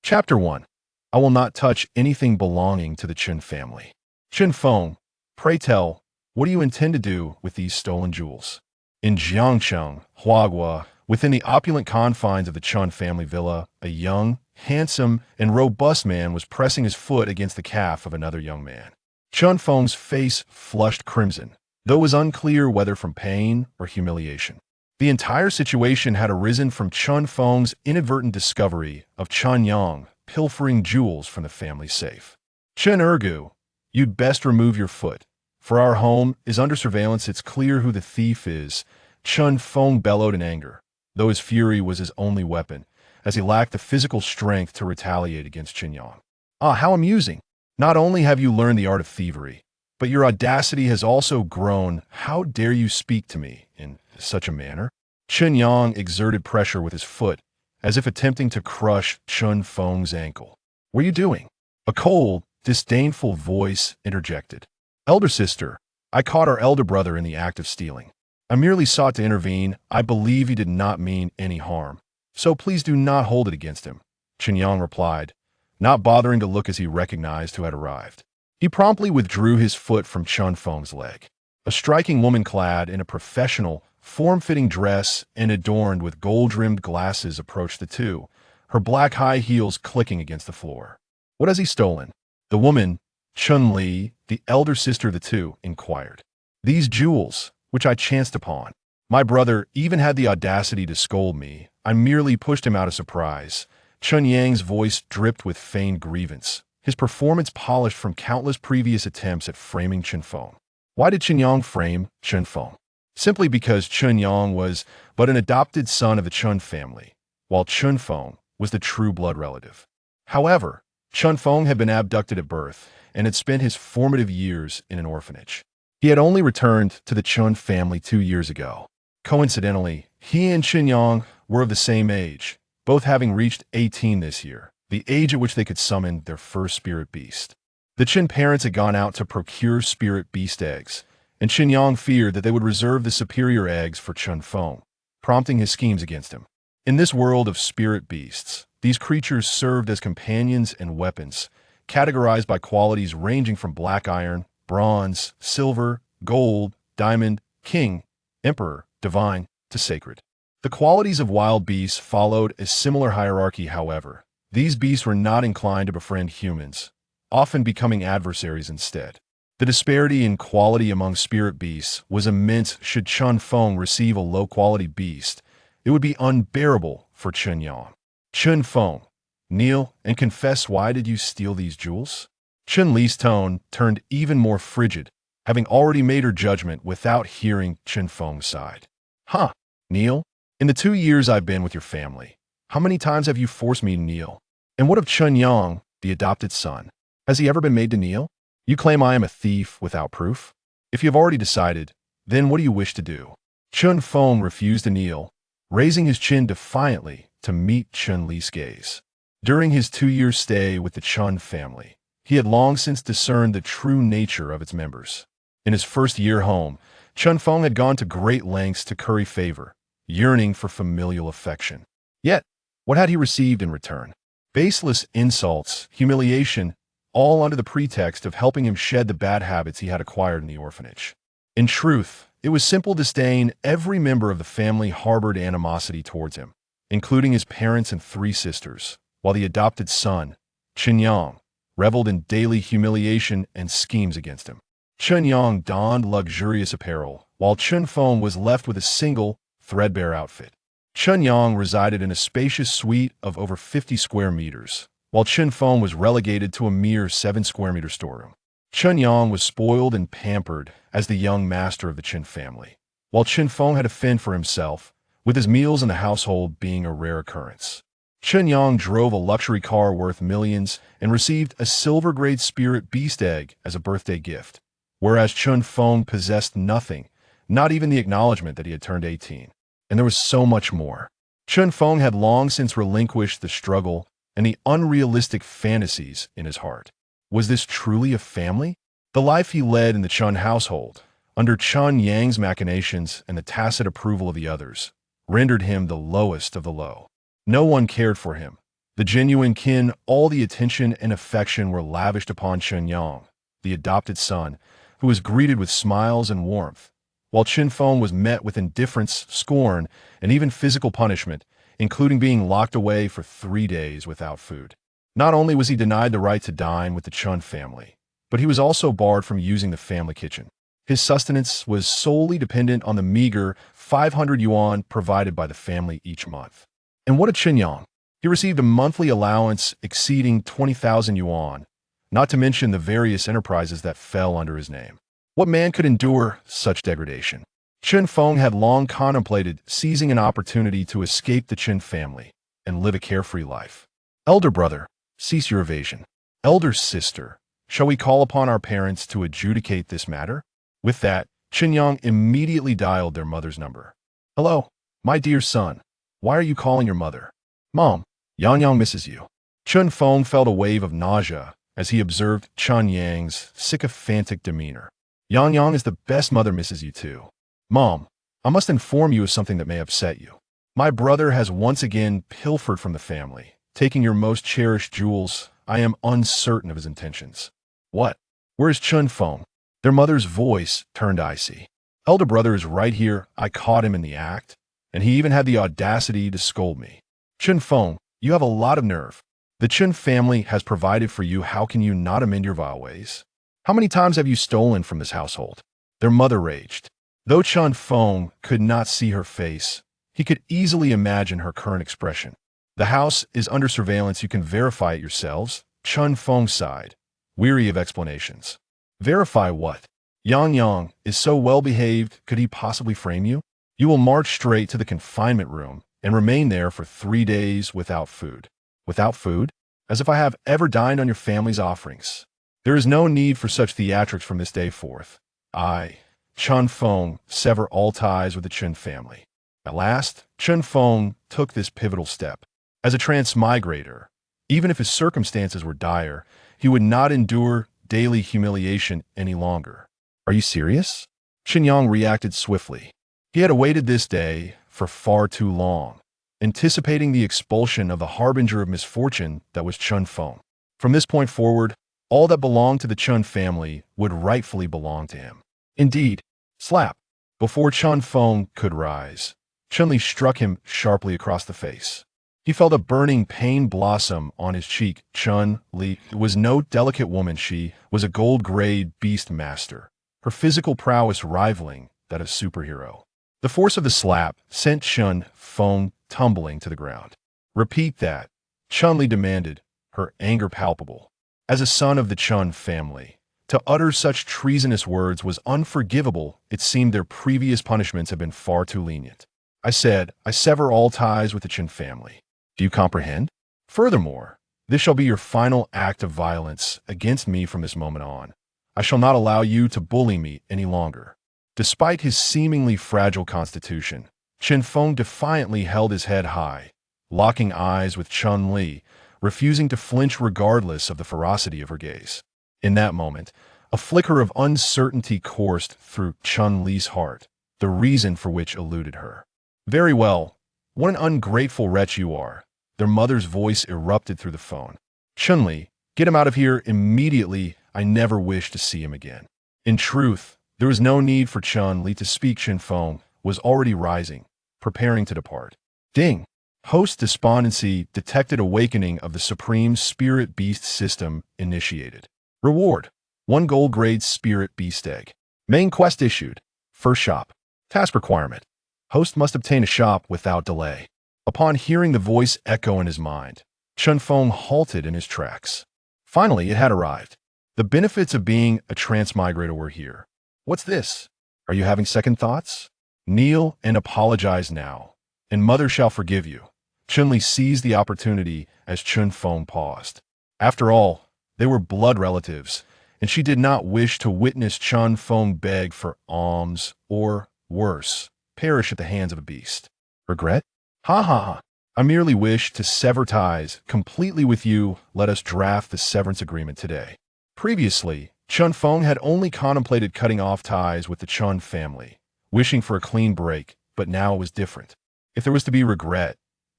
Chapter 1. I will not touch anything belonging to the Chen family. Chen Feng, pray tell, what do you intend to do with these stolen jewels? In Jiangcheng, Huagua, within the opulent confines of the Chen family villa, a young, handsome, and robust man was pressing his foot against the calf of another young man. Chen Feng's face flushed crimson, though it was unclear whether from pain or humiliation. The entire situation had arisen from Chen Feng's inadvertent discovery of Chen Yang pilfering jewels from the family safe. Chen Ergu, you'd best remove your foot, for our home is under surveillance. It's clear who the thief is, Chen Feng bellowed in anger, though his fury was his only weapon, as he lacked the physical strength to retaliate against Chen Yang. Ah, how amusing! Not only have you learned the art of thievery, but your audacity has also grown. How dare you speak to me in such a manner? Chen Yang exerted pressure with his foot, as if attempting to crush Chen Feng's ankle. What are you doing? A cold, disdainful voice interjected. Elder sister, I caught our elder brother in the act of stealing. I merely sought to intervene. I believe he did not mean any harm, so please do not hold it against him, Chen Yang replied, not bothering to look as he recognized who had arrived. He promptly withdrew his foot from Chen Feng's leg. A striking woman clad in a professional, form-fitting dress and adorned with gold-rimmed glasses approached the two, her black high heels clicking against the floor. What has he stolen? The woman, Chun Li, the elder sister of the two, inquired. These jewels, which I chanced upon. My brother even had the audacity to scold me. I merely pushed him out of surprise. Chun Yang's voice dripped with feigned grievance, his performance polished from countless previous attempts at framing Chen Feng. Why did Chen Yang frame Chen Feng? Simply because Chen Yang was but an adopted son of the Chen family, while Chen Feng was the true blood relative. However, Chen Feng had been abducted at birth and had spent his formative years in an orphanage. He had only returned to the Chen family 2 years ago. Coincidentally, he and Chen Yang were of the same age, both having reached 18 this year, the age at which they could summon their first spirit beast. The Chen parents had gone out to procure spirit beast eggs, and Chen Yang feared that they would reserve the superior eggs for Chen Feng, prompting his schemes against him. In this world of spirit beasts, these creatures served as companions and weapons, categorized by qualities ranging from black iron, bronze, silver, gold, diamond, king, emperor, divine, to sacred. The qualities of wild beasts followed a similar hierarchy. However, these beasts were not inclined to befriend humans, often becoming adversaries instead. The disparity in quality among spirit beasts was immense. Should Chen Feng receive a low-quality beast, it would be unbearable for Chen Yang. Chen Feng, kneel and confess. Why did you steal these jewels? Chen Li's tone turned even more frigid, having already made her judgment without hearing Chen Feng's side. Huh, kneel? In the 2 years I've been with your family, how many times have you forced me to kneel? And what of Chen Yang, the adopted son? Has he ever been made to kneel? You claim I am a thief without proof? If you have already decided, then what do you wish to do? Chen Feng refused to kneel, raising his chin defiantly to meet Chen Li's gaze. During his 2-year stay with the Chen family, he had long since discerned the true nature of its members. In his first year home, Chen Feng had gone to great lengths to curry favor, yearning for familial affection. Yet, what had he received in return? Baseless insults, humiliation, all under the pretext of helping him shed the bad habits he had acquired in the orphanage. In truth, it was simple disdain. Every member of the family harbored animosity towards him, including his parents and 3 sisters, while the adopted son, Chen Yang, reveled in daily humiliation and schemes against him. Chen Yang donned luxurious apparel, while Chen Feng was left with a single, threadbare outfit. Chen Yang resided in a spacious suite of over 50 square meters, while Chen Feng was relegated to a mere 7-square-meter storeroom. Chen Yang was spoiled and pampered as the young master of the Chen family, while Chen Feng had to fend for himself, with his meals in the household being a rare occurrence. Chen Yang drove a luxury car worth millions and received a silver-grade spirit beast egg as a birthday gift, whereas Chen Feng possessed nothing, not even the acknowledgement that he had turned 18. And there was so much more. Chen Feng had long since relinquished the struggle and the unrealistic fantasies in his heart. Was this truly a family? The life he led in the Chen household, under Chen Yang's machinations and the tacit approval of the others, rendered him the lowest of the low. No one cared for him. The genuine kin, all the attention and affection were lavished upon Chen Yang, the adopted son, who was greeted with smiles and warmth, while Chen Feng was met with indifference, scorn, and even physical punishment, including being locked away for 3 days without food. Not only was he denied the right to dine with the Chen family, but he was also barred from using the family kitchen. His sustenance was solely dependent on the meager 500 yuan provided by the family each month. And what a Chen Yang! He received a monthly allowance exceeding 20,000 yuan, not to mention the various enterprises that fell under his name. What man could endure such degradation? Chen Feng had long contemplated seizing an opportunity to escape the Chen family and live a carefree life. Elder brother, cease your evasion. Elder sister, shall we call upon our parents to adjudicate this matter? With that, Chen Yang immediately dialed their mother's number. Hello, my dear son. Why are you calling your mother? Mom, Yang misses you. Chen Feng felt a wave of nausea as he observed Chen Yang's sycophantic demeanor. Yang is the best mother misses you too. Mom, I must inform you of something that may upset you. My brother has once again pilfered from the family, taking your most cherished jewels. I am uncertain of his intentions. What? Where is Chen Feng? Their mother's voice turned icy. Elder brother is right here. I caught him in the act, and he even had the audacity to scold me. Chen Feng, you have a lot of nerve. The Chen family has provided for you. How can you not amend your vile ways? How many times have you stolen from this household? Their mother raged. Though Chen Feng could not see her face, he could easily imagine her current expression. The house is under surveillance. You can verify it yourselves. Chen Feng sighed, weary of explanations. Verify what? Yang is so well-behaved. Could he possibly frame you? You will march straight to the confinement room and remain there for 3 days without food. Without food? As if I have ever dined on your family's offerings. There is no need for such theatrics from this day forth. I, Chen Feng, sever all ties with the Chen family. At last, Chen Feng took this pivotal step. As a transmigrator, even if his circumstances were dire, he would not endure daily humiliation any longer. Are you serious? Chen Yang reacted swiftly. He had awaited this day for far too long, anticipating the expulsion of the harbinger of misfortune that was Chen Feng. From this point forward, all that belonged to the Chen family would rightfully belong to him. Indeed, slap. Before Chen Feng could rise, Chen Li struck him sharply across the face. He felt a burning pain blossom on his cheek. Chen Li was no delicate woman. She was a gold-grade beast master, her physical prowess rivaling that of a superhero. The force of the slap sent Chen Feng tumbling to the ground. Repeat that, Chen Li demanded, her anger palpable. As a son of the Chen family, to utter such treasonous words was unforgivable. It seemed their previous punishments had been far too lenient. I said, I sever all ties with the Chen family. Do you comprehend? Furthermore, this shall be your final act of violence against me from this moment on. I shall not allow you to bully me any longer. Despite his seemingly fragile constitution, Chen Feng defiantly held his head high, locking eyes with Chen Li, refusing to flinch regardless of the ferocity of her gaze. In that moment, a flicker of uncertainty coursed through Chen Li's heart, the reason for which eluded her. Very well. What an ungrateful wretch you are. Their mother's voice erupted through the phone. Chen Li, get him out of here immediately. I never wish to see him again. In truth, there was no need for Chen Li to speak. Chen Feng was already rising, preparing to depart. Ding! Host despondency detected awakening of the Supreme Spirit Beast system initiated. Reward: 1 gold-grade Spirit Beast Egg. Main quest issued. First shop. Task requirement: host must obtain a shop without delay. Upon hearing the voice echo in his mind, Chen Feng halted in his tracks. Finally, it had arrived. The benefits of being a transmigrator were here. What's this? Are you having second thoughts? Kneel and apologize now, and mother shall forgive you. Chen Li seized the opportunity as Chen Feng paused. After all, they were blood relatives, and she did not wish to witness Chen Feng beg for alms or, worse, perish at the hands of a beast. Regret? Ha ha ha. I merely wish to sever ties completely with you. Let us draft the severance agreement today. Previously, Chen Feng had only contemplated cutting off ties with the Chen family, wishing for a clean break, but now it was different. If there was to be regret,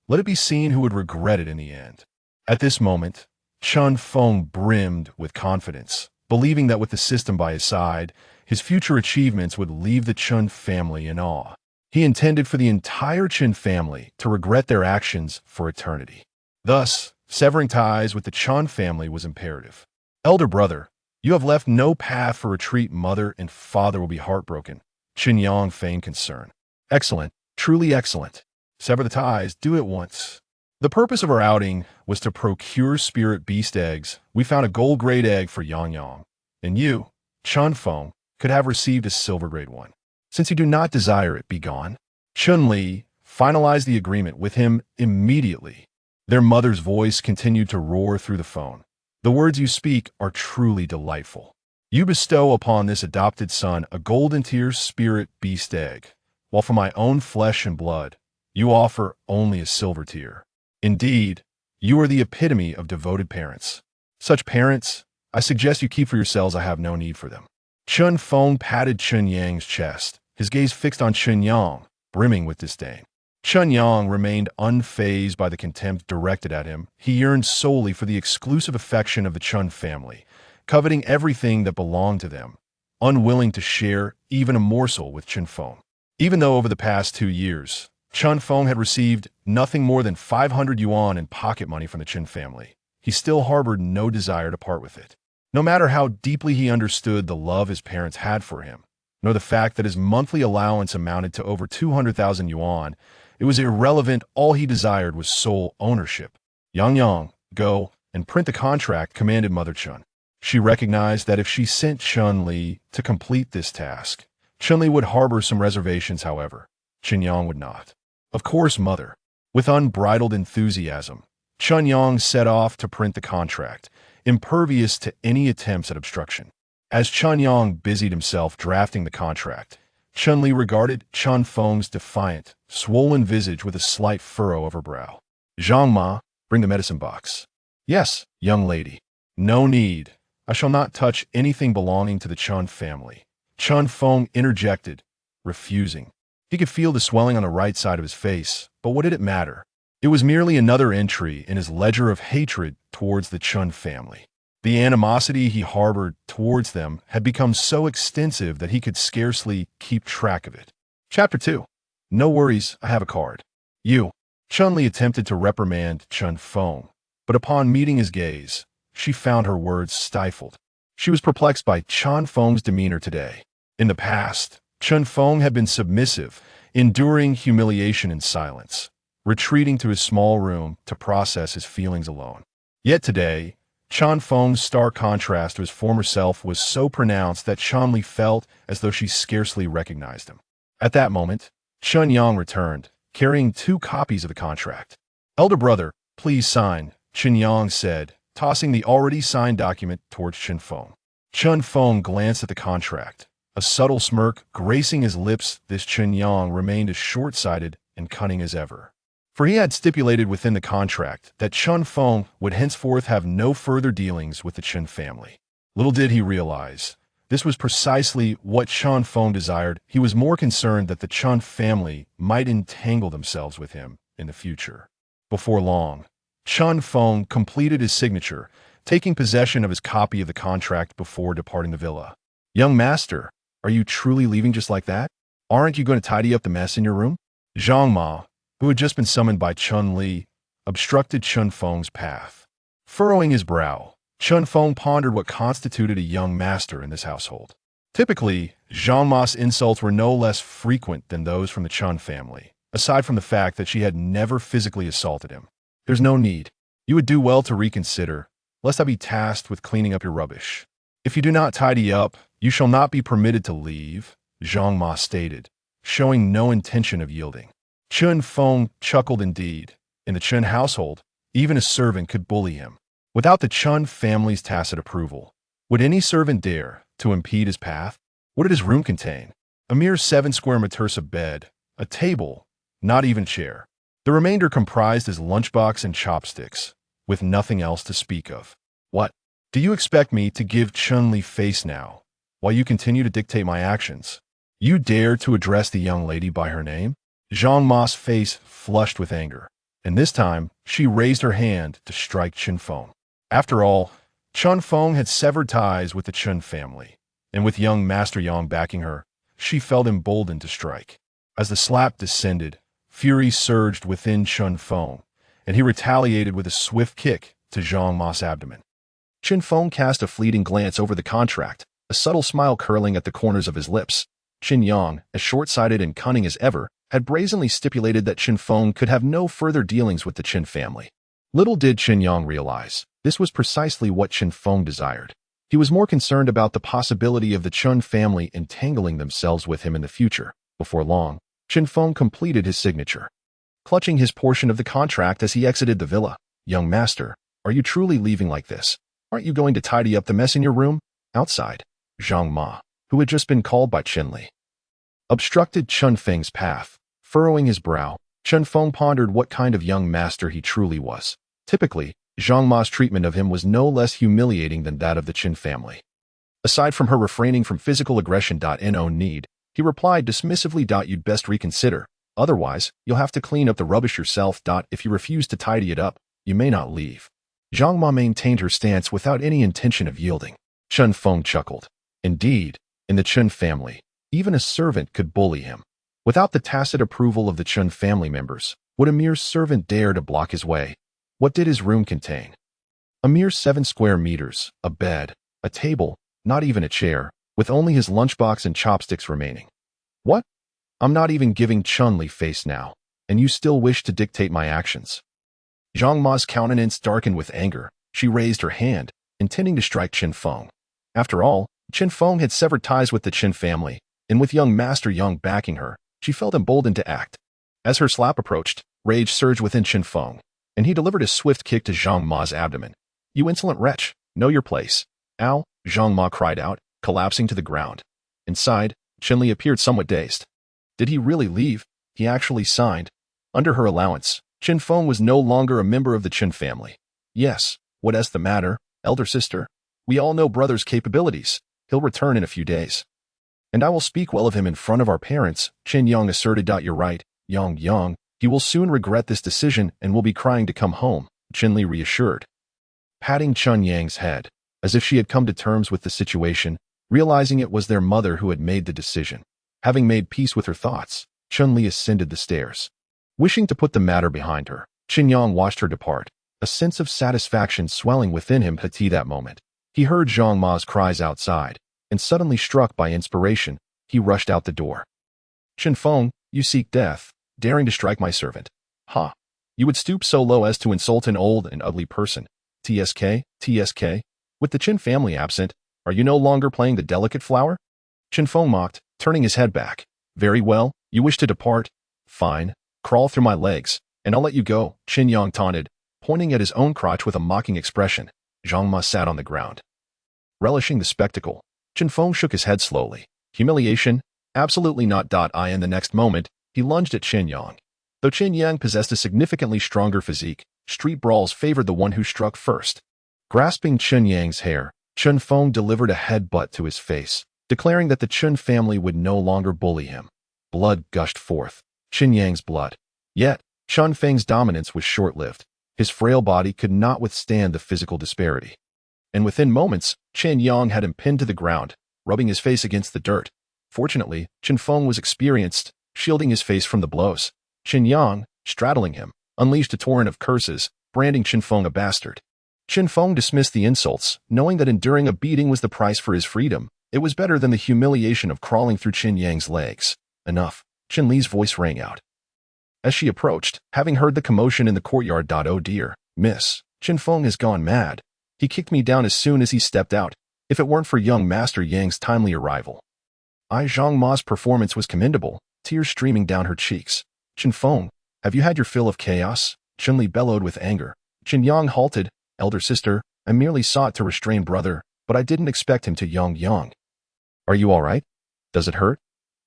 let it be seen who would regret it in the end. At this moment, Chen Feng brimmed with confidence, believing that with the system by his side, his future achievements would leave the Chen family in awe. He intended for the entire Chen family to regret their actions for eternity. Thus, severing ties with the Chen family was imperative. Elder brother, you have left no path for retreat. Mother and father will be heartbroken. Chen Yang feigned concern. Excellent, truly excellent. Sever the ties, do it once. The purpose of our outing was to procure spirit beast eggs. We found a gold-grade egg for Yang Yang, and you, Chen Feng, could have received a silver-grade one. Since you do not desire it, be gone. Chun Li finalized the agreement with him immediately. Their mother's voice continued to roar through the phone. The words you speak are truly delightful. You bestow upon this adopted son a golden tier spirit beast egg, while for my own flesh and blood, you offer only a silver tier. Indeed, you are the epitome of devoted parents. Such parents, I suggest you keep for yourselves. I have no need for them. Chen Feng patted Chen Yang's chest, his gaze fixed on Chen Yang, brimming with disdain. Chen Yang remained unfazed by the contempt directed at him. He yearned solely for the exclusive affection of the Chen family, coveting everything that belonged to them, unwilling to share even a morsel with Chen Feng. Even though over the past 2 years, Chen Feng had received nothing more than 500 yuan in pocket money from the Chen family, he still harbored no desire to part with it. No matter how deeply he understood the love his parents had for him, nor the fact that his monthly allowance amounted to over 200,000 yuan, it was irrelevant. All he desired was sole ownership. Yang Yang, go and print the contract, commanded Mother Chen. She recognized that if she sent Chun Li to complete this task, Chun Li would harbor some reservations. However, Chen Yang would not. Of course, Mother. With unbridled enthusiasm, Chen Yang set off to print the contract, impervious to any attempts at obstruction. As Chen Yang busied himself drafting the contract, Chun Li regarded Chen Feng's defiant, swollen visage with a slight furrow of her brow. Zhang Ma, bring the medicine box. Yes, young lady. No need. I shall not touch anything belonging to the Chen family. Chen Feng interjected, refusing. He could feel the swelling on the right side of his face, but what did it matter? It was merely another entry in his ledger of hatred towards the Chen family. The animosity he harbored towards them had become so extensive that he could scarcely keep track of it. Chapter 2. No worries, I have a card. You. Chun Li attempted to reprimand Chen Feng, but upon meeting his gaze, she found her words stifled. She was perplexed by Chen Feng's demeanor today. In the past, Chen Feng had been submissive, enduring humiliation in silence, retreating to his small room to process his feelings alone. Yet today, Chen Feng's stark contrast to his former self was so pronounced that Chun Li felt as though she scarcely recognized him. At that moment, Chen Yang returned, carrying 2 copies of the contract. Elder brother, please sign, Chen Yang said, tossing the already signed document towards Chen Feng. Chen Feng glanced at the contract, a subtle smirk gracing his lips. This Chen Yang remained as short-sighted and cunning as ever. For he had stipulated within the contract that Chen Feng would henceforth have no further dealings with the Chen family. Little did he realize, this was precisely what Chen Feng desired. He was more concerned that the Chen family might entangle themselves with him in the future. Before long, Chen Feng completed his signature, taking possession of his copy of the contract before departing the villa. Young master, are you truly leaving just like that? Aren't you going to tidy up the mess in your room? Zhang Ma, who had just been summoned by Chun Li, obstructed Chen Feng's path. Furrowing his brow, Chen Feng pondered what constituted a young master in this household. Typically, Zhang Ma's insults were no less frequent than those from the Chen family, aside from the fact that she had never physically assaulted him. There's no need. You would do well to reconsider, lest I be tasked with cleaning up your rubbish. If you do not tidy up, you shall not be permitted to leave, Zhang Ma stated, showing no intention of yielding. Chen Feng chuckled indeed. In the Chen household, even a servant could bully him. Without the Chen family's tacit approval, would any servant dare to impede his path? What did his room contain? A mere 7 square meters of bed, a table, not even chair. The remainder comprised his lunchbox and chopsticks, with nothing else to speak of. What? Do you expect me to give Chun Li face now, while you continue to dictate my actions? You dare to address the young lady by her name? Zhang Ma's face flushed with anger. and this time she raised her hand to strike Chen Feng. After all, Chen Feng had severed ties with the Chen family, and with young Master Yang backing her, she felt emboldened to strike. As the slap descended, fury surged within Chen Feng, and he retaliated with a swift kick to Jiang Ma's abdomen. Chen Feng cast a fleeting glance over the contract, a subtle smile curling at the corners of his lips. Chen Yang, as short-sighted and cunning as ever, had brazenly stipulated that Chen Feng could have no further dealings with the Chen family. Little did Chen Yang realize, this was precisely what Chen Feng desired. He was more concerned about the possibility of the Chen family entangling themselves with him in the future. Before long, Chen Feng completed his signature. Clutching his portion of the contract as he exited the villa, "Young master, are you truly leaving like this? Aren't you going to tidy up the mess in your room?" Outside, Jiang Ma, who had just been called by Chen Li, obstructed Chen Feng's path. Furrowing his brow, Chen Feng pondered what kind of young master he truly was. Typically, Jiang Ma's treatment of him was no less humiliating than that of the Chen family. Aside from her refraining from physical aggression, no need, he replied dismissively, "You'd best reconsider. Otherwise, you'll have to clean up the rubbish yourself. If you refuse to tidy it up, you may not leave." Jiang Ma maintained her stance without any intention of yielding. Chen Feng chuckled. Indeed, in the Chen family, even a servant could bully him. Without the tacit approval of the Chen family members, would a mere servant dare to block his way? What did his room contain? A mere 7 square meters, a bed, a table, not even a chair, with only his lunchbox and chopsticks remaining. What? I'm not even giving Chun Li face now, and you still wish to dictate my actions? Jiang Ma's countenance darkened with anger. She raised her hand, intending to strike Chen Feng. After all, Chen Feng had severed ties with the Chen family, and with young Master Yang backing her, she felt emboldened to act. As her slap approached, rage surged within Chen Feng, and he delivered a swift kick to Jiang Ma's abdomen. "You insolent wretch, know your place." "Ow!" Jiang Ma cried out, collapsing to the ground. Inside, Chen Li appeared somewhat dazed. Did he really leave? He actually signed. Under her allowance, Chen Feng was no longer a member of the Chen family. Yes, what's the matter, elder sister? We all know brother's capabilities. He'll return in a few days. And I will speak well of him in front of our parents, Chen Yang asserted. "You're right, Yang. He will soon regret this decision and will be crying to come home," Chen Li reassured. Patting Chen Yang's head, as if she had come to terms with the situation, realizing it was their mother who had made the decision. Having made peace with her thoughts, Chen Li ascended the stairs. Wishing to put the matter behind her, Chen Yang watched her depart, a sense of satisfaction swelling within him. At that moment, he heard Jiang Ma's cries outside, and suddenly struck by inspiration, he rushed out the door. "Chen Feng, you seek death, daring to strike my servant. Ha! You would stoop so low as to insult an old and ugly person. TSK. With the Chen family absent, are you no longer playing the delicate flower?" Chen Feng mocked, turning his head back. "Very well, you wish to depart. Fine, crawl through my legs, and I'll let you go," Chen Yang taunted, pointing at his own crotch with a mocking expression. Jiang Ma sat on the ground. Relishing the spectacle, Chen Feng shook his head slowly. Humiliation? Absolutely not. In the next moment, he lunged at Chen Yang. Though Chen Yang possessed a significantly stronger physique, street brawls favored the one who struck first. Grasping Chen Yang's hair, Chen Feng delivered a headbutt to his face, declaring that the Chen family would no longer bully him. Blood gushed forth, Chen Yang's blood. Yet, Chen Feng's dominance was short-lived. His frail body could not withstand the physical disparity. And within moments, Chen Yang had him pinned to the ground, rubbing his face against the dirt. Fortunately, Chen Feng was experienced, shielding his face from the blows. Chen Yang, straddling him, unleashed a torrent of curses, branding Chen Feng a bastard. Chen Feng dismissed the insults, knowing that enduring a beating was the price for his freedom. It was better than the humiliation of crawling through Chen Yang's legs. Enough, Chen Li's voice rang out. As she approached, having heard the commotion in the courtyard. "Oh dear, miss, Chen Feng has gone mad. He kicked me down as soon as he stepped out, if it weren't for young Master Yang's timely arrival." Jiang Ma's performance was commendable, tears streaming down her cheeks. "Chen Feng, have you had your fill of chaos?" Chen Li bellowed with anger. Chen Yang halted. "Elder sister, I merely sought to restrain brother, but I didn't expect him to." Yang. "Are you all right? Does it hurt?"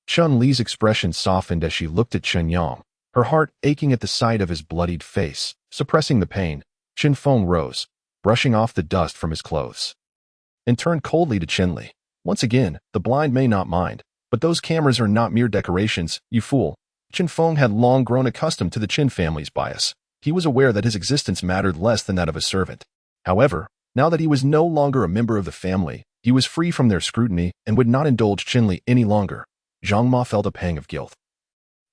Chen Li's expression softened as she looked at Chen Yang, her heart aching at the sight of his bloodied face. Suppressing the pain, Chen Feng rose, brushing off the dust from his clothes, and turned coldly to Chen Li. "Once again, the blind may not mind, but those cameras are not mere decorations, you fool." Chen Feng had long grown accustomed to the Chen family's bias. he was aware that his existence mattered less than that of a servant. However, now that he was no longer a member of the family, he was free from their scrutiny and would not indulge Chen Li any longer. Zhang Ma felt a pang of guilt.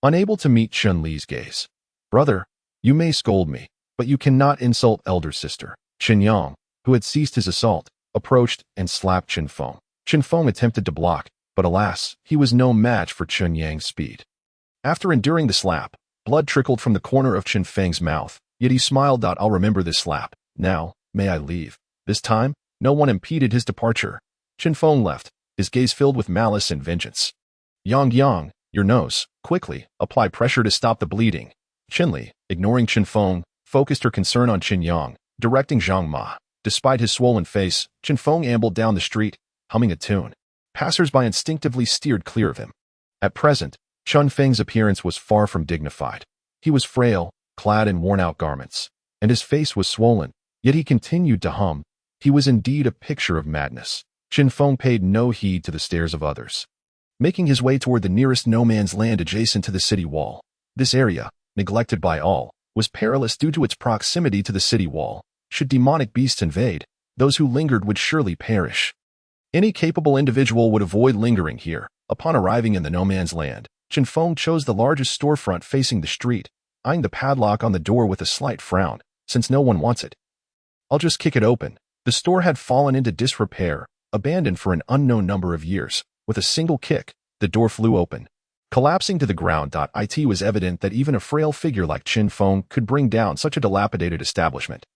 Unable to meet Chen Li's gaze. "Brother, you may scold me, but you cannot insult elder sister." Chen Yang, who had ceased his assault, approached and slapped Chen Feng. Chen Feng attempted to block, but alas, he was no match for Chen Yang's speed. After enduring the slap, blood trickled from the corner of Chen Feng's mouth, yet he smiled. "I'll remember this slap. Now, may I leave?" This time, no one impeded his departure. Chen Feng left, his gaze filled with malice and vengeance. Yang, your nose, quickly, apply pressure to stop the bleeding." Chen Li, ignoring Chen Feng, focused her concern on Chen Yang, directing Zhang Ma. Despite his swollen face, Chen Feng ambled down the street, humming a tune. Passers-by instinctively steered clear of him. At present, Chen Feng's appearance was far from dignified. He was frail, clad in worn-out garments, and his face was swollen, yet he continued to hum. He was indeed a picture of madness. Chen Feng paid no heed to the stares of others, making his way toward the nearest no-man's land adjacent to the city wall. This area, neglected by all, was perilous due to its proximity to the city wall. Should demonic beasts invade, those who lingered would surely perish. Any capable individual would avoid lingering here. Upon arriving in the no-man's land, Chen Feng chose the largest storefront facing the street, eyeing the padlock on the door with a slight frown, since no one wants it. "I'll just kick it open." The store had fallen into disrepair, abandoned for an unknown number of years. With a single kick, the door flew open, collapsing to the ground. It was evident that even a frail figure like Chen Feng could bring down such a dilapidated establishment.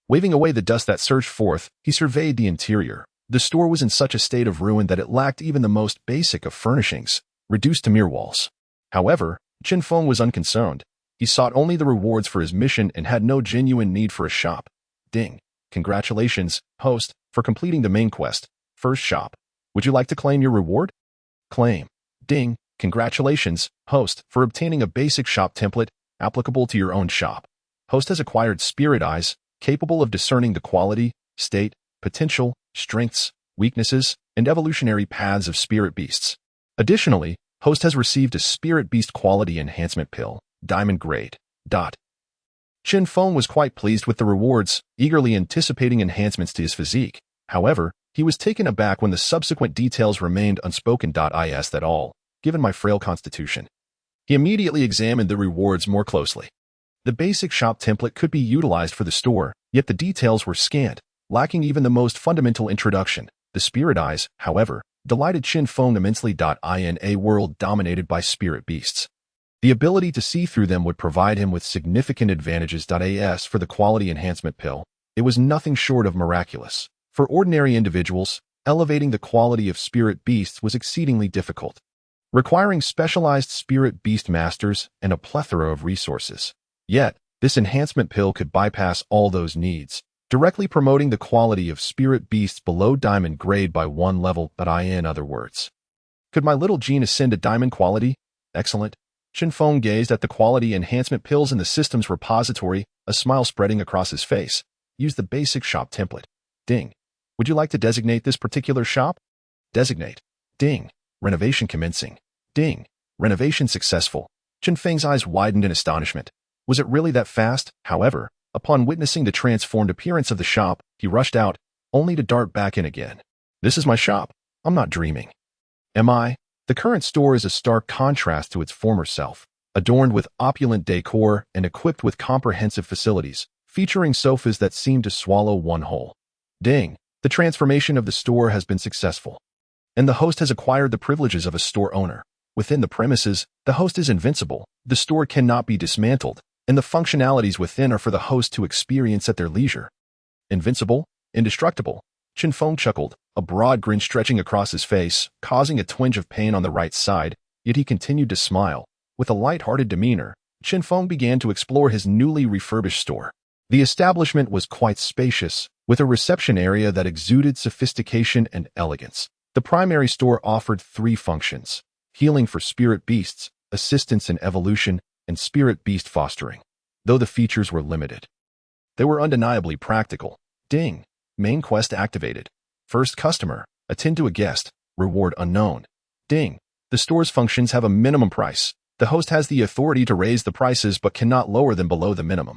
Waving away the dust that surged forth, he surveyed the interior. The store was in such a state of ruin that it lacked even the most basic of furnishings, reduced to mere walls. However, Chen Feng was unconcerned. He sought only the rewards for his mission and had no genuine need for a shop. Ding. Congratulations, host, for completing the main quest. First shop. Would you like to claim your reward? Claim. Ding. Congratulations, host, for obtaining a basic shop template applicable to your own shop. Host has acquired spirit eyes, capable of discerning the quality, state, potential, strengths, weaknesses, and evolutionary paths of spirit beasts. Additionally, host has received a spirit beast quality enhancement pill, diamond grade. Chen Feng was quite pleased with the rewards, eagerly anticipating enhancements to his physique. However, he was taken aback when the subsequent details remained unspoken. Is that all, given my frail constitution? He immediately examined the rewards more closely. The basic shop template could be utilized for the store, yet the details were scant, lacking even the most fundamental introduction. The spirit eyes, however, delighted Chen Feng immensely. In a world dominated by spirit beasts, the ability to see through them would provide him with significant advantages. As for the quality enhancement pill, it was nothing short of miraculous. For ordinary individuals, elevating the quality of spirit beasts was exceedingly difficult, requiring specialized spirit beast masters and a plethora of resources. Yet, this enhancement pill could bypass all those needs, directly promoting the quality of spirit beasts below diamond grade by one level. In other words, could my little gene ascend to diamond quality? Excellent. Chen Feng gazed at the quality enhancement pills in the system's repository, a smile spreading across his face. Use the basic shop template. Ding. Would you like to designate this particular shop? Designate. Ding. Renovation commencing. Ding. Renovation successful. Chen Feng's eyes widened in astonishment. Was it really that fast? However, upon witnessing the transformed appearance of the shop, he rushed out, only to dart back in again. This is my shop. I'm not dreaming. Am I? The current store is a stark contrast to its former self, adorned with opulent decor and equipped with comprehensive facilities, featuring sofas that seem to swallow one whole. Ding. The transformation of the store has been successful, and the host has acquired the privileges of a store owner. Within the premises, the host is invincible, the store cannot be dismantled, and the functionalities within are for the host to experience at their leisure. Invincible? Indestructible? Chen Feng chuckled, a broad grin stretching across his face, causing a twinge of pain on the right side, yet he continued to smile. With a light-hearted demeanor, Chen Feng began to explore his newly refurbished store. The establishment was quite spacious, with a reception area that exuded sophistication and elegance. The primary store offered 3 functions: healing for spirit beasts, assistance in evolution, and spirit beast fostering. Though the features were limited, they were undeniably practical. Ding. Main quest activated. First customer. Attend to a guest. Reward unknown. Ding. The store's functions have a minimum price. The host has the authority to raise the prices but cannot lower them below the minimum.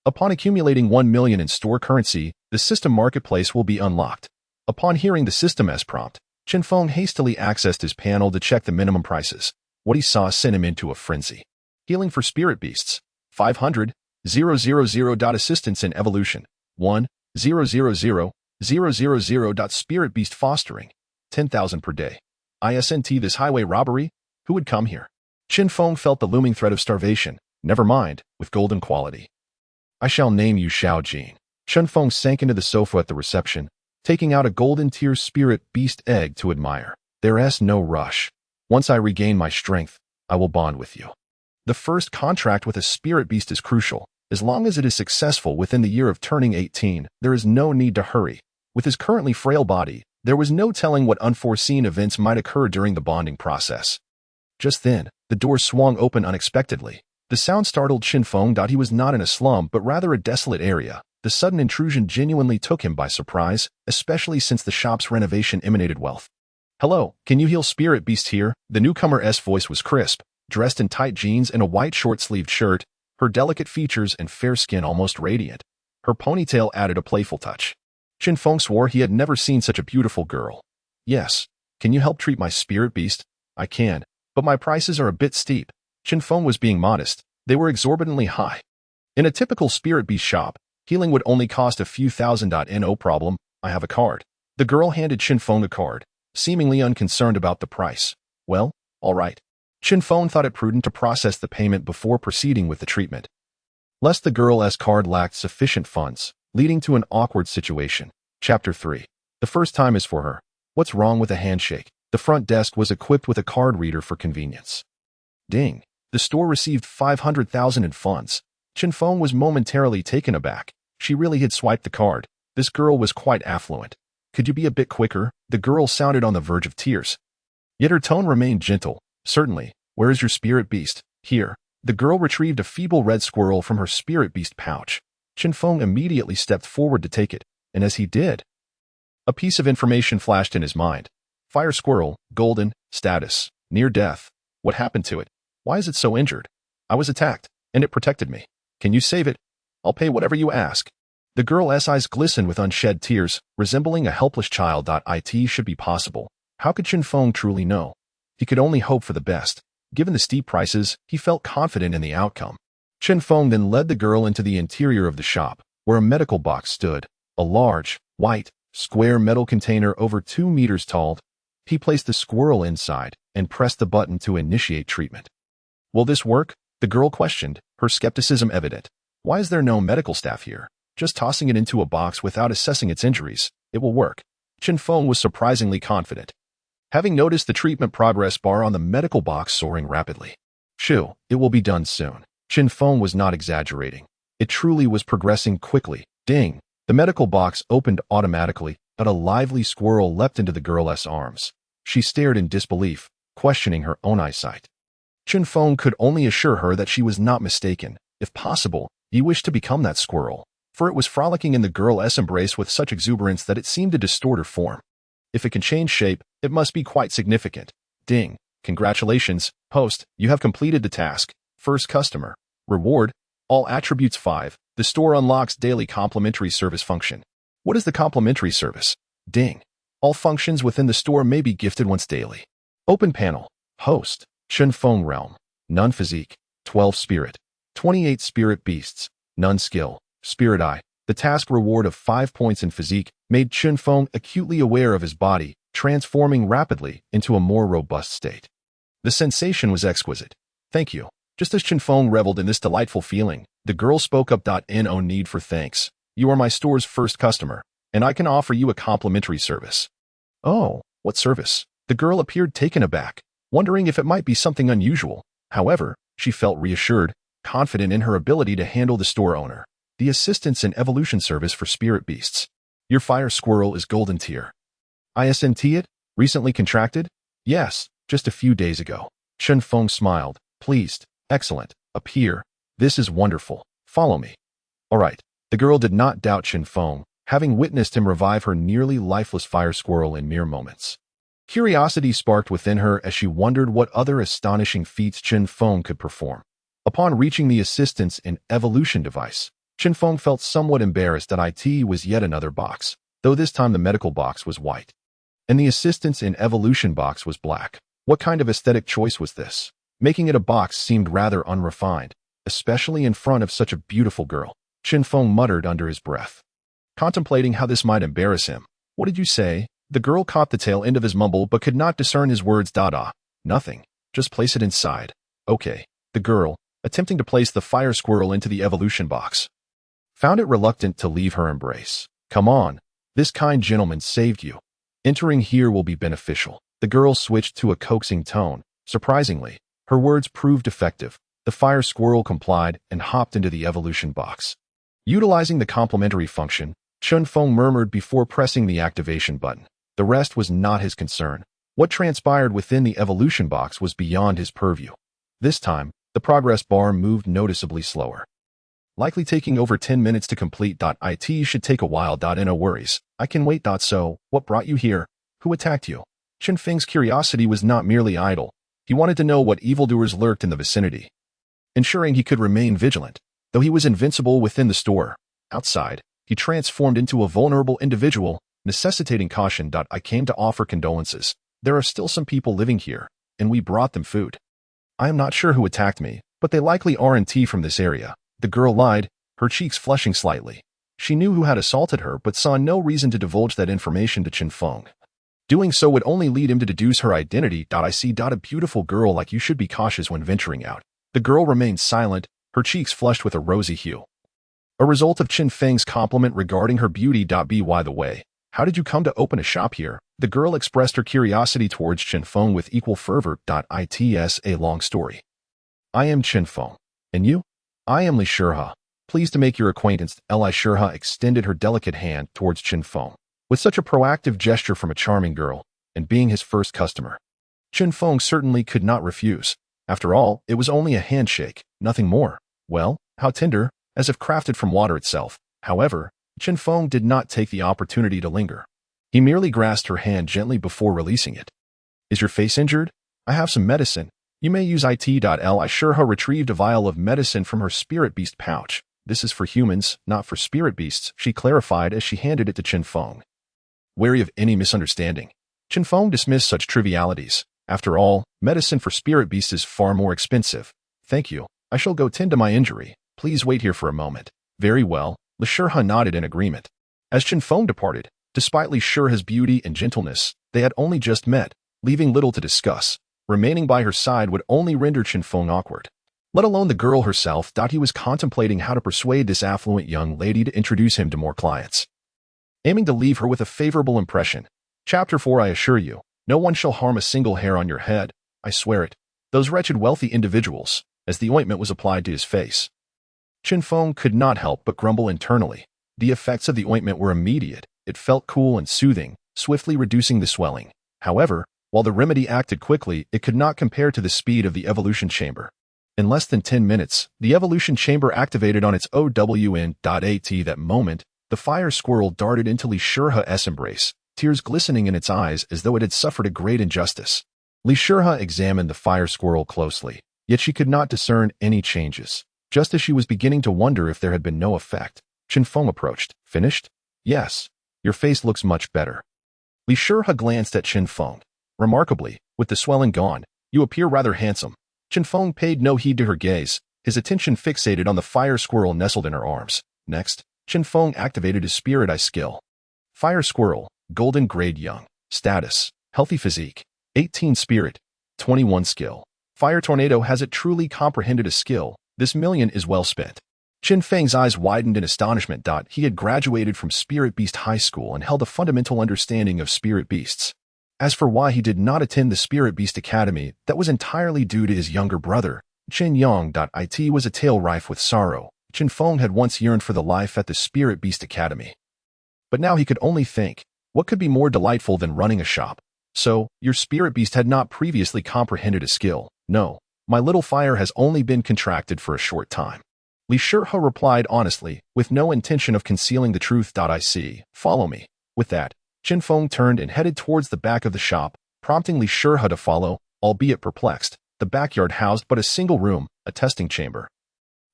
Upon accumulating 1 million in store currency, the system marketplace will be unlocked. Upon hearing the system S prompt, Chen Feng hastily accessed his panel to check the minimum prices. What he saw sent him into a frenzy. Healing for spirit beasts. 500, 000. Assistance in evolution. 1, 000, 000. Spirit beast fostering. 10,000 per day. ISNT this highway robbery? Who would come here? Chen Feng felt the looming threat of starvation. Never mind, with golden quality. I shall name you Xiao Jing. Chen Feng sank into the sofa at the reception, taking out a golden tier spirit beast egg to admire. There's no rush. Once I regain my strength, I will bond with you. The first contract with a spirit beast is crucial. As long as it is successful within the year of turning 18, there is no need to hurry. With his currently frail body, there was no telling what unforeseen events might occur during the bonding process. Just then, the door swung open unexpectedly. The sound startled Chen Feng. He was not in a slum, but rather a desolate area. The sudden intrusion genuinely took him by surprise, especially since the shop's renovation emanated wealth. Hello, can you heal spirit beast here? The newcomer's voice was crisp. Dressed in tight jeans and a white short-sleeved shirt, her delicate features and fair skin almost radiant. Her ponytail added a playful touch. Chen Feng swore he had never seen such a beautiful girl. Yes, can you help treat my spirit beast? I can, but my prices are a bit steep. Chen Feng was being modest. They were exorbitantly high. In a typical spirit beast shop, healing would only cost a few thousand. No problem, I have a card. The girl handed Chen Feng a card, seemingly unconcerned about the price. Well, all right. Chen Feng thought it prudent to process the payment before proceeding with the treatment. Lest the girl's card lacked sufficient funds, leading to an awkward situation. Chapter 3. The first time is for her. What's wrong with a handshake? The front desk was equipped with a card reader for convenience. Ding. The store received 500,000 in funds. Chen Feng was momentarily taken aback. She really had swiped the card. This girl was quite affluent. Could you be a bit quicker? The girl sounded on the verge of tears. Yet her tone remained gentle. Certainly. Where is your spirit beast? Here. The girl retrieved a feeble red squirrel from her spirit beast pouch. Chen Feng immediately stepped forward to take it, and as he did, a piece of information flashed in his mind. Fire squirrel, golden, status, near death. What happened to it? Why is it so injured? I was attacked, and it protected me. Can you save it? I'll pay whatever you ask. The girl's eyes glistened with unshed tears, resembling a helpless child. It should be possible. How could Chen Feng truly know? He could only hope for the best. Given the steep prices, he felt confident in the outcome. Chen Feng then led the girl into the interior of the shop, where a medical box stood, a large, white, square metal container over 2 meters tall. He placed the squirrel inside and pressed the button to initiate treatment. Will this work? The girl questioned, her skepticism evident. Why is there no medical staff here? Just tossing it into a box without assessing its injuries. It will work. Chen Feng was surprisingly confident, having noticed the treatment progress bar on the medical box soaring rapidly. Shoo, it will be done soon. Chen Feng was not exaggerating. It truly was progressing quickly. Ding! The medical box opened automatically, but a lively squirrel leapt into the girl's arms. She stared in disbelief, questioning her own eyesight. Chen Feng could only assure her that she was not mistaken. If possible, he wished to become that squirrel, for it was frolicking in the girl's embrace with such exuberance that it seemed to distort her form. If it can change shape, it must be quite significant. Ding. Congratulations, host, you have completed the task. First customer. Reward. All attributes 5. The store unlocks daily complimentary service function. What is the complimentary service? Ding. All functions within the store may be gifted once daily. Open panel. Host. Chen Feng realm. None physique. 12 spirit. 28 spirit beasts. None skill. Spirit eye. The task reward of 5 points in physique made Chen Feng acutely aware of his body, transforming rapidly into a more robust state. The sensation was exquisite. Thank you. Just as Chen Feng reveled in this delightful feeling, the girl spoke up. No need for thanks. You are my store's first customer, and I can offer you a complimentary service. Oh, what service? The girl appeared taken aback, wondering if it might be something unusual. However, she felt reassured, confident in her ability to handle the store owner. The assistance and evolution service for spirit beasts. Your fire squirrel is golden tier. ISNT it? Recently contracted? Yes, just a few days ago. Chen Feng smiled, pleased. Excellent. Appear. This is wonderful. Follow me. All right. The girl did not doubt Chen Feng, having witnessed him revive her nearly lifeless fire squirrel in mere moments. Curiosity sparked within her as she wondered what other astonishing feats Chen Feng could perform. Upon reaching the assistance and evolution device, Chen Feng felt somewhat embarrassed that it was yet another box, though this time the medical box was white, and the assistance in evolution box was black. What kind of aesthetic choice was this? Making it a box seemed rather unrefined, especially in front of such a beautiful girl. Chen Feng muttered under his breath, contemplating how this might embarrass him. What did you say? The girl caught the tail end of his mumble but could not discern his words. Nothing. Just place it inside. Okay. The girl, attempting to place the fire squirrel into the evolution box, found it reluctant to leave her embrace. Come on. This kind gentleman saved you. Entering here will be beneficial. The girl switched to a coaxing tone. Surprisingly, her words proved effective. The fire squirrel complied and hopped into the evolution box. Utilizing the complementary function, Chen Feng murmured before pressing the activation button. The rest was not his concern. What transpired within the evolution box was beyond his purview. This time, the progress bar moved noticeably slower, likely taking over 10 minutes to complete. It should take a while. No worries. I can wait. So, what brought you here? Who attacked you? Chen Feng's curiosity was not merely idle. He wanted to know what evildoers lurked in the vicinity, ensuring he could remain vigilant. Though he was invincible within the store, outside, he transformed into a vulnerable individual, necessitating caution. I came to offer condolences. There are still some people living here, and we brought them food. I am not sure who attacked me, but they likely aren't from this area. The girl lied, her cheeks flushing slightly. She knew who had assaulted her but saw no reason to divulge that information to Chen Feng. Doing so would only lead him to deduce her identity. I see. A beautiful girl like you should be cautious when venturing out. The girl remained silent, her cheeks flushed with a rosy hue, a result of Chen Feng's compliment regarding her beauty. By the way, how did you come to open a shop here? The girl expressed her curiosity towards Chen Feng with equal fervor. It's a long story. I am Chen Feng. And you? I am Li Shurha. Pleased to make your acquaintance. Li Shurha extended her delicate hand towards Chen Feng, with such a proactive gesture from a charming girl, and being his first customer, Chen Feng certainly could not refuse. After all, it was only a handshake, nothing more. Well, how tender, as if crafted from water itself. However, Chen Feng did not take the opportunity to linger. He merely grasped her hand gently before releasing it. Is your face injured? I have some medicine. You may use it. Li Shurha retrieved a vial of medicine from her spirit beast pouch. This is for humans, not for spirit beasts, she clarified as she handed it to Chen Feng. Wary of any misunderstanding, Chen Feng dismissed such trivialities. After all, medicine for spirit beasts is far more expensive. Thank you. I shall go tend to my injury. Please wait here for a moment. Very well. Li Shurha nodded in agreement. As Chen Feng departed, despite Li Shurha's beauty and gentleness, they had only just met, leaving little to discuss. Remaining by her side would only render Chen Feng awkward, let alone the girl herself. He was contemplating how to persuade this affluent young lady to introduce him to more clients, aiming to leave her with a favorable impression. Chapter 4. I assure you, no one shall harm a single hair on your head. I swear it. Those wretched wealthy individuals, as the ointment was applied to his face. Chen Feng could not help but grumble internally. The effects of the ointment were immediate. It felt cool and soothing, swiftly reducing the swelling. However, while the remedy acted quickly, it could not compare to the speed of the evolution chamber. In less than 10 minutes, the evolution chamber activated on its own. At that moment, the fire squirrel darted into Li Shurha's embrace, tears glistening in its eyes as though it had suffered a great injustice. Li Shurha examined the fire squirrel closely, yet she could not discern any changes. Just as she was beginning to wonder if there had been no effect, Chen Feng approached. Finished? Yes. Your face looks much better. Li Shurha glanced at Chen Feng. Remarkably, with the swelling gone, you appear rather handsome. Chen Feng paid no heed to her gaze, his attention fixated on the fire squirrel nestled in her arms. Next, Chen Feng activated his spirit eye skill. Fire squirrel, golden grade young. Status, healthy physique. 18 spirit, 21 skill. Fire tornado. Has it truly comprehended a skill? This million is well spent. Chen Feng's eyes widened in astonishment. He had graduated from Spirit Beast High School and held a fundamental understanding of spirit beasts. As for why he did not attend the Spirit Beast Academy, that was entirely due to his younger brother, Chen Yang. It was a tale rife with sorrow. Chen Feng had once yearned for the life at the Spirit Beast Academy. But now he could only think, what could be more delightful than running a shop? So, your Spirit Beast had not previously comprehended a skill. No, my little fire has only been contracted for a short time. Li Shurha replied honestly, with no intention of concealing the truth. I see. Follow me. With that, Chen Feng turned and headed towards the back of the shop, prompting Li Shurha to follow, albeit perplexed. The backyard housed but a single room, a testing chamber,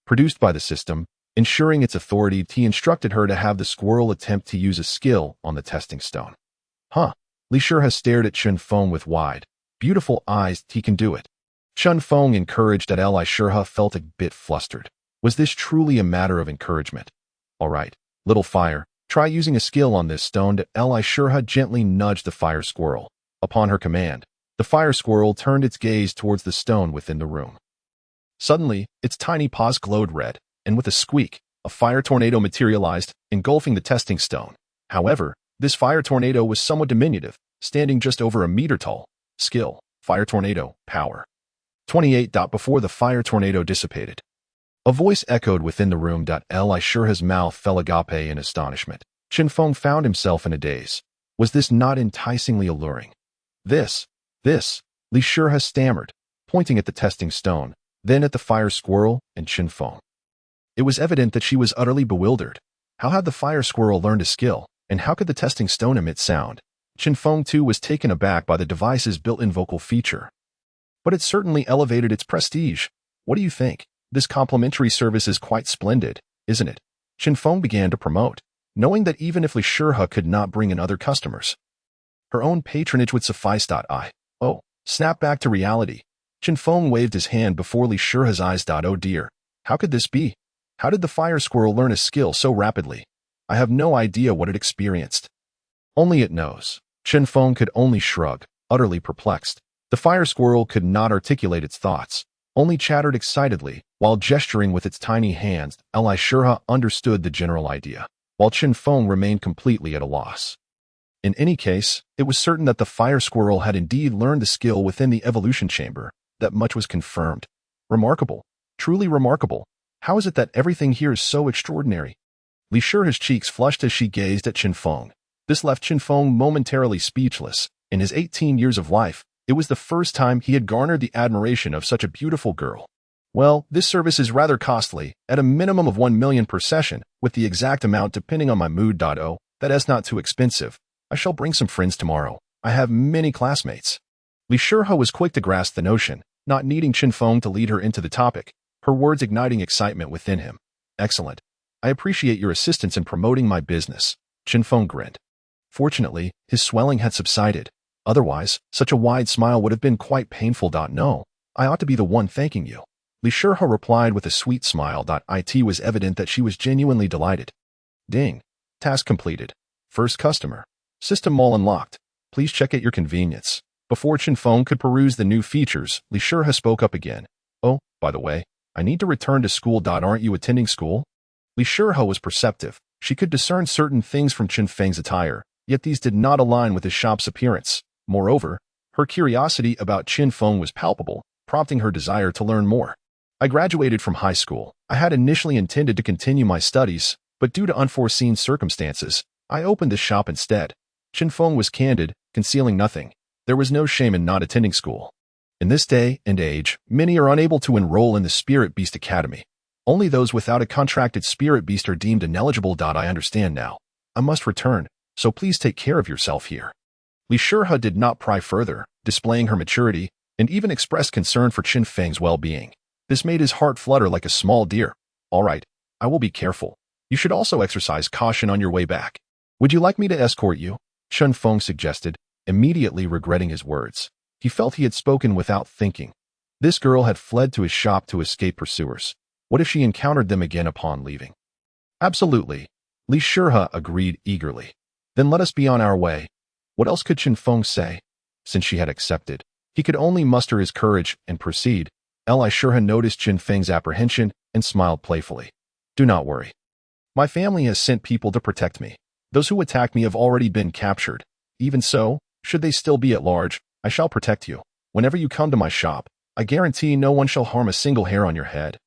produced by the system, Ensuring its authority, he instructed her to have the squirrel attempt to use a skill on the testing stone. Huh. Li Shihua stared at Chen Feng with wide, beautiful eyes. He can do it. Chen Feng, encouraged at Li Shihua, felt a bit flustered. Was this truly a matter of encouragement? All right, little fire, try using a skill on this stone. Li Shihua gently nudged the fire squirrel. Upon her command, the fire squirrel turned its gaze towards the stone within the room. Suddenly, its tiny paws glowed red, and with a squeak, a fire tornado materialized, engulfing the testing stone. However, this fire tornado was somewhat diminutive, standing just over a meter tall. Skill, fire tornado, power. 28. Before the fire tornado dissipated, a voice echoed within the room. Li Shihua's mouth fell agape in astonishment. Chen Feng found himself in a daze. Was this not enticingly alluring? This, Li Shihua stammered, pointing at the testing stone, then at the fire squirrel and Chen Feng. It was evident that she was utterly bewildered. How had the fire squirrel learned a skill, and how could the testing stone emit sound? Chen Feng too was taken aback by the device's built-in vocal feature. But it certainly elevated its prestige. What do you think? This complimentary service is quite splendid, isn't it? Chen Feng began to promote, knowing that even if Li Shihua could not bring in other customers, her own patronage would suffice. Oh, snap back to reality. Chen Feng waved his hand before Li Shihua's eyes. Oh dear, how could this be? How did the fire squirrel learn a skill so rapidly? I have no idea what it experienced. Only it knows. Chen Feng could only shrug, utterly perplexed. The fire squirrel could not articulate its thoughts, only chattered excitedly, while gesturing with its tiny hands. Li Shihua understood the general idea, while Chen Feng remained completely at a loss. In any case, it was certain that the fire squirrel had indeed learned the skill within the evolution chamber. That much was confirmed. Remarkable. Truly remarkable. How is it that everything here is so extraordinary? Li Shihua's cheeks flushed as she gazed at Chen Feng. This left Chen Feng momentarily speechless. In his 18 years of life, it was the first time he had garnered the admiration of such a beautiful girl. Well, this service is rather costly, at a minimum of 1 million per session, with the exact amount depending on my mood. Oh, that is not too expensive. I shall bring some friends tomorrow. I have many classmates. Li Shihua was quick to grasp the notion, not needing Chen Feng to lead her into the topic, her words igniting excitement within him. Excellent. I appreciate your assistance in promoting my business. Chen Feng grinned. Fortunately, his swelling had subsided. Otherwise, such a wide smile would have been quite painful. No, I ought to be the one thanking you. Li Shihua replied with a sweet smile. It was evident that she was genuinely delighted. Ding. Task completed. First customer. System mall unlocked. Please check at your convenience. Before Chen Feng could peruse the new features, Li Shihua spoke up again. Oh, by the way, I need to return to school. Aren't you attending school? Li Shihua was perceptive. She could discern certain things from Chen Feng's attire, yet these did not align with his shop's appearance. Moreover, her curiosity about Chen Feng was palpable, prompting her desire to learn more. I graduated from high school. I had initially intended to continue my studies, but due to unforeseen circumstances, I opened this shop instead. Chen Feng was candid, concealing nothing. There was no shame in not attending school. In this day and age, many are unable to enroll in the Spirit Beast Academy. Only those without a contracted Spirit Beast are deemed ineligible. I understand now. I must return, so please take care of yourself here. Li Shihua did not pry further, displaying her maturity, and even expressed concern for Chen Feng's well-being. This made his heart flutter like a small deer. All right, I will be careful. You should also exercise caution on your way back. Would you like me to escort you? Chen Feng suggested, immediately regretting his words. He felt he had spoken without thinking. This girl had fled to his shop to escape pursuers. What if she encountered them again upon leaving? Absolutely. Li Shihua agreed eagerly. Then let us be on our way. What else could Chen Feng say? Since she had accepted, he could only muster his courage and proceed. Li Shihua noticed Chen Feng's apprehension and smiled playfully. Do not worry. My family has sent people to protect me. Those who attacked me have already been captured. Even so, should they still be at large, I shall protect you. Whenever you come to my shop, I guarantee no one shall harm a single hair on your head.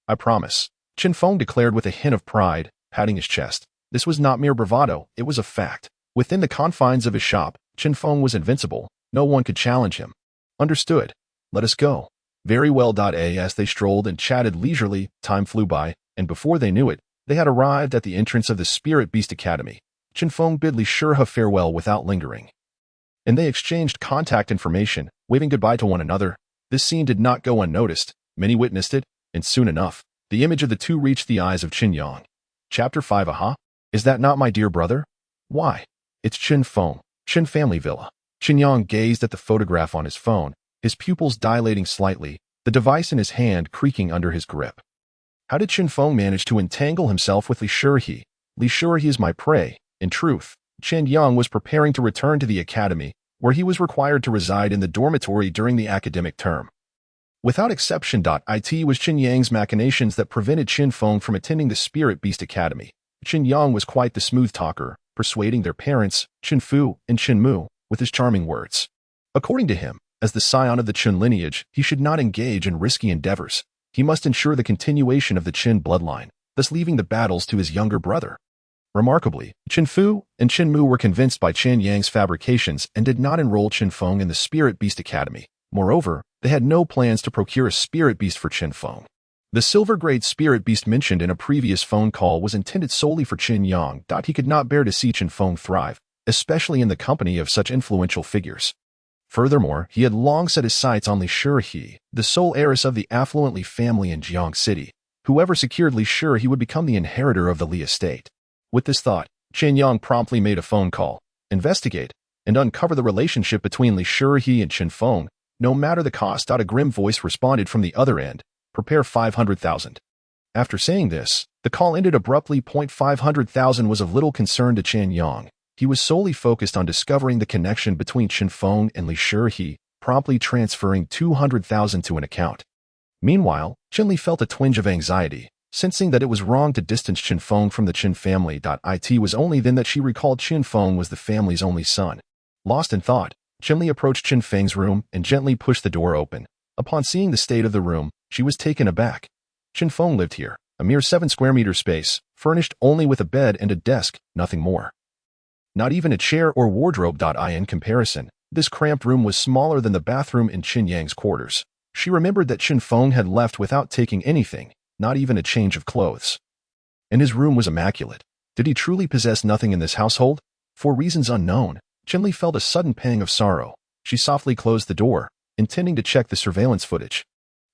I promise, Chen Feng declared with a hint of pride, patting his chest. This was not mere bravado, it was a fact. Within the confines of his shop, Chen Feng was invincible. No one could challenge him. Understood. Let us go. Very well. As they strolled and chatted leisurely, time flew by, and before they knew it, they had arrived at the entrance of the Spirit Beast Academy. Chen Feng bid Li Shihua farewell without lingering, and they exchanged contact information, waving goodbye to one another. This scene did not go unnoticed. Many witnessed it, and soon enough, The image of the two reached the eyes of Chen Yang. Chapter 5. Aha! Is that not my dear brother? Why? It's Chen Feng, Chen family villa. Chen Yang gazed at the photograph on his phone, his pupils dilating slightly, the device in his hand creaking under his grip. How did Chen Feng manage to entangle himself with Li Shihe? Li Shihe is my prey. In truth, Chen Yang was preparing to return to the academy, where he was required to reside in the dormitory during the academic term. Without exception, it was Chen Yang's machinations that prevented Chen Feng from attending the Spirit Beast Academy. Chen Yang was quite the smooth talker, persuading their parents, Chen Fu and Chen Mu, with his charming words. According to him, as the scion of the Chen lineage, he should not engage in risky endeavors. He must ensure the continuation of the Chen bloodline, thus leaving the battles to his younger brother. Remarkably, Chen Fu and Chen Mu were convinced by Chen Yang's fabrications and did not enroll Chen Feng in the Spirit Beast Academy. Moreover, they had no plans to procure a Spirit Beast for Chen Feng. The silver-grade Spirit Beast mentioned in a previous phone call was intended solely for Chen Yang. He could not bear to see Chen Feng thrive, especially in the company of such influential figures. Furthermore, he had long set his sights on Li Shihe, the sole heiress of the affluent Li family in Jiang City. Whoever secured Li Shihe would become the inheritor of the Li estate. With this thought, Chen Yang promptly made a phone call, investigate, and uncover the relationship between Li Shihe and Chen Feng, no matter the cost. A grim voice responded from the other end, prepare 500,000. After saying this, the call ended abruptly. 500,000 was of little concern to Chen Yang. He was solely focused on discovering the connection between Chen Feng and Li Shihe, promptly transferring 200,000 to an account. Meanwhile, Chen Li felt a twinge of anxiety, sensing that it was wrong to distance Chen Feng from the Chen family. It was only then that she recalled Chen Feng was the family's only son. Lost in thought, Chen Li approached Chen Feng's room and gently pushed the door open. Upon seeing the state of the room, she was taken aback. Chen Feng lived here, a mere 7 square meter space, furnished only with a bed and a desk, nothing more. Not even a chair or wardrobe. In comparison, this cramped room was smaller than the bathroom in Chen Yang's quarters. She remembered that Chen Feng had left without taking anything, not even a change of clothes. And his room was immaculate. Did he truly possess nothing in this household? For reasons unknown, Chen Li felt a sudden pang of sorrow. She softly closed the door, intending to check the surveillance footage.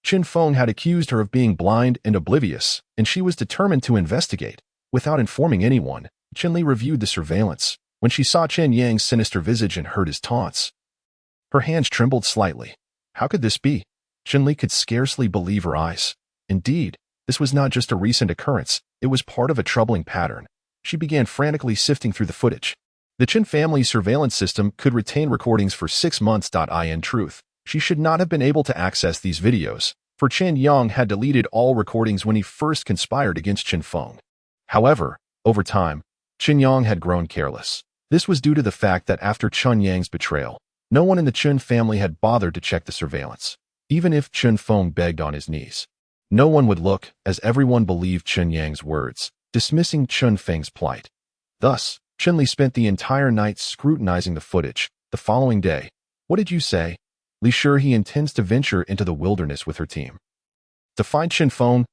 Chen Feng had accused her of being blind and oblivious, and she was determined to investigate. Without informing anyone, Chen Li reviewed the surveillance. When she saw Chen Yang's sinister visage and heard his taunts, her hands trembled slightly. How could this be? Chen Li could scarcely believe her eyes. Indeed, this was not just a recent occurrence, it was part of a troubling pattern. She began frantically sifting through the footage. The Chen family's surveillance system could retain recordings for 6 months. In truth, she should not have been able to access these videos, for Chen Yang had deleted all recordings when he first conspired against Chen Feng. However, over time, Chen Yang had grown careless. This was due to the fact that after Chen Yang's betrayal, no one in the Chen family had bothered to check the surveillance. Even if Chen Feng begged on his knees, no one would look, as everyone believed Chen Yang's words, dismissing Chen Feng's plight. Thus, Chen Li spent the entire night scrutinizing the footage. The following day, what did you say? Li Shihe intends to venture into the wilderness with her team. To find Chen Feng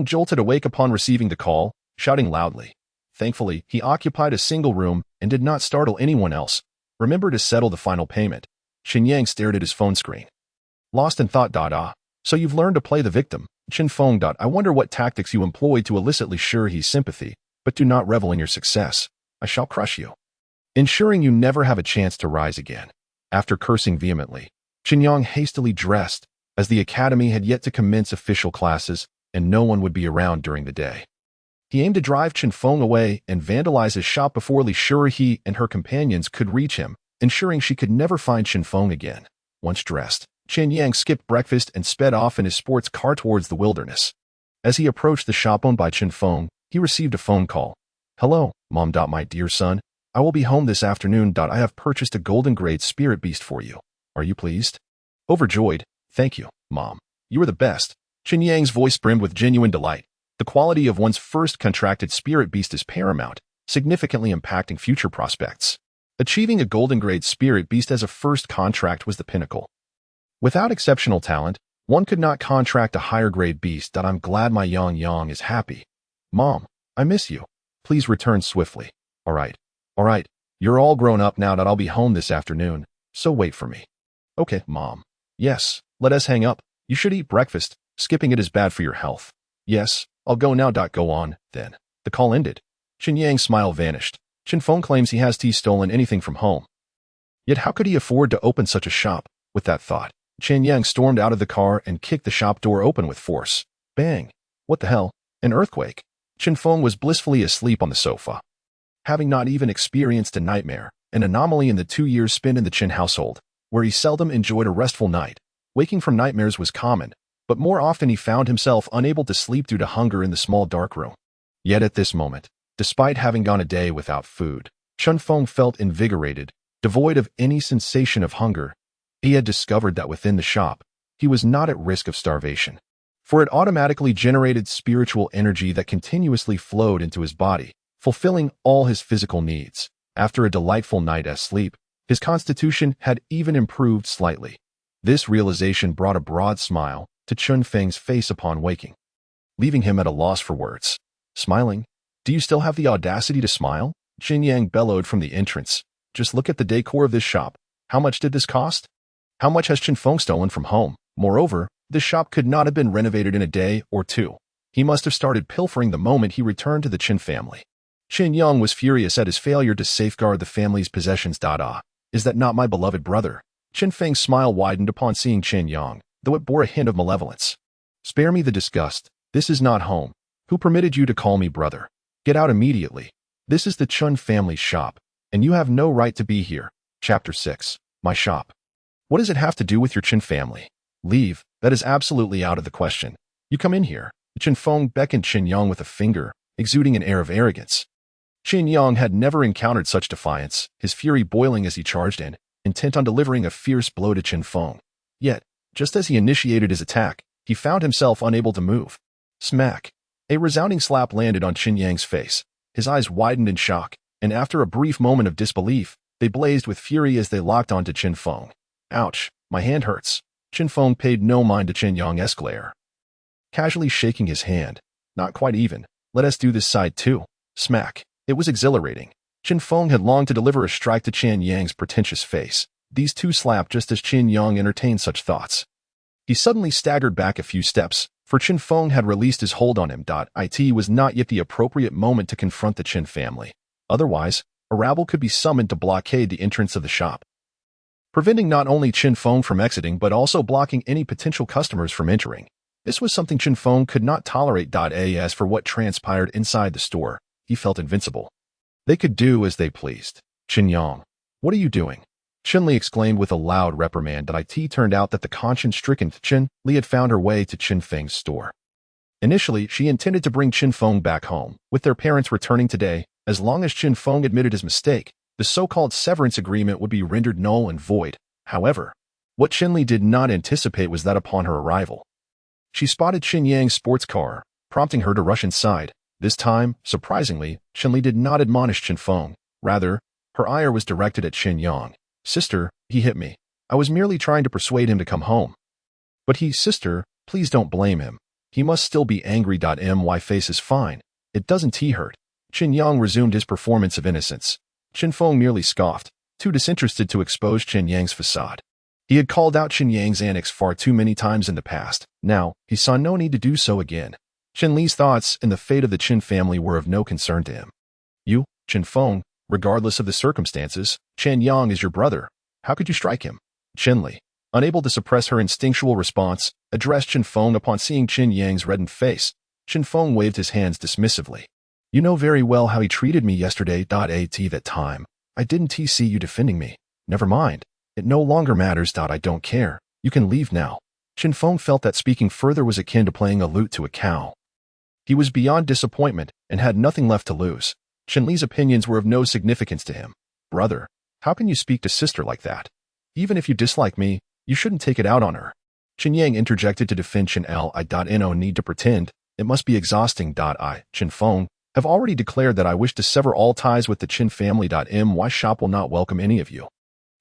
jolted awake upon receiving the call, shouting loudly. Thankfully, he occupied a single room and did not startle anyone else. Remember to settle the final payment. Chen Yang stared at his phone screen. Lost in thought. So you've learned to play the victim. Chen Feng. I wonder what tactics you employed to elicit Li Shihe's sympathy, but do not revel in your success. I shall crush you, ensuring you never have a chance to rise again. After cursing vehemently, Chen Yang hastily dressed, as the academy had yet to commence official classes, and no one would be around during the day. He aimed to drive Chen Feng away and vandalize his shop before Li Shihe and her companions could reach him, ensuring she could never find Chen Feng again. Once dressed, Chen Yang skipped breakfast and sped off in his sports car towards the wilderness. As he approached the shop owned by Chen Feng, he received a phone call. Hello, Mom. My dear son, I will be home this afternoon. I have purchased a golden grade spirit beast for you. Are you pleased? Overjoyed. Thank you, Mom. You are the best. Chen Yang's voice brimmed with genuine delight. The quality of one's first contracted spirit beast is paramount, significantly impacting future prospects. Achieving a golden grade spirit beast as a first contract was the pinnacle. Without exceptional talent, one could not contract a higher grade beast. I'm glad my Yang is happy. Mom, I miss you. Please return swiftly. All right. You're all grown up now. I'll be home this afternoon, so wait for me. Okay, Mom. Yes, let us hang up. You should eat breakfast. Skipping it is bad for your health. Yes, I'll go now. Go on, then. The call ended. Chen Yang's smile vanished. Chen Feng claims he has stolen anything from home. Yet how could he afford to open such a shop? With that thought, Chen Yang stormed out of the car and kicked the shop door open with force. Bang! What the hell? An earthquake. Chen Feng was blissfully asleep on the sofa, having not even experienced a nightmare, an anomaly in the 2 years spent in the Chen household, where he seldom enjoyed a restful night. Waking from nightmares was common, but more often he found himself unable to sleep due to hunger in the small dark room. Yet at this moment, despite having gone a day without food, Chen Feng felt invigorated, devoid of any sensation of hunger. He had discovered that within the shop, he was not at risk of starvation, for it automatically generated spiritual energy that continuously flowed into his body, fulfilling all his physical needs. After a delightful night of sleep, his constitution had even improved slightly. This realization brought a broad smile to Chen Feng's face upon waking, leaving him at a loss for words. Smiling? Do you still have the audacity to smile? Chen Yang bellowed from the entrance. Just look at the decor of this shop. How much did this cost? How much has Chen Feng stolen from home? Moreover, this shop could not have been renovated in a day or two. He must have started pilfering the moment he returned to the Chen family. Chen Yang was furious at his failure to safeguard the family's possessions. Is that not my beloved brother? Chen Feng's smile widened upon seeing Chen Yang, though it bore a hint of malevolence. Spare me the disgust. This is not home. Who permitted you to call me brother? Get out immediately. This is the Chen family's shop, and you have no right to be here. Chapter 6. My shop. What does it have to do with your Chen family? Leave. That is absolutely out of the question. You come in here. Chen Feng beckoned Chen Yang with a finger, exuding an air of arrogance. Chen Yang had never encountered such defiance, his fury boiling as he charged in, intent on delivering a fierce blow to Chen Feng. Yet, just as he initiated his attack, he found himself unable to move. Smack! A resounding slap landed on Chen Yang's face. His eyes widened in shock, and after a brief moment of disbelief, they blazed with fury as they locked onto Chen Feng. Ouch! My hand hurts. Chen Feng paid no mind to Chen Yang's glare, casually shaking his hand. Not quite even. Let us do this side too. Smack! It was exhilarating. Chen Feng had longed to deliver a strike to Chen Yang's pretentious face. These two slapped just as Chen Yang entertained such thoughts. He suddenly staggered back a few steps, for Chen Feng had released his hold on him. It was not yet the appropriate moment to confront the Chen family. Otherwise, a rabble could be summoned to blockade the entrance of the shop, preventing not only Chen Feng from exiting but also blocking any potential customers from entering. This was something Chen Feng could not tolerate. As for what transpired inside the store, he felt invincible. They could do as they pleased. Chen Yang, what are you doing? Chen Li exclaimed with a loud reprimand. It turned out that the conscience-stricken Chen Li had found her way to Chen Feng's store. Initially, she intended to bring Chen Feng back home, with their parents returning today. As long as Chen Feng admitted his mistake, the so-called severance agreement would be rendered null and void. However, what Chen Li did not anticipate was that upon her arrival, she spotted Chen Yang's sports car, prompting her to rush inside. This time, surprisingly, Chen Li did not admonish Chen Feng. Rather, her ire was directed at Chen Yang. Sister, he hit me. I was merely trying to persuade him to come home. But sister, please don't blame him. He must still be angry. My face is fine. It doesn't hurt. Chen Yang resumed his performance of innocence. Chen Feng merely scoffed, too disinterested to expose Chen Yang's facade. He had called out Chen Yang's antics far too many times in the past. Now, he saw no need to do so again. Chen Li's thoughts and the fate of the Chen family were of no concern to him. You, Chen Feng, regardless of the circumstances, Chen Yang is your brother. How could you strike him? Chen Li, unable to suppress her instinctual response, addressed Chen Feng upon seeing Chen Yang's reddened face. Chen Feng waved his hands dismissively. You know very well how he treated me yesterday. At that time, I didn't see you defending me. Never mind. It no longer matters. I don't care. You can leave now. Chen Feng felt that speaking further was akin to playing a lute to a cow. He was beyond disappointment and had nothing left to lose. Chen Li's opinions were of no significance to him. Brother, how can you speak to sister like that? Even if you dislike me, you shouldn't take it out on her. Chen Yang interjected to defend Chen Li. No need to pretend. It must be exhausting. Chen Feng, have already declared that I wish to sever all ties with the Chen family. My shop will not welcome any of you.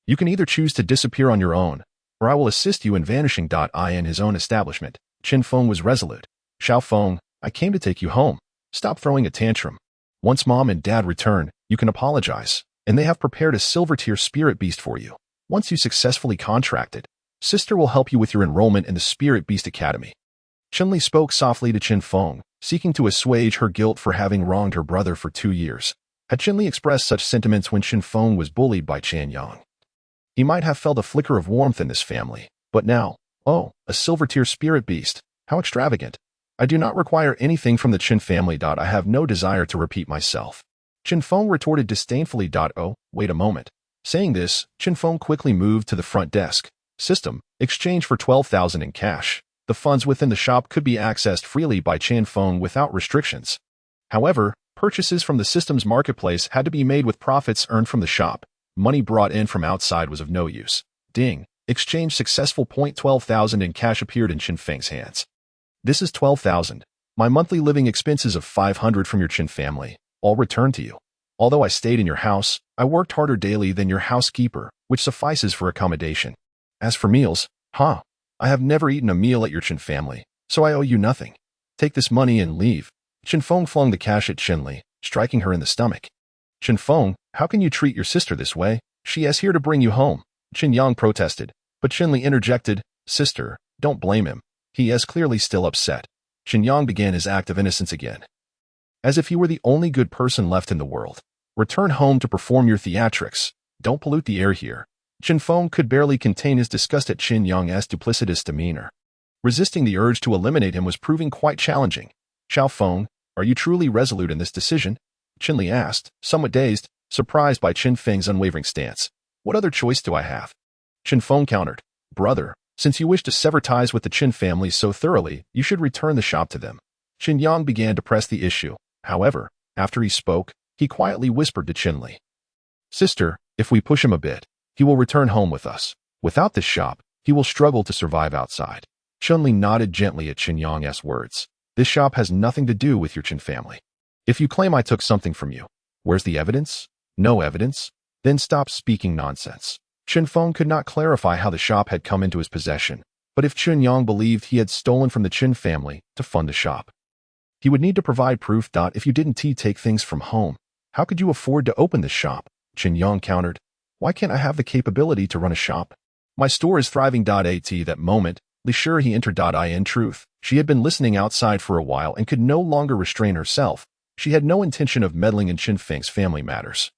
You can either choose to disappear on your own, or I will assist you in vanishing. In his own establishment, Chen Feng was resolute. Xiao Feng, I came to take you home. Stop throwing a tantrum. Once Mom and Dad return, you can apologize, and they have prepared a silver-tier spirit beast for you. Once you successfully contract it, Sister will help you with your enrollment in the Spirit Beast Academy. Chen spoke softly to Chen Feng, seeking to assuage her guilt for having wronged her brother for 2 years. Had Chen expressed such sentiments when Chen Feng was bullied by Chen Yang, he might have felt a flicker of warmth in this family. But now, oh, a silver-tier spirit beast. How extravagant. I do not require anything from the Chen family. I have no desire to repeat myself. Chen Feng retorted disdainfully. Oh, wait a moment. Saying this, Chen Feng quickly moved to the front desk. System, exchange for 12,000 in cash. The funds within the shop could be accessed freely by Chen Feng without restrictions. However, purchases from the system's marketplace had to be made with profits earned from the shop. Money brought in from outside was of no use. Ding. Exchange successful. 12,000 in cash appeared in Chen Feng's hands. This is 12,000. My monthly living expenses of 500 from your Chen family. All returned to you. Although I stayed in your house, I worked harder daily than your housekeeper, which suffices for accommodation. As for meals, I have never eaten a meal at your Chen family, so I owe you nothing. Take this money and leave. Chen Feng flung the cash at Chen, striking her in the stomach. Chen Feng, how can you treat your sister this way? She is here to bring you home. Chen Yang protested, but Chen interjected, Sister, don't blame him. He is clearly still upset. Chen Yang began his act of innocence again. As if he were the only good person left in the world. Return home to perform your theatrics. Don't pollute the air here. Chen Feng could barely contain his disgust at Chen Yang's duplicitous demeanor. Resisting the urge to eliminate him was proving quite challenging. Xiao Feng, are you truly resolute in this decision? Chen asked, somewhat dazed, surprised by Chen Feng's unwavering stance. What other choice do I have? Chen Feng countered, Brother, since you wish to sever ties with the Chen family so thoroughly, you should return the shop to them. Chen Yang began to press the issue. However, after he spoke, he quietly whispered to Chen Sister, if we push him a bit, he will return home with us. Without this shop, he will struggle to survive outside. Chen nodded gently at Chen Yang's words. This shop has nothing to do with your Chen family. If you claim I took something from you, where's the evidence? No evidence? Then stop speaking nonsense. Chen Feng could not clarify how the shop had come into his possession, but if Chen Yang believed he had stolen from the Chen family to fund the shop, he would need to provide proof. If you didn't take things from home, how could you afford to open this shop? Chen Yang countered. Why can't I have the capability to run a shop? My store is thriving. At that moment, Li Shi entered. In truth, she had been listening outside for a while and could no longer restrain herself. She had no intention of meddling in Chen Feng's family matters.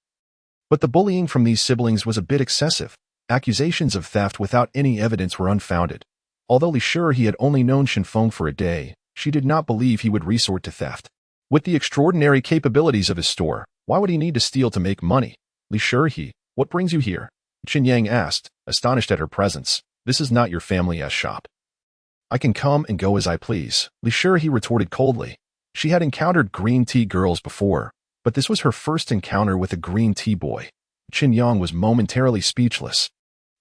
But the bullying from these siblings was a bit excessive. Accusations of theft without any evidence were unfounded. Although Li Shi had only known Chen Feng for a day, she did not believe he would resort to theft. With the extraordinary capabilities of his store, why would he need to steal to make money? Li Shi, what brings you here? Chen Yang asked, astonished at her presence. This is not your family's shop. I can come and go as I please, Li Shi retorted coldly. She had encountered green tea girls before, but this was her first encounter with a green tea boy. Chen Yang was momentarily speechless.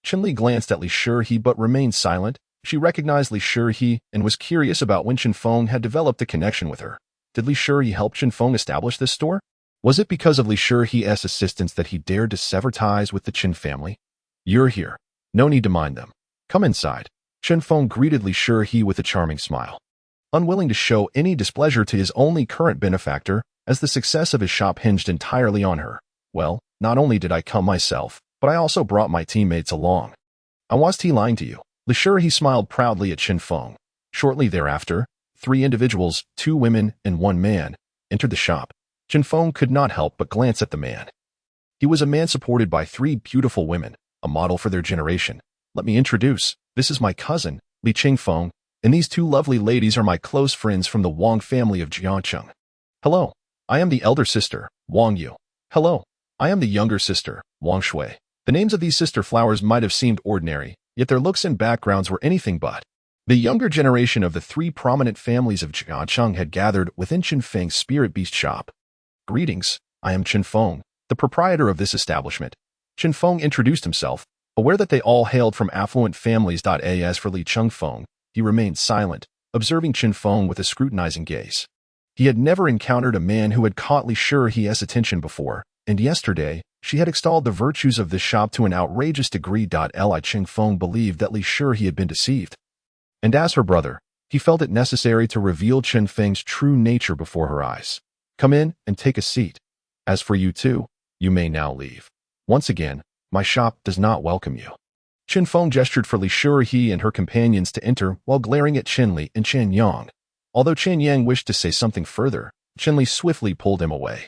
Chen glanced at Li Shi but remained silent. She recognized Li Shi and was curious about when Chen Feng had developed a connection with her. Did Li Shi help Chen Feng establish this store? Was it because of Li Shi's assistance that he dared to sever ties with the Chen family? You're here. No need to mind them. Come inside. Chen Feng greeted Li Shi with a charming smile. Unwilling to show any displeasure to his only current benefactor, as the success of his shop hinged entirely on her. Well, not only did I come myself, but I also brought my teammates along. I was lying to you. Li Shi smiled proudly at Chen Feng. Shortly thereafter, 3 individuals, 2 women and 1 man, entered the shop. Chen Feng could not help but glance at the man. He was a man supported by 3 beautiful women, a model for their generation. Let me introduce, this is my cousin, Li Feng, and these 2 lovely ladies are my close friends from the Wang family of Jiangcheng. Hello, I am the elder sister, Wang Yu. Hello, I am the younger sister, Wang Shui. The names of these sister flowers might have seemed ordinary, yet their looks and backgrounds were anything but. The younger generation of the 3 prominent families of Jiangcheng had gathered within Chen Feng's spirit beast shop. Greetings, I am Chen Feng, the proprietor of this establishment. Chen Feng introduced himself, aware that they all hailed from affluent families. As for Li Feng, he remained silent, observing Chen Feng with a scrutinizing gaze. He had never encountered a man who had caught Li Shi's attention before, and yesterday, she had extolled the virtues of this shop to an outrageous degree. Chen Feng believed that Li Shi had been deceived. And as her brother, he felt it necessary to reveal Chen Feng's true nature before her eyes. Come in and take a seat. As for you 2, you may now leave. Once again, my shop does not welcome you. Chen Feng gestured for Li Shuihe and her companions to enter while glaring at Chen Li and Chen Yang. Although Chen Yang wished to say something further, Chen Li swiftly pulled him away.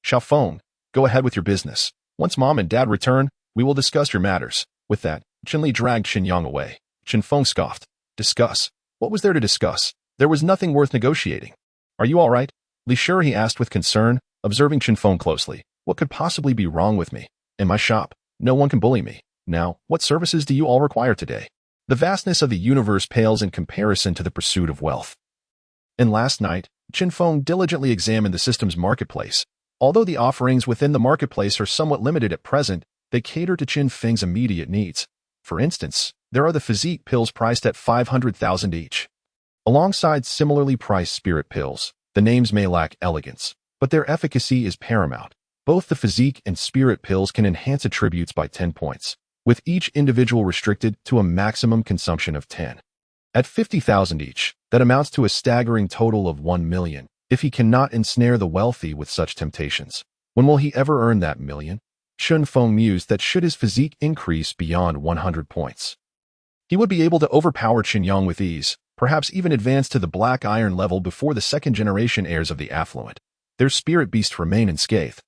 Xiao Feng, go ahead with your business. Once Mom and Dad return, we will discuss your matters. With that, Chen Li dragged Chen Yang away. Chen Feng scoffed. Discuss? What was there to discuss? There was nothing worth negotiating. Are you all right? Li Shuihe asked with concern, observing Chen Feng closely. What could possibly be wrong with me? In my shop, no one can bully me. Now, what services do you all require today? The vastness of the universe pales in comparison to the pursuit of wealth. And last night, Chen Feng diligently examined the system's marketplace. Although the offerings within the marketplace are somewhat limited at present, they cater to Chen Feng's immediate needs. For instance, there are the physique pills priced at 500,000 each. Alongside similarly priced spirit pills, the names may lack elegance, but their efficacy is paramount. Both the physique and spirit pills can enhance attributes by 10 points, with each individual restricted to a maximum consumption of 10. At 50,000 each, that amounts to a staggering total of 1 million, if he cannot ensnare the wealthy with such temptations. When will he ever earn that million? Chen Feng mused that should his physique increase beyond 100 points, he would be able to overpower Chen Yang with ease, perhaps even advance to the black iron level before the second-generation heirs of the affluent. Their spirit beasts remain unscathed,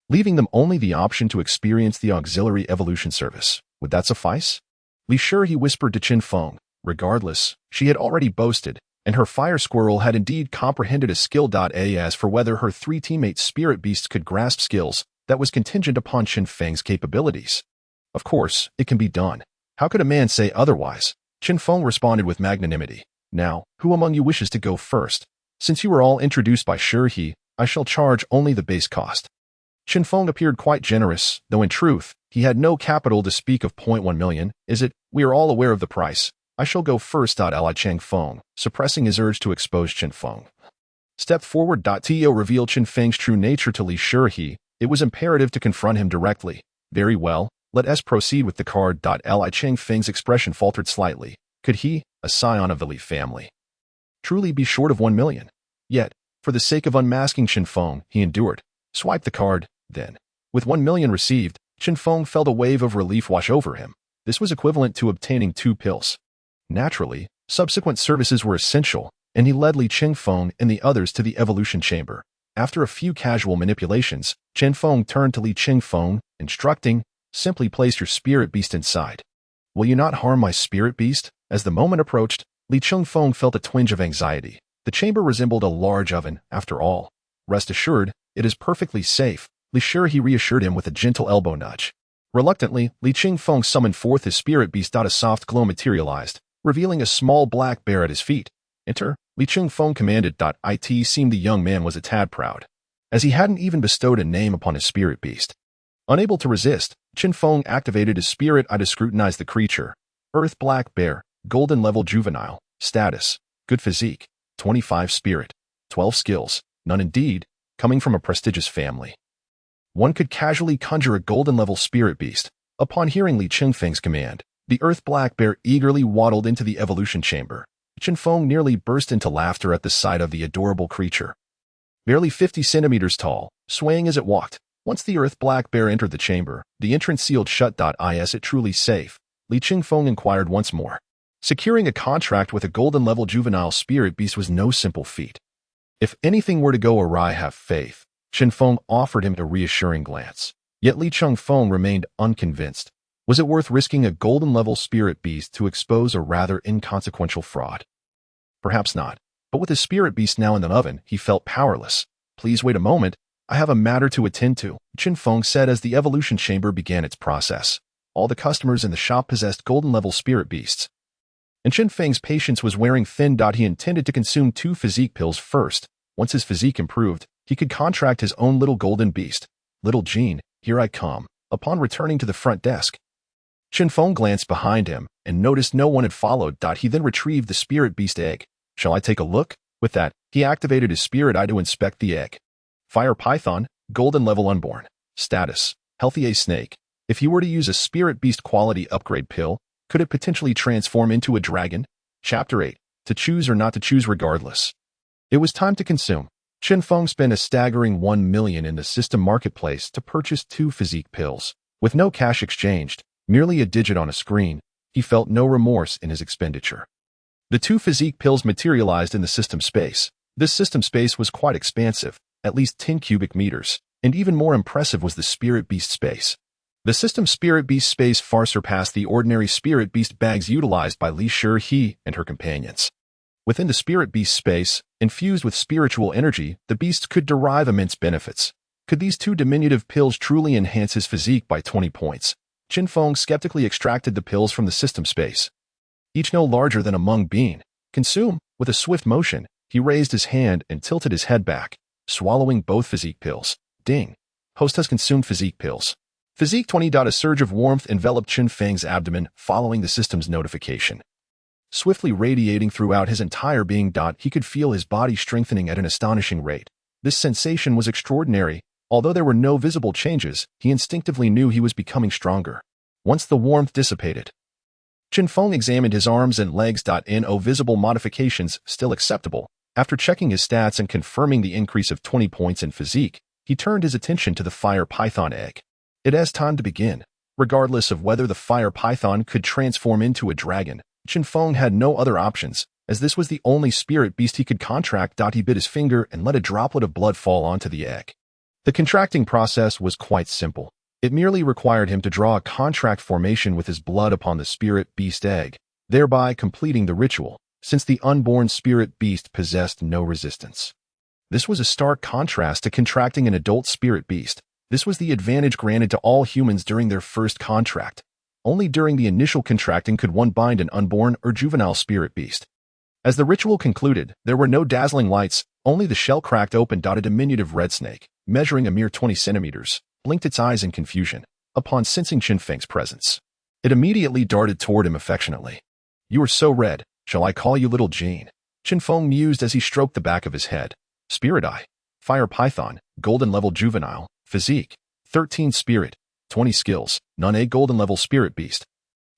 leaving them only the option to experience the auxiliary evolution service. Would that suffice? Li Shuihe whispered to Chen Feng. Regardless, she had already boasted, and her fire squirrel had indeed comprehended a skill. As for whether her three teammates' spirit beasts could grasp skills, that was contingent upon Chen Feng's capabilities. Of course, it can be done. How could a man say otherwise? Chen Feng responded with magnanimity. Now, who among you wishes to go first? Since you were all introduced by Shuihe, I shall charge only the base cost. Chen Feng appeared quite generous, though in truth, he had no capital to speak of. 0.1 million, is it? We are all aware of the price. I shall go first. Allied Chang Feng, suppressing his urge to expose Chen Feng, stepped forward. To reveal Chen Feng's true nature to Li Shuihe, it was imperative to confront him directly. Very well, let us proceed with the card. Li Chang Feng's expression faltered slightly. Could he, a scion of the Li family, truly be short of 1 million? Yet, for the sake of unmasking Chen Feng, he endured. Swipe the card, then. With 1 million received, Chen Feng felt a wave of relief wash over him. This was equivalent to obtaining 2 pills. Naturally, subsequent services were essential, and he led Li Feng and the others to the evolution chamber. After a few casual manipulations, Chen Feng turned to Li Feng, instructing, simply place your spirit beast inside. Will you not harm my spirit beast? As the moment approached, Li Feng felt a twinge of anxiety. The chamber resembled a large oven, after all. Rest assured, it is perfectly safe, Li Shuihe reassured him with a gentle elbow nudge. Reluctantly, Li Feng summoned forth his spirit beast. A soft glow materialized, revealing a small black bear at his feet. Enter, Li Feng commanded. It seemed the young man was a tad proud, as he hadn't even bestowed a name upon his spirit beast. Unable to resist, Chen Feng activated his spirit eye to scrutinize the creature. Earth Black Bear, Golden Level Juvenile, Status, Good Physique, 25 Spirit, 12 Skills, none indeed, coming from a prestigious family. One could casually conjure a Golden Level Spirit Beast. Upon hearing Li Feng's command, the Earth Black Bear eagerly waddled into the evolution chamber. Chen Feng nearly burst into laughter at the sight of the adorable creature. Barely 50 centimeters tall, swaying as it walked. Once the Earth Black Bear entered the chamber, the entrance sealed shut. Is it truly safe? Li Feng inquired once more. Securing a contract with a Golden Level Juvenile Spirit Beast was no simple feat. If anything were to go awry, have faith. Chen Feng offered him a reassuring glance. Yet Li Feng remained unconvinced. Was it worth risking a Golden Level Spirit Beast to expose a rather inconsequential fraud? Perhaps not. But with his Spirit Beast now in the oven, he felt powerless. Please wait a moment. I have a matter to attend to, Chen Feng said as the evolution chamber began its process. All the customers in the shop possessed Golden Level Spirit Beasts, and Chen Feng's patience was wearing thin. He intended to consume 2 physique pills first. Once his physique improved, he could contract his own little golden beast. Little Jean, here I come. Upon returning to the front desk, Chen Feng glanced behind him and noticed no one had followed. He then retrieved the spirit beast egg. Shall I take a look? With that, he activated his spirit eye to inspect the egg. Fire Python, Golden Level Unborn. Status, Healthy A Snake. If he were to use a Spirit Beast quality upgrade pill, could it potentially transform into a dragon? Chapter 8. To choose or not to choose regardless. It was time to consume. Chen Feng spent a staggering 1 million in the system marketplace to purchase 2 physique pills. With no cash exchanged, merely a digit on a screen, He felt no remorse in his expenditure. The two physique pills materialized in the system space. This system space was quite expansive, at least 10 cubic meters, and even more impressive was the spirit beast space. The system spirit beast space far surpassed the ordinary spirit beast bags utilized by Li Shi and her companions. Within the spirit beast space, infused with spiritual energy, the beast could derive immense benefits. Could these two diminutive pills truly enhance his physique by 20 points? Chen Feng skeptically extracted the pills from the system space. Each no larger than a mung bean. Consume. With a swift motion, he raised his hand and tilted his head back, swallowing both physique pills. Ding. Host has consumed physique pills. Physique 20. A surge of warmth enveloped Chen Feng's abdomen following the system's notification. Swiftly radiating throughout his entire being. He could feel his body strengthening at an astonishing rate. This sensation was extraordinary. Although there were no visible changes, he instinctively knew he was becoming stronger. Once the warmth dissipated, Chen Feng examined his arms and legs. No visible modifications, still acceptable. After checking his stats and confirming the increase of 20 points in physique, he turned his attention to the fire python egg. It has time to begin. Regardless of whether the fire python could transform into a dragon, Chen Feng had no other options, as this was the only spirit beast he could contract. He bit his finger and let a droplet of blood fall onto the egg. The contracting process was quite simple. It merely required him to draw a contract formation with his blood upon the spirit beast egg, thereby completing the ritual, since the unborn spirit beast possessed no resistance. This was a stark contrast to contracting an adult spirit beast. This was the advantage granted to all humans during their first contract. Only during the initial contracting could one bind an unborn or juvenile spirit beast. As the ritual concluded, there were no dazzling lights, only the shell cracked open. A diminutive red snake, measuring a mere 20 centimeters, blinked its eyes in confusion upon sensing Chen Feng's presence. It immediately darted toward him affectionately. "You are so red, shall I call you Little Jean?" Chen Feng mused as he stroked the back of his head. Spirit Eye, Fire Python, Golden Level Juvenile, Physique, 13 Spirit, 20 Skills, None A Golden Level Spirit Beast.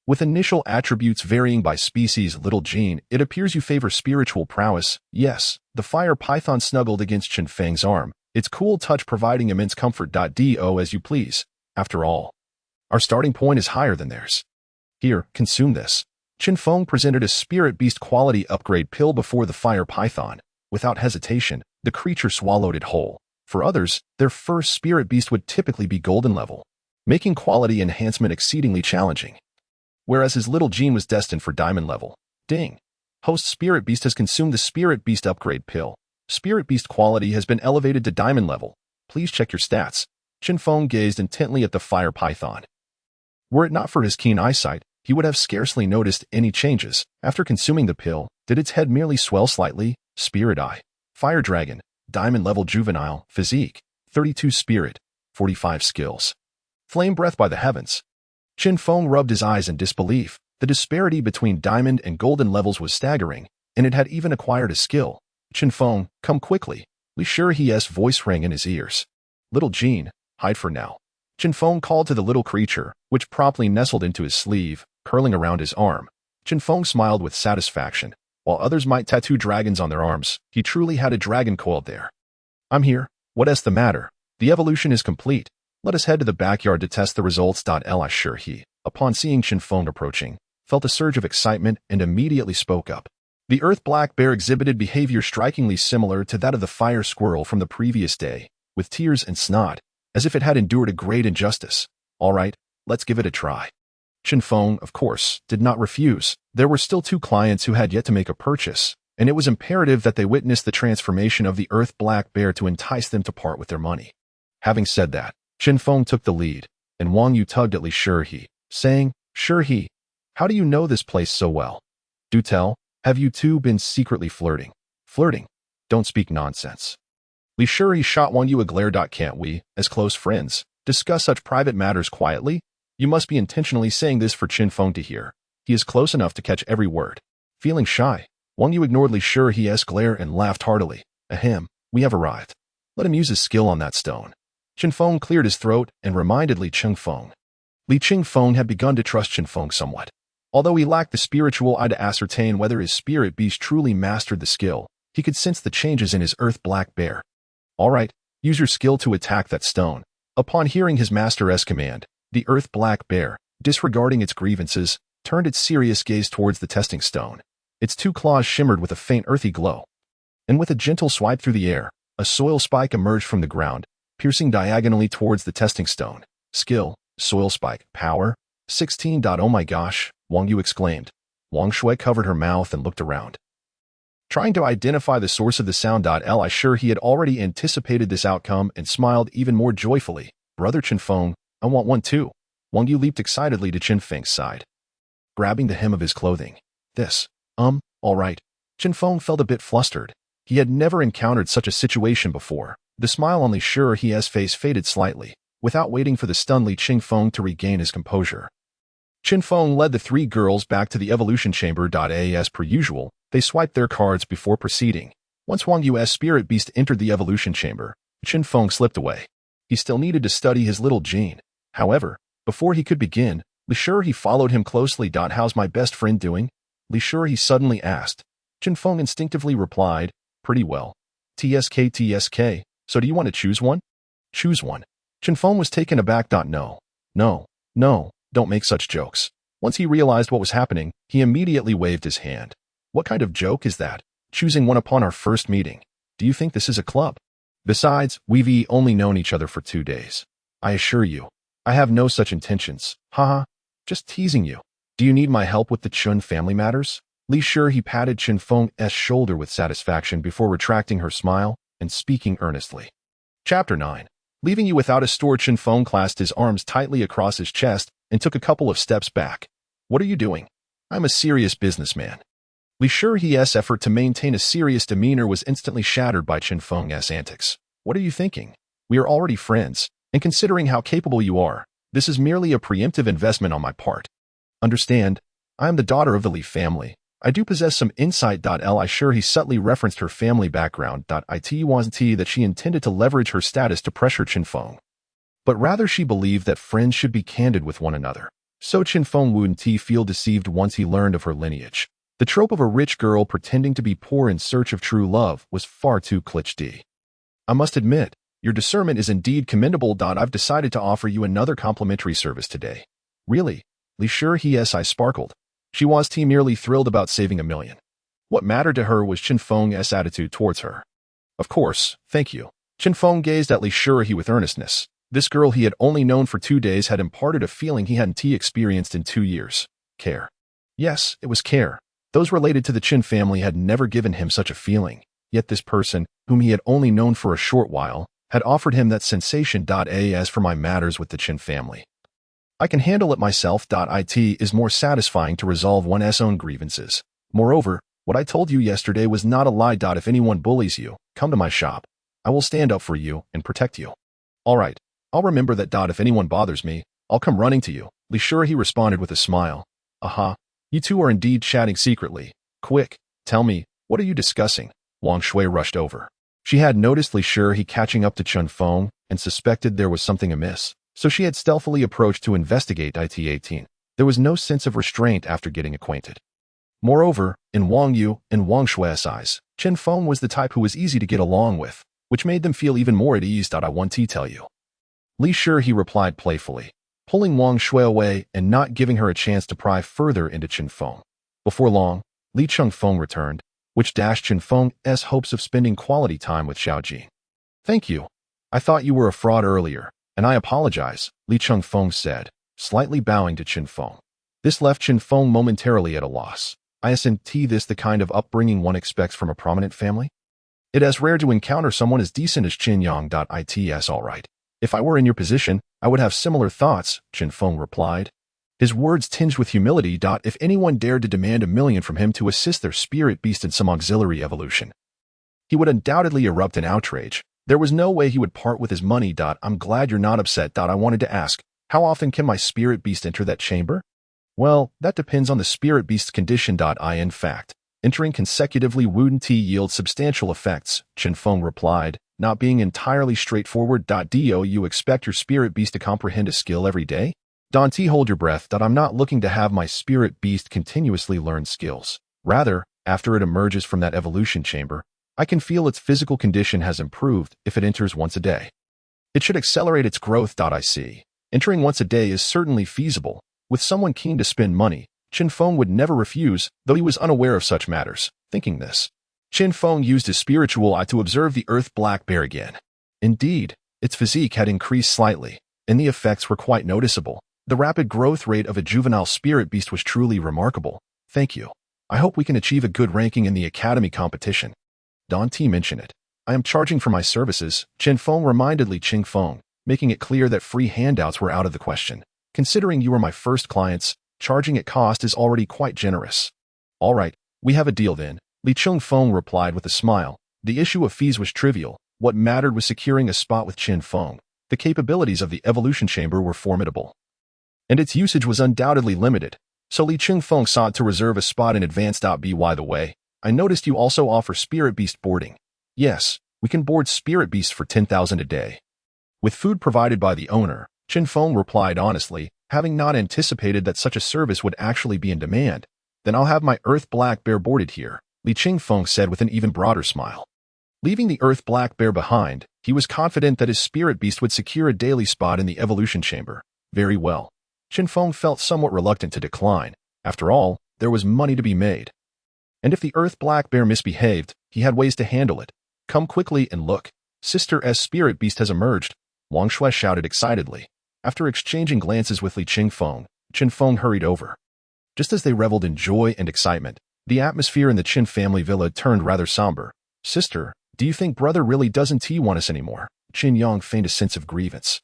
With initial attributes varying by species. Little Jean, it appears you favor spiritual prowess. Yes, the Fire Python snuggled against Chen Feng's arm, its cool touch providing immense comfort. Do as you please. After all, our starting point is higher than theirs. Here, consume this. Chen Feng presented a spirit beast quality upgrade pill before the fire python. Without hesitation, the creature swallowed it whole. For others, their first spirit beast would typically be golden level, making quality enhancement exceedingly challenging. Whereas his Little Jean was destined for diamond level. Ding. Host Spirit Beast has consumed the Spirit Beast upgrade pill. Spirit Beast quality has been elevated to diamond level. Please check your stats. Chen Feng gazed intently at the fire python. Were it not for his keen eyesight, he would have scarcely noticed any changes. After consuming the pill, did its head merely swell slightly? Spirit Eye, Fire Dragon, Diamond Level Juvenile, Physique, 32 Spirit, 45 Skills. Flame Breath by the Heavens. Chen Feng rubbed his eyes in disbelief. The disparity between diamond and golden levels was staggering, and it had even acquired a skill. Chen Feng, come quickly. Li Shi's voice rang in his ears. Little Jean, hide for now. Chen Feng called to the little creature, which promptly nestled into his sleeve, curling around his arm. Chen Feng smiled with satisfaction. While others might tattoo dragons on their arms, he truly had a dragon coiled there. I'm here. What is the matter? The evolution is complete. Let us head to the backyard to test the results. Li Shi, upon seeing Chen Feng approaching, felt a surge of excitement and immediately spoke up. The earth black bear exhibited behavior strikingly similar to that of the fire squirrel from the previous day, with tears and snot, as if it had endured a great injustice. All right, let's give it a try. Chen Feng, of course, did not refuse. There were still 2 clients who had yet to make a purchase, and it was imperative that they witness the transformation of the earth black bear to entice them to part with their money. Having said that, Chen Feng took the lead, and Wang Yu tugged at Li Shi, saying, Shi, how do you know this place so well? Do tell, have you two been secretly flirting? Flirting? Don't speak nonsense. Li Shi shot Wang Yu a glare. Can't we, as close friends, discuss such private matters quietly? You must be intentionally saying this for Chen Feng to hear. He is close enough to catch every word. Feeling shy, Wang Yu ignored Li Shi's glare and laughed heartily. Ahem, we have arrived. Let him use his skill on that stone. Chen Feng cleared his throat and reminded Li Chengfeng. Li Chengfeng had begun to trust Chen Feng somewhat. Although he lacked the spiritual eye to ascertain whether his spirit beast truly mastered the skill, he could sense the changes in his earth black bear. All right, use your skill to attack that stone. Upon hearing his master's command, the earth black bear, disregarding its grievances, turned its serious gaze towards the testing stone. Its two claws shimmered with a faint earthy glow. And with a gentle swipe through the air, a soil spike emerged from the ground, piercing diagonally towards the testing stone. Skill, soil spike, power, 16. Oh my gosh, Wang Yu exclaimed. Wang Shui covered her mouth and looked around, trying to identify the source of the sound. Li sure he had already anticipated this outcome and smiled even more joyfully. Brother Chen Feng, I want one too. Wang Yu leaped excitedly to Chen Feng's side, grabbing the hem of his clothing. All right. Chen Feng felt a bit flustered. He had never encountered such a situation before. The smile on Li Shi's face faded slightly, without waiting for the stunned Li Feng to regain his composure. Chen Feng led the three girls back to the evolution chamber. As per usual, they swiped their cards before proceeding. Once Wang Yu's spirit beast entered the evolution chamber, Chen Feng slipped away. He still needed to study his little gene. However, before he could begin, Li Shi followed him closely. How's my best friend doing? Li Shi suddenly asked. Chen Feng instinctively replied, pretty well. TSK. So do you want to choose one? Choose one. Chen Feng was taken aback. No, don't make such jokes. Once he realized what was happening, he immediately waved his hand. What kind of joke is that? Choosing one upon our first meeting. Do you think this is a club? Besides, we've only known each other for 2 days. I assure you, I have no such intentions. Haha, just teasing you. Do you need my help with the Chen family matters? Li Shi patted Chen Feng's shoulder with satisfaction before retracting her smile and speaking earnestly. Chapter 9. Leaving you without a store. Chen Feng clasped his arms tightly across his chest and took a couple of steps back. What are you doing? I'm a serious businessman. Li Shi's effort to maintain a serious demeanor was instantly shattered by Chen Feng's antics. What are you thinking? We are already friends, and considering how capable you are, this is merely a preemptive investment on my part. Understand, I am the daughter of the Li family. I do possess some insight. Li Shi subtly referenced her family background. It wasn't that she intended to leverage her status to pressure Chen Feng, but rather she believed that friends should be candid with one another. So Chen Feng wouldn't feel deceived once he learned of her lineage. The trope of a rich girl pretending to be poor in search of true love was far too cliché. I must admit, your discernment is indeed commendable. I've decided to offer you another complimentary service today. Really? Li Shi's eyes sparkled. She was merely thrilled about saving $1 million. What mattered to her was Chen Feng's attitude towards her. Of course, thank you. Chen Feng gazed at Li Shi with earnestness. This girl he had only known for 2 days had imparted a feeling he hadn't experienced in 2 years. Care. Yes, it was care. Those related to the Chen family had never given him such a feeling, yet this person, whom he had only known for a short while, had offered him that sensation. As for my matters with the Chen family, I can handle it myself. It is more satisfying to resolve one's own grievances. Moreover, what I told you yesterday was not a lie. If anyone bullies you, come to my shop. I will stand up for you and protect you. All right, I'll remember that. If anyone bothers me, I'll come running to you. Li Shi responded with a smile. Aha, you two are indeed chatting secretly. Quick, tell me, what are you discussing? Wang Shui rushed over. She had noticed Li Shi catching up to Chen Feng and suspected there was something amiss, so she had stealthily approached to investigate. There was no sense of restraint after getting acquainted. Moreover, in Wang Yu and Wang Shui's eyes, Chen Feng was the type who was easy to get along with, which made them feel even more at ease. I want to tell you. Li Shi replied playfully, pulling Wang Shui away and not giving her a chance to pry further into Chen Feng. Before long, Li Feng returned, which dashed Chen Feng's hopes of spending quality time with Xiaojing. Thank you. I thought you were a fraud earlier, and I apologize, Li Feng said, slightly bowing to Chen Feng. This left Chen Feng momentarily at a loss. Isn't this the kind of upbringing one expects from a prominent family? It is rare to encounter someone as decent as Chen Yang. It's all right. If I were in your position, I would have similar thoughts, Chen Feng replied. His words tinged with humility. If anyone dared to demand $1 million from him to assist their spirit beast in some auxiliary evolution, he would undoubtedly erupt in outrage. There was no way he would part with his money. I'm glad you're not upset. I wanted to ask, how often can my spirit beast enter that chamber? Well, that depends on the spirit beast's condition. In fact, entering consecutively wouldn't yield substantial effects, Chen Feng replied, not being entirely straightforward. Do you expect your spirit beast to comprehend a skill every day? Hold your breath. I'm not looking to have my spirit beast continuously learn skills. Rather, after it emerges from that evolution chamber, I can feel its physical condition has improved if it enters once a day. It should accelerate its growth. I see. Entering once a day is certainly feasible. With someone keen to spend money, Chen Feng would never refuse, though he was unaware of such matters. Thinking this, Chen Feng used his spiritual eye to observe the earth black bear again. Indeed, its physique had increased slightly, and the effects were quite noticeable. The rapid growth rate of a juvenile spirit beast was truly remarkable. Thank you. I hope we can achieve a good ranking in the academy competition. Don T mentioned it. I am charging for my services, Chen Feng reminded Li Qingfeng, making it clear that free handouts were out of the question. Considering you were my first clients, charging at cost is already quite generous. All right, we have a deal then, Li Qingfeng replied with a smile. The issue of fees was trivial. What mattered was securing a spot with Chen Feng. The capabilities of the evolution chamber were formidable, and its usage was undoubtedly limited. So Li Qingfeng sought to reserve a spot in advance. By the way, I noticed you also offer spirit beast boarding. Yes, we can board spirit beasts for 10,000 a day. With food provided by the owner, Chen Feng replied honestly, having not anticipated that such a service would actually be in demand. Then I'll have my earth black bear boarded here, Li Qingfeng said with an even broader smile. Leaving the earth black bear behind, he was confident that his spirit beast would secure a daily spot in the evolution chamber. Very well. Chen Feng felt somewhat reluctant to decline. After all, there was money to be made. And if the earth black bear misbehaved, he had ways to handle it. Come quickly and look. Sister S spirit beast has emerged, Wang Shui shouted excitedly. After exchanging glances with Li Qingfeng, Chen Feng hurried over. Just as they reveled in joy and excitement, the atmosphere in the Chen family villa turned rather somber. Sister, do you think brother really doesn't want us anymore? Qin Yang feigned a sense of grievance.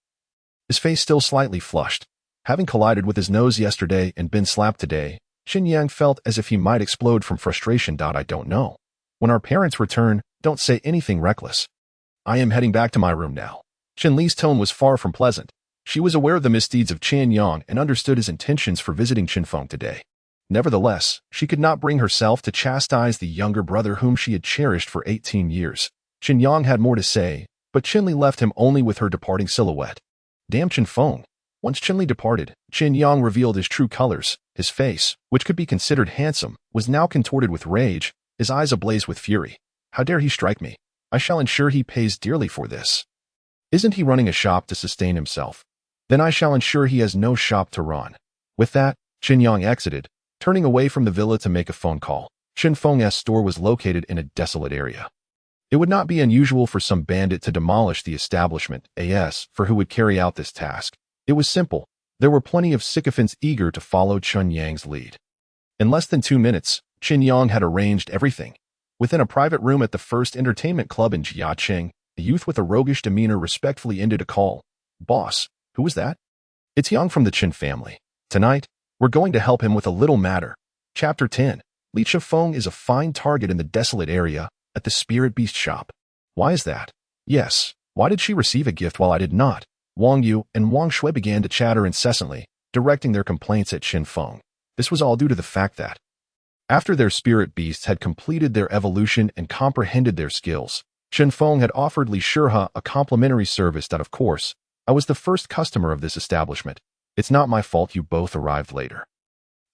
His face still slightly flushed. Having collided with his nose yesterday and been slapped today, Qin Yang felt as if he might explode from frustration. I don't know. When our parents return, don't say anything reckless. I am heading back to my room now. Chen Li's tone was far from pleasant. She was aware of the misdeeds of Qian Yang and understood his intentions for visiting Chen Feng today. Nevertheless, she could not bring herself to chastise the younger brother whom she had cherished for 18 years. Chen Yang had more to say, but Chen Li left him only with her departing silhouette. Damn Chen Feng. Once Chen Li departed, Chen Yang revealed his true colors. His face, which could be considered handsome, was now contorted with rage, his eyes ablaze with fury. How dare he strike me? I shall ensure he pays dearly for this. Isn't he running a shop to sustain himself? Then I shall ensure he has no shop to run. With that, Chen Yang exited, turning away from the villa to make a phone call. Chen Feng's store was located in a desolate area. It would not be unusual for some bandit to demolish the establishment, as for who would carry out this task. It was simple. There were plenty of sycophants eager to follow Chen Yang's lead. In less than 2 minutes, Chen Yang had arranged everything. Within a private room at the first entertainment club in Jiacheng, a youth with a roguish demeanor respectfully ended a call. Boss, who was that? It's Yang from the Chen family. Tonight, we're going to help him with a little matter. Chapter 10. Li Qingfeng is a fine target in the desolate area, at the spirit beast shop. Why is that? Yes, why did she receive a gift while I did not? Wang Yu and Wang Shui began to chatter incessantly, directing their complaints at Chen Feng. This was all due to the fact that, after their spirit beasts had completed their evolution and comprehended their skills, Chen Feng had offered Li Shirha a complimentary service that, of course, I was the first customer of this establishment. It's not my fault you both arrived later.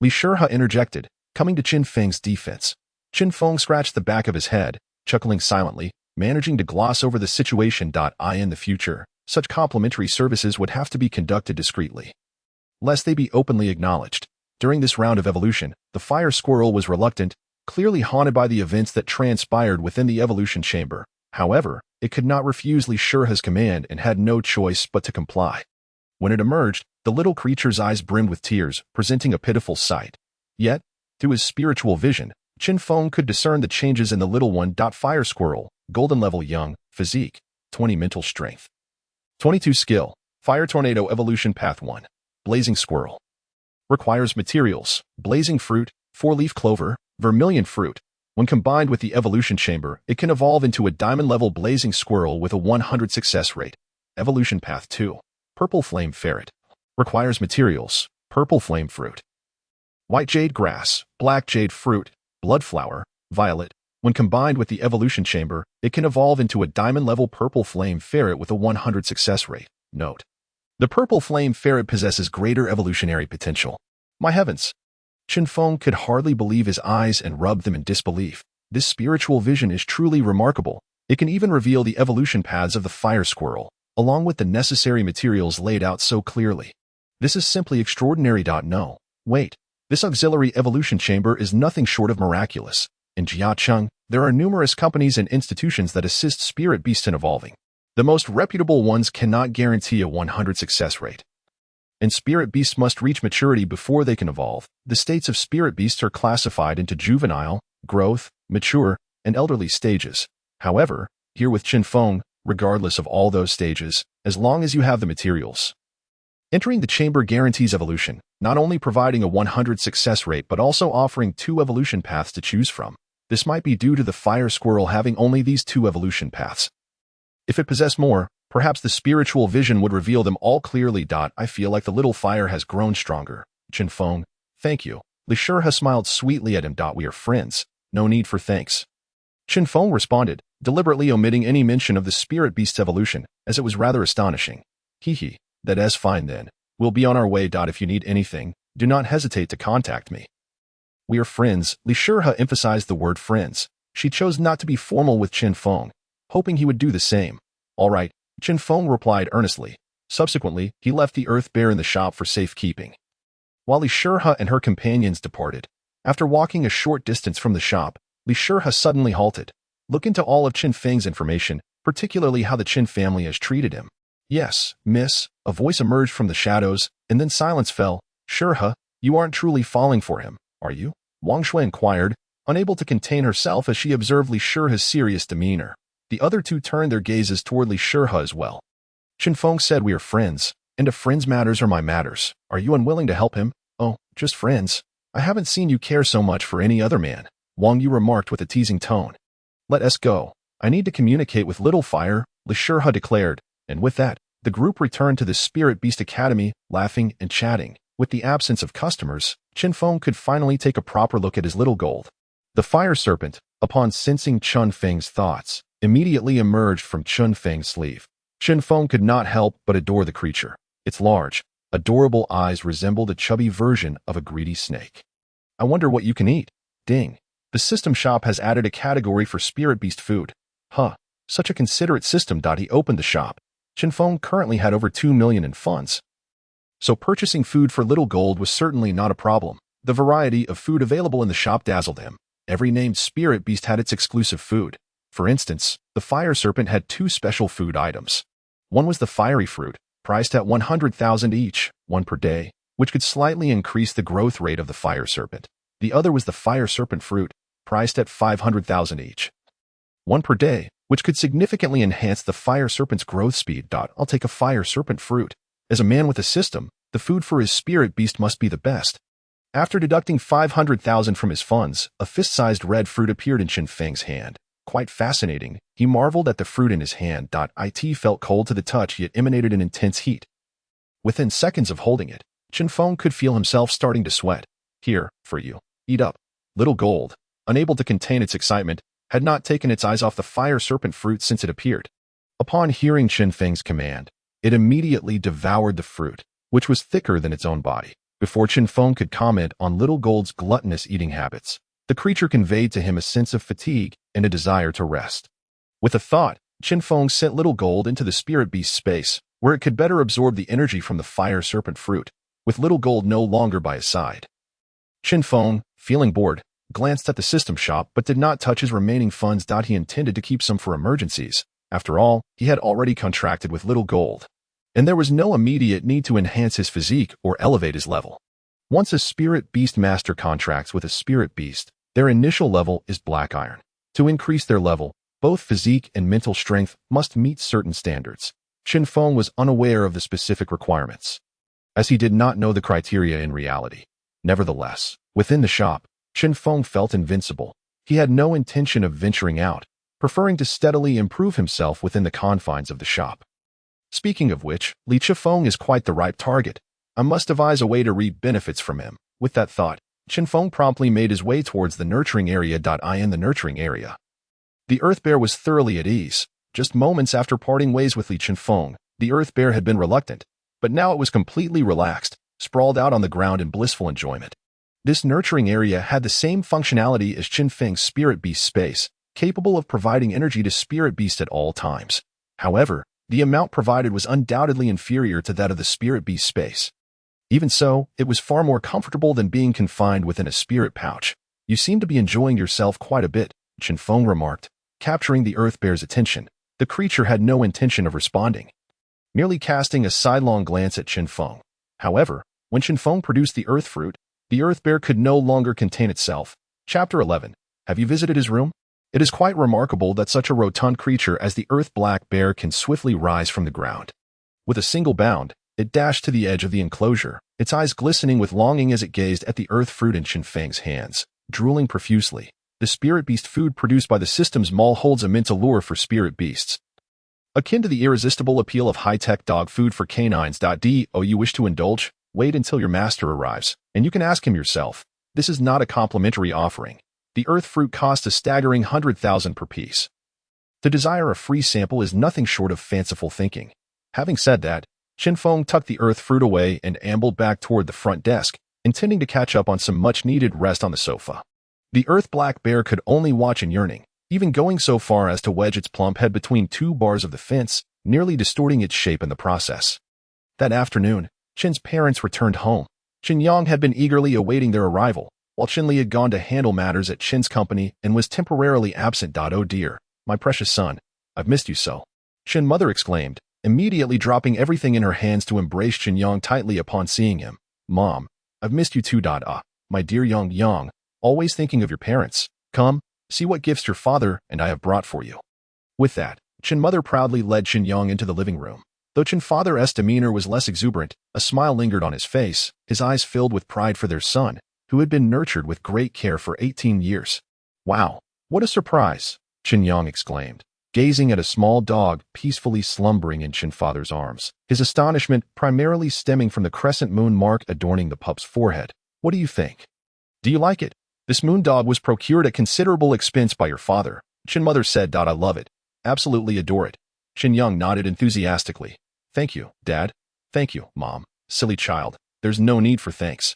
Li Shirha interjected, coming to Chen Feng's defense. Chen Feng scratched the back of his head, chuckling silently, managing to gloss over the situation. In the future, such complimentary services would have to be conducted discreetly, lest they be openly acknowledged. During this round of evolution, the fire squirrel was reluctant, clearly haunted by the events that transpired within the evolution chamber. However, it could not refuse Li Shirha's command and had no choice but to comply. When it emerged, the little creature's eyes brimmed with tears, presenting a pitiful sight. Yet, through his spiritual vision, Chen Feng could discern the changes in the little one. Fire squirrel, golden level young, physique, 20 mental strength, 22 skill, fire tornado evolution path 1, blazing squirrel. Requires materials, blazing fruit, 4-leaf clover, vermilion fruit. When combined with the evolution chamber, it can evolve into a diamond-level blazing squirrel with a 100 success rate. Evolution path 2, purple flame ferret. Requires materials, purple flame fruit, white jade grass, black jade fruit, blood flower, violet. When combined with the evolution chamber, it can evolve into a diamond-level purple flame ferret with a 100 success rate. Note: the purple flame ferret possesses greater evolutionary potential. My heavens! Chen Feng could hardly believe his eyes and rubbed them in disbelief. This spiritual vision is truly remarkable. It can even reveal the evolution paths of the fire squirrel, along with the necessary materials laid out so clearly. This is simply extraordinary. No, wait. This auxiliary evolution chamber is nothing short of miraculous. In Jiacheng, there are numerous companies and institutions that assist spirit beasts in evolving. The most reputable ones cannot guarantee a 100 success rate. And spirit beasts must reach maturity before they can evolve. The states of spirit beasts are classified into juvenile, growth, mature, and elderly stages. However, here with Chen Feng, regardless of all those stages, as long as you have the materials. Entering the chamber guarantees evolution, not only providing a 100 success rate but also offering 2 evolution paths to choose from. This might be due to the fire squirrel having only these 2 evolution paths. If it possessed more, perhaps the spiritual vision would reveal them all clearly. I feel like the little fire has grown stronger. Chen Feng, thank you. Li Shihe smiled sweetly at him. We are friends. No need for thanks. Chen Feng responded, deliberately omitting any mention of the spirit beast's evolution, as it was rather astonishing. Hee, that's fine then. We'll be on our way. If you need anything, do not hesitate to contact me. We are friends. Li Shihe emphasized the word friends. She chose not to be formal with Chen Feng, hoping he would do the same. All right, Chen Feng replied earnestly. Subsequently, he left the earth bear in the shop for safekeeping. While Li Shihe and her companions departed, after walking a short distance from the shop, Li Shihe suddenly halted. Look into all of Chen Feng's information, particularly how the Chen family has treated him. Yes, miss, a voice emerged from the shadows, and then silence fell. Shihe, you aren't truly falling for him, are you? Wang Shui inquired, unable to contain herself as she observed Li Shihe's serious demeanor. The other 2 turned their gazes toward Li Shihe as well. Chen Feng said, we are friends, and a friend's matters are my matters. Are you unwilling to help him? Oh, just friends. I haven't seen you care so much for any other man, Wang Yu remarked with a teasing tone. Let us go. I need to communicate with Little Fire, Li Shihe declared, and with that, the group returned to the Spirit Beast Academy, laughing and chatting. With the absence of customers, Chen Feng could finally take a proper look at his little gold. The fire serpent, upon sensing Chen Feng's thoughts, immediately emerged from Chen Feng's sleeve. Chen Feng could not help but adore the creature. Its large, adorable eyes resembled a chubby version of a greedy snake. I wonder what you can eat. Ding. The system shop has added a category for spirit beast food. Huh. Such a considerate system. He opened the shop. Chen Feng currently had over 2 million in funds. So purchasing food for little gold was certainly not a problem. The variety of food available in the shop dazzled him. Every named spirit beast had its exclusive food. For instance, the fire serpent had 2 special food items. One was the fiery fruit, priced at 100,000 each, 1 per day, which could slightly increase the growth rate of the fire serpent. The other was the fire serpent fruit, priced at 500,000 each, 1 per day, which could significantly enhance the fire serpent's growth speed. I'll take a fire serpent fruit. As a man with a system, the food for his spirit beast must be the best. After deducting 500,000 from his funds, a fist-sized red fruit appeared in Chen Feng's hand. Quite fascinating, he marveled at the fruit in his hand. It felt cold to the touch yet emanated an intense heat. Within seconds of holding it, Chen Feng could feel himself starting to sweat. Here, for you. Eat up. Little gold, unable to contain its excitement, had not taken its eyes off the fire serpent fruit since it appeared. Upon hearing Chen Feng's command, it immediately devoured the fruit, which was thicker than its own body. Before Chen Feng could comment on Little Gold's gluttonous eating habits, the creature conveyed to him a sense of fatigue and a desire to rest. With a thought, Chen Feng sent Little Gold into the spirit beast space, where it could better absorb the energy from the fire serpent fruit, with Little Gold no longer by his side. Chen Feng, feeling bored, glanced at the system shop but did not touch his remaining funds. He intended to keep some for emergencies. After all, he had already contracted with Little Gold, and there was no immediate need to enhance his physique or elevate his level. Once a spirit beast master contracts with a spirit beast, their initial level is black iron. To increase their level, both physique and mental strength must meet certain standards. Chen Feng was unaware of the specific requirements, as he did not know the criteria in reality. Nevertheless, within the shop, Chen Feng felt invincible. He had no intention of venturing out, preferring to steadily improve himself within the confines of the shop. Speaking of which, Li Feng is quite the right target. I must devise a way to reap benefits from him. With that thought, Chen Feng promptly made his way towards the nurturing area. In the nurturing area, the earth bear was thoroughly at ease. Just moments after parting ways with Li Chen Feng, the earth bear had been reluctant, but now it was completely relaxed, sprawled out on the ground in blissful enjoyment. This nurturing area had the same functionality as Chen Feng's spirit beast space, capable of providing energy to spirit beast at all times. However, the amount provided was undoubtedly inferior to that of the spirit beast space. Even so, it was far more comfortable than being confined within a spirit pouch. You seem to be enjoying yourself quite a bit, Chen Feng remarked, capturing the earth bear's attention. The creature had no intention of responding, merely casting a sidelong glance at Chen Feng. However, when Chen Feng produced the earth fruit, the earth bear could no longer contain itself. Chapter 11. Have you visited his room? It is quite remarkable that such a rotund creature as the earth black bear can swiftly rise from the ground. With a single bound, it dashed to the edge of the enclosure, its eyes glistening with longing as it gazed at the earth fruit in Chen Feng's hands, drooling profusely. The spirit beast food produced by the system's mall holds immense allure for spirit beasts, akin to the irresistible appeal of high-tech dog food for canines. Do you wish to indulge? Wait until your master arrives, and you can ask him yourself. This is not a complimentary offering. The earth fruit costs a staggering 100,000 per piece. To desire a free sample is nothing short of fanciful thinking. Having said that, Chen Feng tucked the earth fruit away and ambled back toward the front desk, intending to catch up on some much-needed rest on the sofa. The earth black bear could only watch in yearning, even going so far as to wedge its plump head between two bars of the fence, nearly distorting its shape in the process. That afternoon, Chen's parents returned home. Chen Yang had been eagerly awaiting their arrival, while Chen Li had gone to handle matters at Chen's company and was temporarily absent. Oh dear, my precious son, I've missed you so. Chen mother exclaimed, immediately dropping everything in her hands to embrace Chen Yang tightly upon seeing him. Mom, I've missed you too. My dear Yang, always thinking of your parents. Come, see what gifts your father and I have brought for you. With that, Chen mother proudly led Chen Yang into the living room. Though Chen father's demeanor was less exuberant, a smile lingered on his face, his eyes filled with pride for their son, who had been nurtured with great care for 18 years. Wow, what a surprise, Chen Yang exclaimed, gazing at a small dog peacefully slumbering in Chen father's arms, his astonishment primarily stemming from the crescent moon mark adorning the pup's forehead. What do you think? Do you like it? This moon dog was procured at considerable expense by your father, Chen mother said. I love it. Absolutely adore it. Chen Yang nodded enthusiastically. Thank you, Dad. Thank you, Mom. Silly child. There's no need for thanks.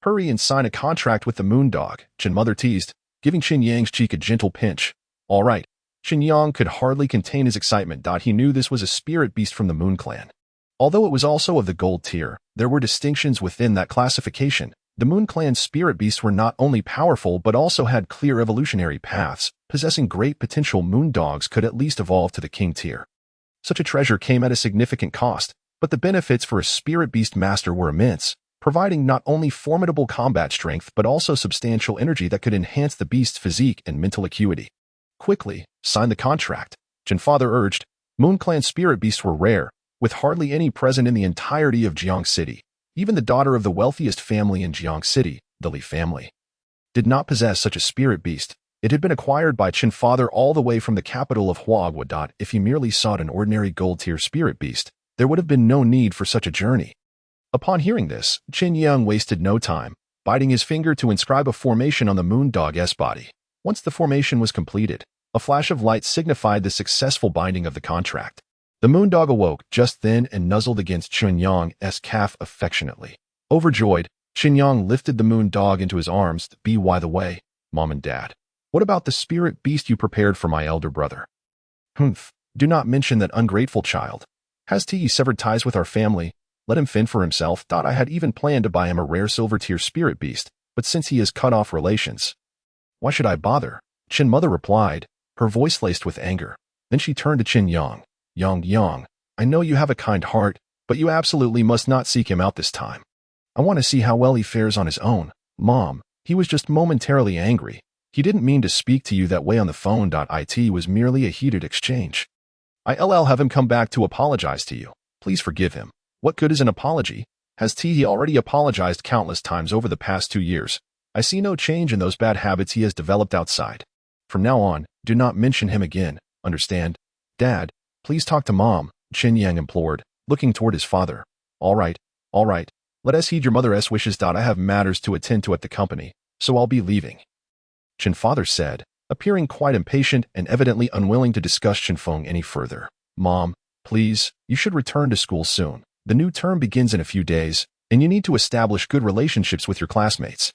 Hurry and sign a contract with the moon dog, Chen mother teased, giving Chen Yang's cheek a gentle pinch. All right. Chen Yang could hardly contain his excitement. He knew this was a spirit beast from the Moon Clan. Although it was also of the gold tier, there were distinctions within that classification. The Moon Clan's spirit beasts were not only powerful but also had clear evolutionary paths. Possessing great potential, moon dogs could at least evolve to the king tier. Such a treasure came at a significant cost, but the benefits for a spirit beast master were immense, providing not only formidable combat strength but also substantial energy that could enhance the beast's physique and mental acuity. Quickly, sign the contract, Chen father urged. Moon Clan spirit beasts were rare, with hardly any present in the entirety of Jiang City. Even the daughter of the wealthiest family in Jiang City, the Li family, did not possess such a spirit beast. It had been acquired by Chen father all the way from the capital of Huagua. If he merely sought an ordinary gold-tier spirit beast, there would have been no need for such a journey. Upon hearing this, Chen Yang wasted no time, biting his finger to inscribe a formation on the moon dog's body. Once the formation was completed, a flash of light signified the successful binding of the contract. The moon dog awoke just then and nuzzled against Chen Yang's calf affectionately. Overjoyed, Chen Yang lifted the moon dog into his arms. By the way, Mom and Dad, what about the spirit beast you prepared for my elder brother? Humph, do not mention that ungrateful child. Has he severed ties with our family? Let him fend for himself. I had even planned to buy him a rare silver-tier spirit beast, but since he has cut off relations, why should I bother? Chen mother replied, her voice laced with anger. Then she turned to Chen Yang. Yang, I know you have a kind heart, but you absolutely must not seek him out this time. I want to see how well he fares on his own. Mom, he was just momentarily angry. He didn't mean to speak to you that way on the phone. It was merely a heated exchange. I'll have him come back to apologize to you. Please forgive him. What good is an apology? Has he already apologized countless times over the past 2 years? I see no change in those bad habits he has developed outside. From now on, do not mention him again, understand? Dad, please talk to Mom, Chen Yang implored, looking toward his father. All right. Let us heed your mother's wishes. I have matters to attend to at the company, so I'll be leaving. Chen father said, appearing quite impatient and evidently unwilling to discuss Chen Feng any further. Mom, please, you should return to school soon. The new term begins in a few days, and you need to establish good relationships with your classmates.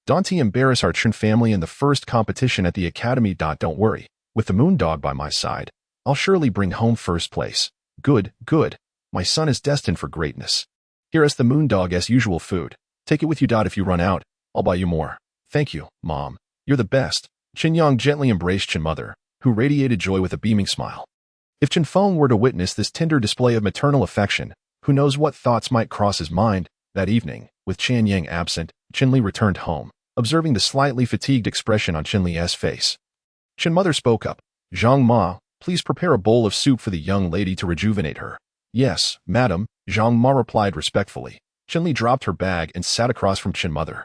Don't embarrass our Chen family in the first competition at the academy. Don't worry, with the moon dog by my side, I'll surely bring home first place. Good. My son is destined for greatness. Here is the moondog's usual food. Take it with you. If you run out, I'll buy you more. Thank you, Mom. You're the best. Chen Yang gently embraced Chen Mother, who radiated joy with a beaming smile. If Chen Feng were to witness this tender display of maternal affection, who knows what thoughts might cross his mind. That evening, with Chen Yang absent, Chen Li returned home, observing the slightly fatigued expression on Chen Li's face. Chen Mother spoke up. Zhang Ma, please prepare a bowl of soup for the young lady to rejuvenate her. Yes, madam, Zhang Ma replied respectfully. Chen Li dropped her bag and sat across from Chen Mother.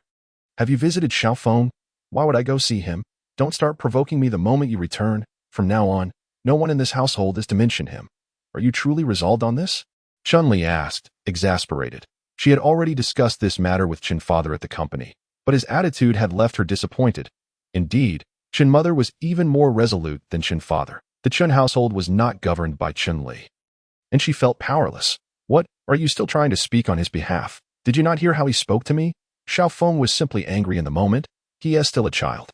Have you visited Xiao Feng? Why would I go see him? Don't start provoking me the moment you return. From now on, no one in this household is to mention him. Are you truly resolved on this? Chen Li asked, exasperated. She had already discussed this matter with Chen Father at the company, but his attitude had left her disappointed. Indeed, Chen Mother was even more resolute than Chen Father. The Chen household was not governed by Chen Li, and she felt powerless. What, are you still trying to speak on his behalf? Did you not hear how he spoke to me? Xiao Feng was simply angry in the moment. He is still a child.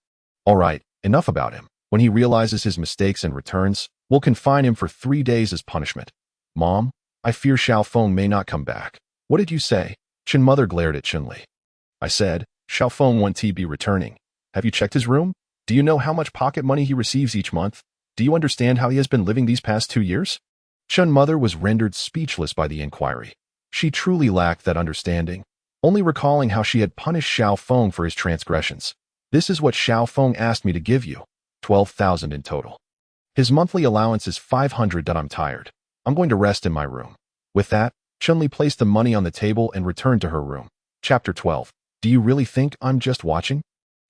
All right, enough about him. When he realizes his mistakes and returns, we'll confine him for 3 days as punishment. Mom, I fear Xiao Feng may not come back. What did you say? Chen Mother glared at Chen Li. I said, Xiao Feng won't be returning. Have you checked his room? Do you know how much pocket money he receives each month? Do you understand how he has been living these past 2 years? Chen Mother was rendered speechless by the inquiry. She truly lacked that understanding, only recalling how she had punished Xiao Feng for his transgressions. This is what Xiao Feng asked me to give you, 12,000 in total. His monthly allowance is 500. I'm tired. I'm going to rest in my room. With that, Chen Li placed the money on the table and returned to her room. Chapter 12. Do you really think I'm just watching?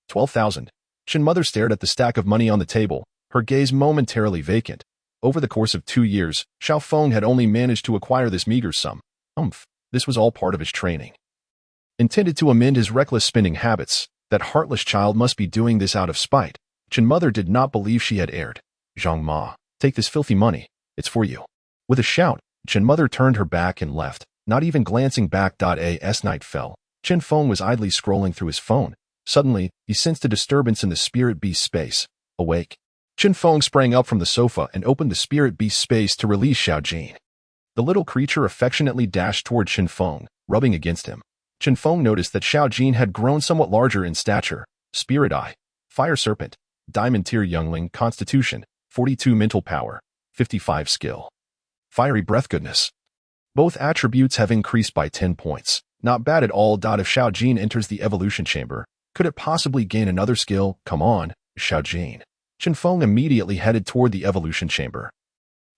12,000. Chen Mother stared at the stack of money on the table, her gaze momentarily vacant. Over the course of 2 years, Xiao Feng had only managed to acquire this meager sum. This was all part of his training. Intended to amend his reckless spending habits, that heartless child must be doing this out of spite. Chen Mother did not believe she had erred. Zhang Ma, take this filthy money. It's for you. With a shout, Chen Mother turned her back and left, not even glancing back. As night fell, Chen Feng was idly scrolling through his phone. Suddenly, he sensed a disturbance in the spirit beast space. Awake. Chen Feng sprang up from the sofa and opened the spirit beast space to release Xiao Jin. The little creature affectionately dashed toward Chen Feng, rubbing against him. Chen Feng noticed that Xiao Jin had grown somewhat larger in stature. Spirit Eye, Fire Serpent, Diamond Tier Youngling, Constitution, 42 Mental Power, 55 Skill. Fiery Breath Goodness. Both attributes have increased by 10 points. Not bad at all. If Xiao Jin enters the evolution chamber, could it possibly gain another skill? Come on, Xiao Jin. Chen Feng immediately headed toward the evolution chamber.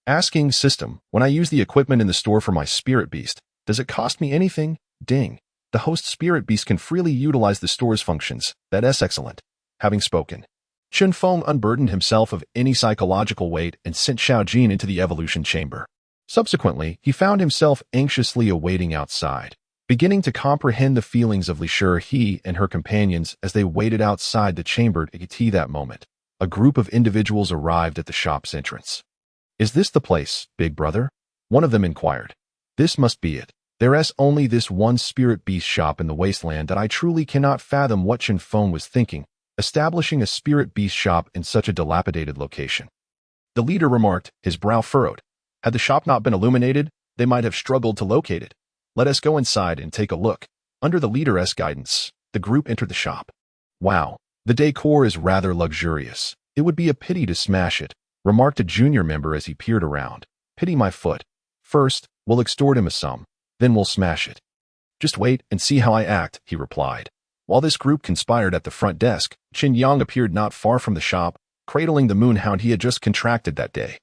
Asking system, when I use the equipment in the store for my spirit beast, does it cost me anything? Ding. The host spirit beast can freely utilize the store's functions. That's excellent. Having spoken, Chen Feng unburdened himself of any psychological weight and sent Xiao Jin into the evolution chamber. Subsequently, he found himself anxiously awaiting outside, beginning to comprehend the feelings of Li Shi, he and her companions as they waited outside the chamber to tea. That moment, a group of individuals arrived at the shop's entrance. Is this the place, big brother? One of them inquired. This must be it. There is only this one spirit beast shop in the wasteland that I truly cannot fathom what Chen Feng was thinking, establishing a spirit beast shop in such a dilapidated location. The leader remarked, his brow furrowed. Had the shop not been illuminated, they might have struggled to locate it. Let us go inside and take a look. Under the leader's guidance, the group entered the shop. Wow, the decor is rather luxurious. It would be a pity to smash it, remarked a junior member as he peered around. Pity my foot. First, we'll extort him a sum, then we'll smash it. Just wait and see how I act, he replied. While this group conspired at the front desk, Chen Yang appeared not far from the shop, cradling the moonhound he had just contracted that day.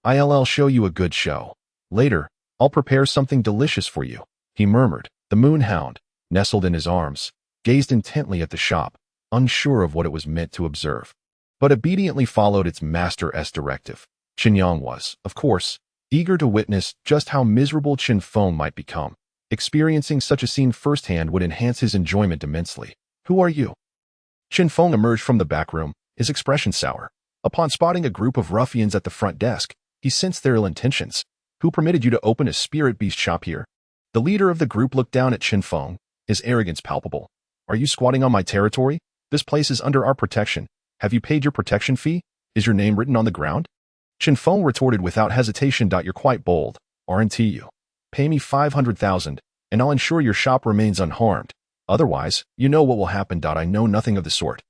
I'll show you a good show. Later, I'll prepare something delicious for you, he murmured. The moonhound, nestled in his arms, gazed intently at the shop, unsure of what it was meant to observe, but obediently followed its master's directive. Chen Yang was, of course, eager to witness just how miserable Chen Feng might become. Experiencing such a scene firsthand would enhance his enjoyment immensely. Who are you? Chen Feng emerged from the back room, his expression sour. Upon spotting a group of ruffians at the front desk, he sensed their ill intentions. Who permitted you to open a spirit beast shop here? The leader of the group looked down at Chen Feng, his arrogance palpable. Are you squatting on my territory? This place is under our protection. Have you paid your protection fee? Is your name written on the ground? Chen Feng retorted without hesitation. You're quite bold, aren't you? Pay me 500,000, and I'll ensure your shop remains unharmed. Otherwise, you know what will happen. I know nothing of the sort.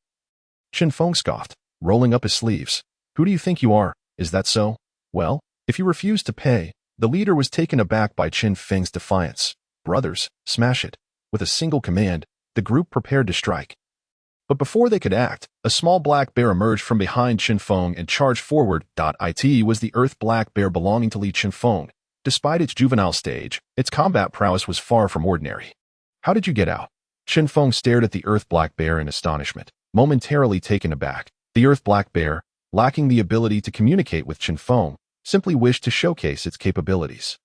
Chen Feng scoffed, rolling up his sleeves. Who do you think you are? Is that so? Well, if you refuse to pay, the leader was taken aback by Chen Feng's defiance. Brothers, smash it. With a single command, the group prepared to strike. But before they could act, a small black bear emerged from behind Chen Feng and charged forward. It was the earth black bear belonging to Li Chen Feng. Despite its juvenile stage, its combat prowess was far from ordinary. How did you get out? Chen Feng stared at the earth black bear in astonishment, momentarily taken aback. The earth black bear, lacking the ability to communicate with Chen Feng, simply wished to showcase its capabilities.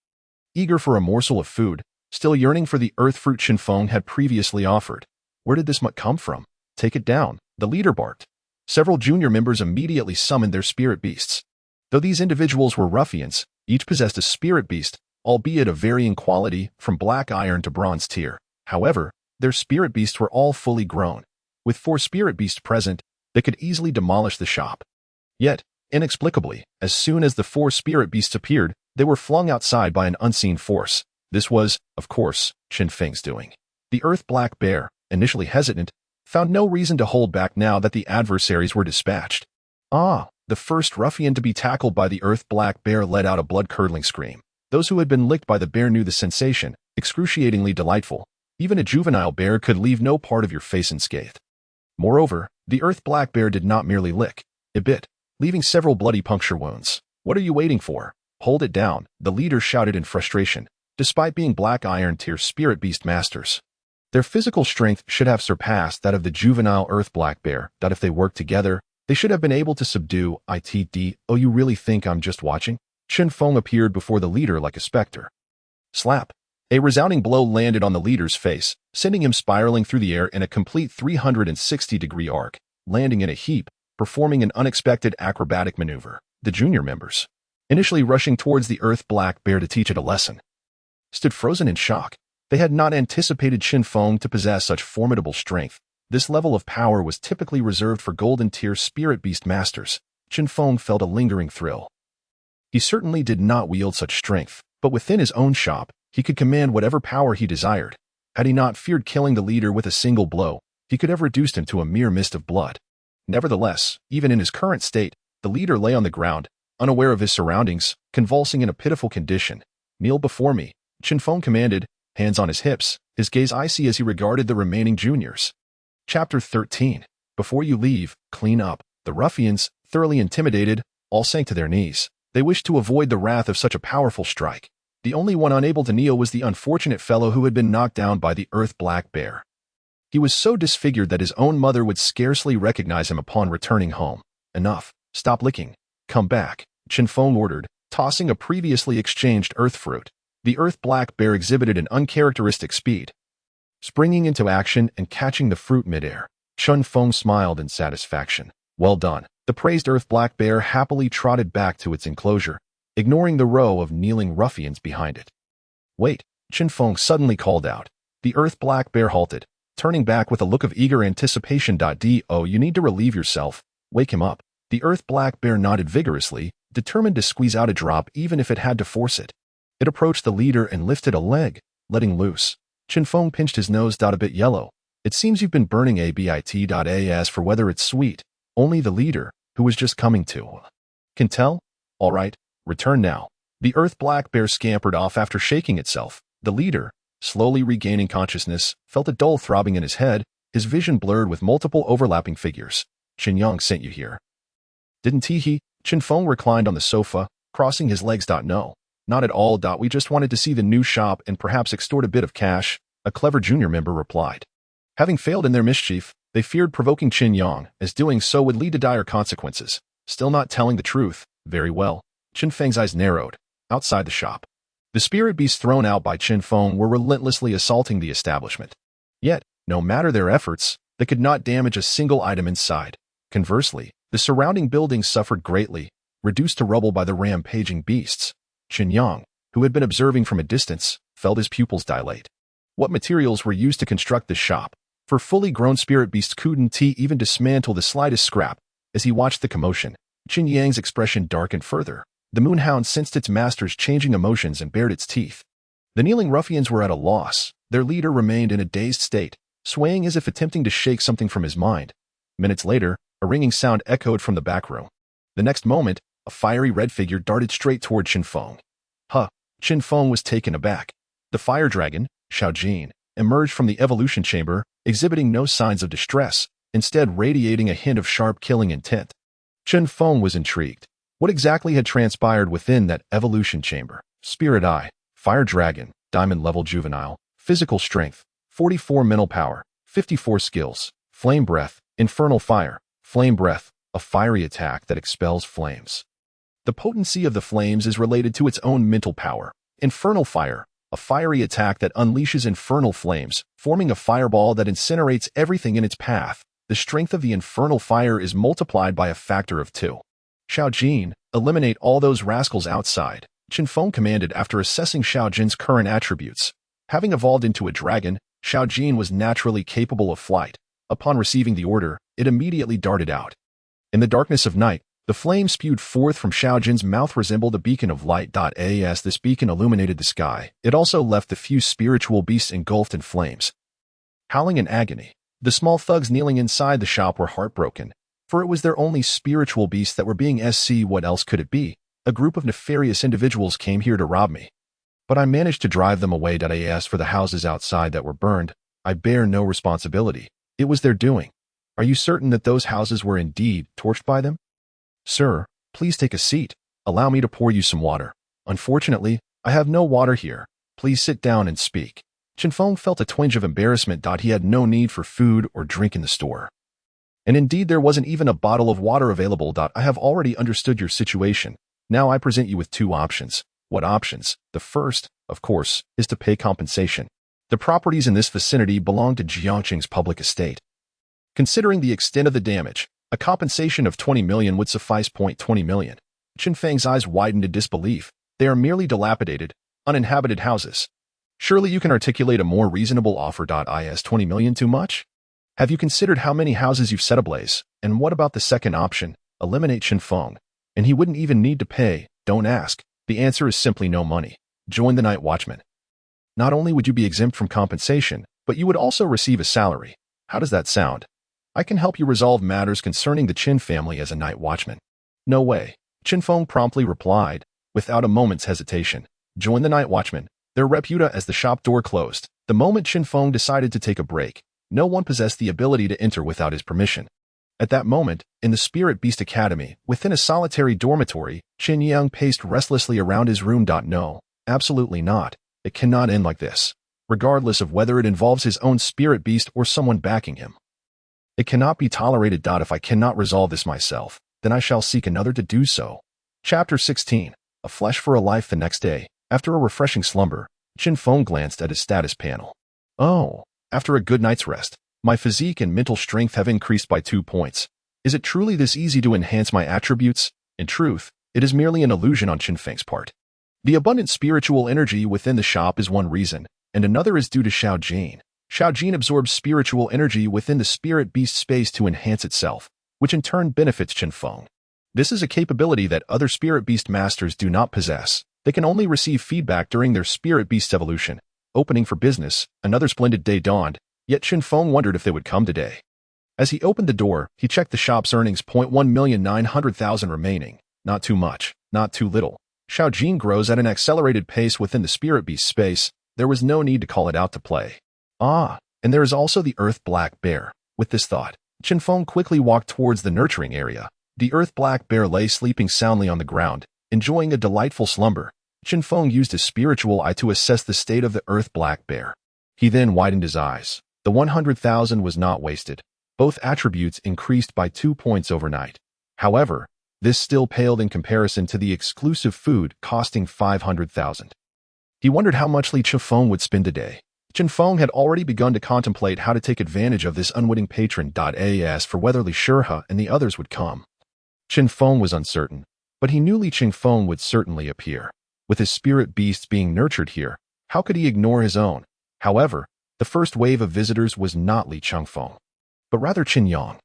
Eager for a morsel of food, still yearning for the earth fruit Chen Feng had previously offered. Where did this mutt come from? Take it down, the leader barked. Several junior members immediately summoned their spirit beasts. Though these individuals were ruffians, each possessed a spirit beast, albeit of varying quality from black iron to bronze tier. However, their spirit beasts were all fully grown. With 4 spirit beasts present, they could easily demolish the shop. Yet, inexplicably, as soon as the 4 spirit beasts appeared, they were flung outside by an unseen force. This was, of course, Chen Feng's doing. The earth black bear, initially hesitant, found no reason to hold back now that the adversaries were dispatched. The first ruffian to be tackled by the earth black bear let out a blood-curdling scream. Those who had been licked by the bear knew the sensation, excruciatingly delightful. Even a juvenile bear could leave no part of your face unscathed. Moreover, the earth black bear did not merely lick, it bit, leaving several bloody puncture wounds. What are you waiting for? Hold it down, the leader shouted in frustration. Despite being black iron tier spirit beast masters, their physical strength should have surpassed that of the juvenile earth black bear. That if they worked together, they should have been able to subdue it. Oh, you really think I'm just watching? Chen Feng appeared before the leader like a specter. Slap. A resounding blow landed on the leader's face, sending him spiraling through the air in a complete 360-degree arc, landing in a heap, performing an unexpected acrobatic maneuver. The junior members, initially rushing towards the earth black bear to teach it a lesson, stood frozen in shock. They had not anticipated Chen Feng to possess such formidable strength. This level of power was typically reserved for golden-tier spirit beast masters. Chen Feng felt a lingering thrill. He certainly did not wield such strength, but within his own shop, he could command whatever power he desired. Had he not feared killing the leader with a single blow, he could have reduced him to a mere mist of blood. Nevertheless, even in his current state, the leader lay on the ground, unaware of his surroundings, convulsing in a pitiful condition. Kneel before me, Chen Feng commanded, hands on his hips, his gaze icy as he regarded the remaining juniors. Chapter 13. Before you leave, clean up. The ruffians, thoroughly intimidated, all sank to their knees. They wished to avoid the wrath of such a powerful strike. The only one unable to kneel was the unfortunate fellow who had been knocked down by the earth black bear. He was so disfigured that his own mother would scarcely recognize him upon returning home. Enough. Stop licking. Come back, Chen Feng ordered, tossing a previously exchanged earth fruit. The earth black bear exhibited an uncharacteristic speed, springing into action and catching the fruit midair. Chen Feng smiled in satisfaction. Well done. The praised earth black bear happily trotted back to its enclosure, ignoring the row of kneeling ruffians behind it. Wait, Chen Feng suddenly called out. The earth black bear halted, turning back with a look of eager anticipation. You need to relieve yourself. Wake him up. The earth black bear nodded vigorously, determined to squeeze out a drop even if it had to force it. It approached the leader and lifted a leg, letting loose. Chen Feng pinched his nose. A bit yellow. It seems you've been burning a bit. As for whether it's sweet, only the leader, who was just coming to, can tell. All right, return now. The earth black bear scampered off after shaking itself. The leader, slowly regaining consciousness, felt a dull throbbing in his head, his vision blurred with multiple overlapping figures. Chen Yang sent you here. Didn't he? Chen Feng reclined on the sofa, crossing his legs. No. Not at all. We just wanted to see the new shop and perhaps extort a bit of cash, a clever junior member replied. Having failed in their mischief, they feared provoking Chen Yang, as doing so would lead to dire consequences. Still not telling the truth. Very well. Chen Feng's eyes narrowed. Outside the shop, the spirit beasts thrown out by Chen Feng were relentlessly assaulting the establishment. Yet, no matter their efforts, they could not damage a single item inside. Conversely, the surrounding buildings suffered greatly, reduced to rubble by the rampaging beasts. Chen Yang, who had been observing from a distance, felt his pupils dilate. What materials were used to construct this shop? For fully grown spirit beasts couldn't even dismantle the slightest scrap. As he watched the commotion, Chen Yang's expression darkened further. The moonhound sensed its master's changing emotions and bared its teeth. The kneeling ruffians were at a loss. Their leader remained in a dazed state, swaying as if attempting to shake something from his mind. Minutes later, a ringing sound echoed from the back room. The next moment, a fiery red figure darted straight toward Chen Feng. Chen Feng was taken aback. The fire dragon, Xiaojin, emerged from the evolution chamber, exhibiting no signs of distress, instead radiating a hint of sharp killing intent. Chen Feng was intrigued. What exactly had transpired within that evolution chamber? Spirit Eye, Fire Dragon, Diamond-level juvenile, physical strength, 44 mental power, 54 skills, Flame Breath, Infernal Fire, Flame Breath, a fiery attack that expels flames. The potency of the flames is related to its own mental power. Infernal Fire, a fiery attack that unleashes infernal flames, forming a fireball that incinerates everything in its path. The strength of the infernal fire is multiplied by a factor of 2. Xiaojin, eliminate all those rascals outside, Chen Feng commanded after assessing Xiaojin's current attributes. Having evolved into a dragon, Xiaojin was naturally capable of flight. Upon receiving the order, it immediately darted out. In the darkness of night, the flame spewed forth from Xiaojin's mouth resembled a beacon of light. As this beacon illuminated the sky, it also left the few spiritual beasts engulfed in flames. Howling in agony, the small thugs kneeling inside the shop were heartbroken, for it was their only spiritual beasts that were being SC. What else could it be? A group of nefarious individuals came here to rob me. But I managed to drive them away. As for the houses outside that were burned, I bear no responsibility. It was their doing. Are you certain that those houses were indeed torched by them? Sir, please take a seat. Allow me to pour you some water. Unfortunately, I have no water here. Please sit down and speak. Chen Feng felt a twinge of embarrassment. He had no need for food or drink in the store. And indeed there wasn't even a bottle of water available. I have already understood your situation. Now I present you with 2 options. What options? The first, of course, is to pay compensation. The properties in this vicinity belong to Jiang's public estate. Considering the extent of the damage, a compensation of 20 million would suffice. 20 million. Chen Feng's eyes widened in disbelief. They are merely dilapidated, uninhabited houses. Surely you can articulate a more reasonable offer. Is 20 million too much? Have you considered how many houses you've set ablaze? And what about the second option? Eliminate Chen Feng. And he wouldn't even need to pay. Don't ask. The answer is simply no money. Join the night watchman. Not only would you be exempt from compensation, but you would also receive a salary. How does that sound? I can help you resolve matters concerning the Chen family as a night watchman. No way. Chen Feng promptly replied, without a moment's hesitation. Join the night watchman. Their reputa as the shop door closed. The moment Chen Feng decided to take a break, no one possessed the ability to enter without his permission. At that moment, in the Spirit Beast Academy, within a solitary dormitory, Chen Yang paced restlessly around his room. No, absolutely not. It cannot end like this, regardless of whether it involves his own spirit beast or someone backing him. It cannot be tolerated. If I cannot resolve this myself, then I shall seek another to do so. Chapter 16. A Flesh for a Life. The next day, after a refreshing slumber, Chen Feng glanced at his status panel. Oh, after a good night's rest, my physique and mental strength have increased by 2 points. Is it truly this easy to enhance my attributes? In truth, it is merely an illusion on Chen Feng's part. The abundant spiritual energy within the shop is one reason, and another is due to Xiaojin. Xiaojin absorbs spiritual energy within the spirit beast space to enhance itself, which in turn benefits Chen Feng. This is a capability that other spirit beast masters do not possess. They can only receive feedback during their spirit beast evolution. Opening for business, another splendid day dawned, yet Chen Feng wondered if they would come today. As he opened the door, he checked the shop's earnings. 1,900,000 remaining. Not too much, not too little. Xiaojin grows at an accelerated pace within the spirit beast space. There was no need to call it out to play. Ah, and there is also the Earth Black Bear. With this thought, Chen Feng quickly walked towards the nurturing area. The Earth Black Bear lay sleeping soundly on the ground, enjoying a delightful slumber. Chen Feng used his spiritual eye to assess the state of the Earth Black Bear. He then widened his eyes. The 100,000 was not wasted. Both attributes increased by 2 points overnight. However, this still paled in comparison to the exclusive food costing 500,000. He wondered how much Chen Feng would spend today. Chen Feng had already begun to contemplate how to take advantage of this unwitting patron. As for whether Li Shurha and the others would come, Chen Feng was uncertain, but he knew Li Feng would certainly appear. With his spirit beasts being nurtured here, how could he ignore his own? However, the first wave of visitors was not Li Feng, but rather Chen Yang.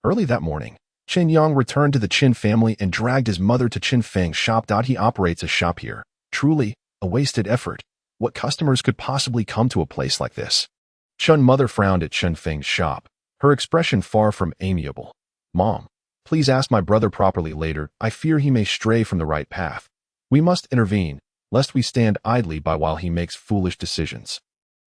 Early that morning, Chen Yang returned to the Chen family and dragged his mother to Chen Feng's shop. He operates a shop here. Truly, a wasted effort. What customers could possibly come to a place like this? Chen mother frowned at Chen Feng's shop, her expression far from amiable. Mom, please ask my brother properly later. I fear he may stray from the right path. We must intervene, lest we stand idly by while he makes foolish decisions.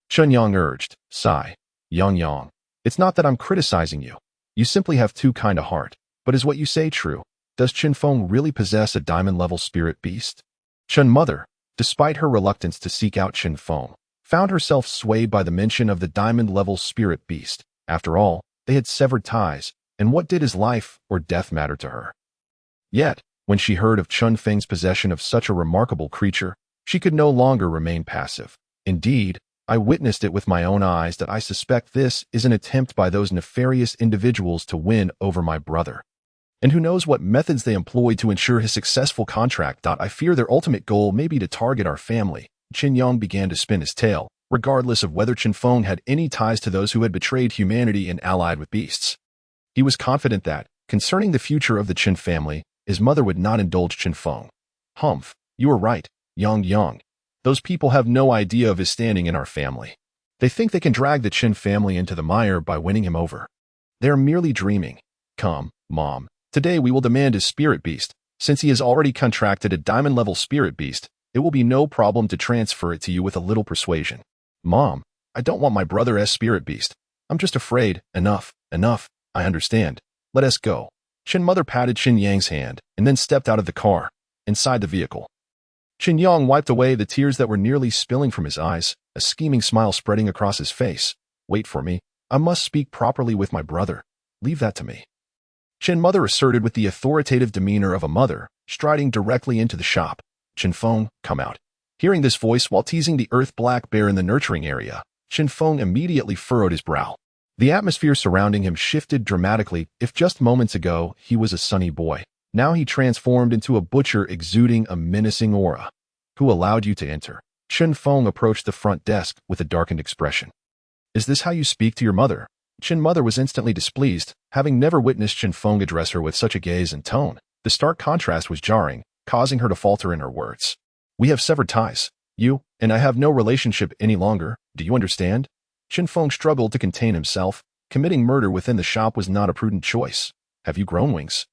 Chen Yang urged, sigh. Yang, it's not that I'm criticizing you. You simply have too kind a heart. But is what you say true? Does Chen Feng really possess a diamond-level spirit beast? Chen mother, despite her reluctance to seek out Chen Feng, found herself swayed by the mention of the diamond-level spirit beast. After all, they had severed ties, and what did his life or death matter to her? Yet, when she heard of Chen Feng's possession of such a remarkable creature, she could no longer remain passive. Indeed, I witnessed it with my own eyes that I suspect this is an attempt by those nefarious individuals to win over my brother. And who knows what methods they employ to ensure his successful contract. I fear their ultimate goal may be to target our family. Chen Yang began to spin his tale, regardless of whether Chen Feng had any ties to those who had betrayed humanity and allied with beasts. He was confident that, concerning the future of the Chen family, his mother would not indulge Chen Feng. Humph, you are right, Yang. Those people have no idea of his standing in our family. They think they can drag the Chen family into the mire by winning him over. They are merely dreaming. Come, Mom. Today we will demand his spirit beast. Since he has already contracted a diamond-level spirit beast, it will be no problem to transfer it to you with a little persuasion. Mom, I don't want my brother's spirit beast. I'm just afraid. Enough. I understand. Let us go. Chen mother patted Chen Yang's hand and then stepped out of the car, inside the vehicle. Chen Yang wiped away the tears that were nearly spilling from his eyes, a scheming smile spreading across his face. Wait for me. I must speak properly with my brother. Leave that to me. Chen mother asserted with the authoritative demeanor of a mother, striding directly into the shop. Chen Feng, come out. Hearing this voice while teasing the earth black bear in the nurturing area, Chen Feng immediately furrowed his brow. The atmosphere surrounding him shifted dramatically. If just moments ago he was a sunny boy, now he transformed into a butcher exuding a menacing aura. Who allowed you to enter? Chen Feng approached the front desk with a darkened expression. Is this how you speak to your mother? Chen mother was instantly displeased, having never witnessed Chen Feng address her with such a gaze and tone. The stark contrast was jarring, causing her to falter in her words. We have severed ties. You and I have no relationship any longer. Do you understand? Chen Feng struggled to contain himself. Committing murder within the shop was not a prudent choice. Have you grown wings?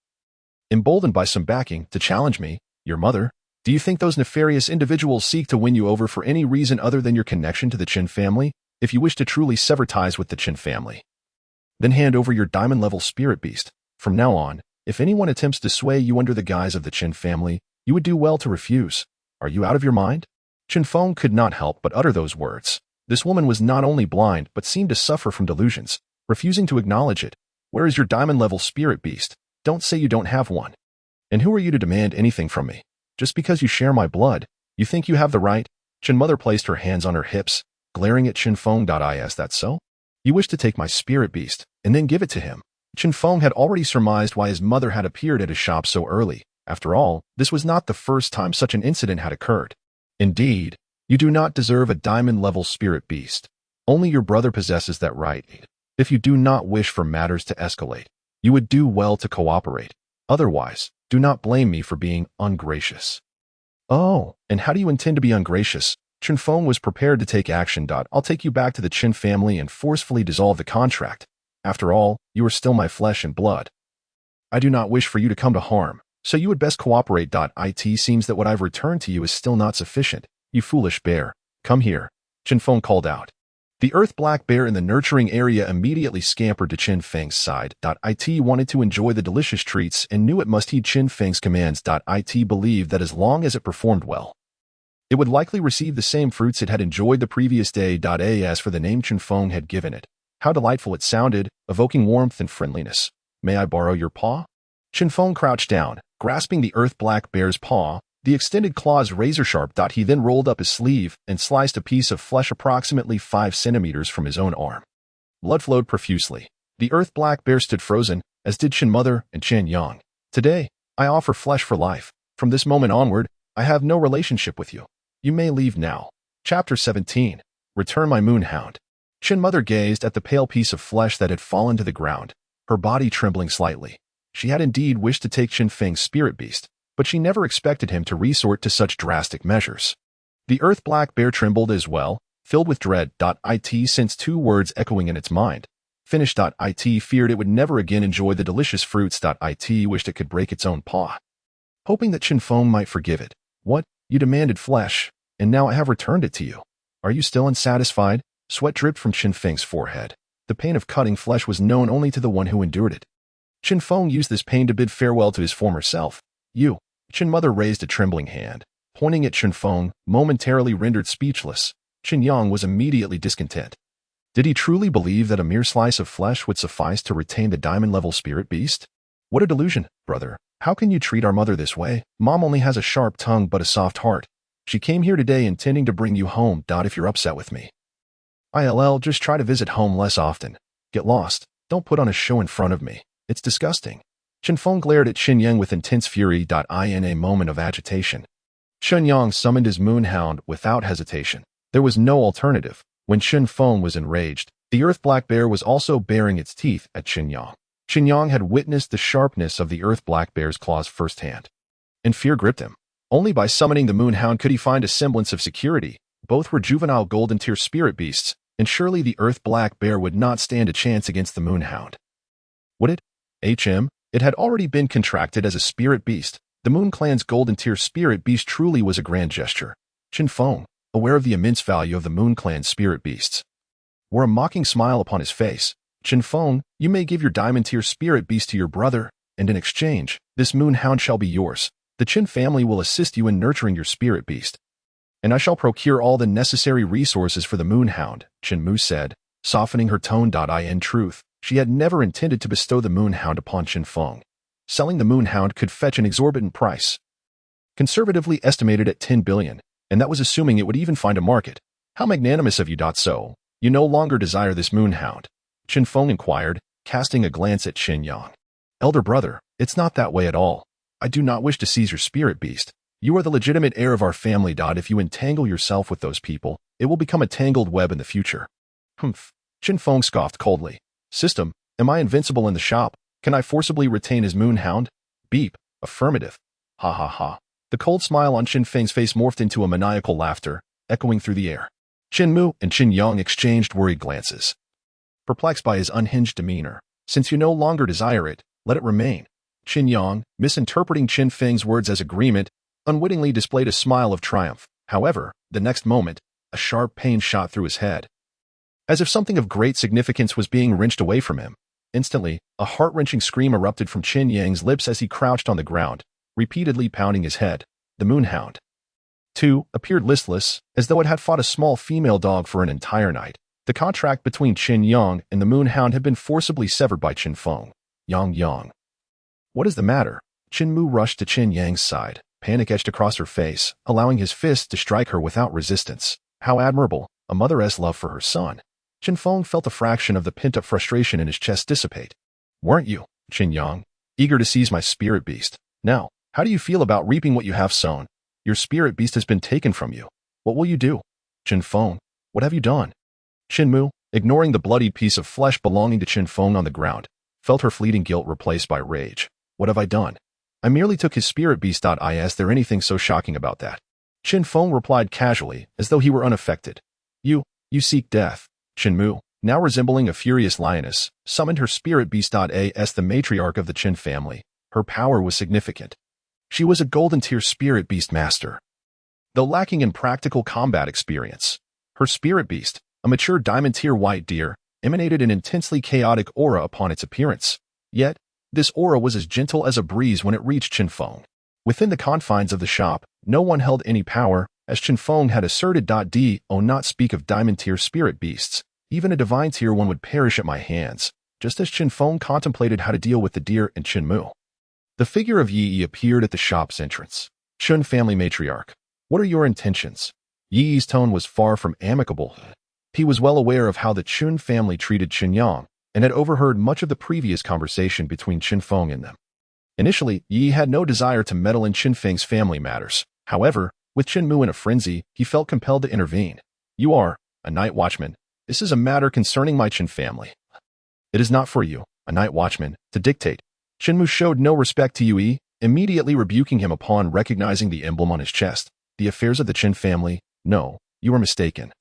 Emboldened by some backing to challenge me, your mother? Do you think those nefarious individuals seek to win you over for any reason other than your connection to the Chen family? If you wish to truly sever ties with the Chen family, then hand over your diamond-level spirit beast. From now on, if anyone attempts to sway you under the guise of the Chen family, you would do well to refuse. Are you out of your mind? Chen Feng could not help but utter those words. This woman was not only blind but seemed to suffer from delusions, refusing to acknowledge it. Where is your diamond-level spirit beast? Don't say you don't have one. And who are you to demand anything from me? Just because you share my blood, you think you have the right? Chen mother placed her hands on her hips, glaring at Chen Feng. Is that so? You wish to take my spirit beast and then give it to him. Chen Feng had already surmised why his mother had appeared at his shop so early. After all, this was not the first time such an incident had occurred. Indeed, you do not deserve a diamond-level spirit beast. Only your brother possesses that right. If you do not wish for matters to escalate, you would do well to cooperate. Otherwise, do not blame me for being ungracious. Oh, and how do you intend to be ungracious? Chen Feng was prepared to take action. I'll take you back to the Chen family and forcefully dissolve the contract. After all, you are still my flesh and blood. I do not wish for you to come to harm, so you would best cooperate. It seems that what I've returned to you is still not sufficient. You foolish bear, come here, Chen Feng called out. The earth black bear in the nurturing area immediately scampered to Chen Feng's side. It wanted to enjoy the delicious treats and knew it must heed Chen Feng's commands. It believed that as long as it performed well, it would likely receive the same fruits it had enjoyed the previous day. As for the name Chen Feng had given it, how delightful it sounded, evoking warmth and friendliness. May I borrow your paw? Chen Feng crouched down, grasping the earth black bear's paw, the extended claws razor-sharp. He then rolled up his sleeve and sliced a piece of flesh approximately 5 centimeters from his own arm. Blood flowed profusely. The earth black bear stood frozen, as did Chen mother and Chen Yang. Today, I offer flesh for life. From this moment onward, I have no relationship with you. You may leave now. Chapter 17. Return my moonhound. Chen mother gazed at the pale piece of flesh that had fallen to the ground, her body trembling slightly. She had indeed wished to take Chen Feng's spirit beast, but she never expected him to resort to such drastic measures. The earth black bear trembled as well, filled with dread. It sensed two words echoing in its mind. Finish. It feared it would never again enjoy the delicious fruits. It wished it could break its own paw, hoping that Chen Feng might forgive it. What? You demanded flesh, and now I have returned it to you. Are you still unsatisfied? Sweat dripped from Chen Feng's forehead. The pain of cutting flesh was known only to the one who endured it. Chen Feng used this pain to bid farewell to his former self. You. Chen Mother raised a trembling hand, pointing at Chen Feng, momentarily rendered speechless. Chen Yang was immediately discontent. Did he truly believe that a mere slice of flesh would suffice to retain the diamond-level spirit beast? What a delusion, brother. How can you treat our mother this way? Mom only has a sharp tongue but a soft heart. She came here today intending to bring you home. If you're upset with me, just try to visit home less often. Get lost. Don't put on a show in front of me. It's disgusting. Chen Feng glared at Chen Yang with intense fury. In a moment of agitation, Chen Yang summoned his moonhound without hesitation. There was no alternative. When Chen Feng was enraged, the earth black bear was also baring its teeth at Chen Yang. Chen Yang had witnessed the sharpness of the earth black bear's claws firsthand, and fear gripped him. Only by summoning the moonhound could he find a semblance of security. Both were juvenile golden tier spirit beasts, and surely the earth black bear would not stand a chance against the moonhound. Would it? It had already been contracted as a spirit beast. The Moon Clan's golden tier spirit beast truly was a grand gesture. Chen Feng, aware of the immense value of the Moon Clan's spirit beasts, wore a mocking smile upon his face. Chen Feng, you may give your diamond tier spirit beast to your brother, and in exchange, this moonhound shall be yours. The Chen family will assist you in nurturing your spirit beast, and I shall procure all the necessary resources for the moonhound, Chen Mu said, softening her tone. In truth, she had never intended to bestow the moonhound upon Chen Feng. Selling the moonhound could fetch an exorbitant price, conservatively estimated at 10 billion, and that was assuming it would even find a market. How magnanimous of you. So, you no longer desire this moonhound? Chen Feng inquired, casting a glance at Chen Yang. Elder brother, it's not that way at all. I do not wish to seize your spirit beast. You are the legitimate heir of our family. If you entangle yourself with those people, it will become a tangled web in the future. Humph. Chen Feng scoffed coldly. System, am I invincible in the shop? Can I forcibly retain his moonhound? Beep. Affirmative. Ha ha ha. The cold smile on Chen Feng's face morphed into a maniacal laughter, echoing through the air. Chen Mu and Chen Yang exchanged worried glances, perplexed by his unhinged demeanor. Since you no longer desire it, let it remain. Chen Yang, misinterpreting Chen Feng's words as agreement, unwittingly displayed a smile of triumph. However, the next moment, a sharp pain shot through his head, as if something of great significance was being wrenched away from him. Instantly, a heart-wrenching scream erupted from Chen Yang's lips as he crouched on the ground, repeatedly pounding his head. The moonhound, too, appeared listless, as though it had fought a small female dog for an entire night. The contract between Chen Yang and the moonhound had been forcibly severed by Chen Feng. Yang. What is the matter? Chen Mu rushed to Chen Yang's side, panic etched across her face, allowing his fist to strike her without resistance. How admirable, a mother's love for her son. Chen Feng felt a fraction of the pent-up frustration in his chest dissipate. Weren't you, Chen Yang, eager to seize my spirit beast? Now, how do you feel about reaping what you have sown? Your spirit beast has been taken from you. What will you do? Chen Feng, what have you done? Chen Mu, ignoring the bloodied piece of flesh belonging to Chen Feng on the ground, felt her fleeting guilt replaced by rage. What have I done? I merely took his spirit beast. Is there anything so shocking about that? Chen Feng replied casually, as though he were unaffected. You seek death. Chen Mu, now resembling a furious lioness, summoned her spirit beast. As the matriarch of the Chen family, her power was significant. She was a golden tier spirit beast master, though lacking in practical combat experience. Her spirit beast, a mature diamond tier white deer, emanated an intensely chaotic aura upon its appearance. Yet, this aura was as gentle as a breeze when it reached Chen Feng. Within the confines of the shop, no one held any power, as Chen Feng had asserted. Do not speak of diamond tier spirit beasts. Even a divine tier one would perish at my hands, just as Chen Feng contemplated how to deal with the deer and Chen Mu. The figure of Yi appeared at the shop's entrance. Chen family matriarch, what are your intentions? Yi's tone was far from amicable. He was well aware of how the Chen family treated Chen Yang, and had overheard much of the previous conversation between Chen Feng and them. Initially, Yi had no desire to meddle in Chen Feng's family matters. However, with Chen Mu in a frenzy, he felt compelled to intervene. You are a night watchman. This is a matter concerning my Chen family. It is not for you, a night watchman, to dictate. Chen Mu showed no respect to Yi, immediately rebuking him upon recognizing the emblem on his chest. The affairs of the Chen family, No, you are mistaken.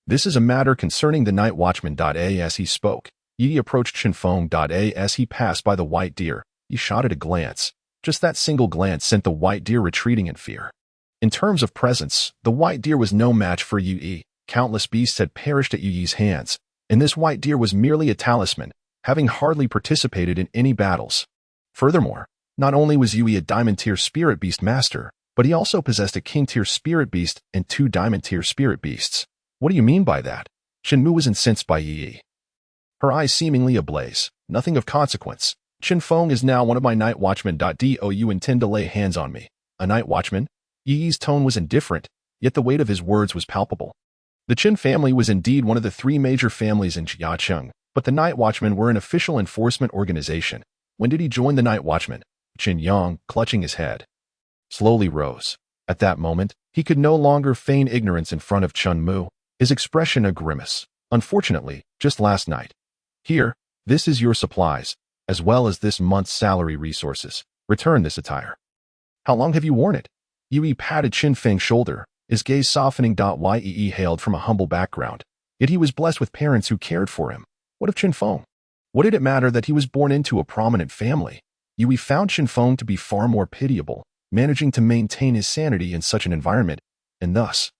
This is a matter concerning the night watchman. As he spoke, Yi approached Chen Feng. As he passed by the white deer, he shot at a glance. Just that single glance sent the white deer retreating in fear. In terms of presence, the white deer was no match for Yi. Countless beasts had perished at Yi's hands, and this white deer was merely a talisman, having hardly participated in any battles. Furthermore, not only was Yi a diamond-tier spirit beast master, but he also possessed a king-tier spirit beast and 2 diamond-tier spirit beasts. What do you mean by that? Chen Mu was incensed by Yi. Her eyes seemingly ablaze. Nothing of consequence. Chen Feng is now one of my night watchmen. Do you intend to lay hands on me? A night watchman? Yi's tone was indifferent, yet the weight of his words was palpable. The Chen family was indeed one of the 3 major families in Jiacheng, but the night watchmen were an official enforcement organization. When did he join the night watchman? Chen Yang, clutching his head, slowly rose. At that moment, he could no longer feign ignorance in front of Chen Mu, his expression a grimace. Unfortunately, just last night. Here, this is your supplies, as well as this month's salary resources. Return this attire. How long have you worn it? Yi patted Chen Feng's shoulder, his gaze softening. Yi hailed from a humble background, yet he was blessed with parents who cared for him. What of Chen Feng? What did it matter that he was born into a prominent family? Yi found Chen Feng to be far more pitiable, managing to maintain his sanity in such an environment, and thus,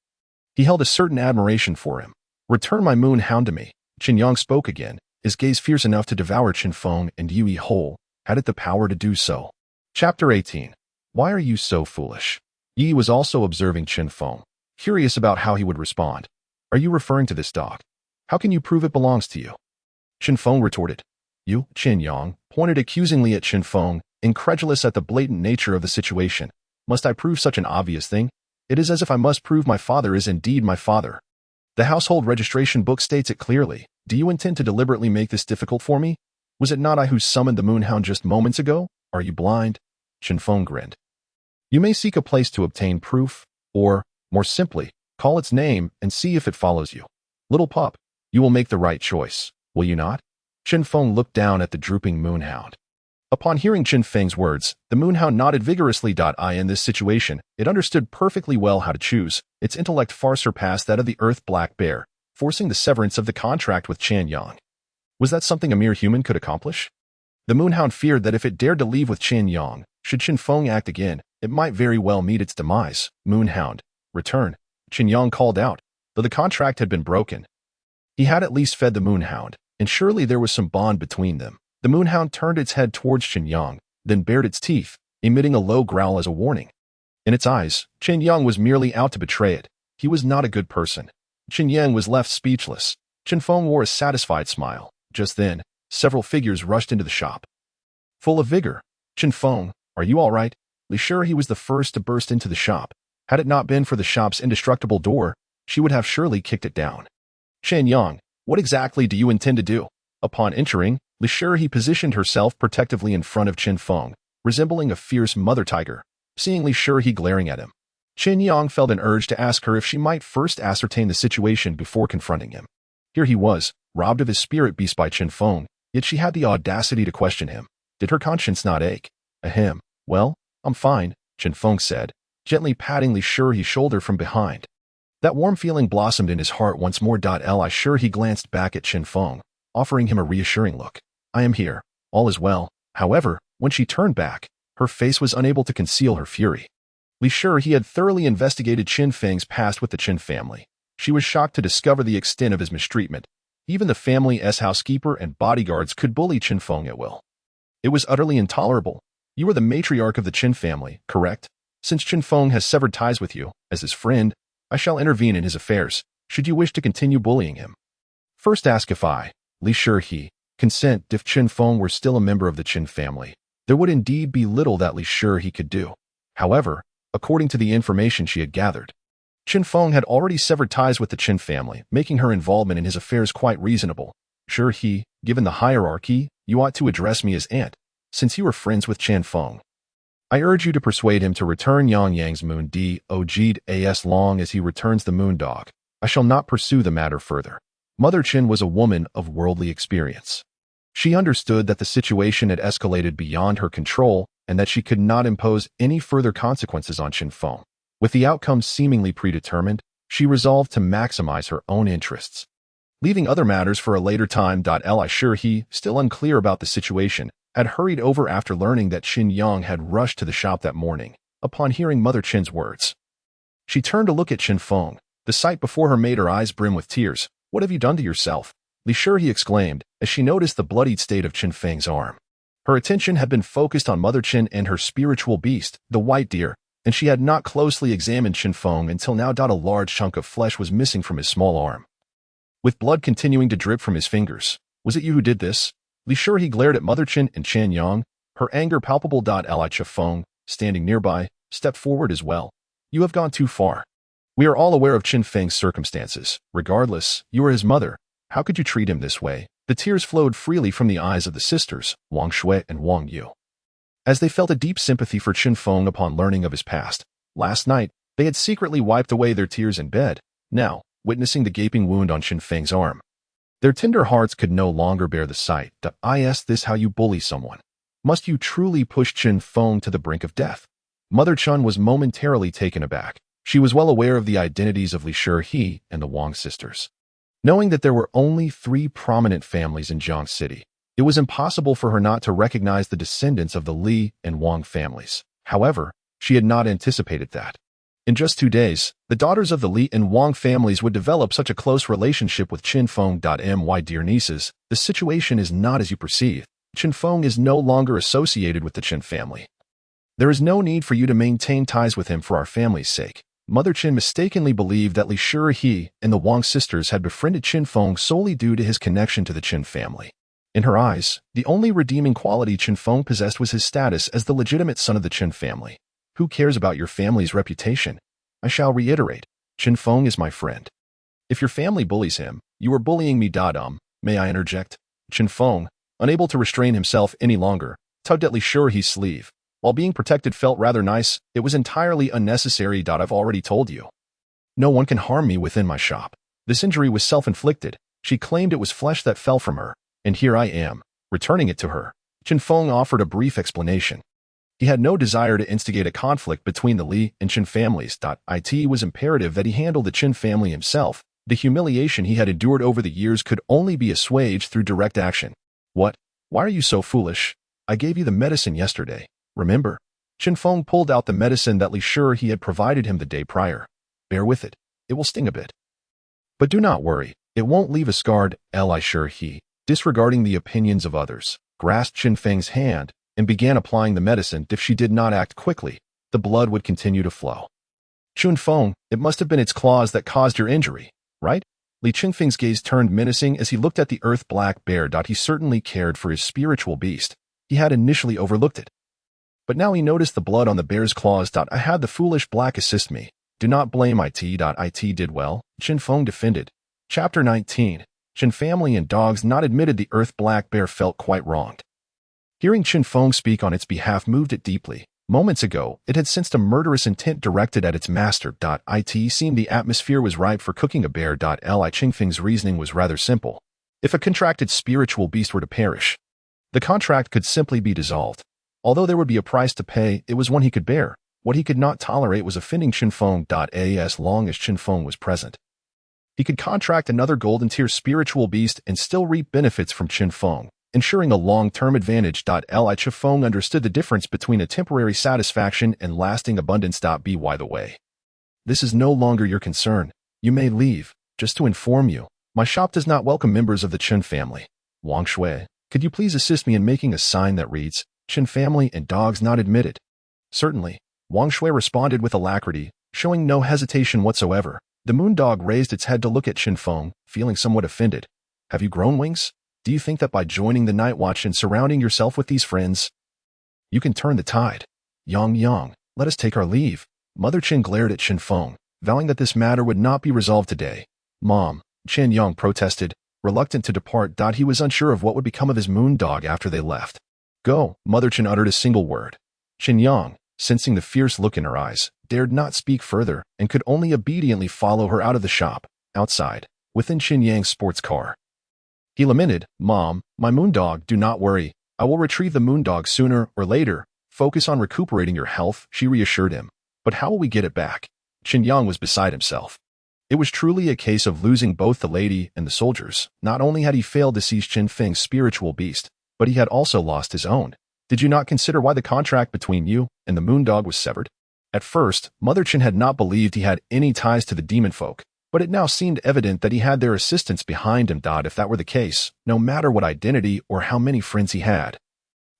he held a certain admiration for him. Return my moon hound to me. Chen Yang spoke again, his gaze fierce enough to devour Chen Feng, and Yi whole, had it the power to do so. Chapter 18. Why are you so foolish? Yi was also observing Chen Feng, curious about how he would respond. Are you referring to this dog? How can you prove it belongs to you? Chen Feng retorted. You, Chen Yang, pointed accusingly at Chen Feng, incredulous at the blatant nature of the situation. Must I prove such an obvious thing? It is as if I must prove my father is indeed my father. The household registration book states it clearly. Do you intend to deliberately make this difficult for me? Was it not I who summoned the moonhound just moments ago? Are you blind? Chen Feng grinned. You may seek a place to obtain proof, or, more simply, call its name and see if it follows you. Little pup, you will make the right choice, will you not? Chen Feng looked down at the drooping moonhound. Upon hearing Chen Feng's words, the moonhound nodded vigorously. In this situation, it understood perfectly well how to choose. Its intellect far surpassed that of the earth black bear, forcing the severance of the contract with Chen Yang. Was that something a mere human could accomplish? The moonhound feared that if it dared to leave with Chen Yang, should Chen Feng act again, it might very well meet its demise. Moonhound, return, Chen Yang called out, though the contract had been broken. He had at least fed the moonhound, and surely there was some bond between them. The moonhound turned its head towards Chen Yang, then bared its teeth, emitting a low growl as a warning. In its eyes, Chen Yang was merely out to betray it. He was not a good person. Chen Yang was left speechless. Chen Feng wore a satisfied smile. Just then, several figures rushed into the shop. Full of vigor, Chen Feng, are you all right? Li Sure he was the first to burst into the shop. Had it not been for the shop's indestructible door, she would have surely kicked it down. Chen Yang, what exactly do you intend to do? Upon entering, Li Sure he positioned herself protectively in front of Chen Feng, resembling a fierce mother tiger. Seeing Li Sure he glaring at him, Chen Yang felt an urge to ask her if she might first ascertain the situation before confronting him. Here he was, robbed of his spirit beast by Chen Feng, yet she had the audacity to question him. Did her conscience not ache? Ahem. Well, I'm fine, Chen Feng said, gently patting Li Sure he's shoulder from behind. That warm feeling blossomed in his heart once more. Li Sure he glanced back at Chen Feng, offering him a reassuring look. I am here. All is well. However, when she turned back, her face was unable to conceal her fury. Li Sure he had thoroughly investigated Chen Feng's past with the Chen family. She was shocked to discover the extent of his mistreatment. Even the family's housekeeper and bodyguards could bully Chen Feng at will. It was utterly intolerable. You are the matriarch of the Chen family, correct? Since Chen Feng has severed ties with you, as his friend, I shall intervene in his affairs, should you wish to continue bullying him. First ask if I, Li Sure he, consent. If Chen Feng were still a member of the Chen family, there would indeed be little that Li Sure he could do. However, according to the information she had gathered, Chen Feng had already severed ties with the Chen family, making her involvement in his affairs quite reasonable. Sure he, given the hierarchy, you ought to address me as aunt, since you are friends with Chen Feng. I urge you to persuade him to return Yang Yang's moon dog as long as he returns the moon dog. I shall not pursue the matter further. Mother Chen was a woman of worldly experience. She understood that the situation had escalated beyond her control and that she could not impose any further consequences on Chen Feng. With the outcome seemingly predetermined, She resolved to maximize her own interests, leaving other matters for a later time. Li Shi, still unclear about the situation, had hurried over after learning that Qin Yang had rushed to the shop that morning. Upon hearing Mother Qin's words, she turned to look at Chen Feng. The sight before her made her eyes brim with tears. "What have you done to yourself?" Li Shi exclaimed as she noticed the bloodied state of Chen Feng's arm. Her attention had been focused on Mother Qin and her spiritual beast, the white deer, and she had not closely examined Chen Feng until now. A large chunk of flesh was missing from his small arm, with blood continuing to drip from his fingers. "Was it you who did this?" Li Shi glared at Mother Qin and Chen Yang, her anger palpable. Li Chen Feng, standing nearby, stepped forward as well. "You have gone too far. We are all aware of Chen Feng's circumstances. Regardless, you are his mother. How could you treat him this way?" The tears flowed freely from the eyes of the sisters, Wang Shui and Wang Yu, as they felt a deep sympathy for Chen Feng upon learning of his past. Last night, they had secretly wiped away their tears in bed. Now, witnessing the gaping wound on Chen Feng's arm, their tender hearts could no longer bear the sight. Is this how you bully someone? Must you truly push Chen Feng to the brink of death? Mother Chen was momentarily taken aback. She was well aware of the identities of Li Shi and the Wang sisters. Knowing that there were only 3 prominent families in Jiang City, it was impossible for her not to recognize the descendants of the Li and Wang families. However, she had not anticipated that in just 2 days, the daughters of the Li and Wang families would develop such a close relationship with Chen Feng. My dear nieces, the situation is not as you perceive. Chen Feng is no longer associated with the Chen family. There is no need for you to maintain ties with him for our family's sake. Mother Qin mistakenly believed that Li Shi and the Wang sisters had befriended Chen Feng solely due to his connection to the Chen family. In her eyes, the only redeeming quality Chen Feng possessed was his status as the legitimate son of the Chen family. Who cares about your family's reputation? I shall reiterate, Chen Feng is my friend. If your family bullies him, you are bullying me. May I interject? Chen Feng, unable to restrain himself any longer, tugged at Li Shi's sleeve. While being protected felt rather nice, it was entirely unnecessary. I've already told you. No one can harm me within my shop. This injury was self-inflicted. She claimed it was flesh that fell from her, and here I am, returning it to her. Chen Feng offered a brief explanation. He had no desire to instigate a conflict between the Li and Chen families. It was imperative that he handle the Chen family himself. The humiliation he had endured over the years could only be assuaged through direct action. What? Why are you so foolish? I gave you the medicine yesterday. Remember? Chen Feng pulled out the medicine that Li Shi had provided him the day prior. Bear with it. It will sting a bit. But do not worry. It won't leave a scarred. Li Shi, disregarding the opinions of others, grasped Chen Feng's hand and began applying the medicine. If she did not act quickly, the blood would continue to flow. Chen Feng, it must have been its claws that caused your injury, right? Li Qingfeng's gaze turned menacing as he looked at the earth-black bear. He certainly cared for his spiritual beast. He had initially overlooked it, but now he noticed the blood on the bear's claws. I had the foolish black assist me. Do not blame it. It did well, Chen Feng defended. Chapter 19. Chen family and dogs not admitted. The earth-black bear felt quite wronged. Hearing Chen Feng speak on its behalf moved it deeply. Moments ago, it had sensed a murderous intent directed at its master. It seemed the atmosphere was ripe for cooking a bear. Li Qingfeng's reasoning was rather simple. If a contracted spiritual beast were to perish, the contract could simply be dissolved. Although there would be a price to pay, it was one he could bear. What he could not tolerate was offending Chen Feng. As long as Chen Feng was present, he could contract another golden-tier spiritual beast and still reap benefits from Chen Feng, ensuring a long-term advantage. Li Chen Feng understood the difference between a temporary satisfaction and lasting abundance. By the way, this is no longer your concern. You may leave. Just to inform you, my shop does not welcome members of the Chen family. Wang Shui, could you please assist me in making a sign that reads, Chen family and dogs not admitted? Certainly, Wang Shui responded with alacrity, showing no hesitation whatsoever. The moon dog raised its head to look at Chen Feng, feeling somewhat offended. Have you grown wings? Do you think that by joining the night watch and surrounding yourself with these friends, you can turn the tide? Yang, let us take our leave. Mother Chen glared at Chen Feng, vowing that this matter would not be resolved today. Mom, Chen Yang protested, reluctant to depart. He was unsure of what would become of his moon dog after they left. Go, Mother Chen uttered a single word. Chen Yang, sensing the fierce look in her eyes, dared not speak further and could only obediently follow her out of the shop. Outside, within Chen Yang's sports car, he lamented, Mom, my moon dog, do not worry. I will retrieve the moon dog sooner or later. Focus on recuperating your health, she reassured him. But how will we get it back? Chen Yang was beside himself. It was truly a case of losing both the lady and the soldiers. Not only had he failed to seize Chen Feng's spiritual beast, but he had also lost his own. Did you not consider why the contract between you and the moondog was severed? At first, Mother Chen had not believed he had any ties to the demon folk, but it now seemed evident that he had their assistance behind him. If that were the case, no matter what identity or how many friends he had,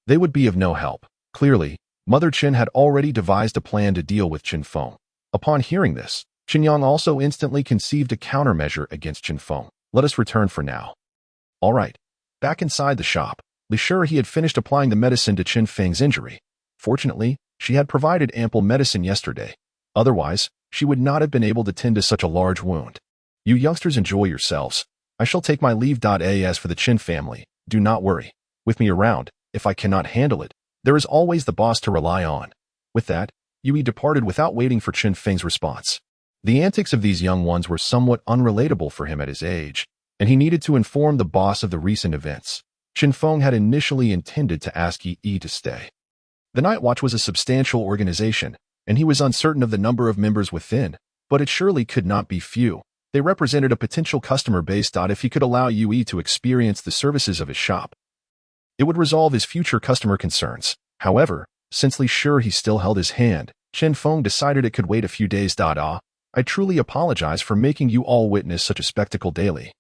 they would be of no help. Clearly, Mother Chen had already devised a plan to deal with Chen Feng. Upon hearing this, Chen Yang also instantly conceived a countermeasure against Chen Feng. Let us return for now. All right. Back inside the shop, Li Sure he had finished applying the medicine to Chen Feng's injury. Fortunately, she had provided ample medicine yesterday. Otherwise, she would not have been able to tend to such a large wound. You youngsters enjoy yourselves. I shall take my leave. As for the Chen family, do not worry. With me around, if I cannot handle it, there is always the boss to rely on. With that, Yui departed without waiting for Chen Feng's response. The antics of these young ones were somewhat unrelatable for him at his age, and he needed to inform the boss of the recent events. Chen Feng had initially intended to ask Yi to stay. The Night Watch was a substantial organization, and he was uncertain of the number of members within, but it surely could not be few. They represented a potential customer base. If he could allow Yui to experience the services of his shop, it would resolve his future customer concerns. However, since Li Sure he still held his hand, Chen Feng decided it could wait a few days. I truly apologize for making you all witness such a spectacle daily.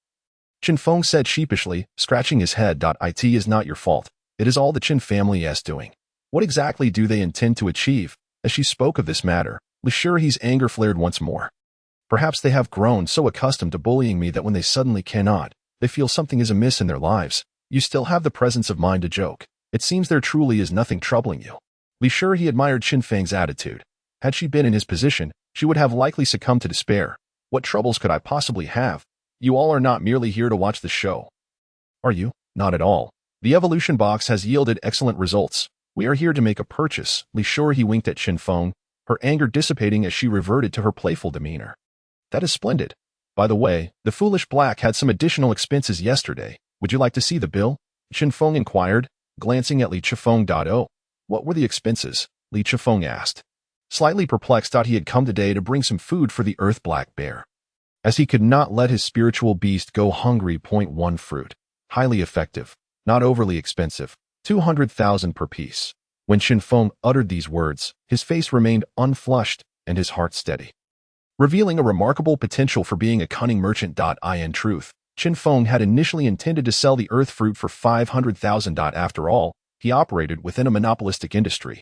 Chen Feng said sheepishly, scratching his head. It is not your fault. It is all the Chen family's doing. What exactly do they intend to achieve? As she spoke of this matter, Li Sure he's anger flared once more. Perhaps they have grown so accustomed to bullying me that when they suddenly cannot, they feel something is amiss in their lives. You still have the presence of mind to joke. It seems there truly is nothing troubling you. Li Sure he admired Chen Feng's attitude. Had she been in his position, she would have likely succumbed to despair. What troubles could I possibly have? You all are not merely here to watch the show. Are you? Not at all. The evolution box has yielded excellent results. We are here to make a purchase. Li Sure he winked at Chen Feng, her anger dissipating as she reverted to her playful demeanor. That is splendid. By the way, the foolish black had some additional expenses yesterday. Would you like to see the bill? Chen Feng inquired, glancing at Li Chifeng. Oh, what were the expenses? Li Chifeng asked. Slightly perplexed, he had come today to bring some food for the Earth Black Bear, as he could not let his spiritual beast go hungry. 1 fruit. Highly effective, not overly expensive, 200,000 per piece. When Chen Feng uttered these words, his face remained unflushed and his heart steady, revealing a remarkable potential for being a cunning merchant. In truth, Chen Feng had initially intended to sell the earth fruit for 500,000. After all, he operated within a monopolistic industry,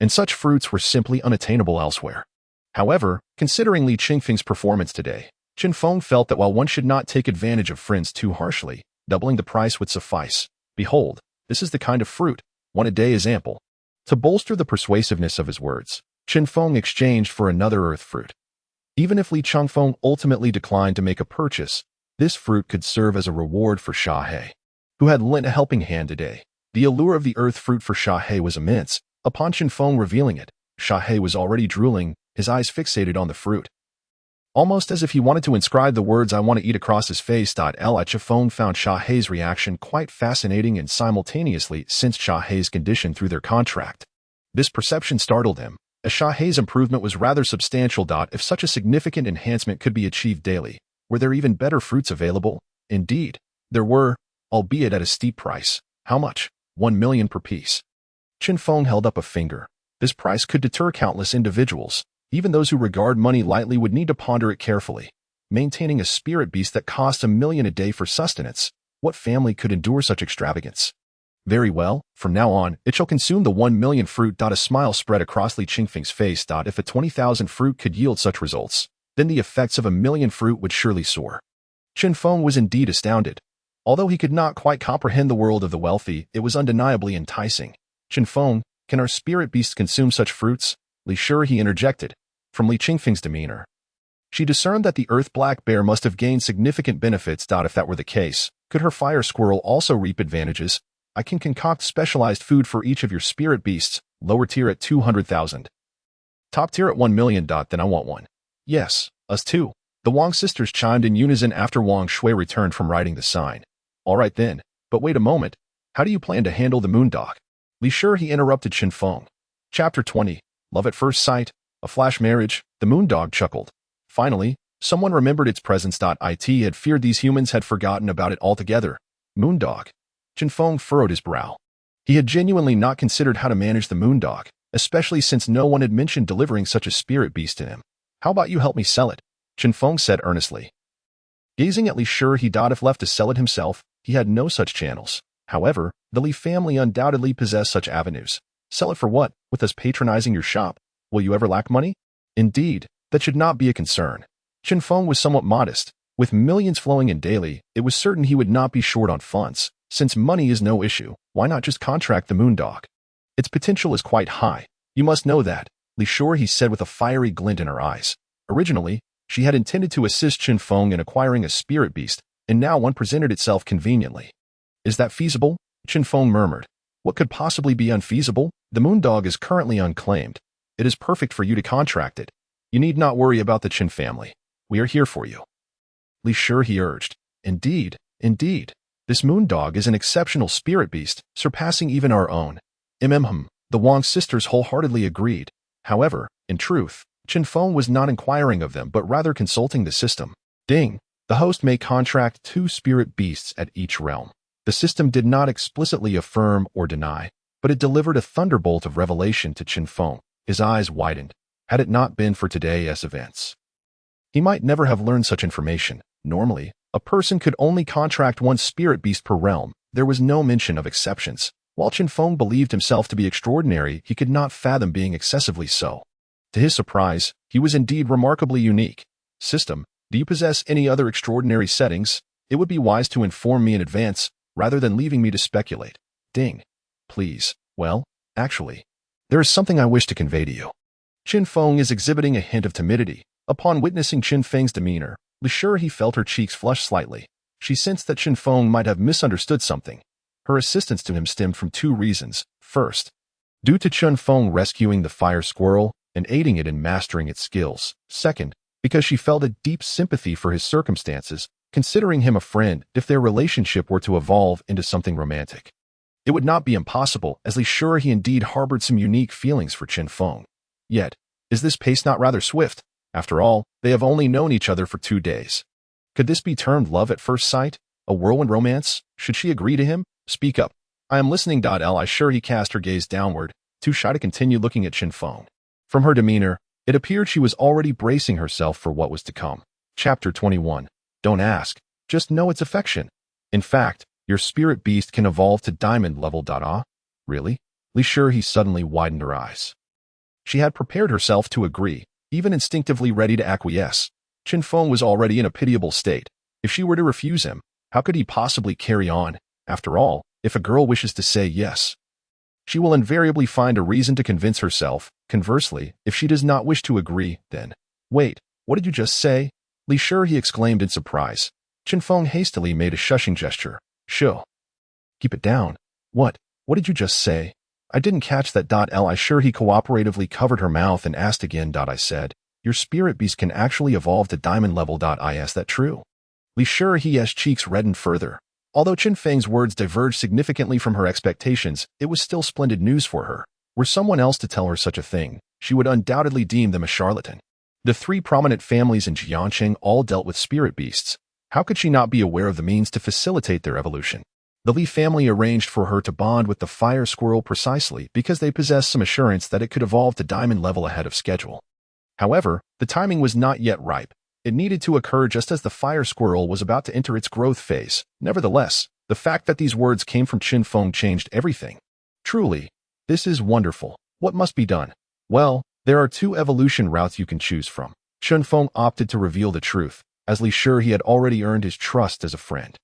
and such fruits were simply unattainable elsewhere. However, considering Li Qingfeng's performance today, Chen Feng felt that while one should not take advantage of friends too harshly, doubling the price would suffice. Behold, this is the kind of fruit. 1 a day is ample. To bolster the persuasiveness of his words, Chen Feng exchanged for another earth fruit. Even if Li Changfeng ultimately declined to make a purchase, this fruit could serve as a reward for Sha He, who had lent a helping hand today. The allure of the earth fruit for Sha He was immense. Upon Chen Feng revealing it, Sha He was already drooling, his eyes fixated on the fruit, almost as if he wanted to inscribe the words "I want to eat" across his face. Li Chifeng found Sha He's reaction quite fascinating and simultaneously sensed Sha He's condition through their contract. This perception startled him, as Sha He's improvement was rather substantial. If such a significant enhancement could be achieved daily, were there even better fruits available? Indeed, there were, albeit at a steep price. How much? 1 million per piece. Chen Feng held up a finger. This price could deter countless individuals. Even those who regard money lightly would need to ponder it carefully. Maintaining a spirit beast that costs 1 million a day for sustenance, what family could endure such extravagance? Very well, from now on, it shall consume the 1 million fruit. A smile spread across Li Qingfeng's face. If a 20,000 fruit could yield such results, then the effects of 1 million fruit would surely soar. Chen Feng was indeed astounded. Although he could not quite comprehend the world of the wealthy, it was undeniably enticing. Chen Feng, can our spirit beasts consume such fruits? Li Sure he interjected. From Li Qingfeng's demeanor, she discerned that the earth black bear must have gained significant benefits. If that were the case, could her fire squirrel also reap advantages? I can concoct specialized food for each of your spirit beasts, lower tier at 200,000. Top tier at 1 million. Then I want one. Yes, us too. The Wang sisters chimed in unison after Wang Shui returned from writing the sign. All right then, but wait a moment. How do you plan to handle the moondog? Li Sure he interrupted Chen Feng. Chapter 20. Love at first sight. A flash marriage. The moondog chuckled. Finally, Someone remembered its presence. It had feared these humans had forgotten about it altogether. Moondog. Chen Feng furrowed his brow. He had genuinely not considered how to manage the moondog, especially since no one had mentioned delivering such a spirit beast to him. How about you help me sell it? Chen Feng said earnestly. Gazing at Li Shi, if left to sell it himself, he had no such channels. However, the Li family undoubtedly possessed such avenues. Sell it for what? With us patronizing your shop? Will you ever lack money? Indeed, that should not be a concern. Chen Feng was somewhat modest. With millions flowing in daily, it was certain he would not be short on funds. Since money is no issue, why not just contract the moondog? Its potential is quite high. You must know that, Li Shi, he said with a fiery glint in her eyes. Originally, she had intended to assist Chen Feng in acquiring a spirit beast, and now one presented itself conveniently. Is that feasible? Chen Feng murmured. What could possibly be unfeasible? The moondog is currently unclaimed. It is perfect for you to contract it. You need not worry about the Chen family. We are here for you. Li Shi, he urged. Indeed, indeed. This moondog is an exceptional spirit beast, surpassing even our own. The Wang sisters wholeheartedly agreed. However, in truth, Chen Feng was not inquiring of them but rather consulting the system. Ding. The host may contract 2 spirit beasts at each realm. The system did not explicitly affirm or deny, but it delivered a thunderbolt of revelation to Chen Feng. His eyes widened. Had it not been for today's events, he might never have learned such information. Normally, a person could only contract 1 spirit beast per realm. There was no mention of exceptions. While Chen Feng believed himself to be extraordinary, he could not fathom being excessively so. To his surprise, he was indeed remarkably unique. System, do you possess any other extraordinary settings? It would be wise to inform me in advance, rather than leaving me to speculate. Ding. Please. Well, actually, there is something I wish to convey to you. Chen Feng is exhibiting a hint of timidity. Upon witnessing Chen Feng's demeanor, Li Shi, he felt her cheeks flush slightly. She sensed that Chen Feng might have misunderstood something. Her assistance to him stemmed from 2 reasons. First, due to Chen Feng rescuing the fire squirrel and aiding it in mastering its skills. Second, because she felt a deep sympathy for his circumstances, considering him a friend if their relationship were to evolve into something romantic. It would not be impossible, as Li Shi, he indeed harbored some unique feelings for Chen Feng. Yet, is this pace not rather swift? After all, they have only known each other for 2 days. Could this be termed love at first sight? A whirlwind romance? Should she agree to him? Speak up. I am listening. Li Shi, he cast her gaze downward, too shy to continue looking at Chen Feng. From her demeanor, it appeared she was already bracing herself for what was to come. Chapter 21. Don't ask. Just know its affection. In fact, your spirit beast can evolve to diamond level. Really? Li Shi, he suddenly widened her eyes. She had prepared herself to agree, even instinctively ready to acquiesce. Chen Feng was already in a pitiable state. If she were to refuse him, how could he possibly carry on? After all, if a girl wishes to say yes, she will invariably find a reason to convince herself. Conversely, if she does not wish to agree, then... Wait, what did you just say? Li Shi, he exclaimed in surprise. Chen Feng hastily made a shushing gesture. Shoo. Keep it down. What did you just say? I didn't catch that. Li Shi, he cooperatively covered her mouth and asked again. I said, your spirit beast can actually evolve to diamond level. Is that true? Li Shi, his cheeks reddened further. Although Chen Feng's words diverged significantly from her expectations, it was still splendid news for her. Were someone else to tell her such a thing, she would undoubtedly deem them a charlatan. The 3 prominent families in Jiangcity all dealt with spirit beasts. How could she not be aware of the means to facilitate their evolution? The Li family arranged for her to bond with the fire squirrel precisely because they possessed some assurance that it could evolve to diamond level ahead of schedule. However, the timing was not yet ripe. It needed to occur just as the fire squirrel was about to enter its growth phase. Nevertheless, the fact that these words came from Chen Feng changed everything. Truly, this is wonderful. What must be done? Well, there are 2 evolution routes you can choose from. Chen Feng opted to reveal the truth, as Li Shi, he had already earned his trust as a friend.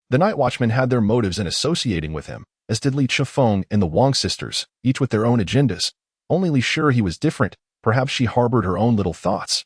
The night watchmen had their motives in associating with him, as did Chen Feng and the Wang sisters, each with their own agendas. Only Li Shi, he was different. Perhaps she harbored her own little thoughts.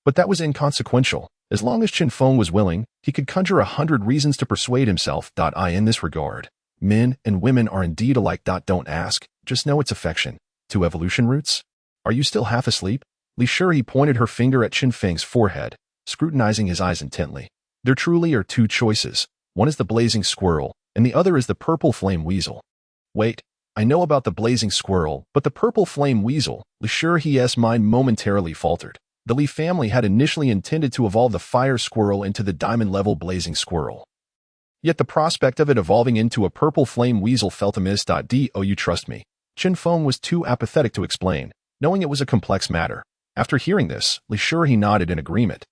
But that was inconsequential. As long as Chen Feng was willing, he could conjure 100 reasons to persuade himself. In this regard, men and women are indeed alike. Don't ask, just know its affection. 2 evolution routes? Are you still half asleep? Li Shi, he pointed her finger at Chen Feng's forehead, scrutinizing his eyes intently. There truly are 2 choices. One is the blazing squirrel, and the other is the purple flame weasel. Wait, I know about the blazing squirrel, but the purple flame weasel, Li Shi, his mind momentarily faltered. The Li family had initially intended to evolve the fire squirrel into the diamond-level blazing squirrel. Yet the prospect of it evolving into a purple flame weasel felt amiss. Do you trust me? Chen Feng was too apathetic to explain, knowing it was a complex matter. After hearing this, Li sure he nodded in agreement.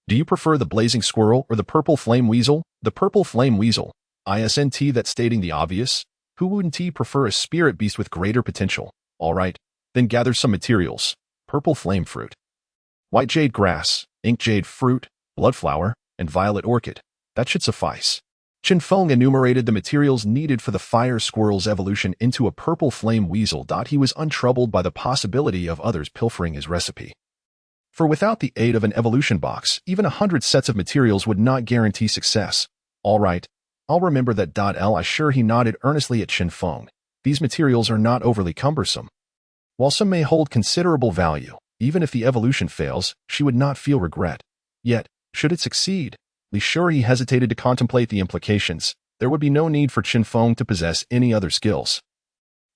Do you prefer the blazing squirrel or the purple flame weasel? The purple flame weasel. Isn't that stating the obvious? Who wouldn't prefer a spirit beast with greater potential? All right, then gather some materials. Purple flame fruit, white jade grass, ink jade fruit, bloodflower, and violet orchid. That should suffice. Chen Feng enumerated the materials needed for the fire squirrel's evolution into a purple flame weasel. He was untroubled by the possibility of others pilfering his recipe. For without the aid of an evolution box, even 100 sets of materials would not guarantee success. All right, I'll remember that. I sure he nodded earnestly at Chen Feng. These materials are not overly cumbersome. While some may hold considerable value, even if the evolution fails, she would not feel regret. Yet, should it succeed, Li sure he hesitated to contemplate the implications. There would be no need for Chen Feng to possess any other skills.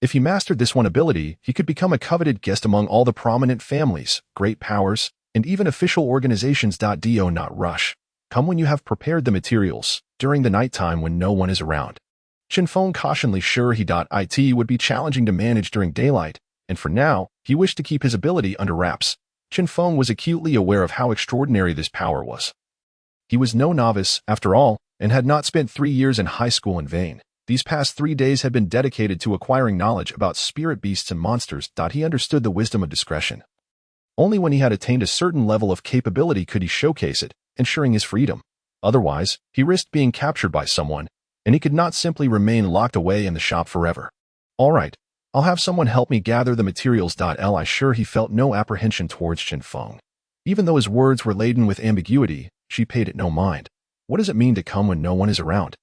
If he mastered this one ability, he could become a coveted guest among all the prominent families, great powers, and even official organizations. Do not rush. Come when you have prepared the materials, during the nighttime when no one is around. Chen Feng cautioned Li sure it would be challenging to manage during daylight, and for now, he wished to keep his ability under wraps. Chen Feng was acutely aware of how extraordinary this power was. He was no novice, after all, and had not spent 3 years in high school in vain. These past 3 days had been dedicated to acquiring knowledge about spirit beasts and monsters. He understood the wisdom of discretion. Only when he had attained a certain level of capability could he showcase it, ensuring his freedom. Otherwise, he risked being captured by someone, and he could not simply remain locked away in the shop forever. All right, I'll have someone help me gather the materials. Li sure he felt no apprehension towards Chen Feng. Even though his words were laden with ambiguity, she paid it no mind. What does it mean to come when no one is around?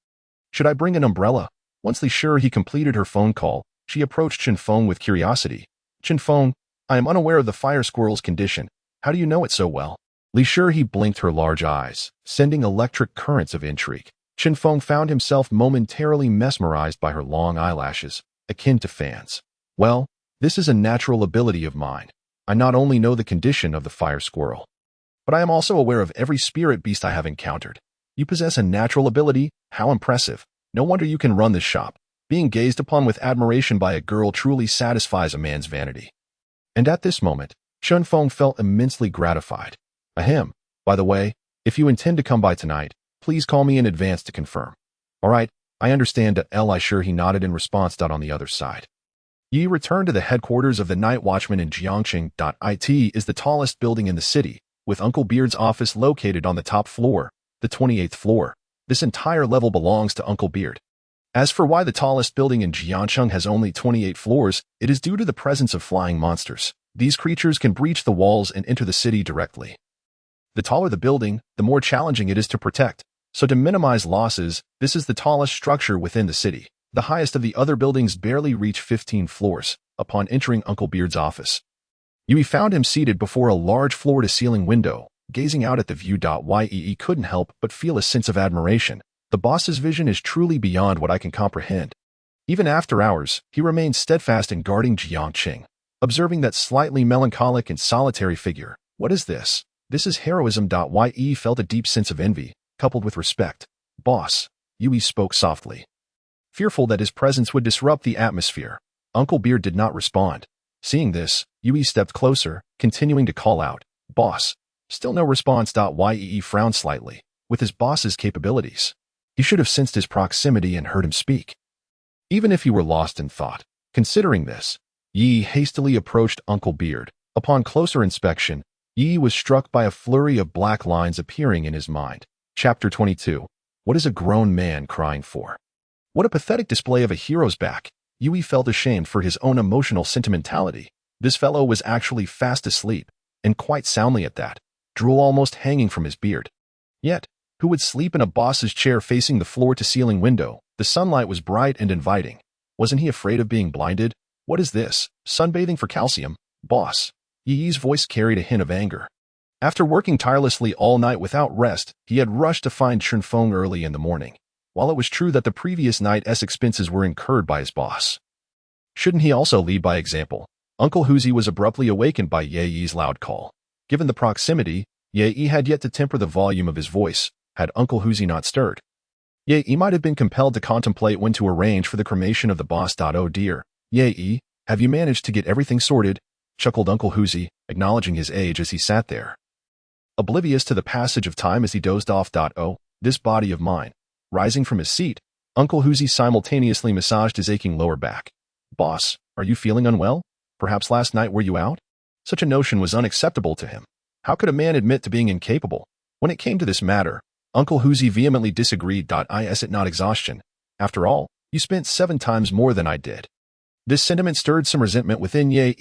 Should I bring an umbrella? Once Li sure he completed her phone call, she approached Chen Feng with curiosity. Chen Feng, I am unaware of the fire squirrel's condition. How do you know it so well? Li sure he blinked her large eyes, sending electric currents of intrigue. Chen Feng found himself momentarily mesmerized by her long eyelashes, akin to fans. Well, this is a natural ability of mine. I not only know the condition of the fire squirrel, but I am also aware of every spirit beast I have encountered. You possess a natural ability? How impressive. No wonder you can run this shop. Being gazed upon with admiration by a girl truly satisfies a man's vanity. And at this moment, Chen Feng felt immensely gratified. Ahem. By the way, if you intend to come by tonight, please call me in advance to confirm. All right, I understand. Li sure he nodded in response. On the other side, Yi returned to the headquarters of the night watchman in Jiangcity. It is the tallest building in the city, with Uncle Beard's office located on the top floor, the 28th floor. This entire level belongs to Uncle Beard. As for why the tallest building in Jiangcity has only 28 floors, it is due to the presence of flying monsters. These creatures can breach the walls and enter the city directly. The taller the building, the more challenging it is to protect. So to minimize losses, this is the tallest structure within the city. The highest of the other buildings barely reach 15 floors. Upon entering Uncle Beard's office, Yui found him seated before a large floor-to-ceiling window, gazing out at the view. Yee couldn't help but feel a sense of admiration. The boss's vision is truly beyond what I can comprehend. Even after hours, he remained steadfast in guarding Jiangqing, observing that slightly melancholic and solitary figure. What is this? This is heroism. Yee felt a deep sense of envy, coupled with respect. Boss, Yui spoke softly, fearful that his presence would disrupt the atmosphere. Uncle Beard did not respond. Seeing this, Yui stepped closer, continuing to call out, Boss. Still no response. Yee frowned slightly. With his boss's capabilities, he should have sensed his proximity and heard him speak, even if he were lost in thought. Considering this, Yi hastily approached Uncle Beard. Upon closer inspection, Yi was struck by a flurry of black lines appearing in his mind. Chapter 22. What is a grown man crying for? What a pathetic display of a hero's back. Yui felt ashamed for his own emotional sentimentality. This fellow was actually fast asleep, and quite soundly at that, drool almost hanging from his beard. Yet, who would sleep in a boss's chair facing the floor-to-ceiling window? The sunlight was bright and inviting. Wasn't he afraid of being blinded? What is this? Sunbathing for calcium? Boss. Yi's voice carried a hint of anger. After working tirelessly all night without rest, he had rushed to find Chen Feng early in the morning. While it was true that the previous night's expenses were incurred by his boss, shouldn't he also lead by example? Uncle Huzi was abruptly awakened by Ye Yi's loud call. Given the proximity, Ye had yet to temper the volume of his voice, had Uncle Huzi not stirred. Ye might have been compelled to contemplate when to arrange for the cremation of the boss. Oh dear, Ye, have you managed to get everything sorted? Chuckled Uncle Huzi, acknowledging his age as he sat there, oblivious to the passage of time as he dozed off. Oh, this body of mine. Rising from his seat, Uncle Huzi simultaneously massaged his aching lower back. Boss, are you feeling unwell? Perhaps last night were you out? Such a notion was unacceptable to him. How could a man admit to being incapable? When it came to this matter, Uncle Huzi vehemently disagreed. Is it not exhaustion? After all, you spent 7 times more than I did. This sentiment stirred some resentment within Ye.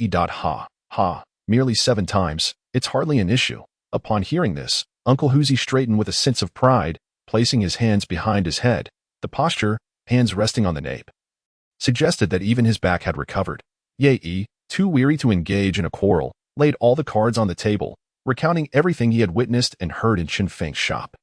Ha, merely 7 times, it's hardly an issue. Upon hearing this, Uncle Huzi straightened with a sense of pride, placing his hands behind his head. The posture, hands resting on the nape, suggested that even his back had recovered. Ye, too weary to engage in a quarrel, laid all the cards on the table, recounting everything he had witnessed and heard in Chen Feng's shop.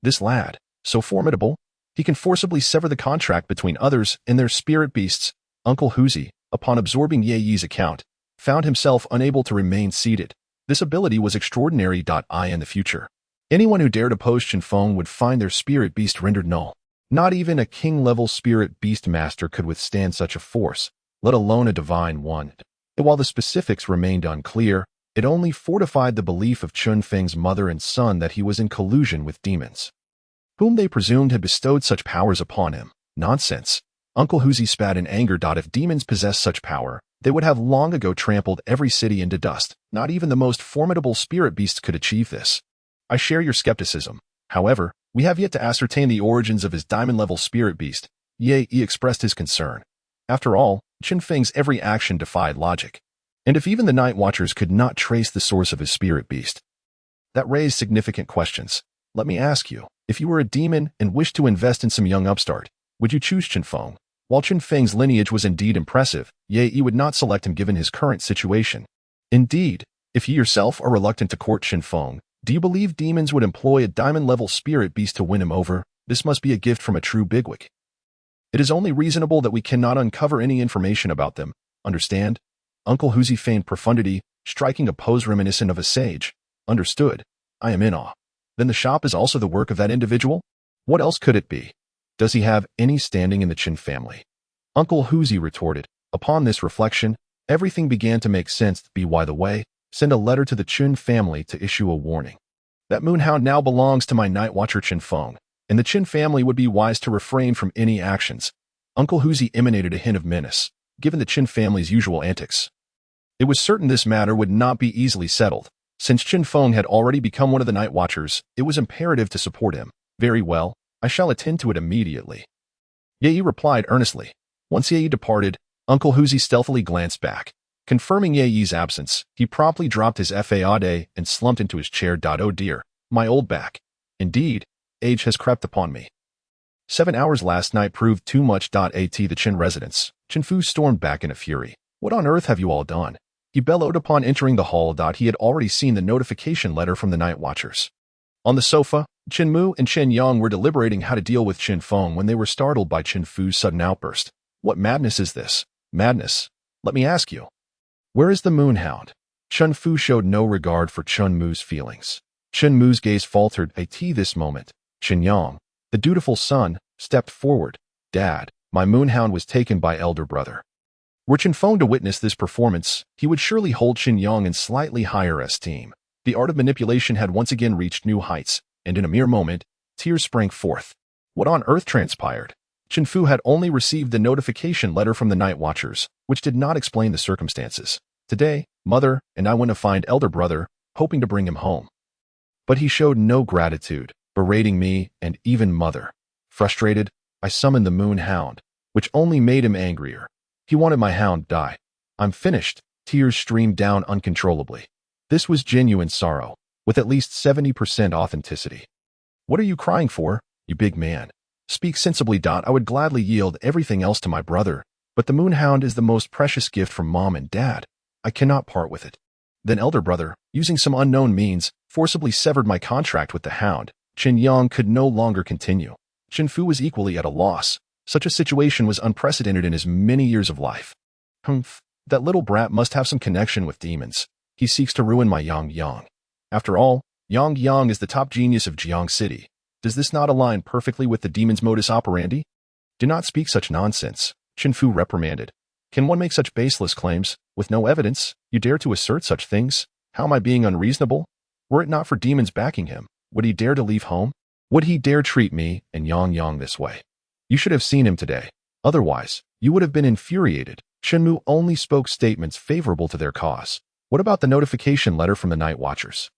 This lad, so formidable, he can forcibly sever the contract between others and their spirit beasts. Uncle Huzi, upon absorbing Ye's account, found himself unable to remain seated. This ability was extraordinary. In the future, anyone who dared oppose Chen Feng would find their spirit beast rendered null. Not even a king-level spirit beast master could withstand such a force, let alone a divine one. And while the specifics remained unclear, it only fortified the belief of Chen Feng's mother and son that he was in collusion with demons, whom they presumed had bestowed such powers upon him. Nonsense. Uncle Huzi spat in anger. If demons possessed such power, they would have long ago trampled every city into dust. Not even the most formidable spirit beasts could achieve this. I share your skepticism. However, we have yet to ascertain the origins of his diamond-level spirit beast. Ye expressed his concern. After all, Chen Feng's every action defied logic. And if even the Night Watchers could not trace the source of his spirit beast, that raised significant questions. Let me ask you, if you were a demon and wished to invest in some young upstart, would you choose Chen Feng? While Chen Feng's lineage was indeed impressive, Ye would not select him given his current situation. Indeed, if you yourself are reluctant to court Chen Feng, do you believe demons would employ a diamond-level spirit beast to win him over? This must be a gift from a true bigwig. It is only reasonable that we cannot uncover any information about them. Understand? Uncle Huzi feigned profundity, striking a pose reminiscent of a sage. Understood. I am in awe. Then the shop is also the work of that individual? What else could it be? Does he have any standing in the Chen family? Uncle Huzi retorted. Upon this reflection, everything began to make sense. By the way, send a letter to the Chen family to issue a warning. That moonhound now belongs to my night watcher Chen Feng, and the Chen family would be wise to refrain from any actions. Uncle Huzi emanated a hint of menace, given the Chen family's usual antics. It was certain this matter would not be easily settled. Since Chen Feng had already become one of the Night Watchers, it was imperative to support him. Very well, I shall attend to it immediately. Ye replied earnestly. Once Ye departed, Uncle Huzi stealthily glanced back. Confirming Ye's absence, he promptly dropped his fade and slumped into his chair. Oh dear, my old back. Indeed, age has crept upon me. 7 hours last night proved too much. At the Chen residence, Chen Fu stormed back in a fury. What on earth have you all done? He bellowed upon entering the hall. He had already seen the notification letter from the Night Watchers. On the sofa, Chen Mu and Chen Yang were deliberating how to deal with Chen Feng when they were startled by Chen Fu's sudden outburst. What madness is this? Madness? Let me ask you. Where is the moonhound? Chen Fu showed no regard for Chen Mu's feelings. Chen Mu's gaze faltered. At this moment, Chen Yang, the dutiful son, stepped forward. Dad, my moonhound was taken by elder brother. Were Chen Feng to witness this performance, he would surely hold Chen Yang in slightly higher esteem. The art of manipulation had once again reached new heights, and in a mere moment, tears sprang forth. What on earth transpired? Chen Fu had only received the notification letter from the Night Watchers, which did not explain the circumstances. Today, mother and I went to find elder brother, hoping to bring him home. But he showed no gratitude, berating me and even mother. Frustrated, I summoned the moon hound, which only made him angrier. He wanted my hound die. I'm finished. Tears streamed down uncontrollably. This was genuine sorrow, with at least 70% authenticity. What are you crying for, you big man? Speak sensibly. I would gladly yield everything else to my brother, but the moonhound is the most precious gift from mom and dad. I cannot part with it. Then elder brother, using some unknown means, forcibly severed my contract with the hound. Chen Yang could no longer continue. Chen Fu was equally at a loss. Such a situation was unprecedented in his many years of life. Humph, that little brat must have some connection with demons. He seeks to ruin my Yang. After all, Yang is the top genius of Jiang City. Does this not align perfectly with the demon's modus operandi? Do not speak such nonsense, Chen Fu reprimanded. Can one make such baseless claims? With no evidence, you dare to assert such things? How am I being unreasonable? Were it not for demons backing him, would he dare to leave home? Would he dare treat me and Yang this way? You should have seen him today. Otherwise, you would have been infuriated. Chen Mu only spoke statements favorable to their cause. What about the notification letter from the Night Watchers?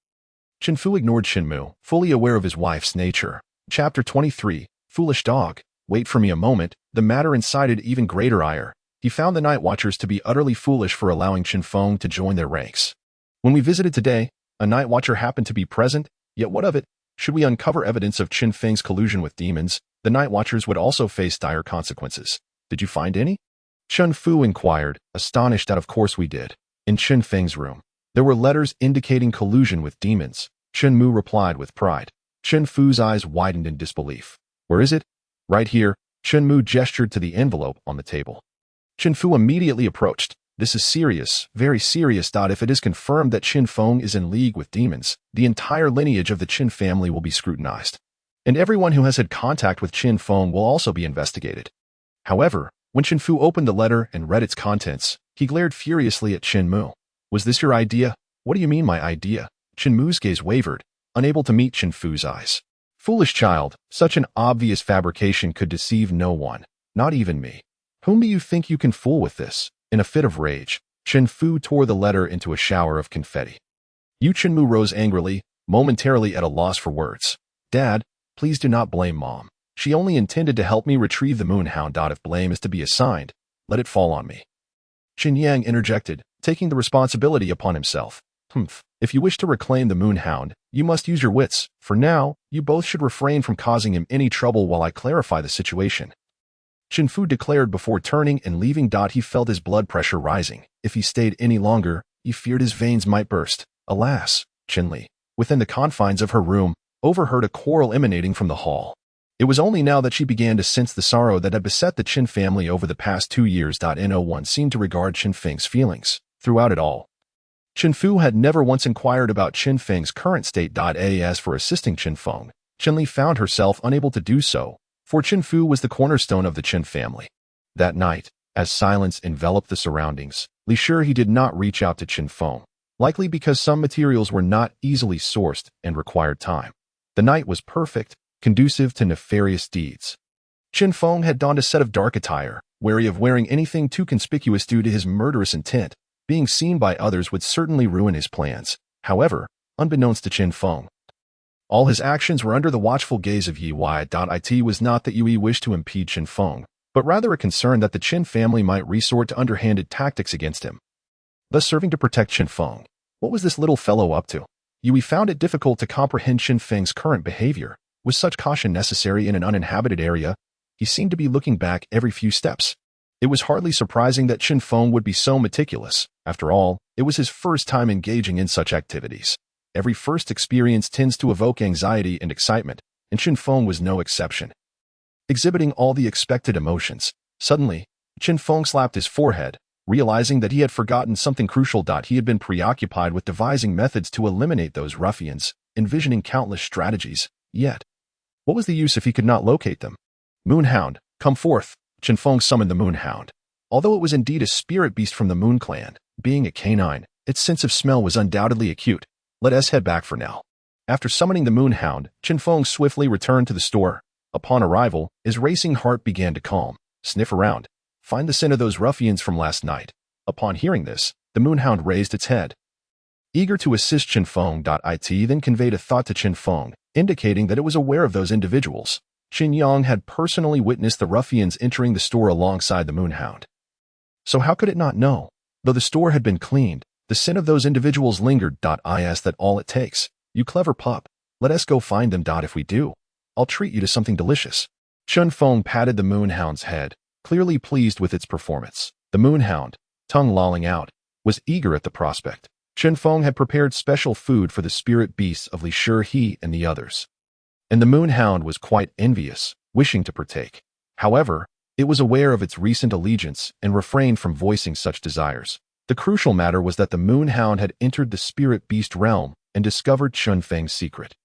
Chen Fu ignored Chen Mu, fully aware of his wife's nature. Chapter 23, Foolish Dog. Wait for me a moment. The matter incited even greater ire. He found the Night Watchers to be utterly foolish for allowing Chen Feng to join their ranks. When we visited today, a Night Watcher happened to be present, yet what of it? Should we uncover evidence of Chen Feng's collusion with demons, the Night Watchers would also face dire consequences. Did you find any? Chen Fu inquired, astonished that of course we did. In Chen Feng's room, there were letters indicating collusion with demons. Chen Mu replied with pride. Chen Fu's eyes widened in disbelief. Where is it? Right here. Chen Mu gestured to the envelope on the table. Chen Fu immediately approached. This is serious, very serious. If it is confirmed that Chen Feng is in league with demons, the entire lineage of the Chen family will be scrutinized. And everyone who has had contact with Chen Feng will also be investigated. However, when Chen Fu opened the letter and read its contents, he glared furiously at Chen Mu. Was this your idea? What do you mean my idea? Chen Mu's gaze wavered, unable to meet Chen Fu's eyes. Foolish child, such an obvious fabrication could deceive no one, not even me. Whom do you think you can fool with this? In a fit of rage, Chen Fu tore the letter into a shower of confetti. Chen Mu rose angrily, momentarily at a loss for words. Dad, please do not blame Mom. She only intended to help me retrieve the moonhound. If blame is to be assigned, let it fall on me. Qin Yang interjected, taking the responsibility upon himself. If you wish to reclaim the moonhound, you must use your wits. For now, you both should refrain from causing him any trouble while I clarify the situation. Chen Fu declared before turning and leaving. He felt his blood pressure rising. If he stayed any longer, he feared his veins might burst. Alas, Chen Li, within the confines of her room, overheard a quarrel emanating from the hall. It was only now that she began to sense the sorrow that had beset the Chen family over the past 2 years. No one seemed to regard Chen Feng's feelings throughout it all. Chen Fu had never once inquired about Chen Feng's current state. As for assisting Chen Feng, Chen Li found herself unable to do so, for Chen Fu was the cornerstone of the Chen family. That night, as silence enveloped the surroundings, Li sure he did not reach out to Chen Feng, likely because some materials were not easily sourced and required time. The night was perfect, conducive to nefarious deeds. Chen Feng had donned a set of dark attire, wary of wearing anything too conspicuous due to his murderous intent. Being seen by others would certainly ruin his plans. However, unbeknownst to Chen Feng, all his actions were under the watchful gaze of Yi. It was not that Yi wished to impede Chen Feng, but rather a concern that the Chen family might resort to underhanded tactics against him, thus serving to protect Chen Feng. What was this little fellow up to? Yi found it difficult to comprehend Chen Feng's current behavior. Was such caution necessary in an uninhabited area? He seemed to be looking back every few steps. It was hardly surprising that Chen Feng would be so meticulous. After all, it was his first time engaging in such activities. Every first experience tends to evoke anxiety and excitement, and Chen Feng was no exception. Exhibiting all the expected emotions, suddenly, Chen Feng slapped his forehead, realizing that he had forgotten something crucial. He had been preoccupied with devising methods to eliminate those ruffians, envisioning countless strategies, yet what was the use if he could not locate them? Moonhound, come forth! Chen Feng summoned the moonhound. Although it was indeed a spirit beast from the Moon Clan, being a canine, its sense of smell was undoubtedly acute. Let us head back for now. After summoning the moonhound, Chen Feng swiftly returned to the store. Upon arrival, his racing heart began to calm. Sniff around. Find the scent of those ruffians from last night. Upon hearing this, the moonhound raised its head. Eager to assist Chen Feng. It then conveyed a thought to Chen Feng, indicating that it was aware of those individuals. Qin Yang had personally witnessed the ruffians entering the store alongside the moonhound. So how could it not know? Though the store had been cleaned, the scent of those individuals lingered. Is that all it takes? You clever pup. Let us go find them. If we do, I'll treat you to something delicious. Chen Feng patted the moonhound's head, clearly pleased with its performance. The moonhound, tongue lolling out, was eager at the prospect. Chen Feng had prepared special food for the spirit beasts of Li Shi he and the others, and the moonhound was quite envious, wishing to partake. However, it was aware of its recent allegiance and refrained from voicing such desires. The crucial matter was that the moonhound had entered the spirit beast realm, and discovered Chen Feng's secret.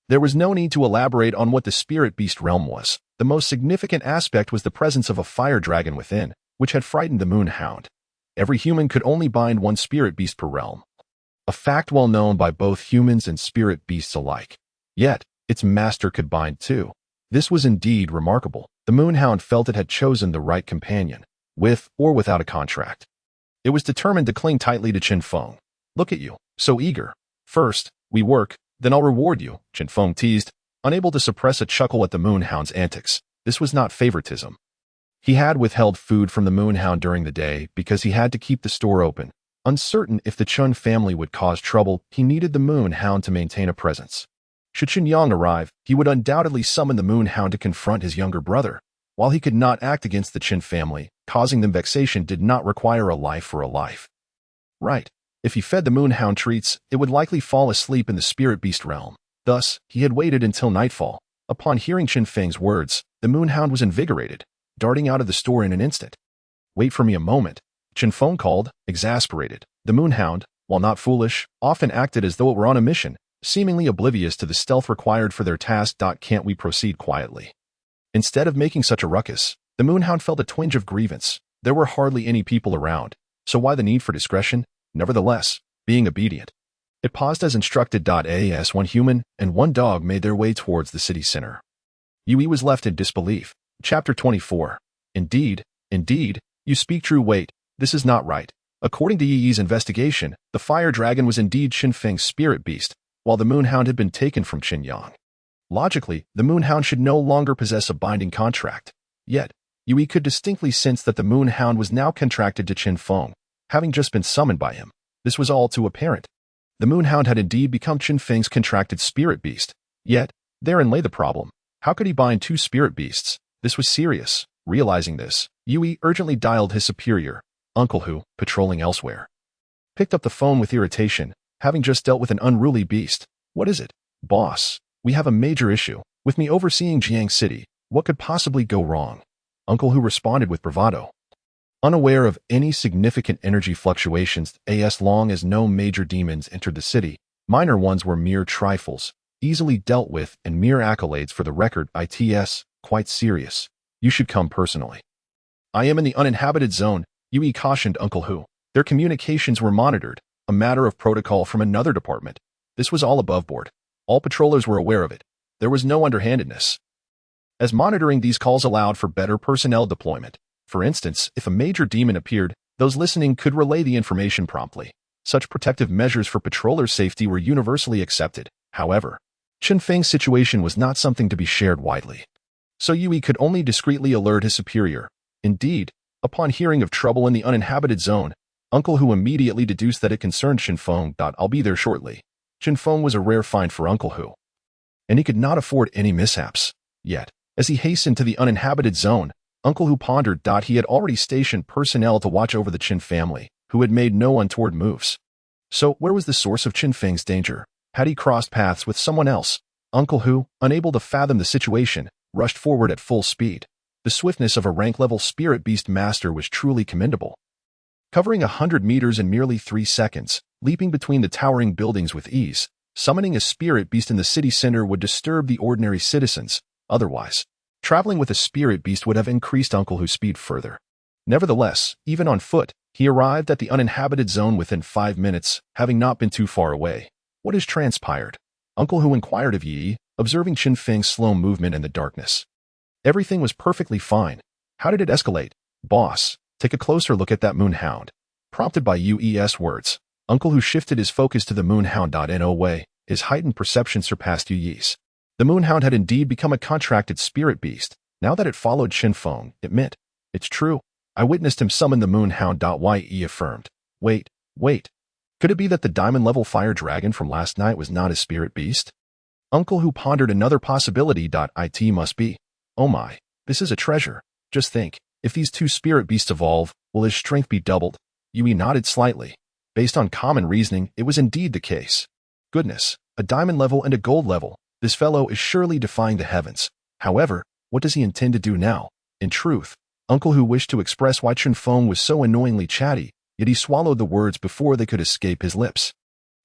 There was no need to elaborate on what the spirit beast realm was. The most significant aspect was the presence of a fire dragon within, which had frightened the moon hound. Every human could only bind one spirit beast per realm, a fact well known by both humans and spirit beasts alike. Yet, its master could bind two. This was indeed remarkable. The moonhound felt it had chosen the right companion, with or without a contract. It was determined to cling tightly to Chen Feng. "Look at you, so eager. First, we work, then I'll reward you," Chen Feng teased, unable to suppress a chuckle at the moonhound's antics. This was not favoritism. He had withheld food from the moonhound during the day because he had to keep the store open. Uncertain if the Chen family would cause trouble, he needed the moonhound to maintain a presence. Should Chen Yang arrive, he would undoubtedly summon the moonhound to confront his younger brother. While he could not act against the Chen family, causing them vexation did not require a life for a life. Right. If he fed the moonhound treats, it would likely fall asleep in the spirit beast realm. Thus, he had waited until nightfall. Upon hearing Chen Feng's words, the moonhound was invigorated, darting out of the store in an instant. "Wait for me a moment," Chen Feng called, exasperated. The moonhound, while not foolish, often acted as though it were on a mission, seemingly oblivious to the stealth required for their task. "Can't we proceed quietly?" Instead of making such a ruckus, the moonhound felt a twinge of grievance. There were hardly any people around, so why the need for discretion? Nevertheless, being obedient, it paused as instructed. As one human and one dog made their way towards the city center. Yui was left in disbelief. Chapter 24. Indeed, you speak true. Wait, this is not right. According to Yi's investigation, the fire dragon was indeed Chen Feng's spirit beast, while the moonhound had been taken from Chen Yang. Logically, the moonhound should no longer possess a binding contract. Yet, Yui could distinctly sense that the moonhound was now contracted to Chen Feng, having just been summoned by him. This was all too apparent. The moonhound had indeed become Chen Feng's contracted spirit beast. Yet, therein lay the problem. How could he bind two spirit beasts? This was serious. Realizing this, Yui urgently dialed his superior, Uncle Hu, patrolling elsewhere. Picked up the phone with irritation, having just dealt with an unruly beast. "What is it?" "Boss, we have a major issue. With me overseeing Jiang City, what could possibly go wrong?" Uncle Hu responded with bravado. Unaware of any significant energy fluctuations, as long as no major demons entered the city, minor ones were mere trifles, easily dealt with, and mere accolades for the record. "It's quite serious. You should come personally." "I am in the uninhabited zone," Yui cautioned Uncle Hu. Their communications were monitored, a matter of protocol from another department. This was all above board. All patrollers were aware of it. There was no underhandedness, as monitoring these calls allowed for better personnel deployment. For instance, if a major demon appeared, those listening could relay the information promptly. Such protective measures for patrollers' safety were universally accepted. However, Chen Feng's situation was not something to be shared widely. So Yui could only discreetly alert his superior. Indeed, upon hearing of trouble in the uninhabited zone, Uncle Hu immediately deduced that it concerned Chen Feng. "I'll be there shortly." Chen Feng was a rare find for Uncle Hu, and he could not afford any mishaps. Yet, as he hastened to the uninhabited zone, Uncle Hu pondered. He had already stationed personnel to watch over the Chen family, who had made no untoward moves. So where was the source of Chen Feng's danger? Had he crossed paths with someone else? Uncle Hu, unable to fathom the situation, rushed forward at full speed. The swiftness of a rank-level spirit beast master was truly commendable. Covering 100 meters in merely 3 seconds, leaping between the towering buildings with ease, summoning a spirit beast in the city center would disturb the ordinary citizens. Otherwise, traveling with a spirit beast would have increased Uncle Hu's speed further. Nevertheless, even on foot, he arrived at the uninhabited zone within 5 minutes, having not been too far away. "What has transpired?" Uncle Hu inquired of Yi, observing Chen Feng's slow movement in the darkness. "Everything was perfectly fine. How did it escalate?" "Boss, take a closer look at that moonhound." Prompted by Yui's words, Uncle Hu shifted his focus to the moonhound. In a way, his heightened perception surpassed Yui's. The moonhound had indeed become a contracted spirit beast. Now that it followed Chen Feng, it meant, "It's true. I witnessed him summon the moonhound." Yi affirmed. Wait. Could it be that the diamond-level fire dragon from last night was not a spirit beast? Uncle Hu pondered another possibility. It must be. Oh my, this is a treasure. Just think, if these two spirit beasts evolve, will his strength be doubled? Yui nodded slightly. Based on common reasoning, it was indeed the case. Goodness, a diamond level and a gold level. This fellow is surely defying the heavens. However, what does he intend to do now? In truth, Uncle Hu wished to express why Chen Feng was so annoyingly chatty, yet he swallowed the words before they could escape his lips.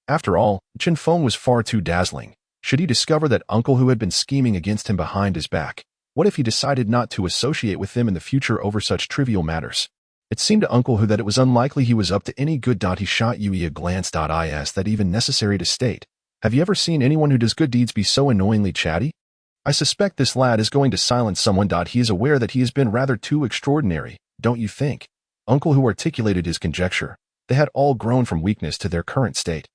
After all, Chen Feng was far too dazzling. Should he discover that Uncle Hu had been scheming against him behind his back? What if he decided not to associate with them in the future over such trivial matters? It seemed to Uncle Hu that it was unlikely he was up to any good. He shot Yui a glance. Is that even necessary to state? Have you ever seen anyone who does good deeds be so annoyingly chatty? I suspect this lad is going to silence someone. He is aware that he has been rather too extraordinary, don't you think? Uncle Hu articulated his conjecture. They had all grown from weakness to their current state.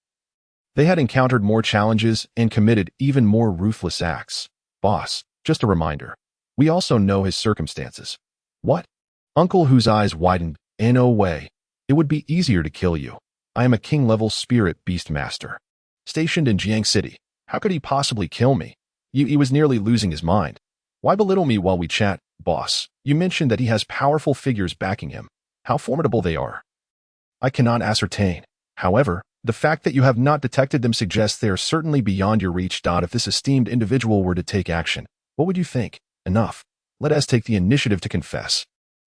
They had encountered more challenges and committed even more ruthless acts. Boss, just a reminder. We also know his circumstances. What? Uncle Hu's eyes widened. In no way. It would be easier to kill you. I am a king-level spirit beast master. Stationed in Jiang City. How could he possibly kill me? He was nearly losing his mind. Why belittle me while we chat, boss? You mentioned that he has powerful figures backing him. How formidable they are. I cannot ascertain. However, the fact that you have not detected them suggests they are certainly beyond your reach. If this esteemed individual were to take action, what would you think? Enough. Let us take the initiative to confess.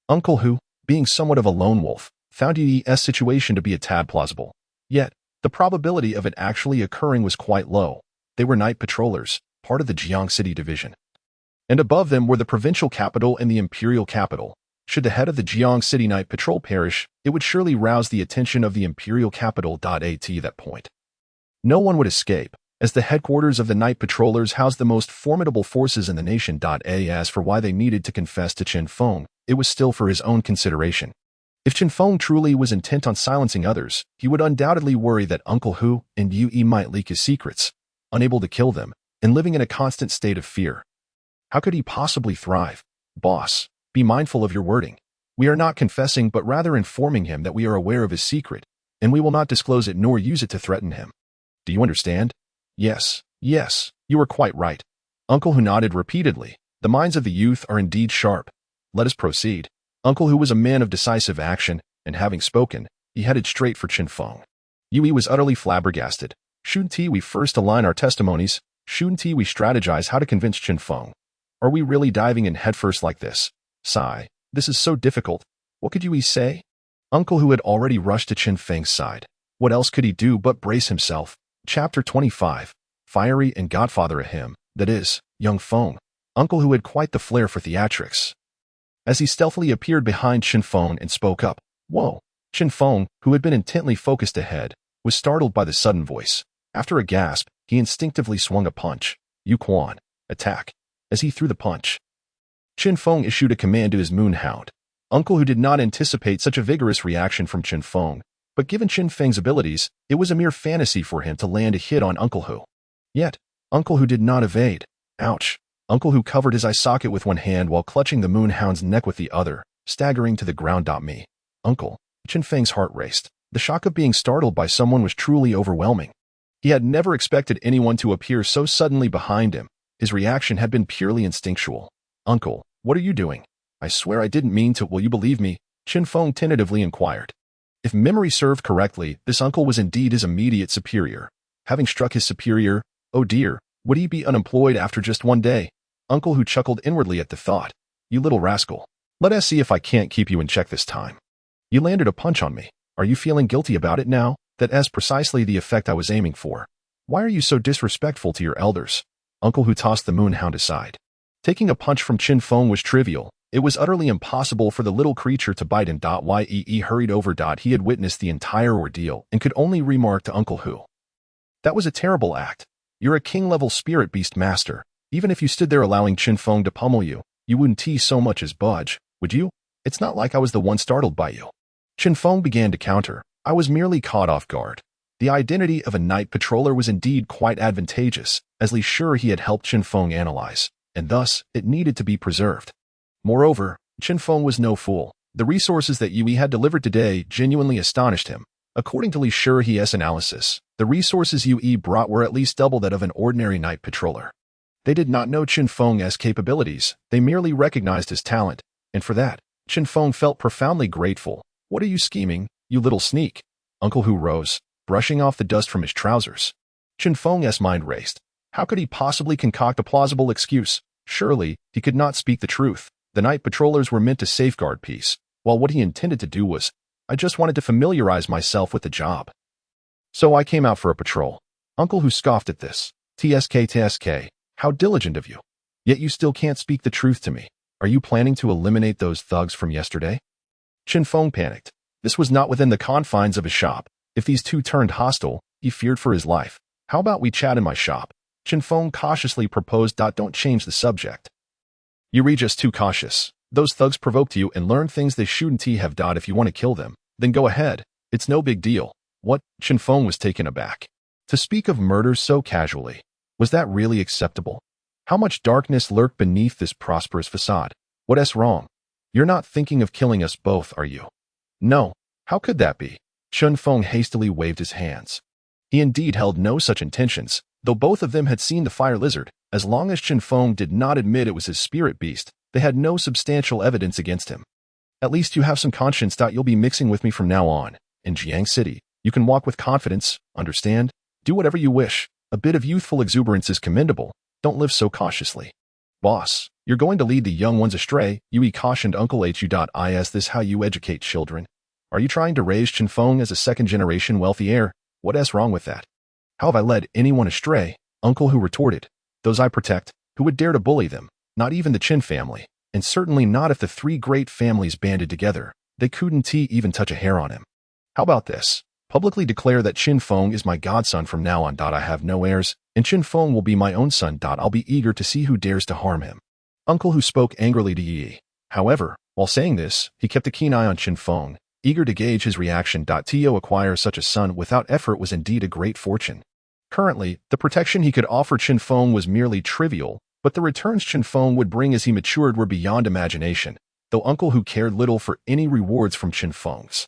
Uncle Hu, being somewhat of a lone wolf, found Yi's situation to be a tad plausible. Yet, the probability of it actually occurring was quite low. They were night patrollers, part of the Jiang City division. And above them were the provincial capital and the imperial capital. Should the head of the Jiang City Night Patrol perish, it would surely rouse the attention of the imperial capital. At that point, no one would escape, as the headquarters of the night patrollers housed the most formidable forces in the nation. As for why they needed to confess to Chen Feng, it was still for his own consideration. If Chen Feng truly was intent on silencing others, he would undoubtedly worry that Uncle Hu and Yui might leak his secrets, unable to kill them, and living in a constant state of fear. How could he possibly thrive? Boss, be mindful of your wording. We are not confessing but rather informing him that we are aware of his secret, and we will not disclose it nor use it to threaten him. Do you understand? Yes, you are quite right. Uncle Hu nodded repeatedly. The minds of the youth are indeed sharp. Let us proceed. Uncle Hu was a man of decisive action, and having spoken, he headed straight for Chen Feng. Yui was utterly flabbergasted. Shouldn't we first align our testimonies? Shouldn't we strategize how to convince Chen Feng? Are we really diving in headfirst like this? Sigh. This is so difficult. What could Yui say? Uncle Hu had already rushed to Chen Feng's side. What else could he do but brace himself? Chapter 25. Fiery and godfather of him, that is, young Feng. Uncle Hu had quite the flair for theatrics. As he stealthily appeared behind Chen Feng and spoke up, "Whoa!" Chen Feng, who had been intently focused ahead, was startled by the sudden voice. After a gasp, he instinctively swung a punch. "You Quan, attack!" As he threw the punch, Chen Feng issued a command to his moonhound. Uncle Hu did not anticipate such a vigorous reaction from Chen Feng, but given Chen Feng's abilities, it was a mere fantasy for him to land a hit on Uncle Hu. Yet, Uncle Hu did not evade. Ouch! Uncle Hu covered his eye socket with one hand while clutching the moonhound's neck with the other, staggering to the ground. Me. Uncle. Chen Feng's heart raced. The shock of being startled by someone was truly overwhelming. He had never expected anyone to appear so suddenly behind him. His reaction had been purely instinctual. "Uncle, what are you doing?" "I swear I didn't mean to. Will you believe me?" Chen Feng tentatively inquired. If memory served correctly, this uncle was indeed his immediate superior. Having struck his superior, oh dear, would he be unemployed after just one day? Uncle Hu chuckled inwardly at the thought. "You little rascal. Let us see if I can't keep you in check this time. You landed a punch on me. Are you feeling guilty about it now? That has precisely the effect I was aiming for. Why are you so disrespectful to your elders?" Uncle Hu tossed the moonhound aside. Taking a punch from Chen Feng was trivial. It was utterly impossible for the little creature to bite him. He hurried over. He had witnessed the entire ordeal and could only remark to Uncle Hu. "That was a terrible act. You're a king-level spirit beast master. Even if you stood there allowing Chen Feng to pummel you, you wouldn't so much as budge, would you? It's not like I was the one startled by you." Chen Feng began to counter. "I was merely caught off guard." The identity of a night patroller was indeed quite advantageous, as Li sure he had helped Chen Feng analyze, and thus it needed to be preserved. Moreover, Chen Feng was no fool. The resources that Yui had delivered today genuinely astonished him. According to Li Shi's analysis, the resources Yui brought were at least double that of an ordinary night patroller. They did not know Chen Feng's capabilities, they merely recognized his talent, and for that, Chen Feng felt profoundly grateful. "What are you scheming, you little sneak?" Uncle Hu rose, brushing off the dust from his trousers. Chen Feng's mind raced. How could he possibly concoct a plausible excuse? Surely, he could not speak the truth. The night patrollers were meant to safeguard peace, while what he intended to do was, "I just wanted to familiarize myself with the job." So I came out for a patrol. Uncle Hu scoffed at this. TSK, how diligent of you. Yet you still can't speak the truth to me. Are you planning to eliminate those thugs from yesterday? Chen Feng panicked. This was not within the confines of his shop. If these two turned hostile, he feared for his life. How about we chat in my shop? Chen Feng cautiously proposed. Don't change the subject. You're just too cautious. Those thugs provoked you and learned things they shouldn't have. If you want to kill them, then go ahead. It's no big deal. What? Chen Feng was taken aback. To speak of murder so casually, was that really acceptable? How much darkness lurked beneath this prosperous facade? What's wrong? You're not thinking of killing us both, are you? No. How could that be? Chen Feng hastily waved his hands. He indeed held no such intentions, though both of them had seen the fire lizard. As long as Chen Feng did not admit it was his spirit beast, they had no substantial evidence against him. At least you have some conscience. You'll be mixing with me from now on. In Jiang City, you can walk with confidence, understand? Do whatever you wish. A bit of youthful exuberance is commendable. Don't live so cautiously. Boss, you're going to lead the young ones astray, Yui cautioned Uncle Hu. Is this how you educate children? Are you trying to raise Chen Feng as a second-generation wealthy heir? What's wrong with that? How have I led anyone astray? Uncle Hu retorted. Those I protect, who would dare to bully them? Not even the Chen family, and certainly not if the three great families banded together. They couldn't even touch a hair on him. How about this? Publicly declare that Chen Feng is my godson from now on. I have no heirs, and Chen Feng will be my own son. I'll be eager to see who dares to harm him. Uncle Hu spoke angrily to Yi. However, while saying this, he kept a keen eye on Chen Feng, eager to gauge his reaction. To acquire such a son without effort was indeed a great fortune. Currently, the protection he could offer Chen Feng was merely trivial, but the returns Chen Feng would bring as he matured were beyond imagination, though Uncle Hu cared little for any rewards from Chen Feng's.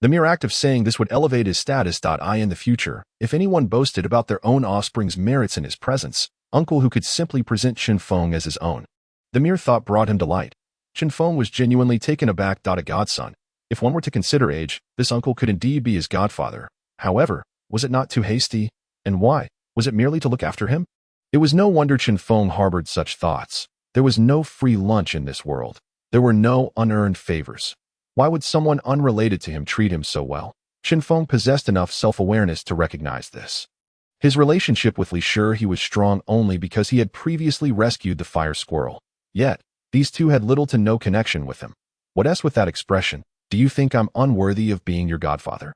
The mere act of saying this would elevate his status. In the future, if anyone boasted about their own offspring's merits in his presence, Uncle Hu could simply present Chen Feng as his own. The mere thought brought him delight. Chen Feng was genuinely taken aback. A godson. If one were to consider age, this uncle could indeed be his godfather. However, was it not too hasty? And why? Was it merely to look after him? It was no wonder Chen Feng harbored such thoughts. There was no free lunch in this world. There were no unearned favors. Why would someone unrelated to him treat him so well? Chen Feng possessed enough self-awareness to recognize this. His relationship with Li Shi he was strong only because he had previously rescued the fire squirrel. Yet, these two had little to no connection with him. What's with that expression? Do you think I'm unworthy of being your godfather?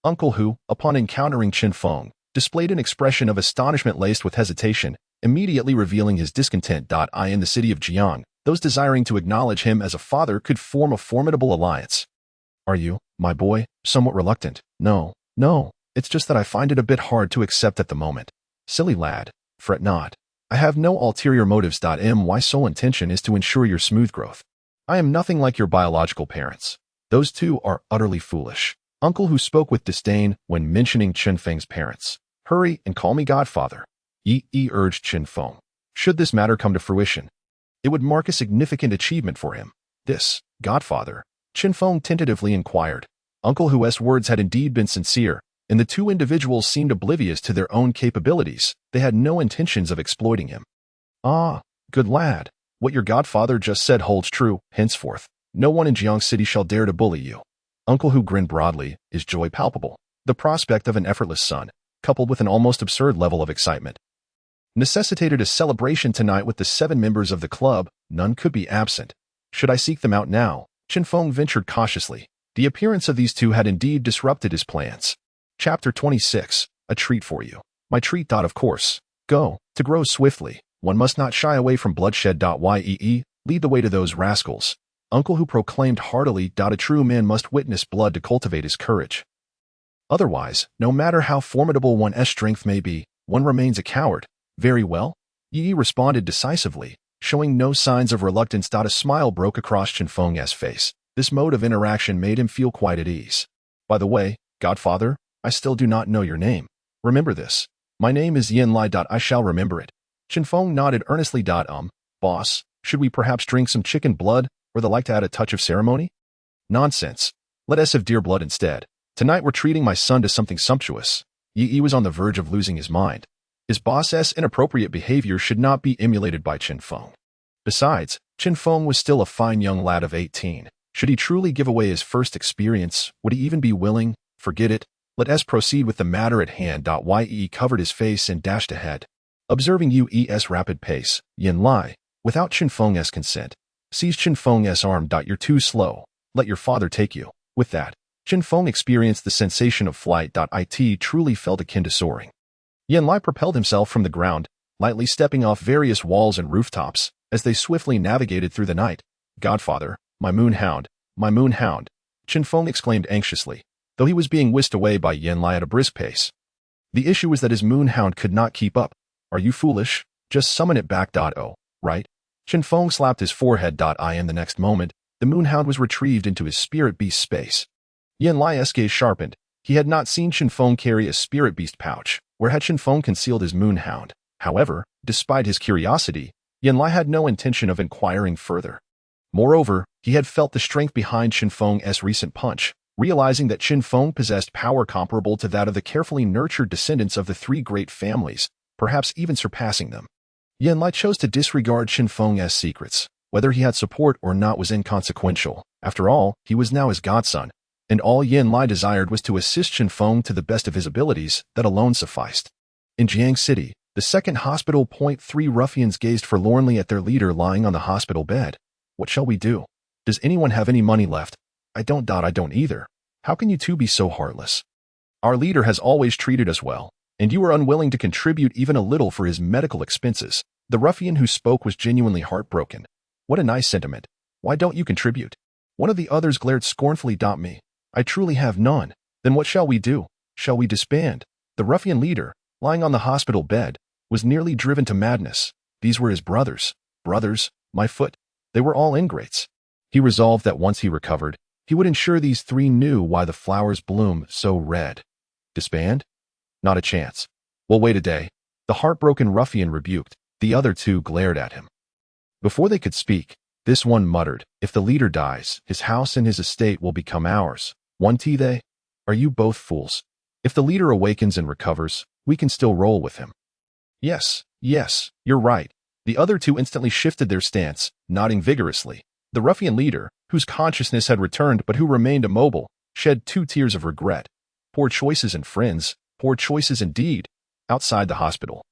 Uncle Hu, upon encountering Chen Feng, displayed an expression of astonishment laced with hesitation, immediately revealing his discontent. In the city of Jiang, those desiring to acknowledge him as a father could form a formidable alliance. Are you, my boy, somewhat reluctant? No, it's just that I find it a bit hard to accept at the moment. Silly lad, fret not. I have no ulterior motives. My sole intention is to ensure your smooth growth. I am nothing like your biological parents. Those two are utterly foolish. Uncle Hu spoke with disdain when mentioning Chen Feng's parents. Hurry and call me godfather. Yi urged Chen Feng. Should this matter come to fruition, it would mark a significant achievement for him. This, godfather? Chen Feng tentatively inquired. Uncle Hu's words had indeed been sincere, and the two individuals seemed oblivious to their own capabilities. They had no intentions of exploiting him. Ah, good lad. What your godfather just said holds true. Henceforth, no one in Jiang City shall dare to bully you. Uncle Hu grinned broadly, his joy palpable. The prospect of an effortless son, coupled with an almost absurd level of excitement, necessitated a celebration tonight with the 7 members of the club. None could be absent. Should I seek them out now? Chen Feng ventured cautiously. The appearance of these two had indeed disrupted his plans. Chapter 26. A treat for you. My treat. Of course. Go. To grow swiftly, one must not shy away from bloodshed. Lead the way to those rascals. Uncle Hu proclaimed heartily. A true man must witness blood to cultivate his courage. Otherwise, no matter how formidable one's strength may be, one remains a coward. Very well. Yi responded decisively, showing no signs of reluctance. A smile broke across Chen Feng's face. This mode of interaction made him feel quite at ease. By the way, godfather, I still do not know your name. Remember this. My name is Yin Lai. I shall remember it. Chen Feng nodded earnestly. Boss, should we perhaps drink some chicken blood, or the like to add a touch of ceremony? Nonsense. Let us have deer blood instead. Tonight we're treating my son to something sumptuous. Yi was on the verge of losing his mind. His boss's inappropriate behavior should not be emulated by Chen Feng. Besides, Chen Feng was still a fine young lad of 18. Should he truly give away his first experience, would he even be willing? Forget it. Let us proceed with the matter at hand. Ye covered his face and dashed ahead. Observing U's rapid pace, Yin Lai, without Chen Feng's consent, seized Chen Feng's arm. You're too slow. Let your father take you. With that, Chen Feng experienced the sensation of flight. It truly felt akin to soaring. Yin Lai propelled himself from the ground, lightly stepping off various walls and rooftops, as they swiftly navigated through the night. Godfather, my moon hound, my moon hound, Chen Feng exclaimed anxiously, though he was being whisked away by Yin Lai at a brisk pace. The issue was that his moon hound could not keep up. Are you foolish? Just summon it back. Oh, right? Chen Feng slapped his forehead. In the next moment, the moon hound was retrieved into his spirit beast space. Yin Lai's gaze sharpened. He had not seen Chen Feng carry a spirit beast pouch, where had Chen Feng concealed his moon hound. However, despite his curiosity, Yin Lai had no intention of inquiring further. Moreover, he had felt the strength behind Chen Feng's recent punch, realizing that Chen Feng possessed power comparable to that of the carefully nurtured descendants of the three great families, perhaps even surpassing them. Yin Lai chose to disregard Chen Feng's secrets. Whether he had support or not was inconsequential. After all, he was now his godson, and all Yin Lai desired was to assist Chen Feng to the best of his abilities. That alone sufficed. In Jiang City, the second hospital. 3 ruffians gazed forlornly at their leader lying on the hospital bed. What shall we do? Does anyone have any money left? I don't either. How can you two be so heartless? Our leader has always treated us well, and you are unwilling to contribute even a little for his medical expenses. The ruffian who spoke was genuinely heartbroken. What a nice sentiment. Why don't you contribute? One of the others glared scornfully. Me. I truly have none. Then what shall we do? Shall we disband? The ruffian leader, lying on the hospital bed, was nearly driven to madness. These were his brothers. Brothers, my foot. They were all ingrates. He resolved that once he recovered, he would ensure these 3 knew why the flowers bloom so red. Disband? Not a chance. We'll wait a day. The heartbroken ruffian rebuked. The other 2 glared at him. Before they could speak, this one muttered, if the leader dies, his house and his estate will become ours. Won't they? Are you both fools? If the leader awakens and recovers, we can still roll with him. Yes, you're right. The other 2 instantly shifted their stance, nodding vigorously. The ruffian leader, whose consciousness had returned but who remained immobile, shed 2 tears of regret. Poor choices and friends, poor choices indeed. Outside the hospital.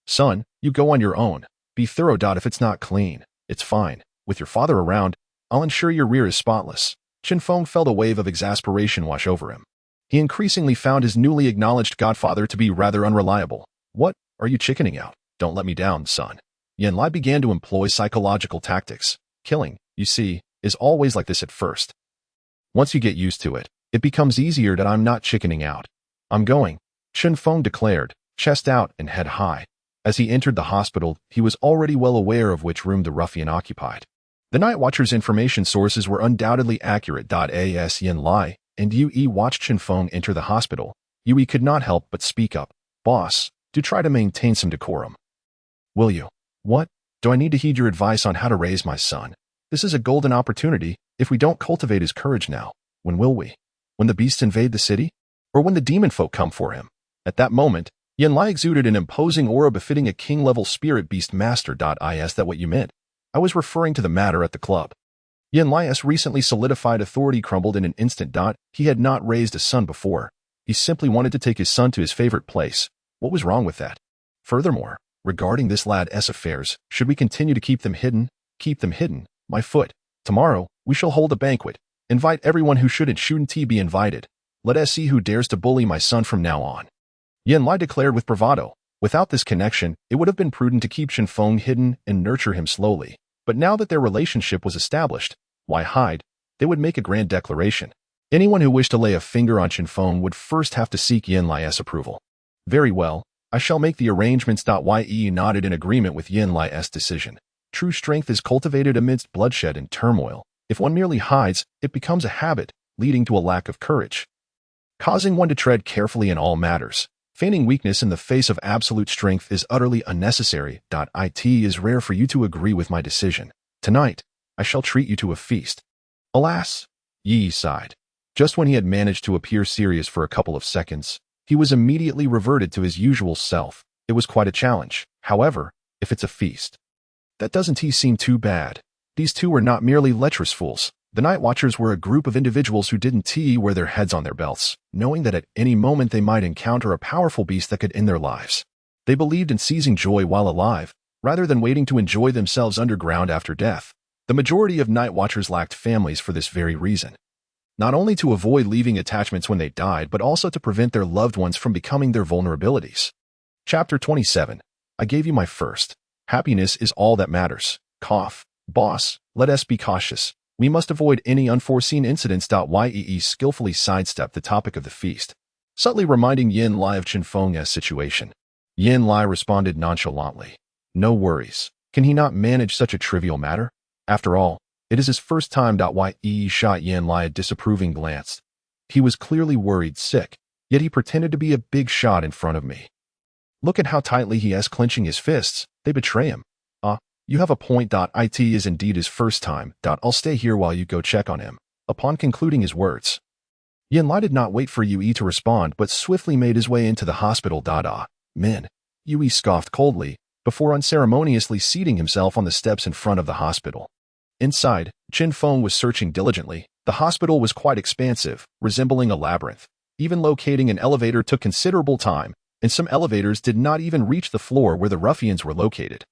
Son, you go on your own. Be thorough. If it's not clean, it's fine. With your father around, I'll ensure your rear is spotless. Chen Feng felt a wave of exasperation wash over him. He increasingly found his newly acknowledged godfather to be rather unreliable. What? Are you chickening out? Don't let me down, son. Yin Lai began to employ psychological tactics. Killing, you see, is always like this at first. Once you get used to it, it becomes easier. I'm not chickening out. I'm going, Chen Feng declared, chest out and head high. As he entered the hospital, he was already well aware of which room the ruffian occupied. The night watcher's information sources were undoubtedly accurate. As Yin Lai and Yue watched Chen Feng enter the hospital, Yue could not help but speak up. Boss, do try to maintain some decorum. Will you? What? Do I need to heed your advice on how to raise my son? This is a golden opportunity. If we don't cultivate his courage now, when will we? When the beasts invade the city? Or when the demon folk come for him? At that moment, Yin Lai exuded an imposing aura befitting a king-level spirit beast master. Is that what you meant? I was referring to the matter at the club. Yin Lai's recently solidified authority crumbled in an instant. He had not raised a son before. He simply wanted to take his son to his favorite place. What was wrong with that? Furthermore, regarding this lad's affairs, should we continue to keep them hidden? Keep them hidden, my foot. Tomorrow, we shall hold a banquet. Invite everyone who shouldn't be invited. Let us see who dares to bully my son from now on. Yin Lai declared with bravado. Without this connection, it would have been prudent to keep Chen Feng hidden and nurture him slowly. But now that their relationship was established, why hide? They would make a grand declaration. Anyone who wished to lay a finger on Chen Feng would first have to seek Yin Lai's approval. Very well, I shall make the arrangements. Ye nodded in agreement with Yin Lai's decision. True strength is cultivated amidst bloodshed and turmoil. If one merely hides, it becomes a habit, leading to a lack of courage, causing one to tread carefully in all matters. Feigning weakness in the face of absolute strength is utterly unnecessary. It is rare for you to agree with my decision. Tonight, I shall treat you to a feast. Alas, Yi sighed. Just when he had managed to appear serious for a couple of seconds, he was immediately reverted to his usual self. It was quite a challenge. However, if it's a feast, that doesn't seem too bad. These 2 were not merely lecherous fools. The Night Watchers were a group of individuals who didn't wear their heads on their belts, knowing that at any moment they might encounter a powerful beast that could end their lives. They believed in seizing joy while alive, rather than waiting to enjoy themselves underground after death. The majority of Night Watchers lacked families for this very reason. Not only to avoid leaving attachments when they died, but also to prevent their loved ones from becoming their vulnerabilities. Chapter 27. I gave you my first. Happiness is all that matters. Cough. Boss, let us be cautious. We must avoid any unforeseen incidents. Yee skillfully sidestepped the topic of the feast, subtly reminding Yin Lai of Chen Feng's situation. Yin Lai responded nonchalantly. No worries. Can he not manage such a trivial matter? After all, it is his first time. Yee shot Yin Lai a disapproving glance. He was clearly worried sick, yet he pretended to be a big shot in front of me. Look at how tightly he is clenching his fists. They betray him. You have a point. It is indeed his first time. I'll stay here while you go check on him. Upon concluding his words, Yin Lai did not wait for Yue to respond, but swiftly made his way into the hospital. Men, Yue scoffed coldly, before unceremoniously seating himself on the steps in front of the hospital. Inside, Chen Feng was searching diligently. The hospital was quite expansive, resembling a labyrinth. Even locating an elevator took considerable time, and some elevators did not even reach the floor where the ruffians were located,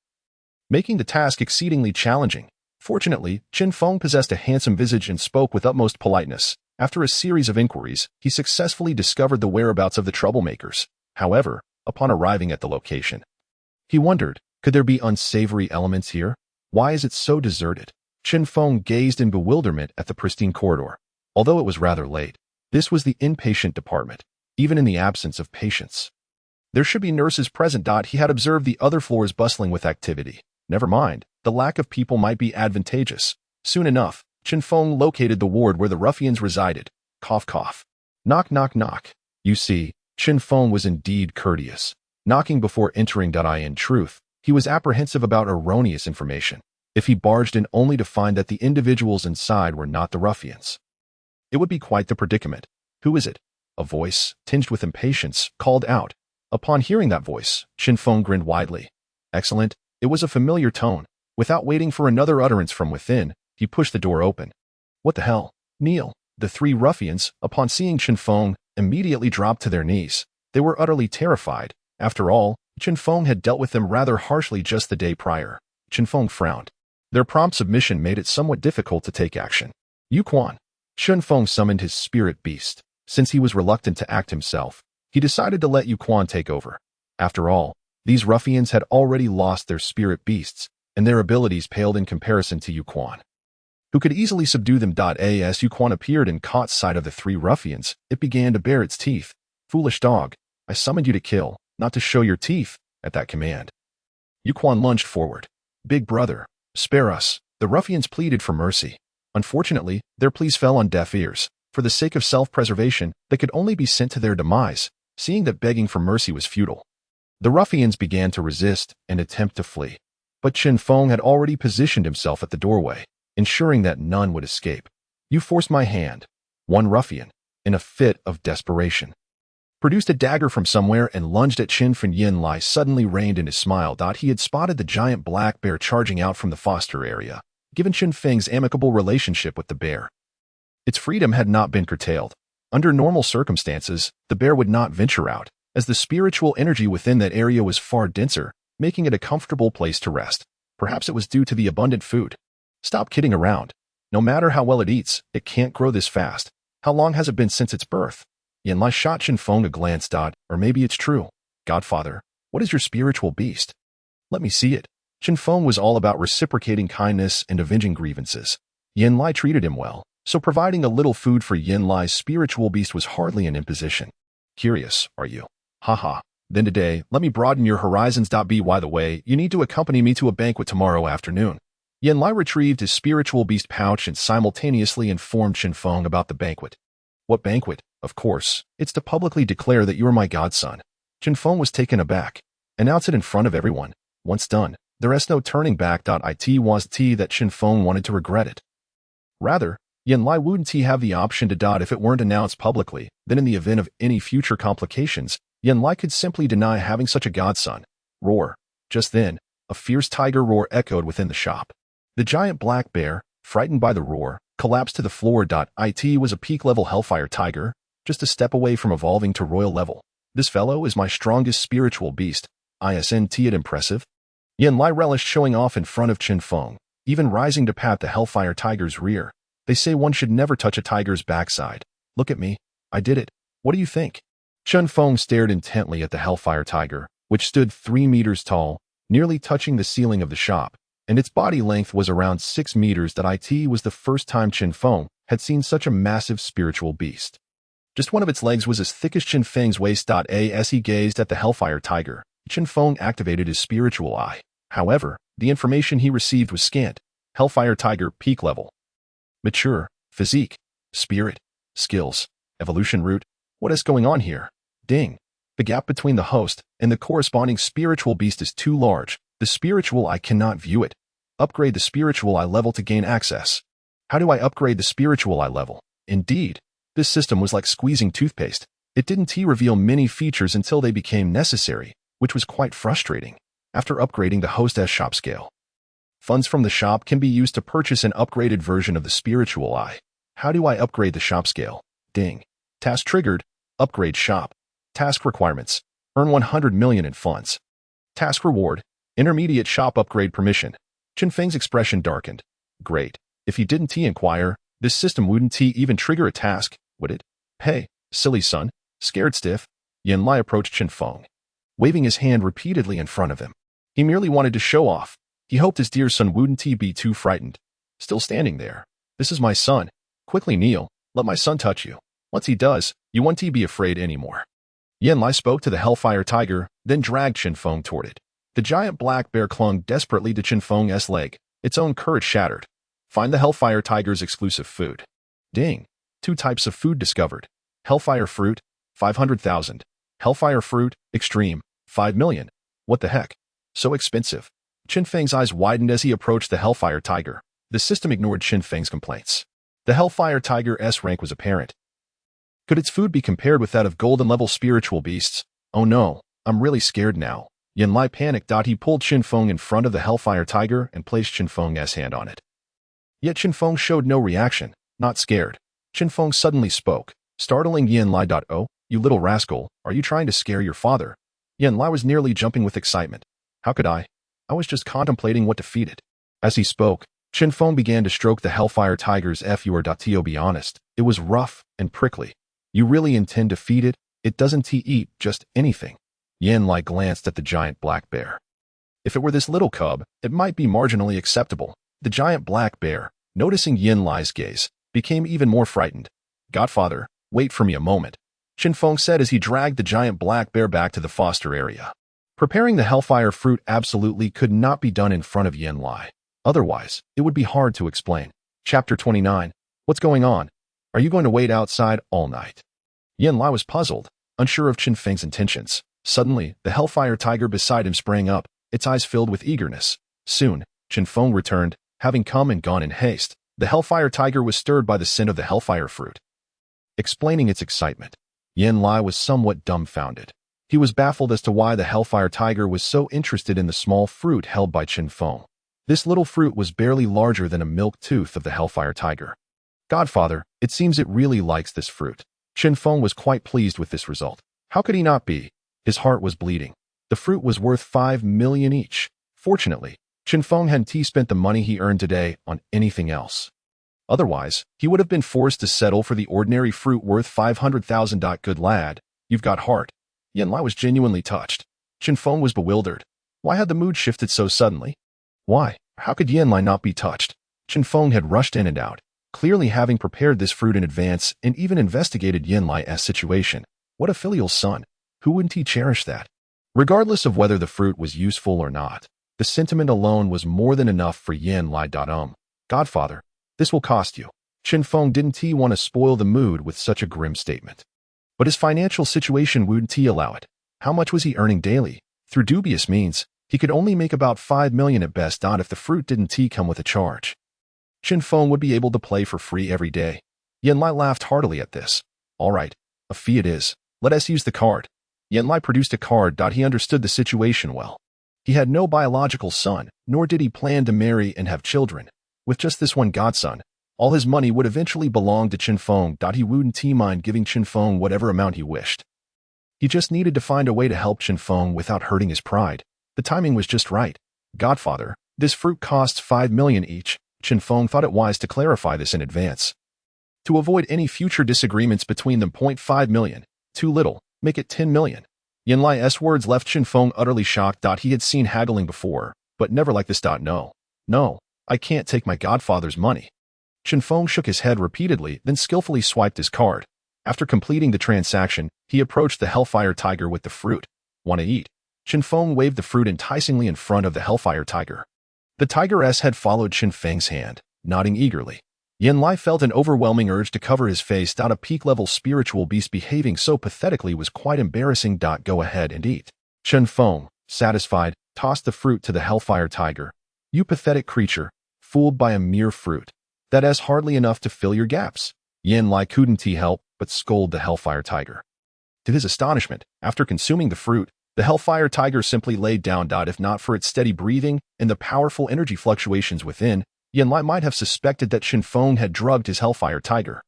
making the task exceedingly challenging. Fortunately, Chen Feng possessed a handsome visage and spoke with utmost politeness. After a series of inquiries, he successfully discovered the whereabouts of the troublemakers. However, upon arriving at the location, he wondered, could there be unsavory elements here? Why is it so deserted? Chen Feng gazed in bewilderment at the pristine corridor. Although it was rather late, this was the inpatient department, even in the absence of patients. There should be nurses present. He had observed the other floors bustling with activity. Never mind, the lack of people might be advantageous. Soon enough, Chen Feng located the ward where the ruffians resided. Cough, cough. Knock, knock, knock. You see, Chen Feng was indeed courteous, knocking before entering. In truth, he was apprehensive about erroneous information. If he barged in only to find that the individuals inside were not the ruffians, it would be quite the predicament. Who is it? A voice, tinged with impatience, called out. Upon hearing that voice, Chen Feng grinned widely. Excellent. It was a familiar tone. Without waiting for another utterance from within, he pushed the door open. What the hell? Kneel. The three ruffians, upon seeing Chen Feng, immediately dropped to their knees. They were utterly terrified. After all, Chen Feng had dealt with them rather harshly just the day prior. Chen Feng frowned. Their prompt submission made it somewhat difficult to take action. Yu Quan. Chen Feng summoned his spirit beast. Since he was reluctant to act himself, he decided to let Yu Quan take over. After all, these ruffians had already lost their spirit beasts, and their abilities paled in comparison to Yu Quan, who could easily subdue them. As Yu Quan appeared and caught sight of the three ruffians, it began to bare its teeth. Foolish dog, I summoned you to kill, not to show your teeth. At that command, Yu Quan lunged forward. Big brother, spare us. The ruffians pleaded for mercy. Unfortunately, their pleas fell on deaf ears. For the sake of self-preservation, they could only be sent to their demise, seeing that begging for mercy was futile. The ruffians began to resist and attempt to flee, but Chen Feng had already positioned himself at the doorway, ensuring that none would escape. You forced my hand. One ruffian, in a fit of desperation, produced a dagger from somewhere and lunged at Chen Feng. Yin Lai suddenly reined in his smile. He had spotted the giant black bear charging out from the foster area. Given Chen Feng's amicable relationship with the bear, its freedom had not been curtailed. Under normal circumstances, the bear would not venture out, as the spiritual energy within that area was far denser, making it a comfortable place to rest. Perhaps it was due to the abundant food. Stop kidding around. No matter how well it eats, it can't grow this fast. How long has it been since its birth? Yin Lai shot Chen Feng a glance. Or maybe it's true. Godfather, what is your spiritual beast? Let me see it. Chen Feng was all about reciprocating kindness and avenging grievances. Yin Lai treated him well, so providing a little food for Yin Lai's spiritual beast was hardly an imposition. Curious, are you? Haha. Then today, let me broaden your horizons. By the way, you need to accompany me to a banquet tomorrow afternoon. Yin Lai retrieved his spiritual beast pouch and simultaneously informed Chen Feng about the banquet. What banquet? Of course, it's to publicly declare that you are my godson. Chen Feng was taken aback. Announce it in front of everyone. Once done, there is no turning back. It was that Chen Feng wanted to regret it. Rather, Yin Lai wouldn't have the option to if it weren't announced publicly. Then in the event of any future complications, Yin Lai could simply deny having such a godson. Roar. Just then, a fierce tiger roar echoed within the shop. The giant black bear, frightened by the roar, collapsed to the floor. It was a peak-level Hellfire Tiger, just a step away from evolving to royal level. This fellow is my strongest spiritual beast. Isn't it impressive? Yan Lai relished showing off in front of Chen Feng, even rising to pat the Hellfire Tiger's rear. They say one should never touch a tiger's backside. Look at me. I did it. What do you think? Chen Feng stared intently at the Hellfire Tiger, which stood 3 meters tall, nearly touching the ceiling of the shop, and its body length was around 6 meters. It was the first time Chen Feng had seen such a massive spiritual beast. Just one of its legs was as thick as Chen Feng's waist. As he gazed at the Hellfire Tiger, Chen Feng activated his spiritual eye. However, the information he received was scant. Hellfire Tiger peak level. Mature, physique, spirit, skills, evolution route. What is going on here? Ding. The gap between the host and the corresponding spiritual beast is too large. The spiritual eye cannot view it. Upgrade the spiritual eye level to gain access. How do I upgrade the spiritual eye level? Indeed, this system was like squeezing toothpaste. It didn't reveal many features until they became necessary, which was quite frustrating. After upgrading the hostess shop scale, funds from the shop can be used to purchase an upgraded version of the spiritual eye. How do I upgrade the shop scale? Ding. Task triggered. Upgrade shop. Task requirements. Earn 100 million in funds. Task reward. Intermediate shop upgrade permission. Chen Feng's expression darkened. Great. If he didn't inquire, this system wouldn't even trigger a task, would it? Hey, silly son. Scared stiff. Yan Lai approached Chen Feng, waving his hand repeatedly in front of him. He merely wanted to show off. He hoped his dear son wouldn't be too frightened. Still standing there. This is my son. Quickly kneel. Let my son touch you. Once he does, you won't be afraid anymore. Yan Lai spoke to the Hellfire Tiger, then dragged Chen Feng toward it. The giant black bear clung desperately to Chen Feng's leg. Its own courage shattered. Find the Hellfire Tiger's exclusive food. Ding. 2 types of food discovered. Hellfire Fruit, 500,000. Hellfire Fruit, Extreme, 5 million. What the heck? So expensive. Chen Feng's eyes widened as he approached the Hellfire Tiger. The system ignored Chen Feng's complaints. The Hellfire Tiger's rank was apparent. Could its food be compared with that of golden-level spiritual beasts? Oh no, I'm really scared now. Yan Lai panicked. He pulled Chen Feng in front of the Hellfire Tiger and placed Chen Feng's hand on it. Yet Chen Feng showed no reaction, not scared. Chen Feng suddenly spoke, startling Yan Lai. Oh, you little rascal, are you trying to scare your father? Yan Lai was nearly jumping with excitement. How could I? I was just contemplating what to feed it. As he spoke, Chen Feng began to stroke the Hellfire Tiger's fur. Be honest, it was rough and prickly. You really intend to feed it? It doesn't eat just anything. Yan Lai glanced at the giant black bear. If it were this little cub, it might be marginally acceptable. The giant black bear, noticing Yan Lai's gaze, became even more frightened. Godfather, wait for me a moment, Chen Feng said as he dragged the giant black bear back to the foster area. Preparing the Hellfire Fruit absolutely could not be done in front of Yan Lai. Otherwise, it would be hard to explain. Chapter 29. What's going on? Are you going to wait outside all night? Yan Lai was puzzled, unsure of Chen Feng's intentions. Suddenly, the Hellfire Tiger beside him sprang up, its eyes filled with eagerness. Soon, Chen Feng returned, having come and gone in haste. The Hellfire Tiger was stirred by the scent of the Hellfire Fruit. Explaining its excitement, Yan Lai was somewhat dumbfounded. He was baffled as to why the Hellfire Tiger was so interested in the small fruit held by Chen Feng. This little fruit was barely larger than a milk tooth of the Hellfire Tiger. Godfather, it seems it really likes this fruit. Chen Feng was quite pleased with this result. How could he not be? His heart was bleeding. The fruit was worth 5 million each. Fortunately, Chen Feng hadn't spent the money he earned today on anything else. Otherwise, he would have been forced to settle for the ordinary fruit worth 500,000. Good lad, you've got heart. Yan Lai was genuinely touched. Chen Feng was bewildered. Why had the mood shifted so suddenly? Why? How could Yan Lai not be touched? Chen Feng had rushed in and out, clearly having prepared this fruit in advance and even investigated Yan Lai's situation. What a filial son. Who wouldn't he cherish that? Regardless of whether the fruit was useful or not, the sentiment alone was more than enough for Yan Lai. Godfather, this will cost you. Chen Feng didn't want to spoil the mood with such a grim statement. But his financial situation wouldn't allow it. How much was he earning daily? Through dubious means, he could only make about 5 million at best. If the fruit didn't come with a charge, Chen Feng would be able to play for free every day. Yan Lai laughed heartily at this. All right, a fee it is. Let us use the card. Yan Lai produced a card. He understood the situation well. He had no biological son, nor did he plan to marry and have children. With just this one godson, All his money would eventually belong to Chen Feng. He wouldn't mind giving Chen Feng whatever amount he wished. He just needed to find a way to help Chen Feng without hurting his pride. The timing was just right. Godfather, this fruit costs 5 million each. Chen Feng thought it wise to clarify this in advance. To avoid any future disagreements between them, 0.5 million. Too little. Make it 10 million. Yan Lai's words left Chen Feng utterly shocked. He had seen haggling before, but never like this. No. No, I can't take my godfather's money. Chen Feng shook his head repeatedly, then skillfully swiped his card. After completing the transaction, he approached the Hellfire Tiger with the fruit. Want to eat? Chen Feng waved the fruit enticingly in front of the Hellfire Tiger. The tigeress had followed Chen Feng's hand, nodding eagerly. Yan Lai felt an overwhelming urge to cover his face. A peak-level spiritual beast behaving so pathetically was quite embarrassing. Go ahead and eat. Chen Feng, satisfied, tossed the fruit to the Hellfire Tiger. You pathetic creature, fooled by a mere fruit. That has hardly enough to fill your gaps. Yan Lai couldn't help but scold the Hellfire Tiger. To his astonishment, after consuming the fruit, the Hellfire Tiger simply laid down. If not for its steady breathing and the powerful energy fluctuations within, Yan Lai might have suspected that Chen Feng had drugged his Hellfire Tiger.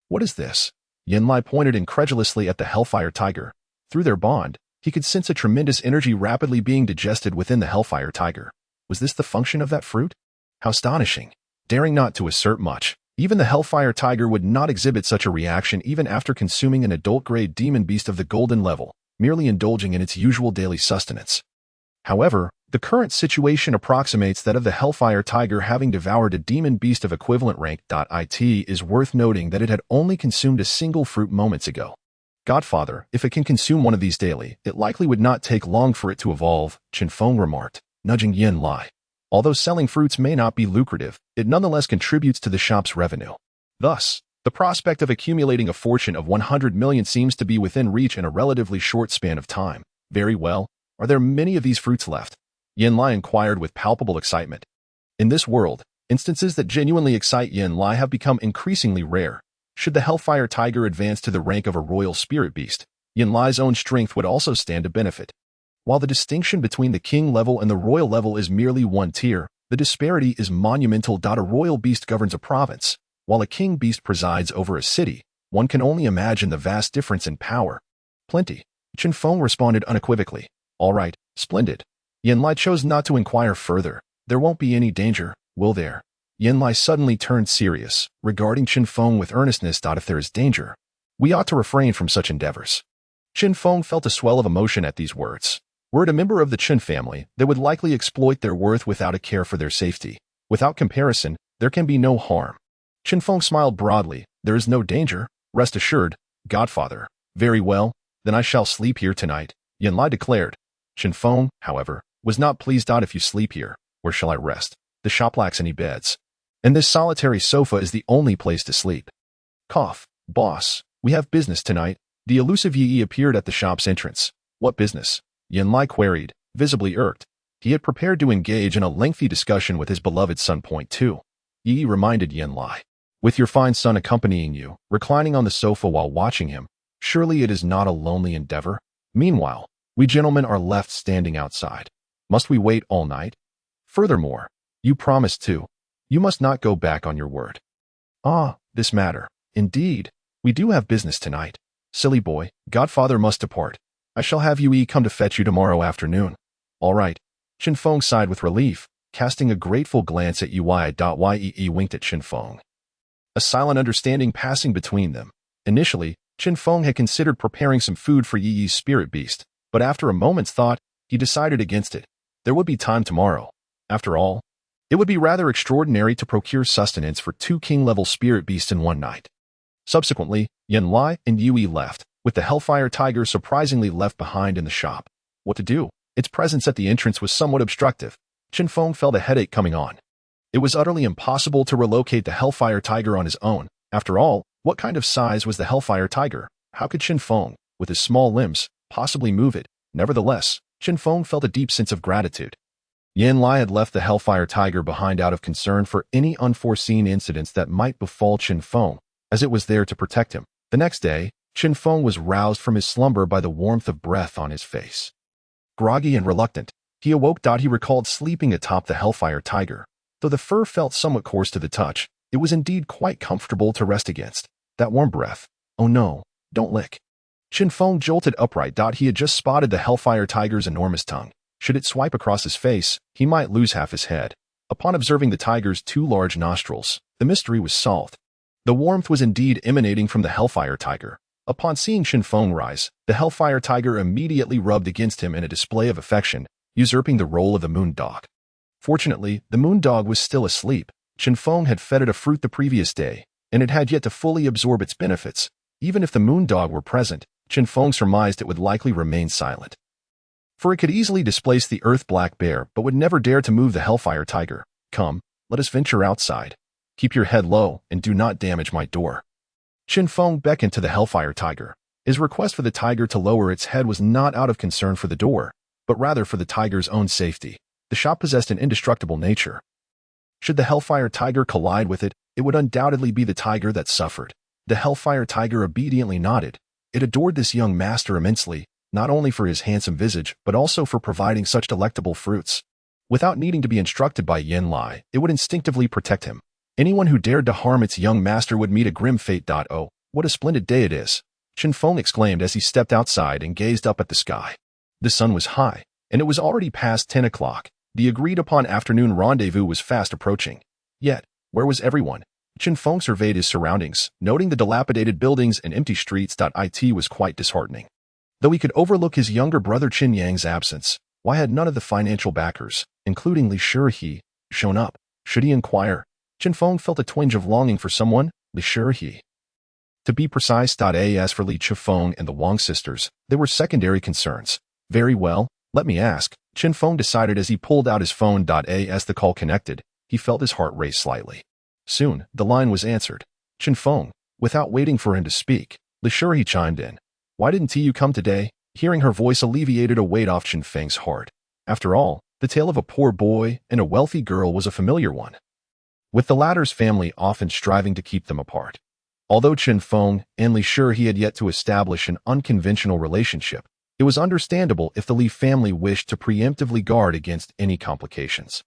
What is this? Yan Lai pointed incredulously at the Hellfire Tiger. Through their bond, he could sense a tremendous energy rapidly being digested within the Hellfire Tiger. Was this the function of that fruit? How astonishing! Daring not to assert much, even the Hellfire Tiger would not exhibit such a reaction even after consuming an adult-grade demon beast of the golden level, merely indulging in its usual daily sustenance. However, the current situation approximates that of the Hellfire Tiger having devoured a demon beast of equivalent rank. It is worth noting that it had only consumed a single fruit moments ago. Godfather, if it can consume one of these daily, it likely would not take long for it to evolve, Chen Feng remarked, nudging Yan Lai. Although selling fruits may not be lucrative, it nonetheless contributes to the shop's revenue. Thus, the prospect of accumulating a fortune of 100 million seems to be within reach in a relatively short span of time. Very well. Are there many of these fruits left? Yan Lai inquired with palpable excitement. In this world, instances that genuinely excite Yan Lai have become increasingly rare. Should the Hellfire Tiger advance to the rank of a royal spirit beast, Yan Lai's own strength would also stand to benefit. While the distinction between the king level and the royal level is merely one tier, the disparity is monumental. A royal beast governs a province, while a king beast presides over a city. One can only imagine the vast difference in power. Plenty. Chen Feng responded unequivocally. All right, splendid. Yan Lai chose not to inquire further. There won't be any danger, will there? Yan Lai suddenly turned serious, regarding Chen Feng with earnestness. If there is danger, we ought to refrain from such endeavors. Chen Feng felt a swell of emotion at these words. Were it a member of the Chen family, they would likely exploit their worth without a care for their safety. Without comparison, there can be no harm. Chen Feng smiled broadly. There is no danger, rest assured, Godfather. Very well, then I shall sleep here tonight, Yan Lai declared. Chen Feng, however, was not pleased. If you sleep here, where shall I rest? The shop lacks any beds. And this solitary sofa is the only place to sleep. Cough, boss, we have business tonight. The elusive Yi appeared at the shop's entrance. What business? Yan Lai queried, visibly irked. He had prepared to engage in a lengthy discussion with his beloved son. Yi reminded Yan Lai. With your fine son accompanying you, reclining on the sofa while watching him, surely it is not a lonely endeavor? Meanwhile, we gentlemen are left standing outside. Must we wait all night? Furthermore, you promised to. You must not go back on your word. Ah, this matter. Indeed, we do have business tonight. Silly boy, Godfather must depart. I shall have Yui come to fetch you tomorrow afternoon. All right. Chen Feng sighed with relief, casting a grateful glance at Yui. Yee winked at Chen Feng. A silent understanding passing between them. Initially, Chen Feng had considered preparing some food for Yi's spirit beast, but after a moment's thought, he decided against it. There would be time tomorrow. After all, it would be rather extraordinary to procure sustenance for 2 king-level spirit beasts in one night. Subsequently, Yan Lai and Yui left, with the Hellfire Tiger surprisingly left behind in the shop. What to do? Its presence at the entrance was somewhat obstructive. Chen Feng felt a headache coming on. It was utterly impossible to relocate the Hellfire Tiger on his own. After all, what kind of size was the Hellfire Tiger? How could Chen Feng, with his small limbs, possibly move it? Nevertheless, Chen Feng felt a deep sense of gratitude. Yan Lai had left the Hellfire Tiger behind out of concern for any unforeseen incidents that might befall Chen Feng, as it was there to protect him. The next day, Chen Feng was roused from his slumber by the warmth of breath on his face. Groggy and reluctant, he awoke. He recalled sleeping atop the Hellfire Tiger. Though the fur felt somewhat coarse to the touch, It was indeed quite comfortable to rest against. That warm breath. Oh no, don't lick. Chen Feng jolted upright. He had just spotted the Hellfire Tiger's enormous tongue. Should it swipe across his face, he might lose half his head. Upon observing the tiger's two large nostrils, the mystery was solved. The warmth was indeed emanating from the Hellfire Tiger. Upon seeing Chen Feng rise, the Hellfire Tiger immediately rubbed against him in a display of affection, usurping the role of the moon dog. Fortunately, the moon dog was still asleep. Chen Feng had fed it a fruit the previous day, and it had yet to fully absorb its benefits. Even if the moon dog were present, Chen Feng surmised it would likely remain silent. For it could easily displace the earth black bear, but would never dare to move the Hellfire Tiger. Come, let us venture outside. Keep your head low, and do not damage my door. Chen Feng beckoned to the Hellfire Tiger. His request for the tiger to lower its head was not out of concern for the door, but rather for the tiger's own safety. The shop possessed an indestructible nature. Should the Hellfire Tiger collide with it, it would undoubtedly be the tiger that suffered. The Hellfire Tiger obediently nodded. It adored this young master immensely, not only for his handsome visage, but also for providing such delectable fruits. Without needing to be instructed by Yen Lai, it would instinctively protect him. Anyone who dared to harm its young master would meet a grim fate. Oh, what a splendid day it is! Chen Feng exclaimed as he stepped outside and gazed up at the sky. The sun was high, and it was already past 10 o'clock. The agreed-upon afternoon rendezvous was fast approaching. Yet, where was everyone? Chen Feng surveyed his surroundings, noting the dilapidated buildings and empty streets. It was quite disheartening. Though he could overlook his younger brother Chen Yang's absence, why had none of the financial backers, including Li Shihe, shown up? Should he inquire? Chen Feng felt a twinge of longing for someone, Li Shihe. To be precise, as for Li Chifeng and the Wang sisters, they were secondary concerns. Very well, let me ask, Chen Feng decided as he pulled out his phone. As the call connected, he felt his heart race slightly. Soon, the line was answered. Chen Feng, without waiting for him to speak, Li Shihe chimed in. Why didn't you come today? Hearing her voice alleviated a weight off Chen Feng's heart. After all, the tale of a poor boy and a wealthy girl was a familiar one, with the latter's family often striving to keep them apart. Although Chen Feng and Li Shihe had yet to establish an unconventional relationship, it was understandable if the Li family wished to preemptively guard against any complications.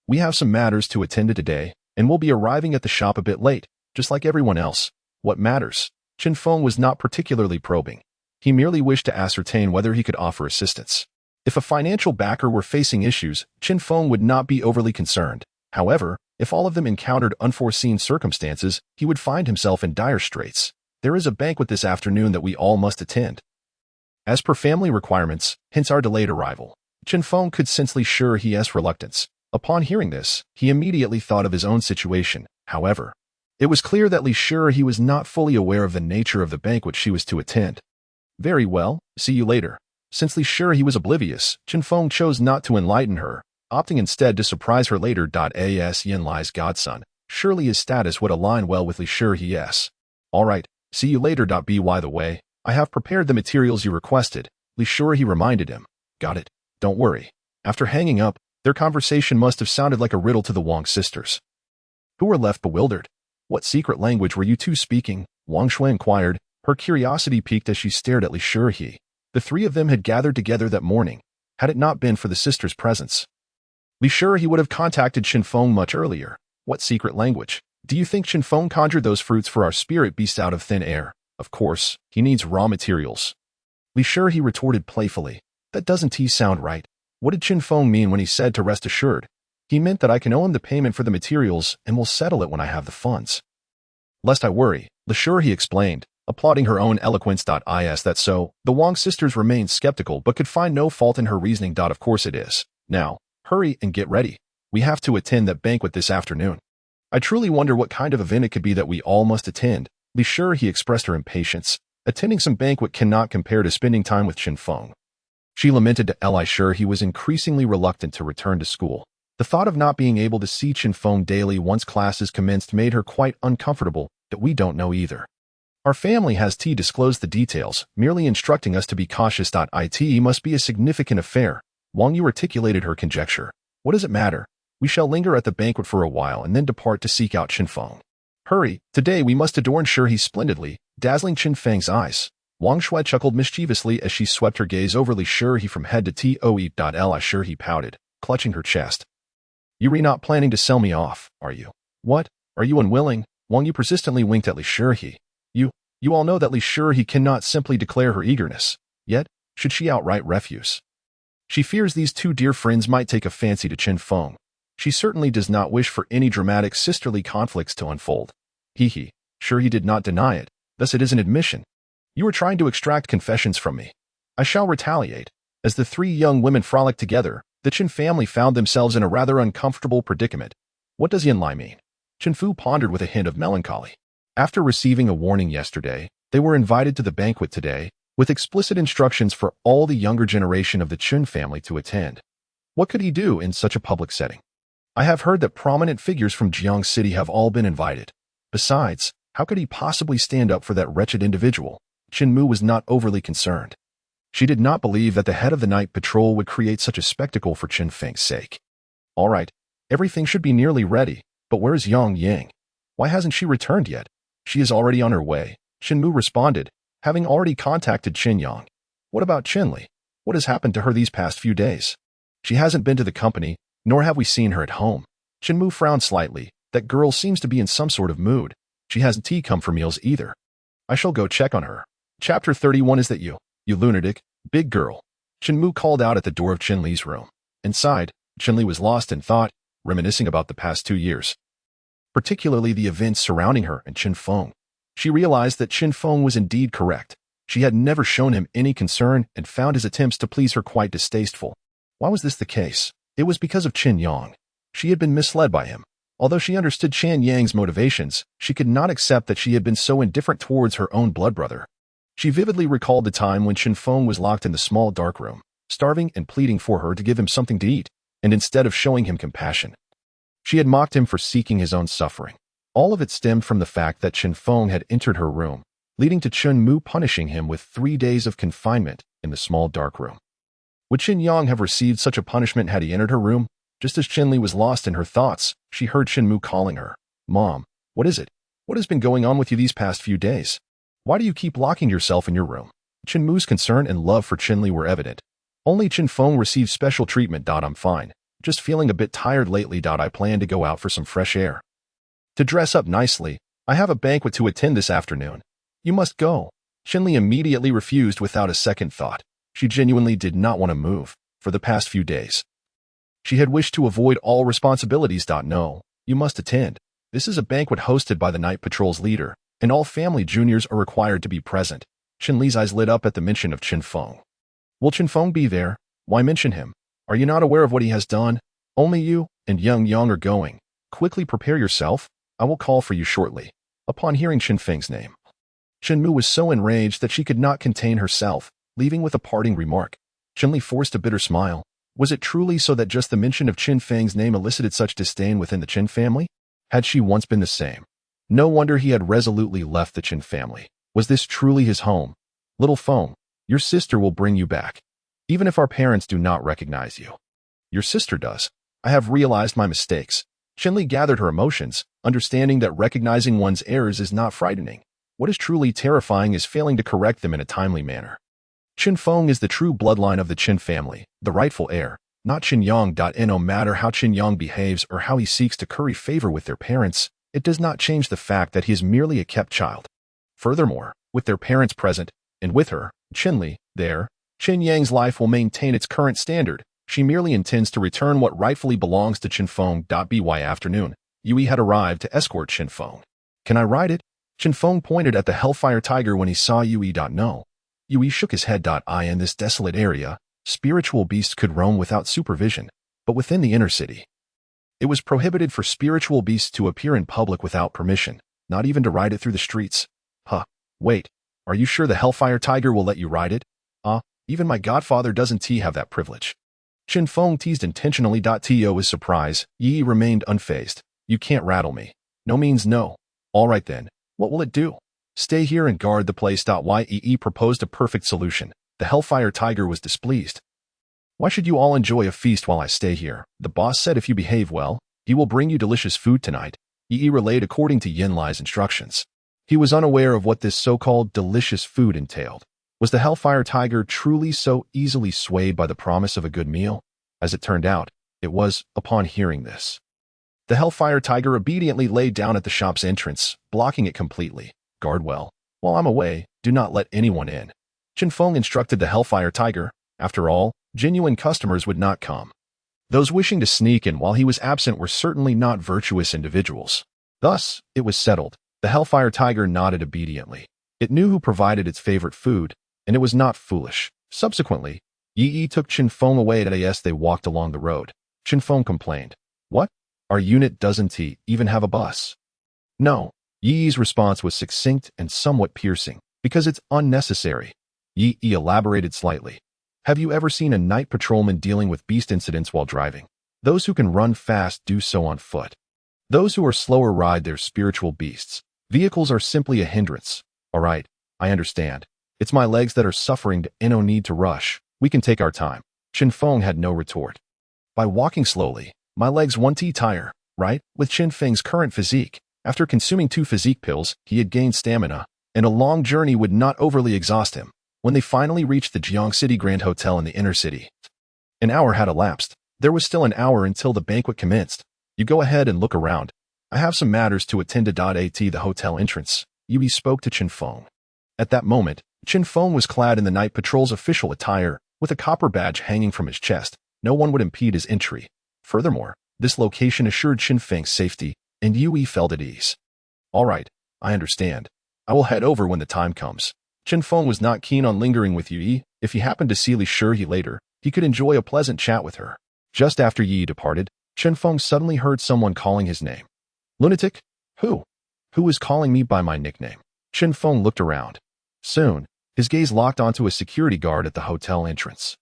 We have some matters to attend to today, and we'll be arriving at the shop a bit late, just like everyone else. What matters? Chen Feng was not particularly probing. He merely wished to ascertain whether he could offer assistance. If a financial backer were facing issues, Chen Feng would not be overly concerned. However, if all of them encountered unforeseen circumstances, he would find himself in dire straits. There is a banquet this afternoon that we all must attend. As per family requirements, hence our delayed arrival. Chen Feng could sense Li Shihe's reluctance. Upon hearing this, he immediately thought of his own situation. However, it was clear that Li Shihe was not fully aware of the nature of the banquet she was to attend. Very well, see you later. Since Li Shihe was oblivious, Chen Feng chose not to enlighten her, opting instead to surprise her later. As Yen Lai's godson, surely his status would align well with Li Shihe's. All right, see you later. By the way, I have prepared the materials you requested, Li Shihe reminded him. Got it, don't worry. After hanging up, their conversation must have sounded like a riddle to the Wang sisters, who were left bewildered. What secret language were you two speaking? Wang Shui inquired, her curiosity piqued as she stared at Li Shihe. The three of them had gathered together that morning. Had it not been for the sisters' presence, Li Shihe would have contacted Chen Feng much earlier. What secret language? Do you think Chen Feng conjured those fruits for our spirit beast out of thin air? Of course, he needs raw materials. Li Shihe retorted playfully. That doesn't sound right. What did Chen Feng mean when he said to rest assured? He meant that I can owe him the payment for the materials and will settle it when I have the funds. Lest I worry, Li Shihe explained, applauding her own eloquence. Is that so? The Wang sisters remained skeptical but could find no fault in her reasoning. Of course it is. Now, hurry and get ready. We have to attend that banquet this afternoon. I truly wonder what kind of event it could be that we all must attend. Li Shihe expressed her impatience. Attending some banquet cannot compare to spending time with Chen Feng. She lamented to Li Shihe was increasingly reluctant to return to school. The thought of not being able to see Chen Feng daily once classes commenced made her quite uncomfortable. That we don't know either. Our family has disclosed the details, merely instructing us to be cautious. It must be a significant affair. Wang Yu articulated her conjecture. What does it matter? We shall linger at the banquet for a while and then depart to seek out Chen Feng. Hurry, today we must adorn Shihe splendidly, dazzling Chen Feng's eyes. Wang Shui chuckled mischievously as she swept her gaze over Li Shihe from head to toe. Li Shihe pouted, clutching her chest. You're not planning to sell me off, are you? What? Are you unwilling? Wang Yu persistently winked at Li Shihe. You all know that Li Shihe cannot simply declare her eagerness. Yet, should she outright refuse? She fears these two dear friends might take a fancy to Chen Feng. She certainly does not wish for any dramatic sisterly conflicts to unfold. Sure, he did not deny it. Thus it is an admission. You are trying to extract confessions from me. I shall retaliate. As the three young women frolicked together, the Chen family found themselves in a rather uncomfortable predicament. What does Yanlai mean? Chen Fu pondered with a hint of melancholy. After receiving a warning yesterday, they were invited to the banquet today, with explicit instructions for all the younger generation of the Chen family to attend. What could he do in such a public setting? I have heard that prominent figures from Jiang City have all been invited. Besides, how could he possibly stand up for that wretched individual? Chen Mu was not overly concerned. She did not believe that the head of the night patrol would create such a spectacle for Chen Feng's sake. All right, everything should be nearly ready, but where's Yang Yang? Why hasn't she returned yet? She is already on her way, Chen Mu responded, having already contacted Chen Yang. What about Chen Li? What has happened to her these past few days? She hasn't been to the company, nor have we seen her at home. Chen Mu frowned slightly. That girl seems to be in some sort of mood. She hasn't come for meals either. I shall go check on her. Chapter 31. Is that you lunatic, big girl? Chen Mu called out at the door of Chen Li's room. Inside, Chen Li was lost in thought, reminiscing about the past 2 years, particularly the events surrounding her and Chen Feng. She realized that Chen Feng was indeed correct. She had never shown him any concern and found his attempts to please her quite distasteful. Why was this the case? It was because of Chen Yang. She had been misled by him. Although she understood Chen Yang's motivations, she could not accept that she had been so indifferent towards her own blood brother. She vividly recalled the time when Chen Feng was locked in the small dark room, starving and pleading for her to give him something to eat, and instead of showing him compassion, she had mocked him for seeking his own suffering. All of it stemmed from the fact that Chen Feng had entered her room, leading to Chen Mu punishing him with 3 days of confinement in the small dark room. Would Chen Yang have received such a punishment had he entered her room? Just as Chen Li was lost in her thoughts, she heard Chen Mu calling her. Mom, what is it? What has been going on with you these past few days? Why do you keep locking yourself in your room? Chen Mu's concern and love for Chen Li were evident. Only Chen Feng received special treatment. I'm fine. Just feeling a bit tired lately. I plan to go out for some fresh air. To dress up nicely, I have a banquet to attend this afternoon. You must go. Chen Li immediately refused without a second thought. She genuinely did not want to move. For the past few days, she had wished to avoid all responsibilities. No, you must attend. This is a banquet hosted by the night patrol's leader, and all family juniors are required to be present. Chen Li's eyes lit up at the mention of Chen Feng. Will Chen Feng be there? Why mention him? Are you not aware of what he has done? Only you and Yang are going. Quickly prepare yourself. I will call for you shortly. Upon hearing Chen Feng's name, Chen Mu was so enraged that she could not contain herself, leaving with a parting remark. Chen Li forced a bitter smile. Was it truly so that just the mention of Chen Feng's name elicited such disdain within the Chen family? Had she once been the same? No wonder he had resolutely left the Chen family. Was this truly his home? Little Feng, your sister will bring you back, even if our parents do not recognize you. Your sister does. I have realized my mistakes. Chen Li gathered her emotions, understanding that recognizing one's errors is not frightening. What is truly terrifying is failing to correct them in a timely manner. Chen Feng is the true bloodline of the Chen family, the rightful heir, not Chen Yang. No matter how Chen Yang behaves or how he seeks to curry favor with their parents, it does not change the fact that he is merely a kept child. Furthermore, with their parents present, and with her, Chen Li, there, Chen Yang's life will maintain its current standard. She merely intends to return what rightfully belongs to Chen Feng. By afternoon, Yui had arrived to escort Chen Feng. Can I ride it? Chen Feng pointed at the Hellfire Tiger when he saw Yui. No. Yui shook his head. In this desolate area, spiritual beasts could roam without supervision, but within the inner city, it was prohibited for spiritual beasts to appear in public without permission, not even to ride it through the streets. Wait, are you sure the Hellfire Tiger will let you ride it? Even my godfather doesn't have that privilege. Chen Feng teased intentionally. To his surprise, Yi remained unfazed. You can't rattle me. No means no. All right then, what will it do? Stay here and guard the place. Yi proposed a perfect solution. The Hellfire Tiger was displeased. Why should you all enjoy a feast while I stay here? The boss said if you behave well, he will bring you delicious food tonight. Yi relayed according to Yin Lai's instructions. He was unaware of what this so-called delicious food entailed. Was the Hellfire Tiger truly so easily swayed by the promise of a good meal? As it turned out, it was. Upon hearing this, The Hellfire Tiger obediently laid down at the shop's entrance, blocking it completely. Guard well. While I'm away, do not let anyone in. Chen Feng instructed the Hellfire Tiger. After all, genuine customers would not come. Those wishing to sneak in while he was absent were certainly not virtuous individuals. Thus, it was settled. The Hellfire Tiger nodded obediently. It knew who provided its favorite food, and it was not foolish. Subsequently, Yi took Chen Feng away as they walked along the road. Chen Feng complained. What? Our unit doesn't even have a bus. No. Yi's response was succinct and somewhat piercing. Because it's unnecessary. Yi elaborated slightly. Have you ever seen a night patrolman dealing with beast incidents while driving? Those who can run fast do so on foot. Those who are slower ride their spiritual beasts. Vehicles are simply a hindrance. All right, I understand. It's my legs that are suffering, no need to rush. We can take our time. Chen Feng had no retort. By walking slowly, my legs won't tire, right? With Chen Feng's current physique, after consuming 2 physique pills, he had gained stamina, and a long journey would not overly exhaust him. When they finally reached the Jiang City Grand Hotel in the inner city, an hour had elapsed. There was still an hour until the banquet commenced. You go ahead and look around. I have some matters to attend to. At the hotel entrance, Yui spoke to Chen Feng. At that moment, Chen Feng was clad in the night patrol's official attire, with a copper badge hanging from his chest. No one would impede his entry. Furthermore, this location assured Chen Feng's safety, and Yui felt at ease. All right, I understand. I will head over when the time comes. Chen Feng was not keen on lingering with Yui. If he happened to see Li Shi later, he could enjoy a pleasant chat with her. Just after Yi departed, Chen Feng suddenly heard someone calling his name. Lunatic? Who? Who is calling me by my nickname? Chen Feng looked around. Soon, his gaze locked onto a security guard at the hotel entrance.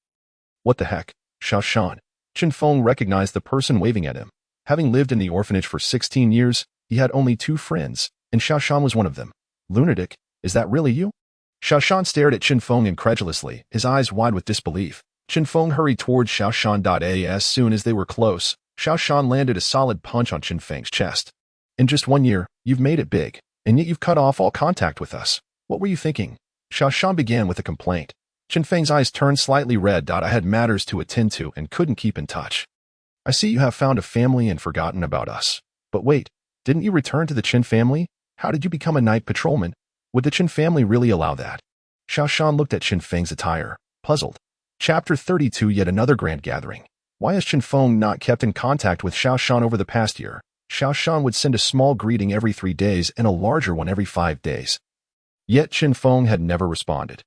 What the heck? Xiaoshan. Chen Feng recognized the person waving at him. Having lived in the orphanage for 16 years, he had only 2 friends, and Xiaoshan was one of them. Lunatic, is that really you? Xiaoshan stared at Chen Feng incredulously, his eyes wide with disbelief. Chen Feng hurried towards Xiaoshan. As soon as they were close, Xiaoshan landed a solid punch on Chen Feng's chest. In just 1 year, you've made it big, and yet you've cut off all contact with us. What were you thinking? Xiaoshan began with a complaint. Chen Feng's eyes turned slightly red. I had matters to attend to and couldn't keep in touch. I see you have found a family and forgotten about us. But wait, didn't you return to the Chen family? How did you become a night patrolman? Would the Chen family really allow that? Xiaoshan looked at Chen Feng's attire, puzzled. Chapter 32. Yet another grand gathering. Why has Chen Feng not kept in contact with Xiaoshan over the past year? Xiaoshan would send a small greeting every 3 days and a larger one every 5 days. Yet Chen Feng had never responded.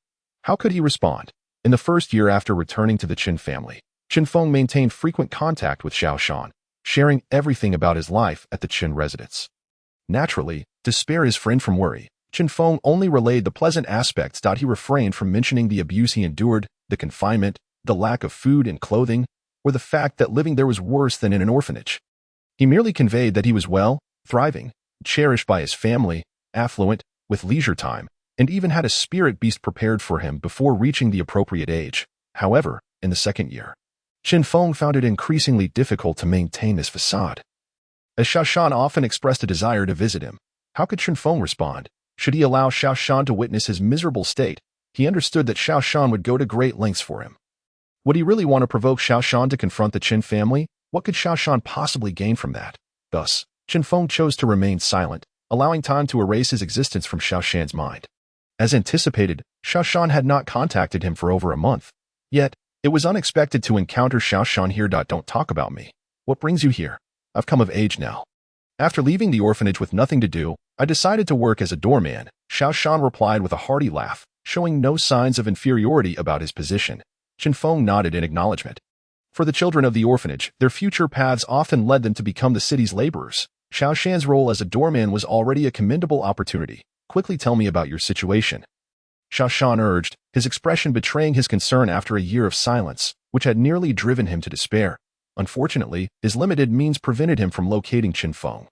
How could he respond? In the first year after returning to the Chen family, Chen Feng maintained frequent contact with Xiaoshan, sharing everything about his life at the Chen residence. Naturally, to spare his friend from worry, Chen Feng only relayed the pleasant aspects. He refrained from mentioning the abuse he endured, the confinement, the lack of food and clothing, or the fact that living there was worse than in an orphanage. He merely conveyed that he was well, thriving, cherished by his family, affluent, with leisure time, and even had a spirit beast prepared for him before reaching the appropriate age. However, in the second year, Chen Feng found it increasingly difficult to maintain this facade. As Xiaoshan often expressed a desire to visit him, how could Chen Feng respond? Should he allow Xiaoshan to witness his miserable state? He understood that Xiaoshan would go to great lengths for him. Would he really want to provoke Xiaoshan to confront the Chen family? What could Xiaoshan possibly gain from that? Thus, Chen Feng chose to remain silent, allowing time to erase his existence from Xiaoshan's mind. As anticipated, Xiaoshan had not contacted him for over a month. Yet, it was unexpected to encounter Xiaoshan here. Don't talk about me. What brings you here? I've come of age now. After leaving the orphanage with nothing to do, I decided to work as a doorman. Xiaoshan replied with a hearty laugh, showing no signs of inferiority about his position. Chen Feng nodded in acknowledgement. For the children of the orphanage, their future paths often led them to become the city's laborers. Xiaoshan's role as a doorman was already a commendable opportunity. Quickly tell me about your situation. Xiaoshan urged, his expression betraying his concern after a year of silence, which had nearly driven him to despair. Unfortunately, his limited means prevented him from locating Chen Feng,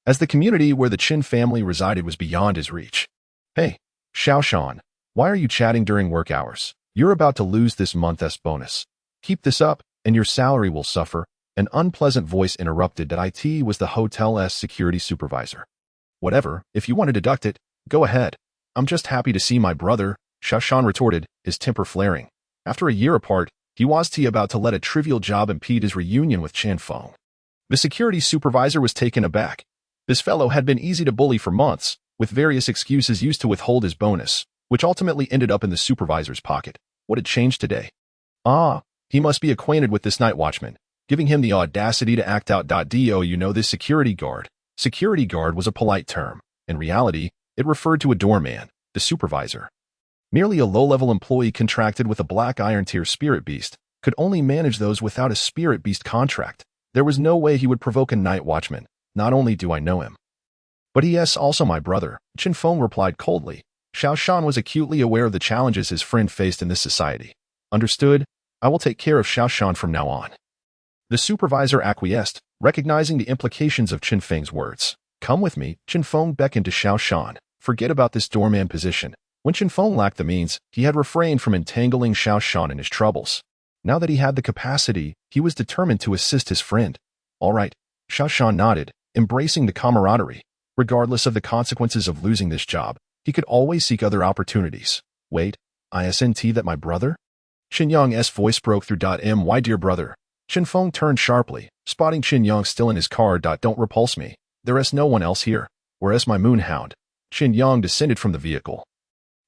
as the community where the Chen family resided was beyond his reach. Hey, Xiaoshan, why are you chatting during work hours? You're about to lose this month's bonus. Keep this up, and your salary will suffer. An unpleasant voice interrupted that it was the hotel's security supervisor. Whatever, if you want to deduct it, go ahead. I'm just happy to see my brother, Xiaoshan retorted, his temper flaring. After a year apart, he was about to let a trivial job impede his reunion with Chen Feng. The security supervisor was taken aback. This fellow had been easy to bully for months, with various excuses used to withhold his bonus, which ultimately ended up in the supervisor's pocket. What had changed today? Ah, he must be acquainted with this night watchman, giving him the audacity to act out. Do you know this security guard? Security guard was a polite term. In reality, it referred to a doorman, the supervisor. Merely a low-level employee contracted with a black iron tier spirit beast could only manage those without a spirit beast contract. There was no way he would provoke a night watchman. Not only do I know him, but he is also my brother, Chen Feng replied coldly. Xiao Shan was acutely aware of the challenges his friend faced in this society. Understood, I will take care of Xiao Shan from now on. The supervisor acquiesced, recognizing the implications of Chen Feng's words. Come with me, Chen Feng beckoned to Xiao Shan. Forget about this doorman position. When Chen Feng lacked the means, he had refrained from entangling Xiao Shan in his troubles. Now that he had the capacity, he was determined to assist his friend. All right, Xiao Shan nodded, embracing the camaraderie. Regardless of the consequences of losing this job, he could always seek other opportunities. Wait, isn't that my brother? Chen Yang's voice broke through. My dear brother. Chen Feng turned sharply, spotting Chen Yang still in his car. Don't repulse me. There is no one else here. Whereas my moonhound. Chen Yang descended from the vehicle,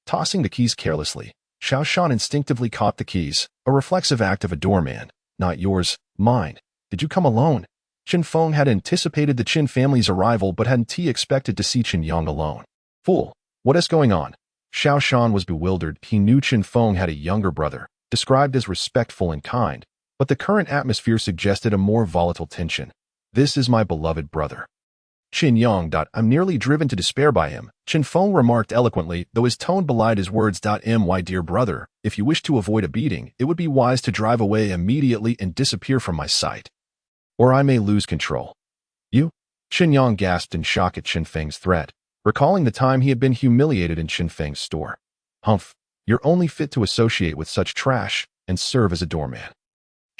tossing the keys carelessly. Xiao Shan instinctively caught the keys, a reflexive act of a doorman. Not yours, mine. Did you come alone? Chen Feng had anticipated the Chen family's arrival but hadn't expected to see Chen Yang alone. Fool, what is going on? Xiao Shan was bewildered. He knew Chen Feng had a younger brother, described as respectful and kind, but the current atmosphere suggested a more volatile tension. This is my beloved brother. Chen Yang. I'm nearly driven to despair by him, Chen Feng remarked eloquently, though his tone belied his words. My dear brother, if you wish to avoid a beating, it would be wise to drive away immediately and disappear from my sight, or I may lose control. You? Chen Yang gasped in shock at Chen Feng's threat, recalling the time he had been humiliated in Chen Feng's store. Humph, you're only fit to associate with such trash and serve as a doorman.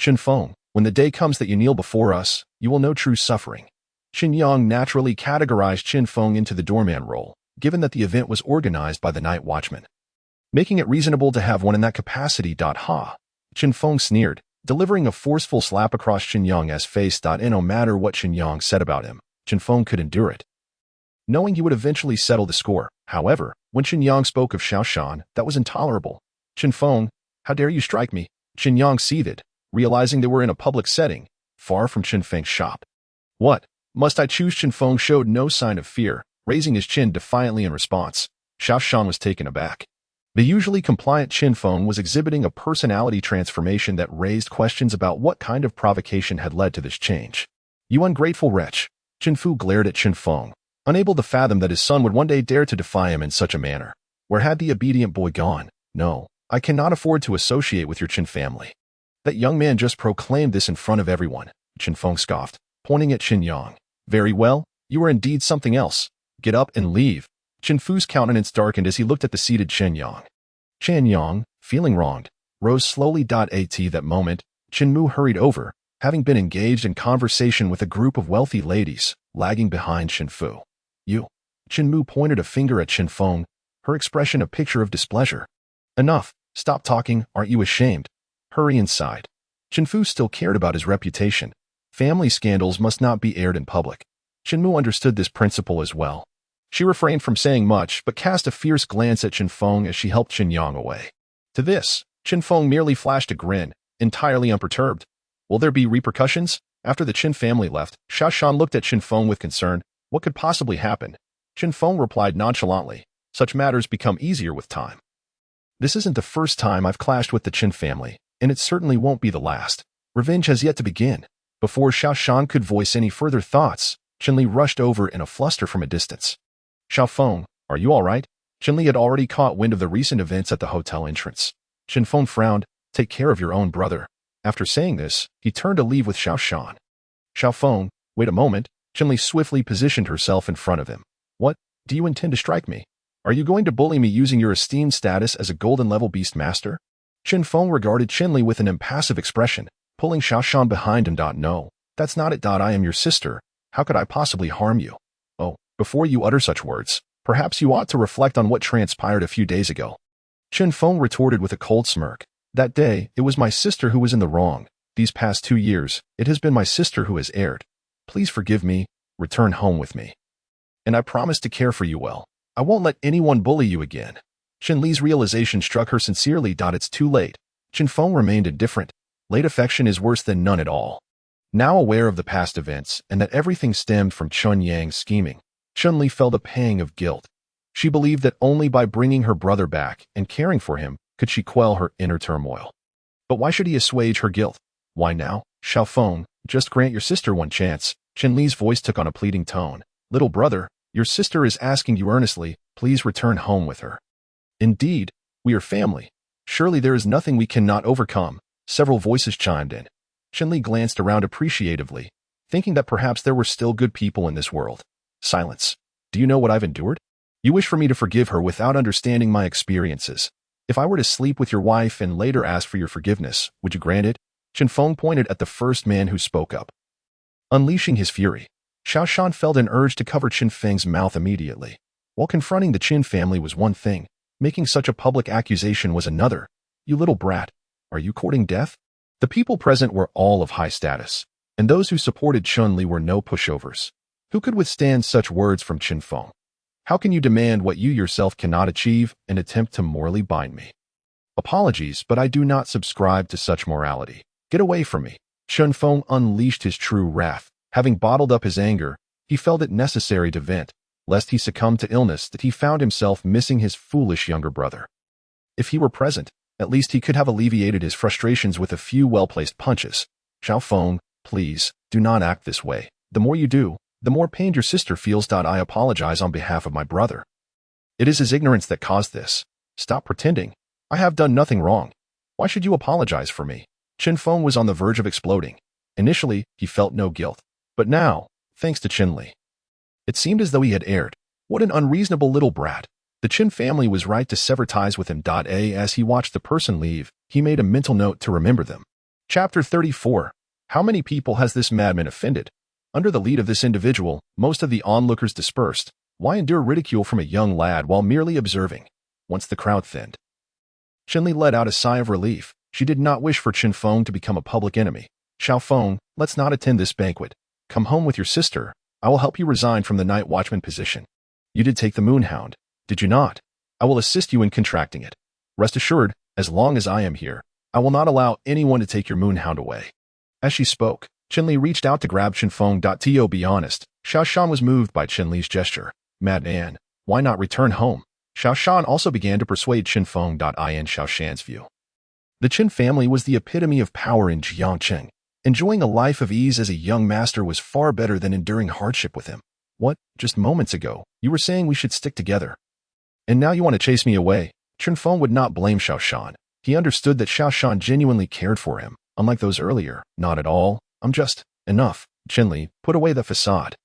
Chen Feng, when the day comes that you kneel before us, you will know true suffering. Chen Yang naturally categorized Chen Feng into the doorman role, given that the event was organized by the night watchman, making it reasonable to have one in that capacity. Ha! Chen Feng sneered, delivering a forceful slap across Chen Yang's face. And no matter what Chen Yang said about him, Chen Feng could endure it, knowing he would eventually settle the score. However, when Chen Yang spoke of Xiao Shan, that was intolerable. Chen Feng, how dare you strike me? Chen Yang seethed, realizing they were in a public setting, far from Chen Feng's shop. What? Must I choose? Chen Feng showed no sign of fear, raising his chin defiantly in response. Xiao Shan was taken aback. The usually compliant Chen Feng was exhibiting a personality transformation that raised questions about what kind of provocation had led to this change. You ungrateful wretch! Chen Fu glared at Chen Feng, unable to fathom that his son would one day dare to defy him in such a manner. Where had the obedient boy gone? No, I cannot afford to associate with your Chen family. That young man just proclaimed this in front of everyone, Chen Feng scoffed, pointing at Chen Yang. Very well, you are indeed something else. Get up and leave. Chen Fu's countenance darkened as he looked at the seated Chen Yang. Chen Yang, feeling wronged, rose slowly. At that moment, Chen Mu hurried over, having been engaged in conversation with a group of wealthy ladies, lagging behind Chen Fu. You. Chen Mu pointed a finger at Chen Feng, her expression a picture of displeasure. Enough, stop talking, aren't you ashamed? Hurry inside. Chen Fu still cared about his reputation. Family scandals must not be aired in public. Chen Mu understood this principle as well. She refrained from saying much, but cast a fierce glance at Chen Feng as she helped Chen Yang away. To this, Chen Feng merely flashed a grin, entirely unperturbed. Will there be repercussions? After the Chen family left, Xiao Shan looked at Chen Feng with concern. What could possibly happen? Chen Feng replied nonchalantly. Such matters become easier with time. This isn't the first time I've clashed with the Chen family, and it certainly won't be the last. Revenge has yet to begin. Before Xiao Shan could voice any further thoughts, Chen Li rushed over in a fluster from a distance. Xiao Feng, are you all right? Chen Li had already caught wind of the recent events at the hotel entrance. Chen Feng frowned. Take care of your own brother. After saying this, he turned to leave with Xiao Shan. Xiao Feng, wait a moment. Chen Li swiftly positioned herself in front of him. What? Do you intend to strike me? Are you going to bully me using your esteemed status as a golden-level beast master? Chen Feng regarded Chen Li with an impassive expression, pulling Xiao Shan behind him. No, that's not it. I am your sister. How could I possibly harm you? Oh, before you utter such words, perhaps you ought to reflect on what transpired a few days ago. Chen Feng retorted with a cold smirk. That day, it was my sister who was in the wrong. These past 2 years, it has been my sister who has erred. please forgive me, return home with me. And I promise to care for you well. I won't let anyone bully you again. Chen Li's realization struck her sincerely. It's too late. Chen Feng remained indifferent. Late affection is worse than none at all. Now aware of the past events and that everything stemmed from Chun Yang's scheming, Chen Li felt a pang of guilt. She believed that only by bringing her brother back and caring for him could she quell her inner turmoil. But why should he assuage her guilt? Why now? Xiao Feng, just grant your sister one chance. Chen Li's voice took on a pleading tone. Little brother, your sister is asking you earnestly, please return home with her. Indeed, we are family. Surely there is nothing we cannot overcome. Several voices chimed in. Chen Li glanced around appreciatively, thinking that perhaps there were still good people in this world. Silence. Do you know what I've endured? You wish for me to forgive her without understanding my experiences. If I were to sleep with your wife and later ask for your forgiveness, would you grant it? Chen Feng pointed at the first man who spoke up. Unleashing his fury, Xiao Shan felt an urge to cover Chen Feng's mouth immediately. While confronting the Qin family was one thing, making such a public accusation was another. You little brat, are you courting death? The people present were all of high status, and those who supported Chun Li were no pushovers. Who could withstand such words from Chen Feng? How can you demand what you yourself cannot achieve and attempt to morally bind me? Apologies, but I do not subscribe to such morality. Get away from me. Chen Feng unleashed his true wrath. Having bottled up his anger, he felt it necessary to vent, lest he succumb to illness that he found himself missing his foolish younger brother. If he were present, at least he could have alleviated his frustrations with a few well-placed punches. Xiao Feng, please, do not act this way. The more you do, the more pained your sister feels. I apologize on behalf of my brother. It is his ignorance that caused this. Stop pretending. I have done nothing wrong. Why should you apologize for me? Chen Feng was on the verge of exploding. Initially, he felt no guilt. But now, thanks to Chen Li, it seemed as though he had erred. What an unreasonable little brat. The Chen family was right to sever ties with him. As he watched the person leave, he made a mental note to remember them. Chapter 34. How many people has this madman offended? Under the lead of this individual, most of the onlookers dispersed. Why endure ridicule from a young lad while merely observing? Once the crowd thinned, Chen Li let out a sigh of relief. She did not wish for Chen Feng to become a public enemy. Xiao Feng, let's not attend this banquet. Come home with your sister. I will help you resign from the night watchman position. You did take the Moonhound, did you not? I will assist you in contracting it. Rest assured, as long as I am here, I will not allow anyone to take your Moonhound away. As she spoke, Chen Li reached out to grab Chen Feng. To be honest, Xiao Shan was moved by Chen Li's gesture. Madman, why not return home? Xiao Shan also began to persuade Chen Feng. In Xiao Shan's view, the Chen family was the epitome of power in Jiangcheng. Enjoying a life of ease as a young master was far better than enduring hardship with him. What, just moments ago, you were saying we should stick together. And now you want to chase me away? Chen Feng would not blame Xiao Shan. He understood that Xiao Shan genuinely cared for him, unlike those earlier. Not at all. I'm just, enough. Chen Li, put away the facade.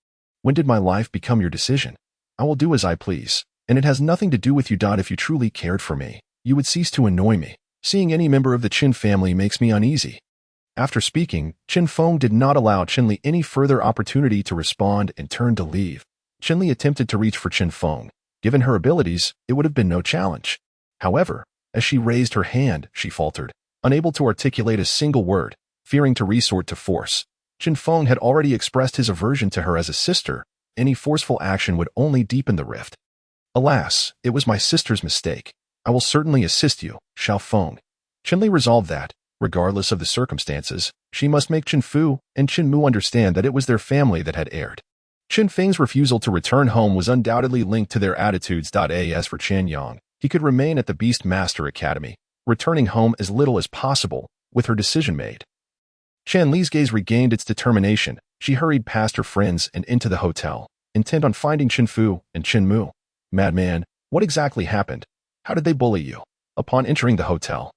When did my life become your decision? I will do as I please, and it has nothing to do with you. If you truly cared for me, you would cease to annoy me. Seeing any member of the Qin family makes me uneasy. After speaking, Chen Feng did not allow Chen Li any further opportunity to respond and turned to leave. Chen Li attempted to reach for Chen Feng. Given her abilities, it would have been no challenge. However, as she raised her hand, she faltered, unable to articulate a single word, fearing to resort to force. Chen Feng had already expressed his aversion to her as a sister. Any forceful action would only deepen the rift. Alas, it was my sister's mistake. I will certainly assist you, Xiao Feng. Chen Li resolved that, regardless of the circumstances, she must make Chen Fu and Chen Mu understand that it was their family that had erred. Chen Feng's refusal to return home was undoubtedly linked to their attitudes. As for Chen Yang, he could remain at the Beast Master Academy, returning home as little as possible, with her decision made. Chen Li's gaze regained its determination. She hurried past her friends and into the hotel, intent on finding Chen Fu and Chen Mu. Madman, what exactly happened? How did they bully you? Upon entering the hotel,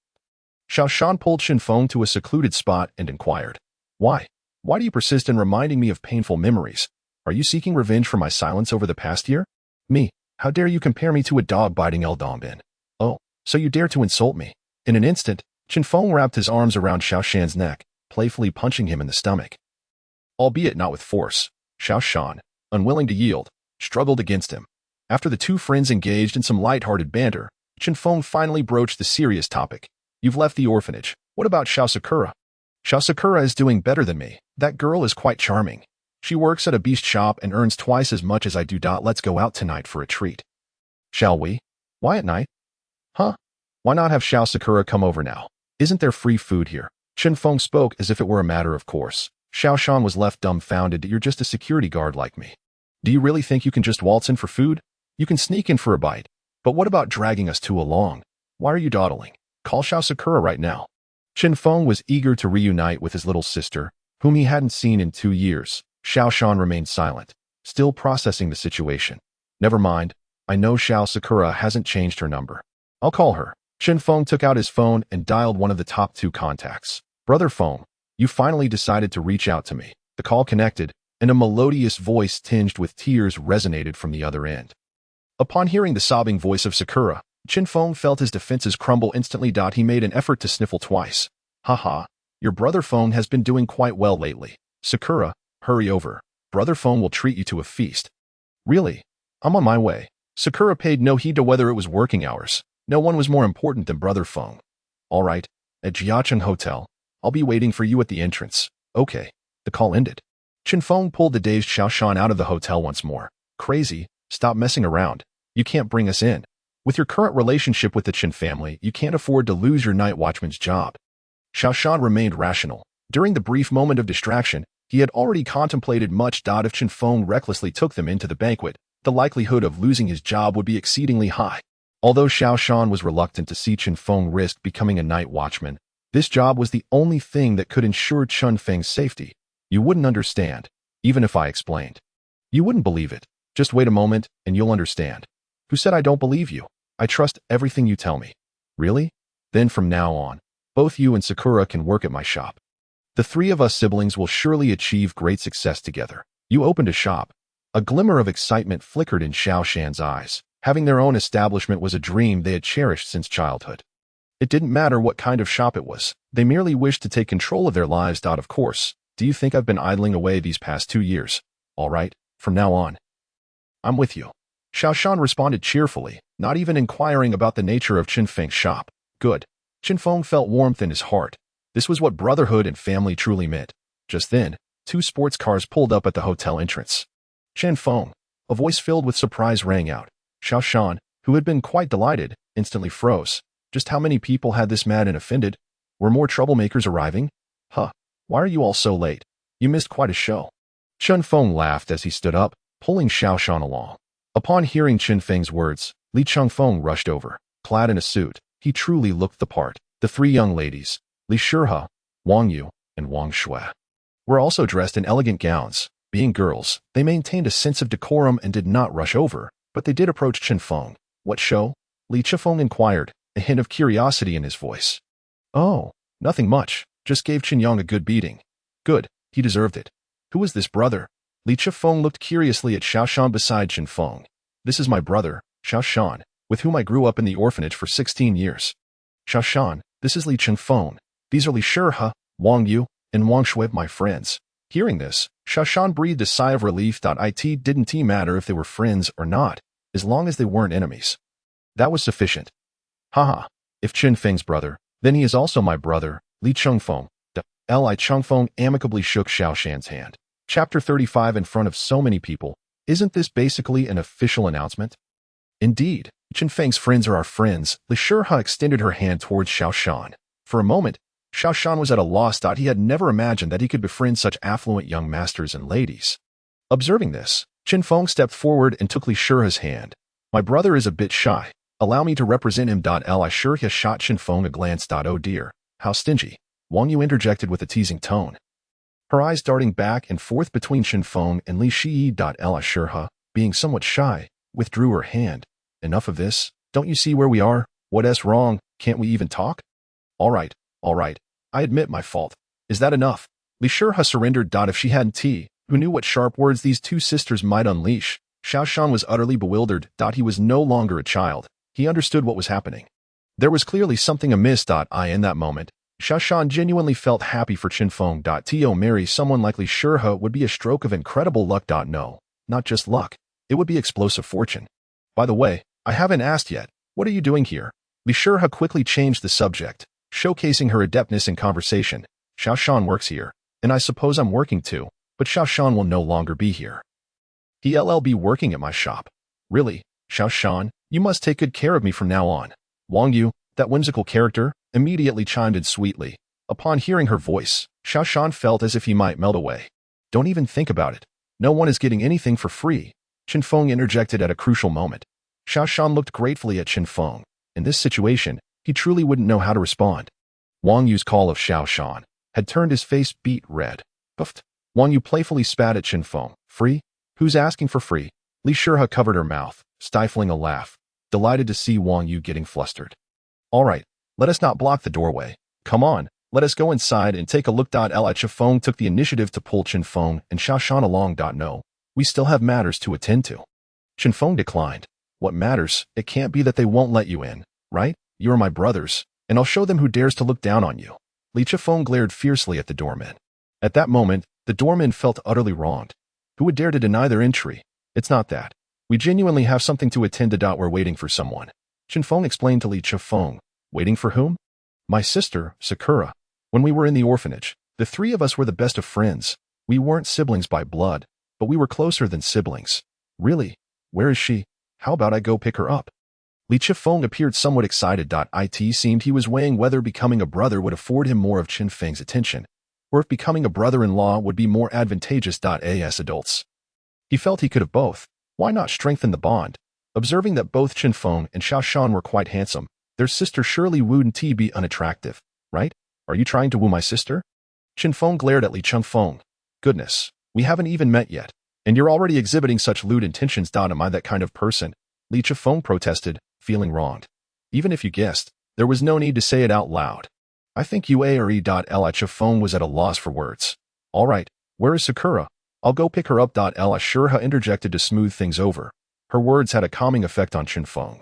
Xiao Shan pulled Chen Feng to a secluded spot and inquired, Why? Why do you persist in reminding me of painful memories? Are you seeking revenge for my silence over the past year? Me, how dare you compare me to a dog biting El Dongbin? Oh, so you dare to insult me. In an instant, Chen Feng wrapped his arms around Xiao Shan's neck, playfully punching him in the stomach. Albeit not with force, Xiao Shan, unwilling to yield, struggled against him. After the two friends engaged in some light-hearted banter, Chen Feng finally broached the serious topic. You've left the orphanage. What about Xiao Sakura? Xiao Sakura is doing better than me. That girl is quite charming. She works at a beast shop and earns twice as much as I do. Let's go out tonight for a treat. Shall we? Why at night? Huh? Why not have Xiao Sakura come over now? Isn't there free food here? Chen Feng spoke as if it were a matter of course. Xiao Shan was left dumbfounded. You're just a security guard like me. Do you really think you can just waltz in for food? You can sneak in for a bite. But what about dragging us two along? Why are you dawdling? Call Xiao Sakura right now. Chen Feng was eager to reunite with his little sister, whom he hadn't seen in 2 years. Xiao Shan remained silent, still processing the situation. Never mind. I know Xiao Sakura hasn't changed her number. I'll call her. Chen Feng took out his phone and dialed one of the top 2 contacts. Brother Feng, you finally decided to reach out to me. The call connected, and a melodious voice tinged with tears resonated from the other end. Upon hearing the sobbing voice of Sakura, Chen Feng felt his defenses crumble instantly. He made an effort to sniffle twice. Haha, your brother Feng has been doing quite well lately. Sakura, hurry over. Brother Feng will treat you to a feast. Really? I'm on my way. Sakura paid no heed to whether it was working hours. No one was more important than Brother Feng. All right, at Jiacheng Hotel. I'll be waiting for you at the entrance. Okay. The call ended. Chen Feng pulled the dazed Xiao Shan out of the hotel once more. Crazy, stop messing around. You can't bring us in. With your current relationship with the Chen family, you can't afford to lose your night watchman's job. Xiao Shan remained rational. During the brief moment of distraction, he had already contemplated much. If Chen Feng recklessly took them into the banquet, the likelihood of losing his job would be exceedingly high. Although Xiao Shan was reluctant to see Chen Feng risk becoming a night watchman, this job was the only thing that could ensure Chen Feng's safety. You wouldn't understand, even if I explained. You wouldn't believe it. Just wait a moment, and you'll understand. Who said I don't believe you? I trust everything you tell me. Really? Then from now on, both you and Sakura can work at my shop. The 3 of us siblings will surely achieve great success together. You opened a shop. A glimmer of excitement flickered in Xiao Shan's eyes. Having their own establishment was a dream they had cherished since childhood. It didn't matter what kind of shop it was. They merely wished to take control of their lives. Of course. Do you think I've been idling away these past 2 years? All right, from now on. I'm with you. Xiao Shan responded cheerfully, not even inquiring about the nature of Chen Feng's shop. Good. Chen Feng felt warmth in his heart. This was what brotherhood and family truly meant. Just then, 2 sports cars pulled up at the hotel entrance. Chen Feng, a voice filled with surprise rang out. Xiao Shan, who had been quite delighted, instantly froze. Just how many people had this mad and offended? Were more troublemakers arriving? Huh. Why are you all so late? You missed quite a show. Chen Feng laughed as he stood up, pulling Xiao Shan along. Upon hearing Chen Feng's words, Li Changfeng rushed over. Clad in a suit, he truly looked the part. The 3 young ladies, Li Shihe, Wang Yu, and Wang Shui, were also dressed in elegant gowns. Being girls, they maintained a sense of decorum and did not rush over, but they did approach Chen Feng. What show? Li Chifeng inquired, a hint of curiosity in his voice. Oh, nothing much. Just gave Chen Yang a good beating. Good, he deserved it. Who is this brother? Li Chifeng looked curiously at Xiao Shan beside Chen Feng. This is my brother, Xiao Shan, with whom I grew up in the orphanage for 16 years. Xiao Shan, this is Li Chengfeng. These are Li Shihe, Wang Yu, and Wang Shui, my friends. Hearing this, Xiao Shan breathed a sigh of relief. It didn't matter if they were friends or not, as long as they weren't enemies. That was sufficient. Haha, if Chen Feng's brother, then he is also my brother, Li Chengfeng. Li Chengfeng amicably shook Xiao Shan's hand. Chapter 35 in front of so many people. Isn't this basically an official announcement? Indeed, Chen Feng's friends are our friends. Li Shihe extended her hand towards Xiao Shan. For a moment, Xiao Shan was at a loss. He had never imagined that he could befriend such affluent young masters and ladies. Observing this, Chen Feng stepped forward and took Li Shihe's hand. My brother is a bit shy. Allow me to represent him. Li Shihe shot Chen Feng a glance. Oh dear, how stingy. Wang Yu interjected with a teasing tone. Her eyes darting back and forth between Chen Feng and Li Shihe. Li Shihe, being somewhat shy, withdrew her hand. Enough of this. Don't you see where we are? What's wrong? Can't we even talk? All right. I admit my fault. Is that enough? Li Shihe surrendered. If she hadn't who knew what sharp words these 2 sisters might unleash? Xiao Shan was utterly bewildered. He was no longer a child. He understood what was happening. There was clearly something amiss. In that moment, Xiao Shan genuinely felt happy for Chen Feng. To marry someone like Li Shihe would be a stroke of incredible luck. No, not just luck. It would be explosive fortune. By the way, I haven't asked yet. What are you doing here? Li Shihe quickly changed the subject, showcasing her adeptness in conversation. Xiao Shan works here, and I suppose I'm working too. but Xiao Shan will no longer be here. He'll be working at my shop. Really, Xiao Shan, you must take good care of me from now on. Wang Yu, that whimsical character, immediately chimed in sweetly. Upon hearing her voice, Xiao Shan felt as if he might melt away. Don't even think about it. No one is getting anything for free. Chen Feng interjected at a crucial moment. Xiao Shan looked gratefully at Chen Feng. In this situation, he truly wouldn't know how to respond. Wang Yu's call of Xiao Shan had turned his face beet red. Puffed. Wang Yu playfully spat at Chen Feng. Free? Who's asking for free? Li Shihe covered her mouth, stifling a laugh, delighted to see Wang Yu getting flustered. All right, let us not block the doorway. Come on, let us go inside and take a look. Li Chen Feng took the initiative to pull Chen Feng and Xiao Shan along. No, we still have matters to attend to. Chen Feng declined. What matters? It can't be that they won't let you in, right? You are my brothers, and I'll show them who dares to look down on you. Li Chen Feng glared fiercely at the doorman. At that moment, the doorman felt utterly wronged. Who would dare to deny their entry? It's not that. We genuinely have something to attend to. We're waiting for someone. Chen Feng explained to Li Chen Feng. Waiting for whom? My sister, Sakura. When we were in the orphanage, the three of us were the best of friends. We weren't siblings by blood, but we were closer than siblings. Really? Where is she? How about I go pick her up? Li Chen Feng appeared somewhat excited. It seemed he was weighing whether becoming a brother would afford him more of Chen Feng's attention, or if becoming a brother-in-law would be more advantageous. As adults, he felt he could have both. Why not strengthen the bond? Observing that both Chen Feng and Xiao Shan were quite handsome, their sister surely wouldn't be unattractive, right? Are you trying to woo my sister? Chen Feng glared at Li Chen Feng. Goodness, we haven't even met yet, and you're already exhibiting such lewd intentions. Am I that kind of person? Li Chen Feng protested, feeling wronged. Even if you guessed, there was no need to say it out loud. I think you are. Li Chen Feng was at a loss for words. All right, where is Sakura? I'll go pick her up. Li Shihe interjected to smooth things over. Her words had a calming effect on Chen Feng,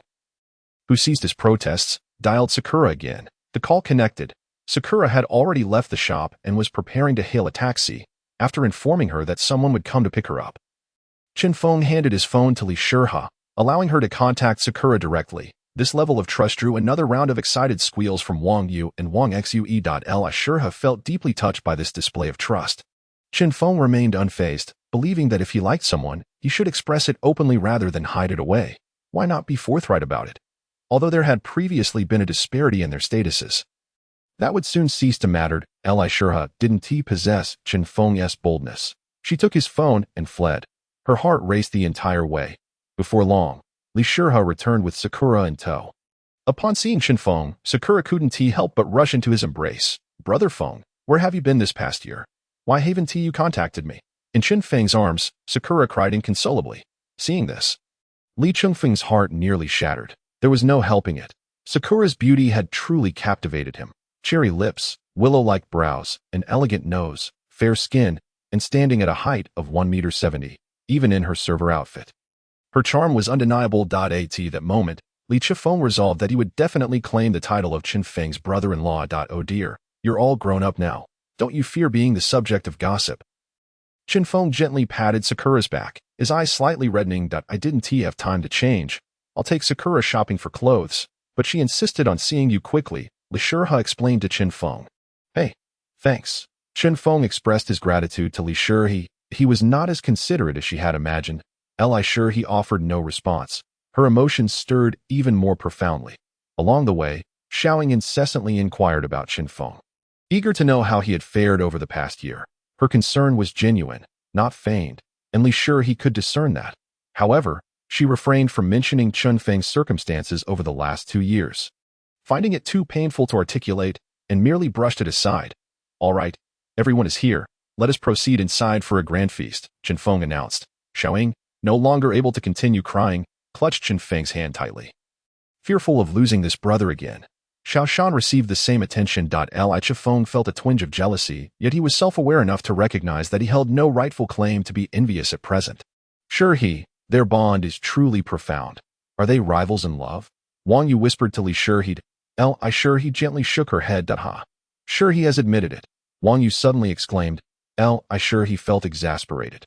who ceased his protests, dialed Sakura again. The call connected. Sakura had already left the shop and was preparing to hail a taxi, after informing her that someone would come to pick her up. Chen Feng handed his phone to Li Shihe, allowing her to contact Sakura directly. This level of trust drew another round of excited squeals from Wang Yu and Wang Xue. Li Shihe felt deeply touched by this display of trust. Chen Feng remained unfazed, believing that if he liked someone, he should express it openly rather than hide it away. Why not be forthright about it? Although there had previously been a disparity in their statuses, that would soon cease to matter. Li Shihe didn't possess Chen Feng's boldness. She took his phone and fled. Her heart raced the entire way. Before long, Li Shihe returned with Sakura in tow. Upon seeing Chen Feng, Sakura couldn't help but rush into his embrace. Brother Feng, where have you been this past year? Why haven't you contacted me? In Chen Feng's arms, Sakura cried inconsolably. Seeing this, Li Chen Feng's heart nearly shattered. There was no helping it. Sakura's beauty had truly captivated him. Cherry lips, willow-like brows, an elegant nose, fair skin, and standing at a height of 1.70 meters, even in her server outfit. Her charm was undeniable. At that moment, Li Chen Feng resolved that he would definitely claim the title of Chen Feng's brother-in-law. Oh dear, you're all grown up now. Don't you fear being the subject of gossip? Chen Feng gently patted Sakura's back, his eyes slightly reddening. I didn't have time to change. I'll take Sakura shopping for clothes, but she insisted on seeing you quickly, Li Shihe explained to Chen Feng. Hey, thanks. Chen Feng expressed his gratitude to Li Shihe. He was not as considerate as she had imagined. Li Shihe offered no response. Her emotions stirred even more profoundly. Along the way, Xiaoying incessantly inquired about Chen Feng, eager to know how he had fared over the past year. Her concern was genuine, not feigned, and Li Shihe could discern that. However, she refrained from mentioning Chen Feng's circumstances over the last 2 years, finding it too painful to articulate, and merely brushed it aside. All right, everyone is here. Let us proceed inside for a grand feast, Chen Feng announced. Xiaoying, no longer able to continue crying, clutched Chen Feng's hand tightly. Fearful of losing this brother again, Xiao Shan received the same attention. Li Chen Feng felt a twinge of jealousy, yet he was self-aware enough to recognize that he held no rightful claim to be envious at present. Sure their bond is truly profound. Are they rivals in love? Wang Yu whispered to Li Shihe. Li Shihe gently shook her head. Sure he has admitted it. Wang Yu suddenly exclaimed. Li Shihe felt exasperated,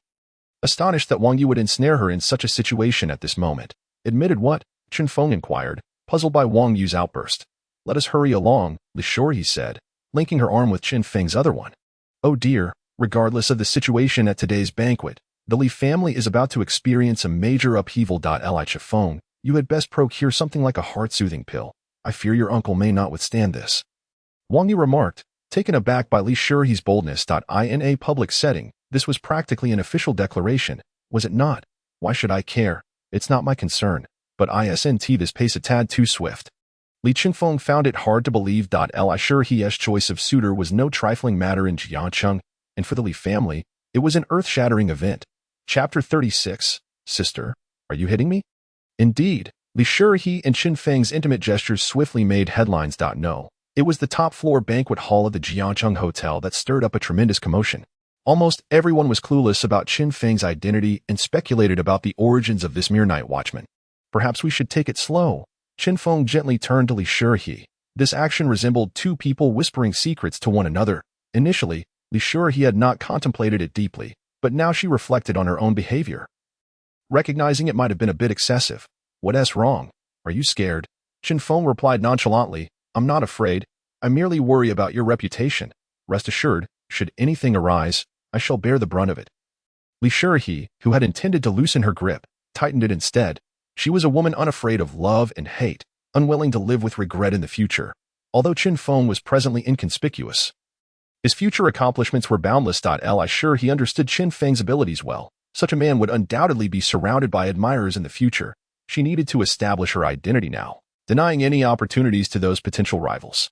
astonished that Wang Yu would ensnare her in such a situation at this moment. Admitted what? Chen Feng inquired, puzzled by Wang Yu's outburst. Let us hurry along, Li Shihe said, linking her arm with Chen Feng's other one. Oh dear, Regardless of the situation at today's banquet, the Li family is about to experience a major upheaval. Li Chen Feng, you had best procure something like a heart-soothing pill. I fear your uncle may not withstand this. Wang Yu remarked, taken aback by Li Shihe's boldness. In a public setting, this was practically an official declaration, was it not? Why should I care? It's not my concern. But isn't this pace a tad too swift? Li Qingfeng found it hard to believe. Li Shihe's choice of suitor was no trifling matter in Jiangcheng, and for the Li family, it was an earth-shattering event. Chapter 36, Sister, are you hitting me? Indeed, Li Shihe and Chen Feng's intimate gestures swiftly made headlines. No, it was the top-floor banquet hall of the Jiangcheng Hotel that stirred up a tremendous commotion. Almost everyone was clueless about Chen Feng's identity and speculated about the origins of this mere night watchman. Perhaps we should take it slow. Chen Feng gently turned to Li Shihe. This action resembled two people whispering secrets to one another. Initially, Li Shihe had not contemplated it deeply, but now she reflected on her own behavior. Recognizing it might have been a bit excessive. What's wrong? Are you scared? Chen Feng replied nonchalantly, I'm not afraid. I merely worry about your reputation. Rest assured, should anything arise, I shall bear the brunt of it. Li Shihe, who had intended to loosen her grip, tightened it instead. She was a woman unafraid of love and hate, unwilling to live with regret in the future, although Chen Feng was presently inconspicuous. His future accomplishments were boundless. Li Shihe understood Chen Feng's abilities well. Such a man would undoubtedly be surrounded by admirers in the future. She needed to establish her identity now, denying any opportunities to those potential rivals.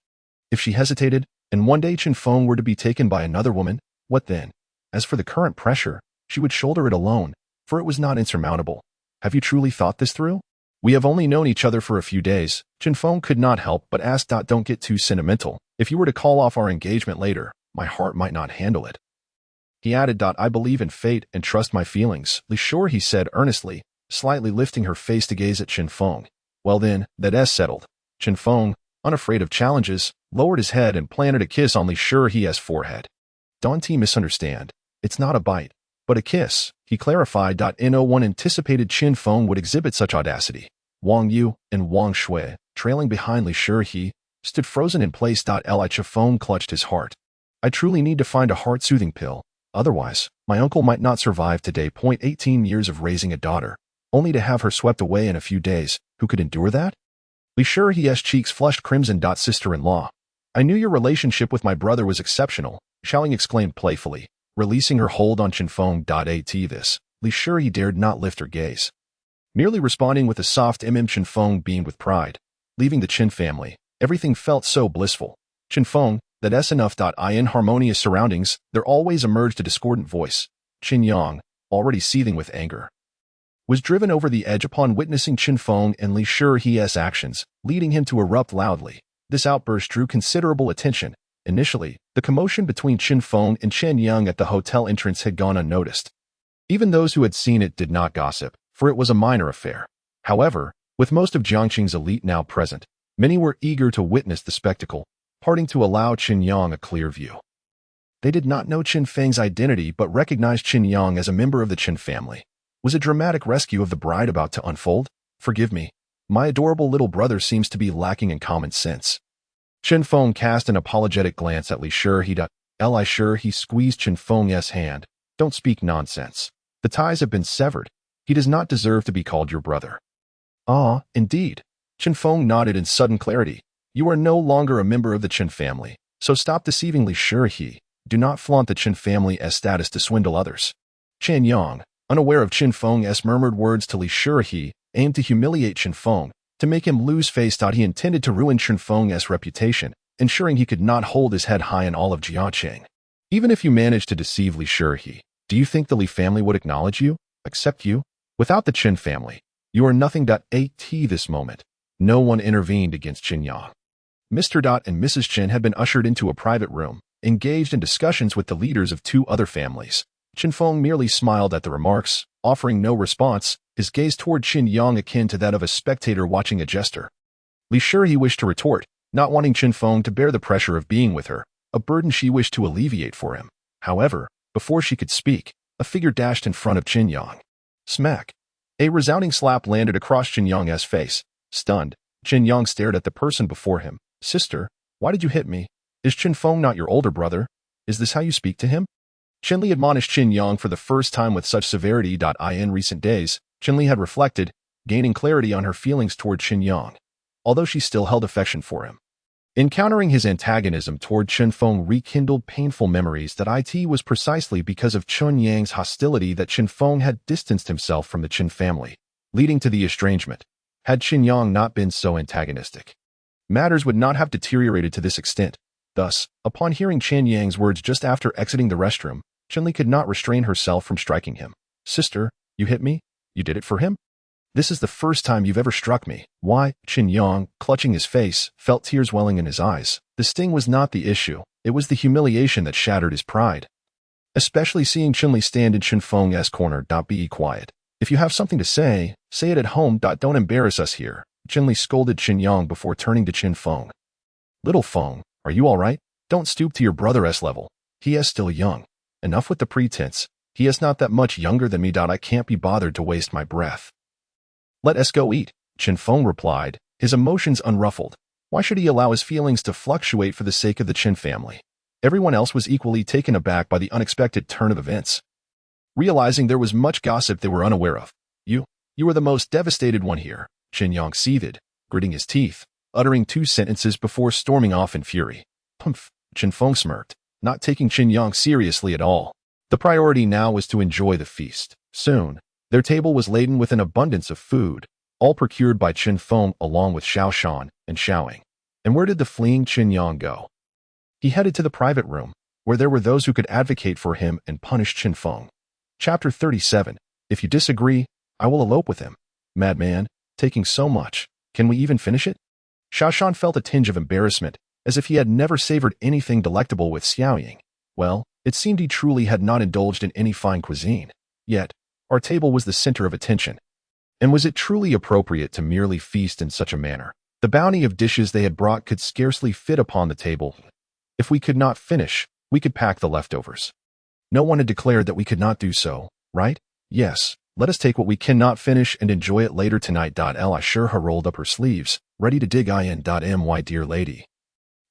If she hesitated, and one day Chen Feng were to be taken by another woman, what then? As for the current pressure, she would shoulder it alone, for it was not insurmountable. Have you truly thought this through? We have only known each other for a few days. Chen Feng could not help but ask. Don't get too sentimental. If you were to call off our engagement later, my heart might not handle it. He added. I believe in fate and trust my feelings. Li Shihe said earnestly, slightly lifting her face to gaze at Chen Feng. Well then, that's settled. Chen Feng, unafraid of challenges, lowered his head and planted a kiss on Li Shihe's forehead. Don't misunderstand. It's not a bite, but a kiss, he clarified. No one anticipated Chen Feng would exhibit such audacity. Wang Yu and Wang Shui, trailing behind Li Shihe, stood frozen in place. Li Chen Feng clutched his heart. I truly need to find a heart-soothing pill. Otherwise, my uncle might not survive today. 18 years of raising a daughter, only to have her swept away in a few days. Who could endure that? Li Shihe's cheeks flushed crimson. Sister-in-law, I knew your relationship with my brother was exceptional, Xiaoling exclaimed playfully, releasing her hold on Chen Feng. At this, Li Shihe dared not lift her gaze. Merely responding with a soft Chen Feng beamed with pride. Leaving the Chen family, everything felt so blissful. Chen Feng, that's enough. In harmonious surroundings, there always emerged a discordant voice. Chen Yang, already seething with anger, was driven over the edge upon witnessing Chen Feng and Li Shihe's actions, leading him to erupt loudly. This outburst drew considerable attention. Initially, the commotion between Chen Feng and Chen Yang at the hotel entrance had gone unnoticed. Even those who had seen it did not gossip, for it was a minor affair. However, with most of Jiangqing's elite now present, many were eager to witness the spectacle, parting to allow Chen Yang a clear view. They did not know Chen Feng's identity but recognized Chen Yang as a member of the Chen family. Was a dramatic rescue of the bride about to unfold? Forgive me, my adorable little brother seems to be lacking in common sense. Chen Feng cast an apologetic glance at Li Shihe. Li Shihe squeezed Chen Feng's hand. Don't speak nonsense. The ties have been severed. He does not deserve to be called your brother. Ah, indeed. Chen Feng nodded in sudden clarity. You are no longer a member of the Chen family, so stop deceiving Li Shihe. Do not flaunt the Chen family's status to swindle others. Chen Yang, unaware of Chen Feng's murmured words to Li Shihe, aimed to humiliate Chen Feng, to make him lose face. He intended to ruin Chen Feng's reputation, ensuring he could not hold his head high in all of Jiangcheng. Even if you managed to deceive Li Shihe, do you think the Li family would acknowledge you, accept you? Without the Chen family, you are nothing. At this moment, no one intervened against Chen Yang. Mr. and Mrs. Chen had been ushered into a private room, engaged in discussions with the leaders of two other families. Chen Feng merely smiled at the remarks, offering no response, his gaze toward Chen Yang akin to that of a spectator watching a jester. Li Shihe wished to retort, not wanting Chen Feng to bear the pressure of being with her, a burden she wished to alleviate for him. However, before she could speak, a figure dashed in front of Chen Yang. Smack! A resounding slap landed across Chen Yang's face. Stunned, Chen Yang stared at the person before him. Sister, why did you hit me? Is Chen Feng not your older brother? Is this how you speak to him? Chen Li admonished Qin Yang for the first time with such severity. In recent days, Chen Li had reflected, gaining clarity on her feelings toward Qin Yang, although she still held affection for him. Encountering his antagonism toward Chen Feng rekindled painful memories that it was precisely because of Chen Yang's hostility that Chen Feng had distanced himself from the Chen family, leading to the estrangement. Had Qin Yang not been so antagonistic, matters would not have deteriorated to this extent. Thus, upon hearing Chen Yang's words just after exiting the restroom, Chen Li could not restrain herself from striking him. "Sister, you hit me? You did it for him? This is the first time you've ever struck me." "Why?" Qin Yang, clutching his face, felt tears welling in his eyes. The sting was not the issue. It was the humiliation that shattered his pride. Especially seeing Chen Li stand in Chen Feng's corner. "Be quiet. If you have something to say, say it at home. Don't embarrass us here." Chen Li scolded Qin Yang before turning to Chen Feng. "Little Feng, are you all right? Don't stoop to your brother's level. He is still young. Enough with the pretense. He is not that much younger than me. I can't be bothered to waste my breath." "Let us go eat," Chen Feng replied, his emotions unruffled. Why should he allow his feelings to fluctuate for the sake of the Chen family? Everyone else was equally taken aback by the unexpected turn of events. Realizing there was much gossip they were unaware of. You were the most devastated one here," Qin Yang seethed, gritting his teeth, uttering 2 sentences before storming off in fury. "Humph," Chen Feng smirked, not taking Qin Yang seriously at all. The priority now was to enjoy the feast. Soon, their table was laden with an abundance of food, all procured by Chen Feng along with Xiao Shan and Xiaoying. And where did the fleeing Qin Yang go? He headed to the private room, where there were those who could advocate for him and punish Chen Feng. Chapter 37. If you disagree, I will elope with him. "Madman, taking so much. Can we even finish it?" Xiao Shan felt a tinge of embarrassment, as if he had never savored anything delectable with Xiaoying. Well, it seemed he truly had not indulged in any fine cuisine. Yet, our table was the center of attention. And was it truly appropriate to merely feast in such a manner? The bounty of dishes they had brought could scarcely fit upon the table. If we could not finish, we could pack the leftovers. No one had declared that we could not do so, right? Yes, let us take what we cannot finish and enjoy it later tonight. Shirha rolled up her sleeves, ready to dig in. My dear lady,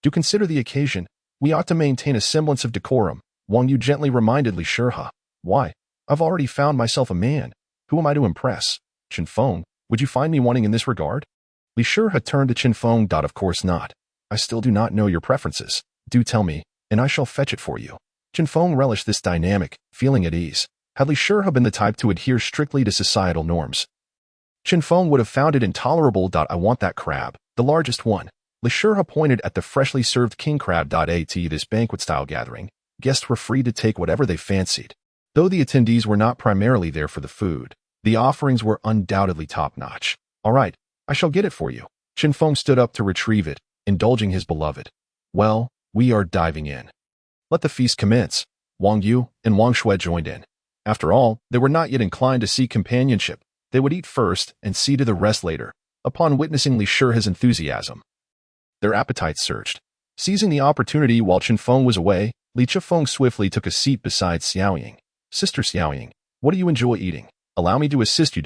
do consider the occasion. We ought to maintain a semblance of decorum, Wang Yu gently reminded Li Shirha. "Why? I've already found myself a man. Who am I to impress? Chen Feng, would you find me wanting in this regard?" Li Shirha turned to Chen Feng. "Of course not. I still do not know your preferences. Do tell me, and I shall fetch it for you." Chen Feng relished this dynamic, feeling at ease. Had Li Shirha been the type to adhere strictly to societal norms, Chen Feng would have found it intolerable. "I want that crab, the largest one." Li Shirha pointed at the freshly served king crab. At this banquet-style gathering, guests were free to take whatever they fancied. Though the attendees were not primarily there for the food, the offerings were undoubtedly top-notch. "All right, I shall get it for you." Chen Feng stood up to retrieve it, indulging his beloved. "Well, we are diving in. Let the feast commence." Wang Yu and Wang Shui joined in. After all, they were not yet inclined to seek companionship. They would eat first and see to the rest later, upon witnessing Li Shirha's enthusiasm. Their appetites surged. Seizing the opportunity while Chen Feng was away, Li Chifeng swiftly took a seat beside Xiaoying. "Sister Xiaoying, what do you enjoy eating? Allow me to assist you.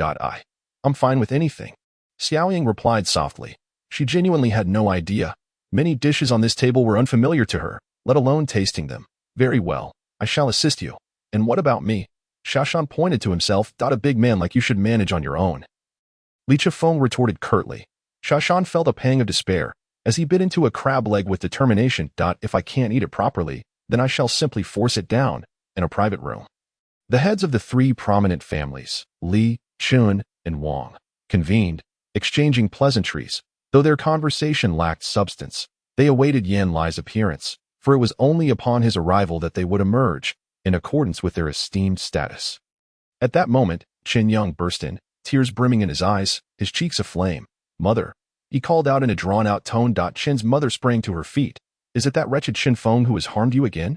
I'm fine with anything." Xiaoying replied softly. She genuinely had no idea. Many dishes on this table were unfamiliar to her, let alone tasting them. "Very well, I shall assist you. And what about me?" Xiaoshan pointed to himself. "A big man like you should manage on your own." Li Chifeng retorted curtly. Xiaoshan felt a pang of despair, as he bit into a crab leg with determination. "If I can't eat it properly, then I shall simply force it down." In a private room, the heads of the 3 prominent families, Li, Chun, and Wang, convened, exchanging pleasantries. Though their conversation lacked substance, they awaited Yan Li's appearance, for it was only upon his arrival that they would emerge, in accordance with their esteemed status. At that moment, Qin Yang burst in, tears brimming in his eyes, his cheeks aflame. "Mother," he called out in a drawn-out tone. Qin's mother sprang to her feet. "Is it that wretched Chen Feng who has harmed you again?"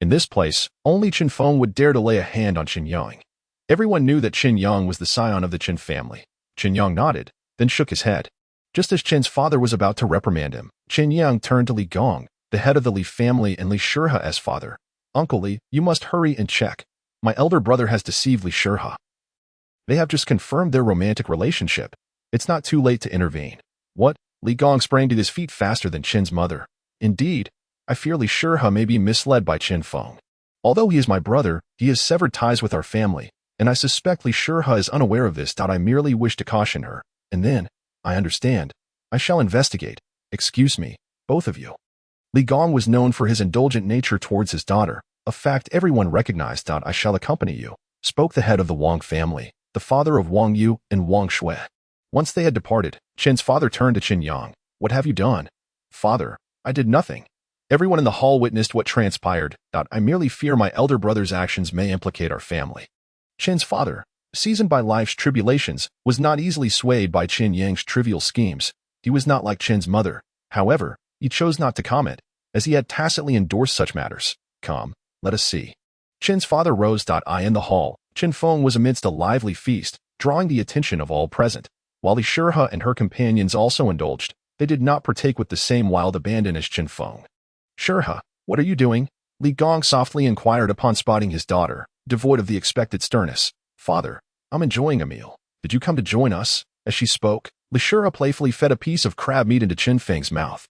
In this place, only Chen Feng would dare to lay a hand on Qin Yang. Everyone knew that Qin Yang was the scion of the Chen family. Qin Yang nodded, then shook his head. Just as Qin's father was about to reprimand him, Qin Yang turned to Li Gong, the head of the Li family and Li Shirha's father. "Uncle Li, you must hurry and check. My elder brother has deceived Li Shirha. They have just confirmed their romantic relationship. It's not too late to intervene." "What?" Li Gong sprang to his feet faster than Qin's mother. "Indeed, I fear Li Shirha may be misled by Chen Feng." Although he is my brother, he has severed ties with our family, and I suspect Li Shurha is unaware of this. I merely wish to caution her, and then, I understand. I shall investigate. Excuse me, both of you. Li Gong was known for his indulgent nature towards his daughter, a fact everyone recognized. I shall accompany you, spoke the head of the Wang family, the father of Wang Yu and Wang Shui. Once they had departed, Chen's father turned to Chen Yang. What have you done? Father, I did nothing. Everyone in the hall witnessed what transpired. I merely fear my elder brother's actions may implicate our family. Chen's father, seasoned by life's tribulations, was not easily swayed by Chen Yang's trivial schemes. He was not like Chen's mother. However, he chose not to comment, as he had tacitly endorsed such matters. Come, let us see. Chen's father rose. In the hall, Chen Feng was amidst a lively feast, drawing the attention of all present. While Li Shurha and her companions also indulged, they did not partake with the same wild abandon as Chen Feng. Shurha, what are you doing? Li Gong softly inquired upon spotting his daughter, devoid of the expected sternness. Father, I'm enjoying a meal. Did you come to join us? As she spoke, Li Shurha playfully fed a piece of crab meat into Chen Feng's mouth.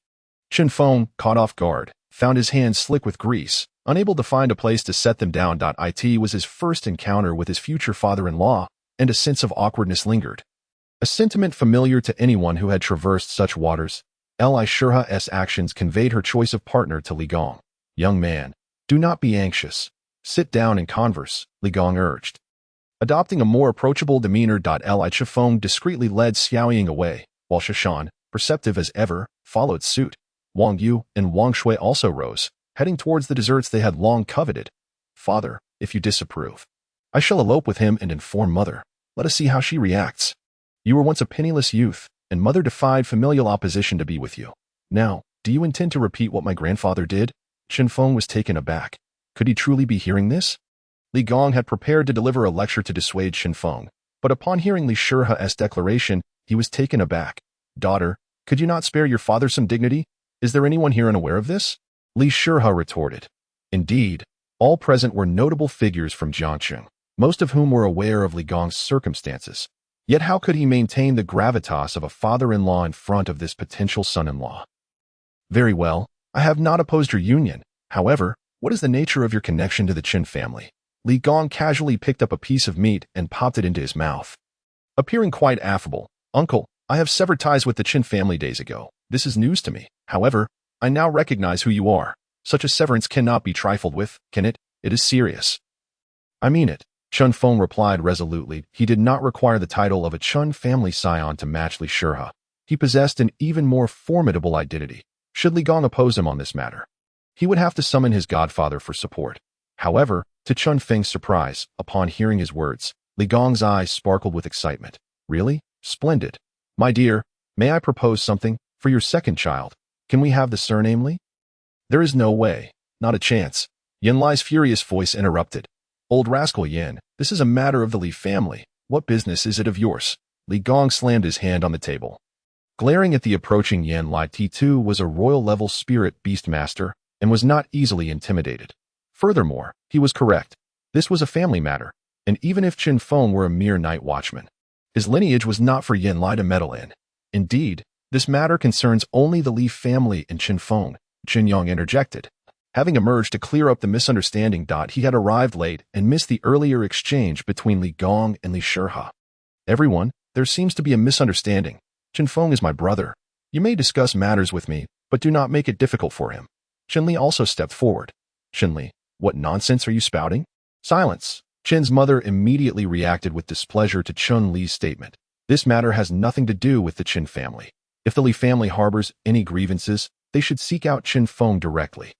Chen Feng, caught off guard, found his hands slick with grease, unable to find a place to set them down. It was his first encounter with his future father-in-law, and a sense of awkwardness lingered. A sentiment familiar to anyone who had traversed such waters. Li Shurha's actions conveyed her choice of partner to Li Gong. Young man, do not be anxious. Sit down and converse, Li Gong urged. Adopting a more approachable demeanor. Li Chifeng discreetly led Xiaoying away, while Shishan, perceptive as ever, followed suit. Wang Yu and Wang Shui also rose, heading towards the desserts they had long coveted. Father, if you disapprove, I shall elope with him and inform Mother. Let us see how she reacts. You were once a penniless youth, and Mother defied familial opposition to be with you. Now, do you intend to repeat what my grandfather did? Chen Feng was taken aback. Could he truly be hearing this? Li Gong had prepared to deliver a lecture to dissuade Chen Feng, but upon hearing Li Shurha's declaration, he was taken aback. Daughter, could you not spare your father some dignity? Is there anyone here unaware of this? Li Shurha retorted. Indeed, all present were notable figures from Jiangcheng, most of whom were aware of Li Gong's circumstances. Yet how could he maintain the gravitas of a father-in-law in front of this potential son-in-law? Very well, I have not opposed your union. However, what is the nature of your connection to the Chen family? Li Gong casually picked up a piece of meat and popped it into his mouth. Appearing quite affable, Uncle, I have severed ties with the Chen family days ago. This is news to me. However, I now recognize who you are. Such a severance cannot be trifled with, can it? It is serious. I mean it. Chen Feng replied resolutely. He did not require the title of a Chen family scion to match Li Shurha. He possessed an even more formidable identity. Should Li Gong oppose him on this matter, he would have to summon his godfather for support. However, to Chen Feng's surprise, upon hearing his words, Li Gong's eyes sparkled with excitement. Really? Splendid. My dear, may I propose something? For your second child, can we have the surname Li? There is no way. Not a chance. Yan Li's furious voice interrupted. Old rascal Yan, this is a matter of the Li family. What business is it of yours? Li Gong slammed his hand on the table. Glaring at the approaching Yan Li, T2 was a royal-level spirit beastmaster and was not easily intimidated. Furthermore, he was correct. This was a family matter, and even if Chen Feng were a mere night watchman, his lineage was not for Yan Li to meddle in. Indeed, this matter concerns only the Li family and Chen Feng, Chen Yang interjected. Having emerged to clear up the misunderstanding. He had arrived late and missed the earlier exchange between Li Gong and Li Shurha. Everyone, there seems to be a misunderstanding. Chen Feng is my brother. You may discuss matters with me, but do not make it difficult for him. Chen Li also stepped forward. Chen Li, what nonsense are you spouting? Silence. Chen's mother immediately reacted with displeasure to Chen Li's statement. This matter has nothing to do with the Chen family. If the Li family harbors any grievances, they should seek out Chen Feng directly.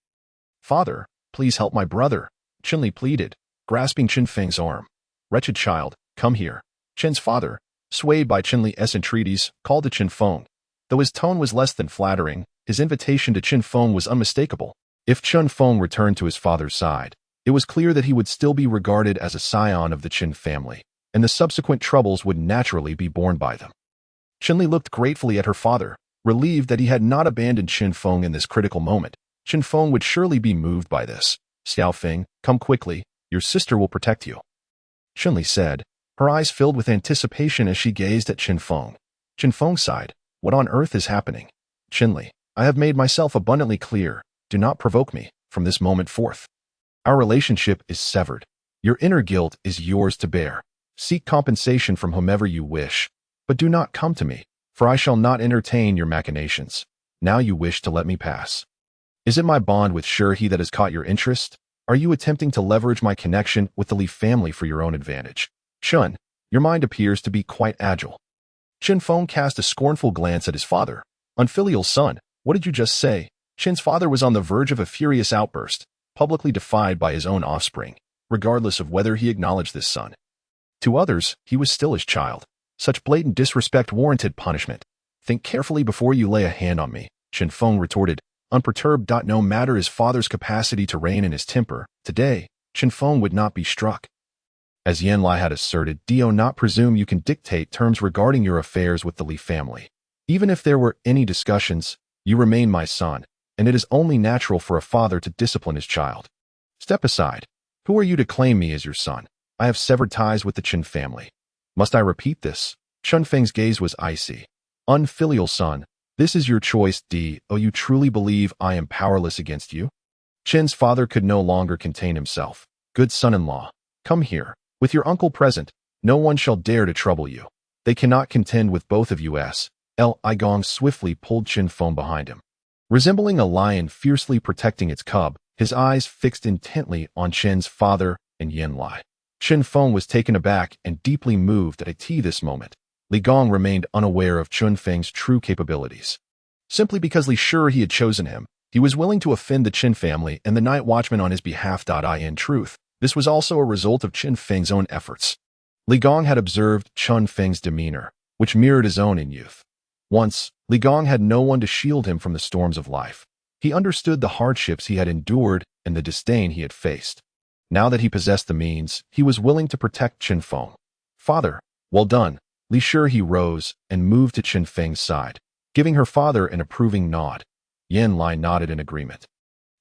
Father, please help my brother, Chen Li pleaded, grasping Chen Feng's arm. Wretched child, come here. Chen's father, swayed by Chen Li's entreaties, called to Chen Feng. Though his tone was less than flattering, his invitation to Chen Feng was unmistakable. If Chen Feng returned to his father's side, it was clear that he would still be regarded as a scion of the Chen family, and the subsequent troubles would naturally be borne by them. Chen Li looked gratefully at her father, relieved that he had not abandoned Chen Feng in this critical moment. Chen Feng would surely be moved by this. Xiao Feng, come quickly, your sister will protect you. Chen Li said, her eyes filled with anticipation as she gazed at Chen Feng. Chen Feng sighed, what on earth is happening? Chen Li, I have made myself abundantly clear, do not provoke me, from this moment forth. Our relationship is severed. Your inner guilt is yours to bear. Seek compensation from whomever you wish, but do not come to me, for I shall not entertain your machinations. Now you wish to let me pass. Is it my bond with He that has caught your interest? Are you attempting to leverage my connection with the Li family for your own advantage? Chen, your mind appears to be quite agile. Chen Feng cast a scornful glance at his father. Unfilial son, what did you just say? Chen's father was on the verge of a furious outburst, publicly defied by his own offspring, regardless of whether he acknowledged this son. To others, he was still his child. Such blatant disrespect warranted punishment. Think carefully before you lay a hand on me, Chen Feng retorted, unperturbed. No matter his father's capacity to rein in his temper, today, Chen Feng would not be struck. As Yan Lai had asserted, do not presume you can dictate terms regarding your affairs with the Li family. Even if there were any discussions, you remain my son, and it is only natural for a father to discipline his child. Step aside. Who are you to claim me as your son? I have severed ties with the Chen family. Must I repeat this? Chen Feng's gaze was icy. Unfilial son, this is your choice. You truly believe I am powerless against you? Chen's father could no longer contain himself. Good son-in-law, come here. With your uncle present, no one shall dare to trouble you. They cannot contend with both of you. Li Gong swiftly pulled Chen Feng behind him. Resembling a lion fiercely protecting its cub, his eyes fixed intently on Chen's father and Yan Lai. Chen Feng was taken aback and deeply moved at this moment. Li Gong remained unaware of Chen Feng's true capabilities. Simply because Li he had chosen him, he was willing to offend the Chen family and the night watchman on his behalf. In truth, this was also a result of Chen Feng's own efforts. Li Gong had observed Chen Feng's demeanor, which mirrored his own in youth. Once, Li Gong had no one to shield him from the storms of life. He understood the hardships he had endured and the disdain he had faced. Now that he possessed the means, he was willing to protect Chen Feng. Father, well done. Li he rose and moved to Chen Feng's side, giving her father an approving nod. Yan Lai nodded in agreement.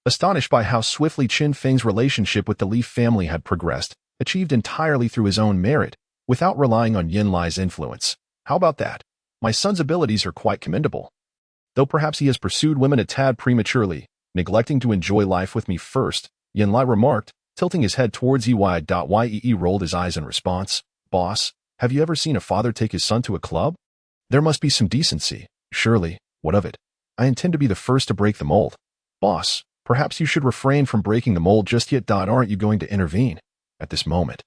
Astonished by how swiftly Chen Feng's relationship with the Li family had progressed, achieved entirely through his own merit, without relying on Yan Lai's influence. How about that? My son's abilities are quite commendable. Though perhaps he has pursued women a tad prematurely, neglecting to enjoy life with me first, Yan Lai remarked, tilting his head towards Yee rolled his eyes in response. Boss, have you ever seen a father take his son to a club? There must be some decency. Surely, what of it? I intend to be the first to break the mold. Boss, perhaps you should refrain from breaking the mold just yet. Aren't you going to intervene? At this moment,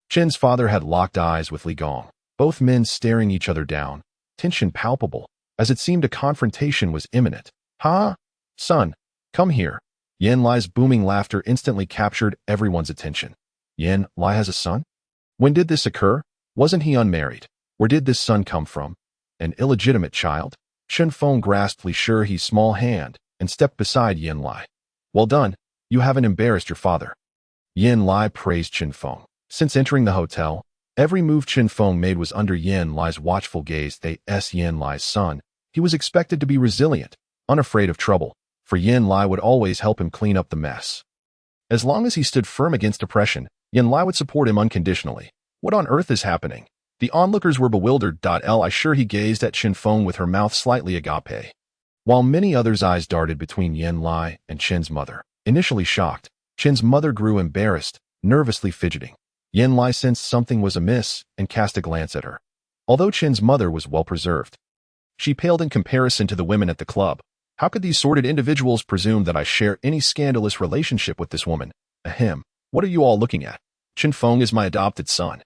Chen's father had locked eyes with Li Gong, both men staring each other down, tension palpable, as it seemed a confrontation was imminent. Ha! Son, come here. Yan Lai's booming laughter instantly captured everyone's attention. Yan Lai has a son? When did this occur? Wasn't he unmarried? Where did this son come from? An illegitimate child? Chen Feng grasped Li Shi's small hand and stepped beside Yan Lai. Well done, you haven't embarrassed your father. Yan Lai praised Chen Feng. Since entering the hotel, every move Chen Feng made was under Yan Lai's watchful gaze. Yan Lai's son. He was expected to be resilient, unafraid of trouble, for Yan Lai would always help him clean up the mess. As long as he stood firm against oppression, Yan Lai would support him unconditionally. What on earth is happening? The onlookers were bewildered. He gazed at Chen Feng with her mouth slightly agape, while many others' eyes darted between Yan Lai and Chen's mother. Initially shocked, Chen's mother grew embarrassed, nervously fidgeting. Yan Lai sensed something was amiss and cast a glance at her. Although Chen's mother was well preserved, she paled in comparison to the women at the club. How could these sordid individuals presume that I share any scandalous relationship with this woman? Ahem. What are you all looking at? Chen Feng is my adopted son.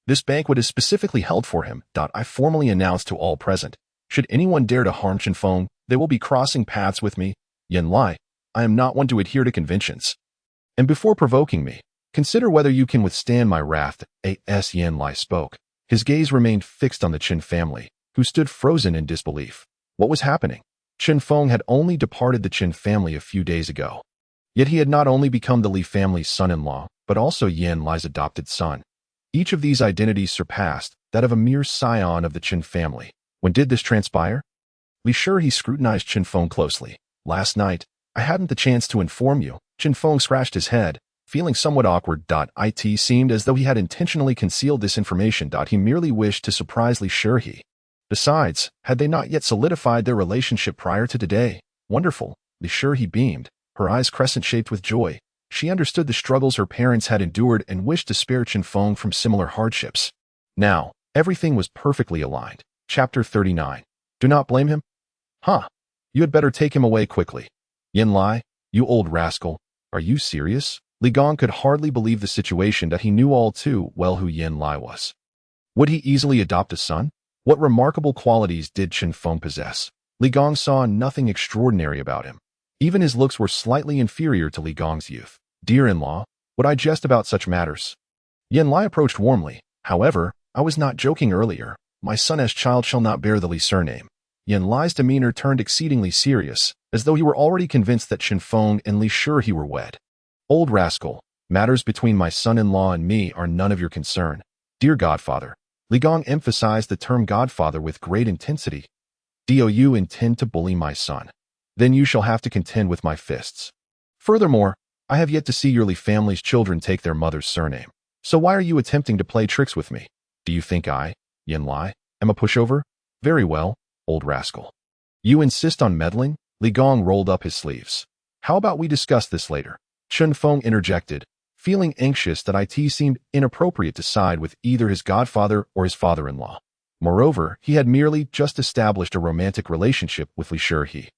This banquet is specifically held for him. I formally announce to all present. Should anyone dare to harm Chen Feng, they will be crossing paths with me. Yan Lai, I am not one to adhere to conventions. And before provoking me, consider whether you can withstand my wrath. Yan Lai spoke. His gaze remained fixed on the Chen family, who stood frozen in disbelief. What was happening? Chen Feng had only departed the Chen family a few days ago. Yet he had not only become the Li family's son-in-law, but also Yan Lai's adopted son. Each of these identities surpassed that of a mere scion of the Chen family. When did this transpire? Li he scrutinized Chen Feng closely. Last night, I hadn't the chance to inform you. Chen Feng scratched his head, feeling somewhat awkward. It seemed as though he had intentionally concealed this information. He merely wished to surprise Li he. Besides, had they not yet solidified their relationship prior to today? Wonderful. Li he beamed, her eyes crescent-shaped with joy. She understood the struggles her parents had endured and wished to spare Chen Feng from similar hardships. Now, everything was perfectly aligned. Chapter 39. Do not blame him? Huh. You had better take him away quickly. Yin Lai, you old rascal. Are you serious? Li Gong could hardly believe the situation that he knew all too well who Yin Lai was. Would he easily adopt a son? What remarkable qualities did Chen Feng possess? Li Gong saw nothing extraordinary about him. Even his looks were slightly inferior to Li Gong's youth. Dear in-law, would I jest about such matters? Yin Lai approached warmly. However, I was not joking earlier. My son as child shall not bear the Li surname. Yin Lai's demeanor turned exceedingly serious, as though he were already convinced that Chen Feng and Li sure he were wed. Old rascal, matters between my son-in-law and me are none of your concern. Dear godfather, Li Gong emphasized the term godfather with great intensity. Do you intend to bully my son? Then you shall have to contend with my fists. Furthermore, I have yet to see your Li family's children take their mother's surname. So why are you attempting to play tricks with me? Do you think I, Yin Lai, am a pushover? Very well, old rascal. You insist on meddling? Li Gong rolled up his sleeves. How about we discuss this later? Chen Feng interjected, feeling anxious that it seemed inappropriate to side with either his godfather or his father-in-law. Moreover, he had merely just established a romantic relationship with Li Shih.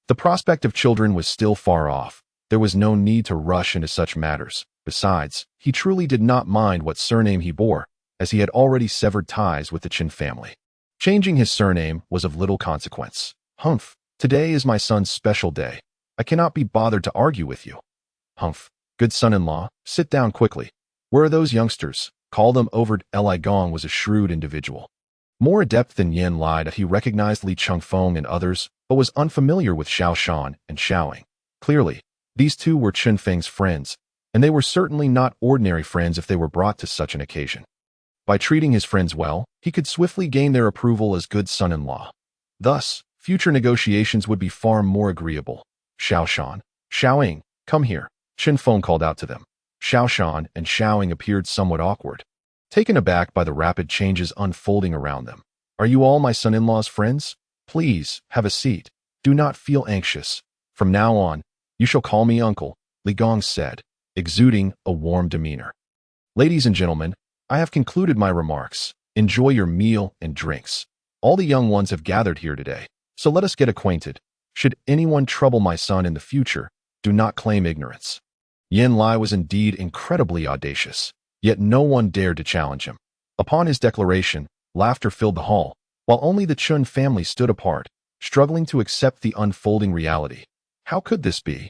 The prospect of children was still far off. There was no need to rush into such matters. Besides, he truly did not mind what surname he bore, as he had already severed ties with the Chen family. Changing his surname was of little consequence. Humph, today is my son's special day. I cannot be bothered to argue with you. Humph, good son-in-law, sit down quickly. Where are those youngsters? Call them over. Li Gong was a shrewd individual. More adept than Yin Lai that he recognized Li Chengfeng and others, but was unfamiliar with Xiao Shan and Xiaoying. Clearly, these two were Chen Feng's friends, and they were certainly not ordinary friends if they were brought to such an occasion. By treating his friends well, he could swiftly gain their approval as good son-in-law. Thus, future negotiations would be far more agreeable. Xiao Shan, Xiaoying, come here. Chen Feng called out to them. Xiao Shan and Xiaoying appeared somewhat awkward, taken aback by the rapid changes unfolding around them. Are you all my son-in-law's friends? Please, have a seat. Do not feel anxious. From now on, you shall call me uncle, Li Gong said, exuding a warm demeanor. Ladies and gentlemen, I have concluded my remarks. Enjoy your meal and drinks. All the young ones have gathered here today, so let us get acquainted. Should anyone trouble my son in the future, do not claim ignorance. Yin Lai was indeed incredibly audacious, yet no one dared to challenge him. Upon his declaration, laughter filled the hall, while only the Chen family stood apart, struggling to accept the unfolding reality. How could this be?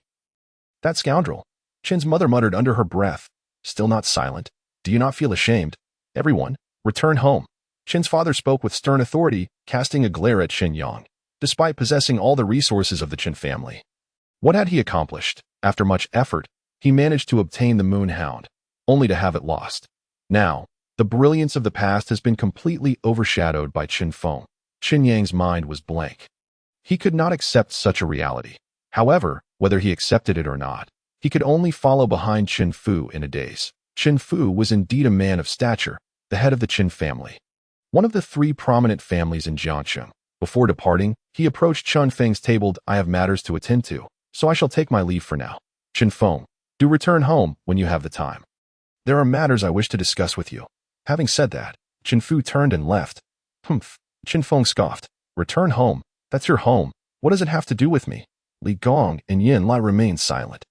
That scoundrel! Chen's mother muttered under her breath, still not silent. Do you not feel ashamed? Everyone, return home. Chen's father spoke with stern authority, casting a glare at Chen Yang, despite possessing all the resources of the Chen family. What had he accomplished? After much effort, he managed to obtain the Moon Hound, only to have it lost. Now, the brilliance of the past has been completely overshadowed by Chen Feng. Chen Yang's mind was blank. He could not accept such a reality. However, whether he accepted it or not, he could only follow behind Chen Fu in a daze. Chen Fu was indeed a man of stature, the head of the Chen family, one of the three prominent families in Jiangcity. Before departing, he approached Chen Feng's table. I have matters to attend to, so I shall take my leave for now. Chen Feng, do return home when you have the time. There are matters I wish to discuss with you. Having said that, Chen Fu turned and left. Humph, Chen Feng scoffed. Return home? That's your home. What does it have to do with me? Li Gong and Yin Lai remained silent.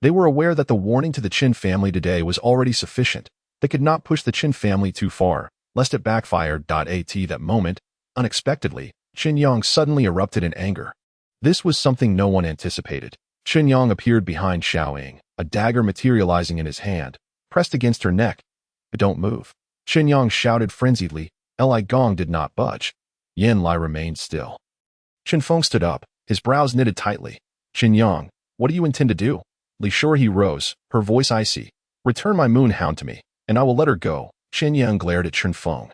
They were aware that the warning to the Chen family today was already sufficient. They could not push the Chen family too far, lest it backfire. At that moment, unexpectedly, Chen Yang suddenly erupted in anger. This was something no one anticipated. Chen Yang appeared behind Xiaoying, a dagger materializing in his hand, pressed against her neck. Don't move. Chen Yang shouted frenziedly. Li Gong did not budge. Yin Lai remained still. Chen Feng stood up, his brows knitted tightly. Chen Yang, what do you intend to do? Li Shih rose, her voice icy. Return my Moon Hound to me, and I will let her go. Chen Yang glared at Chen Feng.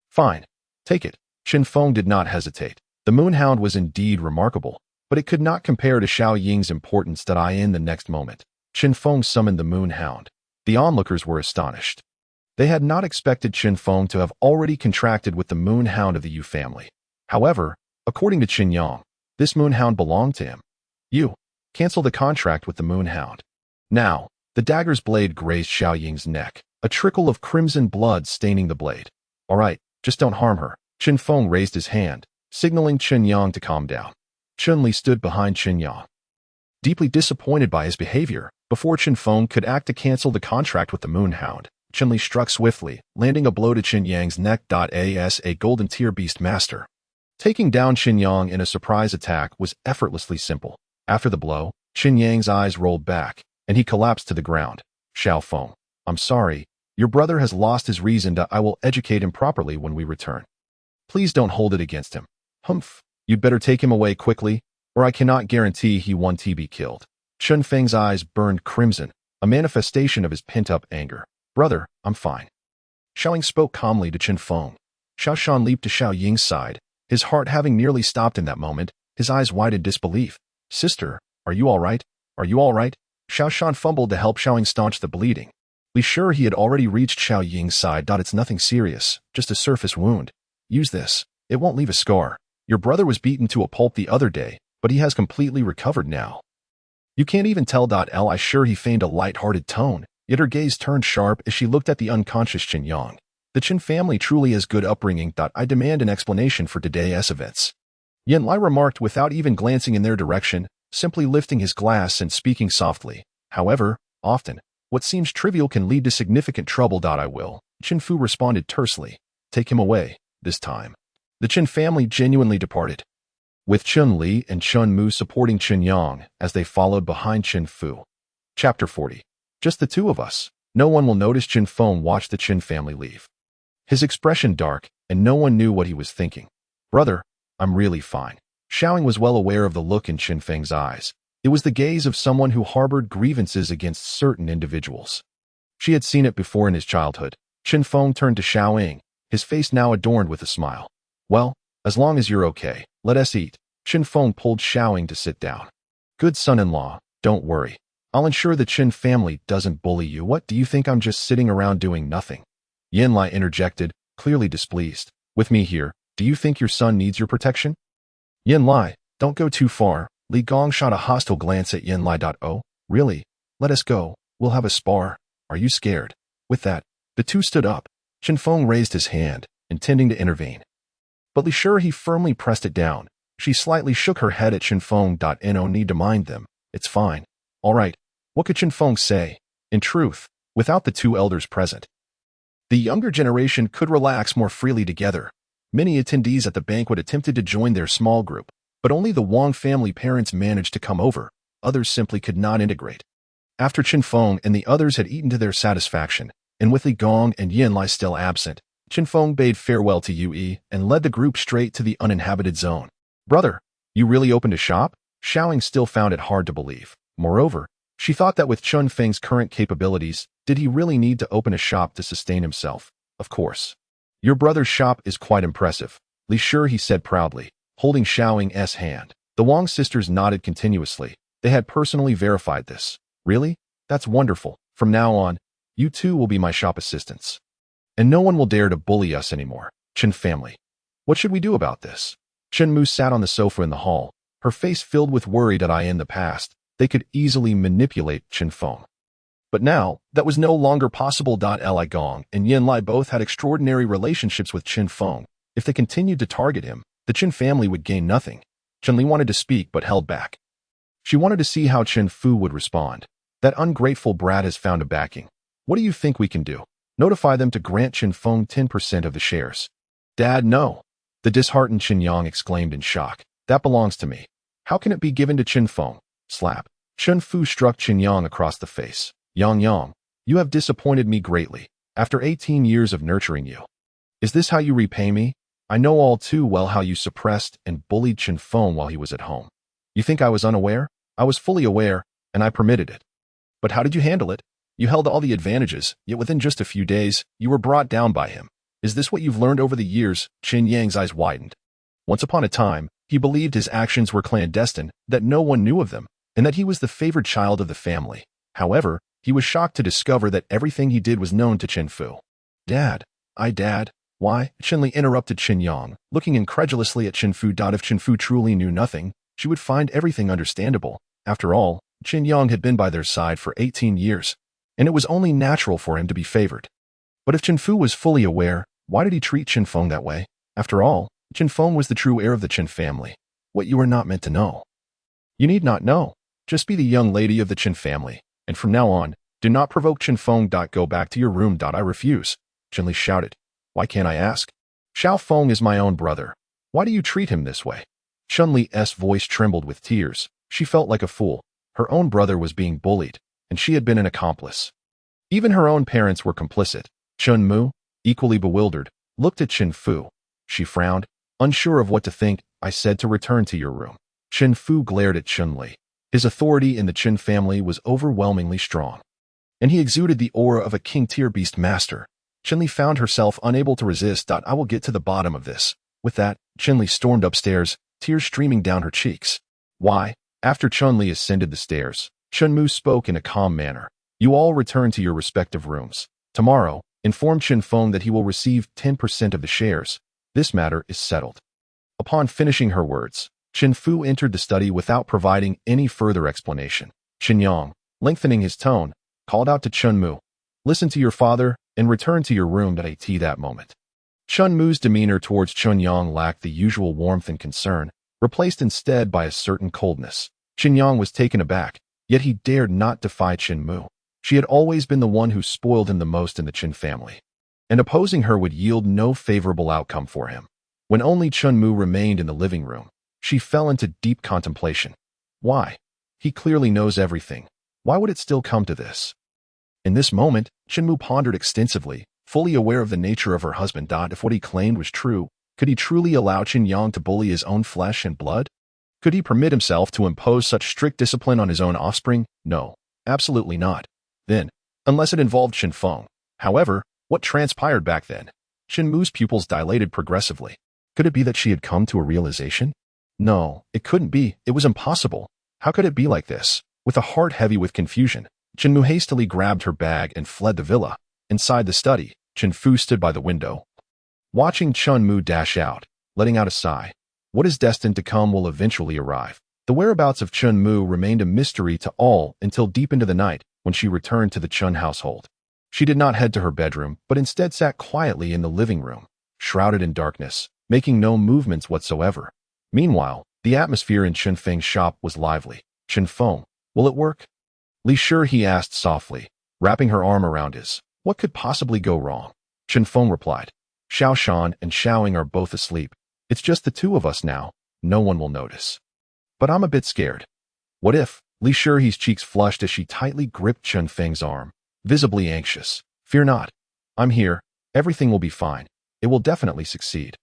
Fine. Take it. Chen Feng did not hesitate. The Moon Hound was indeed remarkable, but it could not compare to Xiao Ying's importance. In the next moment, Chen Feng summoned the Moon Hound. The onlookers were astonished. They had not expected Chen Feng to have already contracted with the Moon Hound of the Yu family. However, according to Chen Yang, this Moon Hound belonged to him. You, cancel the contract with the Moon Hound. Now, The dagger's blade grazed Xiaoying's neck, a trickle of crimson blood staining the blade. All right, just don't harm her. Chen Feng raised his hand, signaling Chen Yang to calm down. Chun Li stood behind Chen Yang, deeply disappointed by his behavior. Before Chen Feng could act to cancel the contract with the Moonhound, Chun Li struck swiftly, landing a blow to Chen Yang's neck. As a golden tier beast master, taking down Chen Yang in a surprise attack was effortlessly simple. After the blow, Chen Yang's eyes rolled back, and he collapsed to the ground. Xiao Feng, I'm sorry. Your brother has lost his reason. I will educate him properly when we return. Please don't hold it against him. Humph. You'd better take him away quickly, or I cannot guarantee he won't be killed. Chen Feng's eyes burned crimson, a manifestation of his pent-up anger. Brother, I'm fine. Xiaoying spoke calmly to Chen Feng. Xiao Shan leaped to Xiao Ying's side, his heart having nearly stopped in that moment, his eyes wide in disbelief. Sister, are you all right? Are you all right? Xiao Shan fumbled to help Xiaoying staunch the bleeding. Be sure he had already reached Xiao Ying's side. It's nothing serious, just a surface wound. Use this. It won't leave a scar. Your brother was beaten to a pulp the other day, but he has completely recovered now. You can't even tell. I sure he feigned a light-hearted tone, yet her gaze turned sharp as she looked at the unconscious Chen Yang. The Chen family truly has good upbringing. I demand an explanation for today's events. Yen Lai remarked without even glancing in their direction, simply lifting his glass and speaking softly. However, often, what seems trivial can lead to significant trouble. I will. Chen Fu responded tersely. Take him away, this time. The Chen family genuinely departed, with Chun Li and Chun Mu supporting Chen Yang as they followed behind Chen Fu. Chapter 40. Just the two of us. No one will notice. Chen Feng watched the Chen family leave, his expression dark, and no one knew what he was thinking. Brother, I'm really fine. Xiaoying was well aware of the look in Chen Feng's eyes. It was the gaze of someone who harbored grievances against certain individuals. She had seen it before in his childhood. Chen Feng turned to Xiaoying, his face now adorned with a smile. Well, as long as you're okay, let us eat. Chen Feng pulled Xiaoying to sit down. Good son-in-law, don't worry. I'll ensure the Chen family doesn't bully you. What, do you think I'm just sitting around doing nothing? Yen Lai interjected, clearly displeased. With me here, do you think your son needs your protection? Yen Lai, don't go too far. Li Gong shot a hostile glance at Yen Lai. Oh, really? Let us go. We'll have a spar. Are you scared? With that, the two stood up. Chen Feng raised his hand, intending to intervene, but Li Sure he firmly pressed it down. She slightly shook her head at Chen Feng. No need to mind them. It's fine. All right. What could Chen Feng say? In truth, without the two elders present, the younger generation could relax more freely together. Many attendees at the banquet attempted to join their small group, but only the Wang family parents managed to come over. Others simply could not integrate. After Chen Feng and the others had eaten to their satisfaction, and with Li Gong and Yen Lai still absent, Chen Feng bade farewell to Yue and led the group straight to the uninhabited zone. Brother, you really opened a shop? Xiaoying still found it hard to believe. Moreover, she thought that with Chen Feng's current capabilities, did he really need to open a shop to sustain himself? Of course. Your brother's shop is quite impressive. Li Sure he said proudly, holding Xiaoying's hand. The Wang sisters nodded continuously. They had personally verified this. Really? That's wonderful. From now on, you two will be my shop assistants. And no one will dare to bully us anymore. Chen family. What should we do about this? Chen Mu sat on the sofa in the hall, her face filled with worry that in the past, they could easily manipulate Chen Feng. But now, that was no longer possible. Li Gong and Yen Lai both had extraordinary relationships with Chen Feng. If they continued to target him, the Chen family would gain nothing. Chen Li wanted to speak but held back. She wanted to see how Chen Fu would respond. That ungrateful brat has found a backing. What do you think we can do? Notify them to grant Chen Feng 10% of the shares. Dad, no. The disheartened Chen Yang exclaimed in shock. That belongs to me. How can it be given to Chen Feng? Slap. Chen Fu struck Chen Yang across the face. Yang, you have disappointed me greatly, after 18 years of nurturing you. Is this how you repay me? I know all too well how you suppressed and bullied Chen Feng while he was at home. You think I was unaware? I was fully aware, and I permitted it. But how did you handle it? You held all the advantages, yet within just a few days, you were brought down by him. Is this what you've learned over the years? Chen Yang's eyes widened. Once upon a time, he believed his actions were clandestine, that no one knew of them, and that he was the favored child of the family. However, he was shocked to discover that everything he did was known to Chen Fu. Dad? Why? Chen Li interrupted Chen Yang, looking incredulously at Chen Fu. If Chen Fu truly knew nothing, she would find everything understandable. After all, Chen Yang had been by their side for 18 years. and it was only natural for him to be favored. But if Chen Fu was fully aware, why did he treat Chen Feng that way? After all, Chen Feng was the true heir of the Chen family. What you are not meant to know. You need not know. Just be the young lady of the Chen family, and from now on, do not provoke Chen Feng. Go back to your room. I refuse, Chen Li shouted. Why can't I ask? Xiao Feng is my own brother. Why do you treat him this way? Chen Li's voice trembled with tears. She felt like a fool. Her own brother was being bullied, and she had been an accomplice. Even her own parents were complicit. Chen Mu, equally bewildered, looked at Chen Fu. She frowned, unsure of what to think. I said to return to your room. Chen Fu glared at Chen Li. His authority in the Chen family was overwhelmingly strong, and he exuded the aura of a king-tier beast master. Chen Li found herself unable to resist. I will get to the bottom of this. With that, Chen Li stormed upstairs, tears streaming down her cheeks. Why? After Chen Li ascended the stairs, Chen Mu spoke in a calm manner. You all return to your respective rooms. Tomorrow, inform Chen Feng that he will receive 10% of the shares. This matter is settled. Upon finishing her words, Chen Fu entered the study without providing any further explanation. Chen Yang, lengthening his tone, called out to Chen Mu. Listen to your father and return to your room at that moment. Chen Mu's demeanor towards Chen Yang lacked the usual warmth and concern, replaced instead by a certain coldness. Chen Yang was taken aback, yet he dared not defy Chen Mu. She had always been the one who spoiled him the most in the Chen family, and opposing her would yield no favorable outcome for him. When only Chen Mu remained in the living room, she fell into deep contemplation. Why? He clearly knows everything. Why would it still come to this? In this moment, Chen Mu pondered extensively, fully aware of the nature of her husband. If what he claimed was true, could he truly allow Chen Yang to bully his own flesh and blood? Could he permit himself to impose such strict discipline on his own offspring? No, absolutely not. Then, unless it involved Chen Feng. However, what transpired back then? Chen Mu's pupils dilated progressively. Could it be that she had come to a realization? No, it couldn't be. It was impossible. How could it be like this? With a heart heavy with confusion, Chen Mu hastily grabbed her bag and fled the villa. Inside the study, Chen Fu stood by the window, watching Chen Mu dash out, letting out a sigh. What is destined to come will eventually arrive. The whereabouts of Chen Mu remained a mystery to all until deep into the night when she returned to the Chen household. She did not head to her bedroom, but instead sat quietly in the living room, shrouded in darkness, making no movements whatsoever. Meanwhile, the atmosphere in Chen Feng's shop was lively. Chen Feng, will it work? Li Shi he asked softly, wrapping her arm around his. What could possibly go wrong? Chen Feng replied. Xiao Shan and Xiaoying are both asleep. It's just the two of us now. No one will notice. But I'm a bit scared. What if? Li Shi's cheeks flushed as she tightly gripped Chen Feng's arm, visibly anxious. Fear not. I'm here. Everything will be fine. It will definitely succeed.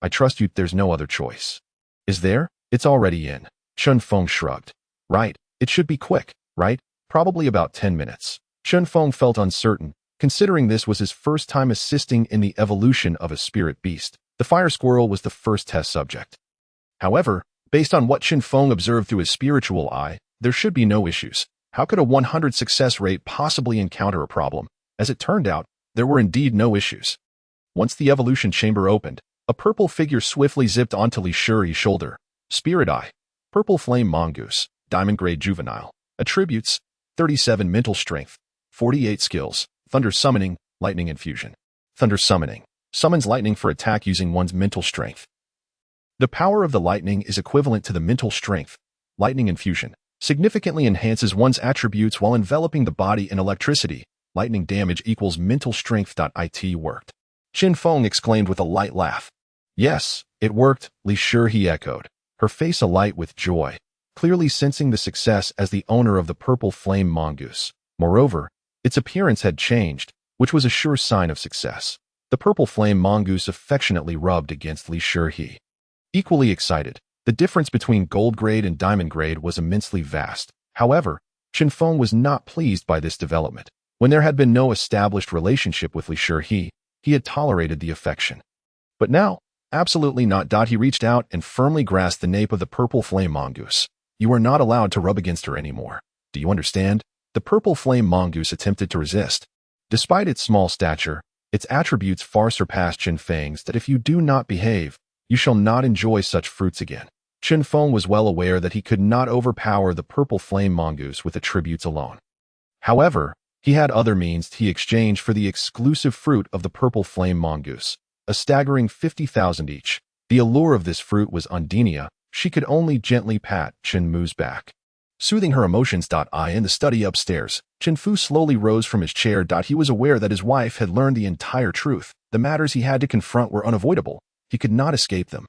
I trust you. There's no other choice. Is there? It's already in. Chen Feng shrugged. Right. It should be quick, right? Probably about 10 minutes. Chen Feng felt uncertain, considering this was his first time assisting in the evolution of a spirit beast. The fire squirrel was the first test subject. However, based on what Chen Feng observed through his spiritual eye, there should be no issues. How could a 100 success rate possibly encounter a problem? As it turned out, there were indeed no issues. Once the evolution chamber opened, a purple figure swiftly zipped onto Li Shi's shoulder. Spirit Eye. Purple Flame Mongoose. Diamond Grade Juvenile. Attributes: 37 mental strength, 48 skills. Thunder Summoning, Lightning Infusion. Thunder Summoning. Summons lightning for attack using one's mental strength. The power of the lightning is equivalent to the mental strength. Lightning Infusion. Significantly enhances one's attributes while enveloping the body in electricity. Lightning damage equals mental strength. It worked. Chen Feng exclaimed with a light laugh. Yes, it worked, Li Shi he echoed, her face alight with joy, clearly sensing the success as the owner of the purple flame mongoose. Moreover, its appearance had changed, which was a sure sign of success. The purple flame mongoose affectionately rubbed against Li Shi. Equally excited, the difference between gold grade and diamond grade was immensely vast. However, Chen Feng was not pleased by this development. When there had been no established relationship with Li Shi, he had tolerated the affection. But now, absolutely not. He reached out and firmly grasped the nape of the purple flame mongoose. You are not allowed to rub against her anymore. Do you understand? The purple flame mongoose attempted to resist. Despite its small stature, its attributes far surpassed Chen Feng's. That if you do not behave, you shall not enjoy such fruits again. Chen Feng was well aware that he could not overpower the purple flame mongoose with attributes alone. However, He had other means he exchanged for the exclusive fruit of the purple flame mongoose, a staggering 50,000 each. The allure of this fruit was undenia. She could only gently pat Chen Mu's back, soothing her emotions. In the study upstairs, Chen Fu slowly rose from his chair. He was aware that his wife had learned the entire truth. The matters he had to confront were unavoidable. He could not escape them.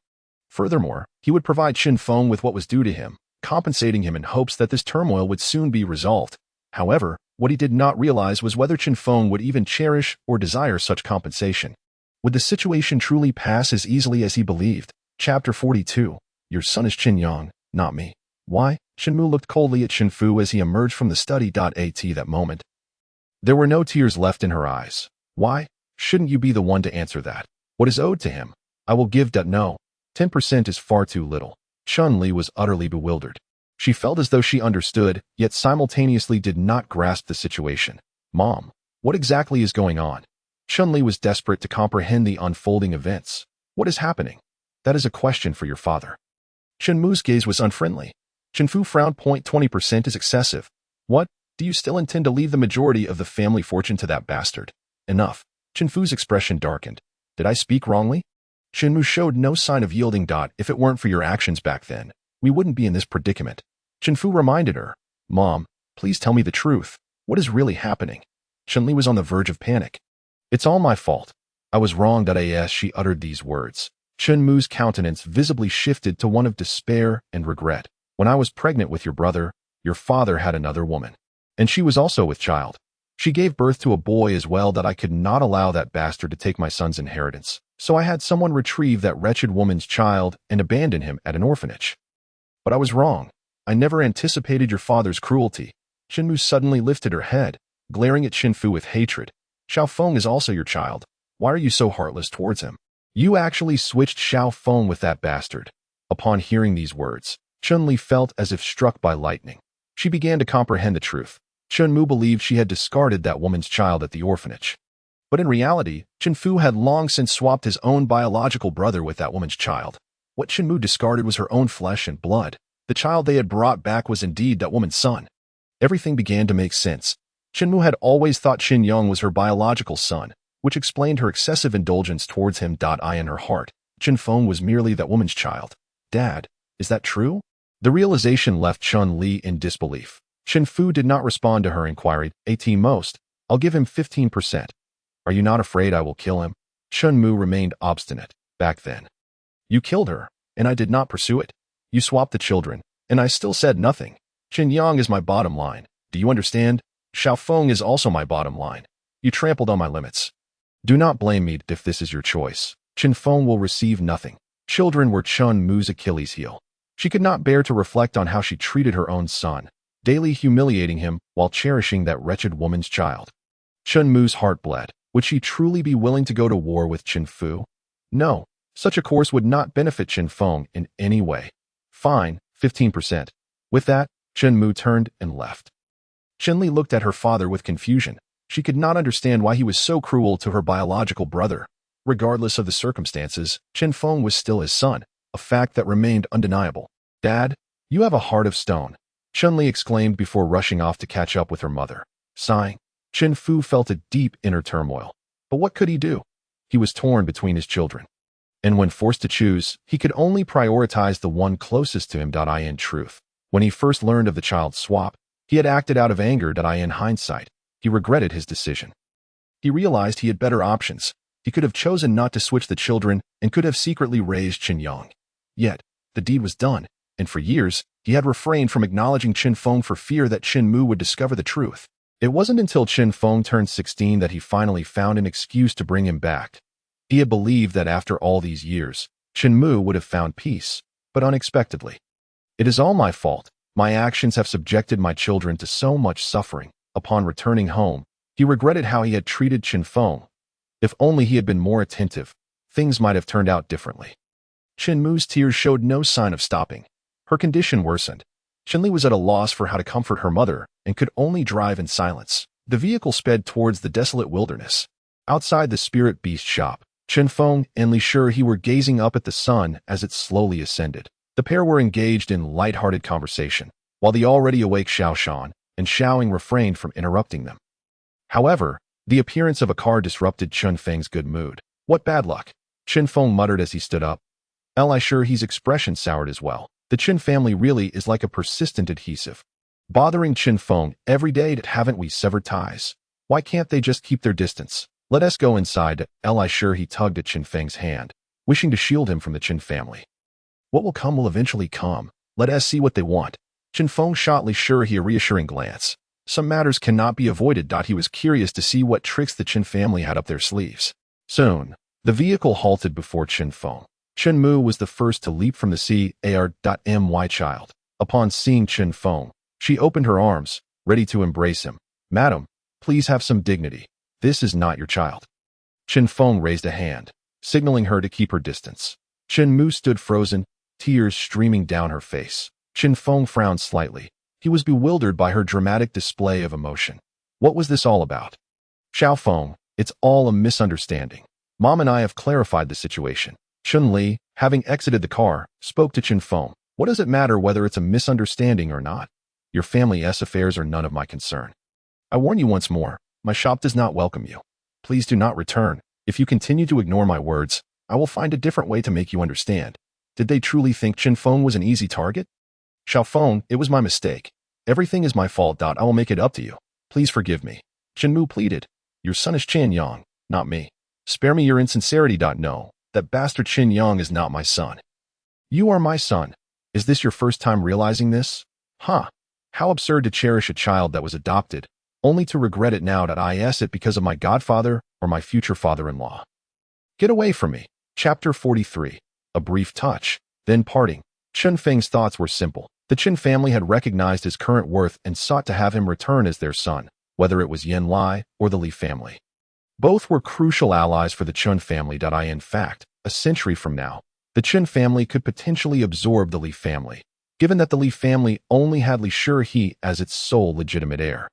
Furthermore, he would provide Chen Feng with what was due to him, compensating him in hopes that this turmoil would soon be resolved. However, what he did not realize was whether Chen Feng would even cherish or desire such compensation. Would the situation truly pass as easily as he believed? Chapter 42. Your son is Chen Yang, not me. Why? Chen Mu looked coldly at Chen Fu as he emerged from the study. At that moment, there were no tears left in her eyes. Why? Shouldn't you be the one to answer that? What is owed to him? I will give. No. 10% is far too little. Chun-Li was utterly bewildered. She felt as though she understood, yet simultaneously did not grasp the situation. Mom, what exactly is going on? Chun-Li was desperate to comprehend the unfolding events. What is happening? That is a question for your father. Chen Mu's gaze was unfriendly. Chen Fu frowned. 20% is excessive. What? Do you still intend to leave the majority of the family fortune to that bastard? Enough. Chen Fu's expression darkened. Did I speak wrongly? Chen Mu showed no sign of yielding. If it weren't for your actions back then, we wouldn't be in this predicament. Chen Fu reminded her. Mom, please tell me the truth. What is really happening? Chen-Li was on the verge of panic. It's all my fault. I was wrong. As she uttered these words, Chen Mu's countenance visibly shifted to one of despair and regret. When I was pregnant with your brother, your father had another woman. And she was also with child. She gave birth to a boy as well. I could not allow that bastard to take my son's inheritance. So I had someone retrieve that wretched woman's child and abandon him at an orphanage. But I was wrong. I never anticipated your father's cruelty. Chen Mu suddenly lifted her head, glaring at Chen Fu with hatred. Xiao Feng is also your child. Why are you so heartless towards him? You actually switched Xiao Feng with that bastard. Upon hearing these words, Chun-Li felt as if struck by lightning. She began to comprehend the truth. Chen Mu believed she had discarded that woman's child at the orphanage. But in reality, Chen Fu had long since swapped his own biological brother with that woman's child. What Chen Mu discarded was her own flesh and blood. The child they had brought back was indeed that woman's son. Everything began to make sense. Chen Mu had always thought Qin Yang was her biological son, which explained her excessive indulgence towards him. In her heart, Chen Feng was merely that woman's child. Dad, is that true? The realization left Chun-Li in disbelief. Chen Fu did not respond to her inquiry. At most, I'll give him 15%. Are you not afraid I will kill him? Chen Mu remained obstinate. Back then, you killed her, and I did not pursue it. You swapped the children, and I still said nothing. Qin Yang is my bottom line. Do you understand? Xiao Feng is also my bottom line. You trampled on my limits. Do not blame me if this is your choice. Chen Feng will receive nothing. Children were Chun Mu's Achilles heel. She could not bear to reflect on how she treated her own son, daily humiliating him while cherishing that wretched woman's child. Chun Mu's heart bled. Would she truly be willing to go to war with Chen Fu? No, such a course would not benefit Chen Feng in any way. Fine, 15%. With that, Chen Mu turned and left. Chen-Li looked at her father with confusion. She could not understand why he was so cruel to her biological brother. Regardless of the circumstances, Chen Feng was still his son, a fact that remained undeniable. Dad, you have a heart of stone, Chen-Li exclaimed before rushing off to catch up with her mother. Sighing, Chen Fu felt a deep inner turmoil. But what could he do? He was torn between his children. And when forced to choose, he could only prioritize the one closest to him. In truth, when he first learned of the child's swap, he had acted out of anger. In hindsight, he regretted his decision. He realized he had better options. He could have chosen not to switch the children and could have secretly raised Qin Yang. Yet, the deed was done, and for years, he had refrained from acknowledging Chen Feng for fear that Qin Mu would discover the truth. It wasn't until Chen Feng turned 16 that he finally found an excuse to bring him back. He had believed that after all these years, Qin Mu would have found peace, but unexpectedly. It is all my fault. My actions have subjected my children to so much suffering. Upon returning home, he regretted how he had treated Chen Feng. If only he had been more attentive, things might have turned out differently. Qin Mu's tears showed no sign of stopping. Her condition worsened. Chen-Li was at a loss for how to comfort her mother and could only drive in silence. The vehicle sped towards the desolate wilderness. Outside the spirit beast shop, Chen Feng and Li Shi were gazing up at the sun as it slowly ascended. The pair were engaged in light-hearted conversation, while the already awake Xiao Shan and Xiaoing refrained from interrupting them. However, the appearance of a car disrupted Chen Feng's good mood. What bad luck, Chen Feng muttered as he stood up. I sure his expression soured as well. The Chen family really is like a persistent adhesive. Bothering Chen Feng every day, haven't we severed ties? Why can't they just keep their distance? Let us go inside. Sure, he tugged at Chen Feng's hand, wishing to shield him from the Chen family. What will come will eventually come. Let us see what they want. Chen Feng shot Li Shi a reassuring glance. Some matters cannot be avoided. He was curious to see what tricks the Chen family had up their sleeves. Soon, the vehicle halted before Chen Feng. Chen Mu was the first to leap from the car. Child. Upon seeing Chen Feng, she opened her arms, ready to embrace him. Madam, please have some dignity. This is not your child. Chen Feng raised a hand, signaling her to keep her distance. Chen Mu stood frozen, tears streaming down her face. Chen Feng frowned slightly. He was bewildered by her dramatic display of emotion. What was this all about? Xiao Feng, it's all a misunderstanding. Mom and I have clarified the situation. Chun Li, having exited the car, spoke to Chen Feng. What does it matter whether it's a misunderstanding or not? Your family's affairs are none of my concern. I warn you once more, my shop does not welcome you. Please do not return. If you continue to ignore my words, I will find a different way to make you understand. Did they truly think Chen Feng was an easy target? Xiao Feng, it was my mistake. Everything is my fault. I will make it up to you. Please forgive me. Chen Mu pleaded. Your son is Chen Yang, not me. Spare me your insincerity. No, that bastard Chen Yang is not my son. You are my son. Is this your first time realizing this? Huh. How absurd to cherish a child that was adopted, only to regret it now. Is it because of my godfather or my future father-in-law? Get away from me. Chapter 43. A brief touch, then parting. Chen Feng's thoughts were simple. The Chen family had recognized his current worth and sought to have him return as their son, whether it was Yan Lai or the Li family. Both were crucial allies for the Chen family. In fact, a century from now, the Chen family could potentially absorb the Li family, given that the Li family only had Li Shi as its sole legitimate heir.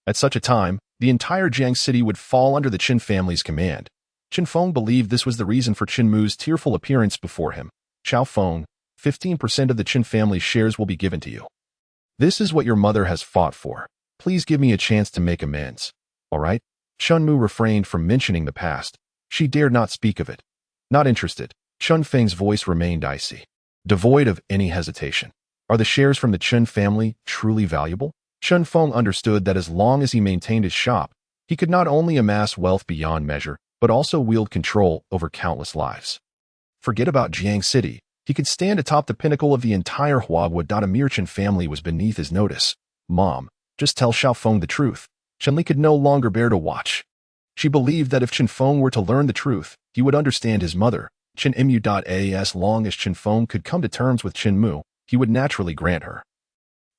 At such a time, the entire Jiang City would fall under the Chen family's command. Chen Feng believed this was the reason for Chen Mu's tearful appearance before him. Xiao Feng, 15% of the Chen family's shares will be given to you. This is what your mother has fought for. Please give me a chance to make amends. All right? Chen Mu refrained from mentioning the past. She dared not speak of it. Not interested. Chen Feng's voice remained icy, devoid of any hesitation. Are the shares from the Chen family truly valuable? Chen Feng understood that as long as he maintained his shop, he could not only amass wealth beyond measure, but also wield control over countless lives. Forget about Jiang City. He could stand atop the pinnacle of the entire Huagua. A mere Chen family was beneath his notice. Mom, just tell Xiao Feng the truth. Chen Li could no longer bear to watch. She believed that if Chen Feng were to learn the truth, he would understand his mother, Chen Mu. As long as Chen Feng could come to terms with Chen Mu, he would naturally grant her.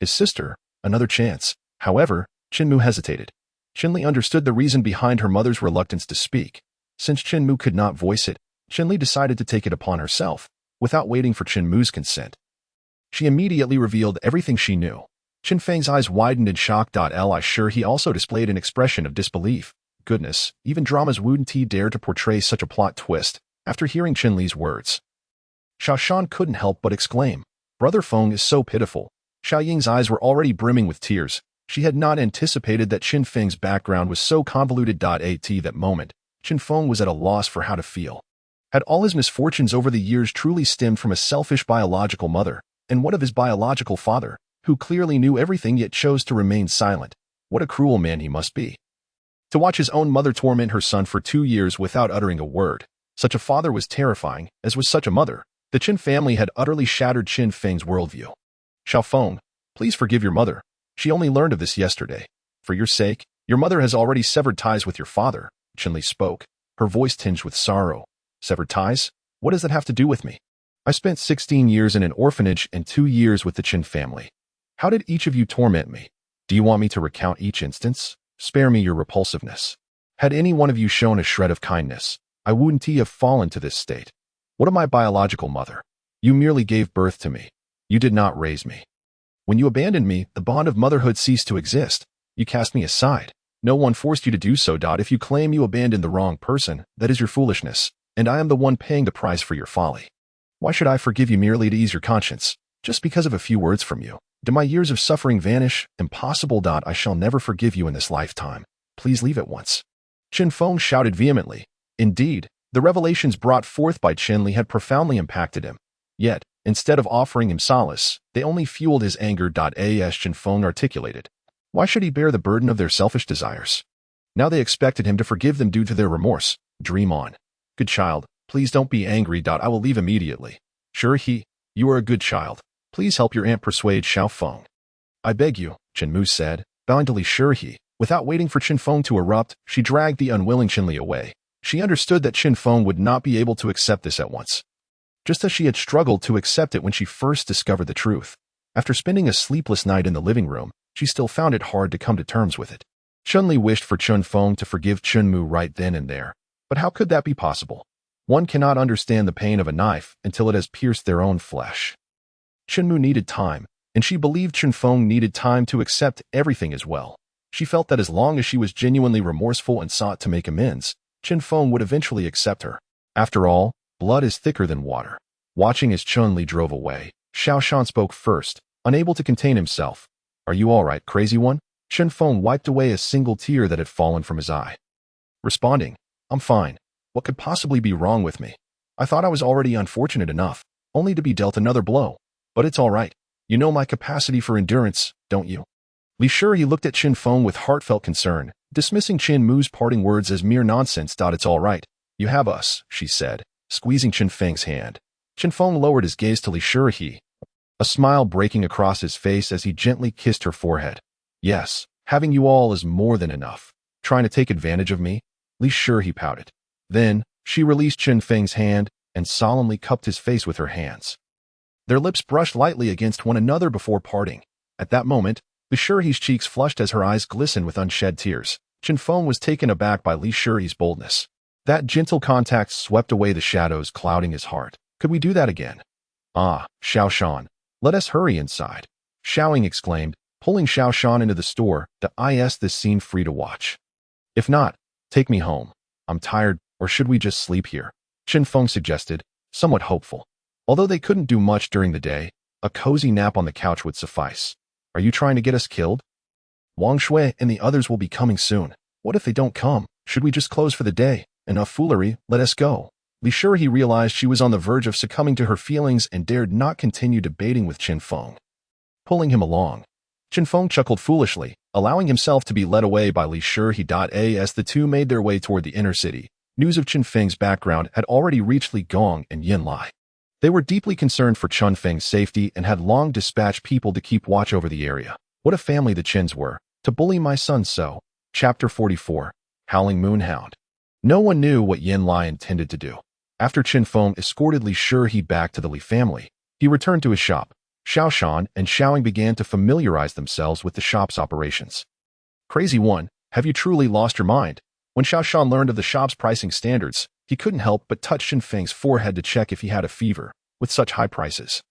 His sister, another chance. However, Chen Mu hesitated. Chen Li understood the reason behind her mother's reluctance to speak. Since Chen Mu could not voice it, Chen Li decided to take it upon herself, without waiting for Chen Mu's consent. She immediately revealed everything she knew. Chen Feng's eyes widened in shock. Sure, he also displayed an expression of disbelief. Goodness, even dramas wouldn't dare to portray such a plot twist. After hearing Chen Li's words, Xiao Shan couldn't help but exclaim, Brother Feng is so pitiful. Xiao Ying's eyes were already brimming with tears. She had not anticipated that Chen Feng's background was so convoluted. At that moment, Chen Feng was at a loss for how to feel. Had all his misfortunes over the years truly stemmed from a selfish biological mother, and what of his biological father, who clearly knew everything yet chose to remain silent? What a cruel man he must be. To watch his own mother torment her son for 2 years without uttering a word. Such a father was terrifying, as was such a mother. The Chen family had utterly shattered Chen Feng's worldview. Xiao Feng, please forgive your mother. She only learned of this yesterday. For your sake, your mother has already severed ties with your father. Chen Li spoke, her voice tinged with sorrow. Severed ties? What does that have to do with me? I spent 16 years in an orphanage and 2 years with the Chen family. How did each of you torment me? Do you want me to recount each instance? Spare me your repulsiveness. Had any one of you shown a shred of kindness, I wouldn't have fallen to this state. What of my biological mother? You merely gave birth to me. You did not raise me. When you abandoned me, the bond of motherhood ceased to exist. You cast me aside. No one forced you to do so. If you claim you abandoned the wrong person, that is your foolishness, and I am the one paying the price for your folly. Why should I forgive you merely to ease your conscience, just because of a few words from you? Do my years of suffering vanish? Impossible. I shall never forgive you in this lifetime. please leave at once. Chen Feng shouted vehemently. Indeed, the revelations brought forth by Chen Li had profoundly impacted him. Yet, instead of offering him solace, they only fueled his anger. As Chen Feng articulated, why should he bear the burden of their selfish desires? Now they expected him to forgive them due to their remorse. Dream on. Good child, please don't be angry. I will leave immediately. Sure you are a good child. Please help your aunt persuade Xiao Feng. I beg you, Chen Mu said, bowing to Li Shihe. Without waiting for Chen Feng to erupt, she dragged the unwilling Chen Li away. She understood that Chen Feng would not be able to accept this at once, just as she had struggled to accept it when she first discovered the truth. After spending a sleepless night in the living room, she still found it hard to come to terms with it. Chen Li wished for Chen Feng to forgive Chen Mu right then and there, but how could that be possible? One cannot understand the pain of a knife until it has pierced their own flesh. Chen Mu needed time, and she believed Chen Feng needed time to accept everything as well. She felt that as long as she was genuinely remorseful and sought to make amends, Chen Feng would eventually accept her. After all, blood is thicker than water. Watching as Chun Li drove away, Xiao Shan spoke first, unable to contain himself. Are you all right, crazy one? Chen Feng wiped away a single tear that had fallen from his eye. Responding, I'm fine. What could possibly be wrong with me? I thought I was already unfortunate enough, only to be dealt another blow. But it's all right. You know my capacity for endurance, don't you? Li Shihe looked at Chen Feng with heartfelt concern, dismissing Chen Mu's parting words as mere nonsense. It's all right. You have us, she said, squeezing Chen Feng's hand. Chen Feng lowered his gaze to Li Shihe, a smile breaking across his face as he gently kissed her forehead. Yes, having you all is more than enough. Trying to take advantage of me? Li Shihe pouted. Then, she released Chen Feng's hand and solemnly cupped his face with her hands. Their lips brushed lightly against one another before parting. At that moment, Li Shihe's cheeks flushed as her eyes glistened with unshed tears. Chen Feng was taken aback by Li Shihe's boldness. That gentle contact swept away the shadows clouding his heart. Could we do that again? Ah, Xiao Shan, let us hurry inside. Xiaoying exclaimed, pulling Xiao Shan into the store. This scene free to watch. If not, take me home. I'm tired, or should we just sleep here? Chen Feng suggested, somewhat hopeful. Although they couldn't do much during the day, a cozy nap on the couch would suffice. Are you trying to get us killed? Wang Shui and the others will be coming soon. What if they don't come? Should we just close for the day? Enough foolery, let us go. Li Shihe realized she was on the verge of succumbing to her feelings and dared not continue debating with Chen Feng. Pulling him along, Chen Feng chuckled foolishly, allowing himself to be led away by Li Shihe. As the two made their way toward the inner city, news of Chen Feng's background had already reached Li Gong and Yin Lai. They were deeply concerned for Chen Feng's safety and had long dispatched people to keep watch over the area. What a family the Chens were, to bully my son so. Chapter 44, Howling Moonhound. No one knew what Yin Lai intended to do. After Chen Feng escorted Li Shihe back to the Li family, he returned to his shop. Xiao Shan and Xiaoying began to familiarize themselves with the shop's operations. Crazy one, have you truly lost your mind? When Xiao Shan learned of the shop's pricing standards, he couldn't help but touch Chen Feng's forehead to check if he had a fever, with such high prices.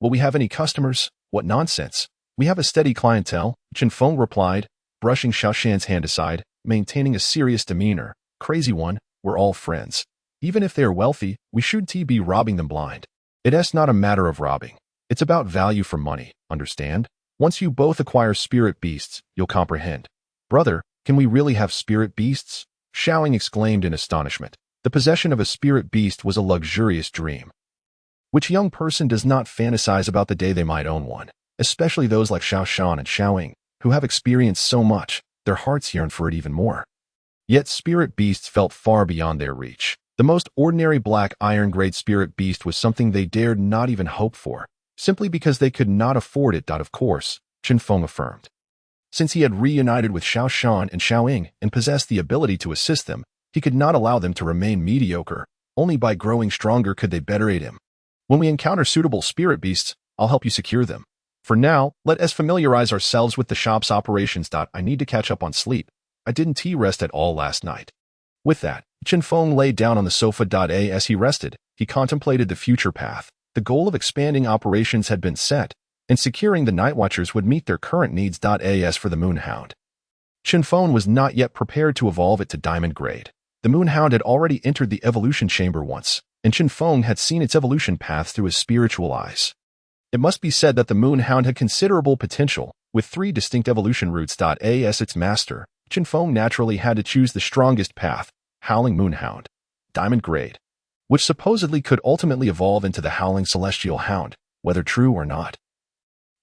Will we have any customers? What nonsense. We have a steady clientele, Chen Feng replied, brushing Xiao Shan's hand aside, maintaining a serious demeanor. Crazy one, we're all friends. Even if they are wealthy, we shouldn't be robbing them blind. It's not a matter of robbing. It's about value for money, understand? Once you both acquire spirit beasts, you'll comprehend. Brother, can we really have spirit beasts? Xiaoying exclaimed in astonishment. The possession of a spirit beast was a luxurious dream. Which young person does not fantasize about the day they might own one? Especially those like Xiao Shan and Xiaoying, who have experienced so much, their hearts yearn for it even more. Yet spirit beasts felt far beyond their reach. The most ordinary black iron-grade spirit beast was something they dared not even hope for, simply because they could not afford it. Of course, Chen Feng affirmed. Since he had reunited with Xiao Shan and Xiaoying and possessed the ability to assist them, he could not allow them to remain mediocre. Only by growing stronger could they better aid him. When we encounter suitable spirit beasts, I'll help you secure them. For now, let us familiarize ourselves with the shop's operations. I need to catch up on sleep. I didn't rest at all last night. With that, Chen Feng lay down on the sofa. As he rested, he contemplated the future path. The goal of expanding operations had been set, and securing the Night Watchers would meet their current needs. As for the Moonhound, Chen Feng was not yet prepared to evolve it to diamond grade. The Moonhound had already entered the evolution chamber once, and Chen Feng had seen its evolution path through his spiritual eyes. It must be said that the Moonhound had considerable potential, with 3 distinct evolution routes. As its master, Chen Feng naturally had to choose the strongest path, Howling Moonhound, Diamond Grade, which supposedly could ultimately evolve into the Howling Celestial Hound, whether true or not.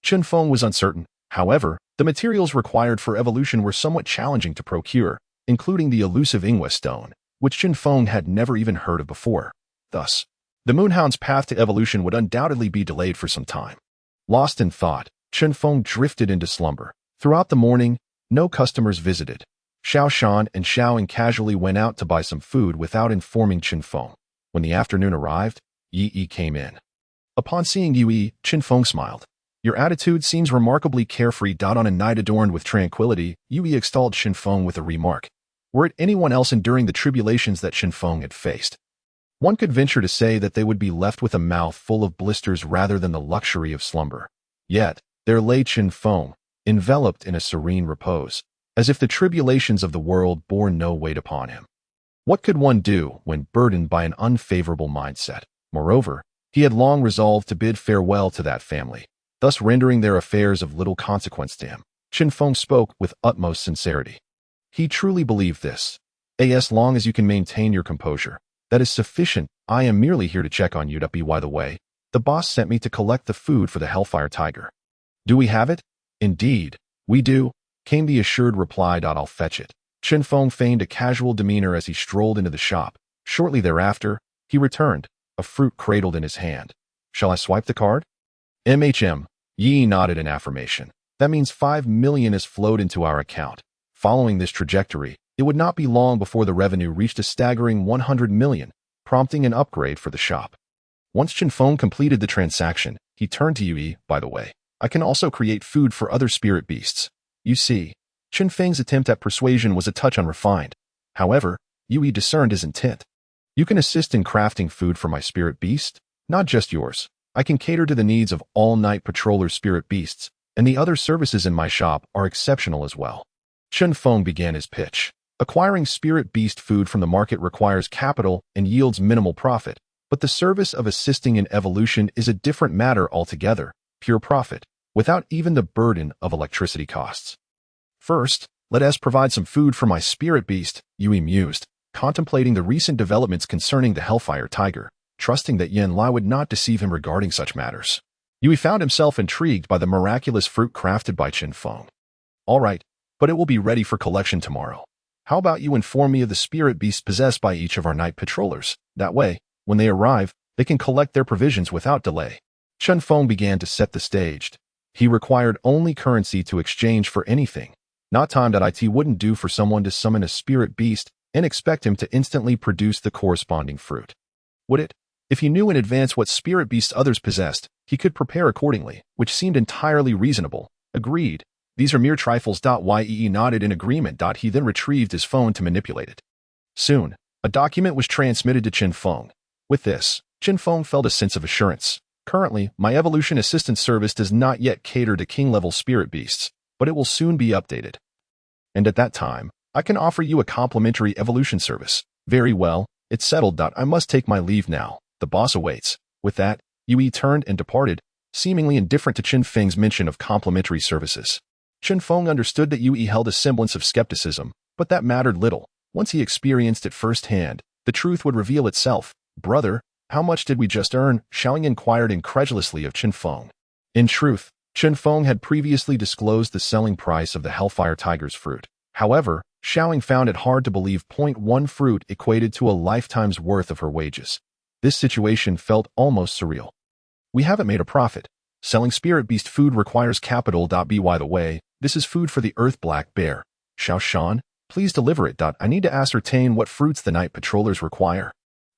Chen Feng was uncertain. However, the materials required for evolution were somewhat challenging to procure, including the elusive Ingwe stone, which Chen Feng had never even heard of before. Thus, the Moonhound's path to evolution would undoubtedly be delayed for some time. Lost in thought, Chen Feng drifted into slumber. Throughout the morning, no customers visited. Xiao Shan and Xiao Ying casually went out to buy some food without informing Chen Feng. When the afternoon arrived, Yi came in. Upon seeing Yi, Chen Feng smiled. Your attitude seems remarkably carefree. On a night adorned with tranquility, Yi extolled Chen Feng with a remark. Were it anyone else enduring the tribulations that Chen Feng had faced, one could venture to say that they would be left with a mouth full of blisters rather than the luxury of slumber. Yet, there lay Chen Feng, enveloped in a serene repose, as if the tribulations of the world bore no weight upon him. What could one do when burdened by an unfavorable mindset? Moreover, he had long resolved to bid farewell to that family, thus rendering their affairs of little consequence to him. Chen Feng spoke with utmost sincerity. He truly believed this. As long as you can maintain your composure, that is sufficient. I am merely here to check on you. By the way, the boss sent me to collect the food for the Hellfire Tiger. Do we have it? Indeed, we do, came the assured reply. I'll fetch it. Chen Feng feigned a casual demeanor as he strolled into the shop. Shortly thereafter, he returned, a fruit cradled in his hand. Shall I swipe the card? Yi nodded in affirmation. That means 5 million has flowed into our account. Following this trajectory, it would not be long before the revenue reached a staggering 100 million, prompting an upgrade for the shop. Once Chen Feng completed the transaction, he turned to Yi. By the way, I can also create food for other spirit beasts. You see, Chen Feng's attempt at persuasion was a touch unrefined. However, Yi discerned his intent. You can assist in crafting food for my spirit beast, not just yours. I can cater to the needs of all night patroller spirit beasts, and the other services in my shop are exceptional as well. Chen Feng began his pitch. Acquiring spirit beast food from the market requires capital and yields minimal profit, but the service of assisting in evolution is a different matter altogether, pure profit, without even the burden of electricity costs. First, let us provide some food for my spirit beast, Yi mused, contemplating the recent developments concerning the Hellfire Tiger, trusting that Yan Lai would not deceive him regarding such matters. Yi found himself intrigued by the miraculous fruit crafted by Chen Feng. All right, but it will be ready for collection tomorrow. How about you inform me of the spirit beasts possessed by each of our night patrollers? That way, when they arrive, they can collect their provisions without delay. Chen Feng began to set the stage. He required only currency to exchange for anything. Not time. It wouldn't do for someone to summon a spirit beast and expect him to instantly produce the corresponding fruit. Would it? If he knew in advance what spirit beasts others possessed, he could prepare accordingly, which seemed entirely reasonable. Agreed. These are mere trifles. Yi nodded in agreement. He then retrieved his phone to manipulate it. Soon, a document was transmitted to Chen Feng. With this, Chen Feng felt a sense of assurance. Currently, my evolution assistance service does not yet cater to king-level spirit beasts, but it will soon be updated. And at that time, I can offer you a complimentary evolution service. Very well, it's settled. I must take my leave now. The boss awaits. With that, Yi turned and departed, seemingly indifferent to Chen Feng's mention of complimentary services. Chen Feng understood that Yi held a semblance of skepticism, but that mattered little. Once he experienced it firsthand, the truth would reveal itself. Brother, how much did we just earn? Xiao Ying inquired incredulously of Chen Feng. In truth, Chen Feng had previously disclosed the selling price of the Hellfire Tiger's fruit. However, Xiao Ying found it hard to believe 0.1 fruit equated to a lifetime's worth of her wages. This situation felt almost surreal. We haven't made a profit. Selling spirit beast food requires capital. By the way, this is food for the Earth Black Bear. Xiao Shan, please deliver it. I need to ascertain what fruits the night patrollers require.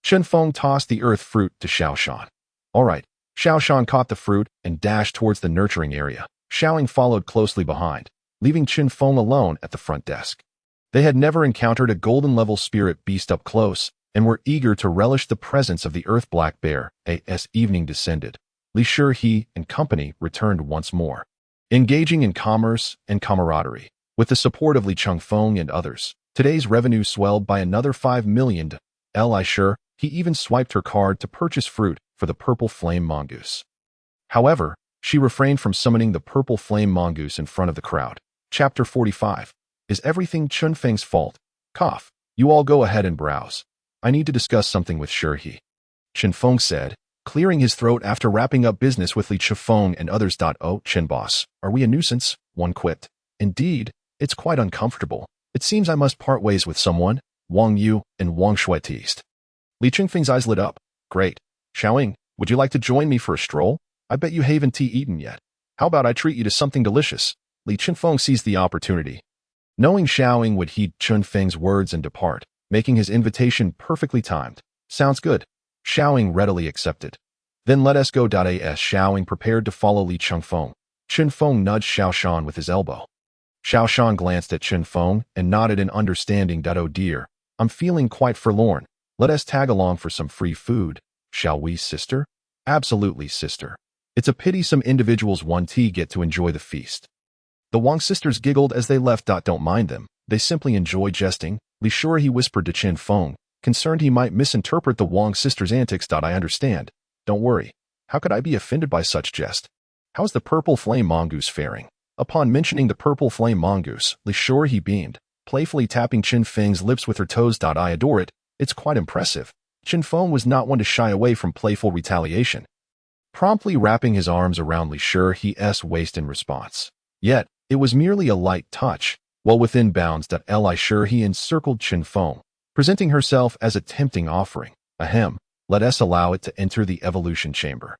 Chen Feng tossed the earth fruit to Xiao Shan. All right. Xiao Shan caught the fruit and dashed towards the nurturing area. Xiao Ying followed closely behind, leaving Chen Feng alone at the front desk. They had never encountered a golden-level spirit beast up close and were eager to relish the presence of the Earth Black Bear. As evening descended, Li Shi and company returned once more, engaging in commerce and camaraderie. With the support of Li Changfeng and others, today's revenue swelled by another 5 million. He even swiped her card to purchase fruit for the purple flame mongoose. However, she refrained from summoning the purple flame mongoose in front of the crowd. Chapter 45. Is everything Chen Feng's fault? Cough. You all go ahead and browse. I need to discuss something with Shi. Chen Feng said, clearing his throat after wrapping up business with Li Chifeng and others. Oh, Chen boss, are we a nuisance? One quipped. Indeed, it's quite uncomfortable. It seems I must part ways with someone. Wang Yu and Wang Shui teased. Li Qingfeng's eyes lit up. Great. Xiaoying, would you like to join me for a stroll? I bet you haven't tea eaten yet. How about I treat you to something delicious? Li Qingfeng seized the opportunity. Knowing Xiaoying would heed Chen Feng's words and depart, making his invitation perfectly timed. Sounds good. Xiaoying readily accepted. Then let us go. As Xiaoying prepared to follow Li Qingfeng, Chen Feng nudged Xiaoshan with his elbow. Xiaoshan glanced at Chen Feng and nodded in understanding. Oh dear, I'm feeling quite forlorn. Let us tag along for some free food, shall we, sister? Absolutely, sister. It's a pity some individuals get to enjoy the feast. The Wang sisters giggled as they left. Don't mind them, they simply enjoy jesting. Li Sure, he whispered to Chen Feng, concerned he might misinterpret the Wang sisters' antics. I understand. Don't worry. How could I be offended by such jest? How's the purple flame mongoose faring? Upon mentioning the purple flame mongoose, Li Sure, he beamed, playfully tapping Chen Feng's lips with her toes. I adore it. It's quite impressive. Chen Feng was not one to shy away from playful retaliation, promptly wrapping his arms around Li Sure's waist in response. Yet, it was merely a light touch, well within bounds. Li Sure encircled Chen Feng, presenting herself as a tempting offering. Ahem, let us allow it to enter the evolution chamber.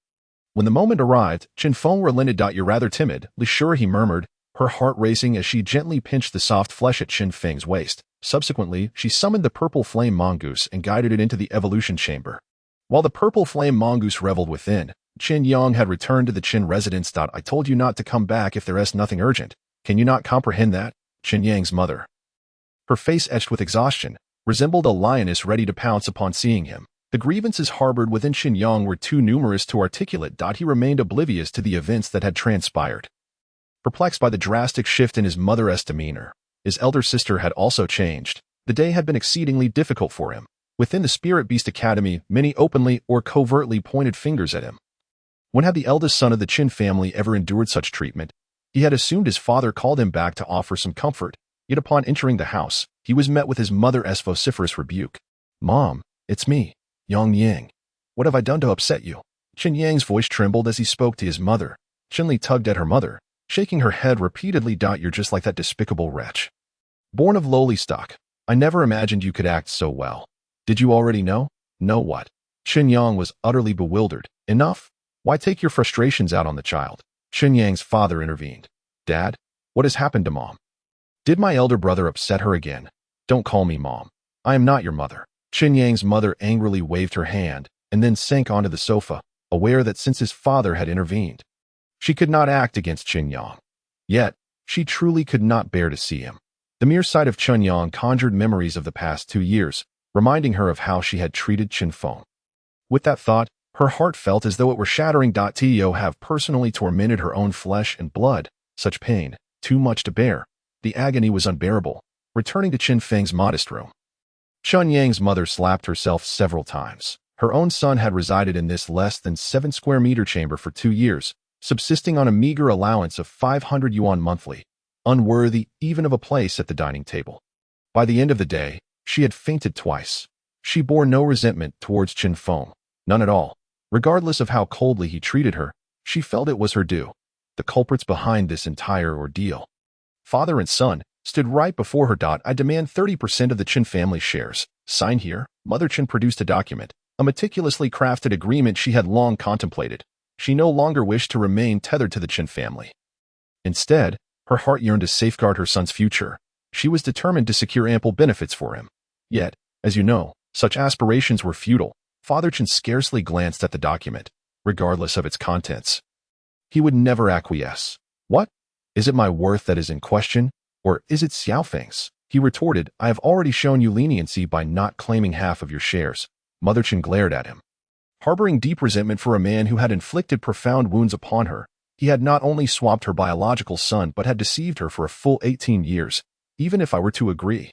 When the moment arrived, Chen Feng relented. You're rather timid, Li Sure, he murmured, her heart racing as she gently pinched the soft flesh at Chen Feng's waist. Subsequently, she summoned the purple flame mongoose and guided it into the evolution chamber. While the purple flame mongoose reveled within, Chen Yang had returned to the Chen residence. I told you not to come back if there is nothing urgent. Can you not comprehend that? Chen Yang's mother, her face etched with exhaustion, resembled a lioness ready to pounce upon seeing him. The grievances harbored within Chen Yang were too numerous to articulate. He remained oblivious to the events that had transpired. Perplexed by the drastic shift in his mother's demeanor, his elder sister had also changed. The day had been exceedingly difficult for him. Within the Spirit Beast Academy, many openly or covertly pointed fingers at him. When had the eldest son of the Chen family ever endured such treatment? He had assumed his father called him back to offer some comfort, yet upon entering the house, he was met with his mother's vociferous rebuke. Mom, it's me, Yang Yang. What have I done to upset you? Chen Yang's voice trembled as he spoke to his mother. Chen Li tugged at her mother, shaking her head repeatedly. You're just like that despicable wretch. Born of lowly stock, I never imagined you could act so well. Did you already know? Know what? Chen Yang was utterly bewildered. Enough? Why take your frustrations out on the child? Chen Yang's father intervened. Dad, what has happened to Mom? Did my elder brother upset her again? Don't call me Mom. I am not your mother. Chen Yang's mother angrily waved her hand and then sank onto the sofa, aware that since his father had intervened, she could not act against Chen Yang. Yet, she truly could not bear to see him. The mere sight of Chen Yang conjured memories of the past 2 years, reminding her of how she had treated Chen Feng. With that thought, her heart felt as though it were shattering. To have personally tormented her own flesh and blood, such pain, too much to bear. The agony was unbearable. Returning to Chen Feng's modest room, Chen Yang's mother slapped herself several times. Her own son had resided in this less than 7 square meter chamber for 2 years, subsisting on a meager allowance of 500 yuan monthly, unworthy even of a place at the dining table. By the end of the day, she had fainted twice. She bore no resentment towards Chen Feng, none at all. Regardless of how coldly he treated her, she felt it was her due. The culprits behind this entire ordeal, father and son, stood right before her. I demand 30% of the Chen family shares. Sign here. Mother Chen produced a document, a meticulously crafted agreement she had long contemplated. She no longer wished to remain tethered to the Chen family. Instead, her heart yearned to safeguard her son's future. She was determined to secure ample benefits for him. Yet, as you know, such aspirations were futile. Father Chen scarcely glanced at the document, regardless of its contents. He would never acquiesce. What? Is it my worth that is in question, or is it Xiaofeng's? He retorted, I have already shown you leniency by not claiming half of your shares. Mother Chen glared at him. Harboring deep resentment for a man who had inflicted profound wounds upon her, he had not only swapped her biological son but had deceived her for a full 18 years, even if I were to agree.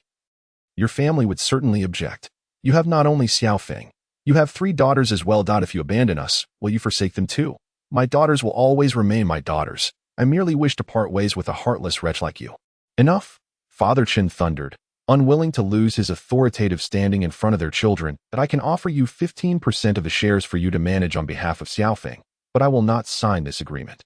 Your family would certainly object. You have not only Xiaofeng, you have 3 daughters as well. If you abandon us, will you forsake them too? My daughters will always remain my daughters. I merely wish to part ways with a heartless wretch like you. Enough? Father Chen thundered, unwilling to lose his authoritative standing in front of their children, that I can offer you 15% of the shares for you to manage on behalf of Xiao Feng, but I will not sign this agreement.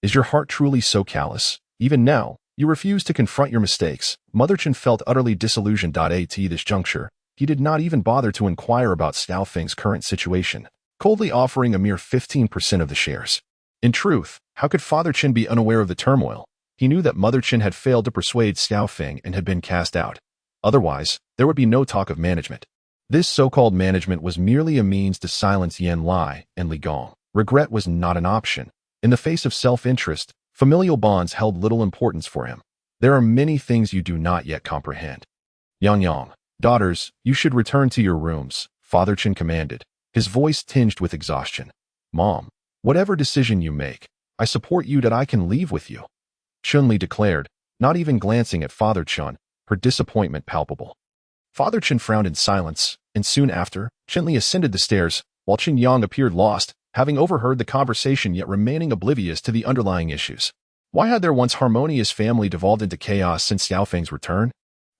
Is your heart truly so callous? Even now, you refuse to confront your mistakes. Mother Chen felt utterly disillusioned. At this juncture, he did not even bother to inquire about Xiao Feng's current situation, coldly offering a mere 15% of the shares. In truth, how could Father Chen be unaware of the turmoil? He knew that Mother Chen had failed to persuade Xiao Feng and had been cast out. Otherwise, there would be no talk of management. This so-called management was merely a means to silence Yan Lai and Li Gong. Regret was not an option. In the face of self-interest, familial bonds held little importance for him. There are many things you do not yet comprehend. Yang, daughters, you should return to your rooms, Father Chen commanded, his voice tinged with exhaustion. Mom, whatever decision you make, I support you that I can leave with you, Chun-Li declared, not even glancing at Father Chen, her disappointment palpable. Father Chen frowned in silence, and soon after, Chen-Li ascended the stairs, while Chen Yang appeared lost, having overheard the conversation yet remaining oblivious to the underlying issues. Why had their once harmonious family devolved into chaos since Xiao Feng's return?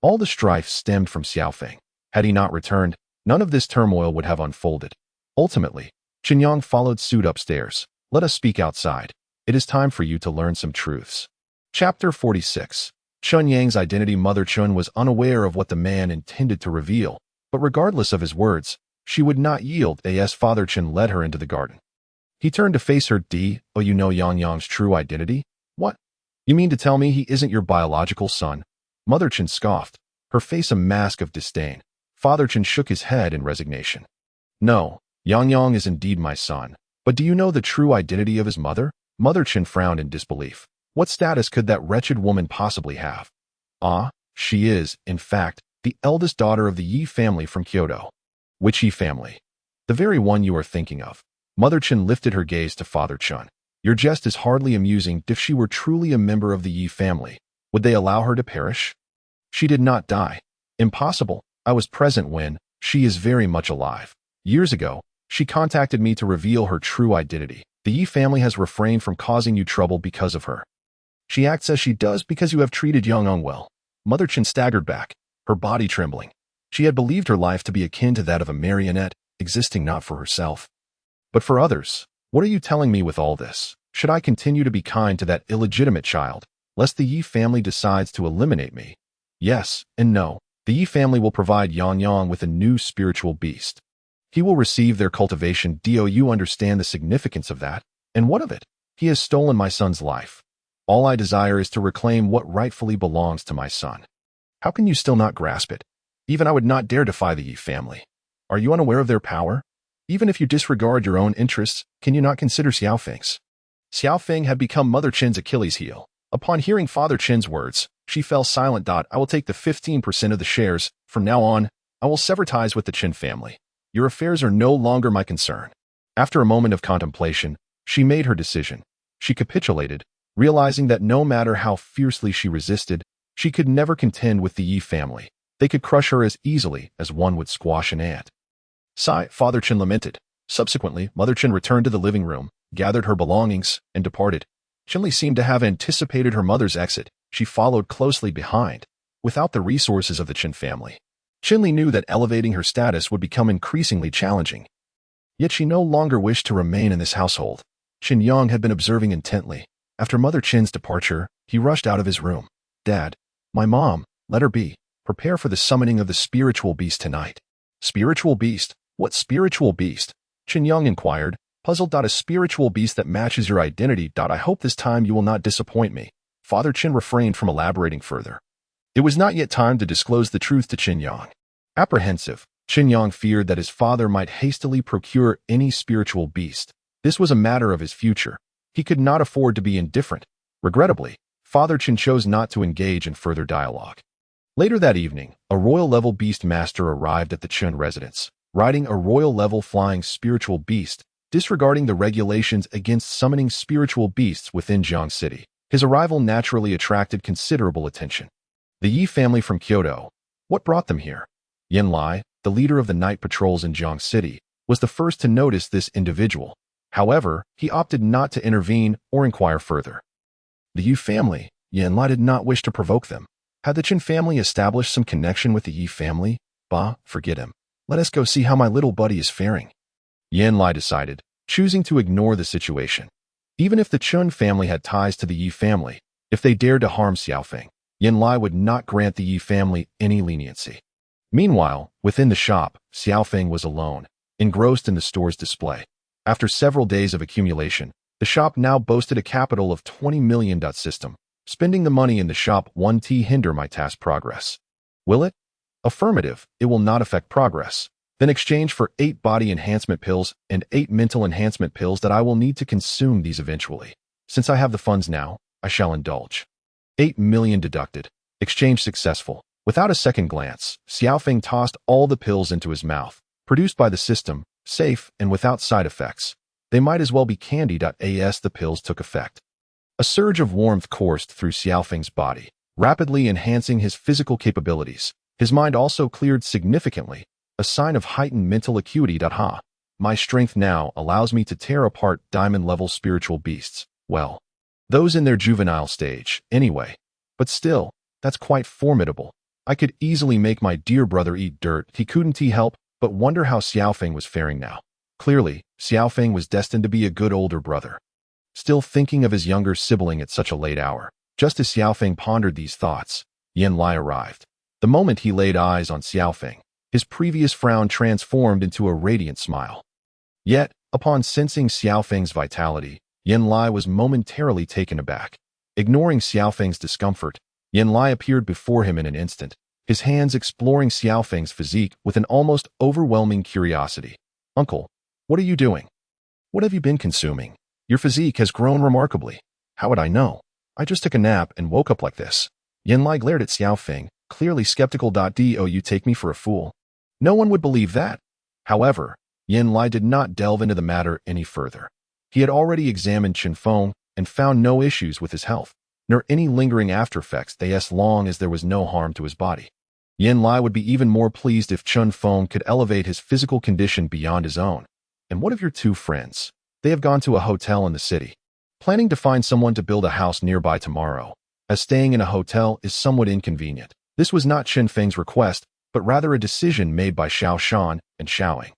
All the strife stemmed from Xiao Feng. Had he not returned, none of this turmoil would have unfolded. Ultimately, Chen Yang followed suit upstairs. Let us speak outside. It is time for you to learn some truths. Chapter 46. Chen Yang's identity. Mother Chen was unaware of what the man intended to reveal, but regardless of his words, she would not yield as Father Chen led her into the garden. He turned to face her. Oh, you know Yang Yang's true identity? What? You mean to tell me he isn't your biological son? Mother Chen scoffed, her face a mask of disdain. Father Chen shook his head in resignation. No, Yang Yang is indeed my son, but do you know the true identity of his mother? Mother Chen frowned in disbelief. What status could that wretched woman possibly have? She is, in fact, the eldest daughter of the Yi family from Kyoto. Which Yi family? The very one you are thinking of. Mother Chen lifted her gaze to Father Chen. Your jest is hardly amusing. If she were truly a member of the Yi family, would they allow her to perish? She did not die. Impossible. I was present when. She is very much alive. Years ago, she contacted me to reveal her true identity. The Yi family has refrained from causing you trouble because of her. She acts as she does because you have treated Yang Yang well. Mother Chen staggered back, her body trembling. She had believed her life to be akin to that of a marionette, existing not for herself, but for others. What are you telling me with all this? Should I continue to be kind to that illegitimate child, lest the Yi family decides to eliminate me? Yes and no. The Yi family will provide Yang Yang with a new spiritual beast. He will receive their cultivation. Do you understand the significance of that? And what of it? He has stolen my son's life. All I desire is to reclaim what rightfully belongs to my son. How can you still not grasp it? Even I would not dare defy the Yi family. Are you unaware of their power? Even if you disregard your own interests, can you not consider Xiao Feng's? Xiao Feng had become Mother Chen's Achilles heel. Upon hearing Father Chen's words, she fell silent. I will take the 15% of the shares. From now on, I will sever ties with the Chen family. Your affairs are no longer my concern. After a moment of contemplation, she made her decision. She capitulated, realizing that no matter how fiercely she resisted, she could never contend with the Yi family. They could crush her as easily as one would squash an ant. Sigh, Father Chen lamented. Subsequently, Mother Chen returned to the living room, gathered her belongings, and departed. Chen-Li seemed to have anticipated her mother's exit. She followed closely behind. Without the resources of the Chen family, Chen-Li knew that elevating her status would become increasingly challenging. Yet she no longer wished to remain in this household. Chen Yang had been observing intently. After Mother Chen's departure, he rushed out of his room. Dad, my mom, let her be. Prepare for the summoning of the spiritual beast tonight. Spiritual beast? What spiritual beast? Chen Yang inquired, puzzled. A spiritual beast that matches your identity. I hope this time you will not disappoint me. Father Chen refrained from elaborating further. It was not yet time to disclose the truth to Chen Yang. Apprehensive, Chen Yang feared that his father might hastily procure any spiritual beast. This was a matter of his future. He could not afford to be indifferent. Regrettably, Father Chen chose not to engage in further dialogue. Later that evening, a royal-level beast master arrived at the Chen residence, riding a royal-level flying spiritual beast, disregarding the regulations against summoning spiritual beasts within Jiang City. His arrival naturally attracted considerable attention. The Yi family from Kyoto. What brought them here? Yan Lai, the leader of the night patrols in Jiang City, was the first to notice this individual. However, he opted not to intervene or inquire further. The Yi family, Yan Lai did not wish to provoke them. Had the Chen family established some connection with the Yi family? Bah, forget him. Let us go see how my little buddy is faring. Yan Lai decided, choosing to ignore the situation. Even if the Chen family had ties to the Yi family, if they dared to harm Xiaofeng, Yan Lai would not grant the Yi family any leniency. Meanwhile, within the shop, Xiaofeng was alone, engrossed in the store's display. After several days of accumulation, the shop now boasted a capital of 20 million. System. Spending the money in the shop won't hinder my task progress. Will it? Affirmative, it will not affect progress. Then exchange for 8 body enhancement pills and 8 mental enhancement pills that I will need to consume these eventually. Since I have the funds now, I shall indulge. 8 million deducted. Exchange successful. Without a second glance, Xiaofeng tossed all the pills into his mouth, produced by the system, safe and without side effects. They might as well be candy. As the pills took effect, a surge of warmth coursed through Xiaofeng's body, rapidly enhancing his physical capabilities. His mind also cleared significantly, a sign of heightened mental acuity. My strength now allows me to tear apart diamond-level spiritual beasts. Well, those in their juvenile stage, anyway. But still, that's quite formidable. I could easily make my dear brother eat dirt. He couldn't help but wonder how Xiaofeng was faring now. Clearly, Xiaofeng was destined to be a good older brother. Still thinking of his younger sibling at such a late hour, just as Xiaofeng pondered these thoughts, Yan Lai arrived. The moment he laid eyes on Xiaofeng, his previous frown transformed into a radiant smile. Yet, upon sensing Xiaofeng's vitality, Yan Lai was momentarily taken aback. Ignoring Xiaofeng's discomfort, Yan Lai appeared before him in an instant, his hands exploring Xiaofeng's physique with an almost overwhelming curiosity. Uncle, what are you doing? What have you been consuming? Your physique has grown remarkably. How would I know? I just took a nap and woke up like this. Yan Lai glared at Xiaofeng, clearly skeptical. Do you take me for a fool? No one would believe that. However, Yan Lai did not delve into the matter any further. He had already examined Chen Feng and found no issues with his health, nor any lingering aftereffects as long as there was no harm to his body. Yan Lai would be even more pleased if Chen Feng could elevate his physical condition beyond his own. And what of your 2 friends? They have gone to a hotel in the city, planning to find someone to build a house nearby tomorrow, as staying in a hotel is somewhat inconvenient. This was not Chen Feng's request, but rather a decision made by Xiao Shan and Xiaoying.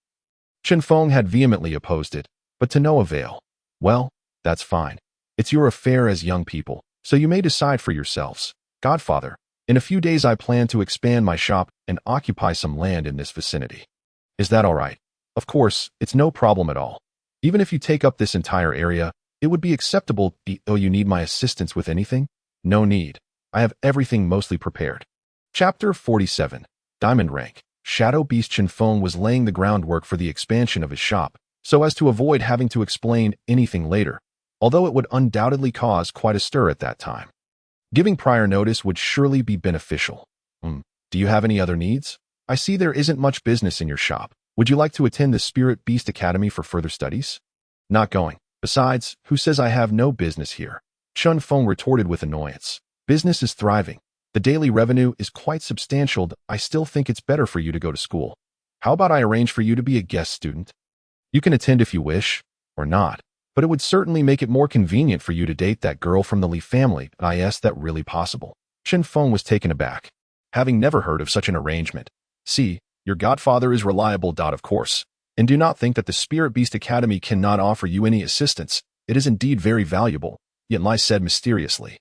Chen Feng had vehemently opposed it, but to no avail. Well, that's fine. It's your affair as young people, so you may decide for yourselves. Godfather, in a few days I plan to expand my shop and occupy some land in this vicinity. Is that all right? Of course, it's no problem at all. Even if you take up this entire area, it would be acceptable. Oh, you need my assistance with anything? No need. I have everything mostly prepared. Chapter 47. Diamond Rank. Shadow Beast Chen Feng was laying the groundwork for the expansion of his shop, so as to avoid having to explain anything later, although it would undoubtedly cause quite a stir at that time. Giving prior notice would surely be beneficial. Do you have any other needs? I see there isn't much business in your shop. Would you like to attend the Spirit Beast Academy for further studies? Not going. Besides, who says I have no business here? Chen Feng retorted with annoyance. Business is thriving. The daily revenue is quite substantial. I still think it's better for you to go to school. How about I arrange for you to be a guest student? You can attend if you wish, or not, but it would certainly make it more convenient for you to date that girl from the Li family. That really possible? Chen Feng was taken aback, having never heard of such an arrangement. See, your godfather is reliable. Of course, and do not think that the Spirit Beast Academy cannot offer you any assistance. It is indeed very valuable, Yan Lai said mysteriously.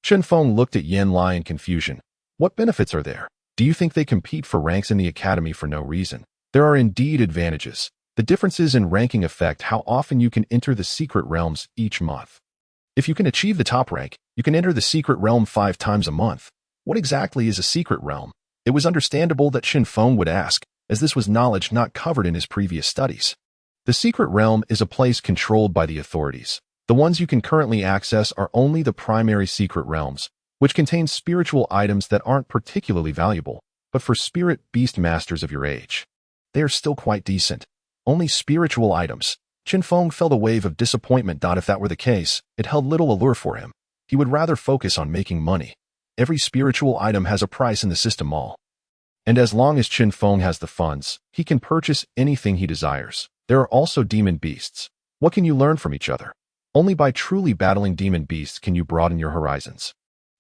Chen Feng looked at Yan Lai in confusion. What benefits are there? Do you think they compete for ranks in the academy for no reason? There are indeed advantages. The differences in ranking affect how often you can enter the secret realms each month. If you can achieve the top rank, you can enter the secret realm 5 times a month. What exactly is a secret realm? It was understandable that Chen Feng would ask, as this was knowledge not covered in his previous studies. The secret realm is a place controlled by the authorities. The ones you can currently access are only the primary secret realms, which contain spiritual items that aren't particularly valuable, but for spirit beast masters of your age, they are still quite decent. Only spiritual items. Chen Feng felt a wave of disappointment. If that were the case, it held little allure for him. He would rather focus on making money. Every spiritual item has a price in the system mall. And as long as Chen Feng has the funds, he can purchase anything he desires. There are also demon beasts. What can you learn from each other? Only by truly battling demon beasts can you broaden your horizons.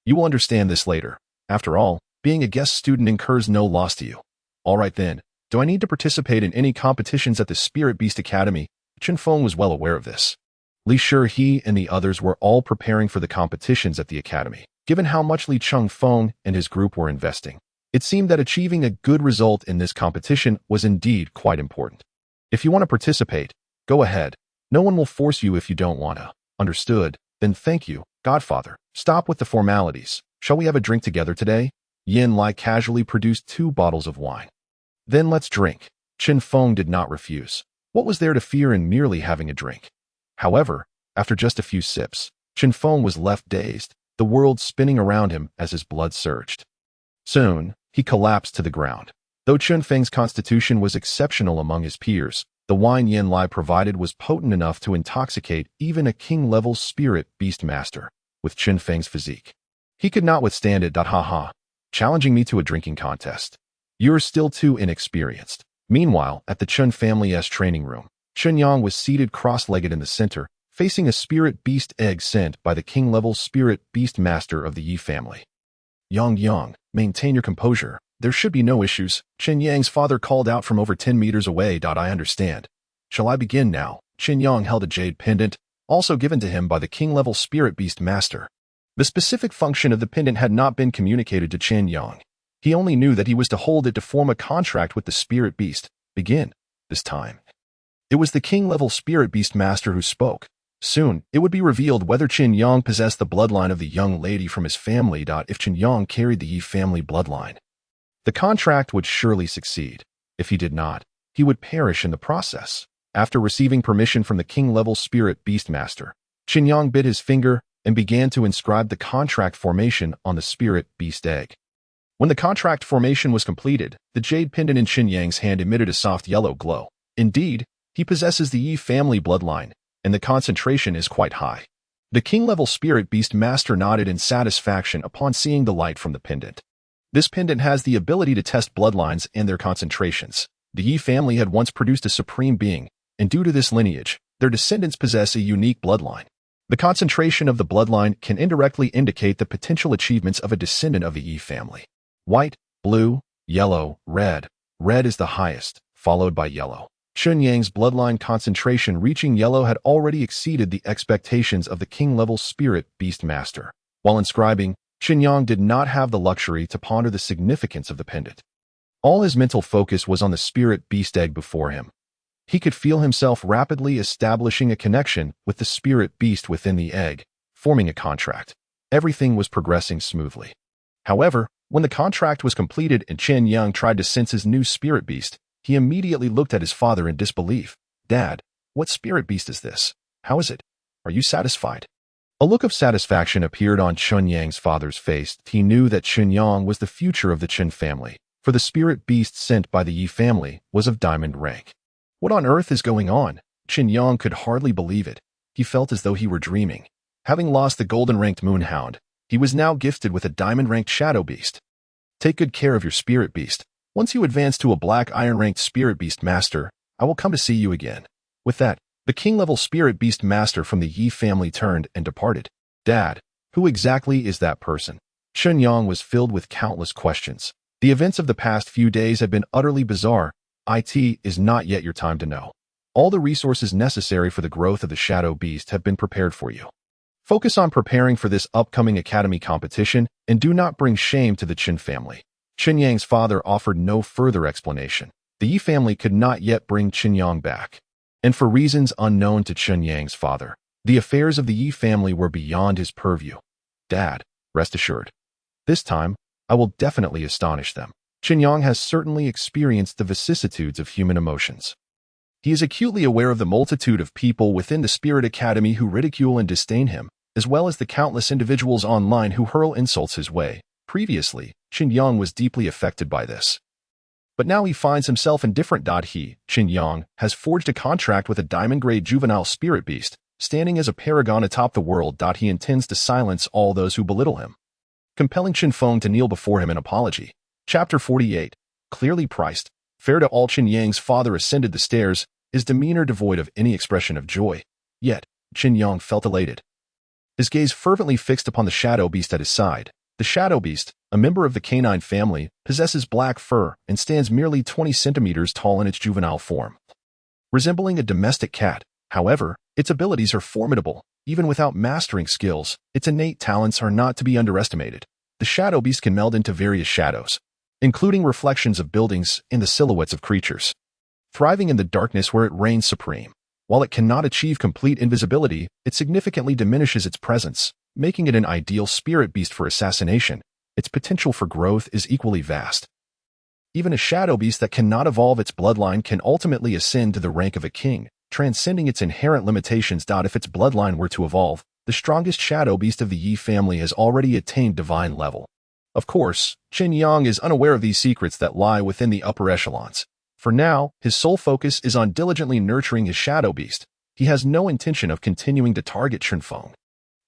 You will understand this later. After all, being a guest student incurs no loss to you. All right then, do I need to participate in any competitions at the Spirit Beast Academy? Chen Feng was well aware of this. Li Sure he and the others were all preparing for the competitions at the academy. Given how much Li Chengfeng and his group were investing, it seemed that achieving a good result in this competition was indeed quite important. If you want to participate, go ahead. No one will force you if you don't want to. Understood? Then thank you, Godfather. Stop with the formalities. Shall we have a drink together today? Yin Lai casually produced 2 bottles of wine. Then let's drink. Chen Feng did not refuse. What was there to fear in merely having a drink? However, after just a few sips, Chen Feng was left dazed, the world spinning around him as his blood surged. Soon, he collapsed to the ground. Though Chen Feng's constitution was exceptional among his peers, the wine Yin Lai provided was potent enough to intoxicate even a king-level spirit beast master with Chen Feng's physique. He could not withstand it. Ha, challenging me to a drinking contest. You're still too inexperienced. Meanwhile, at the Chen family's training room, Chen Yang was seated cross-legged in the center, facing a spirit beast egg sent by the king-level spirit beast master of the Yi family. Yang, maintain your composure. There should be no issues, Chen Yang's father called out from over 10 meters away. I understand. Shall I begin now? Chen Yang held a jade pendant, also given to him by the king-level spirit beast master. The specific function of the pendant had not been communicated to Chen Yang. He only knew that he was to hold it to form a contract with the spirit beast. Begin. This time, it was the king-level spirit beast master who spoke. Soon, it would be revealed whether Chen Yang possessed the bloodline of the young lady from his family. If Chen Yang carried the Yi family bloodline, the contract would surely succeed. If he did not, he would perish in the process. After receiving permission from the king-level spirit beast master, Chen Yang bit his finger and began to inscribe the contract formation on the spirit beast egg. When the contract formation was completed, the jade pendant in Chen Yang's hand emitted a soft yellow glow. Indeed, he possesses the Yi family bloodline, and the concentration is quite high. The king-level spirit beast master nodded in satisfaction upon seeing the light from the pendant. This pendant has the ability to test bloodlines and their concentrations. The Yi family had once produced a supreme being, and due to this lineage, their descendants possess a unique bloodline. The concentration of the bloodline can indirectly indicate the potential achievements of a descendant of the Yi family. White, blue, yellow, red. Red is the highest, followed by yellow. Chen Yang's bloodline concentration reaching yellow had already exceeded the expectations of the king-level spirit beast master. While inscribing, Chen Yang did not have the luxury to ponder the significance of the pendant. All his mental focus was on the spirit beast egg before him. He could feel himself rapidly establishing a connection with the spirit beast within the egg, forming a contract. Everything was progressing smoothly. However, when the contract was completed and Chen Yang tried to sense his new spirit beast, he immediately looked at his father in disbelief. Dad, what spirit beast is this? How is it? Are you satisfied? A look of satisfaction appeared on Chen Yang's father's face. He knew that Chen Yang was the future of the Chen family, for the spirit beast sent by the Yi family was of diamond rank. What on earth is going on? Chen Yang could hardly believe it. He felt as though he were dreaming. Having lost the golden-ranked moonhound, he was now gifted with a diamond-ranked shadow beast. Take good care of your spirit beast. Once you advance to a black iron-ranked spirit beast master, I will come to see you again. With that, the king-level spirit beast master from the Yi family turned and departed. Dad, who exactly is that person? Chen Yang was filled with countless questions. The events of the past few days had been utterly bizarre. It is not yet your time to know. All the resources necessary for the growth of the shadow beast have been prepared for you. Focus on preparing for this upcoming academy competition and do not bring shame to the Chen family. Chen Yang's father offered no further explanation. The Yi family could not yet bring Chen Yang back. And for reasons unknown to Chen Yang's father, the affairs of the Yi family were beyond his purview. Dad, rest assured. This time, I will definitely astonish them. Chen Yang has certainly experienced the vicissitudes of human emotions. He is acutely aware of the multitude of people within the Spirit Academy who ridicule and disdain him, as well as the countless individuals online who hurl insults his way. Previously, Chen Yang was deeply affected by this. But now he finds himself indifferent. He, Chen Yang, has forged a contract with a diamond-grade juvenile spirit beast, standing as a paragon atop the world. He intends to silence all those who belittle him, compelling Chen Feng to kneel before him in apology. Chapter 48. Clearly priced. Fair to all. Chen Yang's father ascended the stairs, his demeanor devoid of any expression of joy. Yet, Chen Yang felt elated. His gaze fervently fixed upon the shadow beast at his side. The shadow beast, a member of the canine family, possesses black fur and stands merely 20 centimeters tall in its juvenile form. Resembling a domestic cat, however, its abilities are formidable. Even without mastering skills, its innate talents are not to be underestimated. The shadow beast can meld into various shadows, including reflections of buildings and the silhouettes of creatures, thriving in the darkness where it reigns supreme. While it cannot achieve complete invisibility, it significantly diminishes its presence, making it an ideal spirit beast for assassination. Its potential for growth is equally vast. Even a shadow beast that cannot evolve its bloodline can ultimately ascend to the rank of a king, transcending its inherent limitations. If its bloodline were to evolve, the strongest shadow beast of the Yi family has already attained divine level. Of course, Chen Yang is unaware of these secrets that lie within the upper echelons. For now, his sole focus is on diligently nurturing his shadow beast. He has no intention of continuing to target Chen Feng.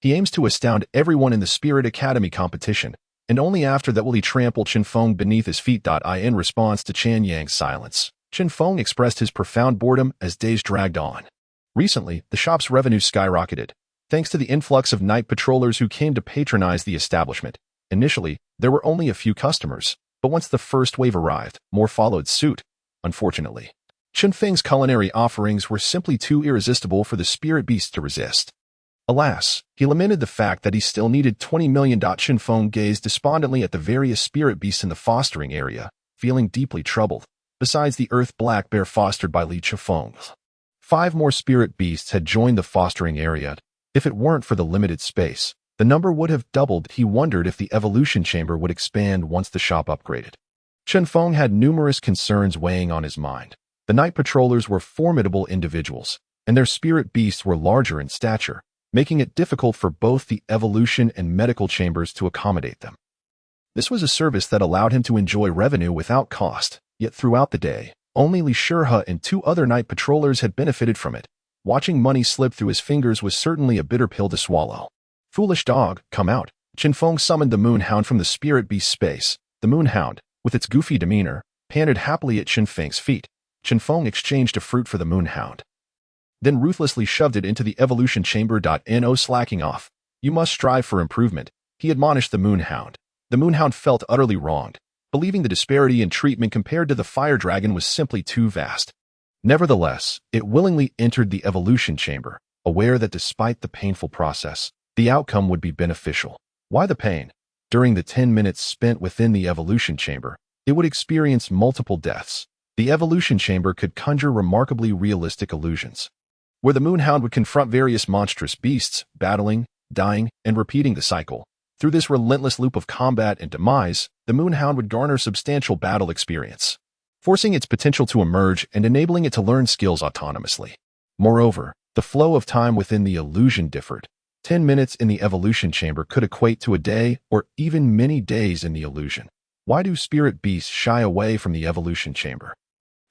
He aims to astound everyone in the Spirit Academy competition, and only after that will he trample Chen Feng beneath his feet. In response to Chen Yang's silence, Chen Feng expressed his profound boredom as days dragged on. Recently, the shop's revenue skyrocketed, thanks to the influx of night patrollers who came to patronize the establishment. Initially, there were only a few customers, but once the first wave arrived, more followed suit. Unfortunately, Chen Feng's culinary offerings were simply too irresistible for the spirit beast to resist. Alas, he lamented the fact that he still needed 20 million. Chen Feng gazed despondently at the various spirit beasts in the fostering area, feeling deeply troubled. Besides the earth black bear fostered by Li Chifeng, 5 more spirit beasts had joined the fostering area. If it weren't for the limited space, the number would have doubled. He wondered if the evolution chamber would expand once the shop upgraded. Chen Feng had numerous concerns weighing on his mind. The night patrollers were formidable individuals, and their spirit beasts were larger in stature, making it difficult for both the evolution and medical chambers to accommodate them. This was a service that allowed him to enjoy revenue without cost, yet throughout the day, only Li Shirhe and 2 other night patrollers had benefited from it. Watching money slip through his fingers was certainly a bitter pill to swallow. Foolish dog, come out. Chen Feng summoned the moonhound from the spirit beast space. The moonhound, with its goofy demeanor, panted happily at Chen Feng's feet. Chen Feng exchanged a fruit for the moonhound, then ruthlessly shoved it into the evolution chamber. No slacking off. You must strive for improvement, he admonished the moonhound. The moonhound felt utterly wronged, believing the disparity in treatment compared to the fire dragon was simply too vast. Nevertheless, it willingly entered the evolution chamber, aware that despite the painful process, the outcome would be beneficial. Why the pain? During the 10 minutes spent within the evolution chamber, it would experience multiple deaths. The evolution chamber could conjure remarkably realistic illusions, where the moonhound would confront various monstrous beasts, battling, dying, and repeating the cycle. Through this relentless loop of combat and demise, the moonhound would garner substantial battle experience, forcing its potential to emerge and enabling it to learn skills autonomously. Moreover, the flow of time within the illusion differed. 10 minutes in the evolution chamber could equate to a day or even many days in the illusion. Why do spirit beasts shy away from the evolution chamber?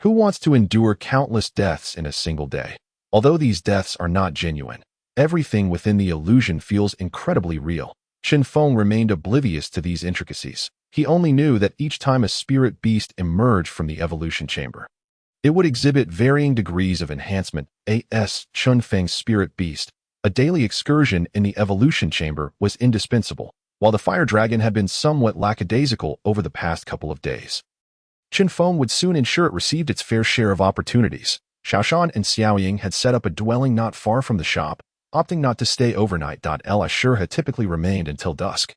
Who wants to endure countless deaths in a single day? Although these deaths are not genuine, everything within the illusion feels incredibly real. Chen Feng remained oblivious to these intricacies. He only knew that each time a spirit beast emerged from the evolution chamber, it would exhibit varying degrees of enhancement. Chen Feng's spirit beast, a daily excursion in the evolution chamber, was indispensable, while the fire dragon had been somewhat lackadaisical over the past couple of days. Chen Feng would soon ensure it received its fair share of opportunities. Xiaoshan and Xiaoying had set up a dwelling not far from the shop, opting not to stay overnight. Li Shirhe typically remained until dusk,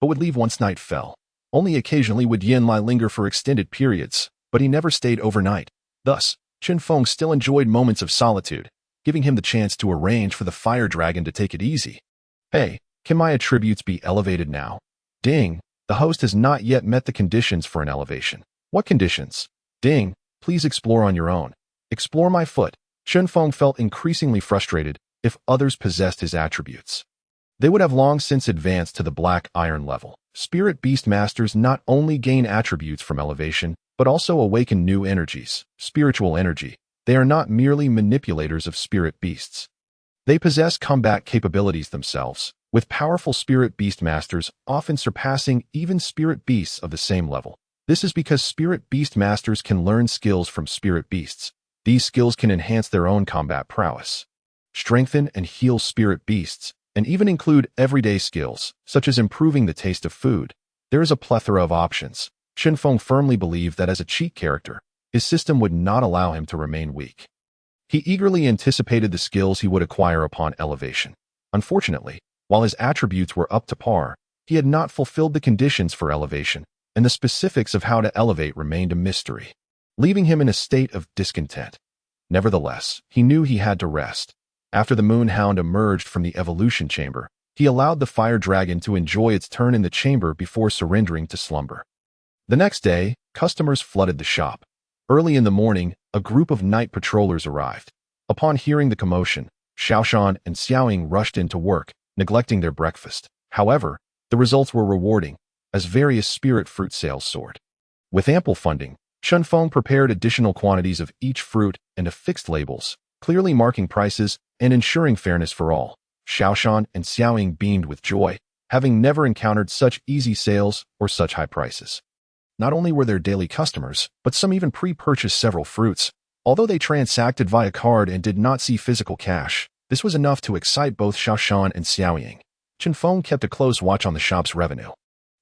but would leave once night fell. Only occasionally would Yin Lai linger for extended periods, but he never stayed overnight. Thus, Chen Feng still enjoyed moments of solitude, giving him the chance to arrange for the fire dragon to take it easy. Hey, can my attributes be elevated now? Ding, the host has not yet met the conditions for an elevation. What conditions? Ding, please explore on your own. Explore my foot. Chen Feng felt increasingly frustrated. If others possessed his attributes, they would have long since advanced to the black iron level. Spirit beast masters not only gain attributes from elevation, but also awaken new energies, spiritual energy. They are not merely manipulators of spirit beasts. They possess combat capabilities themselves, with powerful spirit beast masters often surpassing even spirit beasts of the same level. This is because spirit beast masters can learn skills from spirit beasts. These skills can enhance their own combat prowess, strengthen and heal spirit beasts, and even include everyday skills, such as improving the taste of food. There is a plethora of options. Chen Feng firmly believed that as a cheat character, his system would not allow him to remain weak. He eagerly anticipated the skills he would acquire upon elevation. Unfortunately, while his attributes were up to par, he had not fulfilled the conditions for elevation, and the specifics of how to elevate remained a mystery, leaving him in a state of discontent. Nevertheless, he knew he had to rest. After the Moon Hound emerged from the evolution chamber, he allowed the fire dragon to enjoy its turn in the chamber before surrendering to slumber. The next day, customers flooded the shop. Early in the morning, a group of night patrollers arrived. Upon hearing the commotion, Xiaoshan and Xiaoying rushed into work, neglecting their breakfast. However, the results were rewarding, as various spirit fruit sales soared. With ample funding, Chen Feng prepared additional quantities of each fruit and affixed labels, clearly marking prices and ensuring fairness for all. Xiaoshan and Xiaoying beamed with joy, having never encountered such easy sales or such high prices. Not only were there daily customers, but some even pre-purchased several fruits. Although they transacted via card and did not see physical cash, this was enough to excite both Xiaoshan and Xiaoying. Chen Feng kept a close watch on the shop's revenue.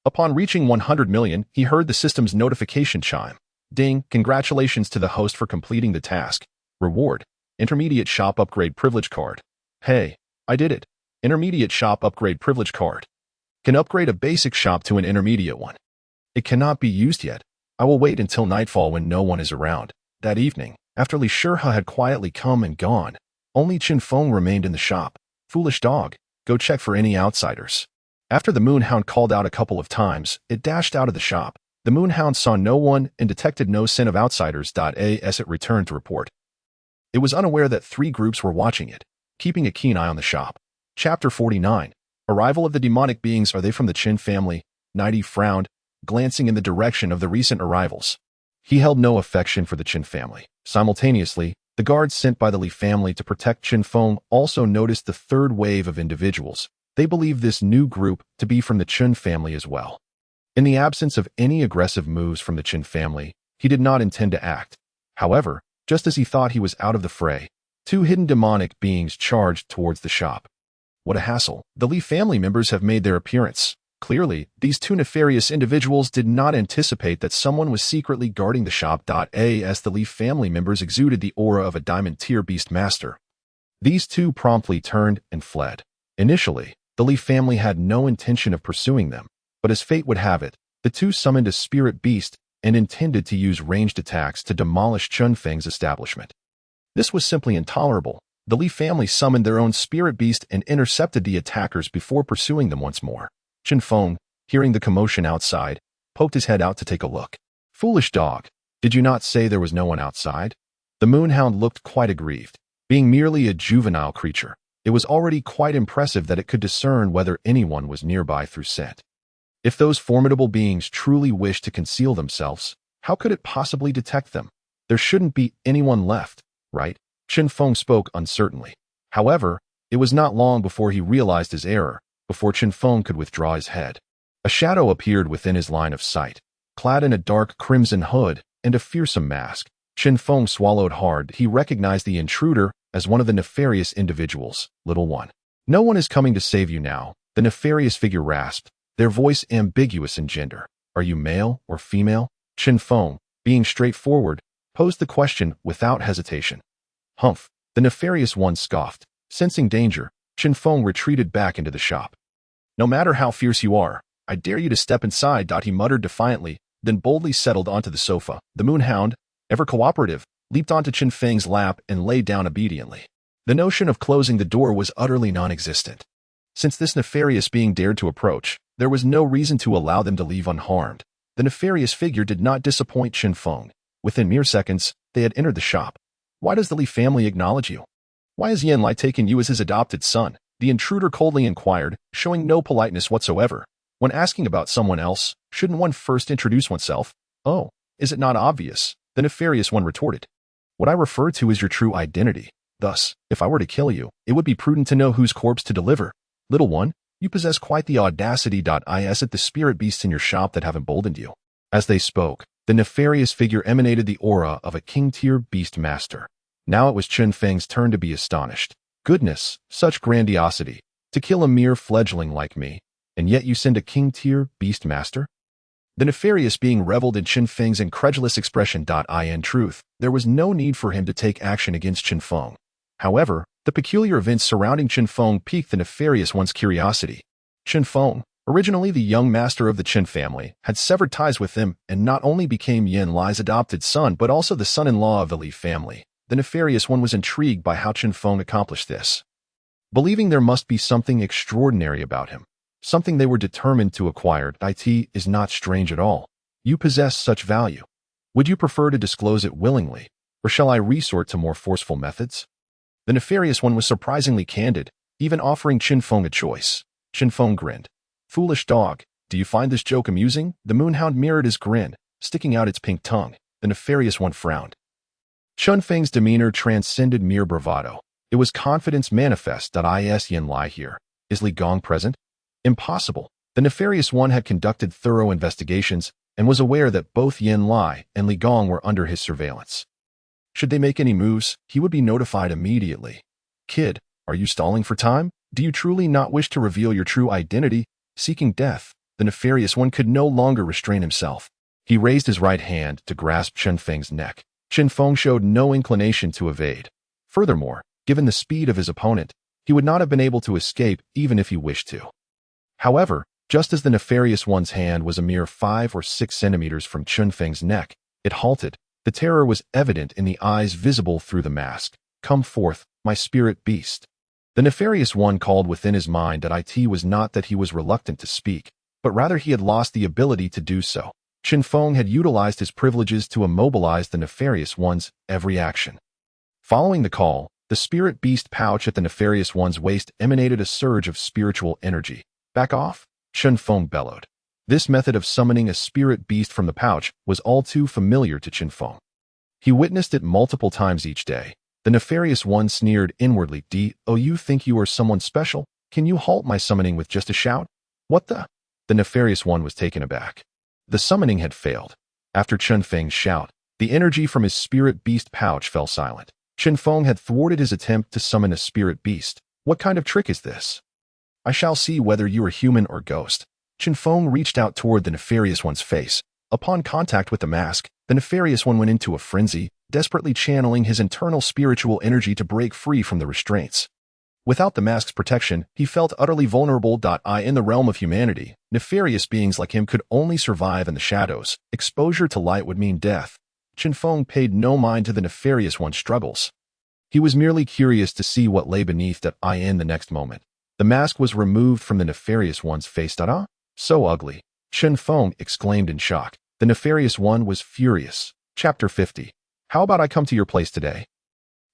Upon reaching 100 million, he heard the system's notification chime. Ding, congratulations to the host for completing the task. Reward, intermediate shop upgrade privilege card. Hey, I did it. Intermediate shop upgrade privilege card. Can upgrade a basic shop to an intermediate one. It cannot be used yet. I will wait until nightfall when no one is around. That evening, after Li Shihe had quietly come and gone, only Chen Feng remained in the shop. Foolish dog, go check for any outsiders. After the Moonhound called out a couple of times, it dashed out of the shop. The Moonhound saw no one and detected no scent of outsiders. As it returned to report, it was unaware that 3 groups were watching it, keeping a keen eye on the shop. Chapter 49. Arrival of the demonic beings. Are they from the Chen family? Nighty frowned, glancing in the direction of the recent arrivals. He held no affection for the Chen family. Simultaneously, the guards sent by the Li family to protect Chen Feng also noticed the third wave of individuals. They believed this new group to be from the Chen family as well. In the absence of any aggressive moves from the Chen family, he did not intend to act. However, just as he thought he was out of the fray, 2 hidden demonic beings charged towards the shop. What a hassle. The Li family members have made their appearance. Clearly, these 2 nefarious individuals did not anticipate that someone was secretly guarding the shop. As the Li family members exuded the aura of a diamond-tier beast master, these 2 promptly turned and fled. Initially, the Li family had no intention of pursuing them, but as fate would have it, the 2 summoned a spirit beast and intended to use ranged attacks to demolish Chen Feng's establishment. This was simply intolerable. The Li family summoned their own spirit beast and intercepted the attackers before pursuing them once more. Chen Feng, hearing the commotion outside, poked his head out to take a look. Foolish dog, did you not say there was no one outside? The Moonhound looked quite aggrieved. Being merely a juvenile creature, it was already quite impressive that it could discern whether anyone was nearby through scent. If those formidable beings truly wished to conceal themselves, how could it possibly detect them? There shouldn't be anyone left, right? Chen Feng spoke uncertainly. However, it was not long before he realized his error. Before Chen Feng could withdraw his head, a shadow appeared within his line of sight, clad in a dark crimson hood and a fearsome mask. Chen Feng swallowed hard. He recognized the intruder as one of the nefarious individuals. Little one. No one is coming to save you now, the nefarious figure rasped, their voice ambiguous in gender. Are you male or female? Chen Feng, being straightforward, posed the question without hesitation. Humph, the nefarious one scoffed. Sensing danger, Chen Feng retreated back into the shop. No matter how fierce you are, I dare you to step inside. He muttered defiantly, then boldly settled onto the sofa. The Moonhound, ever cooperative, leaped onto Chen Feng's lap and lay down obediently. The notion of closing the door was utterly non-existent. Since this nefarious being dared to approach, there was no reason to allow them to leave unharmed. The nefarious figure did not disappoint Chen Feng. Within mere seconds, they had entered the shop. Why does the Li family acknowledge you? Why has Yan Lai taken you as his adopted son? The intruder coldly inquired, showing no politeness whatsoever. When asking about someone else, shouldn't one first introduce oneself? Oh, is it not obvious? The nefarious one retorted. What I refer to is your true identity. Thus, if I were to kill you, it would be prudent to know whose corpse to deliver. Little one, you possess quite the audacity. Is it the spirit beasts in your shop that have emboldened you? As they spoke, the nefarious figure emanated the aura of a king-tier beast master. Now it was Chen Feng's turn to be astonished. Goodness, such grandiosity. To kill a mere fledgling like me, and yet you send a king-tier beast master? The nefarious being reveled in Chen Feng's incredulous expression. In truth, there was no need for him to take action against Chen Feng. However, the peculiar events surrounding Chen Feng piqued the nefarious one's curiosity. Chen Feng, originally the young master of the Chen family, had severed ties with them and not only became Yin Lai's adopted son but also the son-in-law of the Li family. The nefarious one was intrigued by how Chen Feng accomplished this. Believing there must be something extraordinary about him, something they were determined to acquire, it is not strange at all. You possess such value. Would you prefer to disclose it willingly, or shall I resort to more forceful methods? The nefarious one was surprisingly candid, even offering Chen Feng a choice. Chen Feng grinned. Foolish dog, do you find this joke amusing? The moonhound mirrored his grin, sticking out its pink tongue. The nefarious one frowned. Chen Feng's demeanor transcended mere bravado. It was confidence manifest. Is Yin Lai here? Is Li Gong present? Impossible. The nefarious one had conducted thorough investigations and was aware that both Yin Lai and Li Gong were under his surveillance. Should they make any moves, he would be notified immediately. Kid, are you stalling for time? Do you truly not wish to reveal your true identity? Seeking death, the nefarious one could no longer restrain himself. He raised his right hand to grasp Chen Feng's neck. Chen Feng showed no inclination to evade. Furthermore, given the speed of his opponent, he would not have been able to escape even if he wished to. However, just as the nefarious one's hand was a mere 5 or 6 centimeters from Chen Feng's neck, it halted. The terror was evident in the eyes visible through the mask. Come forth, my spirit beast. The nefarious one called within his mind that it was not that he was reluctant to speak, but rather he had lost the ability to do so. Chen Feng had utilized his privileges to immobilize the nefarious one's every action. Following the call, the spirit beast pouch at the nefarious one's waist emanated a surge of spiritual energy. Back off, Chen Feng bellowed. This method of summoning a spirit beast from the pouch was all too familiar to Chen Feng. He witnessed it multiple times each day. The nefarious one sneered inwardly. You think you are someone special? Can you halt my summoning with just a shout? What the? The nefarious one was taken aback. The summoning had failed. After Chen Feng's shout, the energy from his spirit beast pouch fell silent. Chen Feng had thwarted his attempt to summon a spirit beast. What kind of trick is this? I shall see whether you are human or ghost. Chen Feng reached out toward the nefarious one's face. Upon contact with the mask, the nefarious one went into a frenzy, desperately channeling his internal spiritual energy to break free from the restraints. Without the mask's protection, he felt utterly vulnerable. In the realm of humanity, nefarious beings like him could only survive in the shadows. Exposure to light would mean death. Chen Feng paid no mind to the nefarious one's struggles. He was merely curious to see what lay beneath in the next moment. The mask was removed from the nefarious one's face. So ugly. Chen Feng exclaimed in shock. The nefarious one was furious. Chapter 50. How about I come to your place today?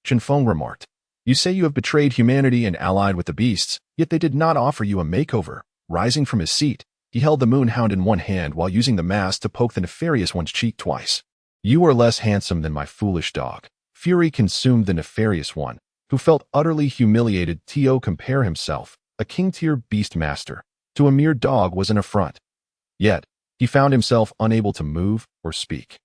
Chen Feng remarked. You say you have betrayed humanity and allied with the beasts, yet they did not offer you a makeover. Rising from his seat, he held the moonhound in one hand while using the mask to poke the nefarious one's cheek twice. You are less handsome than my foolish dog. Fury consumed the nefarious one, who felt utterly humiliated. To compare himself, a king-tier beast master, to a mere dog was an affront. Yet, he found himself unable to move or speak.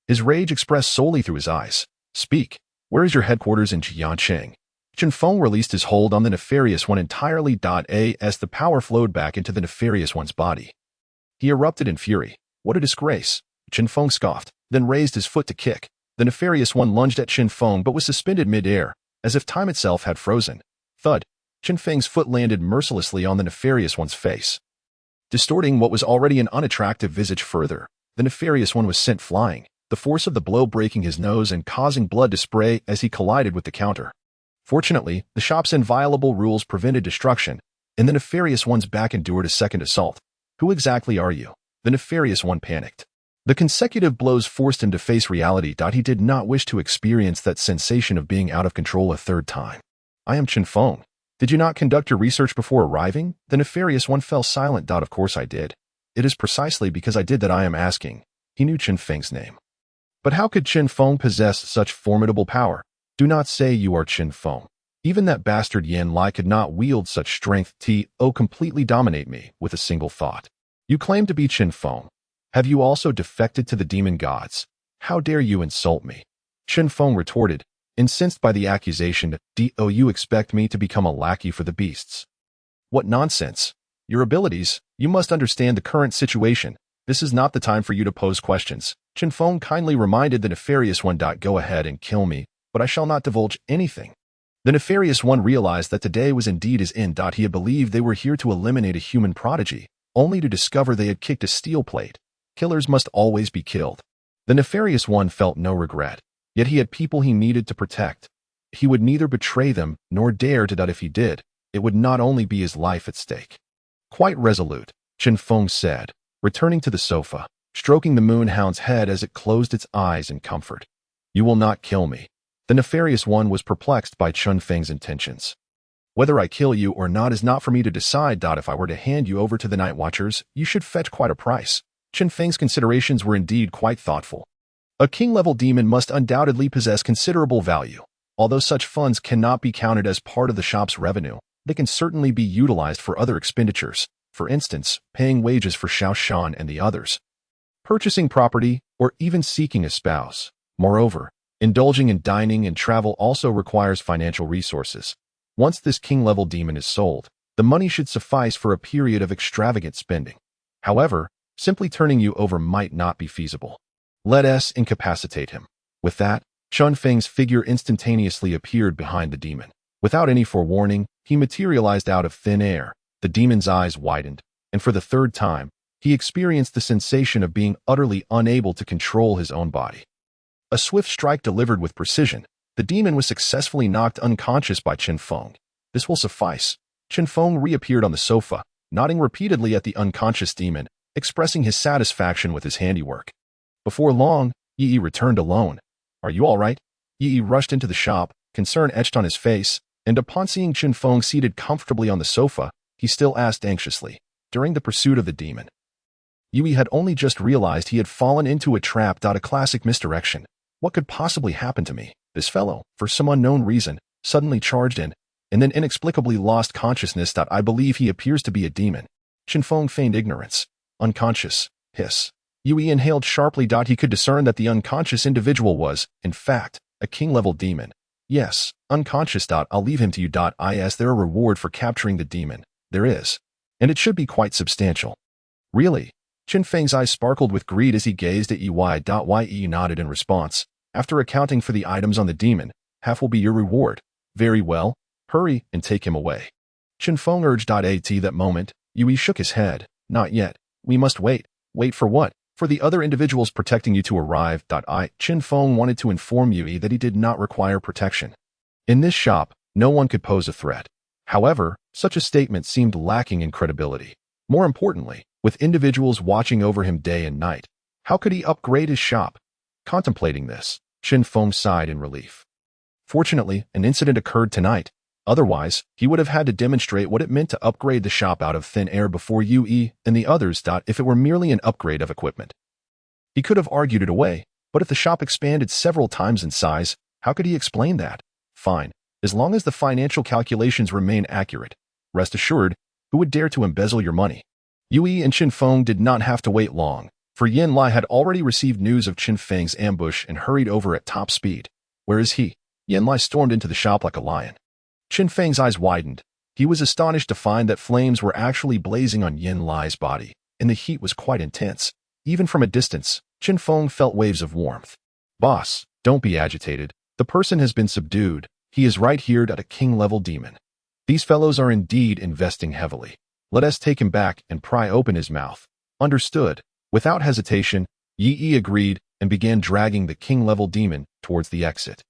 His rage expressed solely through his eyes. Speak. Where is your headquarters in Jiangcity? Chen Feng released his hold on the nefarious one entirely. As the power flowed back into the nefarious one's body, he erupted in fury. What a disgrace! Chen Feng scoffed, then raised his foot to kick. The nefarious one lunged at Chen Feng but was suspended mid-air, as if time itself had frozen. Thud! Chen Feng's foot landed mercilessly on the nefarious one's face, distorting what was already an unattractive visage further. The nefarious one was sent flying, the force of the blow breaking his nose and causing blood to spray as he collided with the counter. Fortunately, the shop's inviolable rules prevented destruction, and the nefarious one's back endured a second assault. Who exactly are you? The nefarious one panicked. The consecutive blows forced him to face reality. He did not wish to experience that sensation of being out of control a third time. I am Chen Feng. Did you not conduct your research before arriving? The nefarious one fell silent. Of course I did. It is precisely because I did that I am asking. He knew Chen Feng's name. But how could Chen Feng possess such formidable power? Do not say you are Chen Feng. Even that bastard Yin Lai could not wield such strength to completely dominate me with a single thought. You claim to be Chen Feng. Have you also defected to the demon gods? How dare you insult me? Chen Feng retorted, incensed by the accusation. You expect me to become a lackey for the beasts? What nonsense! Your abilities, you must understand the current situation. This is not the time for you to pose questions. Chen Feng kindly reminded the nefarious one. Go ahead and kill me, but I shall not divulge anything. The nefarious one realized that today was indeed his end. He had believed they were here to eliminate a human prodigy, only to discover they had kicked a steel plate. Killers must always be killed. The nefarious one felt no regret, yet he had people he needed to protect. He would neither betray them nor dare to. If he did, it would not only be his life at stake. Quite resolute, Chen Feng said, returning to the sofa, stroking the moonhound's head as it closed its eyes in comfort. You will not kill me. The nefarious one was perplexed by Chen Feng's intentions. Whether I kill you or not is not for me to decide. If I were to hand you over to the night watchers, you should fetch quite a price. Chen Feng's considerations were indeed quite thoughtful. A king-level demon must undoubtedly possess considerable value. Although such funds cannot be counted as part of the shop's revenue, they can certainly be utilized for other expenditures, for instance, paying wages for Xiao Shan and the others, purchasing property, or even seeking a spouse. Moreover, indulging in dining and travel also requires financial resources. Once this king-level demon is sold, the money should suffice for a period of extravagant spending. However, simply turning you over might not be feasible. Let us incapacitate him. With that, Chen Feng's figure instantaneously appeared behind the demon. Without any forewarning, he materialized out of thin air. The demon's eyes widened, and for the third time, he experienced the sensation of being utterly unable to control his own body. A swift strike delivered with precision, the demon was successfully knocked unconscious by Chen Feng. This will suffice. Chen Feng reappeared on the sofa, nodding repeatedly at the unconscious demon, expressing his satisfaction with his handiwork. Before long, Yi returned alone. Are you all right? Yi rushed into the shop, concern etched on his face, and upon seeing Chen Feng seated comfortably on the sofa, he still asked anxiously, during the pursuit of the demon. Yui had only just realized he had fallen into a trap. A classic misdirection. What could possibly happen to me? This fellow, for some unknown reason, suddenly charged in, and then inexplicably lost consciousness. I believe he appears to be a demon. Chen Feng feigned ignorance. Unconscious. Hiss. Yui inhaled sharply. He could discern that the unconscious individual was, in fact, a king-level demon. Yes, unconscious. I'll leave him to you. Is there a reward for capturing the demon? There is. And it should be quite substantial. Really? Chen Feng's eyes sparkled with greed as he gazed at Yi. Yi nodded in response. After accounting for the items on the demon, half will be your reward. Very well. Hurry and take him away. Chen Feng urged. At that moment, Yui shook his head. Not yet. We must wait. Wait for what? For the other individuals protecting you to arrive. Chen Feng wanted to inform Yui that he did not require protection. In this shop, no one could pose a threat. However, such a statement seemed lacking in credibility. More importantly, with individuals watching over him day and night, how could he upgrade his shop? Contemplating this, Chen Feng sighed in relief. Fortunately, an incident occurred tonight. Otherwise, he would have had to demonstrate what it meant to upgrade the shop out of thin air before Yui and the others. If it were merely an upgrade of equipment, he could have argued it away, but if the shop expanded several times in size, how could he explain that? Fine, as long as the financial calculations remain accurate. Rest assured, who would dare to embezzle your money? Yui and Chen Feng did not have to wait long, for Yin Lai had already received news of Chen Feng's ambush and hurried over at top speed. Where is he? Yin Lai stormed into the shop like a lion. Chen Feng's eyes widened. He was astonished to find that flames were actually blazing on Yin Lai's body, and the heat was quite intense. Even from a distance, Chen Feng felt waves of warmth. Boss, don't be agitated. The person has been subdued. He is right here. A king-level demon. These fellows are indeed investing heavily. Let us take him back and pry open his mouth. Understood. Without hesitation, Yi agreed and began dragging the king-level demon towards the exit.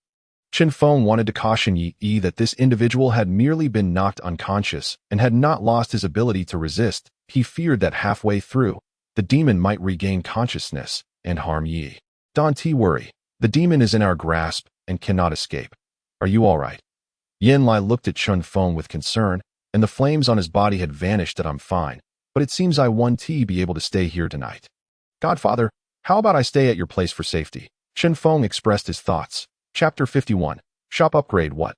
Chen Feng wanted to caution Yi that this individual had merely been knocked unconscious and had not lost his ability to resist. He feared that halfway through, the demon might regain consciousness and harm Yi. Don't worry. The demon is in our grasp and cannot escape. Are you all right? Yin Lai looked at Chen Feng with concern, and the flames on his body had vanished. I'm fine, but it seems I won't be able to stay here tonight. Godfather, how about I stay at your place for safety? Chen Feng expressed his thoughts. Chapter 51. Shop upgrade. What?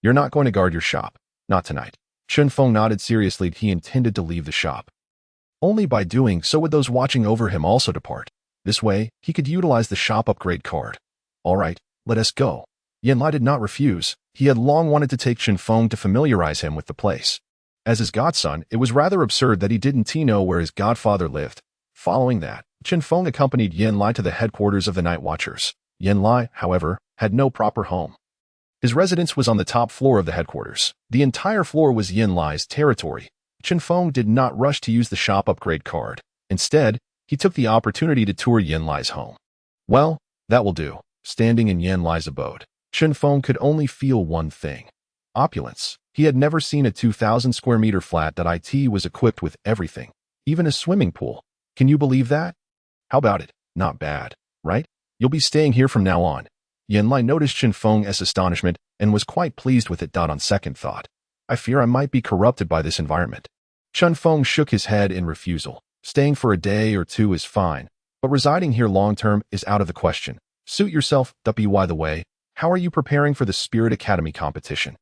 You're not going to guard your shop? Not tonight. Chen Feng nodded seriously. He intended to leave the shop. Only by doing so would those watching over him also depart. This way, he could utilize the shop upgrade card. All right, let us go. Yin Lai did not refuse. He had long wanted to take Chen Feng to familiarize him with the place. As his godson, it was rather absurd that he didn't know where his godfather lived. Following that, Chen Feng accompanied Yin Lai to the headquarters of the Night Watchers. Yin Lai, however, had no proper home. His residence was on the top floor of the headquarters. The entire floor was Yin Lai's territory. Chen Feng did not rush to use the shop upgrade card. Instead, he took the opportunity to tour Yin Lai's home. Well, that will do. Standing in Yin Lai's abode, Chen Feng could only feel one thing: opulence. He had never seen a 2,000 square meter flat that was equipped with everything, even a swimming pool. Can you believe that? How about it? Not bad, right? You'll be staying here from now on. Yin Lai noticed Chen Feng's astonishment and was quite pleased with it. On second thought, I fear I might be corrupted by this environment. Chen Feng shook his head in refusal. Staying for a day or two is fine, but residing here long-term is out of the question. Suit yourself. By the way, how are you preparing for the Spirit Academy competition?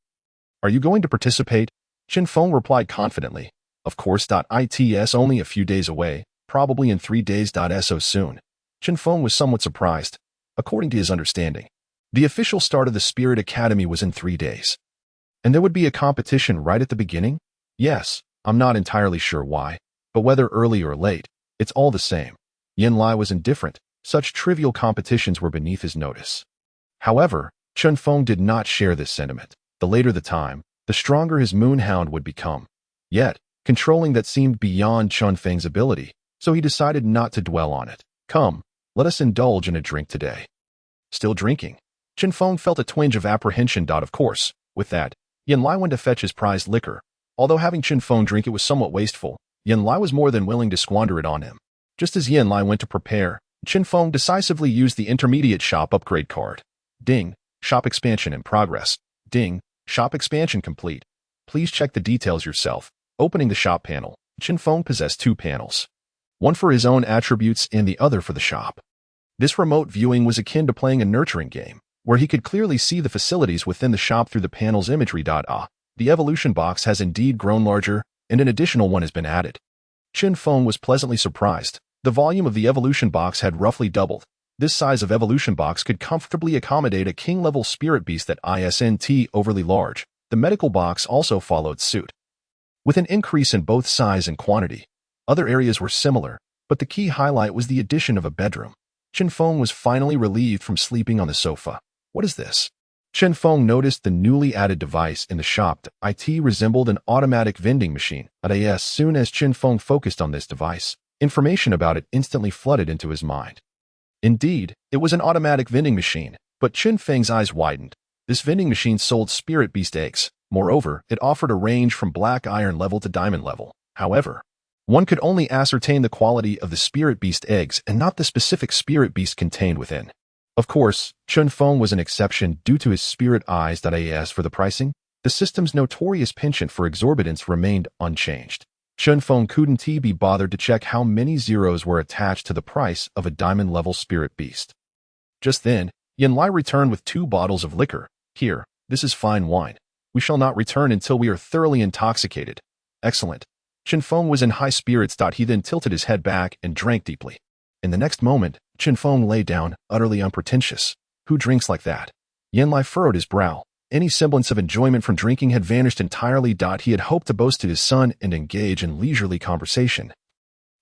Are you going to participate? Chen Feng replied confidently. Of course. It's only a few days away, probably in 3 days. So soon. Chen Feng was somewhat surprised. According to his understanding, the official start of the Spirit Academy was in 3 days. And there would be a competition right at the beginning? Yes, I'm not entirely sure why, but whether early or late, it's all the same. Yin Lai was indifferent. Such trivial competitions were beneath his notice. However, Chen Feng did not share this sentiment. The later the time, the stronger his moonhound would become. Yet, controlling that seemed beyond Chen Feng's ability, so he decided not to dwell on it. Come, let us indulge in a drink today. Still drinking, Chen Feng felt a twinge of apprehension. Of course, with that, Yin Lai went to fetch his prized liquor. Although having Chen Feng drink it was somewhat wasteful, Yin Lai was more than willing to squander it on him. Just as Yin Lai went to prepare, Chen Feng decisively used the intermediate shop upgrade card. Ding, shop expansion in progress. Ding, shop expansion complete. Please check the details yourself. Opening the shop panel, Chen Feng possessed 2 panels. One for his own attributes and the other for the shop. This remote viewing was akin to playing a nurturing game, where he could clearly see the facilities within the shop through the panel's imagery. The evolution box has indeed grown larger, and an additional one has been added. Chen Feng was pleasantly surprised. The volume of the evolution box had roughly doubled. This size of evolution box could comfortably accommodate a king-level spirit beast that isn't overly large. The medical box also followed suit. With an increase in both size and quantity, other areas were similar, but the key highlight was the addition of a bedroom. Chen Feng was finally relieved from sleeping on the sofa. What is this? Chen Feng noticed the newly added device in the shop. It resembled an automatic vending machine. As soon as Chen Feng focused on this device, information about it instantly flooded into his mind. Indeed, it was an automatic vending machine, but Chen Feng's eyes widened. This vending machine sold spirit beast eggs. Moreover, it offered a range from black iron level to diamond level. However, one could only ascertain the quality of the spirit beast eggs and not the specific spirit beast contained within. Of course, Chen Feng was an exception due to his spirit eyes. As for the pricing, the system's notorious penchant for exorbitance remained unchanged. Chen Feng couldn't be bothered to check how many zeros were attached to the price of a diamond-level spirit beast. Just then, Yin Lai returned with 2 bottles of liquor. Here, this is fine wine. We shall not return until we are thoroughly intoxicated. Excellent. Chen Feng was in high spirits. He then tilted his head back and drank deeply. In the next moment, Chen Feng lay down, utterly unpretentious. Who drinks like that? Yin Lai furrowed his brow. Any semblance of enjoyment from drinking had vanished entirely. He had hoped to boast to his son and engage in leisurely conversation.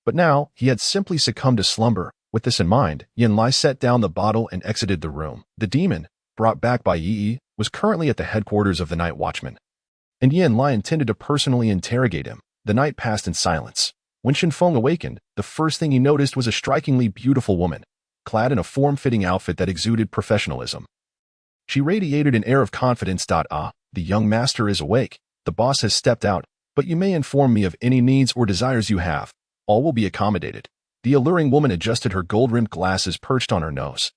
But now, he had simply succumbed to slumber. With this in mind, Yin Lai set down the bottle and exited the room. The demon, brought back by Yi, was currently at the headquarters of the Night Watchman, and Yin Lai intended to personally interrogate him. The night passed in silence. When Chen Feng awakened, the first thing he noticed was a strikingly beautiful woman, clad in a form-fitting outfit that exuded professionalism. She radiated an air of confidence. The young master is awake. The boss has stepped out, but you may inform me of any needs or desires you have. All will be accommodated. The alluring woman adjusted her gold-rimmed glasses perched on her nose.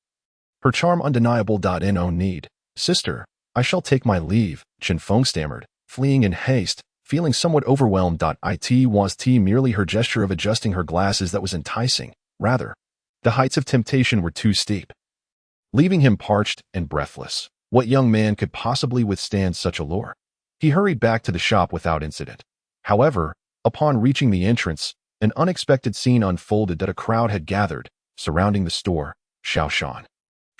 Her charm undeniable. No need. Sister, I shall take my leave, Chen Feng stammered, fleeing in haste, feeling somewhat overwhelmed. It was merely her gesture of adjusting her glasses that was enticing. Rather, the heights of temptation were too steep, leaving him parched and breathless. What young man could possibly withstand such allure? He hurried back to the shop without incident. However, upon reaching the entrance, an unexpected scene unfolded. A crowd had gathered, surrounding the store. Xiao Shan,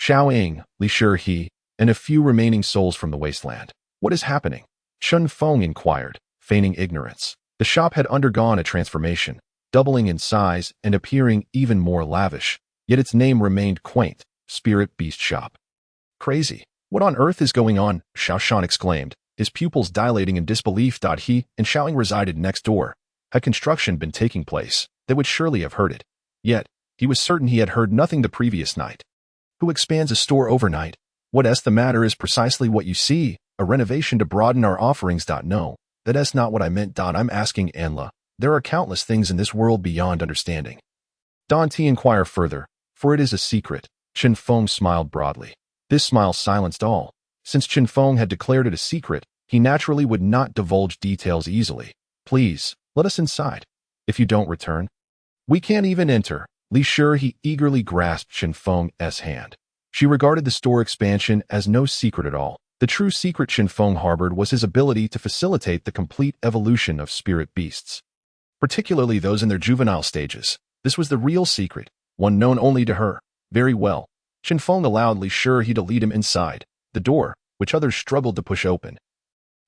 Xiao Ying, Li Shi, and a few remaining souls from the wasteland. What is happening? Chen Feng inquired, feigning ignorance. The shop had undergone a transformation, doubling in size and appearing even more lavish, yet its name remained quaint, Spirit Beast Shop. Crazy. What on earth is going on? Xiao Shan exclaimed, his pupils dilating in disbelief. He and Xiaoying resided next door. Had construction been taking place, they would surely have heard it. Yet, he was certain he had heard nothing the previous night. Who expands a store overnight? What's the matter is precisely what you see, a renovation to broaden our offerings. No, that's not what I meant. I'm asking Anla. There are countless things in this world beyond understanding. Don't inquire further, for it is a secret. Chen Feng smiled broadly. This smile silenced all. Since Chen Feng had declared it a secret, he naturally would not divulge details easily. Please, let us inside. If you don't return, we can't even enter. Li Shi he eagerly grasped Chen Feng's hand. She regarded the store expansion as no secret at all. The true secret Chen Feng harbored was his ability to facilitate the complete evolution of spirit beasts, particularly those in their juvenile stages. This was the real secret, one known only to her. Very well. Chen Feng allowed Li Shi to lead him inside. The door, which others struggled to push open,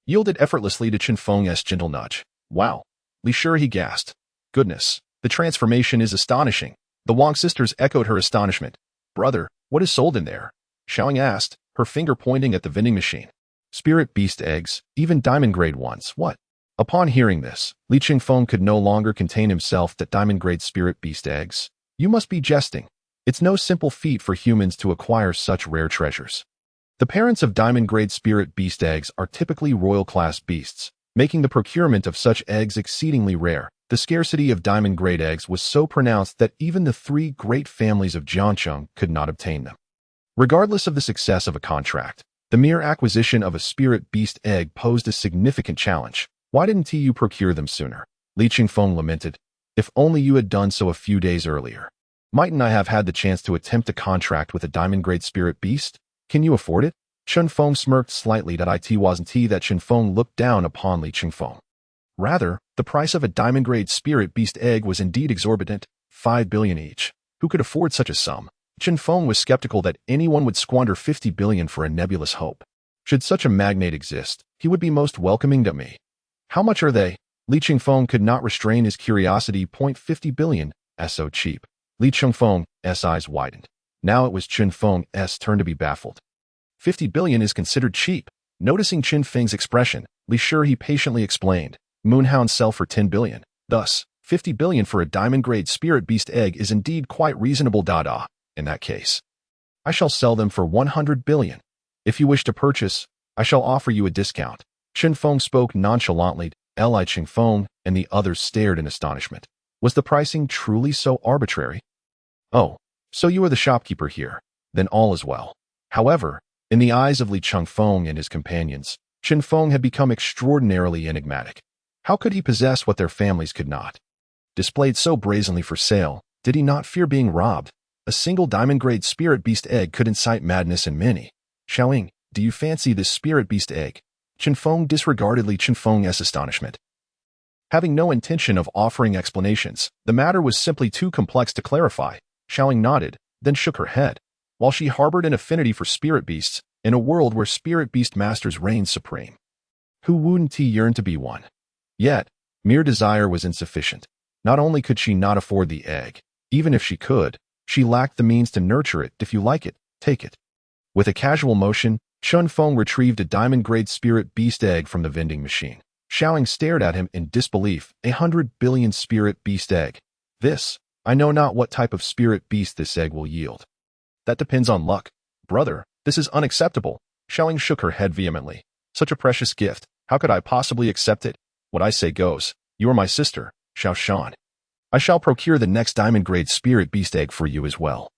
yielded effortlessly to Chen Feng's gentle nudge. Wow. Li Shi gasped. Goodness, the transformation is astonishing. The Wang sisters echoed her astonishment. Brother, what is sold in there? Xiaoying asked, her finger pointing at the vending machine. Spirit beast eggs, even diamond-grade ones. What? Upon hearing this, Li Qingfeng could no longer contain himself. That diamond-grade spirit beast eggs? You must be jesting. It's no simple feat for humans to acquire such rare treasures. The parents of diamond-grade spirit beast eggs are typically royal-class beasts, making the procurement of such eggs exceedingly rare. The scarcity of diamond-grade eggs was so pronounced that even the three great families of Jiangcheng could not obtain them. Regardless of the success of a contract, the mere acquisition of a spirit beast egg posed a significant challenge. Why didn't you procure them sooner? Li Qingfeng lamented. If only you had done so a few days earlier. Mightn't I have had the chance to attempt a contract with a diamond-grade spirit beast? Can you afford it? Chen Feng smirked slightly. It wasn't that Chen Feng looked down upon Li Qingfeng. Rather, the price of a diamond-grade spirit beast egg was indeed exorbitant, 5 billion each. Who could afford such a sum? Chen Feng was skeptical that anyone would squander 50 billion for a nebulous hope. Should such a magnate exist, he would be most welcoming to me. How much are they? Li Qingfeng could not restrain his curiosity. 50 billion, so cheap. Li Qingfeng's eyes widened. Now it was Chen Feng's turn to be baffled. 50 billion is considered cheap. Noticing Chen Feng's expression, Li Shi patiently explained. Moonhounds sell for 10 billion. Thus, 50 billion for a diamond-grade spirit beast egg is indeed quite reasonable. In that case, I shall sell them for 100 billion. If you wish to purchase, I shall offer you a discount. Chen Feng spoke nonchalantly. Li Qingfeng and the others stared in astonishment. Was the pricing truly so arbitrary? Oh, so you are the shopkeeper here. Then all is well. However, in the eyes of Li Qingfeng and his companions, Chen Feng had become extraordinarily enigmatic. How could he possess what their families could not? Displayed so brazenly for sale, did he not fear being robbed? A single diamond-grade spirit beast egg could incite madness in many. Xiaoying, do you fancy this spirit beast egg? Chen Feng disregarded Li Qingfeng's astonishment. Having no intention of offering explanations, the matter was simply too complex to clarify. Xiaoying nodded, then shook her head. While she harbored an affinity for spirit beasts, in a world where spirit beast masters reigned supreme, who wouldn't yearn to be one? Yet, mere desire was insufficient. Not only could she not afford the egg, even if she could, she lacked the means to nurture it. If you like it, take it. With a casual motion, Chen Feng retrieved a diamond-grade spirit beast egg from the vending machine. Xiaoying stared at him in disbelief. 100 billion spirit beast egg. This, I know not what type of spirit beast this egg will yield. That depends on luck. Brother, this is unacceptable. Xiaoying shook her head vehemently. Such a precious gift, how could I possibly accept it? What I say goes. You are my sister, Xiao Shan. I shall procure the next diamond-grade spirit beast egg for you as well.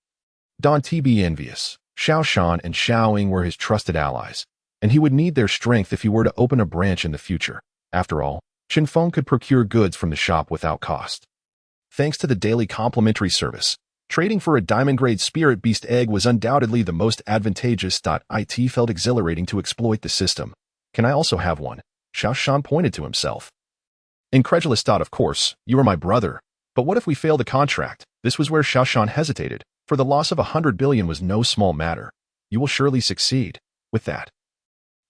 Don't be envious. Xiao Shan and Xiaoying were his trusted allies, and he would need their strength if he were to open a branch in the future. After all, Chen Feng could procure goods from the shop without cost. Thanks to the daily complimentary service, trading for a diamond-grade spirit beast egg was undoubtedly the most advantageous. It felt exhilarating to exploit the system. Can I also have one? Xiao Shan pointed to himself. Incredulous. Of course, you are my brother. But what if we fail the contract? This was where Xiao Shan hesitated, for the loss of 100 billion was no small matter. You will surely succeed. With that,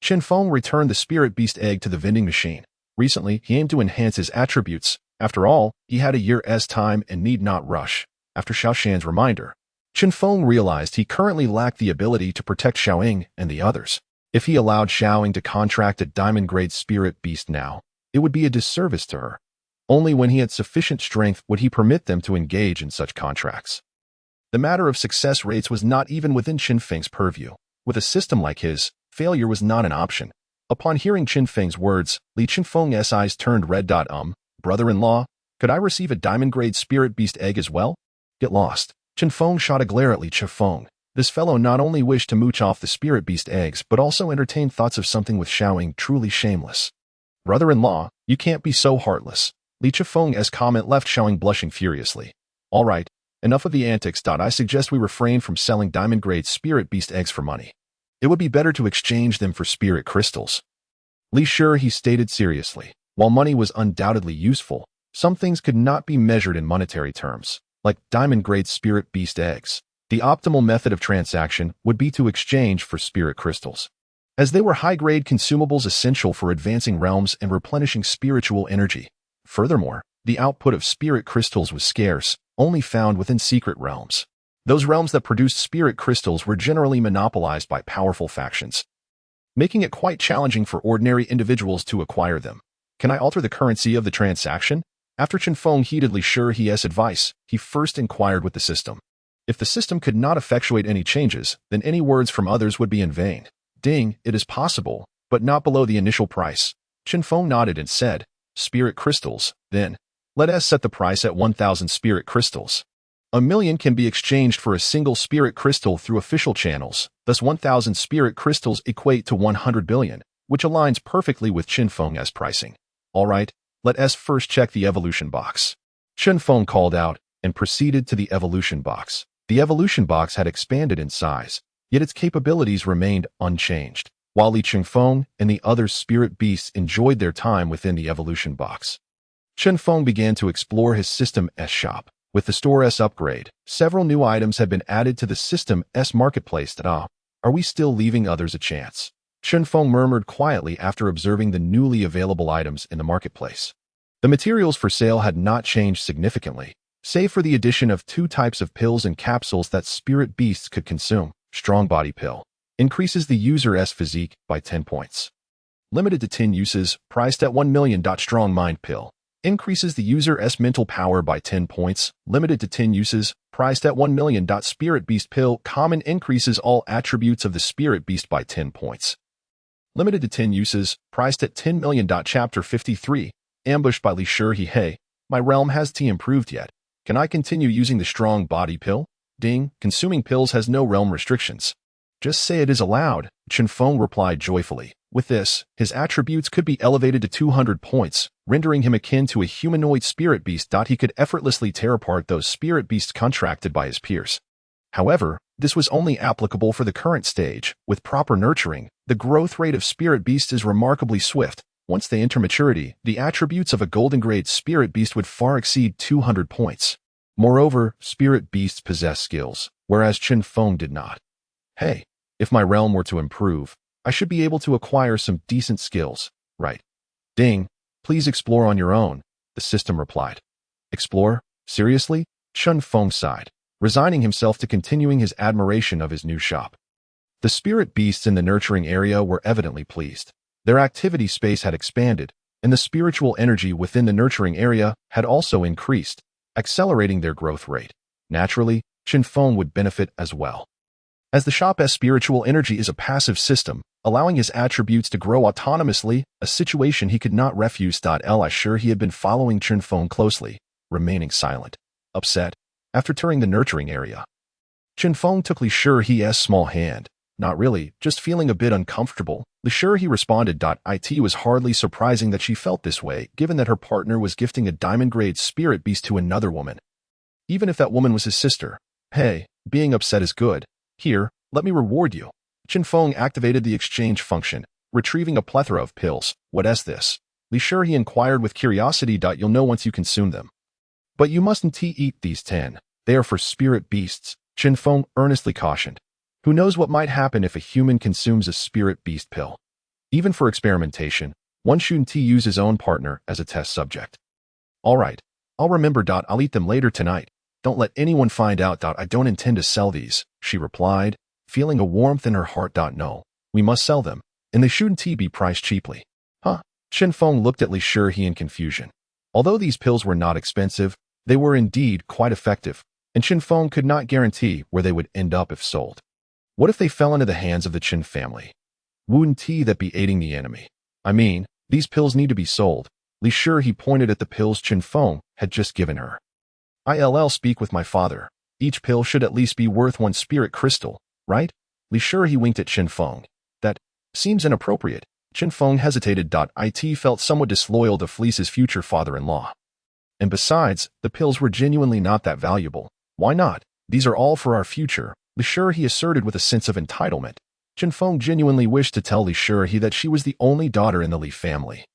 Chen Feng returned the spirit beast egg to the vending machine. Recently, he aimed to enhance his attributes. After all, he had a year's time and need not rush. After Xiaoshan's reminder, Chen Feng realized he currently lacked the ability to protect Xiaoying and the others. If he allowed Xiaoying to contract a diamond-grade spirit beast now, it would be a disservice to her. Only when he had sufficient strength would he permit them to engage in such contracts. The matter of success rates was not even within Chen Feng's purview. With a system like his, failure was not an option. Upon hearing Chen Feng's words, Li Chenfeng's eyes turned red. Brother-in-law, could I receive a diamond-grade spirit beast egg as well? Get lost. Chen Feng shot a glare at Li Chenfeng. This fellow not only wished to mooch off the spirit beast eggs, but also entertained thoughts of something with Xiaoying truly shameless. Brother-in-law, you can't be so heartless. Li Chenfeng's comment left Xiaoying blushing furiously. All right, enough of the antics. I suggest we refrain from selling diamond-grade spirit beast eggs for money. It would be better to exchange them for spirit crystals. Li Shi, he stated seriously. While money was undoubtedly useful, some things could not be measured in monetary terms, like diamond-grade spirit beast eggs. The optimal method of transaction would be to exchange for spirit crystals, as they were high-grade consumables essential for advancing realms and replenishing spiritual energy. Furthermore, the output of spirit crystals was scarce, only found within secret realms. Those realms that produced spirit crystals were generally monopolized by powerful factions, making it quite challenging for ordinary individuals to acquire them. Can I alter the currency of the transaction? After Chen Feng heededly sure his advice, he first inquired with the system. If the system could not effectuate any changes, then any words from others would be in vain. Ding, it is possible, but not below the initial price. Chen Feng nodded and said, spirit crystals, then. Let us set the price at 1,000 spirit crystals. 1,000,000 can be exchanged for a single spirit crystal through official channels, thus 1,000 spirit crystals equate to 100 billion, which aligns perfectly with Chen Feng's pricing. All right, let us first check the evolution box. Chen Feng called out and proceeded to the evolution box. The evolution box had expanded in size, yet its capabilities remained unchanged. While Li Chenfeng and the other spirit beasts enjoyed their time within the evolution box, Chen Feng began to explore his System S shop. With the Store S upgrade, several new items had been added to the System S marketplace. Are we still leaving others a chance? Chen Feng murmured quietly after observing the newly available items in the marketplace. The materials for sale had not changed significantly, save for the addition of 2 types of pills and capsules that spirit beasts could consume. Strong Body Pill increases the user's physique by 10 points. Limited to 10 uses, priced at 1 million. Strong Mind Pill increases the user's mental power by 10 points. Limited to 10 uses, priced at 1 million. Spirit Beast Pill Common increases all attributes of the spirit beast by 10 points. Limited to 10 uses, priced at 10 million. Chapter 53, ambushed by Li Shi. Hey, my realm hasn't improved yet. Can I continue using the Strong Body Pill? Ding, consuming pills has no realm restrictions. Just say it is allowed, Chen Feng replied joyfully. With this, his attributes could be elevated to 200 points, rendering him akin to a humanoid spirit beast. He could effortlessly tear apart those spirit beasts contracted by his peers. However, this was only applicable for the current stage. With proper nurturing, the growth rate of spirit beasts is remarkably swift. Once they enter maturity, the attributes of a golden-grade spirit beast would far exceed 200 points. Moreover, spirit beasts possess skills, whereas Chen Feng did not. Hey, if my realm were to improve, I should be able to acquire some decent skills, right? Ding, please explore on your own, the system replied. Explore? Seriously? Chen Feng sighed, resigning himself to continuing his admiration of his new shop. The spirit beasts in the nurturing area were evidently pleased. Their activity space had expanded, and the spiritual energy within the nurturing area had also increased, accelerating their growth rate. Naturally, Chen Feng would benefit as well. As the shop's spiritual energy is a passive system, allowing his attributes to grow autonomously, a situation he could not refuse. Li Shi he had been following Chen Feng closely, remaining silent, upset. After touring the nurturing area, Chen Feng took Li Shi's small hand. Not really, just feeling a bit uncomfortable. Li Shi he responded. It was hardly surprising that she felt this way, given that her partner was gifting a diamond-grade spirit beast to another woman. Even if that woman was his sister. Hey, being upset is good. Here, let me reward you. Chen Feng activated the exchange function, retrieving a plethora of pills. What is this? Li Shi he inquired with curiosity. You'll know once you consume them. But you mustn't eat these 10. They are for spirit beasts, Chen Feng earnestly cautioned. Who knows what might happen if a human consumes a spirit beast pill? Even for experimentation, One shouldn't he use his own partner as a test subject? All right, I'll remember. I'll eat them later tonight. Don't let anyone find out. I don't intend to sell these, she replied, feeling a warmth in her heart. No, we must sell them, and they shouldn't be priced cheaply. Huh? Chen Feng looked at Li Shihe in confusion. Although these pills were not expensive, they were indeed quite effective, and Chen Feng could not guarantee where they would end up if sold. What if they fell into the hands of the Chen family? Wouldn't that be aiding the enemy? I mean, these pills need to be sold. Li Shihe pointed at the pills Chen Feng had just given her. I'll speak with my father. Each pill should at least be worth 1 spirit crystal, right? Li Shihe winked at Chen Feng. That seems inappropriate. Chen Feng hesitated. It felt somewhat disloyal to fleece his future father-in-law. And besides, the pills were genuinely not that valuable. Why not? These are all for our future, Li Shihe asserted with a sense of entitlement. Chen Feng genuinely wished to tell Li Shihe that she was the only daughter in the Li family,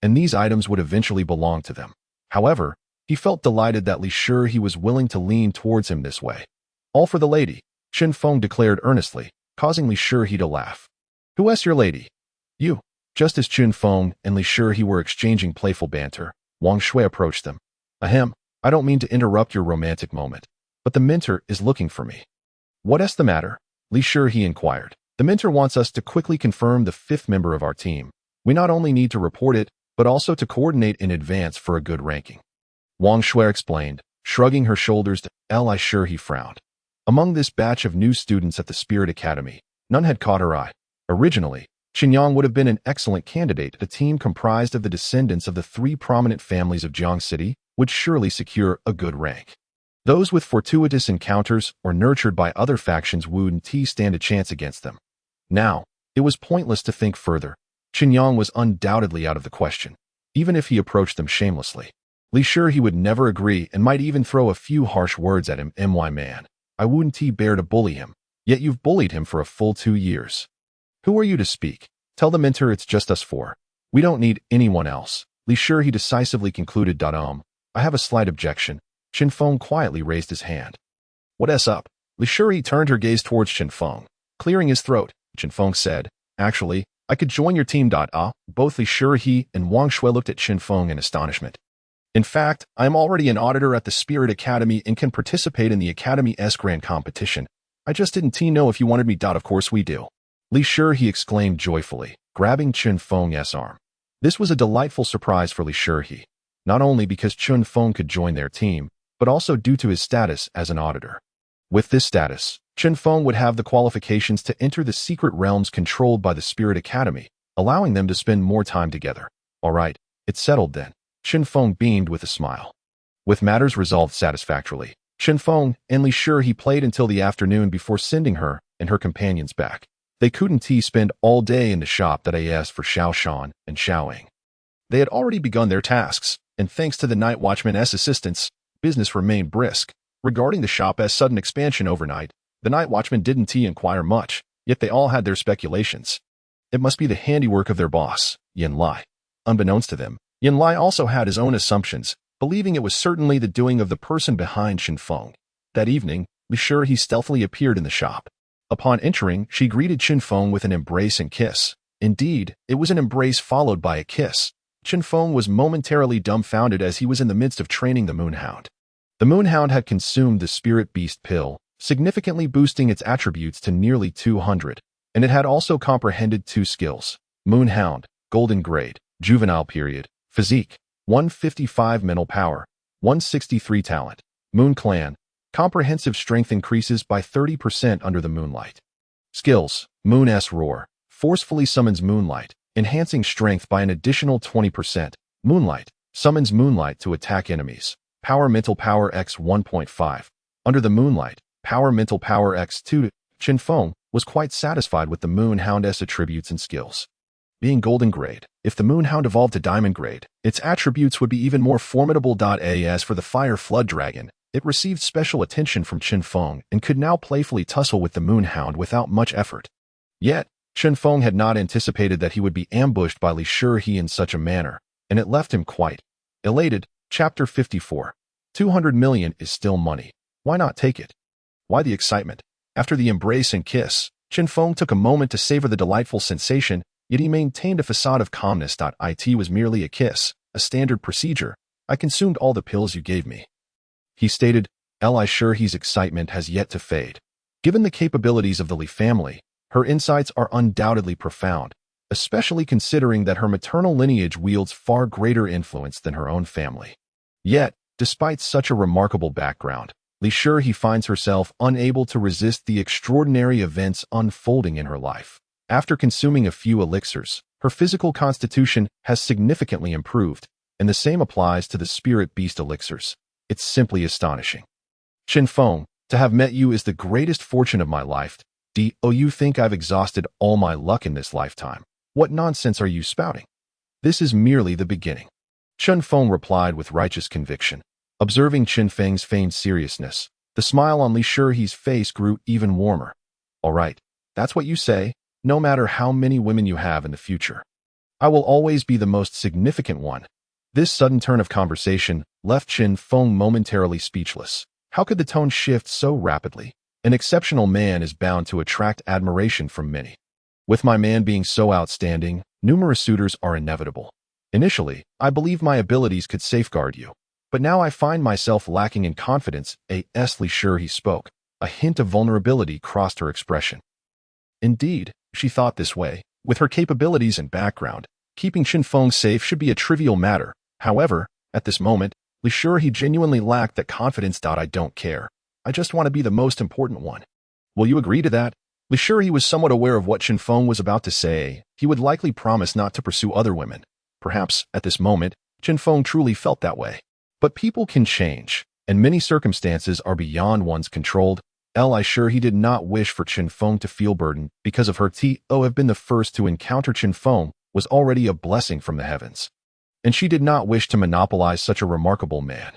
and these items would eventually belong to them. However, he felt delighted that Li Shihe was willing to lean towards him this way. All for the lady, Chen Feng declared earnestly, causing Li Shihe to laugh. Who is your lady? You. Just as Chen Feng and Li Shihe were exchanging playful banter, Wang Shui approached them. Ahem, I don't mean to interrupt your romantic moment, but the mentor is looking for me. What's the matter? Li Shihe inquired. The mentor wants us to quickly confirm the 5th member of our team. We not only need to report it, but also to coordinate in advance for a good ranking. Wang Shui explained, shrugging her shoulders. Li Shihe frowned. Among this batch of new students at the Spirit Academy, none had caught her eye. Originally, Qinyang would have been an excellent candidate. A team comprised of the descendants of the 3 prominent families of Jiang City would surely secure a good rank. Those with fortuitous encounters or nurtured by other factions wouldn't stand a chance against them. Now, it was pointless to think further. Qinyang was undoubtedly out of the question, even if he approached them shamelessly. Li Shihe would never agree and might even throw a few harsh words at him. My man, I wouldn't bear to bully him, yet you've bullied him for a full 2 years. Who are you to speak? Tell the mentor it's just us 4. We don't need anyone else. Li Shihe decisively concluded. I have a slight objection. Chen Feng quietly raised his hand. What's up? Li Shihe turned her gaze towards Chen Feng. Clearing his throat, Chen Feng said, Actually, I could join your team. Both Li Shihe and Wang Shui looked at Chen Feng in astonishment. In fact, I am already an auditor at the Spirit Academy and can participate in the Academy's grand competition. I just didn't know if you wanted me. Of course we do. Li Shihe exclaimed joyfully, grabbing Chen Feng's arm. This was a delightful surprise for Li Shihe, not only because Chen Feng could join their team, but also due to his status as an auditor. With this status, Chen Feng would have the qualifications to enter the secret realms controlled by the Spirit Academy, allowing them to spend more time together. All right, it's settled then. Chen Feng beamed with a smile. With matters resolved satisfactorily, Chen Feng and Li Shihe played until the afternoon before sending her and her companions back. They couldn't spend all day in the shop that asked for Xiao Shan and Xiaoying. They had already begun their tasks, and thanks to the night watchman's assistance, business remained brisk. Regarding the shop's sudden expansion overnight, the night watchman didn't inquire much, yet they all had their speculations. It must be the handiwork of their boss, Yin Lai. Unbeknownst to them, Yin Lai also had his own assumptions, believing it was certainly the doing of the person behind Chen Feng. That evening, Li Shihe stealthily appeared in the shop. Upon entering, she greeted Chen Feng with an embrace and kiss. Indeed, it was an embrace followed by a kiss. Chen Feng was momentarily dumbfounded as he was in the midst of training the Moonhound. The Moonhound had consumed the Spirit Beast pill, significantly boosting its attributes to nearly 200, and it had also comprehended 2 skills: Moonhound, Golden Grade, Juvenile Period, Physique, 155 Mental Power, 163 Talent, Moon Clan, Comprehensive Strength increases by 30% under the moonlight. Skills: Moon's Roar, forcefully summons moonlight, enhancing strength by an additional 20%. Moonlight, summons moonlight to attack enemies. Power Mental Power X 1.5. Under the moonlight, Power Mental Power X 2. Chen Feng was quite satisfied with the Moonhound's attributes and skills. Being Golden Grade, if the Moonhound evolved to Diamond Grade, its attributes would be even more formidable. As for the Fire Flood Dragon, it received special attention from Chen Feng and could now playfully tussle with the Moonhound without much effort. Yet, Chen Feng had not anticipated that he would be ambushed by Li Shihe in such a manner, and it left him quite elated. Chapter 54. 200 million is still money. Why not take it? Why the excitement? After the embrace and kiss, Chen Feng took a moment to savor the delightful sensation, yet he maintained a facade of calmness. It was merely a kiss, a standard procedure. I consumed all the pills you gave me. He stated, I sure his excitement has yet to fade. Given the capabilities of the Li family, her insights are undoubtedly profound, especially considering that her maternal lineage wields far greater influence than her own family. Yet, despite such a remarkable background, Li he finds herself unable to resist the extraordinary events unfolding in her life. After consuming a few elixirs, her physical constitution has significantly improved, and the same applies to the spirit beast elixirs. It's simply astonishing. Chen Feng, to have met you is the greatest fortune of my life. You think I've exhausted all my luck in this lifetime? What nonsense are you spouting? This is merely the beginning. Chen Feng replied with righteous conviction. Observing Chen Feng's feigned seriousness, the smile on Li Shi's face grew even warmer. All right, that's what you say, no matter how many women you have in the future. I will always be the most significant one. This sudden turn of conversation left Chen Feng momentarily speechless. How could the tone shift so rapidly? An exceptional man is bound to attract admiration from many. With my man being so outstanding, numerous suitors are inevitable. Initially, I believed my abilities could safeguard you, but now I find myself lacking in confidence. Li he spoke. A hint of vulnerability crossed her expression. Indeed, she thought this way. With her capabilities and background, keeping Chen Feng safe should be a trivial matter. However, at this moment, Li he genuinely lacked that confidence. I don't care. I just want to be the most important one. Will you agree to that? Li he was somewhat aware of what Chen Feng was about to say. He would likely promise not to pursue other women. Perhaps, at this moment, Chen Feng truly felt that way. But people can change, and many circumstances are beyond one's control. He did not wish for Chen Feng to feel burdened because of her. Have been the first to encounter Chen Feng was already a blessing from the heavens. And she did not wish to monopolize such a remarkable man.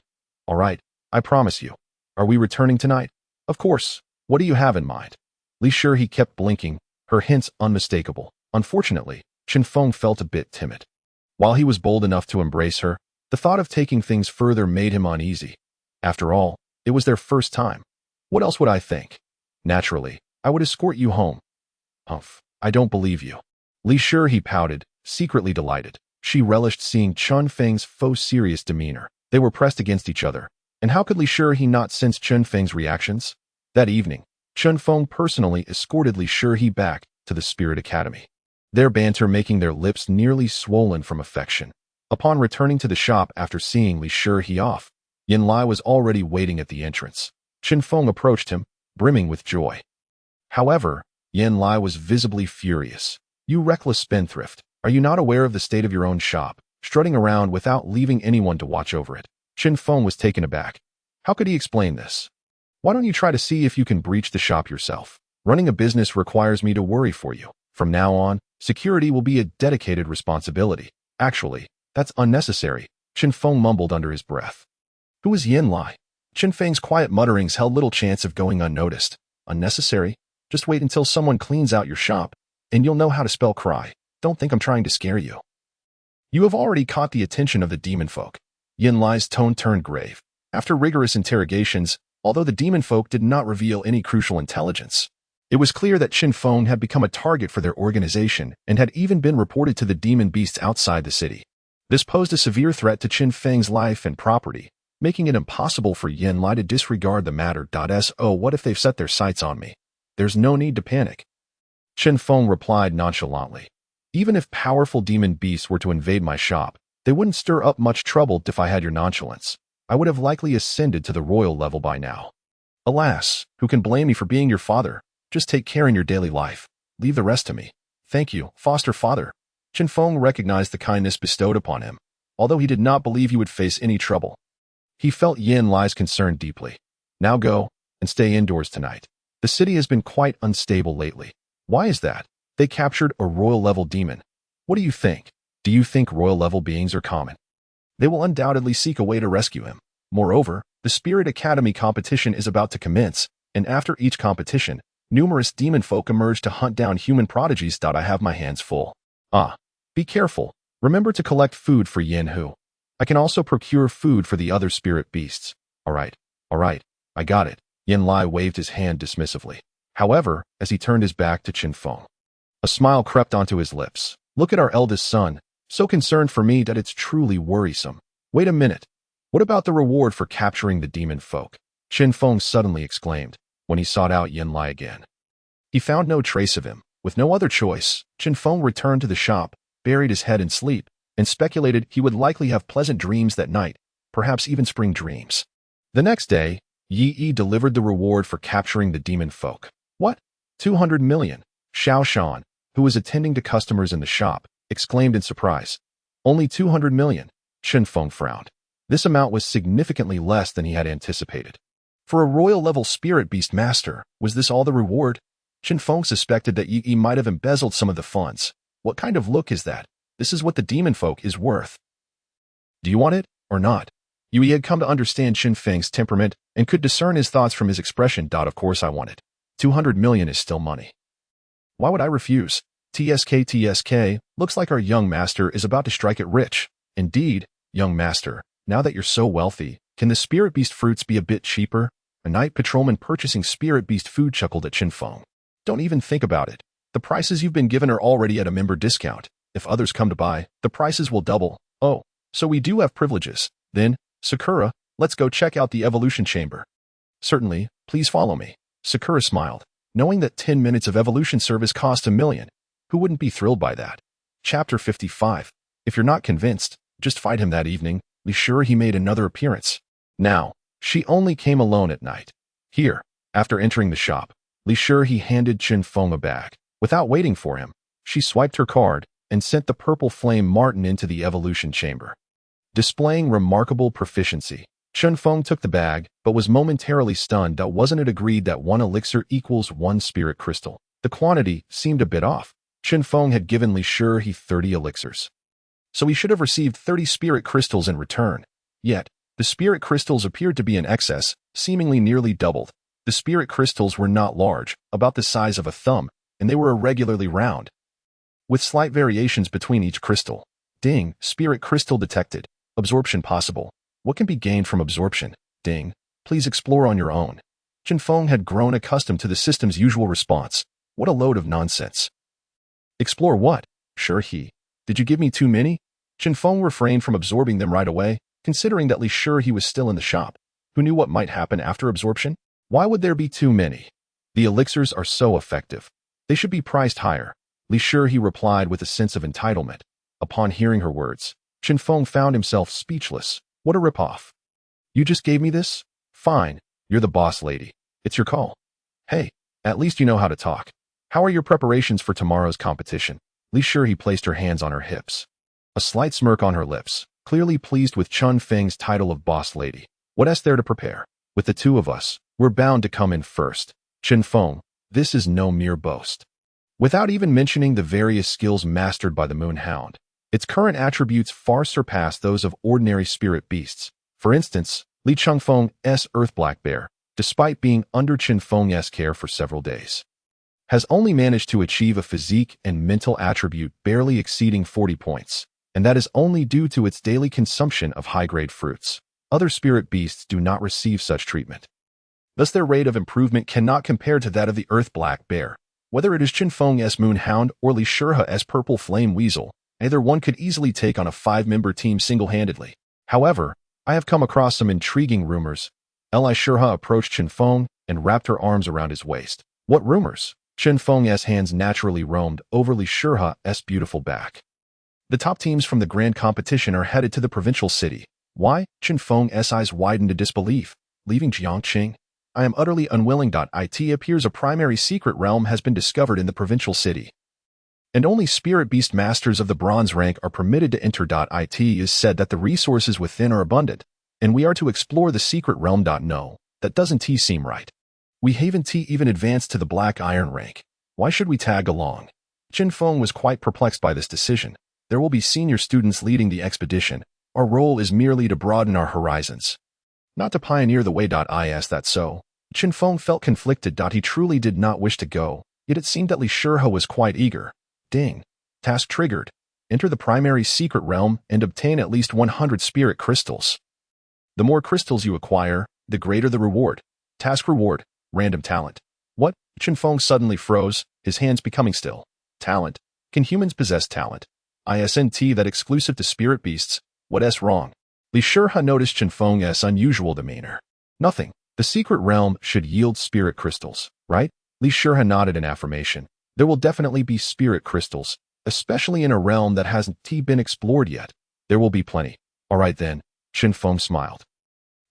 All right, I promise you. Are we returning tonight? Of course. What do you have in mind? Li he kept blinking, her hints unmistakable. Unfortunately, Chen Feng felt a bit timid. While he was bold enough to embrace her, the thought of taking things further made him uneasy. After all, it was their first time. What else would I think? Naturally, I would escort you home. Humph, I don't believe you. Li he pouted, secretly delighted. She relished seeing Chen Feng's faux serious demeanor. They were pressed against each other. And how could Li he not sense Chen Feng's reactions? That evening, Chen Feng personally escorted Li he back to the Spirit Academy, their banter making their lips nearly swollen from affection. Upon returning to the shop after seeing Li he off, Yin Lai was already waiting at the entrance. Chen Feng approached him, brimming with joy. However, Yin Lai was visibly furious. You reckless spendthrift, are you not aware of the state of your own shop, strutting around without leaving anyone to watch over it? Chen Feng was taken aback. How could he explain this? Why don't you try to see if you can breach the shop yourself? Running a business requires me to worry for you. From now on, security will be a dedicated responsibility. Actually, that's unnecessary, Chen Feng mumbled under his breath. Who is Yin Lai? Chen Feng's quiet mutterings held little chance of going unnoticed. Unnecessary? Just wait until someone cleans out your shop, and you'll know how to spell cry. Don't think I'm trying to scare you. You have already caught the attention of the demon folk. Yin Lai's tone turned grave. After rigorous interrogations, although the demon folk did not reveal any crucial intelligence, it was clear that Chen Feng had become a target for their organization and had even been reported to the demon beasts outside the city. This posed a severe threat to Chen Feng's life and property, making it impossible for Yin Lai to disregard the matter. What if they've set their sights on me? There's no need to panic. Chen Feng replied nonchalantly. Even if powerful demon beasts were to invade my shop, they wouldn't stir up much trouble if I had your nonchalance. I would have likely ascended to the royal level by now. Alas, who can blame me for being your father? Just take care in your daily life. Leave the rest to me. Thank you, foster father. Chen Feng recognized the kindness bestowed upon him, although he did not believe he would face any trouble. He felt Yin Lai's concern deeply. Now go, and stay indoors tonight. The city has been quite unstable lately. Why is that? They captured a royal-level demon. What do you think? Do you think royal-level beings are common? They will undoubtedly seek a way to rescue him. Moreover, the Spirit Academy competition is about to commence, and after each competition, numerous demon folk emerge to hunt down human prodigies. I have my hands full. Be careful. Remember to collect food for Yin Hu. I can also procure food for the other spirit beasts. All right, I got it. Yin Lai waved his hand dismissively. However, as he turned his back to Chen Feng, a smile crept onto his lips. Look at our eldest son, so concerned for me that it's truly worrisome. Wait a minute. What about the reward for capturing the demon folk? Chen Feng suddenly exclaimed when he sought out Yin Lai again. He found no trace of him. With no other choice, Chen Feng returned to the shop, buried his head in sleep, and speculated he would likely have pleasant dreams that night, perhaps even spring dreams. The next day, Yi delivered the reward for capturing the demon folk. What? 200 million. Xiao Shan, who was attending to customers in the shop, exclaimed in surprise. Only 200 million. Chen Feng frowned. This amount was significantly less than he had anticipated. For a royal-level spirit beast master, was this all the reward? Chen Feng suspected that Yi might have embezzled some of the funds. What kind of look is that? This is what the demon folk is worth. Do you want it, or not? Yi had come to understand Chen Feng's temperament and could discern his thoughts from his expression. Of course I want it. 200 million is still money. Why would I refuse? TSK, looks like our young master is about to strike it rich. Indeed, young master, now that you're so wealthy, can the spirit beast fruits be a bit cheaper? A night patrolman purchasing spirit beast food chuckled at Chen Feng. Don't even think about it. The prices you've been given are already at a member discount. If others come to buy, the prices will double. Oh, so we do have privileges. Then, Sakura, let's go check out the evolution chamber. Certainly, please follow me. Sakura smiled, knowing that 10 minutes of evolution service cost $1 million. Who wouldn't be thrilled by that? Chapter 55. If you're not convinced, just fight him that evening. Be sure he made another appearance. Now, she only came alone at night. Here, after entering the shop, Li Sure he handed Chen Feng a bag. Without waiting for him, she swiped her card and sent the purple flame Martin into the evolution chamber. Displaying remarkable proficiency, Chen Feng took the bag, but was momentarily stunned that wasn't it agreed that 1 elixir equals 1 spirit crystal. The quantity seemed a bit off. Chen Feng had given Li Sure he 30 elixirs. So he should have received 30 spirit crystals in return. Yet, the spirit crystals appeared to be in excess, seemingly nearly doubled. The spirit crystals were not large, about the size of a thumb, and they were irregularly round, with slight variations between each crystal. Ding, spirit crystal detected. Absorption possible. What can be gained from absorption? Ding, please explore on your own. Chen Feng had grown accustomed to the system's usual response. What a load of nonsense. Explore what? Sure he. Did you give me too many? Chen Feng refrained from absorbing them right away, considering that Li Sure he was still in the shop. Who knew what might happen after absorption? Why would there be too many? The elixirs are so effective. They should be priced higher. Li Sure he replied with a sense of entitlement. Upon hearing her words, Chen Feng found himself speechless. What a ripoff. You just gave me this? Fine. You're the boss lady. It's your call. Hey, at least you know how to talk. How are your preparations for tomorrow's competition? Li Sure he placed her hands on her hips. A slight smirk on her lips, clearly pleased with Chen Feng's title of boss lady. What else there to prepare? With the two of us, we're bound to come in first. Chen Feng, this is no mere boast. Without even mentioning the various skills mastered by the Moon Hound, its current attributes far surpass those of ordinary spirit beasts. For instance, Li Changfeng's Earth Black Bear, despite being under Chen Feng's care for several days, has only managed to achieve a physique and mental attribute barely exceeding 40 points, and that is only due to its daily consumption of high-grade fruits. Other spirit beasts do not receive such treatment. Thus their rate of improvement cannot compare to that of the Earth Black Bear. Whether it is Chen Feng's Moon Hound or Li Shure's Purple Flame Weasel, either one could easily take on a 5-member team single-handedly. However, I have come across some intriguing rumors. Li Shureha approached Chen Feng and wrapped her arms around his waist. What rumors? Chen Feng's hands naturally roamed over Li Shureha's beautiful back. The top teams from the grand competition are headed to the provincial city. Why? Chen Feng's eyes widened to disbelief. Leaving Jiangqing? I am utterly unwilling. It appears a primary secret realm has been discovered in the provincial city, and only spirit beast masters of the bronze rank are permitted to enter. It is said that the resources within are abundant, and we are to explore the secret realm. No, that doesn't seem right. We haven't even advanced to the black iron rank. Why should we tag along? Chen Feng was quite perplexed by this decision. There will be senior students leading the expedition. Our role is merely to broaden our horizons, not to pioneer the way. Is that so? Chen Feng felt conflicted. He truly did not wish to go, yet it seemed that Li Shureha was quite eager. Ding. Task triggered. Enter the primary secret realm and obtain at least 100 spirit crystals. The more crystals you acquire, the greater the reward. Task reward. Random talent. What? Chen Feng suddenly froze, his hands becoming still. Talent. Can humans possess talent? Isn't that exclusive to spirit beasts? What's wrong? Li Shihe noticed Chen Feng's unusual demeanor. Nothing. The secret realm should yield spirit crystals, right? Li Shihe nodded in affirmation. There will definitely be spirit crystals, especially in a realm that hasn't been explored yet. There will be plenty. All right then, Chen Feng smiled.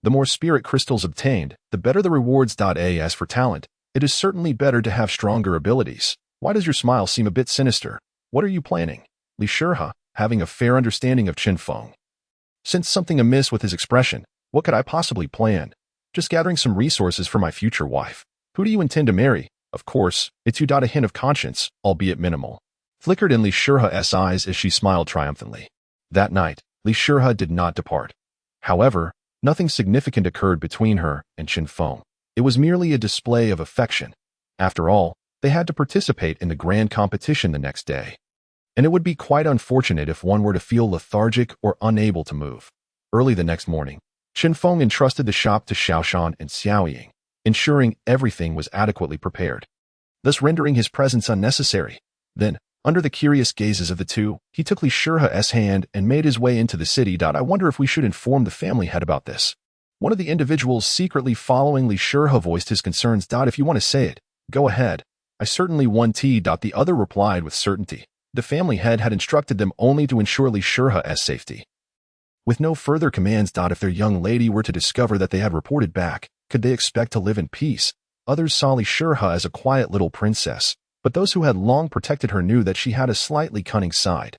The more spirit crystals obtained, the better the rewards. As for talent, it is certainly better to have stronger abilities. Why does your smile seem a bit sinister? What are you planning? Li Shihe, having a fair understanding of Chen Feng, sensed something amiss with his expression. What could I possibly plan? Just gathering some resources for my future wife. Who do you intend to marry? Of course, it's you. A hint of conscience, albeit minimal, flickered in Li Shihe's eyes as she smiled triumphantly. That night, Li Shihe did not depart. However, nothing significant occurred between her and Chen Feng. It was merely a display of affection. After all, they had to participate in the grand competition the next day. And it would be quite unfortunate if one were to feel lethargic or unable to move. Early the next morning, Chen Feng entrusted the shop to Xiaoshan and Xiaoying, ensuring everything was adequately prepared, thus rendering his presence unnecessary. Then, under the curious gazes of the two, he took Li Shihe's hand and made his way into the city. I wonder if we should inform the family head about this. One of the individuals secretly following Li Shihe voiced his concerns. If you want to say it, go ahead. I certainly want to. The other replied with certainty. The family head had instructed them only to ensure Li Shihe's safety, with no further commands. If their young lady were to discover that they had reported back, could they expect to live in peace? Others saw Li Shihe as a quiet little princess, but those who had long protected her knew that she had a slightly cunning side.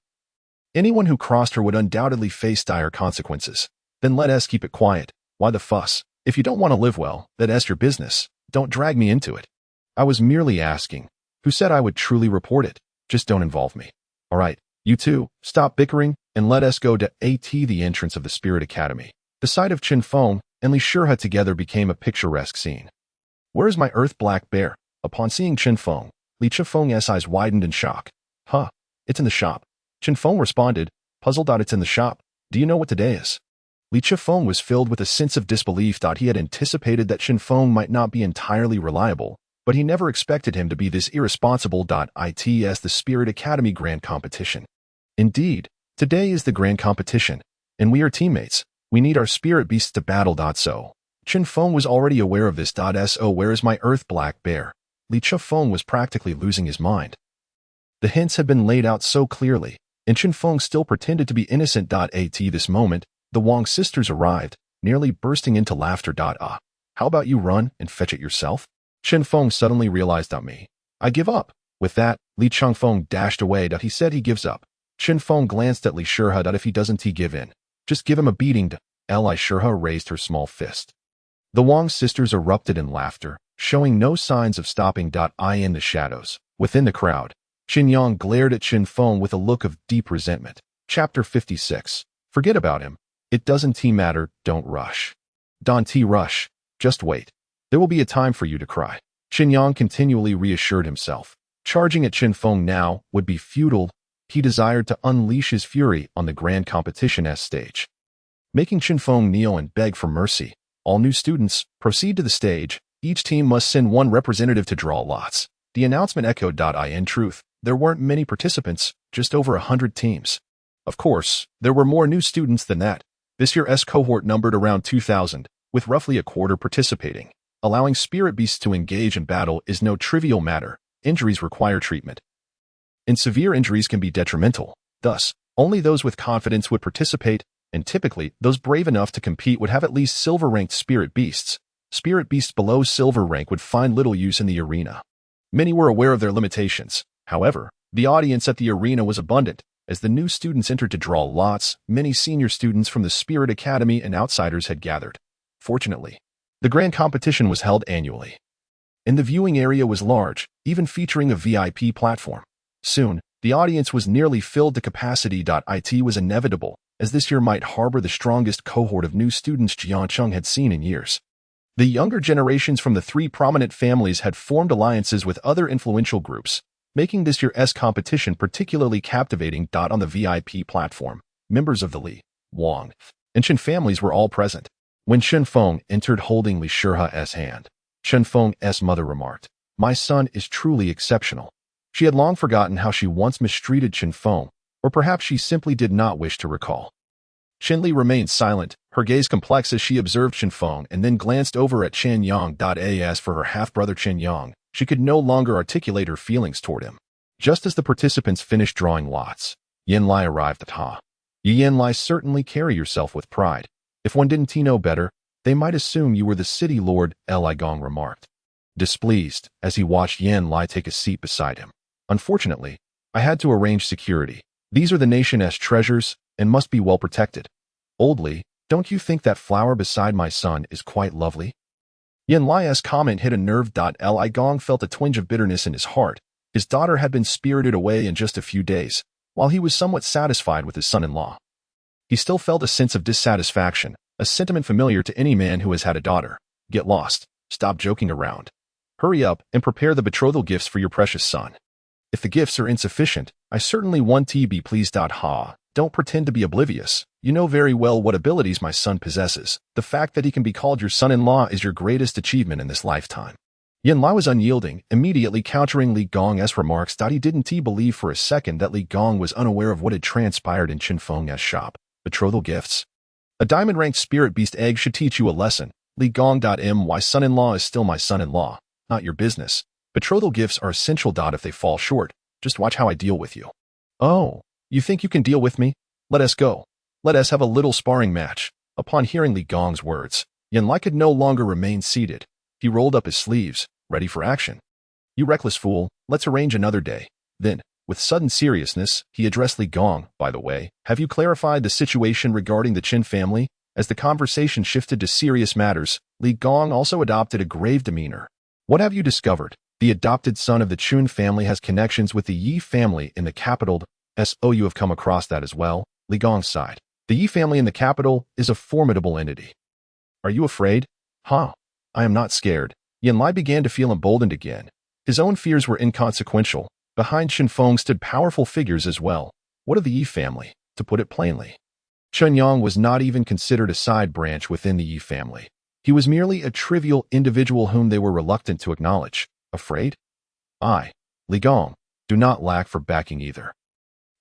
Anyone who crossed her would undoubtedly face dire consequences. Then let us keep it quiet. Why the fuss? If you don't want to live well, that's your business. Don't drag me into it. I was merely asking. Who said I would truly report it? Just don't involve me. All right, you two, stop bickering, and let us go to the entrance of the Spirit Academy. The sight of Chen Feng and Li Shihe together became a picturesque scene. Where is my earth black bear? Upon seeing Chen Feng, Li Feng's eyes widened in shock. Huh, it's in the shop. Chen Feng responded, puzzled. It's in the shop. Do you know what today is? Li Feng was filled with a sense of disbelief. He had anticipated that Chen Feng might not be entirely reliable, but he never expected him to be this irresponsible. It's the Spirit Academy Grand Competition. Indeed, today is the Grand Competition, and we are teammates. We need our spirit beasts to battle. So, Chen Feng was already aware of this. So where is my earth black bear? Li Feng was practically losing his mind. The hints had been laid out so clearly, and Chen Feng still pretended to be innocent. At this moment, the Wang sisters arrived, nearly bursting into laughter. How about you run and fetch it yourself? Chen Feng suddenly realized. Me. I give up. With that, Li Feng dashed away. He said he gives up. Chen Feng glanced at Li Shihe. If he doesn't give in, just give him a beating. Li Shihe raised her small fist. The Wang sisters erupted in laughter, showing no signs of stopping. In the shadows, within the crowd, Qin Yang glared at Chen Feng with a look of deep resentment. Chapter 56. Forget about him. It doesn't matter. Don't rush. Don't rush. Just wait. There will be a time for you to cry. Qin Yang continually reassured himself. Charging at Chen Feng now would be futile. He desired to unleash his fury on the grand competition stage. Making Chen Feng kneel and beg for mercy, all new students, proceed to the stage. Each team must send one representative to draw lots. The announcement echoed. In truth, there weren't many participants, just over 100 teams. Of course, there were more new students than that. This year's cohort numbered around 2,000, with roughly a quarter participating. Allowing spirit beasts to engage in battle is no trivial matter. Injuries require treatment, and severe injuries can be detrimental. Thus, only those with confidence would participate, and typically, those brave enough to compete would have at least silver-ranked spirit beasts. Spirit beasts below silver rank would find little use in the arena. Many were aware of their limitations. However, the audience at the arena was abundant. As the new students entered to draw lots, many senior students from the Spirit Academy and outsiders had gathered. Fortunately, the grand competition was held annually, and the viewing area was large, even featuring a VIP platform. Soon, the audience was nearly filled to capacity. It was inevitable, as this year might harbor the strongest cohort of new students Jiangcheng had seen in years. The younger generations from the three prominent families had formed alliances with other influential groups, making this year's competition particularly captivating. On the VIP platform, members of the Li, Wang, and Chen families were all present. When Chen Feng entered holding Li Shihe's hand, Chen Feng's mother remarked, "My son is truly exceptional." She had long forgotten how she once mistreated Chen Feng, or perhaps she simply did not wish to recall. Chen Li remained silent, her gaze complex as she observed Chen Feng and then glanced over at Chen Yang. As for her half-brother Chen Yang, she could no longer articulate her feelings toward him. Just as the participants finished drawing lots, Yin Lai arrived at Ha. Yin Lai, certainly carry yourself with pride. If one didn't know better, they might assume you were the city lord, Li Gong remarked, displeased, as he watched Yin Lai take a seat beside him. Unfortunately, I had to arrange security. These are the nation's treasures and must be well protected. Old Li, don't you think that flower beside my son is quite lovely? Yin Lai's comment hit a nerve. Li Gong felt a twinge of bitterness in his heart. His daughter had been spirited away in just a few days, while he was somewhat satisfied with his son-in-law. He still felt a sense of dissatisfaction, a sentiment familiar to any man who has had a daughter. Get lost. Stop joking around. Hurry up and prepare the betrothal gifts for your precious son. If the gifts are insufficient, I certainly want to be pleased. Ha. Don't pretend to be oblivious. You know very well what abilities my son possesses. The fact that he can be called your son-in-law is your greatest achievement in this lifetime. Yin Lai was unyielding, immediately countering Li Gong's remarks. He didn't believe for a second that Li Gong was unaware of what had transpired in Chen Feng's shop. Betrothal gifts. A diamond-ranked spirit beast egg should teach you a lesson. Li Gong. My son-in-law is still my son-in-law, not your business. Betrothal gifts are essential. If they fall short, just watch how I deal with you. Oh, you think you can deal with me? Let us go. Let us have a little sparring match. Upon hearing Li Gong's words, Yin Lai could no longer remain seated. He rolled up his sleeves, ready for action. You reckless fool, let's arrange another day. Then, with sudden seriousness, he addressed Li Gong. By the way, have you clarified the situation regarding the Chen family? As the conversation shifted to serious matters, Li Gong also adopted a grave demeanor. What have you discovered? The adopted son of the Chun family has connections with the Yi family in the capital. So you have come across that as well? Li Gong sighed. The Yi family in the capital is a formidable entity. Are you afraid? Huh? I am not scared. Yin Lai began to feel emboldened again. His own fears were inconsequential. Behind Chen Feng stood powerful figures as well. What of the Yi family? To put it plainly, Chen Yang was not even considered a side branch within the Yi family. He was merely a trivial individual whom they were reluctant to acknowledge. Afraid? I, Li Gong, do not lack for backing either.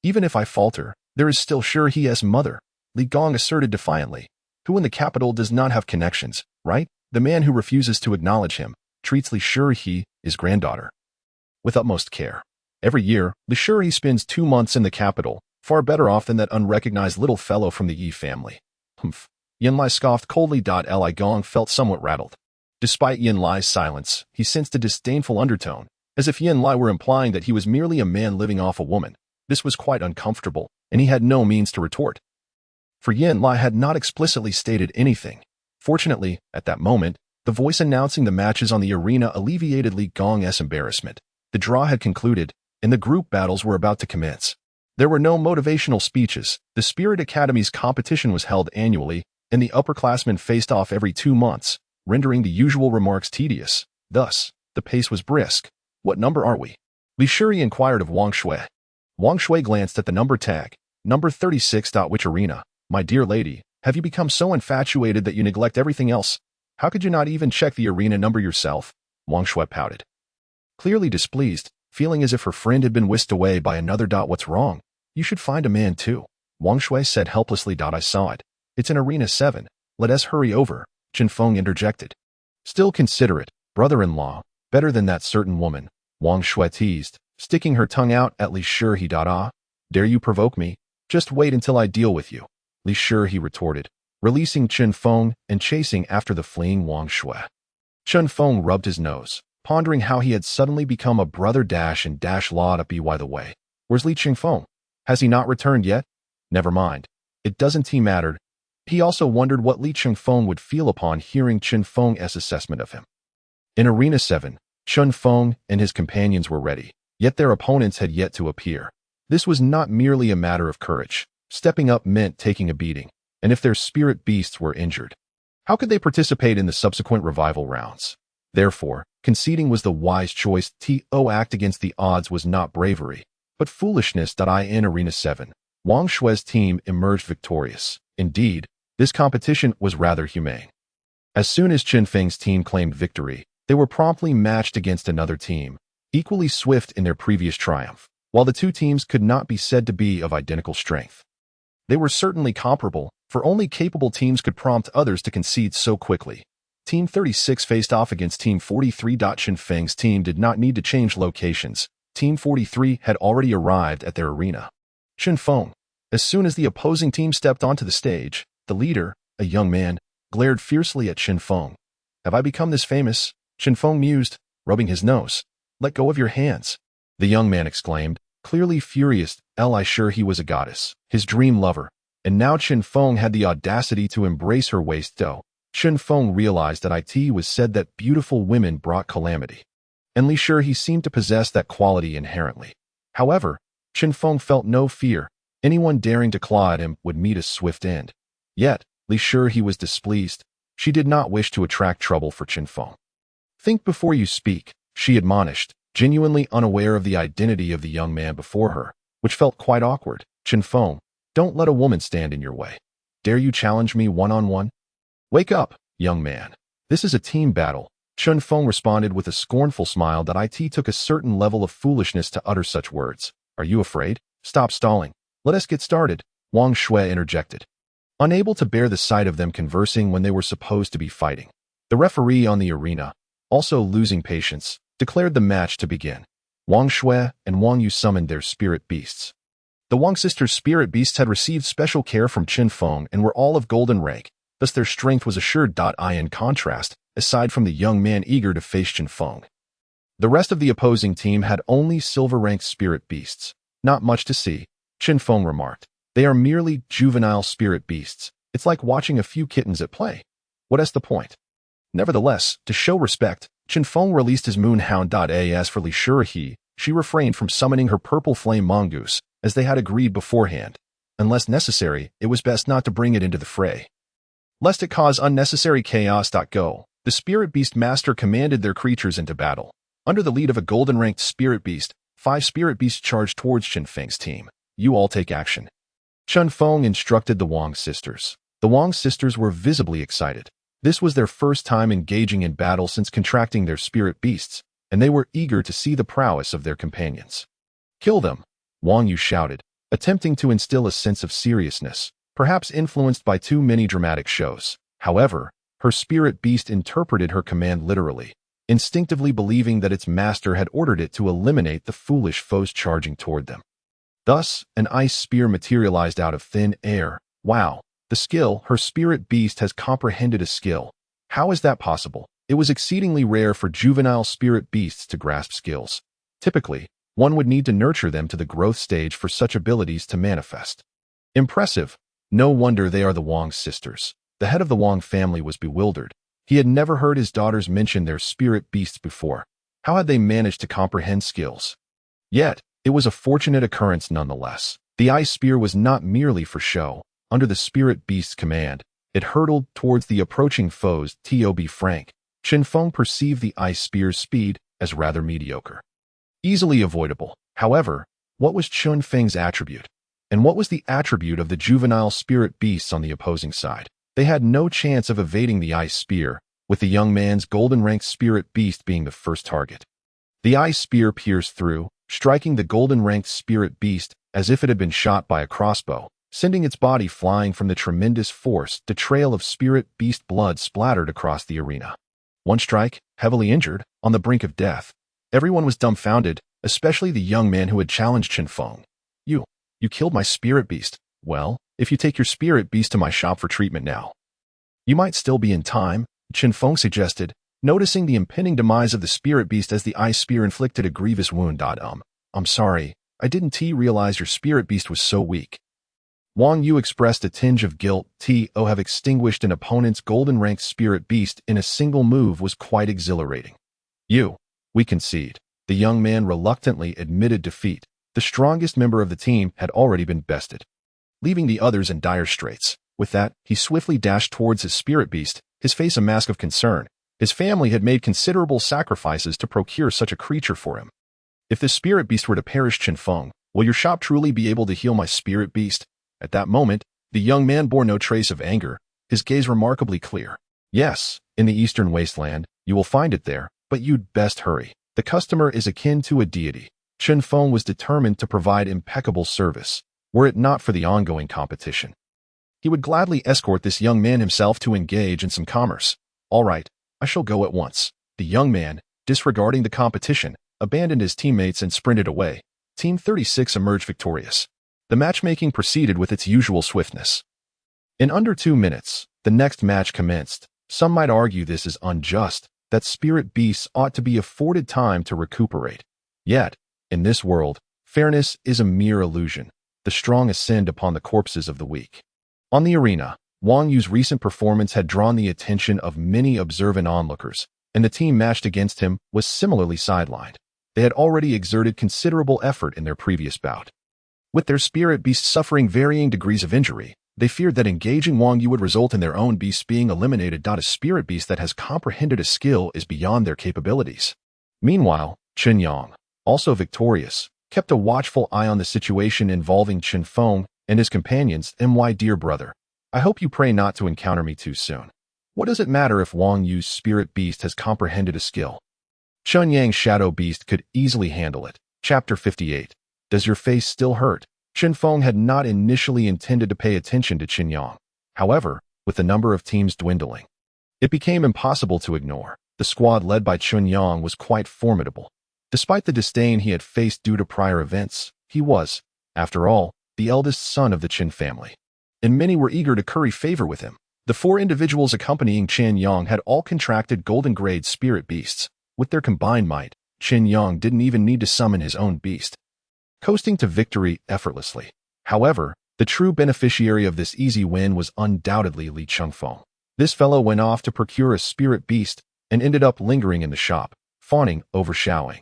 Even if I falter, there is still sure He's mother, Li Gong asserted defiantly. Who in the capital does not have connections, right? The man who refuses to acknowledge him treats Li Shuri, his granddaughter, with utmost care. Every year, Li Shuri spends 2 months in the capital, far better off than that unrecognized little fellow from the Yi family. Humph. Yin Lai scoffed coldly. Li Gong felt somewhat rattled. Despite Yin Lai's silence, he sensed a disdainful undertone, as if Yin Lai were implying that he was merely a man living off a woman. This was quite uncomfortable, and he had no means to retort. For Yin Lai had not explicitly stated anything. Fortunately, at that moment, the voice announcing the matches on the arena alleviated Li Gong's embarrassment. The draw had concluded, and the group battles were about to commence. There were no motivational speeches. The Spirit Academy's competition was held annually, and the upperclassmen faced off every 2 months, rendering the usual remarks tedious. Thus, the pace was brisk. What number are we? Li Shuri inquired of Wang Shui. Wang Shui glanced at the number tag. Number 36. Which arena? My dear lady, have you become so infatuated that you neglect everything else? How could you not even check the arena number yourself? Wang Shui pouted. Clearly displeased, feeling as if her friend had been whisked away by another. What's wrong? You should find a man too. Wang Shui said helplessly. I saw it. It's in arena 7. Let us hurry over, Chen Feng interjected. Still considerate, brother-in-law, better than that certain woman, Wang Shui teased, sticking her tongue out at Li Shuri. Dare you provoke me? Just wait until I deal with you, Li Shuri retorted, releasing Chen Feng and chasing after the fleeing Wang Shui. Chen Feng rubbed his nose, pondering how he had suddenly become a brother and law to be. By the way, where's Li Feng? Has he not returned yet? Never mind. It doesn't matter. He also wondered what Li Feng would feel upon hearing Chen Feng's assessment of him. In Arena 7, Chen Feng and his companions were ready, yet their opponents had yet to appear. This was not merely a matter of courage. Stepping up meant taking a beating, and if their spirit beasts were injured, how could they participate in the subsequent revival rounds? Therefore, conceding was the wise choice. To act against the odds was not bravery, but foolishness. In Arena 7, Wang Shui's team emerged victorious. Indeed, this competition was rather humane. As soon as Chen Feng's team claimed victory, they were promptly matched against another team. equally swift in their previous triumph. While the two teams could not be said to be of identical strength, they were certainly comparable, for only capable teams could prompt others to concede so quickly. Team 36 faced off against Team 43. Chen Feng's team did not need to change locations. Team 43 had already arrived at their arena. Chen Feng. As soon as the opposing team stepped onto the stage, the leader, a young man, glared fiercely at Chen Feng. "Have I become this famous?" Chen Feng mused, rubbing his nose. "Let go of your hands," the young man exclaimed, clearly furious. I sure he was a goddess, his dream lover, and now Chen Feng had the audacity to embrace her waist though. Chen Feng realized that it was said that beautiful women brought calamity, and Li sure he seemed to possess that quality inherently. However, Chen Feng felt no fear. Anyone daring to claw at him would meet a swift end. Yet, Li sure he was displeased. She did not wish to attract trouble for Chen Feng. "Think before you speak," she admonished, genuinely unaware of the identity of the young man before her, which felt quite awkward. "Chen Feng, don't let a woman stand in your way. Dare you challenge me one-on-one? Wake up, young man. This is a team battle." Chen Feng responded with a scornful smile that it took a certain level of foolishness to utter such words. "Are you afraid? Stop stalling. Let us get started," Wang Shui interjected, unable to bear the sight of them conversing when they were supposed to be fighting. The referee on the arena, also losing patience, declared the match to begin. Wang Shui and Wang Yu summoned their spirit beasts. The Wang sisters' spirit beasts had received special care from Chen Feng and were all of golden rank, thus their strength was assured. In contrast, aside from the young man eager to face Chen Feng, the rest of the opposing team had only silver-ranked spirit beasts. "Not much to see," Chen Feng remarked. "They are merely juvenile spirit beasts. It's like watching a few kittens at play. What is the point?" Nevertheless, to show respect, Chen Feng released his moonhound. As for Li Shurihe, she refrained from summoning her purple flame mongoose, as they had agreed beforehand. Unless necessary, it was best not to bring it into the fray, lest it cause unnecessary chaos. Go. The spirit beast master commanded their creatures into battle. Under the lead of a golden-ranked spirit beast, 5 spirit beasts charged towards Chen Feng's team. "You all take action," Chen Feng instructed the Wang sisters. The Wang sisters were visibly excited. This was their first time engaging in battle since contracting their spirit beasts, and they were eager to see the prowess of their companions. "Kill them," Wang Yu shouted, attempting to instill a sense of seriousness, perhaps influenced by too many dramatic shows. However, her spirit beast interpreted her command literally, instinctively believing that its master had ordered it to eliminate the foolish foes charging toward them. Thus, an ice spear materialized out of thin air. Wow! The skill, her spirit beast has comprehended a skill. How is that possible? It was exceedingly rare for juvenile spirit beasts to grasp skills. Typically, one would need to nurture them to the growth stage for such abilities to manifest. Impressive. No wonder they are the Wang sisters. The head of the Wang family was bewildered. He had never heard his daughters mention their spirit beasts before. How had they managed to comprehend skills? Yet, it was a fortunate occurrence nonetheless. The ice spear was not merely for show. Under the spirit beast's command, it hurtled towards the approaching foes. To be frank, Chen Feng perceived the ice spear's speed as rather mediocre, easily avoidable. However, what was Chen Feng's attribute? And what was the attribute of the juvenile spirit beasts on the opposing side? They had no chance of evading the ice spear, with the young man's golden-ranked spirit beast being the first target. The ice spear pierced through, striking the golden-ranked spirit beast as if it had been shot by a crossbow, sending its body flying from the tremendous force. The trail of spirit beast blood splattered across the arena. One strike, heavily injured, on the brink of death. Everyone was dumbfounded, especially the young man who had challenged Chen Feng. You killed my spirit beast. Well, if you take your spirit beast to my shop for treatment now, you might still be in time, Chen Feng suggested, noticing the impending demise of the spirit beast as the ice spear inflicted a grievous wound. I'm sorry, I didn't realize your spirit beast was so weak. Wang Yu expressed a tinge of guilt. To have extinguished an opponent's golden-ranked spirit beast in a single move was quite exhilarating. We concede. The young man reluctantly admitted defeat. The strongest member of the team had already been bested, leaving the others in dire straits. With that, he swiftly dashed towards his spirit beast, his face a mask of concern. His family had made considerable sacrifices to procure such a creature for him. If this spirit beast were to perish, Chen Feng, will your shop truly be able to heal my spirit beast? At that moment, the young man bore no trace of anger, his gaze remarkably clear. Yes, in the eastern wasteland, you will find it there, but you'd best hurry. The customer is akin to a deity. Chen Feng was determined to provide impeccable service, were it not for the ongoing competition. He would gladly escort this young man himself to engage in some commerce. All right, I shall go at once. The young man, disregarding the competition, abandoned his teammates and sprinted away. Team 36 emerged victorious. The matchmaking proceeded with its usual swiftness. In under 2 minutes, the next match commenced. Some might argue this is unjust, that spirit beasts ought to be afforded time to recuperate. Yet, in this world, fairness is a mere illusion. The strong ascend upon the corpses of the weak. On the arena, Wang Yu's recent performance had drawn the attention of many observant onlookers, and the team matched against him was similarly sidelined. They had already exerted considerable effort in their previous bout. With their spirit beasts suffering varying degrees of injury, they feared that engaging Wang Yu would result in their own beasts being eliminated. A spirit beast that has comprehended a skill is beyond their capabilities. Meanwhile, Chen Yang, also victorious, kept a watchful eye on the situation involving Chen Feng and his companions. My dear brother, I hope you pray not to encounter me too soon. What does it matter if Wang Yu's spirit beast has comprehended a skill? Chen Yang's shadow beast could easily handle it. Chapter 58. Does your face still hurt? Chen Feng had not initially intended to pay attention to Chen Yang. However, with the number of teams dwindling, it became impossible to ignore. The squad led by Chen Yang was quite formidable. Despite the disdain he had faced due to prior events, he was, after all, the eldest son of the Chen family, and many were eager to curry favor with him. The 4 individuals accompanying Chen Yang had all contracted golden grade spirit beasts. With their combined might, Chen Yang didn't even need to summon his own beast, coasting to victory effortlessly. However, the true beneficiary of this easy win was undoubtedly Li Chengfeng. This fellow went off to procure a spirit beast and ended up lingering in the shop, fawning over Xiaoing.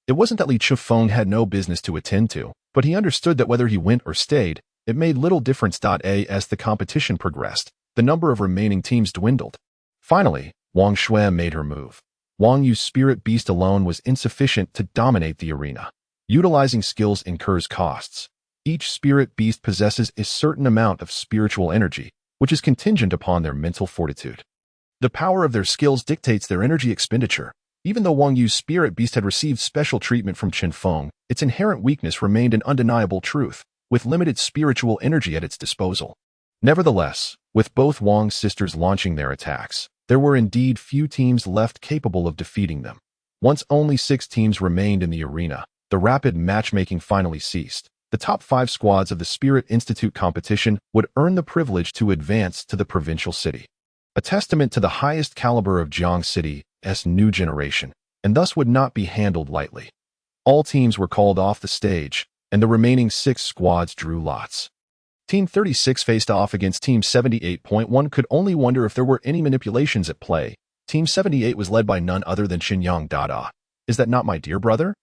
It wasn't that Li Chengfeng had no business to attend to, but he understood that whether he went or stayed, it made little difference. As the competition progressed, the number of remaining teams dwindled. Finally, Wang Shui made her move. Wang Yu's spirit beast alone was insufficient to dominate the arena. Utilizing skills incurs costs. Each spirit beast possesses a certain amount of spiritual energy, which is contingent upon their mental fortitude. The power of their skills dictates their energy expenditure. Even though Wang Yu's spirit beast had received special treatment from Chen Feng, its inherent weakness remained an undeniable truth, with limited spiritual energy at its disposal. Nevertheless, with both Wang's sisters launching their attacks, there were indeed few teams left capable of defeating them. Once only 6 teams remained in the arena, the rapid matchmaking finally ceased. The top 5 squads of the Spirit Institute competition would earn the privilege to advance to the provincial city, a testament to the highest caliber of Jiang City's new generation, and thus would not be handled lightly. All teams were called off the stage, and the remaining 6 squads drew lots. Team 36 faced off against Team 78.1. Could only wonder if there were any manipulations at play. Team 78 was led by none other than Chen Yang. Is that not my dear brother?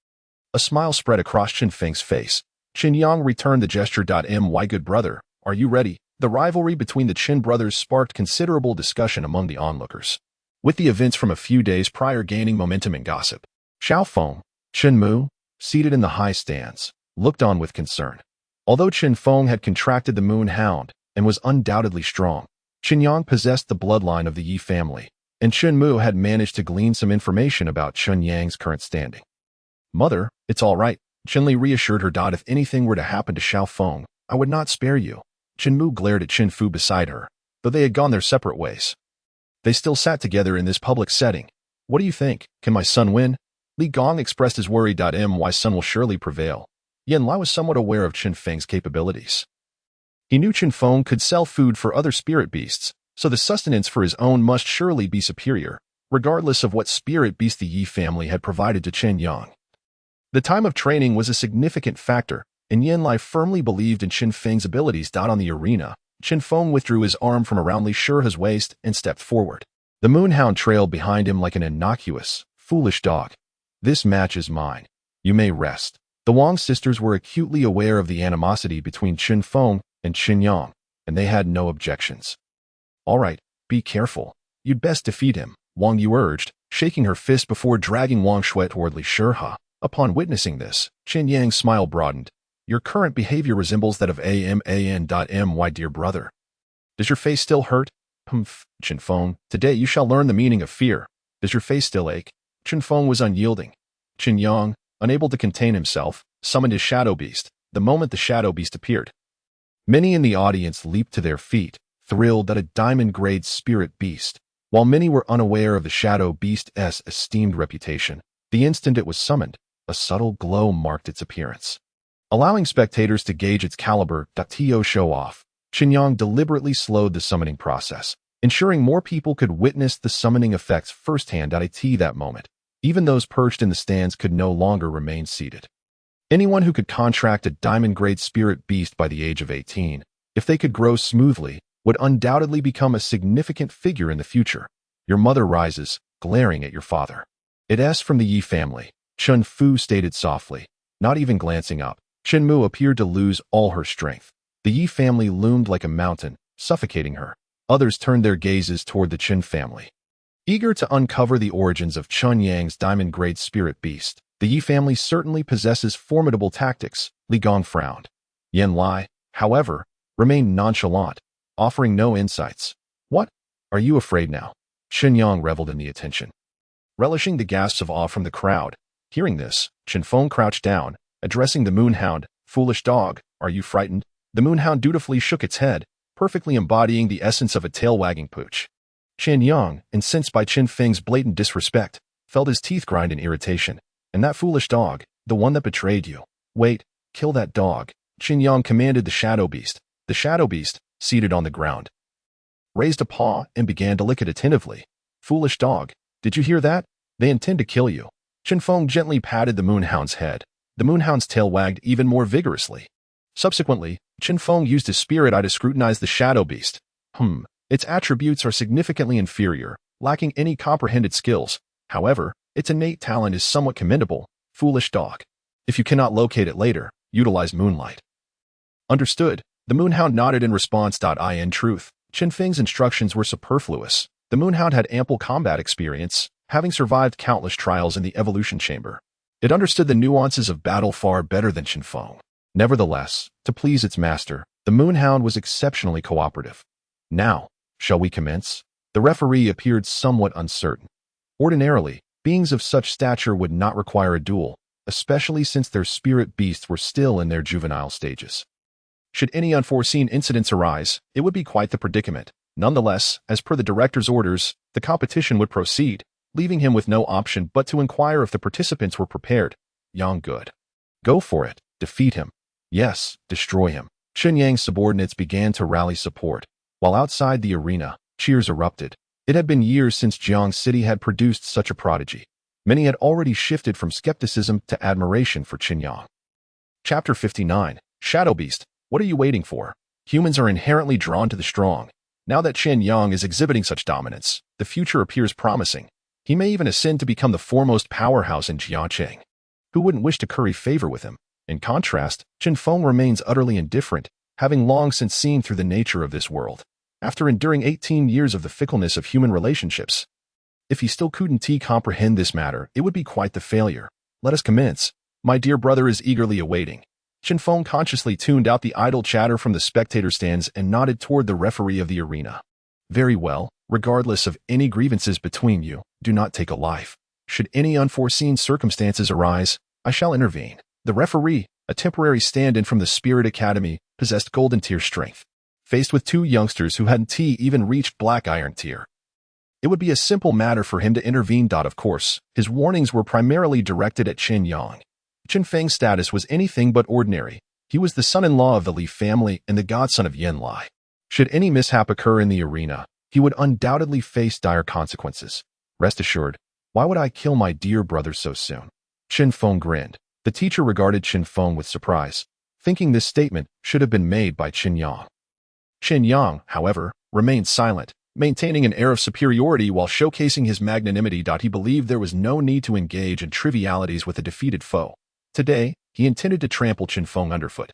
A smile spread across Chen Feng's face. Chen Yang returned the gesture. My good brother, are you ready? The rivalry between the Chen brothers sparked considerable discussion among the onlookers, with the events from a few days prior gaining momentum and gossip. Xiao Feng, Chen Mu, seated in the high stands, looked on with concern. Although Chen Feng had contracted the Moon Hound and was undoubtedly strong, Chen Yang possessed the bloodline of the Yi family, and Chen Mu had managed to glean some information about Chen Yang's current standing. Mother, it's all right, Chen Li reassured her. If anything were to happen to Xiao Feng, I would not spare you. Chen Mu glared at Chen Fu beside her, though they had gone their separate ways. They still sat together in this public setting. What do you think? Can my son win? Li Gong expressed his worry. My son will surely prevail. Yan Lai was somewhat aware of Chen Feng's capabilities. He knew Chen Feng could sell food for other spirit beasts, so the sustenance for his own must surely be superior, regardless of what spirit beast the Yi family had provided to Chen Yang. The time of training was a significant factor, and Yan Lai firmly believed in Chen Feng's abilities. On the arena, Chen Feng withdrew his arm from around Li Shi's waist and stepped forward. The Moonhound trailed behind him like an innocuous, foolish dog. This match is mine. You may rest. The Wang sisters were acutely aware of the animosity between Chen Feng and Chen Yang, and they had no objections. All right, be careful. You'd best defeat him, Wang Yu urged, shaking her fist before dragging Wang Shui toward Li Shi. Upon witnessing this, Chen Yang's smile broadened. Your current behavior resembles that of my dear brother. Does your face still hurt? Humph, Chen Feng, today you shall learn the meaning of fear. Does your face still ache? Chen Feng was unyielding. Chen Yang, unable to contain himself, summoned his shadow beast. The moment the shadow beast appeared, many in the audience leaped to their feet, thrilled at a diamond-grade spirit beast. While many were unaware of the shadow beast's esteemed reputation, the instant it was summoned, a subtle glow marked its appearance. Allowing spectators to gauge its caliber, to show off, Chen Yang deliberately slowed the summoning process, ensuring more people could witness the summoning effects firsthand. That moment, even those perched in the stands could no longer remain seated. Anyone who could contract a diamond-grade spirit beast by the age of 18, if they could grow smoothly, would undoubtedly become a significant figure in the future. Your mother rises, glaring at your father. It's from the Yi family, Chen Fu stated softly. Not even glancing up, Chen Mu appeared to lose all her strength. The Yi family loomed like a mountain, suffocating her. Others turned their gazes toward the Chen family. Eager to uncover the origins of Chen Yang's diamond-grade spirit beast, the Yi family certainly possesses formidable tactics. Li Gong frowned. Yan Lai, however, remained nonchalant, offering no insights. What? Are you afraid now? Chen Yang reveled in the attention, relishing the gasps of awe from the crowd. Hearing this, Chen Feng crouched down, addressing the moonhound. Foolish dog, are you frightened? The moonhound dutifully shook its head, perfectly embodying the essence of a tail-wagging pooch. Chen Yang, incensed by Chen Feng's blatant disrespect, felt his teeth grind in irritation. And that foolish dog, the one that betrayed you. Wait, kill that dog. Chen Yang commanded the shadow beast. The shadow beast, seated on the ground, raised a paw and began to lick it attentively. Foolish dog, did you hear that? They intend to kill you. Chen Feng gently patted the moonhound's head. The moonhound's tail wagged even more vigorously. Subsequently, Chen Feng used his spirit eye to scrutinize the shadow beast. Its attributes are significantly inferior, lacking any comprehended skills. However, its innate talent is somewhat commendable. Foolish dog. If you cannot locate it later, utilize moonlight. Understood. The moonhound nodded in response. In truth, Chen Feng's instructions were superfluous. The moonhound had ample combat experience, having survived countless trials in the evolution chamber. It understood the nuances of battle far better than Chen Feng. Nevertheless, to please its master, the moonhound was exceptionally cooperative. Now, shall we commence? The referee appeared somewhat uncertain. Ordinarily, beings of such stature would not require a duel, especially since their spirit beasts were still in their juvenile stages. Should any unforeseen incidents arise, it would be quite the predicament. Nonetheless, as per the director's orders, the competition would proceed, leaving him with no option but to inquire if the participants were prepared. Yang good. Go for it. Defeat him. Yes, destroy him. Chen Yang's subordinates began to rally support, while outside the arena, cheers erupted. It had been years since Jiang City had produced such a prodigy. Many had already shifted from skepticism to admiration for Chen Yang. Chapter 59. Shadow Beast. What are you waiting for? Humans are inherently drawn to the strong. Now that Chen Yang is exhibiting such dominance, the future appears promising. He may even ascend to become the foremost powerhouse in Jiangcheng. Who wouldn't wish to curry favor with him? In contrast, Chen Feng remains utterly indifferent, having long since seen through the nature of this world. After enduring 18 years of the fickleness of human relationships, if he still couldn't comprehend this matter, it would be quite the failure. Let us commence. My dear brother is eagerly awaiting. Chen Feng consciously tuned out the idle chatter from the spectator stands and nodded toward the referee of the arena. Very well, regardless of any grievances between you, do not take a life. Should any unforeseen circumstances arise, I shall intervene. The referee, a temporary stand-in from the Spirit Academy, possessed golden tier strength. Faced with two youngsters who hadn't even reached black iron tier, it would be a simple matter for him to intervene. Of course, his warnings were primarily directed at Chen Yang. Chen Feng's status was anything but ordinary. He was the son-in-law of the Li family and the godson of Yan Lai. Should any mishap occur in the arena, he would undoubtedly face dire consequences. Rest assured, why would I kill my dear brother so soon? Chen Feng grinned. The teacher regarded Chen Feng with surprise, thinking this statement should have been made by Chen Yang. Chen Yang, however, remained silent, maintaining an air of superiority while showcasing his magnanimity. He believed there was no need to engage in trivialities with a defeated foe. Today, he intended to trample Chen Feng underfoot,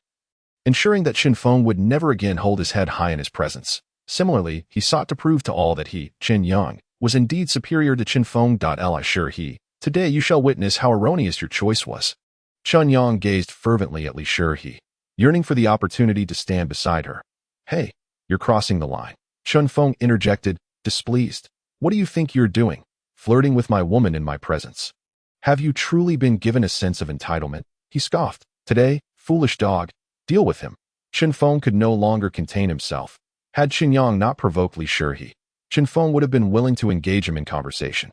ensuring that Chen Feng would never again hold his head high in his presence. Similarly, he sought to prove to all that he, Chen Yang, was indeed superior to Chen Feng. Today you shall witness how erroneous your choice was. Chen Yang gazed fervently at Li Shi, yearning for the opportunity to stand beside her. Hey, you're crossing the line. Chen Feng interjected, displeased. What do you think you're doing? Flirting with my woman in my presence. Have you truly been given a sense of entitlement? He scoffed. Today, foolish dog, deal with him. Chen Feng could no longer contain himself. Had Chen Yang not provoked sure Chen Feng would have been willing to engage him in conversation.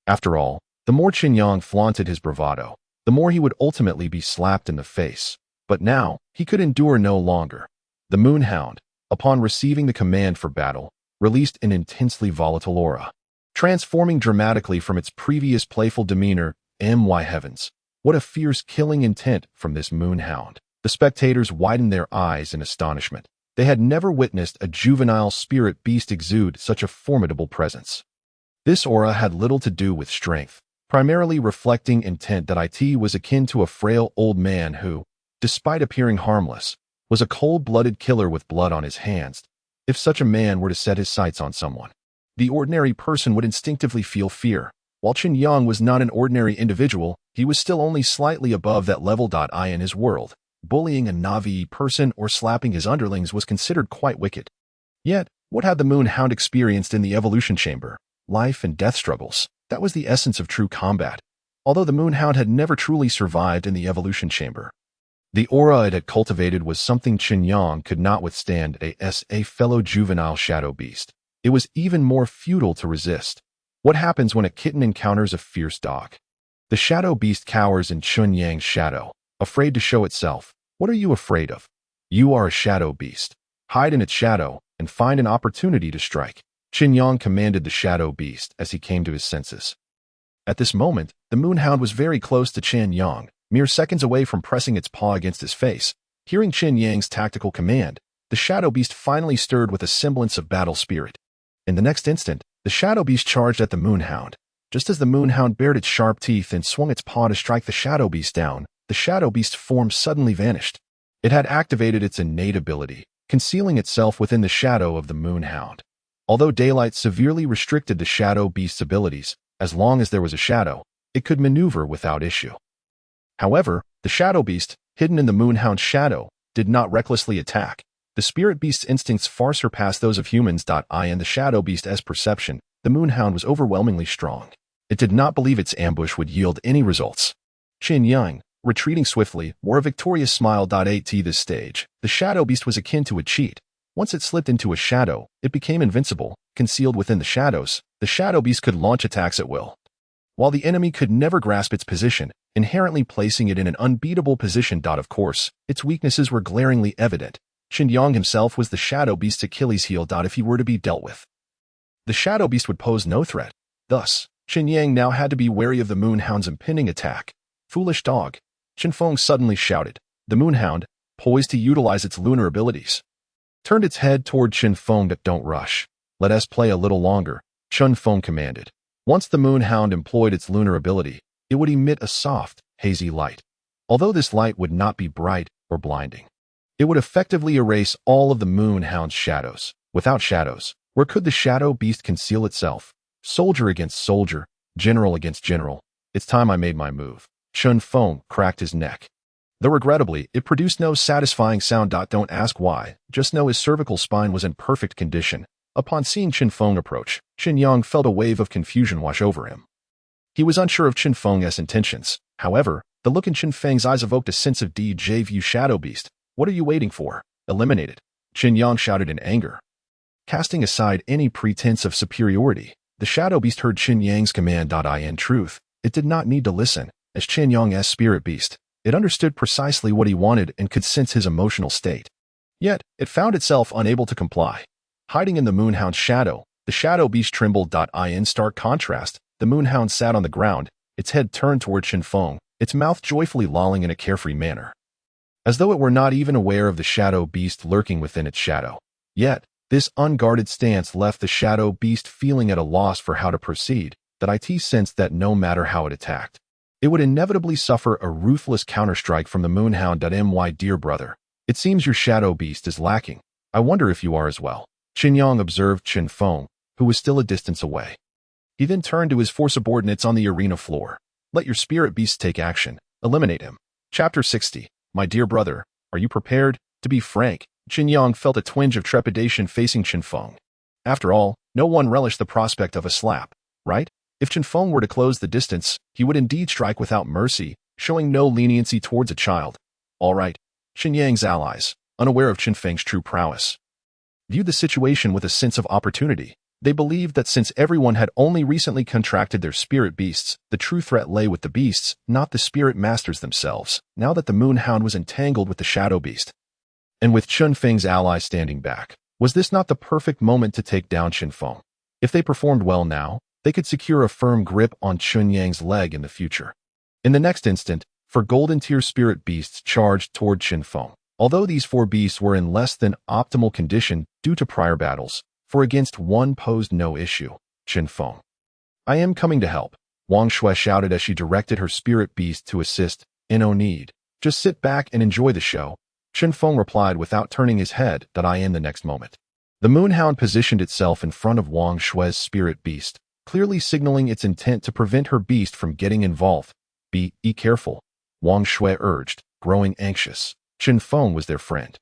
After all, the more Chen Yang flaunted his bravado, the more he would ultimately be slapped in the face. But now, he could endure no longer. The Moonhound, upon receiving the command for battle, released an intensely volatile aura, transforming dramatically from its previous playful demeanor. My heavens, what a fierce killing intent from this Moonhound. The spectators widened their eyes in astonishment. They had never witnessed a juvenile spirit beast exude such a formidable presence. This aura had little to do with strength, primarily reflecting intent that it was akin to a frail old man who, despite appearing harmless, was a cold-blooded killer with blood on his hands. If such a man were to set his sights on someone, the ordinary person would instinctively feel fear. While Chen Yang was not an ordinary individual, he was still only slightly above that level. In his world, bullying a Navi person or slapping his underlings was considered quite wicked. Yet, what had the Moonhound experienced in the evolution chamber? Life and death struggles. That was the essence of true combat. Although the Moonhound had never truly survived in the evolution chamber, the aura it had cultivated was something Chen Yang could not withstand as a fellow juvenile shadow beast. It was even more futile to resist. What happens when a kitten encounters a fierce dog? The shadow beast cowers in Chen Yang's shadow, afraid to show itself. What are you afraid of? You are a shadow beast. Hide in its shadow and find an opportunity to strike. Chen Yang commanded the shadow beast as he came to his senses. At this moment, the Moonhound was very close to Chen Yang, mere seconds away from pressing its paw against his face. Hearing Chen Yang's tactical command, the shadow beast finally stirred with a semblance of battle spirit. In the next instant, the shadow beast charged at the Moonhound. Just as the Moonhound bared its sharp teeth and swung its paw to strike the shadow beast down, the shadow beast form suddenly vanished. It had activated its innate ability, concealing itself within the shadow of the Moonhound. Although daylight severely restricted the shadow beast's abilities, as long as there was a shadow, it could maneuver without issue. However, the shadow beast, hidden in the Moonhound's shadow, did not recklessly attack. The spirit beast's instincts far surpassed those of humans. In the shadow beast's perception, the Moonhound was overwhelmingly strong. It did not believe its ambush would yield any results. Chen Yang, retreating swiftly, wore a victorious smile. At this stage, the shadow beast was akin to a cheat. Once it slipped into a shadow, it became invincible. Concealed within the shadows, the shadow beast could launch attacks at will, while the enemy could never grasp its position, inherently placing it in an unbeatable position. Of course, its weaknesses were glaringly evident. Chen Yang himself was the shadow beast's Achilles heel. If he were to be dealt with, the shadow beast would pose no threat. Thus, Chen Yang now had to be wary of the Moonhound's impending attack. Foolish dog, Chen Feng suddenly shouted. The Moonhound, poised to utilize its lunar abilities, turned its head toward Chen Feng. Don't rush. Let us play a little longer, Chen Feng commanded. Once the Moonhound employed its lunar ability, it would emit a soft, hazy light. Although this light would not be bright or blinding, it would effectively erase all of the Moonhound's shadows. Without shadows, where could the shadow beast conceal itself? Soldier against soldier, general against general. It's time I made my move. Chen Feng cracked his neck. Though regrettably, it produced no satisfying sound. Don't ask why, just know his cervical spine was in perfect condition. Upon seeing Chen Feng approach, Chen Yang felt a wave of confusion wash over him. He was unsure of Chen Feng's intentions. However, the look in Chen Feng's eyes evoked a sense of deja vu. Shadow beast, what are you waiting for? Eliminate it, Chen Yang shouted in anger. Casting aside any pretense of superiority, the shadow beast heard Chen Yang's command. In truth, it did not need to listen. As Chen Yang's spirit beast, it understood precisely what he wanted and could sense his emotional state. Yet, it found itself unable to comply. Hiding in the Moonhound's shadow, the shadow beast trembled. In stark contrast, the Moonhound sat on the ground, its head turned toward Chen Feng, its mouth joyfully lolling in a carefree manner, as though it were not even aware of the shadow beast lurking within its shadow. Yet, this unguarded stance left the shadow beast feeling at a loss for how to proceed. It sensed that no matter how it attacked, it would inevitably suffer a ruthless counterstrike from the Moonhound. My dear brother, it seems your shadow beast is lacking. I wonder if you are as well. Chen Yang observed Chen Feng, who was still a distance away. He then turned to his four subordinates on the arena floor. Let your spirit beasts take action. Eliminate him. Chapter 60. My dear brother, are you prepared? To be frank, Chen Yang felt a twinge of trepidation facing Chen Feng. After all, no one relished the prospect of a slap, right? If Chen Feng were to close the distance, he would indeed strike without mercy, showing no leniency towards a child. All right, Chen Yang's allies, unaware of Chen Feng's true prowess, viewed the situation with a sense of opportunity. They believed that since everyone had only recently contracted their spirit beasts, the true threat lay with the beasts, not the spirit masters themselves, now that the moon hound was entangled with the shadow beast. And with Chen Feng's allies standing back, was this not the perfect moment to take down Chen Feng? If they performed well now, they could secure a firm grip on Chen Yang's leg in the future. In the next instant, 4 golden tier spirit beasts charged toward Chen Feng. Although these 4 beasts were in less than optimal condition due to prior battles, 4 against 1 posed no issue. Chen Feng. I am coming to help, Wang Shui shouted as she directed her spirit beast to assist. No need. Just sit back and enjoy the show. Chen Feng replied without turning his head that I am the next moment. The moonhound positioned itself in front of Wang Shui's spirit beast, clearly signaling its intent to prevent her beast from getting involved. Be careful, Wang Shui urged, growing anxious. Chen Feng was their friend.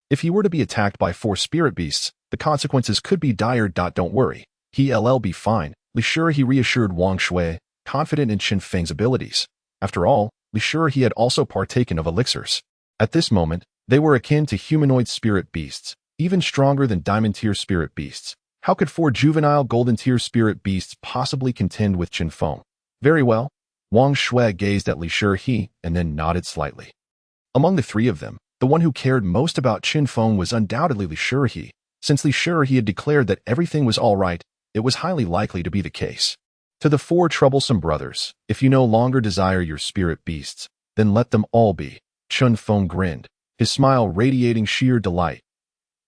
If he were to be attacked by 4 spirit beasts, the consequences could be dire. Don't worry. He'll be fine. Li Sure he reassured Wang Shui, confident in Chen Feng's abilities. After all, Li Sure he had also partaken of elixirs. At this moment, they were akin to humanoid spirit beasts, even stronger than diamond-tier spirit beasts. How could 4 juvenile golden-tier spirit beasts possibly contend with Chen Feng? Very well. Wang Shui gazed at Li Sure he and then nodded slightly. Among the 3 of them, the one who cared most about Chen Feng was undoubtedly Li Sure he. Since Li Sure he had declared that everything was all right, it was highly likely to be the case. To the 4 troublesome brothers, if you no longer desire your spirit beasts, then let them all be. Chen Feng grinned, his smile radiating sheer delight.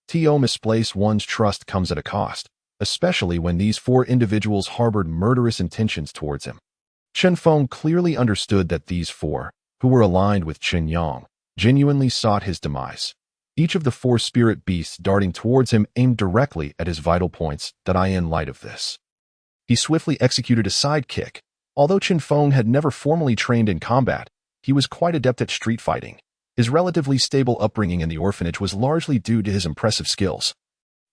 To misplace one's trust comes at a cost, especially when these 4 individuals harbored murderous intentions towards him. Chen Feng clearly understood that these 4, who were aligned with Chen Yang, genuinely sought his demise. Each of the 4 spirit beasts darting towards him aimed directly at his vital points. In light of this, he swiftly executed a side kick. Although Chen Feng had never formally trained in combat, he was quite adept at street fighting. His relatively stable upbringing in the orphanage was largely due to his impressive skills,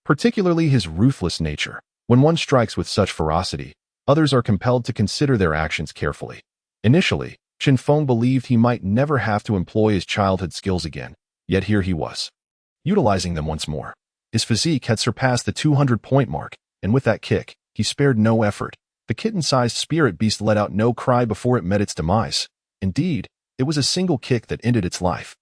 particularly his ruthless nature. When one strikes with such ferocity, others are compelled to consider their actions carefully. Initially, Chen Feng believed he might never have to employ his childhood skills again, yet here he was, utilizing them once more. His physique had surpassed the 200-point mark, and with that kick, he spared no effort. The kitten-sized spirit beast let out no cry before it met its demise. Indeed, it was a single kick that ended its life.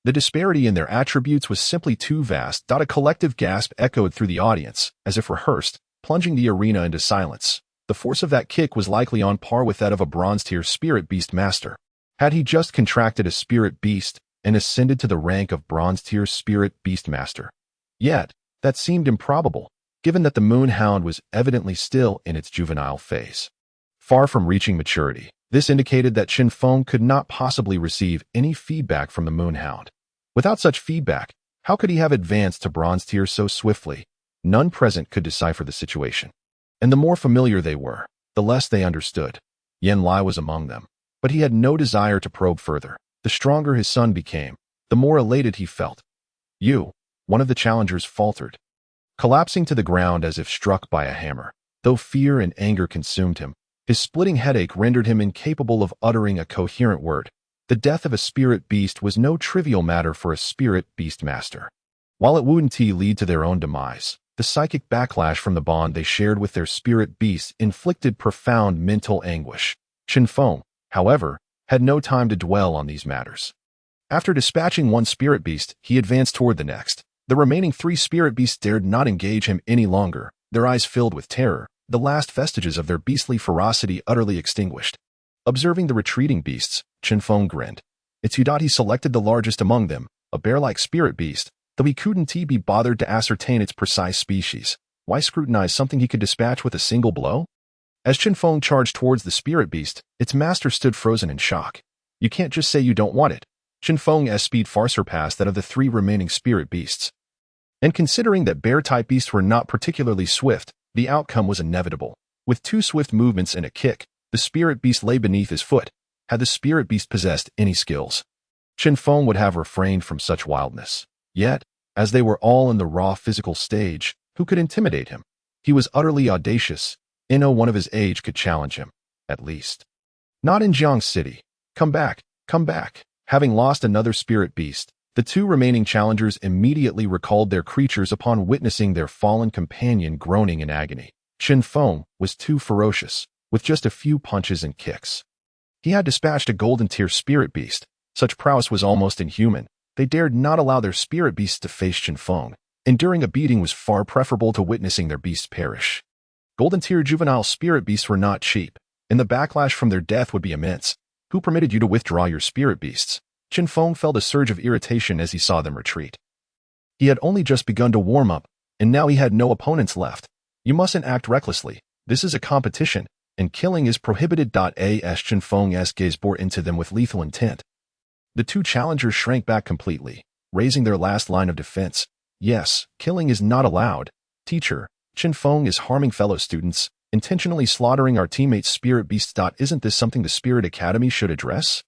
The disparity in their attributes was simply too vast. A collective gasp echoed through the audience, as if rehearsed, plunging the arena into silence. The force of that kick was likely on par with that of a bronze-tier spirit beast master. Had he just contracted a spirit beast and ascended to the rank of bronze-tier spirit beast master? Yet, that seemed improbable, given that the moon hound was evidently still in its juvenile phase. Far from reaching maturity, this indicated that Chen Feng could not possibly receive any feedback from the moon hound. Without such feedback, how could he have advanced to bronze tier so swiftly? None present could decipher the situation. And the more familiar they were, the less they understood. Yan Lai was among them, but he had no desire to probe further. The stronger his son became, the more elated he felt. One of the challengers faltered, collapsing to the ground as if struck by a hammer. Though fear and anger consumed him, his splitting headache rendered him incapable of uttering a coherent word. The death of a spirit beast was no trivial matter for a spirit beast master. While it wouldn't lead to their own demise, the psychic backlash from the bond they shared with their spirit beasts inflicted profound mental anguish. Chen Feng, however, had no time to dwell on these matters. After dispatching one spirit beast, he advanced toward the next. The remaining 3 spirit beasts dared not engage him any longer, their eyes filled with terror, the last vestiges of their beastly ferocity utterly extinguished. Observing the retreating beasts, Chen Feng grinned. He selected the largest among them, a bear-like spirit beast, though he couldn't be bothered to ascertain its precise species. Why scrutinize something he could dispatch with a single blow? As Chen Feng charged towards the spirit beast, its master stood frozen in shock. You can't just say you don't want it. Chen Feng's speed far surpassed that of the 3 remaining spirit beasts. And considering that bear-type beasts were not particularly swift, the outcome was inevitable. With 2 swift movements and a kick, the spirit beast lay beneath his foot. Had the spirit beast possessed any skills, Chen Feng would have refrained from such wildness. Yet, as they were all in the raw physical stage, who could intimidate him? He was utterly audacious, No one of his age could challenge him, at least. Not in Jiang City. Come back, come back. Having lost another spirit beast, the two remaining challengers immediately recalled their creatures upon witnessing their fallen companion groaning in agony. Chen Feng was too ferocious, with just a few punches and kicks. He had dispatched a golden-tier spirit beast. Such prowess was almost inhuman. They dared not allow their spirit beasts to face Chen Feng. Enduring a beating was far preferable to witnessing their beasts perish. Golden-tier juvenile spirit beasts were not cheap, and the backlash from their death would be immense. Who permitted you to withdraw your spirit beasts? Chen Feng felt a surge of irritation as he saw them retreat. He had only just begun to warm up, and now he had no opponents left. You mustn't act recklessly. This is a competition, and killing is prohibited. As Chen Feng's gaze bore into them with lethal intent. The two challengers shrank back completely, raising their last line of defense. Yes, killing is not allowed. Teacher, Chen Feng is harming fellow students, intentionally slaughtering our teammates' spirit beasts. Isn't this something the Spirit Academy should address?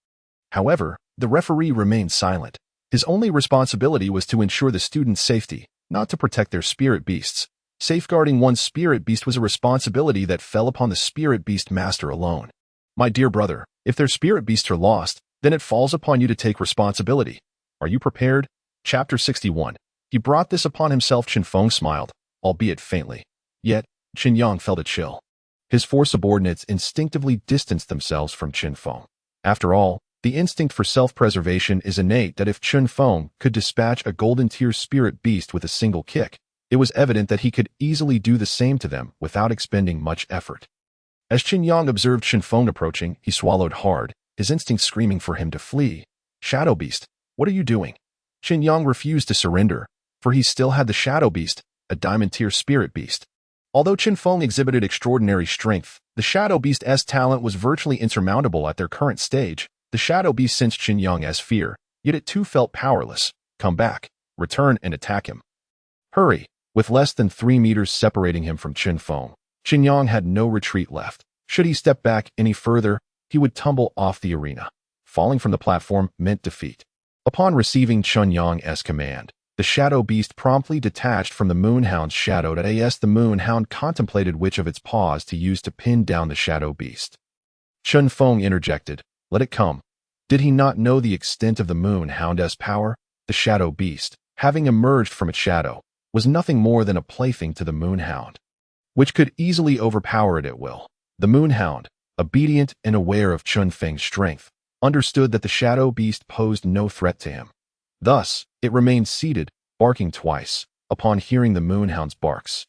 However, the referee remained silent. His only responsibility was to ensure the students' safety, not to protect their spirit beasts. Safeguarding one's spirit beast was a responsibility that fell upon the spirit beast master alone. My dear brother, if their spirit beasts are lost, then it falls upon you to take responsibility. Are you prepared? Chapter 61. He brought this upon himself. Chen Feng smiled, albeit faintly. Yet, Chen Yang felt a chill. His four subordinates instinctively distanced themselves from Chen Feng. After all, the instinct for self-preservation is innate. That if Chen Feng could dispatch a golden-tier spirit beast with a single kick, it was evident that he could easily do the same to them without expending much effort. As Chen Yang observed Chen Feng approaching, he swallowed hard, his instinct screaming for him to flee. Shadow Beast, what are you doing? Chen Yang refused to surrender, for he still had the Shadow Beast, a diamond-tier spirit beast. Although Chen Feng exhibited extraordinary strength, the Shadow Beast's talent was virtually insurmountable at their current stage. The Shadow Beast sensed Chen Yang's fear, yet it too felt powerless. Come back, return and attack him. Hurry! With less than 3 meters separating him from Chen Feng, Chen Yang had no retreat left. Should he step back any further, he would tumble off the arena. Falling from the platform meant defeat. Upon receiving Chen Yang's command, the Shadow Beast promptly detached from the Moonhound's shadow. The Moonhound contemplated which of its paws to use to pin down the Shadow Beast. Chen Feng interjected, let it come. Did he not know the extent of the Moonhound's power? The Shadow Beast, having emerged from its shadow, was nothing more than a plaything to the Moonhound, which could easily overpower it at will. The Moonhound, obedient and aware of Chen Feng's strength, understood that the Shadow Beast posed no threat to him. Thus, it remained seated, barking twice, upon hearing the Moonhound's barks.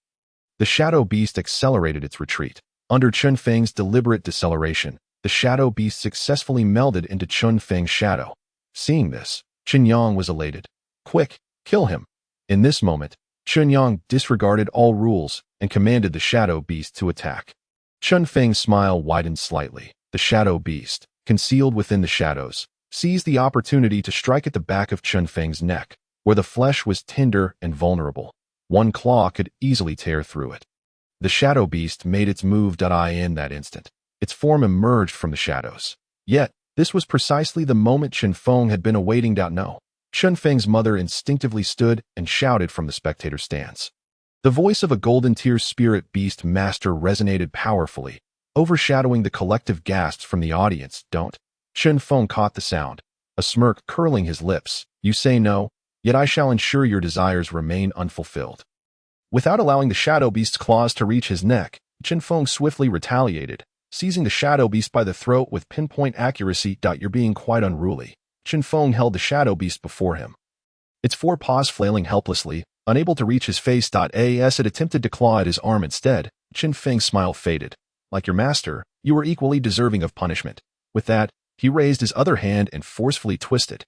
The Shadow Beast accelerated its retreat. Under Chen Feng's deliberate deceleration, the Shadow Beast successfully melded into Chen Feng's shadow. Seeing this, Chen Yang was elated. Quick, kill him. In this moment, Chen Yang disregarded all rules and commanded the Shadow Beast to attack. Chen Feng's smile widened slightly. The Shadow Beast, concealed within the shadows, seized the opportunity to strike at the back of Chen Feng's neck, where the flesh was tender and vulnerable. One claw could easily tear through it. The Shadow Beast made its move. In that instant, its form emerged from the shadows. Yet, this was precisely the moment Chen Feng had been awaiting. No. Chen Feng's mother instinctively stood and shouted from the spectator stands. The voice of a golden-tier spirit beast master resonated powerfully, overshadowing the collective gasps from the audience. Don't. Chen Feng caught the sound, a smirk curling his lips. You say no, yet I shall ensure your desires remain unfulfilled. Without allowing the Shadow Beast's claws to reach his neck, Chen Feng swiftly retaliated, seizing the Shadow Beast by the throat with pinpoint accuracy. You're being quite unruly. Chen Feng held the Shadow Beast before him, its four paws flailing helplessly, unable to reach his face. As it attempted to claw at his arm instead, Chen Feng's smile faded. Like your master, you are equally deserving of punishment. With that, he raised his other hand and forcefully twisted.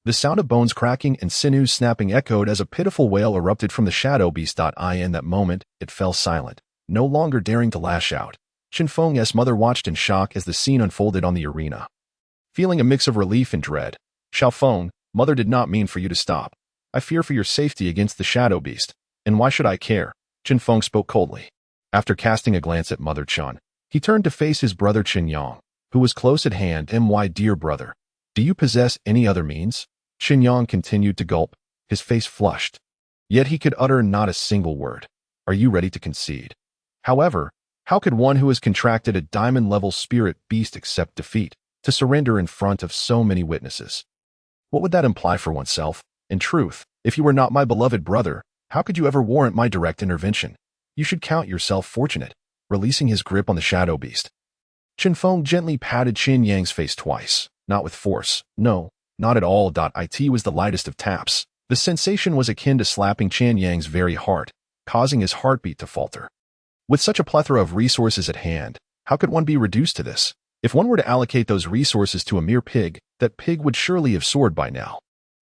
The sound of bones cracking and sinews snapping echoed as a pitiful wail erupted from the Shadow Beast. In that moment, it fell silent, no longer daring to lash out. Chen Feng's mother watched in shock as the scene unfolded on the arena. Feeling a mix of relief and dread, Xiao Feng, mother did not mean for you to stop. I fear for your safety against the Shadow Beast. And why should I care? Chen Feng spoke coldly. After casting a glance at Mother Chen, he turned to face his brother Chen Yang, who was close at hand. My dear brother, do you possess any other means? Chen Yang continued to gulp, his face flushed. Yet he could utter not a single word. Are you ready to concede? However, How could one who has contracted a diamond-level spirit beast accept defeat, to surrender in front of so many witnesses? What would that imply for oneself? In truth, if you were not my beloved brother, how could you ever warrant my direct intervention? You should count yourself fortunate. Releasing his grip on the shadow beast, Chen Feng gently patted Chen Yang's face twice, not with force. No, not at all. It was the lightest of taps. The sensation was akin to slapping Chen Yang's very heart, causing his heartbeat to falter. With such a plethora of resources at hand, how could one be reduced to this? If one were to allocate those resources to a mere pig, that pig would surely have soared by now.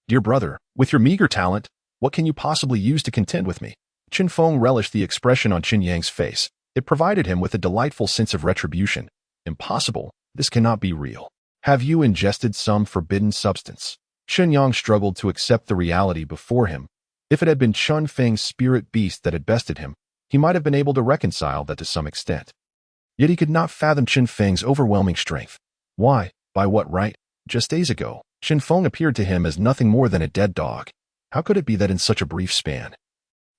Dear brother, with your meager talent, what can you possibly use to contend with me? Chen Feng relished the expression on Chen Yang's face. It provided him with a delightful sense of retribution. Impossible. This cannot be real. Have you ingested some forbidden substance? Chen Yang struggled to accept the reality before him. If it had been Chen Feng's spirit beast that had bested him, he might have been able to reconcile that to some extent. Yet he could not fathom Chen Feng's overwhelming strength. Why? By what right? Just days ago, Chen Feng appeared to him as nothing more than a dead dog. How could it be that in such a brief span,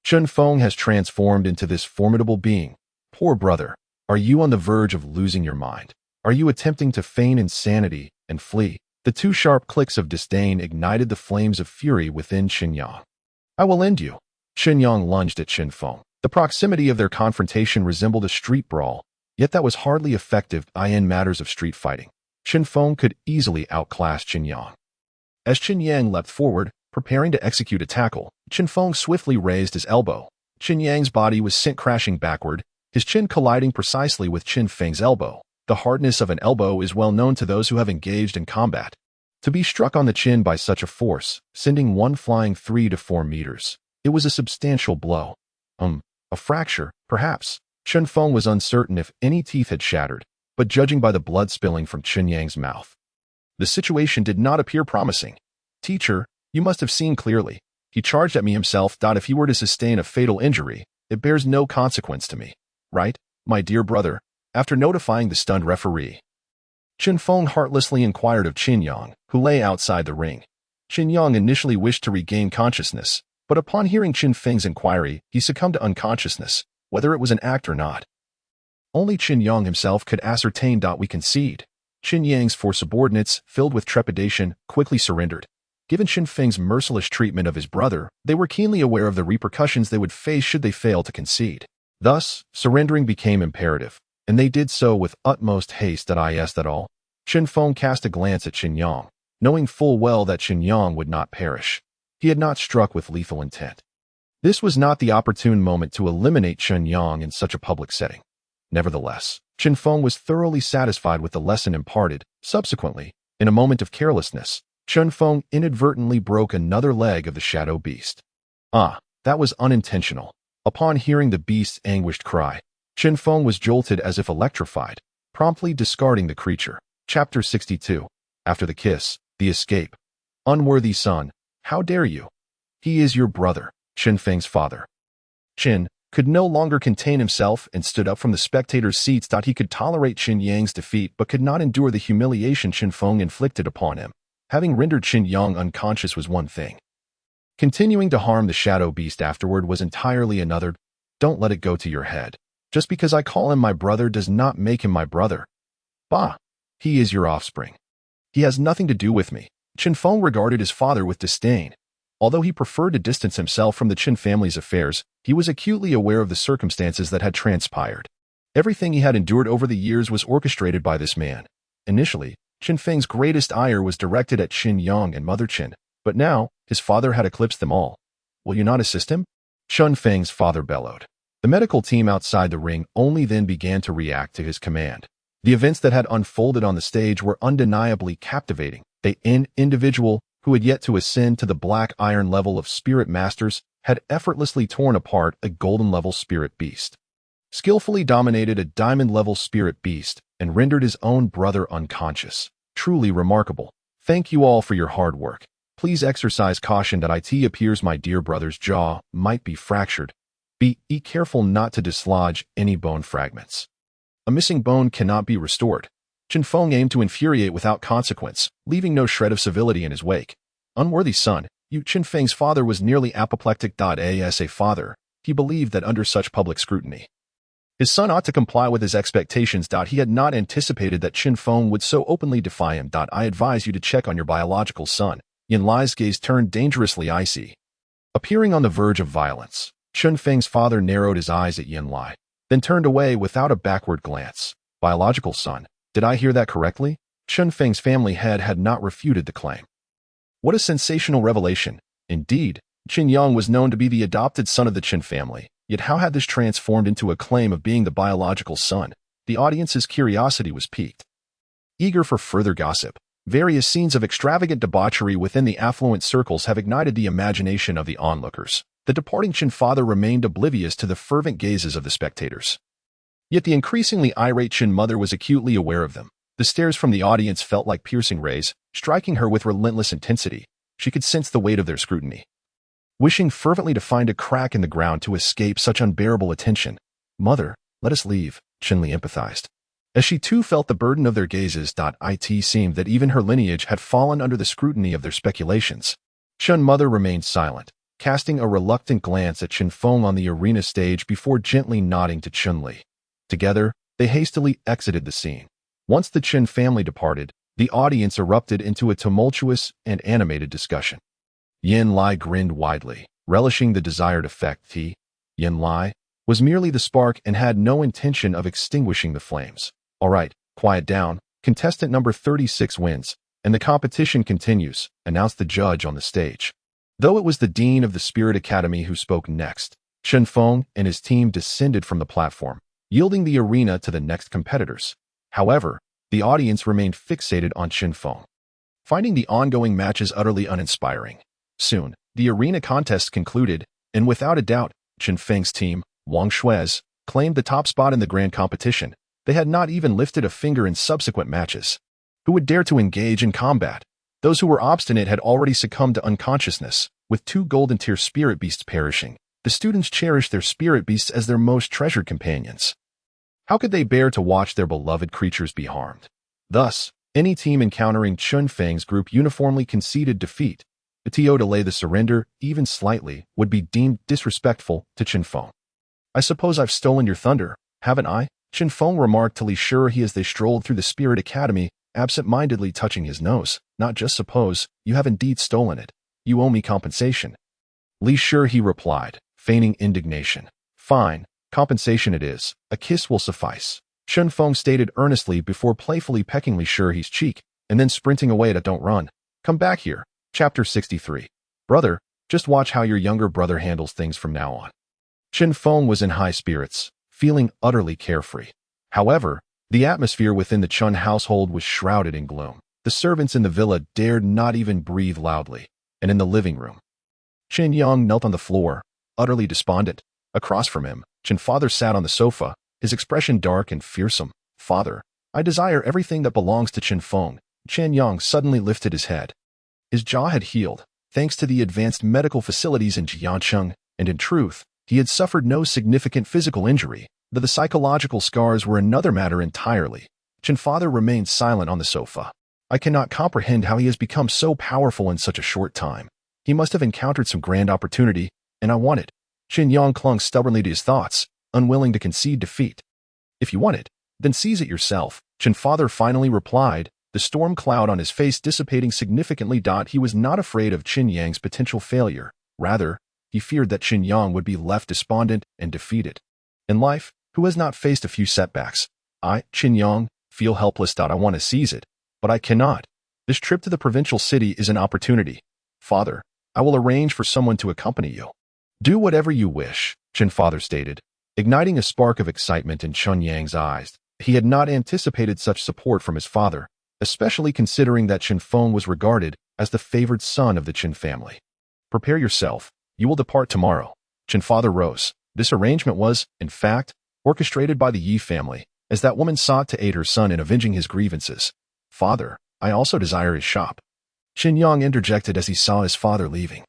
Chen Feng has transformed into this formidable being? Poor brother, are you on the verge of losing your mind? Are you attempting to feign insanity and flee? The two sharp clicks of disdain ignited the flames of fury within Chen Yang. I will end you. Chen Yang lunged at Chen Feng. The proximity of their confrontation resembled a street brawl, yet that was hardly effective in matters of street fighting. Chen Feng could easily outclass Chen Yang. As Chen Yang leapt forward, preparing to execute a tackle, Chen Feng swiftly raised his elbow. Chen Yang's body was sent crashing backward, his chin colliding precisely with Chen Feng's elbow. The hardness of an elbow is well known to those who have engaged in combat. To be struck on the chin by such a force, sending one flying 3 to 4 meters, it was a substantial blow. A fracture, perhaps. Chen Feng was uncertain if any teeth had shattered, but judging by the blood spilling from Chen Yang's mouth, the situation did not appear promising. Teacher, you must have seen clearly. He charged at me himself. If he were to sustain a fatal injury, it bears no consequence to me. Right, my dear brother? After notifying the stunned referee, Chen Feng heartlessly inquired of Chen Yang, who lay outside the ring. Chen Yang initially wished to regain consciousness, but upon hearing Chen Feng's inquiry, he succumbed to unconsciousness, whether it was an act or not. Only Chen Yang himself could ascertain. We concede. Chen Yang's 4 subordinates, filled with trepidation, quickly surrendered. Given Chen Feng's merciless treatment of his brother, they were keenly aware of the repercussions they would face should they fail to concede. Thus, surrendering became imperative, and they did so with utmost haste. That all. Chen Feng cast a glance at Chen Yang, knowing full well that Chen Yang would not perish. He had not struck with lethal intent. This was not the opportune moment to eliminate Chen Yang in such a public setting. Nevertheless, Chen Feng was thoroughly satisfied with the lesson imparted. Subsequently, in a moment of carelessness, Chen Feng inadvertently broke another leg of the shadow beast. That was unintentional. Upon hearing the beast's anguished cry, Chen Feng was jolted as if electrified, promptly discarding the creature. Chapter 62. After the kiss, the escape. Unworthy son, how dare you? He is your brother, Chen Feng's father. Chen could no longer contain himself and stood up from the spectators' seats. He could tolerate Chen Yang's defeat but could not endure the humiliation Chen Feng inflicted upon him. Having rendered Chen Yang unconscious was one thing. Continuing to harm the shadow beast afterward was entirely another. Don't let it go to your head. Just because I call him my brother does not make him my brother. Bah! He is your offspring. He has nothing to do with me. Chen Feng regarded his father with disdain. Although he preferred to distance himself from the Chen family's affairs, he was acutely aware of the circumstances that had transpired. Everything he had endured over the years was orchestrated by this man. Initially, Chen Feng's greatest ire was directed at Chen Yang and Mother Chen, but now, his father had eclipsed them all. Will you not assist him? Chen Feng's father bellowed. The medical team outside the ring only then began to react to his command. The events that had unfolded on the stage were undeniably captivating. An individual who had yet to ascend to the black iron level of spirit masters had effortlessly torn apart a golden level spirit beast, skillfully dominated a diamond level spirit beast, and rendered his own brother unconscious. Truly remarkable. Thank you all for your hard work. Please exercise caution. It appears my dear brother's jaw might be fractured. Be careful not to dislodge any bone fragments. A missing bone cannot be restored. Chen Feng aimed to infuriate without consequence, leaving no shred of civility in his wake. Unworthy son, Chen Feng's father was nearly apoplectic. As a father, he believed that under such public scrutiny, His son ought to comply with his expectations. He had not anticipated that Chen Feng would so openly defy him. I advise you to check on your biological son. Yin Lai's gaze turned dangerously icy. Appearing on the verge of violence, Chen Feng's father narrowed his eyes at Yin Lai, then turned away without a backward glance. Biological son, did I hear that correctly? Chen Feng's family head had not refuted the claim. What a sensational revelation. Indeed, Chen Yang was known to be the adopted son of the Chen family. Yet how had this transformed into a claim of being the biological son? The audience's curiosity was piqued. Eager for further gossip, various scenes of extravagant debauchery within the affluent circles have ignited the imagination of the onlookers. The departing Chen father remained oblivious to the fervent gazes of the spectators. Yet the increasingly irate Chen mother was acutely aware of them. The stares from the audience felt like piercing rays, striking her with relentless intensity. She could sense the weight of their scrutiny. Wishing fervently to find a crack in the ground to escape such unbearable attention. Mother, let us leave, Chen Li empathized. As she too felt the burden of their gazes. It seemed that even her lineage had fallen under the scrutiny of their speculations. Chen mother remained silent, casting a reluctant glance at Chen Feng on the arena stage before gently nodding to Chen Li. Together, they hastily exited the scene. Once the Chen family departed, the audience erupted into a tumultuous and animated discussion. Yin Lai grinned widely, relishing the desired effect. Yin Lai, was merely the spark and had no intention of extinguishing the flames. All right, quiet down. Contestant number 36 wins, and the competition continues, announced the judge on the stage. Though it was the dean of the Spirit Academy who spoke next, Chen Feng and his team descended from the platform, yielding the arena to the next competitors. However, the audience remained fixated on Chen Feng, finding the ongoing matches utterly uninspiring. Soon, the arena contest concluded, and without a doubt, Chen Feng's team, Wang Shui's, claimed the top spot in the grand competition. They had not even lifted a finger in subsequent matches. Who would dare to engage in combat? Those who were obstinate had already succumbed to unconsciousness, with 2 golden-tier spirit beasts perishing. The students cherished their spirit beasts as their most treasured companions. How could they bear to watch their beloved creatures be harmed? Thus, any team encountering Chen Feng's group uniformly conceded defeat. To delay the surrender, even slightly, would be deemed disrespectful to Chen Feng. I suppose I've stolen your thunder, haven't I? Chen Feng remarked till he as they strolled through the Spirit Academy, absent-mindedly touching his nose. Not just suppose, you have indeed stolen it. You owe me compensation. Li Shi, he replied, feigning indignation. Fine, compensation it is. A kiss will suffice. Chen Feng stated earnestly before playfully pecking Li Shi's cheek, and then sprinting away to don't run. Come back here. Chapter 63. Brother, just watch how your younger brother handles things from now on. Chen Feng was in high spirits, feeling utterly carefree. However, the atmosphere within the Chen household was shrouded in gloom. The servants in the villa dared not even breathe loudly, and in the living room, Chen Yang knelt on the floor, utterly despondent. Across from him, Chen father sat on the sofa, his expression dark and fearsome. Father, I desire everything that belongs to Chen Feng. Chen Yang suddenly lifted his head. His jaw had healed, thanks to the advanced medical facilities in Jiangcity, and in truth, he had suffered no significant physical injury, though the psychological scars were another matter entirely. Chen father remained silent on the sofa. I cannot comprehend how he has become so powerful in such a short time. He must have encountered some grand opportunity, and I want it. Chen Yang clung stubbornly to his thoughts, unwilling to concede defeat. If you want it, then seize it yourself, Chen father finally replied, the storm cloud on his face dissipating significantly. He was not afraid of Chen Yang's potential failure. Rather, he feared that Chen Yang would be left despondent and defeated. In life, who has not faced a few setbacks? I, Chen Yang, feel helpless. I want to seize it, but I cannot. This trip to the provincial city is an opportunity. Father, I will arrange for someone to accompany you. Do whatever you wish, Chen father stated, igniting a spark of excitement in Chen Yang's eyes. He had not anticipated such support from his father, especially considering that Chen Feng was regarded as the favored son of the Chen family. Prepare yourself. You will depart tomorrow. Chen father rose. This arrangement was, in fact, orchestrated by the Yi family, as that woman sought to aid her son in avenging his grievances. Father, I also desire his shop. Chen Yang interjected as he saw his father leaving.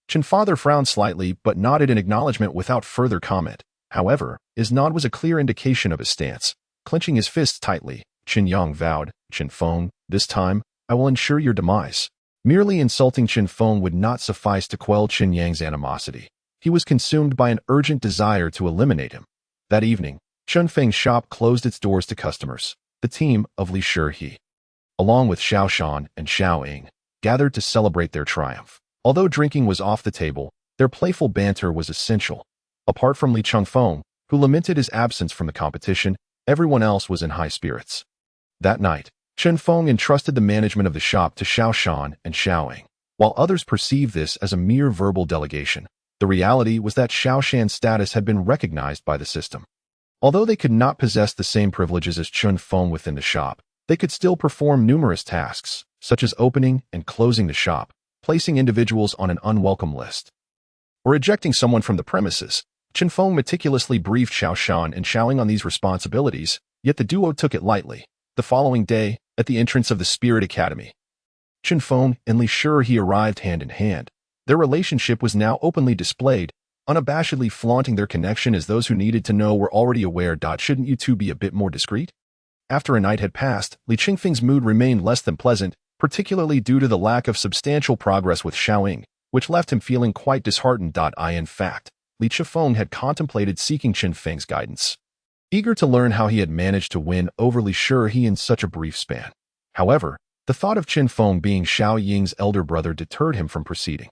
Chen father frowned slightly but nodded in acknowledgement without further comment. However, his nod was a clear indication of his stance. Clenching his fists tightly, Chen Yang vowed, Chen Feng, this time, I will ensure your demise. Merely insulting Chen Feng would not suffice to quell Chen Yang's animosity. He was consumed by an urgent desire to eliminate him. That evening, Chen Feng's shop closed its doors to customers. The team of Li Shihe, along with Xiao Shan and Xiao Ying, gathered to celebrate their triumph. Although drinking was off the table, their playful banter was essential. Apart from Li Chengfeng, who lamented his absence from the competition, everyone else was in high spirits. That night, Chen Feng entrusted the management of the shop to Xiao Shan and Xiao Ying. While others perceived this as a mere verbal delegation, the reality was that Xiao Shan's status had been recognized by the system. Although they could not possess the same privileges as Chen Feng within the shop, they could still perform numerous tasks, such as opening and closing the shop, placing individuals on an unwelcome list, or ejecting someone from the premises. Chen Feng meticulously briefed Xiao Shan and Xiao Ying on these responsibilities, yet the duo took it lightly. The following day, at the entrance of the Spirit Academy, Chen Feng and Li Shihe arrived hand in hand. Their relationship was now openly displayed, unabashedly flaunting their connection as those who needed to know were already aware. Shouldn't you two be a bit more discreet? After a night had passed, Li Qingfeng's mood remained less than pleasant, particularly due to the lack of substantial progress with Xiao Ying, which left him feeling quite disheartened. In fact, Li Chifeng had contemplated seeking Chen Feng's guidance, eager to learn how he had managed to win over Li Shihe in such a brief span. However, the thought of Chen Feng being Xiao Ying's elder brother deterred him from proceeding.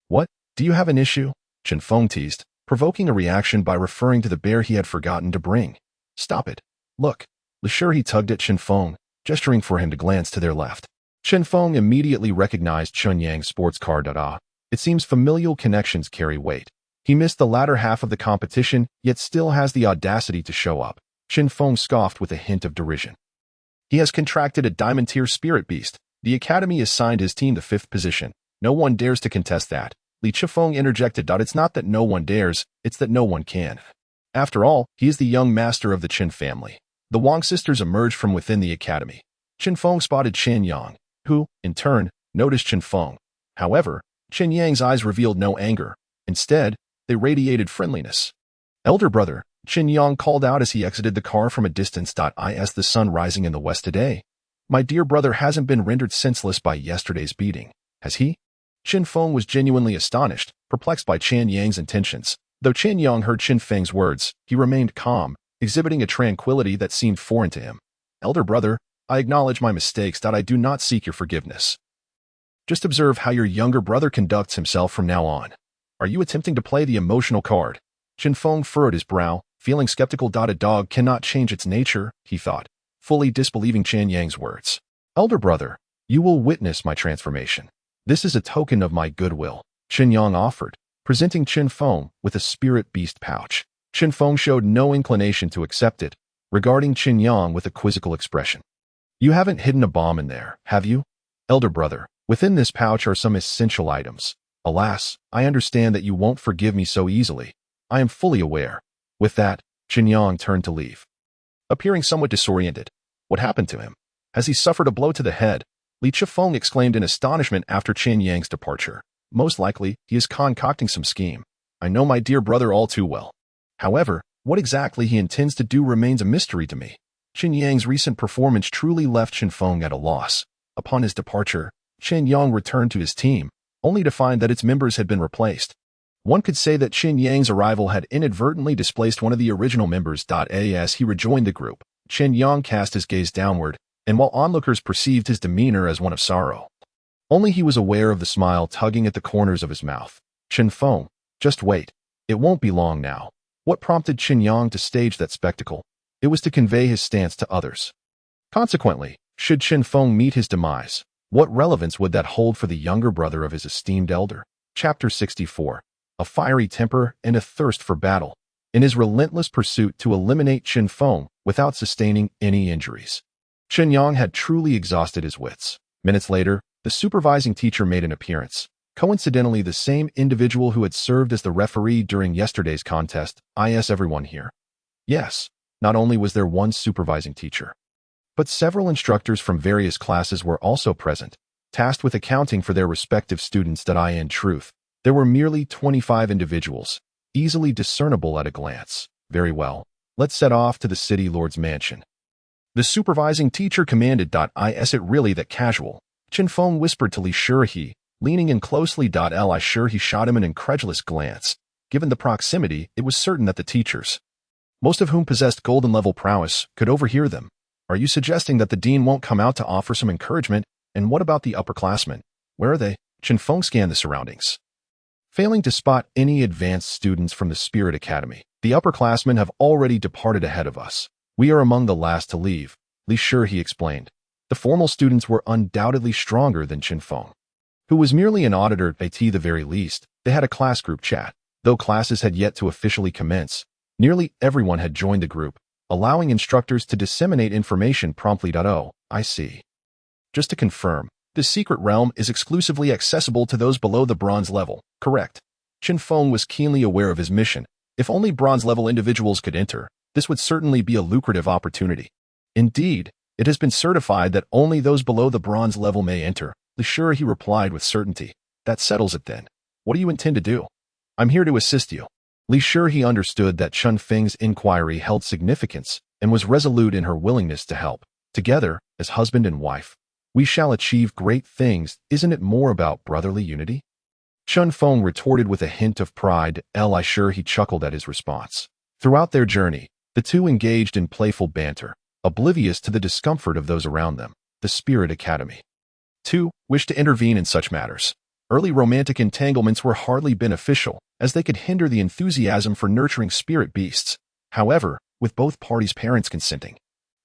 What? Do you have an issue? Chen Feng teased, provoking a reaction by referring to the bear he had forgotten to bring. Stop it. Look. Li Shihe tugged at Chen Feng, gesturing for him to glance to their left. Chen Feng immediately recognized Chun Yang's sports car. It seems familial connections carry weight. He missed the latter half of the competition, yet still has the audacity to show up. Chen Feng scoffed with a hint of derision. He has contracted a diamond-tier spirit beast. The academy assigned his team the 5th position. No one dares to contest that. Li Chifeng interjected. It's not that no one dares, it's that no one can. After all, he is the young master of the Chen family. The Wang sisters emerged from within the academy. Chen Feng spotted Chen Yang, who, in turn, noticed Chen Feng. However, Chen Yang's eyes revealed no anger. Instead, they radiated friendliness. Elder brother, Chen Yang called out as he exited the car from a distance. Is the sun rising in the west today? My dear brother hasn't been rendered senseless by yesterday's beating, has he? Chen Feng was genuinely astonished, perplexed by Chen Yang's intentions. Though Chen Yang heard Chen Feng's words, he remained calm, exhibiting a tranquility that seemed foreign to him. Elder brother, I acknowledge my mistakes. I do not seek your forgiveness. Just observe how your younger brother conducts himself from now on. Are you attempting to play the emotional card? Chen Feng furrowed his brow, feeling skeptical. A dog cannot change its nature, he thought, fully disbelieving Chen Yang's words. Elder brother, you will witness my transformation. This is a token of my goodwill, Chen Yang offered, presenting Chen Feng with a spirit beast pouch. Chen Feng showed no inclination to accept it, regarding Chen Yang with a quizzical expression. You haven't hidden a bomb in there, have you? Elder brother, within this pouch are some essential items. Alas, I understand that you won't forgive me so easily. I am fully aware. With that, Chen Yang turned to leave. Appearing somewhat disoriented. What happened to him? Has he suffered a blow to the head? Li Chifeng exclaimed in astonishment after Chen Yang's departure. Most likely, he is concocting some scheme. I know my dear brother all too well. However, what exactly he intends to do remains a mystery to me. Chen Yang's recent performance truly left Chen Feng at a loss. Upon his departure, Chen Yang returned to his team, only to find that its members had been replaced. One could say that Chen Yang's arrival had inadvertently displaced one of the original members. As he rejoined the group, Chen Yang cast his gaze downward, and while onlookers perceived his demeanor as one of sorrow, only he was aware of the smile tugging at the corners of his mouth. Chen Feng, just wait. It won't be long now. What prompted Chen Yang to stage that spectacle? It was to convey his stance to others. Consequently, should Chen Feng meet his demise, what relevance would that hold for the younger brother of his esteemed elder? Chapter 64. A fiery temper and a thirst for battle. In his relentless pursuit to eliminate Chen Feng without sustaining any injuries, Chen Yang had truly exhausted his wits. Minutes later, the supervising teacher made an appearance. Coincidentally, the same individual who had served as the referee during yesterday's contest. Is everyone here? Yes. Not only was there one supervising teacher, but several instructors from various classes were also present, tasked with accounting for their respective students. In truth, there were merely 25 individuals, easily discernible at a glance. Very well, let's set off to the city lord's mansion. The supervising teacher commanded. Is it really that casual? Chen Feng whispered to Li Shihe, leaning in closely. Li Shihe shot him an incredulous glance. Given the proximity, it was certain that the teachers most of whom possessed golden-level prowess, could overhear them. Are you suggesting that the dean won't come out to offer some encouragement? And what about the upperclassmen? Where are they? Chen Feng scanned the surroundings, failing to spot any advanced students from the Spirit Academy. The upperclassmen have already departed ahead of us. We are among the last to leave, Li Shi he explained. The formal students were undoubtedly stronger than Chen Feng, who was merely an auditor at the very least. They had a class group chat. Though classes had yet to officially commence, nearly everyone had joined the group, allowing instructors to disseminate information promptly. Oh, I see. Just to confirm, the secret realm is exclusively accessible to those below the bronze level, correct? Chen Feng was keenly aware of his mission. If only bronze-level individuals could enter, this would certainly be a lucrative opportunity. Indeed, it has been certified that only those below the bronze level may enter. Li Shi he replied with certainty. That settles it then. What do you intend to do? I'm here to assist you. Li Shi he understood that Chen Feng's inquiry held significance and was resolute in her willingness to help. Together, as husband and wife, we shall achieve great things. Isn't it more about brotherly unity? Chen Feng retorted with a hint of pride. Li Shi he chuckled at his response. Throughout their journey, the two engaged in playful banter, oblivious to the discomfort of those around them. The Spirit Academy 2 wished to intervene in such matters. Early romantic entanglements were hardly beneficial, as they could hinder the enthusiasm for nurturing spirit beasts. However, with both parties' parents consenting,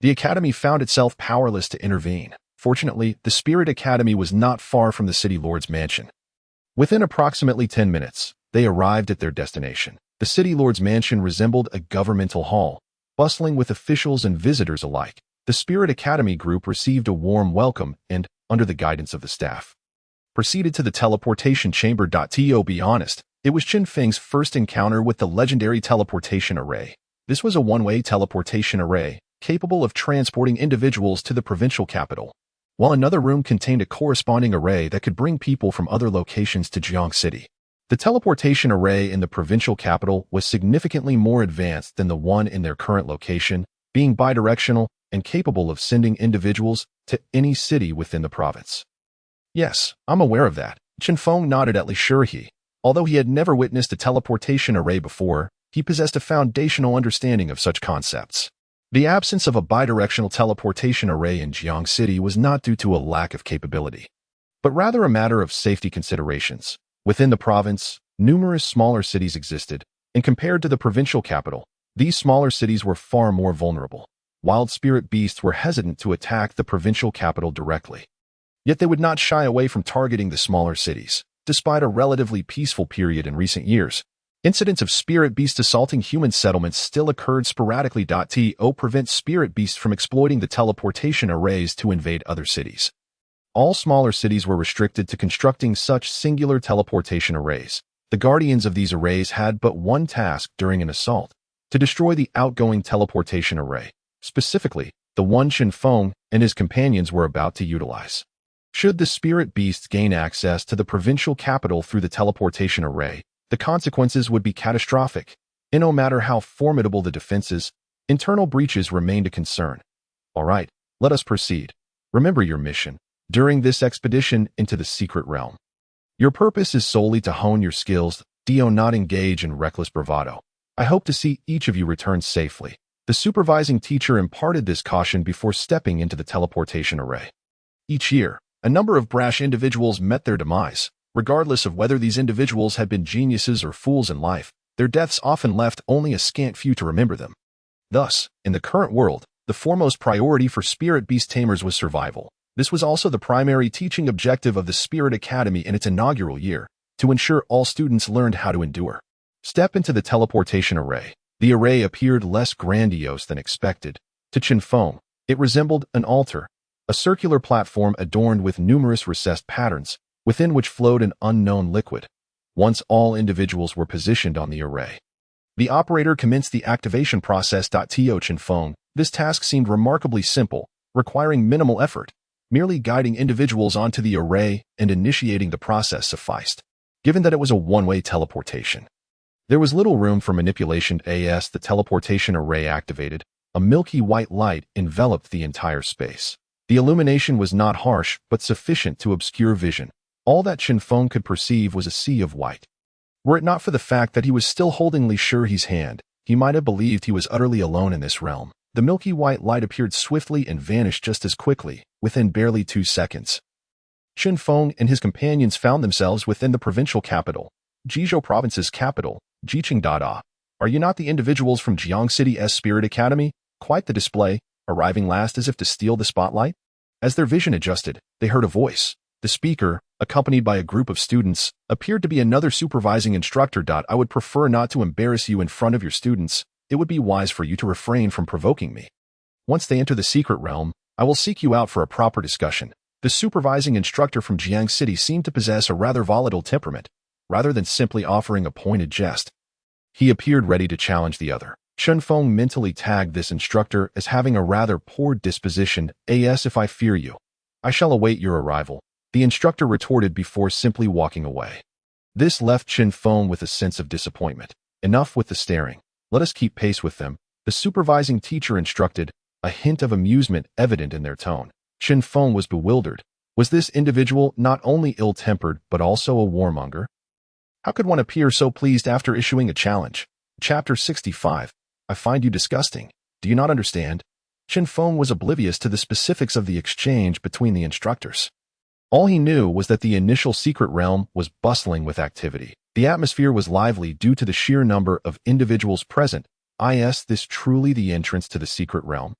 the Academy found itself powerless to intervene. Fortunately, the Spirit Academy was not far from the City Lord's mansion. Within approximately 10 minutes, they arrived at their destination. The City Lord's mansion resembled a governmental hall, bustling with officials and visitors alike. The Spirit Academy group received a warm welcome and, under the guidance of the staff, proceeded to the teleportation chamber. To be honest, it was Chen Feng's first encounter with the legendary teleportation array. This was a one-way teleportation array, capable of transporting individuals to the provincial capital, while another room contained a corresponding array that could bring people from other locations to Jiang City. The teleportation array in the provincial capital was significantly more advanced than the one in their current location, being bidirectional and capable of sending individuals to any city within the province. Yes, I'm aware of that. Chen Feng nodded at Li Shi. Although he had never witnessed a teleportation array before, he possessed a foundational understanding of such concepts. The absence of a bidirectional teleportation array in Jiang City was not due to a lack of capability, but rather a matter of safety considerations. Within the province, numerous smaller cities existed, and compared to the provincial capital, these smaller cities were far more vulnerable. Wild spirit beasts were hesitant to attack the provincial capital directly. Yet they would not shy away from targeting the smaller cities. Despite a relatively peaceful period in recent years, incidents of spirit beasts assaulting human settlements still occurred sporadically. To prevent spirit beasts from exploiting the teleportation arrays to invade other cities, all smaller cities were restricted to constructing such singular teleportation arrays. The guardians of these arrays had but one task during an assault: to destroy the outgoing teleportation array, specifically the one Chen Feng and his companions were about to utilize. Should the spirit beasts gain access to the provincial capital through the teleportation array, the consequences would be catastrophic. And no matter how formidable the defenses, internal breaches remained a concern. All right, let us proceed. Remember your mission during this expedition into the secret realm. Your purpose is solely to hone your skills. Do not engage in reckless bravado. I hope to see each of you return safely. The supervising teacher imparted this caution before stepping into the teleportation array. Each year, a number of brash individuals met their demise. Regardless of whether these individuals had been geniuses or fools in life, their deaths often left only a scant few to remember them. Thus, in the current world, the foremost priority for spirit beast tamers was survival. This was also the primary teaching objective of the Spirit Academy in its inaugural year, to ensure all students learned how to endure. Step into the teleportation array. The array appeared less grandiose than expected. To Chen Feng, it resembled an altar, a circular platform adorned with numerous recessed patterns, within which flowed an unknown liquid. Once all individuals were positioned on the array, the operator commenced the activation process. To Chen Feng, this task seemed remarkably simple, requiring minimal effort. Merely guiding individuals onto the array and initiating the process sufficed, given that it was a one-way teleportation. There was little room for manipulation. As the teleportation array activated, a milky white light enveloped the entire space. The illumination was not harsh, but sufficient to obscure vision. All that Chen Feng could perceive was a sea of white. Were it not for the fact that he was still holding Li Shi's hand, He might have believed he was utterly alone in this realm. The milky white light appeared swiftly and vanished just as quickly, within barely 2 seconds. Chen Feng and his companions found themselves within the provincial capital, Jizhou Province's capital, Jiqing. Are you not the individuals from Jiang City's Spirit Academy? Quite the display, arriving last as if to steal the spotlight. As their vision adjusted, they heard a voice. The speaker, accompanied by a group of students, appeared to be another supervising instructor. I would prefer not to embarrass you in front of your students. It would be wise for you to refrain from provoking me. Once they enter the secret realm, I will seek you out for a proper discussion. The supervising instructor from Jiang City seemed to possess a rather volatile temperament, rather than simply offering a pointed jest. He appeared ready to challenge the other. Chen Feng mentally tagged this instructor as having a rather poor disposition. As if I fear you, I shall await your arrival, the instructor retorted before simply walking away. This left Chen Feng with a sense of disappointment. Enough with the staring. Let us keep pace with them, the supervising teacher instructed, a hint of amusement evident in their tone. Chen Feng was bewildered. Was this individual not only ill-tempered but also a warmonger? How could one appear so pleased after issuing a challenge? Chapter 65. I find you disgusting. Do you not understand? Chen Feng was oblivious to the specifics of the exchange between the instructors. All he knew was that the initial secret realm was bustling with activity. The atmosphere was lively due to the sheer number of individuals present. Is this truly the entrance to the secret realm?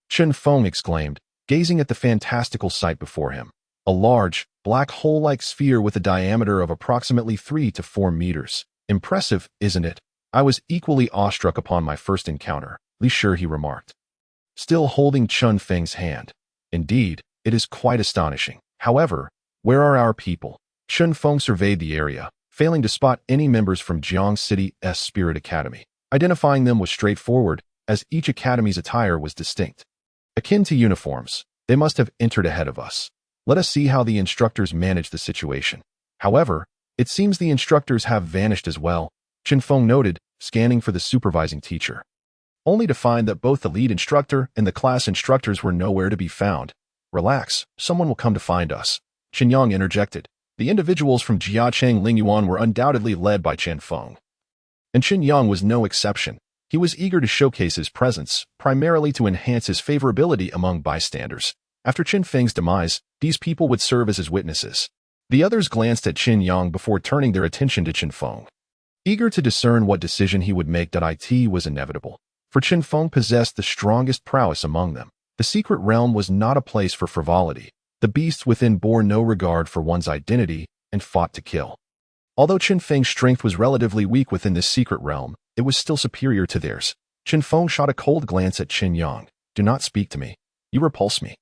Chen Feng exclaimed, gazing at the fantastical sight before him. A large, black hole-like sphere with a diameter of approximately 3 to 4 meters. Impressive, isn't it? I was equally awestruck upon my first encounter, Li Shi he remarked, still holding Chen Feng's hand. Indeed, it is quite astonishing. However, where are our people? Chen Feng surveyed the area, failing to spot any members from Jiang City's Spirit Academy. Identifying them was straightforward, as each academy's attire was distinct. Akin to uniforms, they must have entered ahead of us. Let us see how the instructors manage the situation. However, it seems the instructors have vanished as well, Chen Feng noted, scanning for the supervising teacher. Only to find that both the lead instructor and the class instructors were nowhere to be found. Relax, someone will come to find us, Chen Yang interjected. The individuals from Jiacheng Lingyuan were undoubtedly led by Chen Feng. And Chen Yang was no exception. He was eager to showcase his presence, primarily to enhance his favorability among bystanders. After Chen Feng's demise, these people would serve as his witnesses. The others glanced at Chen Yang before turning their attention to Chen Feng. Eager to discern what decision he would make, it was inevitable. For Chen Feng possessed the strongest prowess among them. The secret realm was not a place for frivolity. The beasts within bore no regard for one's identity and fought to kill. Although Chen Feng's strength was relatively weak within this secret realm, it was still superior to theirs. Chen Feng shot a cold glance at Chen Yang. Do not speak to me. You repulse me.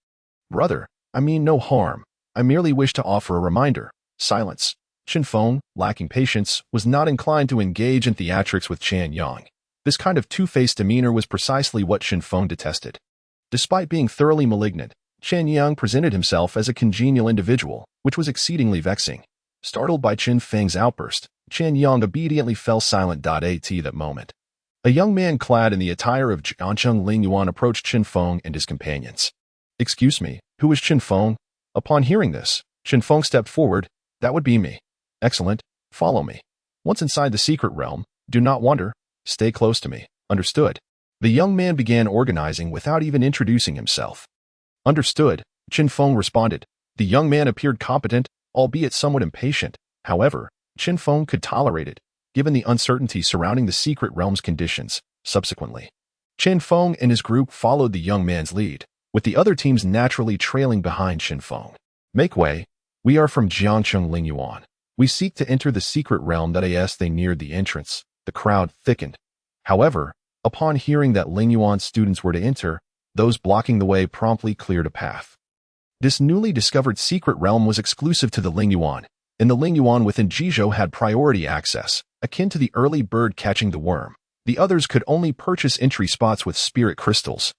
Brother, I mean no harm. I merely wish to offer a reminder. Silence. Chen Feng, lacking patience, was not inclined to engage in theatrics with Chen Yang. This kind of two-faced demeanor was precisely what Chen Feng detested. Despite being thoroughly malignant, Chen Yang presented himself as a congenial individual, which was exceedingly vexing. Startled by Chen Feng's outburst, Chen Yang obediently fell silent. At that moment, a young man clad in the attire of Jiangcheng Lingyuan approached Chen Feng and his companions. Excuse me, who is Chen Feng? Upon hearing this, Chen Feng stepped forward. That would be me. Excellent. Follow me. Once inside the secret realm, do not wander. Stay close to me. Understood? The young man began organizing without even introducing himself. Understood, Chen Feng responded. The young man appeared competent, albeit somewhat impatient. However, Chen Feng could tolerate it, given the uncertainty surrounding the secret realm's conditions. Subsequently, Chen Feng and his group followed the young man's lead, with the other teams naturally trailing behind Chen Feng. Make way. We are from Jiangcheng Lingyuan. We seek to enter the secret realm. As they neared the entrance, the crowd thickened. However, upon hearing that Lingyuan students were to enter, those blocking the way promptly cleared a path. This newly discovered secret realm was exclusive to the Lingyuan, and the Lingyuan within Jizhou had priority access, akin to the early bird catching the worm. The others could only purchase entry spots with spirit crystals.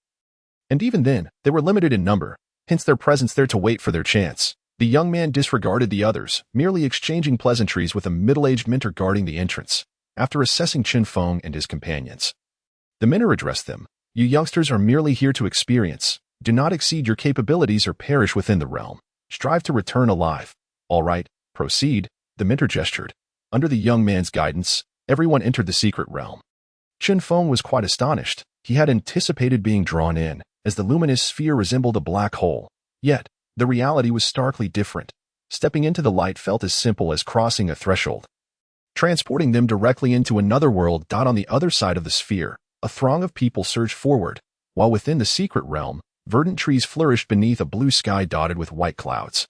And even then, they were limited in number, hence their presence there to wait for their chance. The young man disregarded the others, merely exchanging pleasantries with a middle-aged mentor guarding the entrance. After assessing Chen Feng and his companions, the mentor addressed them. You youngsters are merely here to experience. Do not exceed your capabilities or perish within the realm. Strive to return alive. All right, proceed, the mentor gestured. Under the young man's guidance, everyone entered the secret realm. Chen Feng was quite astonished. He had anticipated being drawn in, as the luminous sphere resembled a black hole. Yet, the reality was starkly different. Stepping into the light felt as simple as crossing a threshold, transporting them directly into another world. On the other side of the sphere, a throng of people surged forward, while within the secret realm, verdant trees flourished beneath a blue sky dotted with white clouds.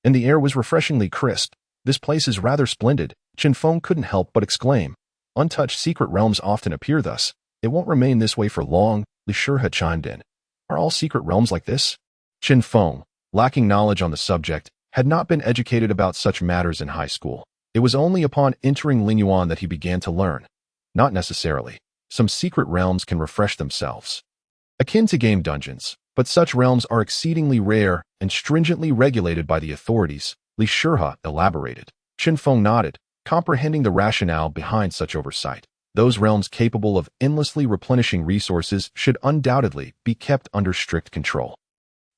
And the air was refreshingly crisp. This place is rather splendid, Chen Feng couldn't help but exclaim. Untouched secret realms often appear thus. It won't remain this way for long, Li Shih chimed in. Are all secret realms like this? Chen Feng, lacking knowledge on the subject, had not been educated about such matters in high school. It was only upon entering Lingyuan that he began to learn. Not necessarily. Some secret realms can refresh themselves, akin to game dungeons, but such realms are exceedingly rare and stringently regulated by the authorities, Li Shih elaborated. Chen Feng nodded, comprehending the rationale behind such oversight. Those realms capable of endlessly replenishing resources should undoubtedly be kept under strict control.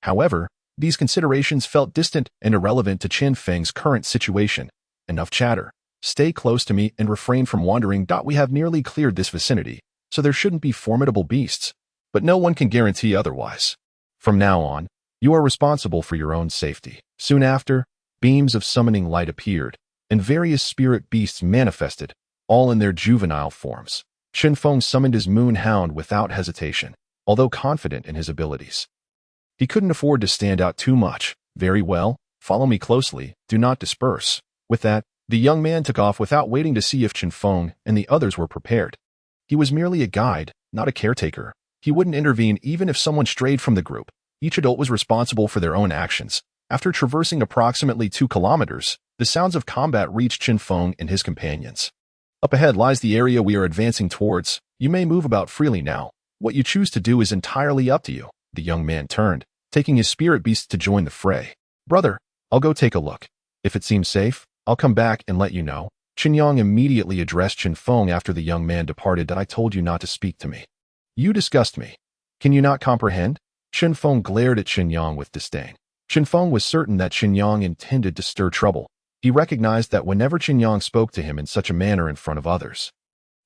However, these considerations felt distant and irrelevant to Chen Feng's current situation. Enough chatter. Stay close to me and refrain from wandering. We have nearly cleared this vicinity, so there shouldn't be formidable beasts, but no one can guarantee otherwise. From now on, you are responsible for your own safety. Soon after, beams of summoning light appeared, and various spirit beasts manifested, all in their juvenile forms. Chen Feng summoned his moon hound without hesitation, although confident in his abilities. He couldn't afford to stand out too much. Very well, follow me closely, do not disperse. With that, the young man took off without waiting to see if Chen Feng and the others were prepared. He was merely a guide, not a caretaker. He wouldn't intervene even if someone strayed from the group. Each adult was responsible for their own actions. After traversing approximately 2 kilometers, the sounds of combat reached Chen Feng and his companions. Up ahead lies the area we are advancing towards. You may move about freely now. What you choose to do is entirely up to you. The young man turned, taking his spirit beast to join the fray. Brother, I'll go take a look. If it seems safe, I'll come back and let you know. Chen Yang immediately addressed Chen Feng after the young man departed. I told you not to speak to me. You disgust me. Can you not comprehend? Chen Feng glared at Chen Yang with disdain. Chen Feng was certain that Chen Yang intended to stir trouble. He recognized that whenever Chen Yang spoke to him in such a manner in front of others,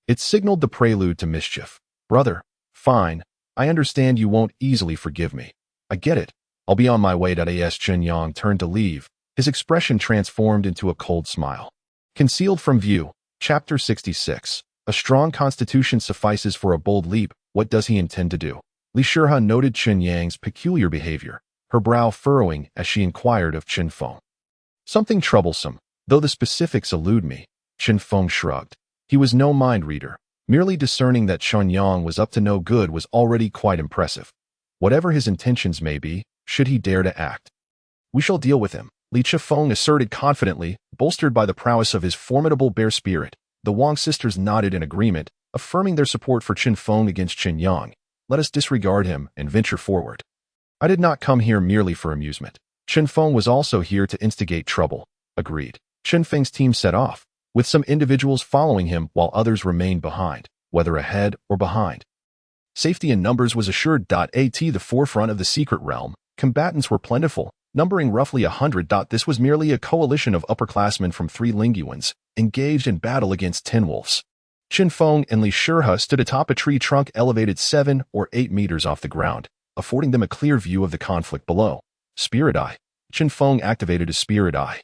it signaled the prelude to mischief. Brother, fine. I understand you won't easily forgive me. I get it. I'll be on my way. As Chen Yang turned to leave, his expression transformed into a cold smile. Concealed from view. Chapter 66. A strong constitution suffices for a bold leap. What does he intend to do? Li Shih noted Chen Yang's peculiar behavior, her brow furrowing as she inquired of Chen Feng. Something troublesome, though the specifics elude me. Chen Feng shrugged. He was no mind reader. Merely discerning that Chen Yang was up to no good was already quite impressive. Whatever his intentions may be, should he dare to act, we shall deal with him, Li Feng asserted confidently, bolstered by the prowess of his formidable bear spirit. The Wang sisters nodded in agreement, affirming their support for Chen Feng against Chen Yang. Let us disregard him and venture forward. I did not come here merely for amusement. Chen Feng was also here to instigate trouble. Agreed. Chen Feng's team set off, with some individuals following him while others remained behind, whether ahead or behind. Safety in numbers was assured. At the forefront of the secret realm, combatants were plentiful, numbering roughly 100. This was merely a coalition of upperclassmen from 3 Lingyuans, engaged in battle against 10 wolves. Chen Feng and Li Shih stood atop a tree trunk elevated 7 or 8 meters off the ground, affording them a clear view of the conflict below. Spirit Eye. Chen Feng activated a Spirit Eye,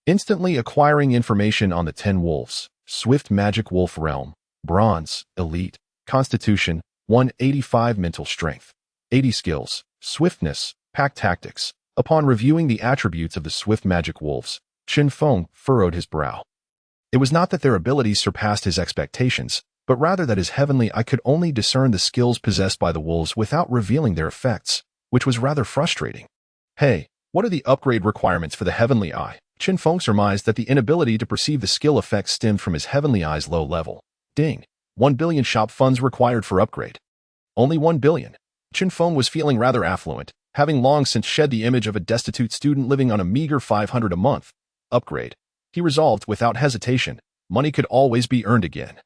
instantly acquiring information on the 10 wolves. Swift Magic Wolf Realm. Bronze. Elite. Constitution. 185 Mental Strength. 80 Skills. Swiftness. Pack Tactics. Upon reviewing the attributes of the Swift Magic Wolves, Chen Feng furrowed his brow. It was not that their abilities surpassed his expectations, but rather that his heavenly eye could only discern the skills possessed by the wolves without revealing their effects, which was rather frustrating. Hey, what are the upgrade requirements for the heavenly eye? Chen Feng surmised that the inability to perceive the skill effects stemmed from his heavenly eye's low level. Ding. 1 billion shop funds required for upgrade. Only 1 billion. Chen Feng was feeling rather affluent, having long since shed the image of a destitute student living on a meager 500 a month. Upgrade. He resolved without hesitation, money could always be earned again.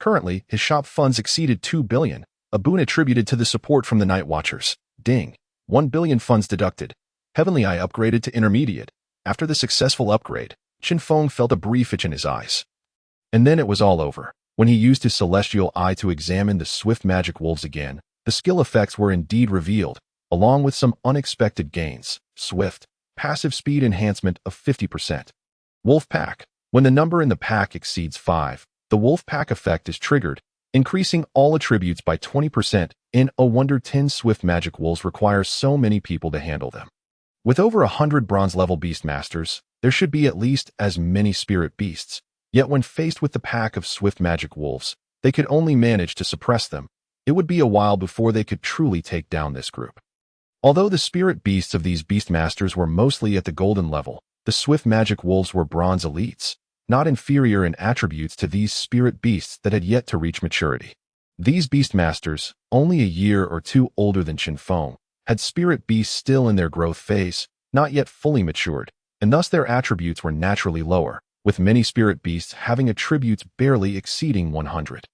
Currently, his shop funds exceeded 2 billion, a boon attributed to the support from the Night Watchers. Ding. 1 billion funds deducted. Heavenly Eye upgraded to intermediate. After the successful upgrade, Chen Feng felt a brief itch in his eyes. And then it was all over. When he used his celestial eye to examine the swift magic wolves again, the skill effects were indeed revealed, along with some unexpected gains. Swift, passive speed enhancement of 50%. Wolf Pack. When the number in the pack exceeds 5, the Wolf Pack effect is triggered, increasing all attributes by 20%. In A Wonder 10 swift magic wolves require so many people to handle them. With over 100 bronze-level beastmasters, there should be at least as many spirit beasts. Yet when faced with the pack of swift magic wolves, they could only manage to suppress them. It would be a while before they could truly take down this group. Although the spirit beasts of these beastmasters were mostly at the golden level, the swift magic wolves were bronze elites, not inferior in attributes to these spirit beasts that had yet to reach maturity. These beastmasters, only a year or two older than Chen Feng, had spirit beasts still in their growth phase, not yet fully matured, and thus their attributes were naturally lower, with many spirit beasts having attributes barely exceeding 100.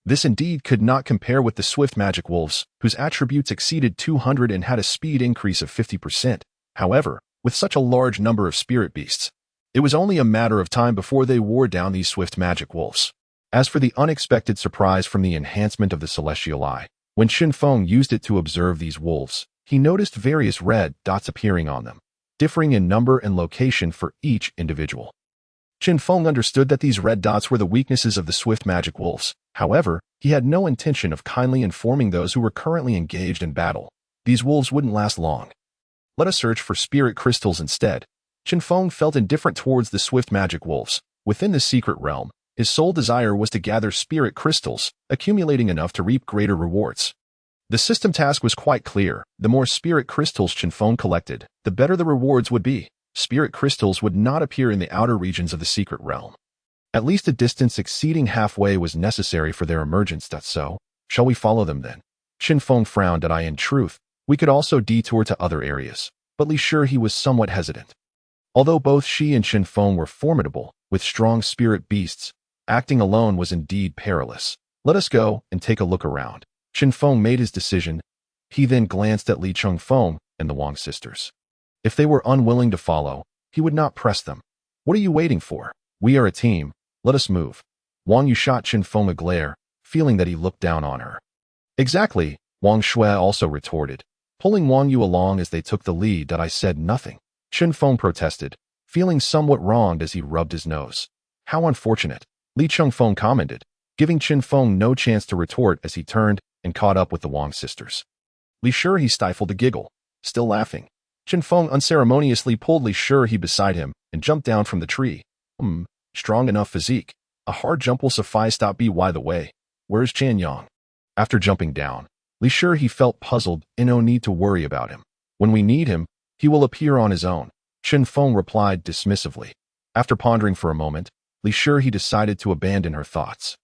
This indeed could not compare with the swift magic wolves, whose attributes exceeded 200 and had a speed increase of 50%. However, with such a large number of spirit beasts, it was only a matter of time before they wore down these swift magic wolves. As for the unexpected surprise from the enhancement of the celestial eye, when Chen Feng used it to observe these wolves, he noticed various red dots appearing on them, differing in number and location for each individual. Chen Feng understood that these red dots were the weaknesses of the swift magic wolves. However, he had no intention of kindly informing those who were currently engaged in battle. These wolves wouldn't last long. Let us search for spirit crystals instead. Chen Feng felt indifferent towards the swift magic wolves. Within the secret realm, his sole desire was to gather spirit crystals, accumulating enough to reap greater rewards. The system task was quite clear. The more spirit crystals Chen Feng collected, the better the rewards would be. Spirit crystals would not appear in the outer regions of the secret realm. At least a distance exceeding halfway was necessary for their emergence. So, shall we follow them then? Chen Feng frowned at in truth, we could also detour to other areas, but Li Shi he was somewhat hesitant. Although both she and Chen Feng were formidable, with strong spirit beasts, acting alone was indeed perilous. Let us go and take a look around. Chen Feng made his decision. He then glanced at Li Chengfeng and the Wang sisters. If they were unwilling to follow, he would not press them. What are you waiting for? We are a team. Let us move. Wang Yu shot Chen Feng a glare, feeling that he looked down on her. Exactly, Wang Shui also retorted, pulling Wang Yu along as they took the lead. I said nothing. Chen Feng protested, feeling somewhat wronged as he rubbed his nose. How unfortunate, Li Chengfeng commented, giving Chen Feng no chance to retort as he turned and caught up with the Wang sisters. Li Shi he stifled a giggle, still laughing. Chen Feng unceremoniously pulled Li Shi beside him and jumped down from the tree. Strong enough physique. A hard jump will suffice. By the way, where's Chan Yang? After jumping down, Li Shi he felt puzzled and no need to worry about him. When we need him, he will appear on his own, Chen Feng replied dismissively. After pondering for a moment, Li Shi he decided to abandon her thoughts.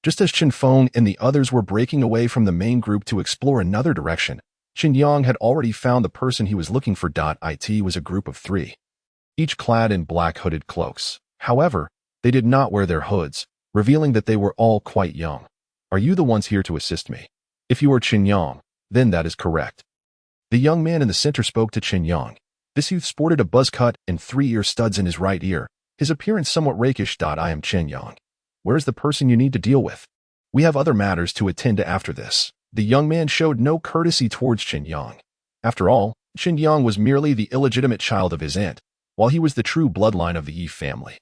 Just as Chen Feng and the others were breaking away from the main group to explore another direction, Chen Yang had already found the person he was looking for. It was a group of 3, each clad in black hooded cloaks. However, they did not wear their hoods, revealing that they were all quite young. Are you the ones here to assist me? If you are Chen Yang, then that is correct. The young man in the center spoke to Chen Yang. This youth sported a buzz cut and 3-ear studs in his right ear, his appearance somewhat rakish. I am Chen Yang. Where is the person you need to deal with? We have other matters to attend to after this. The young man showed no courtesy towards Chen Yang. After all, Chen Yang was merely the illegitimate child of his aunt, while he was the true bloodline of the Yi family.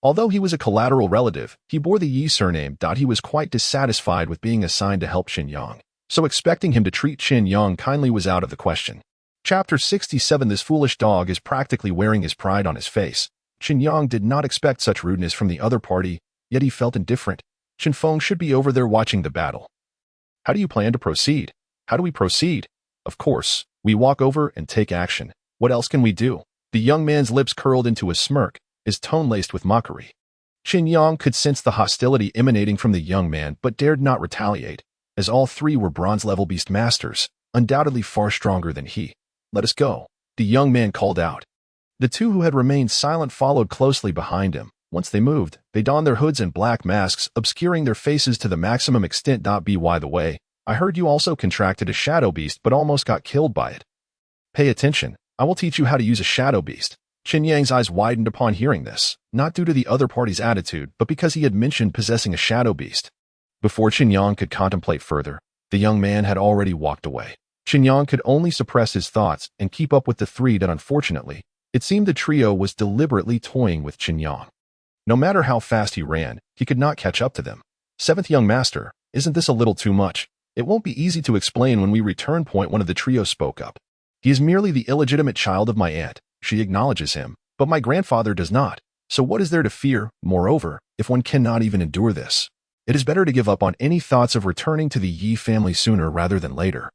Although he was a collateral relative, he bore the Yi surname. He was quite dissatisfied with being assigned to help Chen Yang, so expecting him to treat Chen Yang kindly was out of the question. Chapter 67. This foolish dog is practically wearing his pride on his face. Chen Yang did not expect such rudeness from the other party, yet he felt indifferent. Chen Feng should be over there watching the battle. How do you plan to proceed? How do we proceed? Of course, we walk over and take action. What else can we do? The young man's lips curled into a smirk, his tone laced with mockery. Chen Yang could sense the hostility emanating from the young man but dared not retaliate, as all 3 were bronze-level beast masters, undoubtedly far stronger than he. Let us go, the young man called out. The 2 who had remained silent followed closely behind him. Once they moved, they donned their hoods and black masks, obscuring their faces to the maximum extent. By the way, I heard you also contracted a shadow beast but almost got killed by it. Pay attention, I will teach you how to use a shadow beast. Chen Yang's eyes widened upon hearing this, not due to the other party's attitude, but because he had mentioned possessing a shadow beast. Before Chen Yang could contemplate further, the young man had already walked away. Chen Yang could only suppress his thoughts and keep up with the three that unfortunately, it seemed the trio was deliberately toying with Chen Yang. No matter how fast he ran, he could not catch up to them. Seventh young master, isn't this a little too much? It won't be easy to explain when we return. One of the trio spoke up. He is merely the illegitimate child of my aunt. She acknowledges him, but my grandfather does not. So what is there to fear? Moreover, if one cannot even endure this, it is better to give up on any thoughts of returning to the Yi family sooner rather than later.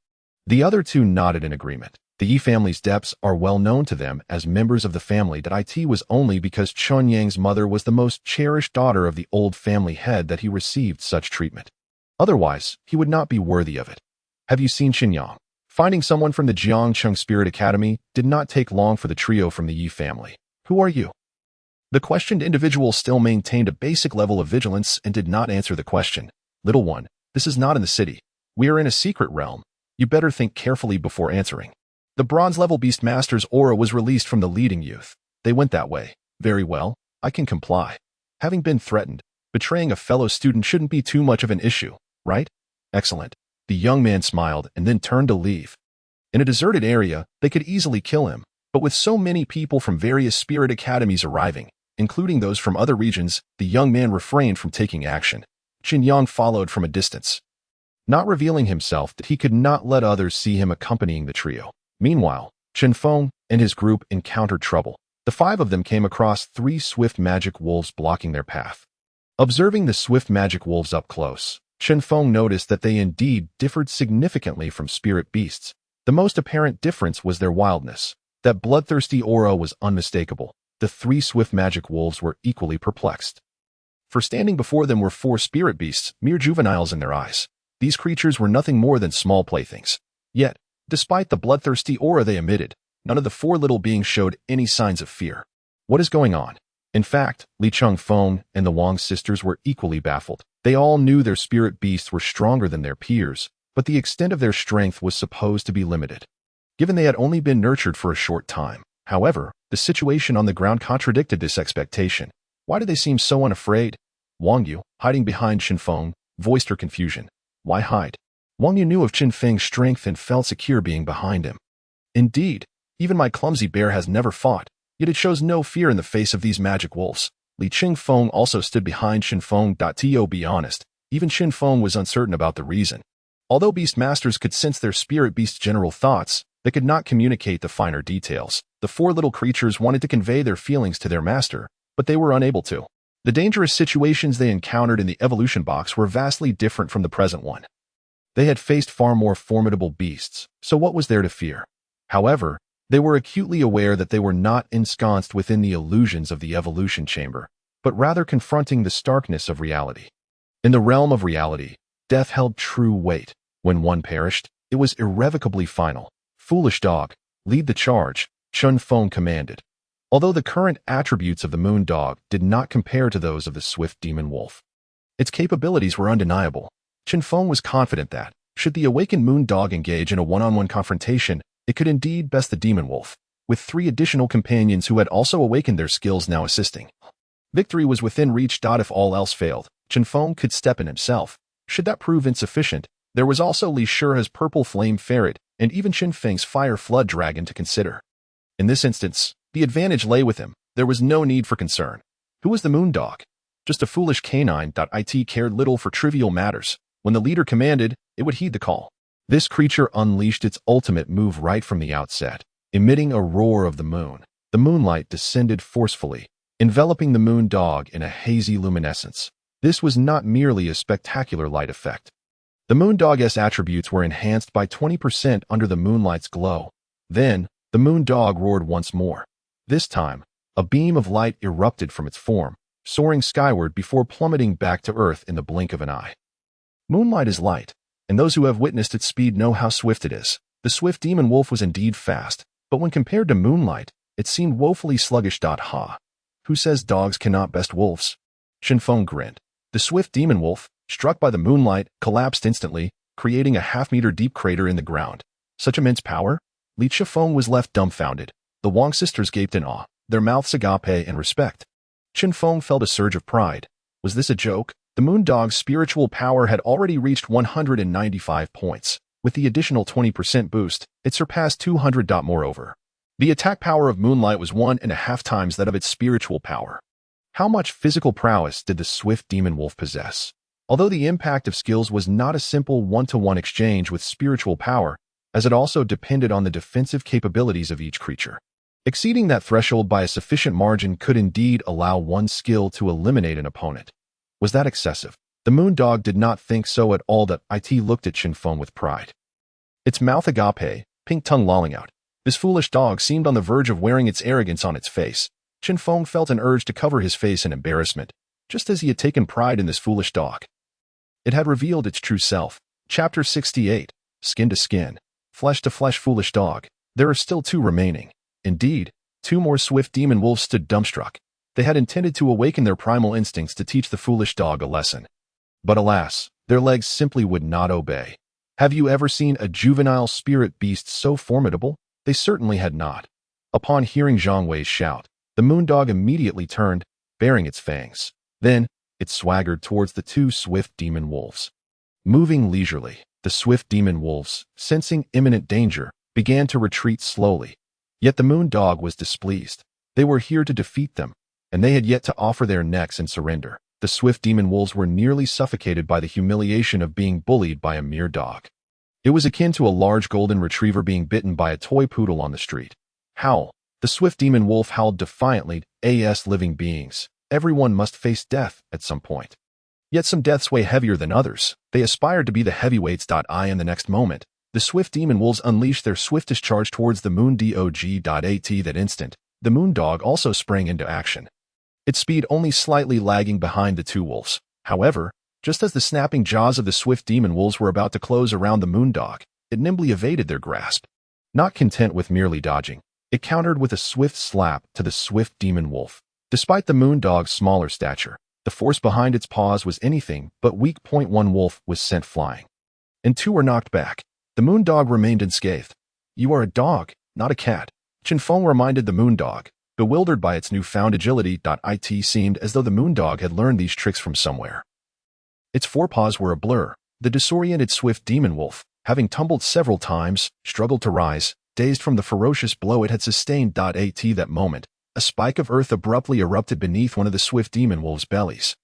The other two nodded in agreement. The Yi family's depths are well known to them as members of the family. That it was only because Chen Yang's mother was the most cherished daughter of the old family head that he received such treatment. Otherwise, he would not be worthy of it. Have you seen Chen Yang? Finding someone from the Jiangcheng Spirit Academy did not take long for the trio from the Yi family. Who are you? The questioned individual still maintained a basic level of vigilance and did not answer the question. Little one, this is not in the city. We are in a secret realm. You better think carefully before answering. The bronze-level Beastmaster's aura was released from the leading youth. They went that way. Very well, I can comply. Having been threatened, betraying a fellow student shouldn't be too much of an issue, right? Excellent. The young man smiled and then turned to leave. In a deserted area, they could easily kill him, but with so many people from various spirit academies arriving, including those from other regions, the young man refrained from taking action. Chen Yang followed from a distance, not revealing himself that he could not let others see him accompanying the trio. Meanwhile, Chen Feng and his group encountered trouble. The five of them came across three swift magic wolves blocking their path. Observing the swift magic wolves up close, Chen Feng noticed that they indeed differed significantly from spirit beasts. The most apparent difference was their wildness. That bloodthirsty aura was unmistakable. The three swift magic wolves were equally perplexed. For standing before them were four spirit beasts, mere juveniles in their eyes. These creatures were nothing more than small playthings. Yet, despite the bloodthirsty aura they emitted, none of the four little beings showed any signs of fear. What is going on? In fact, Li Changfeng and the Wang sisters were equally baffled. They all knew their spirit beasts were stronger than their peers, but the extent of their strength was supposed to be limited, given they had only been nurtured for a short time. However, the situation on the ground contradicted this expectation. Why did they seem so unafraid? Wang Yu, hiding behind Chen Feng, voiced her confusion. Why hide? Wang Yu knew of Chen Feng's strength and felt secure being behind him. Indeed, even my clumsy bear has never fought, yet it shows no fear in the face of these magic wolves. Li Changfeng also stood behind Chen Feng. To be honest, even Chen Feng was uncertain about the reason. Although beast masters could sense their spirit beast's general thoughts, they could not communicate the finer details. The four little creatures wanted to convey their feelings to their master, but they were unable to. The dangerous situations they encountered in the evolution box were vastly different from the present one. They had faced far more formidable beasts, so what was there to fear? However, they were acutely aware that they were not ensconced within the illusions of the evolution chamber, but rather confronting the starkness of reality. In the realm of reality, death held true weight. When one perished, it was irrevocably final. Foolish dog, lead the charge, Chen Feng commanded. Although the current attributes of the moon dog did not compare to those of the swift demon wolf, its capabilities were undeniable. Chen Feng was confident that, should the awakened moon dog engage in a one-on-one confrontation, it could indeed best the demon wolf, with three additional companions who had also awakened their skills now assisting. Victory was within reach. If all else failed, Chen Feng could step in himself. Should that prove insufficient, there was also Li Shurha's purple flame ferret and even Chen Feng's fire flood dragon to consider. In this instance, the advantage lay with him. There was no need for concern. Who was the moon dog? Just a foolish canine. It cared little for trivial matters. When the leader commanded, it would heed the call. This creature unleashed its ultimate move right from the outset, emitting a roar of the moon. The moonlight descended forcefully, enveloping the moon dog in a hazy luminescence. This was not merely a spectacular light effect. The moon dog's attributes were enhanced by 20% under the moonlight's glow. Then, the moon dog roared once more. This time, a beam of light erupted from its form, soaring skyward before plummeting back to earth in the blink of an eye. Moonlight is light, and those who have witnessed its speed know how swift it is. The swift demon wolf was indeed fast, but when compared to moonlight, it seemed woefully sluggish. Who says dogs cannot best wolves? Chen Feng grinned. The swift demon wolf, struck by the moonlight, collapsed instantly, creating a half-meter deep crater in the ground. Such immense power? Li Changfeng was left dumbfounded. The Wang sisters gaped in awe. their mouths agape and respect. Chen Feng felt a surge of pride. Was this a joke? The moon dog's spiritual power had already reached 195 points. With the additional 20% boost, it surpassed 200. Moreover, the attack power of Moonlight was 1.5 times that of its spiritual power. How much physical prowess did the swift demon wolf possess? Although the impact of skills was not a simple one-to-one exchange with spiritual power, as it also depended on the defensive capabilities of each creature. Exceeding that threshold by a sufficient margin could indeed allow one skill to eliminate an opponent. Was that excessive? The moon dog did not think so at all. It looked at Chen Feng with pride. Its mouth agape, pink tongue lolling out. This foolish dog seemed on the verge of wearing its arrogance on its face. Chen Feng felt an urge to cover his face in embarrassment, just as he had taken pride in this foolish dog. It had revealed its true self. Chapter 68, Skin to Skin, Flesh to Flesh. Foolish dog. There are still 2 remaining. Indeed, 2 more swift demon wolves stood dumbstruck. They had intended to awaken their primal instincts to teach the foolish dog a lesson. But alas, their legs simply would not obey. Have you ever seen a juvenile spirit beast so formidable? They certainly had not. Upon hearing Zhang Wei's shout, the moon dog immediately turned, baring its fangs. Then, it swaggered towards the 2 swift demon wolves. Moving leisurely, the swift demon wolves, sensing imminent danger, began to retreat slowly. Yet the moon dog was displeased. They were here to defeat them, and they had yet to offer their necks in surrender. The swift demon wolves were nearly suffocated by the humiliation of being bullied by a mere dog. It was akin to a large golden retriever being bitten by a toy poodle on the street. Howl. The swift demon wolf howled defiantly. As living beings, everyone must face death at some point. Yet some deaths weigh heavier than others. They aspired to be the heavyweights. In the next moment, the swift demon wolves unleashed their swiftest charge towards the moon dog. That instant, the moon dog also sprang into action, its speed only slightly lagging behind the 2 wolves. However, just as the snapping jaws of the swift demon wolves were about to close around the moon dog, it nimbly evaded their grasp. Not content with merely dodging, it countered with a swift slap to the swift demon wolf. Despite the moon dog's smaller stature, the force behind its paws was anything but weak. 1 wolf was sent flying, and 2 were knocked back. The moon dog remained unscathed. You are a dog, not a cat, Chen Feng reminded the moon dog, bewildered by its newfound agility. It seemed as though the moon dog had learned these tricks from somewhere. Its forepaws were a blur. The disoriented swift demon wolf, having tumbled several times, struggled to rise, dazed from the ferocious blow it had sustained. At that moment, a spike of earth abruptly erupted beneath one of the swift demon wolf's bellies.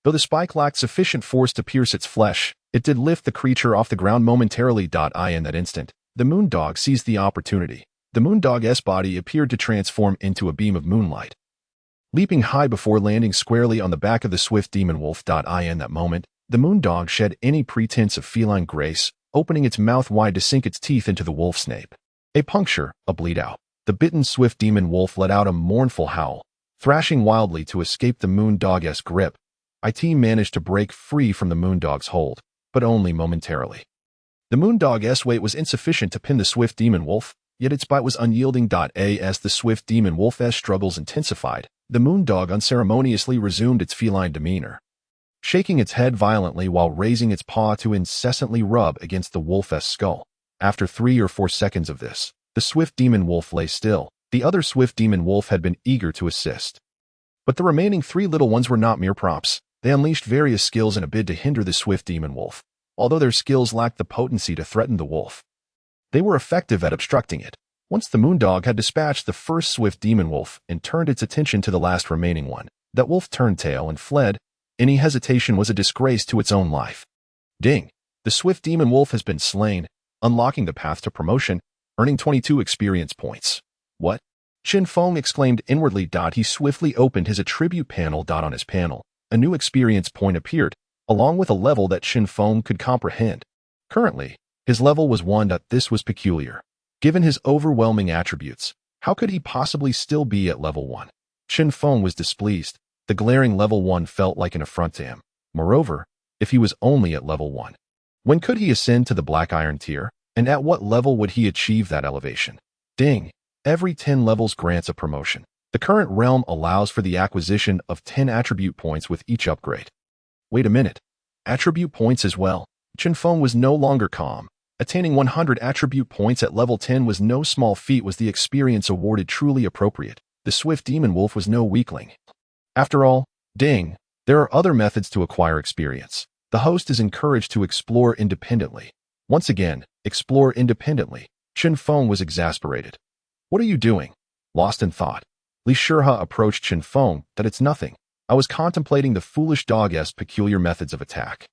Though the spike lacked sufficient force to pierce its flesh, it did lift the creature off the ground momentarily. In that instant, the moon dog seized the opportunity. The moon dog's body appeared to transform into a beam of moonlight, leaping high before landing squarely on the back of the swift demon wolf. In that moment, the moon dog shed any pretense of feline grace, opening its mouth wide to sink its teeth into the wolf's nape. A puncture, a bleed out. The bitten swift demon wolf let out a mournful howl, thrashing wildly to escape the moon dog's grip. It managed to break free from the moon dog's hold, but only momentarily. The moon dog's weight was insufficient to pin the swift demon wolf, yet its bite was unyielding. As the swift demon wolf's struggles intensified, the moon dog unceremoniously resumed its feline demeanor, shaking its head violently while raising its paw to incessantly rub against the wolf's skull. After 3 or 4 seconds of this, the swift demon wolf lay still. The other swift demon wolf had been eager to assist, but the remaining 3 little ones were not mere props. They unleashed various skills in a bid to hinder the swift demon wolf. Although their skills lacked the potency to threaten the wolf, they were effective at obstructing it. Once the moon dog had dispatched the first swift demon wolf and turned its attention to the last remaining one, that wolf turned tail and fled. Any hesitation was a disgrace to its own life. Ding! The swift demon wolf has been slain, unlocking the path to promotion, earning 22 experience points. What? Chen Feng exclaimed inwardly. He swiftly opened his attribute panel. On his panel, a new experience point appeared, along with a level that Chen Feng could comprehend. Currently, his level was 1. This was peculiar. Given his overwhelming attributes, how could he possibly still be at level 1? Chen Feng was displeased. The glaring level 1 felt like an affront to him. Moreover, if he was only at level 1, when could he ascend to the Black Iron tier, and at what level would he achieve that elevation? Ding! Every 10 levels grants a promotion. The current realm allows for the acquisition of 10 attribute points with each upgrade. Wait a minute. Attribute points as well? Chen Feng was no longer calm. Attaining 100 attribute points at level 10 was no small feat. Was the experience awarded truly appropriate? The swift demon wolf was no weakling. After all, ding, there are other methods to acquire experience. The host is encouraged to explore independently. Once again, explore independently. Chen Feng was exasperated. What are you doing? Lost in thought, Li Shihua approached Chen Feng. That it's nothing. I was contemplating the foolish dog's peculiar methods of attack.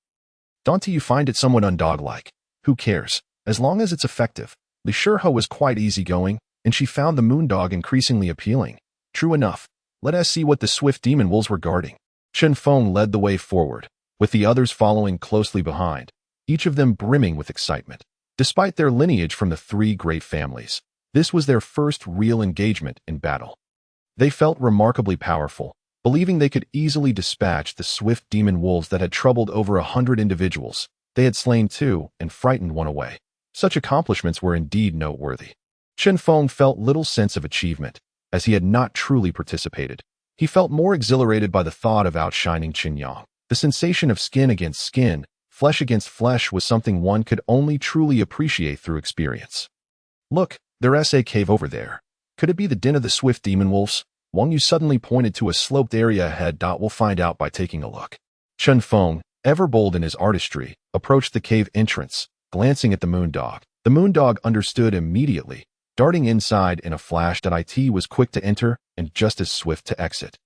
Don't you find it somewhat undog-like? Who cares? As long as it's effective. Li Shihua was quite easygoing, and she found the moon dog increasingly appealing. True enough. Let us see what the swift demon wolves were guarding. Chen Feng led the way forward, with the others following closely behind, each of them brimming with excitement. Despite their lineage from the three great families, this was their first real engagement in battle. They felt remarkably powerful, believing they could easily dispatch the swift demon wolves that had troubled over 100 individuals. They had slain 2 and frightened 1 away. Such accomplishments were indeed noteworthy. Chen Feng felt little sense of achievement, as he had not truly participated. He felt more exhilarated by the thought of outshining Qin Yang. The sensation of skin against skin, flesh against flesh was something one could only truly appreciate through experience. Look, there's a cave over there. Could it be the den of the swift demon wolves? Wang Yu suddenly pointed to a sloped area ahead. We'll find out by taking a look. Chen Feng, ever bold in his artistry, approached the cave entrance, glancing at the moon dog. The moon dog understood immediately, darting inside in a flash. It was quick to enter and just as swift to exit.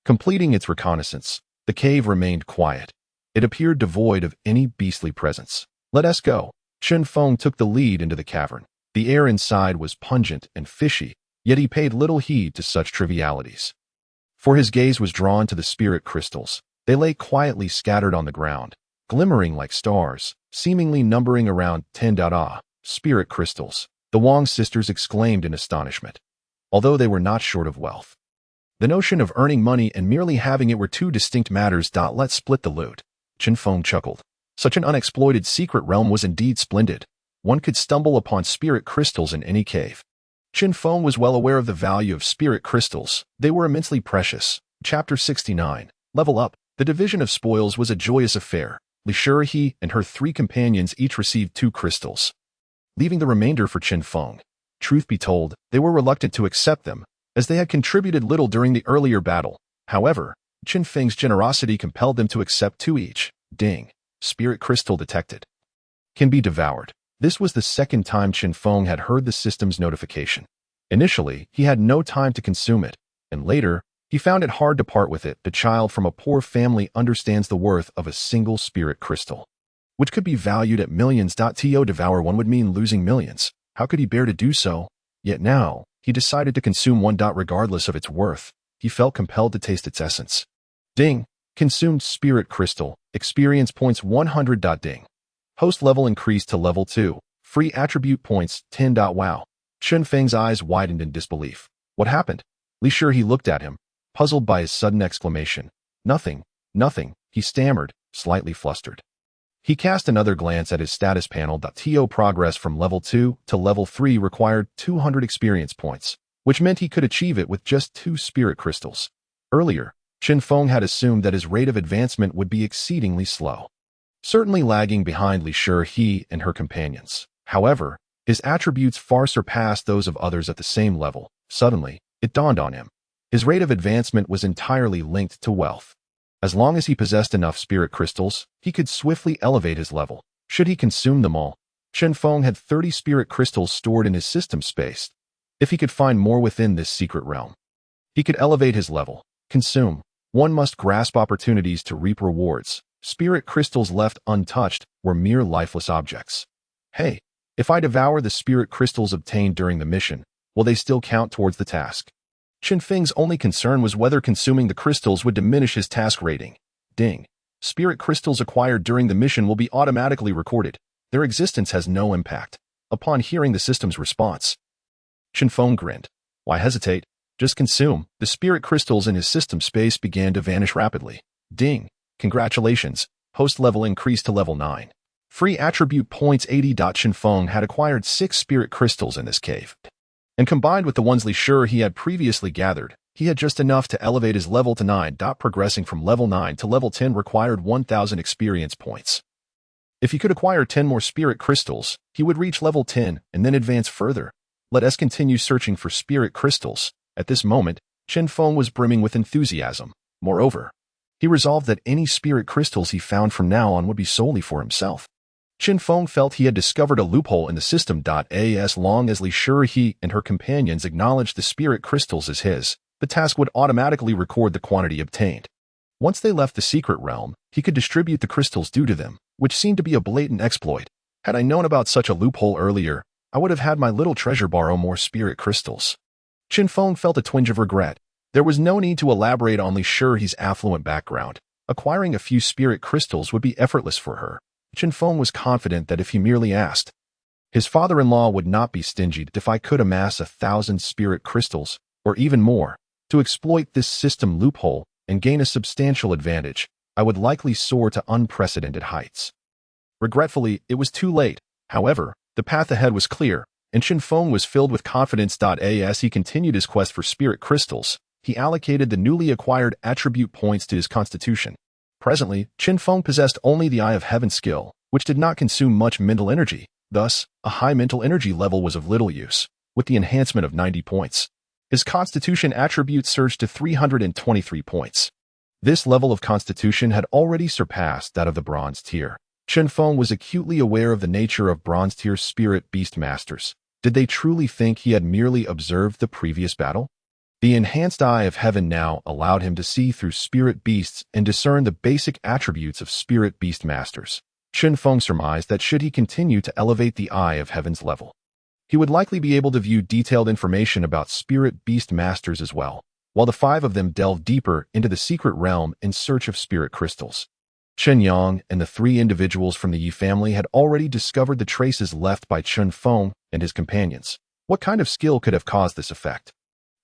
Completing its reconnaissance, the cave remained quiet. It appeared devoid of any beastly presence. Let us go. Chen Feng took the lead into the cavern. The air inside was pungent and fishy, yet he paid little heed to such trivialities. For his gaze was drawn to the spirit crystals. They lay quietly scattered on the ground, glimmering like stars, seemingly numbering around 10. Spirit crystals, the Wang sisters exclaimed in astonishment. Although they were not short of wealth, the notion of earning money and merely having it were two distinct matters. Let's split the loot. Chen Feng chuckled. Such an unexploited secret realm was indeed splendid. One could stumble upon spirit crystals in any cave. Chen Feng was well aware of the value of spirit crystals. They were immensely precious. Chapter 69. Level Up. The division of spoils was a joyous affair. Li Shihua and her 3 companions each received 2 crystals, leaving the remainder for Chen Feng. Truth be told, they were reluctant to accept them, as they had contributed little during the earlier battle. However, Chen Feng's generosity compelled them to accept 2 each. Ding. Spirit crystal detected. Can be devoured. This was the second time Chen Feng had heard the system's notification. Initially, he had no time to consume it, and later, he found it hard to part with it. The child from a poor family understands the worth of a single spirit crystal, which could be valued at millions. To devour one would mean losing millions. How could he bear to do so? Yet now, he decided to consume one. Regardless of its worth, he felt compelled to taste its essence. Ding. Consumed spirit crystal. Experience points 100. Ding. Host level increased to level 2. Free attribute points 10. Wow. Chen Feng's eyes widened in disbelief. What happened? Li Shihua looked at him, puzzled by his sudden exclamation. Nothing, he stammered, slightly flustered. He cast another glance at his status panel. To progress from level 2 to level 3 required 200 experience points, which meant he could achieve it with just 2 spirit crystals. Earlier, Chen Feng had assumed that his rate of advancement would be exceedingly slow, certainly lagging behind Li Shihua and her companions. However, his attributes far surpassed those of others at the same level. Suddenly, it dawned on him. His rate of advancement was entirely linked to wealth. As long as he possessed enough spirit crystals, he could swiftly elevate his level. Should he consume them all? Chen Feng had 30 spirit crystals stored in his system space. If he could find more within this secret realm, he could elevate his level. Consume. One must grasp opportunities to reap rewards. Spirit crystals left untouched were mere lifeless objects. Hey, if I devour the spirit crystals obtained during the mission, will they still count towards the task? Chen Feng's only concern was whether consuming the crystals would diminish his task rating. Ding. Spirit crystals acquired during the mission will be automatically recorded. Their existence has no impact. Upon hearing the system's response, Chen Feng grinned. Why hesitate? Just consume. The spirit crystals in his system space began to vanish rapidly. Ding. Congratulations. Host level increased to level 9. Free attribute points 80. Chen Feng had acquired 6 spirit crystals in this cave, and combined with the ones Li Shihua had previously gathered, he had just enough to elevate his level to 9. Progressing from level 9 to level 10 required 1,000 experience points. If he could acquire 10 more spirit crystals, he would reach level 10 and then advance further. Let us continue searching for spirit crystals. At this moment, Chen Feng was brimming with enthusiasm. Moreover, he resolved that any spirit crystals he found from now on would be solely for himself. Chen Feng felt he had discovered a loophole in the system. As long as Li Shi and her companions acknowledged the spirit crystals as his, the task would automatically record the quantity obtained. Once they left the secret realm, he could distribute the crystals due to them, which seemed to be a blatant exploit. Had I known about such a loophole earlier, I would have had my little treasure borrow more spirit crystals. Chen Feng felt a twinge of regret. There was no need to elaborate on Li Shi's affluent background. Acquiring a few spirit crystals would be effortless for her. Chen Feng was confident that if he merely asked, his father-in-law would not be stingy. If I could amass 1,000 spirit crystals, or even more, to exploit this system loophole and gain a substantial advantage, I would likely soar to unprecedented heights. Regretfully, it was too late. However, the path ahead was clear, and Chen Feng was filled with confidence. As he continued his quest for spirit crystals, he allocated the newly acquired attribute points to his constitution. Presently, Chen Feng possessed only the Eye of Heaven skill, which did not consume much mental energy. Thus, a high mental energy level was of little use. With the enhancement of 90 points, his constitution attribute surged to 323 points. This level of constitution had already surpassed that of the bronze tier. Chen Feng was acutely aware of the nature of bronze tier spirit beast masters. Did they truly think he had merely observed the previous battle? The enhanced Eye of Heaven now allowed him to see through spirit beasts and discern the basic attributes of spirit beast masters. Chen Feng surmised that should he continue to elevate the Eye of Heaven's level, he would likely be able to view detailed information about spirit beast masters as well, while the 5 of them delved deeper into the secret realm in search of spirit crystals. Chen Yang and the 3 individuals from the Yi family had already discovered the traces left by Chen Feng and his companions. What kind of skill could have caused this effect?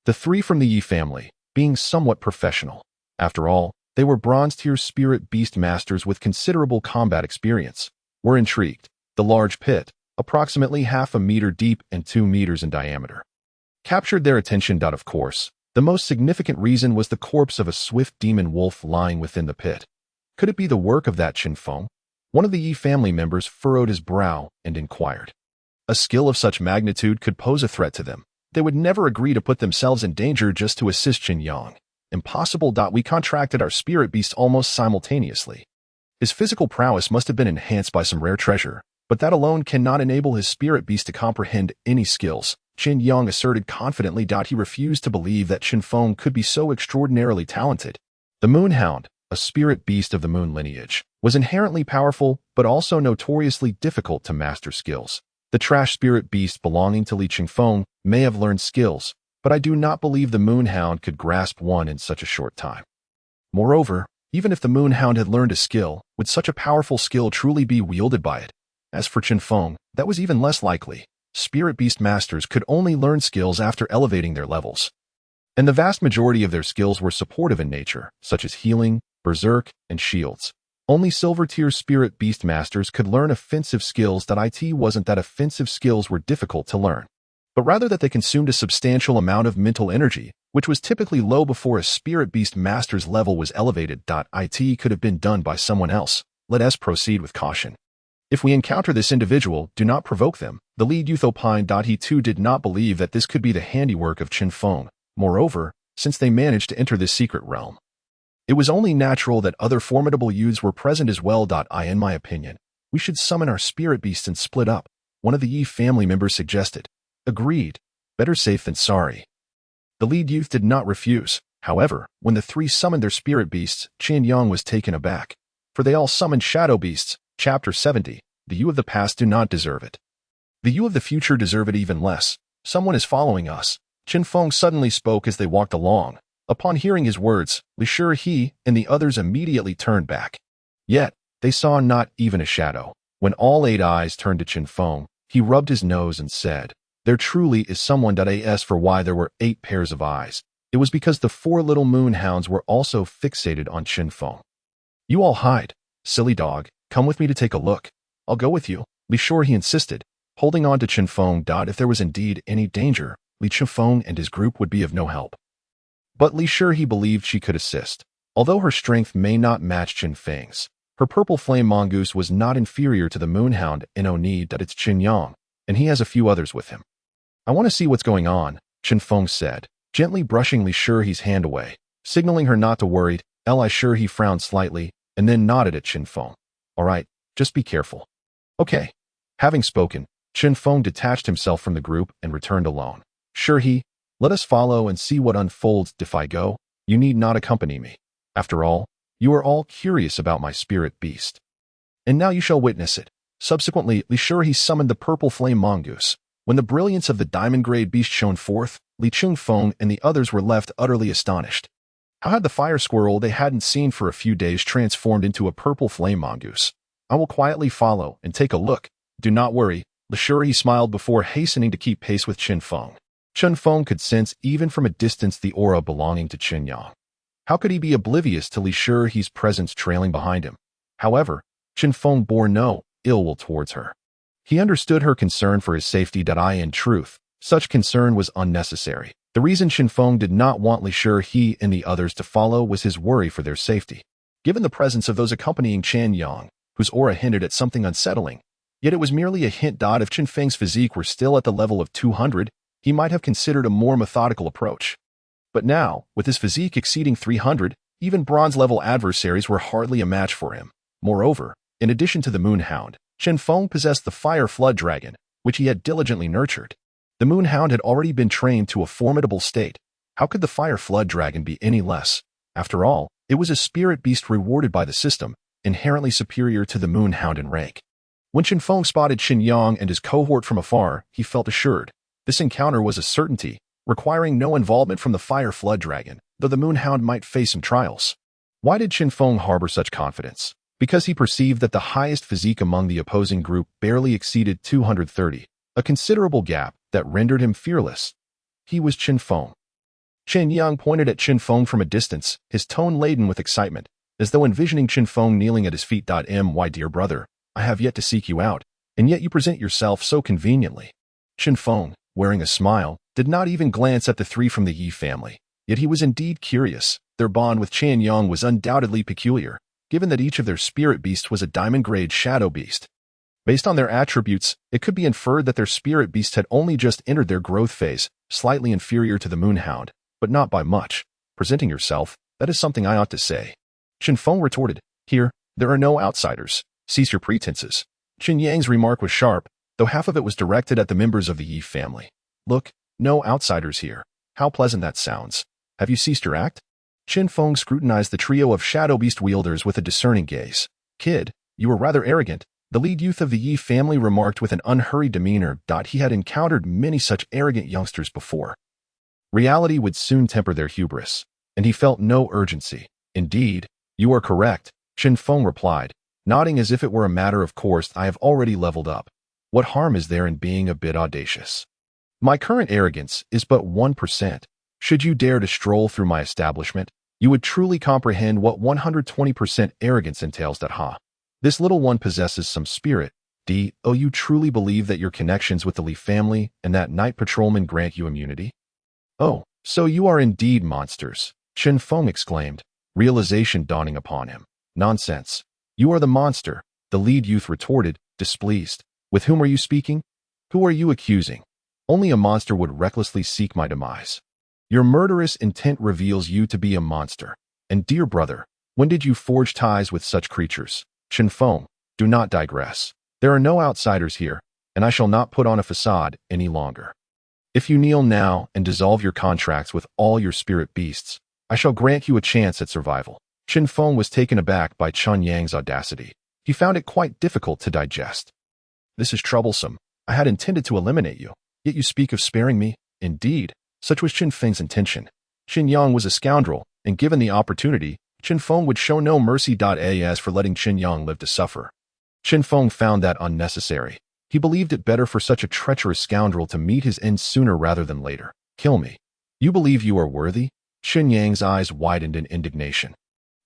The 3 from the Yi family, being somewhat professional. After all, they were bronze-tier spirit beast masters with considerable combat experience, were intrigued. The large pit, approximately half a meter deep and 2 meters in diameter, captured their attention. Of course, the most significant reason was the corpse of a swift demon wolf lying within the pit. Could it be the work of that Chen Feng? One of the Yi family members furrowed his brow and inquired. A skill of such magnitude could pose a threat to them. They would never agree to put themselves in danger just to assist Chen Yang. Impossible. We contracted our spirit beast almost simultaneously. His physical prowess must have been enhanced by some rare treasure, but that alone cannot enable his spirit beast to comprehend any skills, Chen Yang asserted confidently. He refused to believe that Chen Feng could be so extraordinarily talented. The Moonhound, a spirit beast of the moon lineage, was inherently powerful but also notoriously difficult to master skills. The trash spirit beast belonging to Li Feng may have learned skills, but I do not believe the Moonhound could grasp one in such a short time. Moreover, even if the Moonhound had learned a skill, would such a powerful skill truly be wielded by it? As for Chen Feng, that was even less likely. Spirit beast masters could only learn skills after elevating their levels, and the vast majority of their skills were supportive in nature, such as healing, berserk, and shields. Only silver-tier spirit beast masters could learn offensive skills. It wasn't that offensive skills were difficult to learn, but rather that they consumed a substantial amount of mental energy, which was typically low before a spirit beast master's level was elevated. It could have been done by someone else. Let us proceed with caution. If we encounter this individual, do not provoke them. The lead youth opined. He too did not believe that this could be the handiwork of Chen Feng. Moreover, since they managed to enter this secret realm, it was only natural that other formidable youths were present as well. In my opinion, we should summon our spirit beasts and split up, one of the Yi family members suggested. Agreed. Better safe than sorry. The lead youth did not refuse. However, when the 3 summoned their spirit beasts, Chen Yang was taken aback. For they all summoned shadow beasts. Chapter 70. The you of the past do not deserve it. The you of the future deserve it even less. Someone is following us. Chen Feng suddenly spoke as they walked along. Upon hearing his words, Li Shi and the others immediately turned back. Yet, they saw not even a shadow. When all 8 eyes turned to Chen Feng, he rubbed his nose and said, "There truly is someone." As for why there were 8 pairs of eyes, it was because the 4 little moonhounds were also fixated on Chen Feng. "You all hide. Silly dog, come with me to take a look." "I'll go with you," Li Shi insisted, holding on to Chen Feng. If there was indeed any danger, Li Feng and his group would be of no help. But Li Shi believed she could assist. Although her strength may not match Chen Feng's, her purple flame mongoose was not inferior to the Moonhound. No need. It's Chen Yang, and he has a few others with him. "I want to see what's going on," Chen Feng said. gently brushing Li Shi's hand away, signaling her not to worry. Li Shi frowned slightly and then nodded at Chen Feng. All right, just be careful. Okay. Having spoken, Chen Feng detached himself from the group and returned alone. Shi, let us follow and see what unfolds. If I go, you need not accompany me. After all, you are all curious about my spirit beast. And now you shall witness it. Subsequently, Li Shi summoned the purple flame mongoose. When the brilliance of the diamond-grade beast shone forth, Li Feng and the others were left utterly astonished. How had the fire squirrel they hadn't seen for a few days transformed into a purple flame mongoose? I will quietly follow and take a look. Do not worry, Li Shi smiled before hastening to keep pace with Chen Feng. Chen Feng could sense even from a distance the aura belonging to Chen Yang. How could he be oblivious to Li Shi's presence trailing behind him? However, Chen Feng bore no ill will towards her. He understood her concern for his safety. In truth, such concern was unnecessary. The reason Chen Feng did not want Li Shi and the others to follow was his worry for their safety. Given the presence of those accompanying Chen Yang, whose aura hinted at something unsettling, yet it was merely a hint. If Chen Feng's physique were still at the level of 200, he might have considered a more methodical approach. But now, with his physique exceeding 300, even bronze-level adversaries were hardly a match for him. Moreover, in addition to the Moonhound, Chen Feng possessed the Fire Flood Dragon, which he had diligently nurtured. The Moonhound had already been trained to a formidable state. How could the Fire Flood Dragon be any less? After all, it was a spirit beast rewarded by the system, inherently superior to the Moonhound in rank. When Chen Feng spotted Chen Yang and his cohort from afar, he felt assured. This encounter was a certainty, requiring no involvement from the Fire Flood Dragon, though the Moonhound might face some trials. Why did Chen Feng harbor such confidence? Because he perceived that the highest physique among the opposing group barely exceeded 230, a considerable gap that rendered him fearless. He was Chen Feng. Chen Yang pointed at Chen Feng from a distance, his tone laden with excitement, as though envisioning Chen Feng kneeling at his feet. My dear brother, I have yet to seek you out, and yet you present yourself so conveniently. Chen Feng, wearing a smile, did not even glance at the three from the Yi family, yet he was indeed curious. Their bond with Chen Yang was undoubtedly peculiar, given that each of their spirit beasts was a diamond-grade shadow beast. Based on their attributes, it could be inferred that their spirit beasts had only just entered their growth phase, slightly inferior to the Moonhound, but not by much. Presenting yourself, that is something I ought to say. Chen Feng retorted, here, there are no outsiders. Cease your pretenses. Chen Yang's remark was sharp, though half of it was directed at the members of the Yi family. Look, no outsiders here. How pleasant that sounds. Have you ceased your act? Chen Feng scrutinized the trio of shadow beast wielders with a discerning gaze. Kid, you were rather arrogant, the lead youth of the Yi family remarked with an unhurried demeanor. He had encountered many such arrogant youngsters before. Reality would soon temper their hubris, and he felt no urgency. Indeed, you are correct, Chen Feng replied, nodding as if it were a matter of course. I have already leveled up. What harm is there in being a bit audacious? My current arrogance is but 1%. Should you dare to stroll through my establishment, you would truly comprehend what 120% arrogance entails. This little one possesses some spirit. You truly believe that your connections with the Li family and that night patrolman grant you immunity? Oh, so you are indeed monsters, Chen Feng exclaimed, realization dawning upon him. Nonsense. You are the monster, the lead youth retorted, displeased. With whom are you speaking? Who are you accusing? Only a monster would recklessly seek my demise. Your murderous intent reveals you to be a monster. And dear brother, when did you forge ties with such creatures? Chen Feng, do not digress. There are no outsiders here, and I shall not put on a facade any longer. If you kneel now and dissolve your contracts with all your spirit beasts, I shall grant you a chance at survival. Chen Feng was taken aback by Chen Yang's audacity. He found it quite difficult to digest. This is troublesome. I had intended to eliminate you, yet you speak of sparing me. Indeed, such was Chen Feng's intention. Chen Yang was a scoundrel, and given the opportunity, Chen Feng would show no mercy. As for letting Chen Yang live to suffer, Chen Feng found that unnecessary. He believed it better for such a treacherous scoundrel to meet his end sooner rather than later. Kill me. You believe you are worthy? Chen Yang's eyes widened in indignation,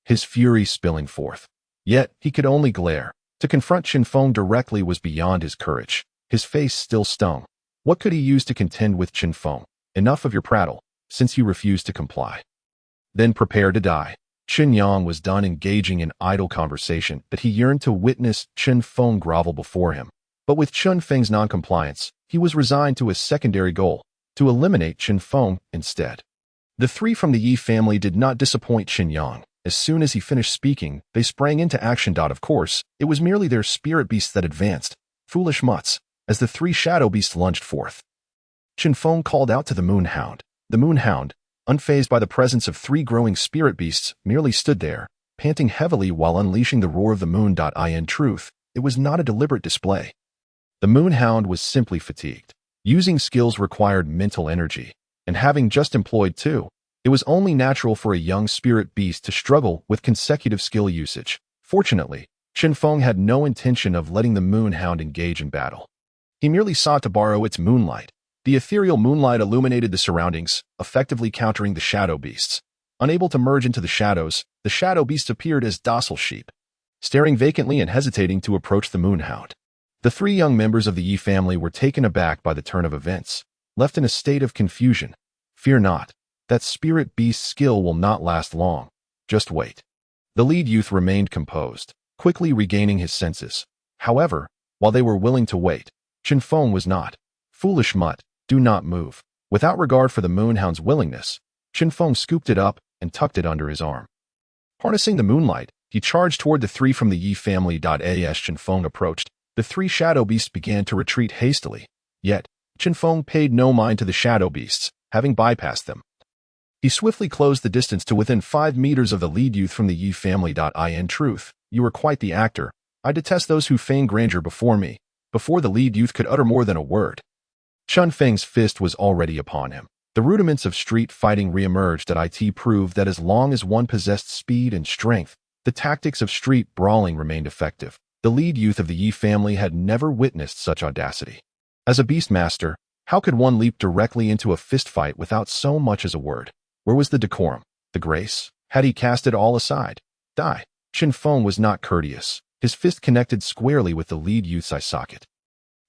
his fury spilling forth. Yet, he could only glare. To confront Chen Feng directly was beyond his courage. His face still stung. What could he use to contend with Chen Feng? Enough of your prattle, since you refuse to comply. Then prepare to die. Chen Yang was done engaging in idle conversation, but he yearned to witness Chen Feng grovel before him. But with Chen Feng's noncompliance, he was resigned to his secondary goal, to eliminate Chen Feng instead. The three from the Yi family did not disappoint Chen Yang. As soon as he finished speaking, they sprang into action. Of course, it was merely their spirit beasts that advanced. Foolish mutts, as the three shadow beasts lunged forth. Chen Feng called out to the moonhound. The moonhound, unfazed by the presence of three growing spirit beasts, merely stood there, panting heavily while unleashing the roar of the moon. In truth, it was not a deliberate display. The moonhound was simply fatigued. Using skills required mental energy, and having just employed two, it was only natural for a young spirit beast to struggle with consecutive skill usage. Fortunately, Chen Feng had no intention of letting the moonhound engage in battle. He merely sought to borrow its moonlight. The ethereal moonlight illuminated the surroundings, effectively countering the shadow beasts. Unable to merge into the shadows, the shadow beasts appeared as docile sheep, staring vacantly and hesitating to approach the moonhound. The three young members of the Yi family were taken aback by the turn of events, left in a state of confusion. Fear not. That spirit beast skill will not last long. Just wait. The lead youth remained composed, quickly regaining his senses. However, while they were willing to wait, Chen Feng was not. Foolish mutt, do not move. Without regard for the moonhound's willingness, Chen Feng scooped it up and tucked it under his arm. Harnessing the moonlight, he charged toward the three from the Yi family. As Chen Feng approached, the three shadow beasts began to retreat hastily. Yet, Chen Feng paid no mind to the shadow beasts, having bypassed them. He swiftly closed the distance to within 5 meters of the lead youth from the Yi family. In truth, you are quite the actor. I detest those who feign grandeur before me. Before the lead youth could utter more than a word, Chen Feng's fist was already upon him. The rudiments of street fighting re-emerged. It proved that as long as one possessed speed and strength, the tactics of street brawling remained effective. The lead youth of the Yi family had never witnessed such audacity. As a beastmaster, how could one leap directly into a fistfight without so much as a word? Where was the decorum, the grace? Had he cast it all aside? Chen Feng was not courteous. His fist connected squarely with the lead youth's eye socket.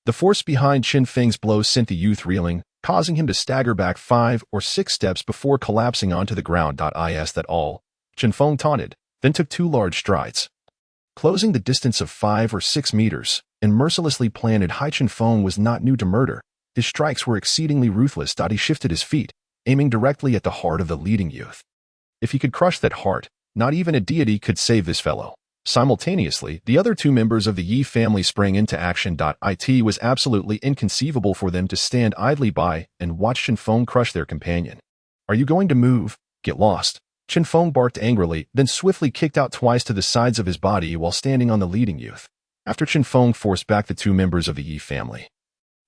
The force behind Chen Feng's blow sent the youth reeling, causing him to stagger back 5 or 6 steps before collapsing onto the ground. Is that all? Chen Feng taunted, then took 2 large strides. Closing the distance of 5 or 6 meters, and mercilessly planted high. Chen Feng was not new to murder. His strikes were exceedingly ruthless. He shifted his feet, aiming directly at the heart of the leading youth. If he could crush that heart, not even a deity could save this fellow. Simultaneously, the other 2 members of the Yi family sprang into action. It was absolutely inconceivable for them to stand idly by and watch Chen Feng crush their companion. Are you going to move? Get lost. Chen Feng barked angrily, then swiftly kicked out twice to the sides of his body while standing on the leading youth. After Chen Feng forced back the 2 members of the Yi family,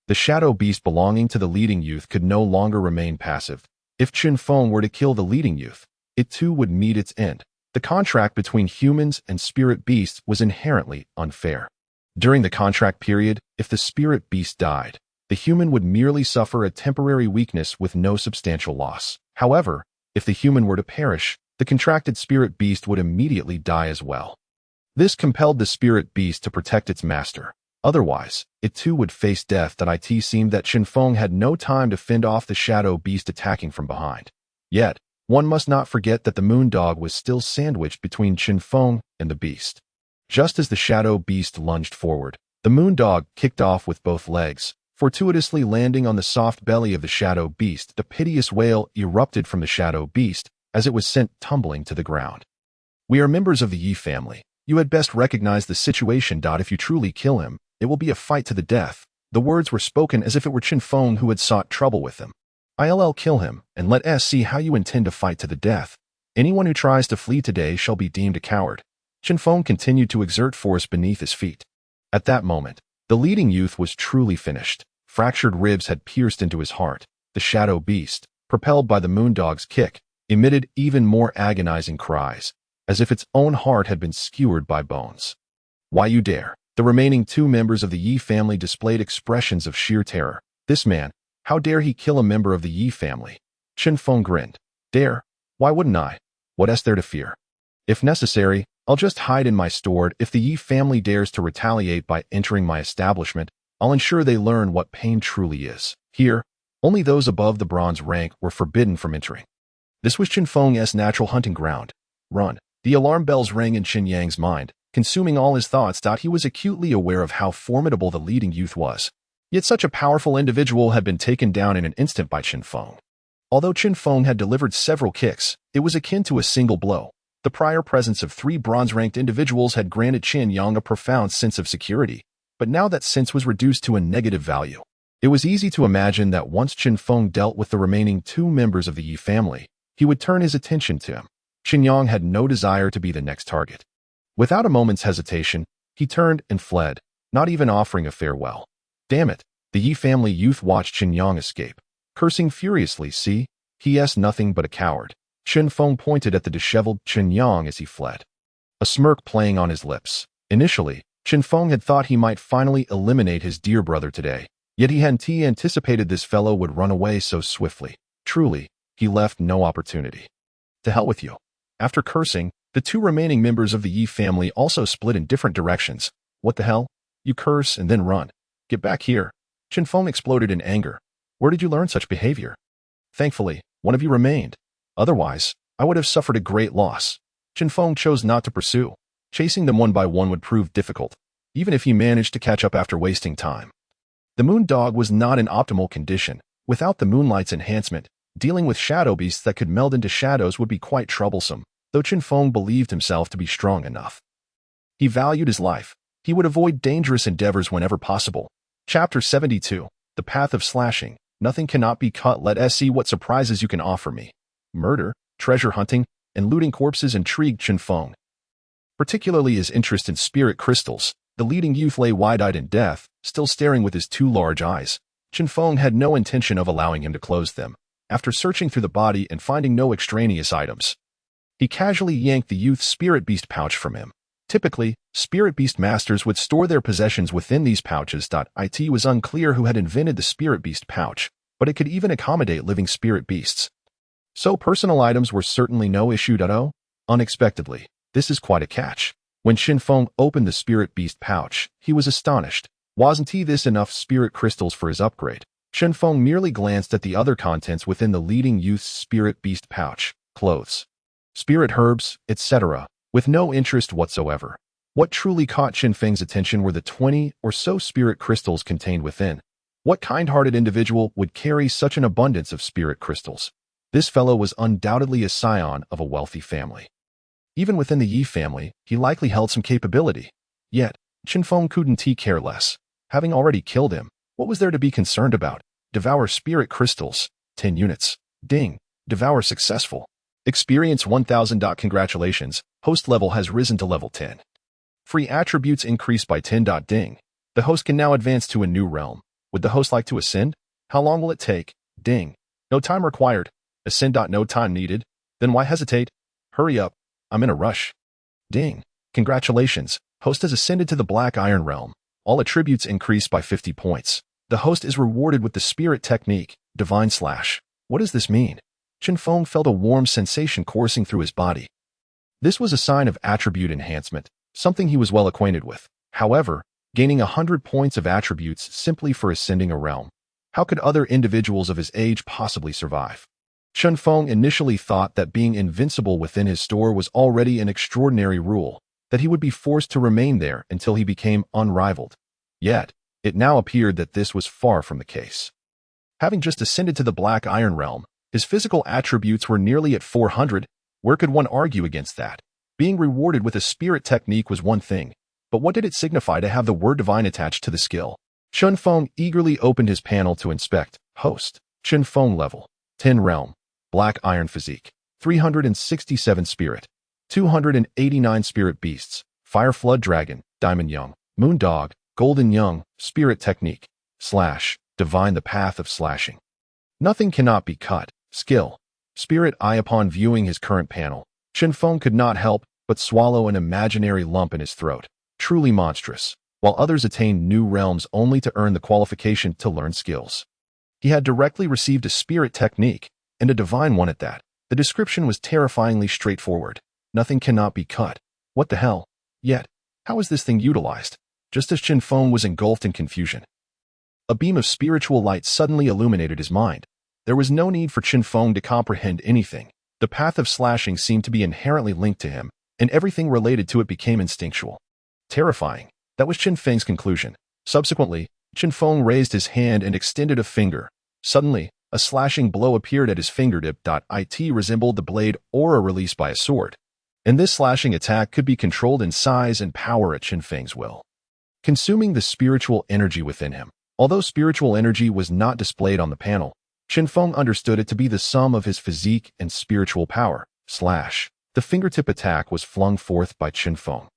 the shadow beast belonging to the leading youth could no longer remain passive. If Chen Feng were to kill the leading youth, it too would meet its end. The contract between humans and spirit beasts was inherently unfair. During the contract period, if the spirit beast died, the human would merely suffer a temporary weakness with no substantial loss. However, if the human were to perish, the contracted spirit beast would immediately die as well. This compelled the spirit beast to protect its master. Otherwise, it too would face death. It seemed that Chen Feng had no time to fend off the shadow beast attacking from behind. Yet, one must not forget that the moon dog was still sandwiched between Chen Feng and the beast. Just as the shadow beast lunged forward, the moon dog kicked off with both legs, fortuitously landing on the soft belly of the shadow beast. The piteous wail erupted from the shadow beast as it was sent tumbling to the ground. We are members of the Yi family. You had best recognize the situation. If you truly kill him, it will be a fight to the death. The words were spoken as if it were Chen Feng who had sought trouble with them. I'll kill him, and let us see how you intend to fight to the death. Anyone who tries to flee today shall be deemed a coward. Chen Feng continued to exert force beneath his feet. At that moment, the leading youth was truly finished. Fractured ribs had pierced into his heart. The shadow beast, propelled by the moondog's kick, emitted even more agonizing cries, as if its own heart had been skewered by bones. Why you dare? The remaining 2 members of the Yi family displayed expressions of sheer terror. This man, how dare he kill a member of the Yi family? Chen Feng grinned. Dare? Why wouldn't I? What is there to fear? If necessary, I'll just hide in my store. If the Yi family dares to retaliate by entering my establishment, I'll ensure they learn what pain truly is. Here, only those above the bronze rank were forbidden from entering. This was Chen Feng's natural hunting ground. Run. The alarm bells rang in Chen Yang's mind, consuming all his thoughts. He was acutely aware of how formidable the leading youth was. Yet such a powerful individual had been taken down in an instant by Chen Feng. Although Chen Feng had delivered several kicks, it was akin to a single blow. The prior presence of 3 bronze-ranked individuals had granted Chen Yang a profound sense of security, but now that sense was reduced to a negative value. It was easy to imagine that once Chen Feng dealt with the remaining 2 members of the Yi family, he would turn his attention to him. Chen Yang had no desire to be the next target. Without a moment's hesitation, he turned and fled, not even offering a farewell. Damn it, the Yi family youth watched Chen Yang escape, cursing furiously. See, he is nothing but a coward. Chen Feng pointed at the disheveled Chen Yang as he fled, a smirk playing on his lips. Initially, Chen Feng had thought he might finally eliminate his dear brother today, yet he hadn't anticipated this fellow would run away so swiftly. Truly, he left no opportunity. To hell with you. After cursing, the 2 remaining members of the Yi family also split in different directions. What the hell? You curse and then run. Get back here. Chen Feng exploded in anger. Where did you learn such behavior? Thankfully, one of you remained. Otherwise, I would have suffered a great loss. Chen Feng chose not to pursue. Chasing them one by one would prove difficult, even if he managed to catch up after wasting time. The moon dog was not in optimal condition. Without the moonlight's enhancement, dealing with shadow beasts that could meld into shadows would be quite troublesome, though Chen Feng believed himself to be strong enough. He valued his life. He would avoid dangerous endeavors whenever possible. Chapter 72. The Path of Slashing. Nothing cannot be cut. Let us see what surprises you can offer me. Murder, treasure hunting, and looting corpses intrigued Chen Feng. Particularly his interest in spirit crystals. The leading youth lay wide-eyed in death, still staring with his 2 large eyes. Chen Feng had no intention of allowing him to close them. After searching through the body and finding no extraneous items, he casually yanked the youth's spirit beast pouch from him. Typically, spirit beast masters would store their possessions within these pouches. It was unclear who had invented the spirit beast pouch, but it could even accommodate living spirit beasts. So personal items were certainly no issue. Unexpectedly, this is quite a catch. When Chen Feng opened the spirit beast pouch, he was astonished. Wasn't this enough spirit crystals for his upgrade? Chen Feng merely glanced at the other contents within the leading youth's spirit beast pouch, clothes, spirit herbs, etc., with no interest whatsoever. What truly caught Chen Feng's attention were the 20 or so spirit crystals contained within. What kind-hearted individual would carry such an abundance of spirit crystals? This fellow was undoubtedly a scion of a wealthy family. Even within the Yi family, he likely held some capability. Yet, Chen Feng couldn't care less. Having already killed him, what was there to be concerned about? Devour spirit crystals. 10 units. Ding. Devour successful. Experience 1000. Congratulations, host level has risen to level 10. Free attributes increased by 10. Ding. The host can now advance to a new realm. Would the host like to ascend? How long will it take? Ding. No time required. Ascend. No time needed. Then why hesitate? Hurry up. I'm in a rush. Ding. Congratulations, host has ascended to the Black Iron Realm. All attributes increased by 50 points. The host is rewarded with the spirit technique, Divine Slash. What does this mean? Chen Feng felt a warm sensation coursing through his body. This was a sign of attribute enhancement, something he was well acquainted with. However, gaining 100 points of attributes simply for ascending a realm. How could other individuals of his age possibly survive? Chen Feng initially thought that being invincible within his store was already an extraordinary rule, that he would be forced to remain there until he became unrivaled. Yet, it now appeared that this was far from the case. Having just ascended to the Black Iron Realm, his physical attributes were nearly at 400. Where could one argue against that? Being rewarded with a spirit technique was one thing, but what did it signify to have the word divine attached to the skill? Chen Feng eagerly opened his panel to inspect. Host. Chen Feng level. 10 realm. Black Iron physique. 367 spirit. 289 spirit beasts. Fire Flood Dragon. Diamond Young. Moon Dog. Golden Young. Spirit technique. Slash. Divine the path of slashing. Nothing cannot be cut. Skill. Spirit eye. Upon viewing his current panel, Chen Feng could not help but swallow an imaginary lump in his throat. Truly monstrous. While others attained new realms only to earn the qualification to learn skills, he had directly received a spirit technique, and a divine one at that. The description was terrifyingly straightforward. Nothing cannot be cut. What the hell? Yet, how is this thing utilized? Just as Chen Feng was engulfed in confusion, a beam of spiritual light suddenly illuminated his mind. There was no need for Chen Feng to comprehend anything. The path of slashing seemed to be inherently linked to him, and everything related to it became instinctual. Terrifying. That was Chen Feng's conclusion. Subsequently, Chen Feng raised his hand and extended a finger. Suddenly, A slashing blow appeared at his fingertip. It resembled the blade aura released by a sword, and this slashing attack could be controlled in size and power at Chen Feng's will, consuming the spiritual energy within him. Although spiritual energy was not displayed on the panel, Chen Feng understood it to be the sum of his physique and spiritual power. Slash. The fingertip attack was flung forth by Chen Feng,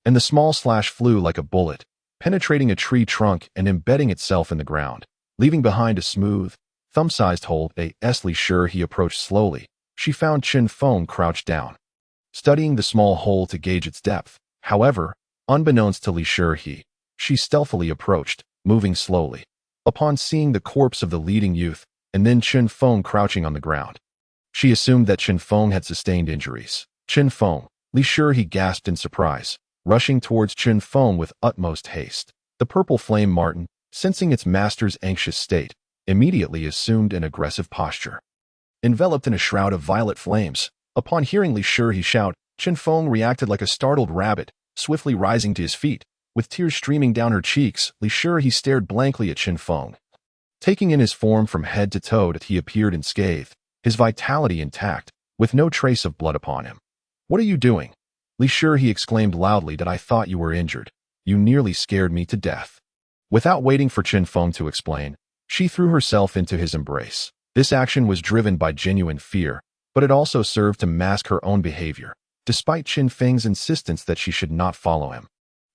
and the small slash flew like a bullet, penetrating a tree trunk and embedding itself in the ground, leaving behind a smooth, thumb-sized hole. Li Shi he approached slowly. She found Chen Feng crouched down, studying the small hole to gauge its depth. However, unbeknownst to Li Shi, she stealthily approached, moving slowly. Upon seeing the corpse of the leading youth, and then Chen Feng crouching on the ground, she assumed that Chen Feng had sustained injuries. Chen Feng, Li Shi he gasped in surprise, rushing towards Chen Feng with utmost haste. The purple flame marten, sensing its master's anxious state, immediately assumed an aggressive posture. Enveloped in a shroud of violet flames, upon hearing Li Shi he shout, Chen Feng reacted like a startled rabbit, swiftly rising to his feet. With tears streaming down her cheeks, Li Shi he stared blankly at Chen Feng. Taking in his form from head to toe, he appeared unscathed, his vitality intact, with no trace of blood upon him. "What are you doing?" Li Shi he exclaimed loudly. "I thought you were injured. You nearly scared me to death." Without waiting for Chen Feng to explain, she threw herself into his embrace. This action was driven by genuine fear, but it also served to mask her own behavior, despite Chen Feng's insistence that she should not follow him.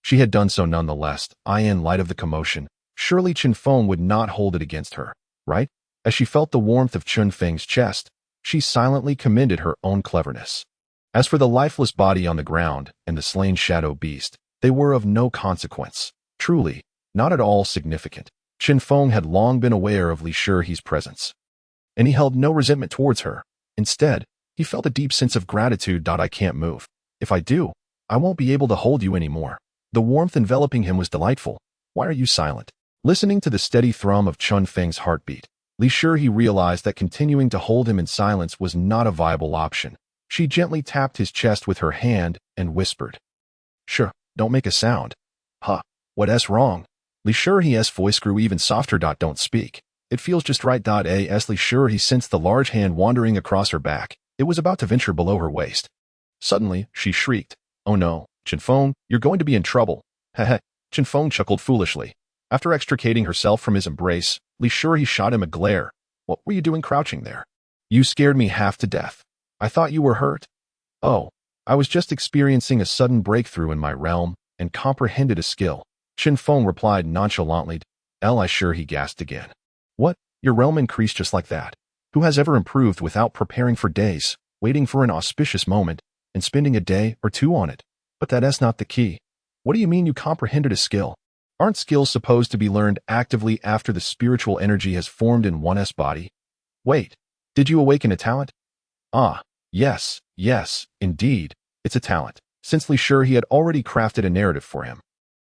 She had done so nonetheless. In light of the commotion, surely Chen Feng would not hold it against her, right? As she felt the warmth of Chen Feng's chest, she silently commended her own cleverness. As for the lifeless body on the ground and the slain shadow beast, they were of no consequence. Truly, not at all significant. Chen Feng had long been aware of Li Shi's presence, and he held no resentment towards her. Instead, he felt a deep sense of gratitude. "I can't move. If I do, I won't be able to hold you anymore." The warmth enveloping him was delightful. "Why are you silent?" Listening to the steady thrum of Chen Feng's heartbeat, Li Shi realized that continuing to hold him in silence was not a viable option. She gently tapped his chest with her hand and whispered, "Sure, don't make a sound." "Huh, what's wrong?" Li Shi's voice grew even softer. "Don't speak. It feels just right." As Li Shi sensed the large hand wandering across her back, it was about to venture below her waist. Suddenly, she shrieked, "Oh no, Chen Feng, you're going to be in trouble." Heh. Chen Feng chuckled foolishly. After extricating herself from his embrace, Li Shi shot him a glare. "What were you doing crouching there? You scared me half to death. I thought you were hurt." "Oh, I was just experiencing a sudden breakthrough in my realm and comprehended a skill," Chen Feng replied nonchalantly. Li Shi he gasped again. "What? Your realm increased just like that? Who has ever improved without preparing for days, waiting for an auspicious moment, and spending a day or two on it? But that's not the key. What do you mean you comprehended a skill? Aren't skills supposed to be learned actively after the spiritual energy has formed in one's body? Wait, did you awaken a talent?" "Ah, yes, indeed, it's a talent." Since Li Shi he had already crafted a narrative for him,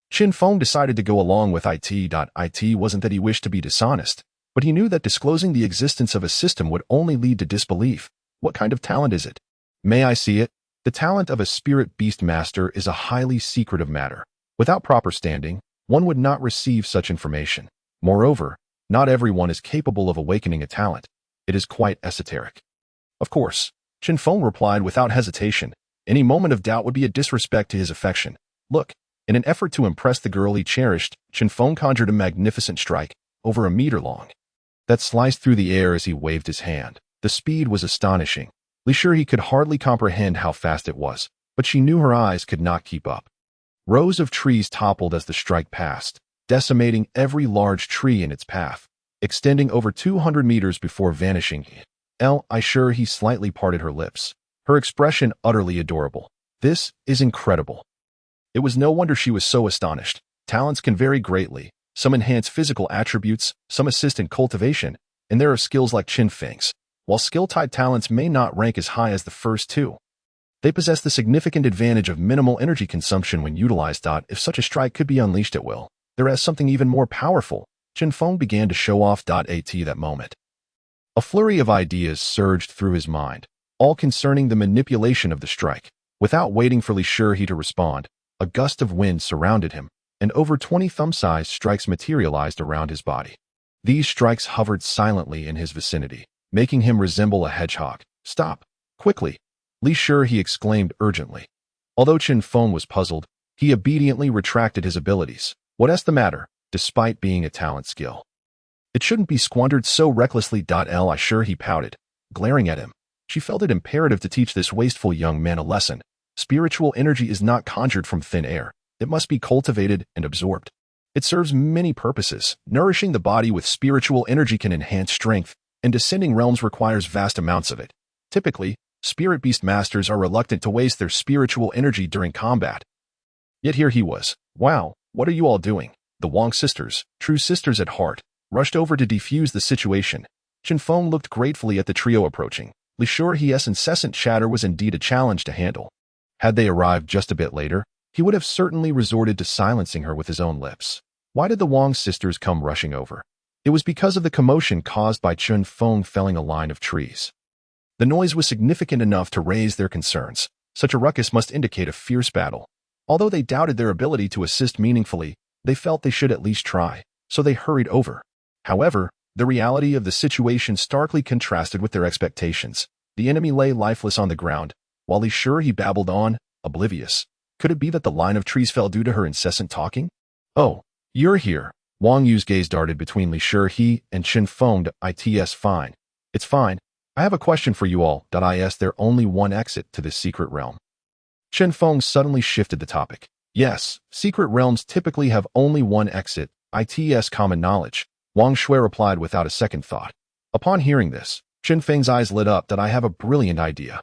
Chen Feng decided to go along with it. It wasn't that he wished to be dishonest, but he knew that disclosing the existence of a system would only lead to disbelief. "What kind of talent is it? May I see it?" The talent of a spirit beast master is a highly secretive matter. Without proper standing, one would not receive such information. Moreover, not everyone is capable of awakening a talent. It is quite esoteric. "Of course," Chen Feng replied without hesitation. Any moment of doubt would be a disrespect to his affection. Look, in an effort to impress the girl he cherished, Chen Feng conjured a magnificent strike, over a meter long, that sliced through the air as he waved his hand. The speed was astonishing. Li Shi could hardly comprehend how fast it was, but she knew her eyes could not keep up. Rows of trees toppled as the strike passed, decimating every large tree in its path, extending over 200 meters before vanishing. Li Shi he slightly parted her lips, her expression utterly adorable. "This is incredible." It was no wonder she was so astonished. Talents can vary greatly. Some enhance physical attributes, some assist in cultivation, and there are skills like Chen Feng's. While skill-tied talents may not rank as high as the first two, they possess the significant advantage of minimal energy consumption when utilized. If such a strike could be unleashed at will, there is something even more powerful. Chen Feng began to show off. At that moment, a flurry of ideas surged through his mind, all concerning the manipulation of the strike. Without waiting for Li Shi to respond, a gust of wind surrounded him, and over 20 thumb-sized strikes materialized around his body. These strikes hovered silently in his vicinity, making him resemble a hedgehog. "Stop! Quickly!" Li Shi, he exclaimed urgently. Although Chen Feng was puzzled, he obediently retracted his abilities. "What's the matter?" Despite being a talent skill, it shouldn't be squandered so recklessly. Li Shi, he pouted, glaring at him. She felt it imperative to teach this wasteful young man a lesson. Spiritual energy is not conjured from thin air. It must be cultivated and absorbed. It serves many purposes. Nourishing the body with spiritual energy can enhance strength, and descending realms requires vast amounts of it. Typically, spirit beast masters are reluctant to waste their spiritual energy during combat. Yet here he was. "Wow, what are you all doing?" The Wang sisters, true sisters at heart, rushed over to defuse the situation. Chen Feng looked gratefully at the trio approaching. Li Shi's incessant chatter was indeed a challenge to handle. Had they arrived just a bit later, he would have certainly resorted to silencing her with his own lips. Why did the Wang sisters come rushing over? It was because of the commotion caused by Chen Feng felling a line of trees. The noise was significant enough to raise their concerns. Such a ruckus must indicate a fierce battle. Although they doubted their ability to assist meaningfully, they felt they should at least try, so they hurried over. However, the reality of the situation starkly contrasted with their expectations. The enemy lay lifeless on the ground, while Li Shi, he babbled on, oblivious. Could it be that the line of trees fell due to her incessant talking? "Oh, you're here." Wang Yu's gaze darted between Li Shi and Chen Feng. "It's fine. It's fine. I have a question for you all. Is there only one exit to this secret realm?" Chen Feng suddenly shifted the topic. "Yes, secret realms typically have only one exit. It's common knowledge," Wang Shui replied without a second thought. Upon hearing this, Chen Feng's eyes lit up. "I have a brilliant idea."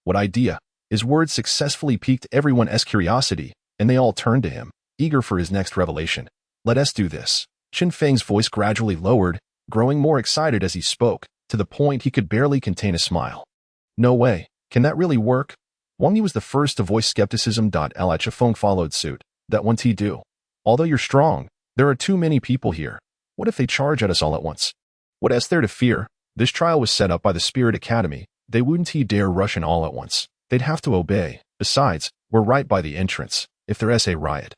"What idea?" His words successfully piqued everyone's curiosity, and they all turned to him, eager for his next revelation. "Let us do this." Chen Feng's voice gradually lowered, growing more excited as he spoke, to the point he could barely contain a smile. "No way. Can that really work?" Wang Yu was the first to voice skepticism. Li Feng followed suit. "That won't do. Although you're strong, there are too many people here. What if they charge at us all at once? What's there to fear? This trial was set up by the Spirit Academy. They wouldn't dare rush in all at once. They'd have to obey. Besides, we're right by the entrance. If there's a riot,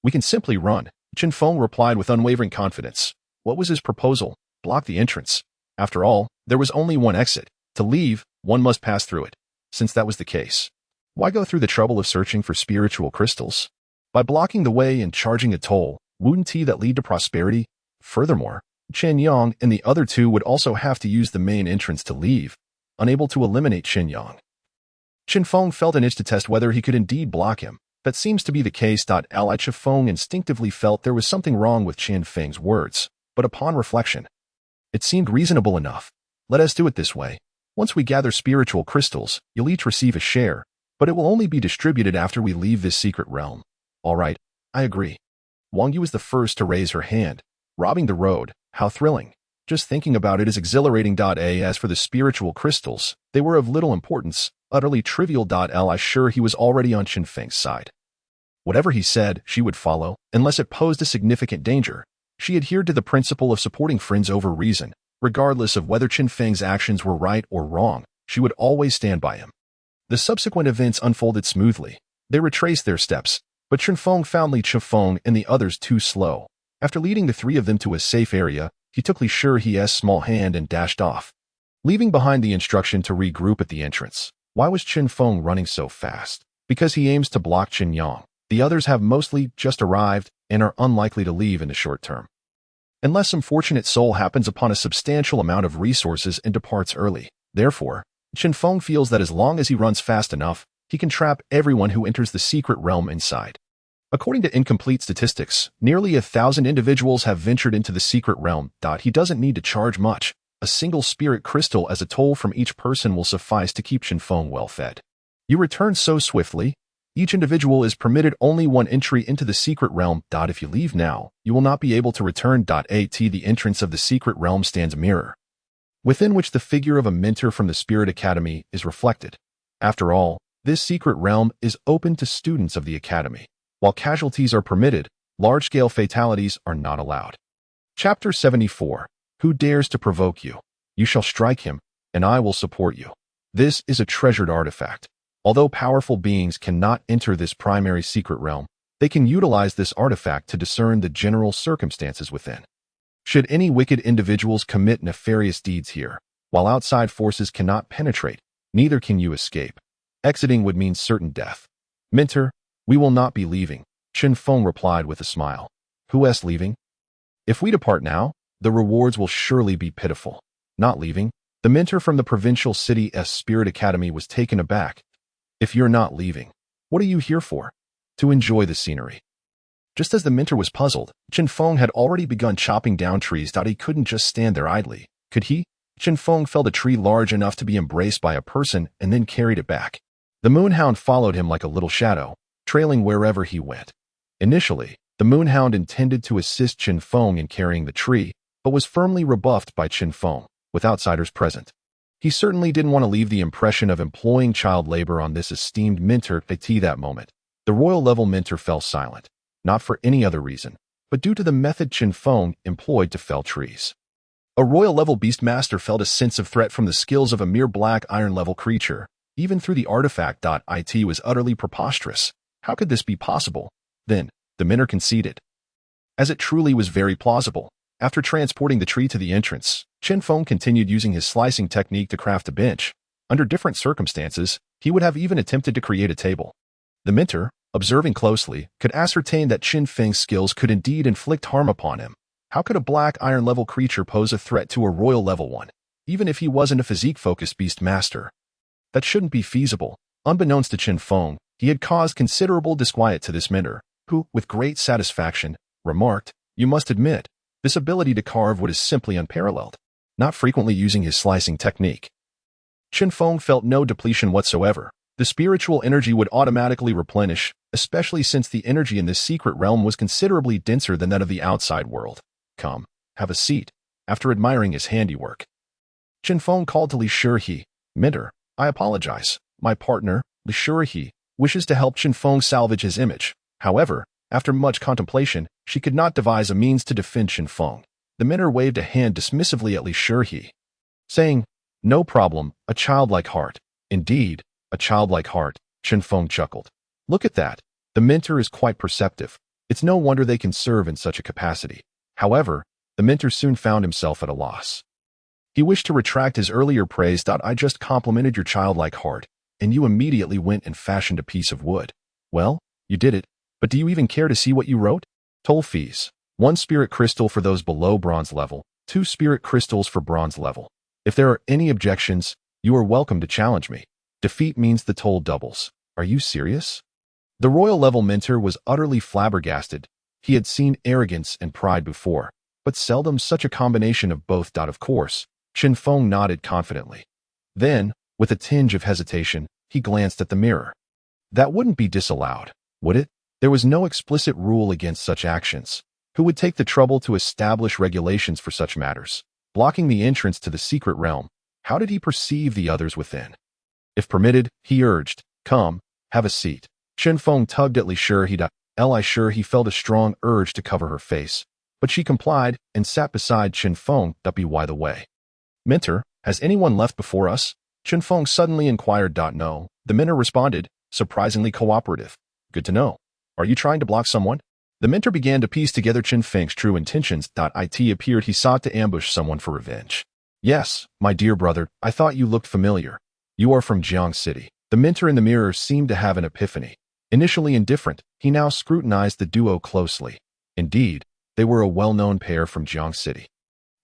we can simply run." Chen Feng replied with unwavering confidence. What was his proposal? Block the entrance. After all, there was only one exit. To leave, one must pass through it. Since that was the case, why go through the trouble of searching for spiritual crystals? By blocking the way and charging a toll, wouldn't that lead to prosperity? Furthermore, Chen Yang and the other two would also have to use the main entrance to leave, unable to eliminate Chen Yang. Chen Feng felt an itch to test whether he could indeed block him. That seems to be the case. Li Feng instinctively felt there was something wrong with Chen Feng's words, but upon reflection, it seemed reasonable enough. "Let us do it this way. Once we gather spiritual crystals, you'll each receive a share, but it will only be distributed after we leave this secret realm." "All right, I agree." Wang Yu was the first to raise her hand. "Robbing the road, how thrilling. Just thinking about it is exhilarating. As for the spiritual crystals, they were of little importance, utterly trivial. Li Shi, he was already on Chen Feng's side. Whatever he said, she would follow, unless it posed a significant danger. She adhered to the principle of supporting friends over reason. Regardless of whether Chen Feng's actions were right or wrong, she would always stand by him. The subsequent events unfolded smoothly. They retraced their steps, but Chen Feng found Li Feng and the others too slow. After leading the three of them to a safe area, he took Li Shi's small hand and dashed off, leaving behind the instruction to regroup at the entrance. Why was Chen Feng running so fast? Because he aims to block Chen Yang. The others have mostly just arrived and are unlikely to leave in the short term, unless some fortunate soul happens upon a substantial amount of resources and departs early. Therefore, Chen Feng feels that as long as he runs fast enough, he can trap everyone who enters the secret realm inside. According to incomplete statistics, nearly 1,000 individuals have ventured into the secret realm. He doesn't need to charge much. A single spirit crystal as a toll from each person will suffice to keep Chen Feng well fed. You return so swiftly. Each individual is permitted only one entry into the secret realm. If you leave now, you will not be able to return. The entrance of the secret realm stands a mirror, within which the figure of a mentor from the Spirit Academy is reflected. After all, this secret realm is open to students of the Academy. While casualties are permitted, large-scale fatalities are not allowed. Chapter 74. Who dares to provoke you? You shall strike him, and I will support you. This is a treasured artifact. Although powerful beings cannot enter this primary secret realm, they can utilize this artifact to discern the general circumstances within. Should any wicked individuals commit nefarious deeds here, while outside forces cannot penetrate, neither can you escape. Exiting would mean certain death. Mentor, we will not be leaving, Chen Feng replied with a smile. Who is leaving? If we depart now, the rewards will surely be pitiful. Not leaving? The mentor from the provincial city's Spirit Academy was taken aback. If you're not leaving, what are you here for? To enjoy the scenery. Just as the mentor was puzzled, Chen Feng had already begun chopping down trees. He couldn't just stand there idly, could he? Chen Feng felled a tree large enough to be embraced by a person and then carried it back. The moonhound followed him like a little shadow, trailing wherever he went. Initially, the moonhound intended to assist Chen Feng in carrying the tree, but was firmly rebuffed by Chen Feng, with outsiders present. He certainly didn't want to leave the impression of employing child labor on this esteemed mentor at that moment. The royal-level mentor fell silent, not for any other reason, but due to the method Chen Feng employed to fell trees. A royal-level beastmaster felt a sense of threat from the skills of a mere black iron-level creature. Even through the artifact. It was utterly preposterous. How could this be possible? Then, the mentor conceded. As it truly was very plausible. After transporting the tree to the entrance, Chen Feng continued using his slicing technique to craft a bench. Under different circumstances, he would have even attempted to create a table. The mentor, observing closely, could ascertain that Chen Feng's skills could indeed inflict harm upon him. How could a black iron-level creature pose a threat to a royal-level one, even if he wasn't a physique-focused beast master? That shouldn't be feasible. Unbeknownst to Chen Feng, he had caused considerable disquiet to this mentor, who, with great satisfaction, remarked, "You must admit, this ability to carve wood is simply unparalleled." Not frequently using his slicing technique, Chen Feng felt no depletion whatsoever. The spiritual energy would automatically replenish, especially since the energy in this secret realm was considerably denser than that of the outside world. Come, have a seat. After admiring his handiwork, Chen Feng called to Li Shihe. Mentor, I apologize. My partner, Li Shihe, wishes to help Chen Feng salvage his image. However, after much contemplation, she could not devise a means to defend Chen Feng. The mentor waved a hand dismissively at Li Shihe, saying, "No problem, a childlike heart." Indeed, a childlike heart, Chen Feng chuckled. Look at that. The mentor is quite perceptive. It's no wonder they can serve in such a capacity. However, the mentor soon found himself at a loss. He wished to retract his earlier praise. I just complimented your childlike heart, and you immediately went and fashioned a piece of wood. Well, you did it, but do you even care to see what you wrote? Toll fees. 1 spirit crystal for those below bronze level, 2 spirit crystals for bronze level. If there are any objections, you are welcome to challenge me. Defeat means the toll doubles. Are you serious? The royal level mentor was utterly flabbergasted. He had seen arrogance and pride before, but seldom such a combination of both. Of course, Chen Feng nodded confidently. Then, with a tinge of hesitation, he glanced at the mirror. That wouldn't be disallowed, would it? There was no explicit rule against such actions. Who would take the trouble to establish regulations for such matters? Blocking the entrance to the secret realm, how did he perceive the others within? If permitted, he urged, "Come, have a seat." Chen Feng tugged at Li Shihe. He felt a strong urge to cover her face, but she complied and sat beside Chen Feng. By the way, mentor, has anyone left before us? Chen Feng suddenly inquired. No, the mentor responded, surprisingly cooperative. Good to know. Are you trying to block someone? The mentor began to piece together Chen Feng's true intentions. It appeared he sought to ambush someone for revenge. Yes, my dear brother, I thought you looked familiar. You are from Jiang City. The mentor in the mirror seemed to have an epiphany. Initially indifferent, he now scrutinized the duo closely. Indeed, they were a well-known pair from Jiang City.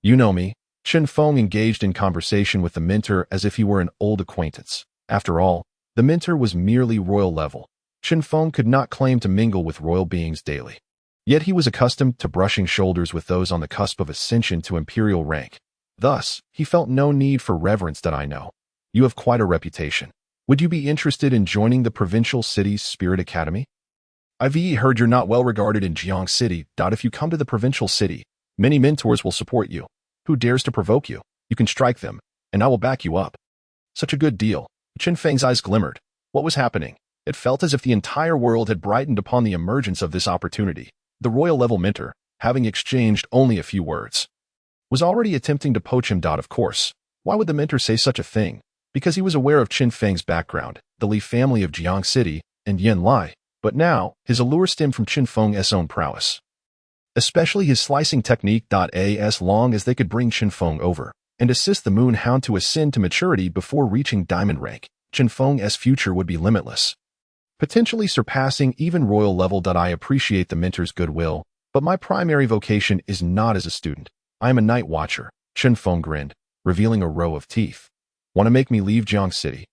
You know me. Chen Feng engaged in conversation with the mentor as if he were an old acquaintance. After all, the mentor was merely royal level. Chen Feng could not claim to mingle with royal beings daily. Yet he was accustomed to brushing shoulders with those on the cusp of ascension to imperial rank. Thus, he felt no need for reverence. I know. You have quite a reputation. Would you be interested in joining the provincial city's Spirit Academy? I've heard you're not well regarded in Jiang City. If you come to the provincial city, many mentors will support you. Who dares to provoke you? You can strike them, and I will back you up. Such a good deal. Chen Feng's eyes glimmered. What was happening? It felt as if the entire world had brightened upon the emergence of this opportunity. The royal-level mentor, having exchanged only a few words, was already attempting to poach him. Of course. Why would the mentor say such a thing? Because he was aware of Chen Feng's background, the Li family of Jiang City, and Yen Lai. But now, his allure stemmed from Chen Feng's own prowess. especially his slicing technique. As long as they could bring Chen Feng over and assist the Moon Hound to ascend to maturity before reaching diamond rank, Chen Feng's future would be limitless, potentially surpassing even royal level. I appreciate the mentor's goodwill, but my primary vocation is not as a student. I am a night watcher. Chen Feng grinned, revealing a row of teeth. Want to make me leave Jiang City?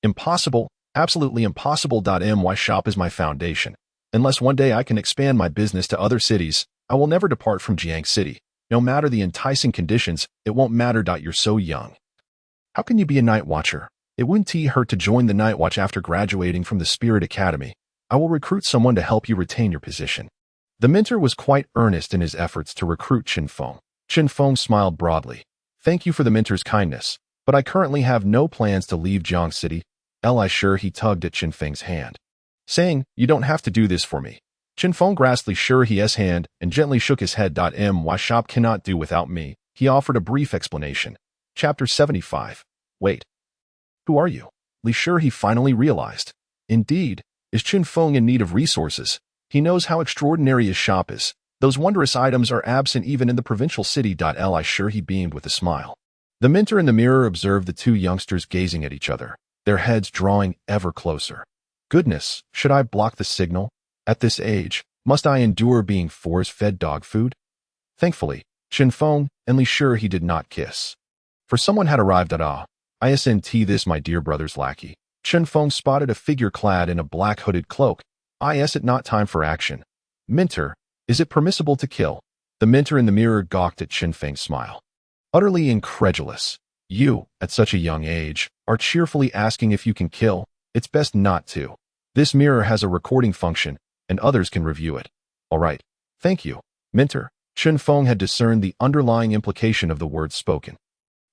Impossible, absolutely impossible. My shop is my foundation. Unless one day I can expand my business to other cities, I will never depart from Jiang City. No matter the enticing conditions, it won't matter. You're so young. How can you be a night watcher? It wouldn't hurt to join the Night Watch after graduating from the Spirit Academy. I will recruit someone to help you retain your position. The mentor was quite earnest in his efforts to recruit Chen Feng. Chen Feng smiled broadly. Thank you for the mentor's kindness, but I currently have no plans to leave Jiang City. Sure, he tugged at Chen Feng's hand, saying, you don't have to do this for me. Chen Feng grasped his hand and gently shook his head. My shop cannot do without me. He offered a brief explanation. Chapter 75. Wait. Who are you? Sure, he finally realized. Indeed, is Chen Feng in need of resources? He knows how extraordinary his shop is. Those wondrous items are absent even in the provincial city. Sure, he beamed with a smile. The mentor in the mirror observed the two youngsters gazing at each other, their heads drawing ever closer. Goodness, should I block the signal? At this age, must I endure being force-fed dog food? Thankfully, Chen Feng and Sure he did not kiss. For someone had arrived at ISNT, this my dear brother's lackey. Chen Feng spotted a figure clad in a black hooded cloak. It not time for action. Mentor, is it permissible to kill? The mentor in the mirror gawked at Chen Feng's smile, utterly incredulous. You, at such a young age, are cheerfully asking if you can kill. It's best not to. This mirror has a recording function, and others can review it. All right. Thank you, mentor. Chen Feng had discerned the underlying implication of the words spoken.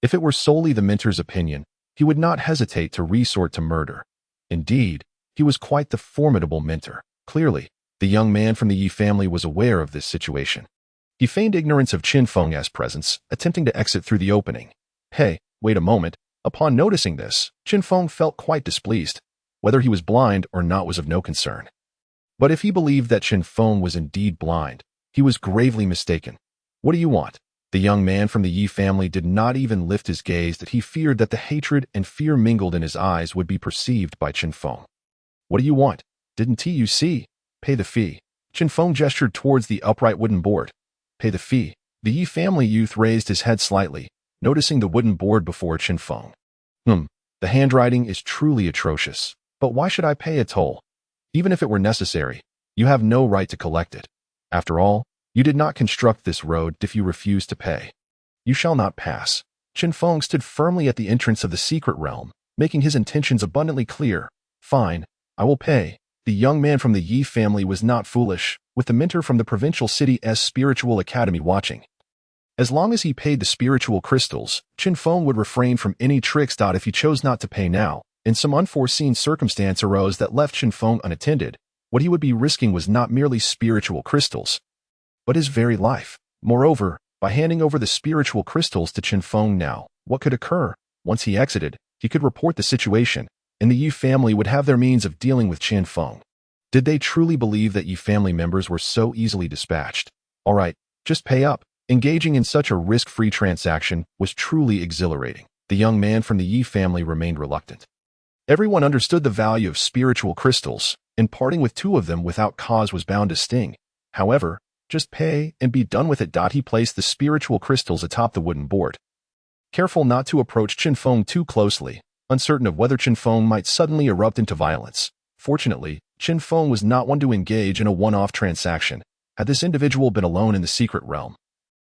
If it were solely the mentor's opinion, he would not hesitate to resort to murder. Indeed, he was quite the formidable mentor. Clearly, the young man from the Yi family was aware of this situation. He feigned ignorance of Chen Feng's presence, attempting to exit through the opening. Hey, wait a moment. Upon noticing this, Chen Feng felt quite displeased. Whether he was blind or not was of no concern. But if he believed that Chen Feng was indeed blind, he was gravely mistaken. What do you want? The young man from the Yi family did not even lift his gaze, that he feared that the hatred and fear mingled in his eyes would be perceived by Chen Feng. What do you want? Didn't you see? Pay the fee. Chen Feng gestured towards the upright wooden board. Pay the fee. The Yi family youth raised his head slightly, noticing the wooden board before Chen Feng. The handwriting is truly atrocious. But why should I pay a toll? Even if it were necessary, you have no right to collect it. After all, you did not construct this road. If you refuse to pay, you shall not pass. Chen Feng stood firmly at the entrance of the secret realm, making his intentions abundantly clear. Fine, I will pay. The young man from the Yi family was not foolish, with the mentor from the provincial city's spiritual academy watching. As long as he paid the spiritual crystals, Chen Feng would refrain from any tricks. If he chose not to pay now, and some unforeseen circumstance arose that left Chen Feng unattended, what he would be risking was not merely spiritual crystals, but his very life. Moreover, by handing over the spiritual crystals to Chen Feng now, what could occur? Once he exited, he could report the situation, and the Yi family would have their means of dealing with Chen Feng. Did they truly believe that Yi family members were so easily dispatched? All right, just pay up. Engaging in such a risk-free transaction was truly exhilarating. The young man from the Yi family remained reluctant. Everyone understood the value of spiritual crystals, and parting with two of them without cause was bound to sting. However, just pay and be done with it. He placed the spiritual crystals atop the wooden board, careful not to approach Chen Feng too closely, uncertain of whether Chen Feng might suddenly erupt into violence. Fortunately, Chen Feng was not one to engage in a one-off transaction. Had this individual been alone in the secret realm,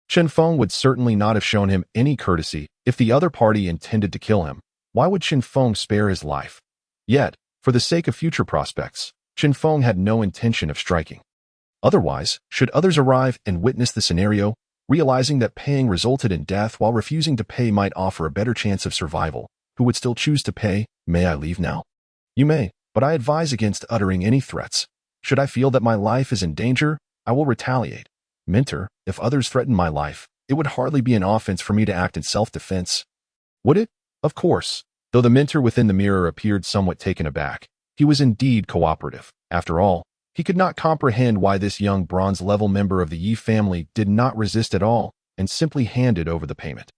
Chen Feng would certainly not have shown him any courtesy. If the other party intended to kill him, why would Chen Feng spare his life? Yet, for the sake of future prospects, Chen Feng had no intention of striking. Otherwise, should others arrive and witness the scenario, realizing that paying resulted in death while refusing to pay might offer a better chance of survival, who would still choose to pay? May I leave now? You may, but I advise against uttering any threats. Should I feel that my life is in danger, I will retaliate. Mentor, if others threaten my life, it would hardly be an offense for me to act in self-defense. Would it? Of course. Though the mentor within the mirror appeared somewhat taken aback, he was indeed cooperative. After all, He could not comprehend why this young bronze-level member of the Yi family did not resist at all and simply handed over the payment.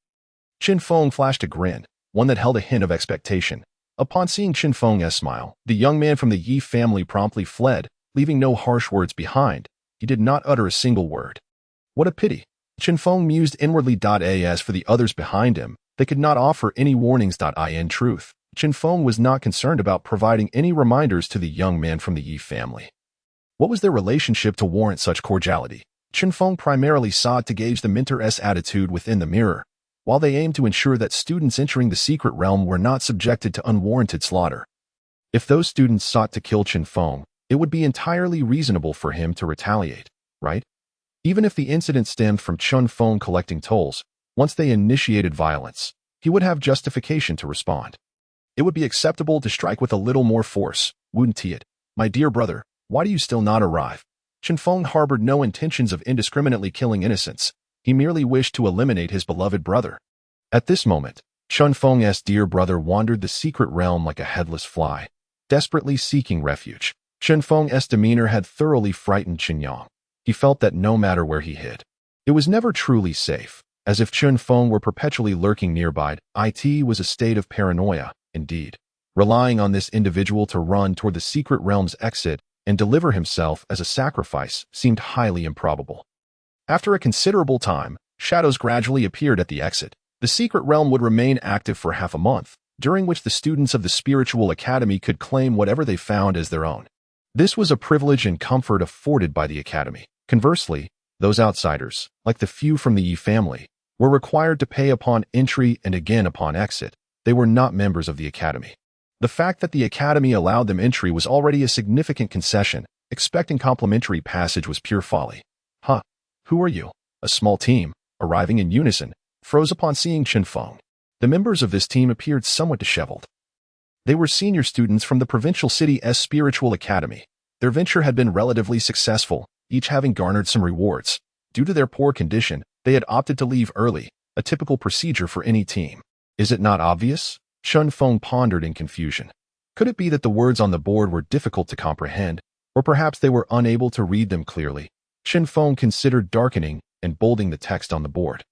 Chen Feng flashed a grin, one that held a hint of expectation. Upon seeing Chen Feng's smile, the young man from the Yi family promptly fled, leaving no harsh words behind. He did not utter a single word. What a pity. Chen Feng mused inwardly. As for the others behind him, they could not offer any warnings. In truth, Chen Feng was not concerned about providing any reminders to the young man from the Yi family. What was their relationship to warrant such cordiality? Chen Feng primarily sought to gauge the mentor's attitude within the mirror, while they aimed to ensure that students entering the secret realm were not subjected to unwarranted slaughter. If those students sought to kill Chen Feng, it would be entirely reasonable for him to retaliate, right? Even if the incident stemmed from Chen Feng collecting tolls, once they initiated violence, he would have justification to respond. It would be acceptable to strike with a little more force, wouldn't it? My dear brother, why do you still not arrive? Chen Feng harbored no intentions of indiscriminately killing innocents. He merely wished to eliminate his beloved brother. At this moment, Chen Feng's dear brother wandered the secret realm like a headless fly, desperately seeking refuge. Chen Feng's demeanor had thoroughly frightened Chen Yang. He felt that no matter where he hid, it was never truly safe, as if Chen Feng were perpetually lurking nearby. It was a state of paranoia, indeed. Relying on this individual to run toward the secret realm's exit and deliver himself as a sacrifice seemed highly improbable. After a considerable time, shadows gradually appeared at the exit. The secret realm would remain active for half a month, during which the students of the spiritual academy could claim whatever they found as their own. This was a privilege and comfort afforded by the academy. Conversely, those outsiders, like the few from the Yi family, were required to pay upon entry and again upon exit. They were not members of the academy. The fact that the academy allowed them entry was already a significant concession. Expecting complimentary passage was pure folly. Huh? Who are you? A small team, arriving in unison, froze upon seeing Chen Feng. The members of this team appeared somewhat disheveled. They were senior students from the provincial city's spiritual academy. Their venture had been relatively successful, each having garnered some rewards. Due to their poor condition, they had opted to leave early, a typical procedure for any team. Is it not obvious? Chen Feng pondered in confusion. Could it be that the words on the board were difficult to comprehend, or perhaps they were unable to read them clearly? Chen Feng considered darkening and bolding the text on the board.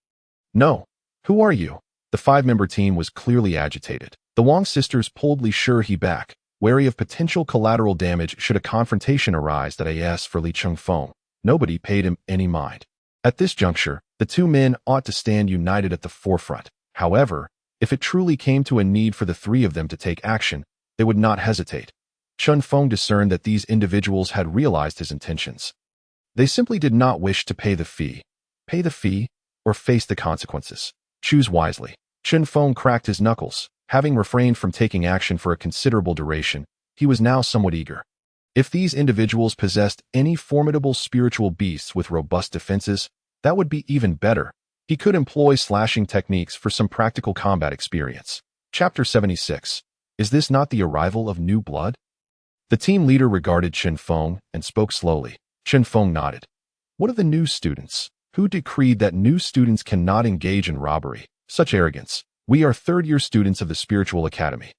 No. Who are you? The five-member team was clearly agitated. The Wang sisters pulled Li Shi back, wary of potential collateral damage should a confrontation arise. As for Li Chengfeng, nobody paid him any mind. At this juncture, the two men ought to stand united at the forefront. However, if it truly came to a need for the three of them to take action, they would not hesitate. Chen Feng discerned that these individuals had realized his intentions. They simply did not wish to pay the fee. Pay the fee, or face the consequences. Choose wisely. Chen Feng cracked his knuckles. Having refrained from taking action for a considerable duration, he was now somewhat eager. If these individuals possessed any formidable spiritual beasts with robust defenses, that would be even better. He could employ slashing techniques for some practical combat experience. Chapter 76. Is this not the arrival of new blood? The team leader regarded Chen Feng and spoke slowly. Chen Feng nodded. What of the new students? Who decreed that new students cannot engage in robbery? Such arrogance. We are third-year students of the spiritual academy.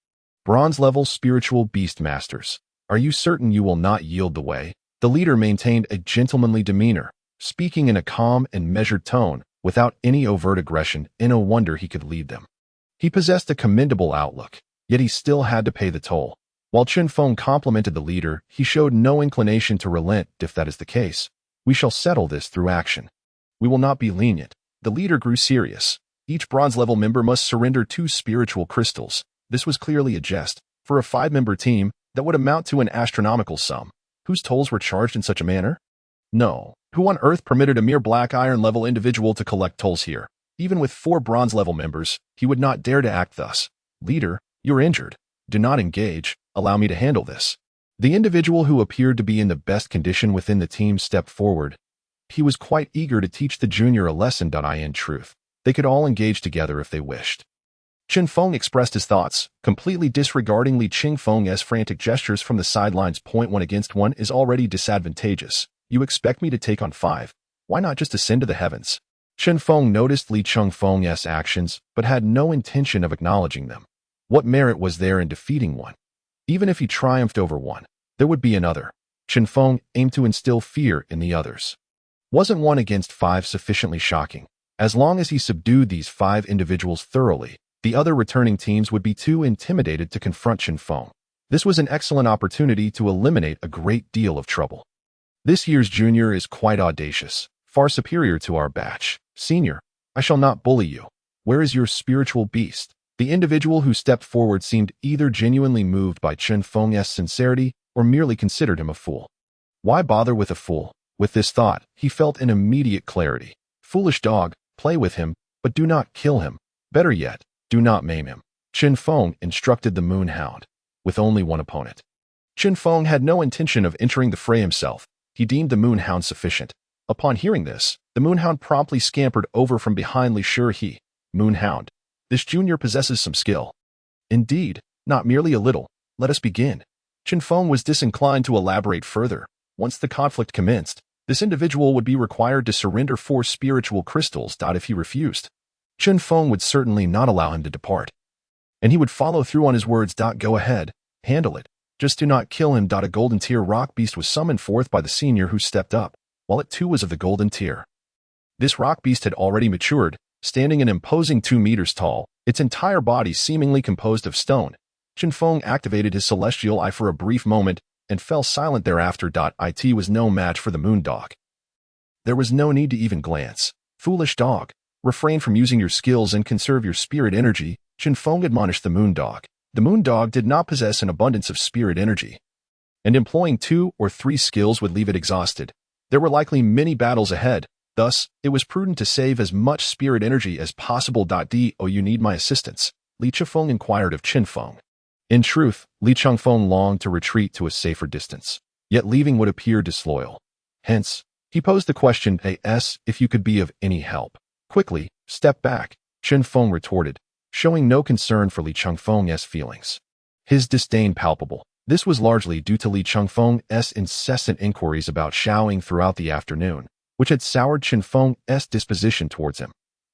Bronze-level spiritual beast masters. Are you certain you will not yield the way? The leader maintained a gentlemanly demeanor, speaking in a calm and measured tone, without any overt aggression. No wonder he could lead them. He possessed a commendable outlook, yet he still had to pay the toll. While Chen Feng complimented the leader, he showed no inclination to relent. If that is the case, we shall settle this through action. We will not be lenient. The leader grew serious. Each bronze-level member must surrender 2 spiritual crystals. This was clearly a jest. For a 5-member team, that would amount to an astronomical sum. Whose tolls were charged in such a manner? No. Who on earth permitted a mere black iron-level individual to collect tolls here? Even with 4 bronze-level members, he would not dare to act thus. Leader, you're injured. Do not engage. Allow me to handle this. The individual who appeared to be in the best condition within the team stepped forward. He was quite eager to teach the junior a lesson. In truth, they could all engage together if they wished. Chen Feng expressed his thoughts, completely disregarding Li Chengfeng's frantic gestures from the sidelines. 1 against 1 is already disadvantageous. You expect me to take on 5. Why not just ascend to the heavens? Chen Feng noticed Li Chengfeng's actions, but had no intention of acknowledging them. What merit was there in defeating one? Even if he triumphed over one, there would be another. Chen Feng aimed to instill fear in the others. Wasn't 1 against 5 sufficiently shocking? As long as he subdued these 5 individuals thoroughly, the other returning teams would be too intimidated to confront Chen Feng. This was an excellent opportunity to eliminate a great deal of trouble. This year's junior is quite audacious, far superior to our batch. Senior, I shall not bully you. Where is your spiritual beast? The individual who stepped forward seemed either genuinely moved by Chen Feng's sincerity or merely considered him a fool. Why bother with a fool? With this thought, he felt an immediate clarity. Foolish dog, play with him, but do not kill him. Better yet, do not maim him. Chen Feng instructed the Moon Hound, with only one opponent. Chen Feng had no intention of entering the fray himself. He deemed the Moon Hound sufficient. Upon hearing this, the Moon Hound promptly scampered over from behind Li Shi. Moon Hound, this junior possesses some skill. Indeed, not merely a little. Let us begin. Chen Feng was disinclined to elaborate further. Once the conflict commenced, this individual would be required to surrender 4 spiritual crystals. If he refused, Chen Feng would certainly not allow him to depart. And he would follow through on his words. Go ahead, handle it. Just do not kill him. A golden tier rock beast was summoned forth by the senior who stepped up, while it too was of the golden tier. This rock beast had already matured, standing an imposing 2 meters tall, its entire body seemingly composed of stone. Chen Feng activated his celestial eye for a brief moment and fell silent thereafter. It was no match for the moon dog. There was no need to even glance. Foolish dog, refrain from using your skills and conserve your spirit energy, Chen Feng admonished the moon dog. The moon dog did not possess an abundance of spirit energy, and employing 2 or 3 skills would leave it exhausted. There were likely many battles ahead, thus, it was prudent to save as much spirit energy as possible. Do you need my assistance? Li Chifeng inquired of Chen Feng. In truth, Li Changfeng longed to retreat to a safer distance, yet leaving would appear disloyal. Hence, he posed the question, if you could be of any help. Quickly, step back, Chen Feng retorted, showing no concern for Li Changfeng's feelings. His disdain palpable. This was largely due to Li Changfeng's incessant inquiries about Xiaoying throughout the afternoon, which had soured Chen Feng's disposition towards him.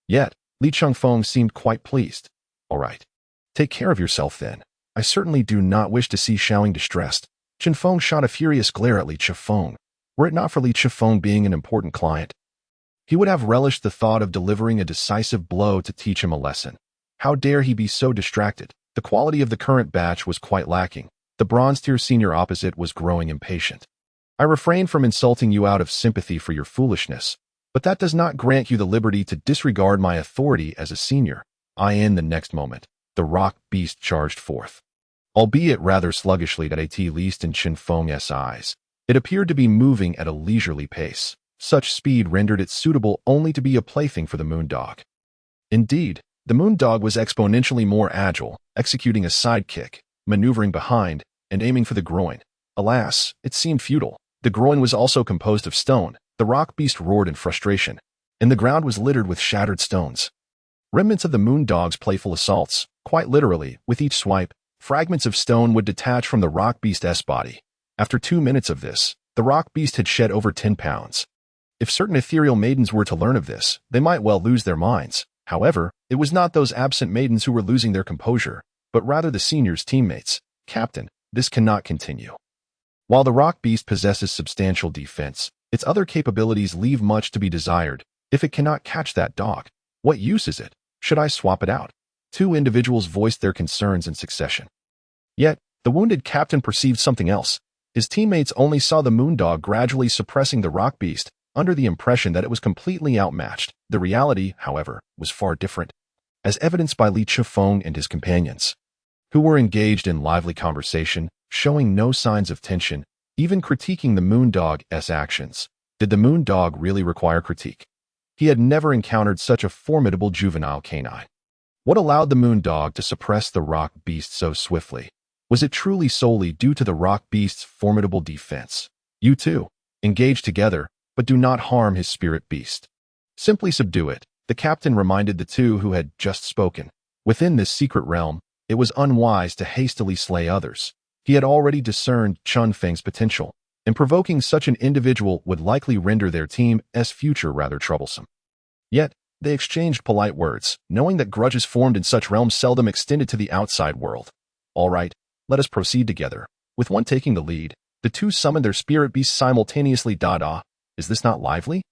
Yet, Li Changfeng seemed quite pleased. All right. Take care of yourself then. I certainly do not wish to see Xiaoying distressed. Chen Feng shot a furious glare at Li Chifeng. Were it not for Li Chifeng being an important client, he would have relished the thought of delivering a decisive blow to teach him a lesson. How dare he be so distracted? The quality of the current batch was quite lacking. The bronze-tier senior opposite was growing impatient. I refrain from insulting you out of sympathy for your foolishness, but that does not grant you the liberty to disregard my authority as a senior. In the next moment, the rock beast charged forth. Albeit rather sluggishly at least in Chen Feng's eyes, it appeared to be moving at a leisurely pace. Such speed rendered it suitable only to be a plaything for the moon dog. Indeed, the moon dog was exponentially more agile, executing a sidekick, maneuvering behind, and aiming for the groin. Alas, it seemed futile. The groin was also composed of stone. The rock beast roared in frustration, and the ground was littered with shattered stones. Remnants of the moon dog's playful assaults. Quite literally, with each swipe, fragments of stone would detach from the rock beast's body. After 2 minutes of this, the rock beast had shed over 10 pounds. If certain ethereal maidens were to learn of this, they might well lose their minds. However, it was not those absent maidens who were losing their composure, but rather the senior's teammates. Captain, this cannot continue. While the rock beast possesses substantial defense, its other capabilities leave much to be desired. If it cannot catch that dog, what use is it? Should I swap it out? 2 individuals voiced their concerns in succession. Yet, the wounded captain perceived something else. His teammates only saw the moon dog gradually suppressing the rock beast, under the impression that it was completely outmatched. The reality, however, was far different, as evidenced by Li Chifeng and his companions, who were engaged in lively conversation, showing no signs of tension, even critiquing the moon dog's actions. Did the moon dog really require critique? He had never encountered such a formidable juvenile canine. What allowed the moon dog to suppress the rock beast so swiftly? Was it truly solely due to the rock beast's formidable defense? You two, engage together, but do not harm his spirit beast. Simply subdue it, the captain reminded the 2 who had just spoken. Within this secret realm, it was unwise to hastily slay others. He had already discerned Chen Feng's potential, and provoking such an individual would likely render their team's future rather troublesome. Yet, they exchanged polite words, knowing that grudges formed in such realms seldom extended to the outside world. All right, let us proceed together. With one taking the lead, The two summoned their spirit beasts simultaneously. Is this not lively?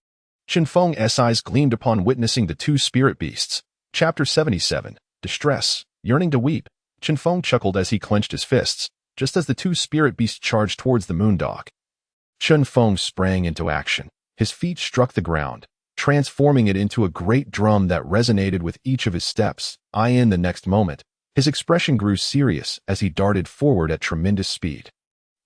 Chen Feng's eyes gleamed upon witnessing the two spirit beasts. Chapter 77. Distress. Yearning to weep. Chen Feng chuckled as he clenched his fists, just as the two spirit beasts charged towards the moondog. Chen Feng sprang into action. His feet struck the ground, transforming it into a great drum that resonated with each of his steps. In the next moment, his expression grew serious as he darted forward at tremendous speed.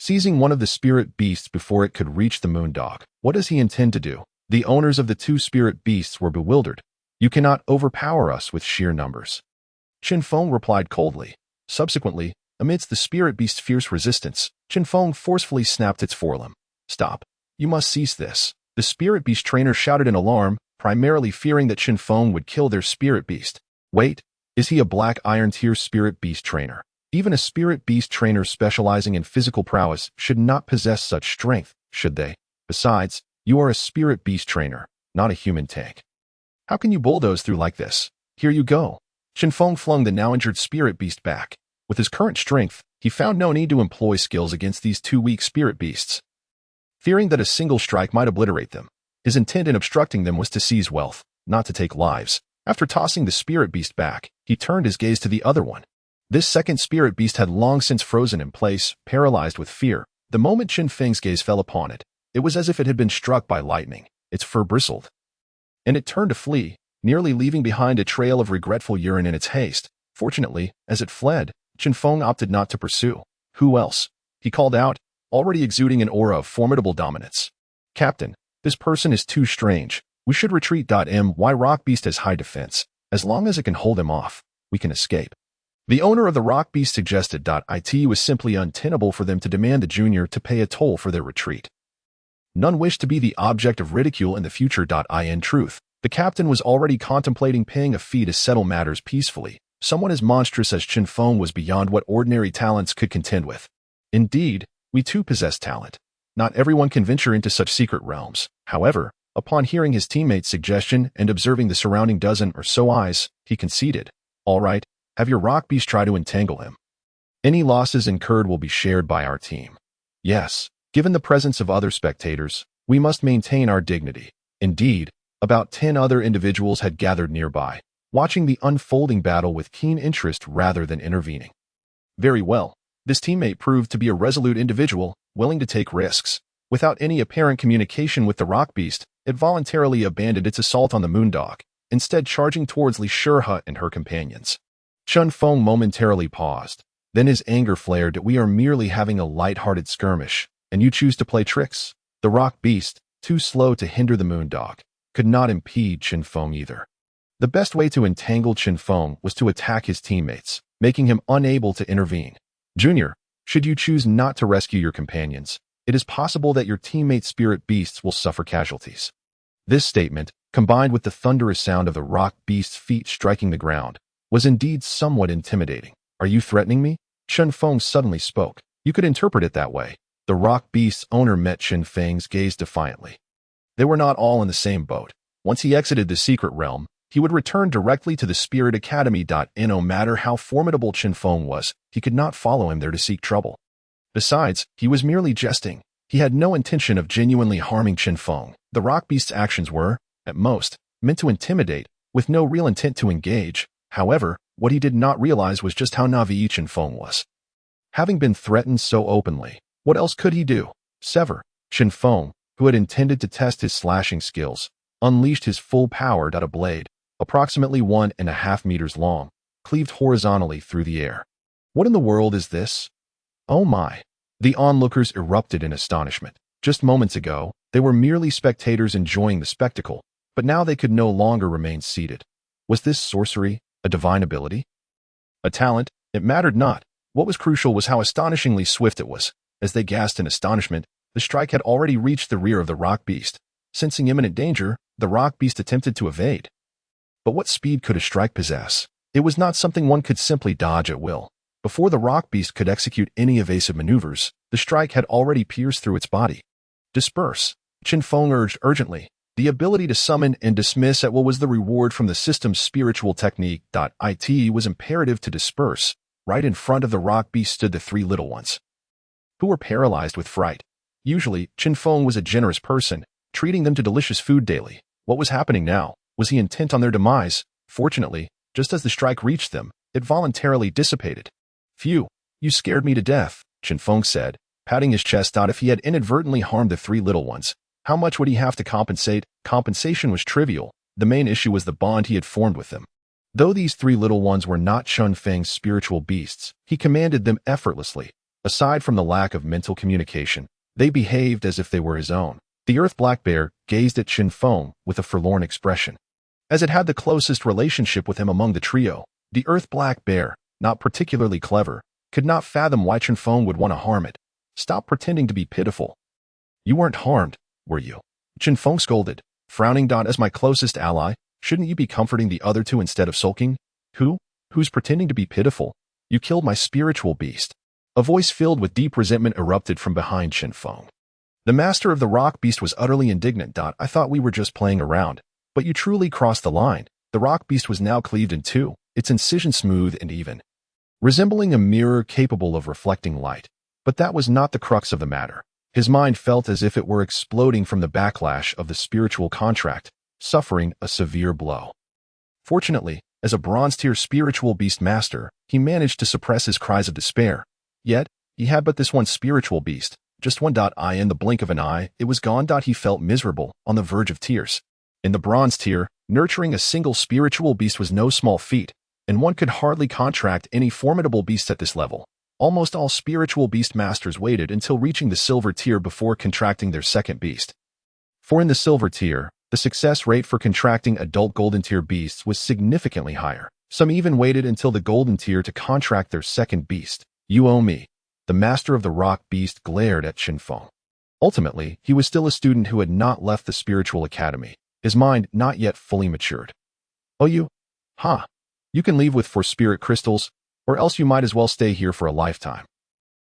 Seizing one of the spirit beasts before it could reach the moondog, what does he intend to do? The owners of the two spirit beasts were bewildered. You cannot overpower us with sheer numbers. Chen Feng replied coldly. Subsequently, amidst the spirit beast's fierce resistance, Chen Feng forcefully snapped its forelimb. Stop. You must cease this. The spirit beast trainer shouted in alarm, primarily fearing that Chen Feng would kill their spirit beast. Wait, is he a black iron tier spirit beast trainer? Even a spirit beast trainer specializing in physical prowess should not possess such strength, should they? Besides, you are a spirit beast trainer, not a human tank. How can you bulldoze through like this? Here you go. Chen Feng flung the now injured spirit beast back. With his current strength, he found no need to employ skills against these two weak spirit beasts. Fearing that a single strike might obliterate them, his intent in obstructing them was to seize wealth, not to take lives. After tossing the spirit beast back, he turned his gaze to the other one. This second spirit beast had long since frozen in place, paralyzed with fear. The moment Chen Feng's gaze fell upon it, it was as if it had been struck by lightning. Its fur bristled, and it turned to flee, nearly leaving behind a trail of regretful urine in its haste. Fortunately, as it fled, Chen Feng opted not to pursue. Who else? He called out, already exuding an aura of formidable dominance. Captain, this person is too strange. We should retreat. My rock beast has high defense. As long as it can hold him off, we can escape. The owner of the rock beast suggested. It was simply untenable for them to demand the junior to pay a toll for their retreat. None wished to be the object of ridicule in the future. In truth, the captain was already contemplating paying a fee to settle matters peacefully. Someone as monstrous as Chen Feng was beyond what ordinary talents could contend with. Indeed, we too possess talent. Not everyone can venture into such secret realms. However, upon hearing his teammate's suggestion and observing the surrounding dozen or so eyes, he conceded. All right, have your rock beast try to entangle him. Any losses incurred will be shared by our team. Yes, given the presence of other spectators, we must maintain our dignity. Indeed, about 10 other individuals had gathered nearby, watching the unfolding battle with keen interest rather than intervening. Very well, this teammate proved to be a resolute individual, willing to take risks. Without any apparent communication with the rock beast, it voluntarily abandoned its assault on the moondog, instead charging towards Li Shihut and her companions. Chen Feng momentarily paused. Then his anger flared. We are merely having a light-hearted skirmish, and you choose to play tricks? The rock beast, too slow to hinder the moondog, could not impede Chen Feng either. The best way to entangle Chen Feng was to attack his teammates, making him unable to intervene. Junior, should you choose not to rescue your companions, it is possible that your teammates' spirit beasts will suffer casualties. This statement, combined with the thunderous sound of the rock beast's feet striking the ground, was indeed somewhat intimidating. Are you threatening me? Chen Feng suddenly spoke. You could interpret it that way. The rock beast's owner met Chen Feng's gaze defiantly. They were not all in the same boat. Once he exited the secret realm, he would return directly to the Spirit Academy. No matter how formidable Chen Feng was, he could not follow him there to seek trouble. Besides, he was merely jesting. He had no intention of genuinely harming Chen Feng. The rock beast's actions were, at most, meant to intimidate, with no real intent to engage. However, what he did not realize was just how naive Chen Feng was. Having been threatened so openly, what else could he do? Sever. Chen Feng, who had intended to test his slashing skills, unleashed his full power. A blade, approximately 1.5 meters long, cleaved horizontally through the air. What in the world is this? Oh my! The onlookers erupted in astonishment. Just moments ago, they were merely spectators enjoying the spectacle, but now they could no longer remain seated. Was this sorcery, a divine ability? A talent? It mattered not. What was crucial was how astonishingly swift it was. As they gasped in astonishment, the strike had already reached the rear of the rock beast. Sensing imminent danger, the rock beast attempted to evade. But what speed could a strike possess? It was not something one could simply dodge at will. Before the rock beast could execute any evasive maneuvers, the strike had already pierced through its body. Disperse. Chen Feng urged urgently. The ability to summon and dismiss at will was the reward from the system's spiritual technique. It was imperative to disperse. Right in front of the rock beast stood the three little ones. who were paralyzed with fright. Usually, Chen Feng was a generous person, treating them to delicious food daily. What was happening now? Was he intent on their demise? Fortunately, just as the strike reached them, it voluntarily dissipated. "Phew, you scared me to death," Chen Feng said, patting his chest. If he had inadvertently harmed the three little ones, how much would he have to compensate? Compensation was trivial. The main issue was the bond he had formed with them. Though these three little ones were not Chen Feng's spiritual beasts, he commanded them effortlessly. Aside from the lack of mental communication, they behaved as if they were his own. The earth black bear gazed at Chen Feng with a forlorn expression. As it had the closest relationship with him among the trio, the earth black bear, not particularly clever, could not fathom why Chen Feng would want to harm it. "Stop pretending to be pitiful. You weren't harmed, were you?" Chen Feng scolded, frowning. "As my closest ally, shouldn't you be comforting the other two instead of sulking?" Who's pretending to be pitiful? You killed my spiritual beast." A voice filled with deep resentment erupted from behind Chen Feng. The master of the rock beast was utterly indignant. "I thought we were just playing around, but you truly crossed the line." The rock beast was now cleaved in two, its incision smooth and even, resembling a mirror capable of reflecting light. But that was not the crux of the matter. His mind felt as if it were exploding from the backlash of the spiritual contract, suffering a severe blow. Fortunately, as a bronze-tier spiritual beast master, he managed to suppress his cries of despair. Yet, he had but this one spiritual beast, just one. In the blink of an eye, it was gone. He felt miserable, on the verge of tears. In the bronze tier, nurturing a single spiritual beast was no small feat, and one could hardly contract any formidable beast at this level. Almost all spiritual beast masters waited until reaching the silver tier before contracting their second beast. For in the silver tier, the success rate for contracting adult golden tier beasts was significantly higher. Some even waited until the golden tier to contract their second beast. "You owe me." The master of the rock beast glared at Chen Feng. Ultimately, he was still a student who had not left the spiritual academy, his mind not yet fully matured. "Oh, you? Ha! You can leave with 4 spirit crystals, or else you might as well stay here for a lifetime."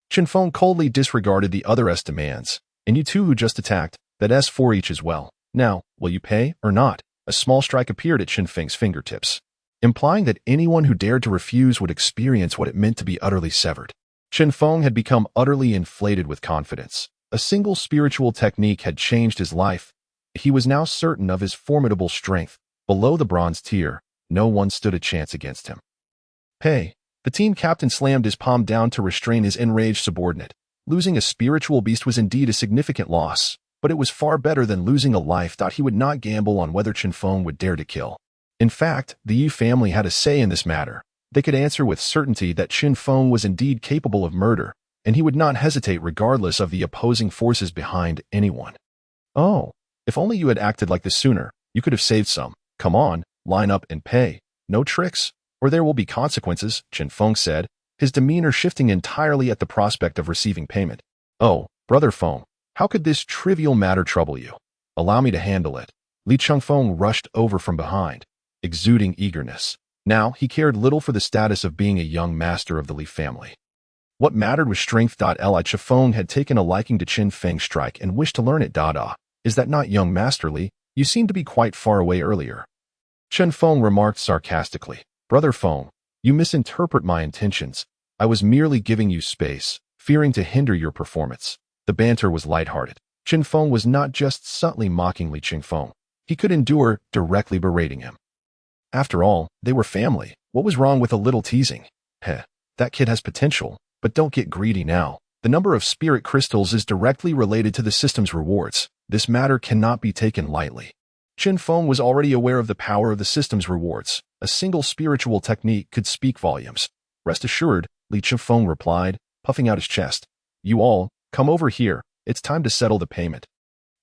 Chen Feng coldly disregarded the other's demands. "And you two who just attacked, that's 4 each as well. Now, will you pay or not?" A small strike appeared at Chen Feng's fingertips, implying that anyone who dared to refuse would experience what it meant to be utterly severed. Chen Feng had become utterly inflated with confidence. A single spiritual technique had changed his life. He was now certain of his formidable strength. Below the bronze tier, no one stood a chance against him. "Pay." The team captain slammed his palm down to restrain his enraged subordinate. Losing a spiritual beast was indeed a significant loss, but it was far better than losing a life. He would not gamble on whether Chen Feng would dare to kill. In fact, the Yu family had a say in this matter. They could answer with certainty that Chen Feng was indeed capable of murder, and he would not hesitate regardless of the opposing forces behind anyone. "Oh, if only you had acted like this sooner, you could have saved some. Come on, line up and pay. No tricks, or there will be consequences," Chen Feng said, his demeanor shifting entirely at the prospect of receiving payment. "Oh, Brother Feng, how could this trivial matter trouble you? Allow me to handle it." Li Chengfeng rushed over from behind, exuding eagerness. Now, he cared little for the status of being a young master of the Li family. What mattered was strength. Li Chengfeng had taken a liking to Chen Feng's strike and wished to learn it. "Is that not young Master Li? You seemed to be quite far away earlier." Chen Feng remarked sarcastically. "Brother Feng, you misinterpret my intentions. I was merely giving you space, fearing to hinder your performance." The banter was lighthearted. Chen Feng was not just subtly mocking Li Chengfeng. He could endure directly berating him. After all, they were family. What was wrong with a little teasing? That kid has potential, but don't get greedy now. The number of spirit crystals is directly related to the system's rewards. This matter cannot be taken lightly. Chen Feng was already aware of the power of the system's rewards. A single spiritual technique could speak volumes. "Rest assured," Li Chengfeng replied, puffing out his chest. "You all, come over here. It's time to settle the payment."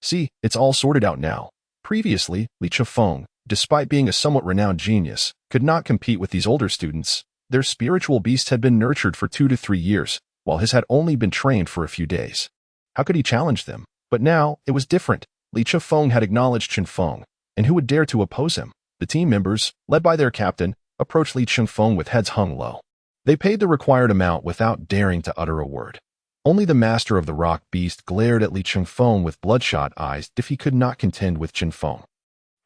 "See, it's all sorted out now." Previously, Li Chengfeng, despite being a somewhat renowned genius, could not compete with these older students. Their spiritual beasts had been nurtured for 2 to 3 years, while his had only been trained for a few days. How could he challenge them? But now, it was different. Li Chengfeng had acknowledged Chen Feng, and who would dare to oppose him? The team members, led by their captain, approached Li Chengfeng with heads hung low. They paid the required amount without daring to utter a word. Only the master of the rock beast glared at Li Chengfeng with bloodshot eyes if he could not contend with Chen Feng.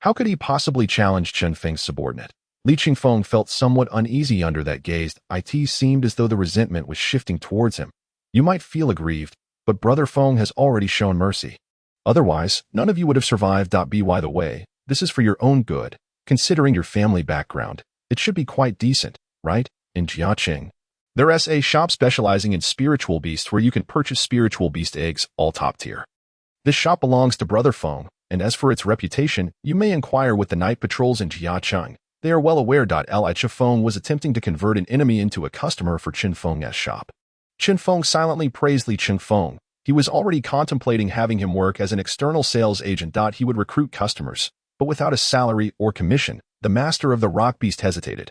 How could he possibly challenge Chen Feng's subordinate? Li Chengfeng felt somewhat uneasy under that gaze. It seemed as though the resentment was shifting towards him. You might feel aggrieved, but Brother Feng has already shown mercy. Otherwise, none of you would have survived. By the way, this is for your own good. Considering your family background, it should be quite decent, right? In Jiaqing, there's a shop specializing in spiritual beasts where you can purchase spiritual beast eggs, all top tier. This shop belongs to Brother Feng, and as for its reputation, you may inquire with the night patrols in Jiaqing. They are well aware. Li Feng was attempting to convert an enemy into a customer for Chen Feng's shop. Chen Feng silently praised Li Feng. He was already contemplating having him work as an external sales agent. He would recruit customers, but without a salary or commission. The master of the rock beast hesitated.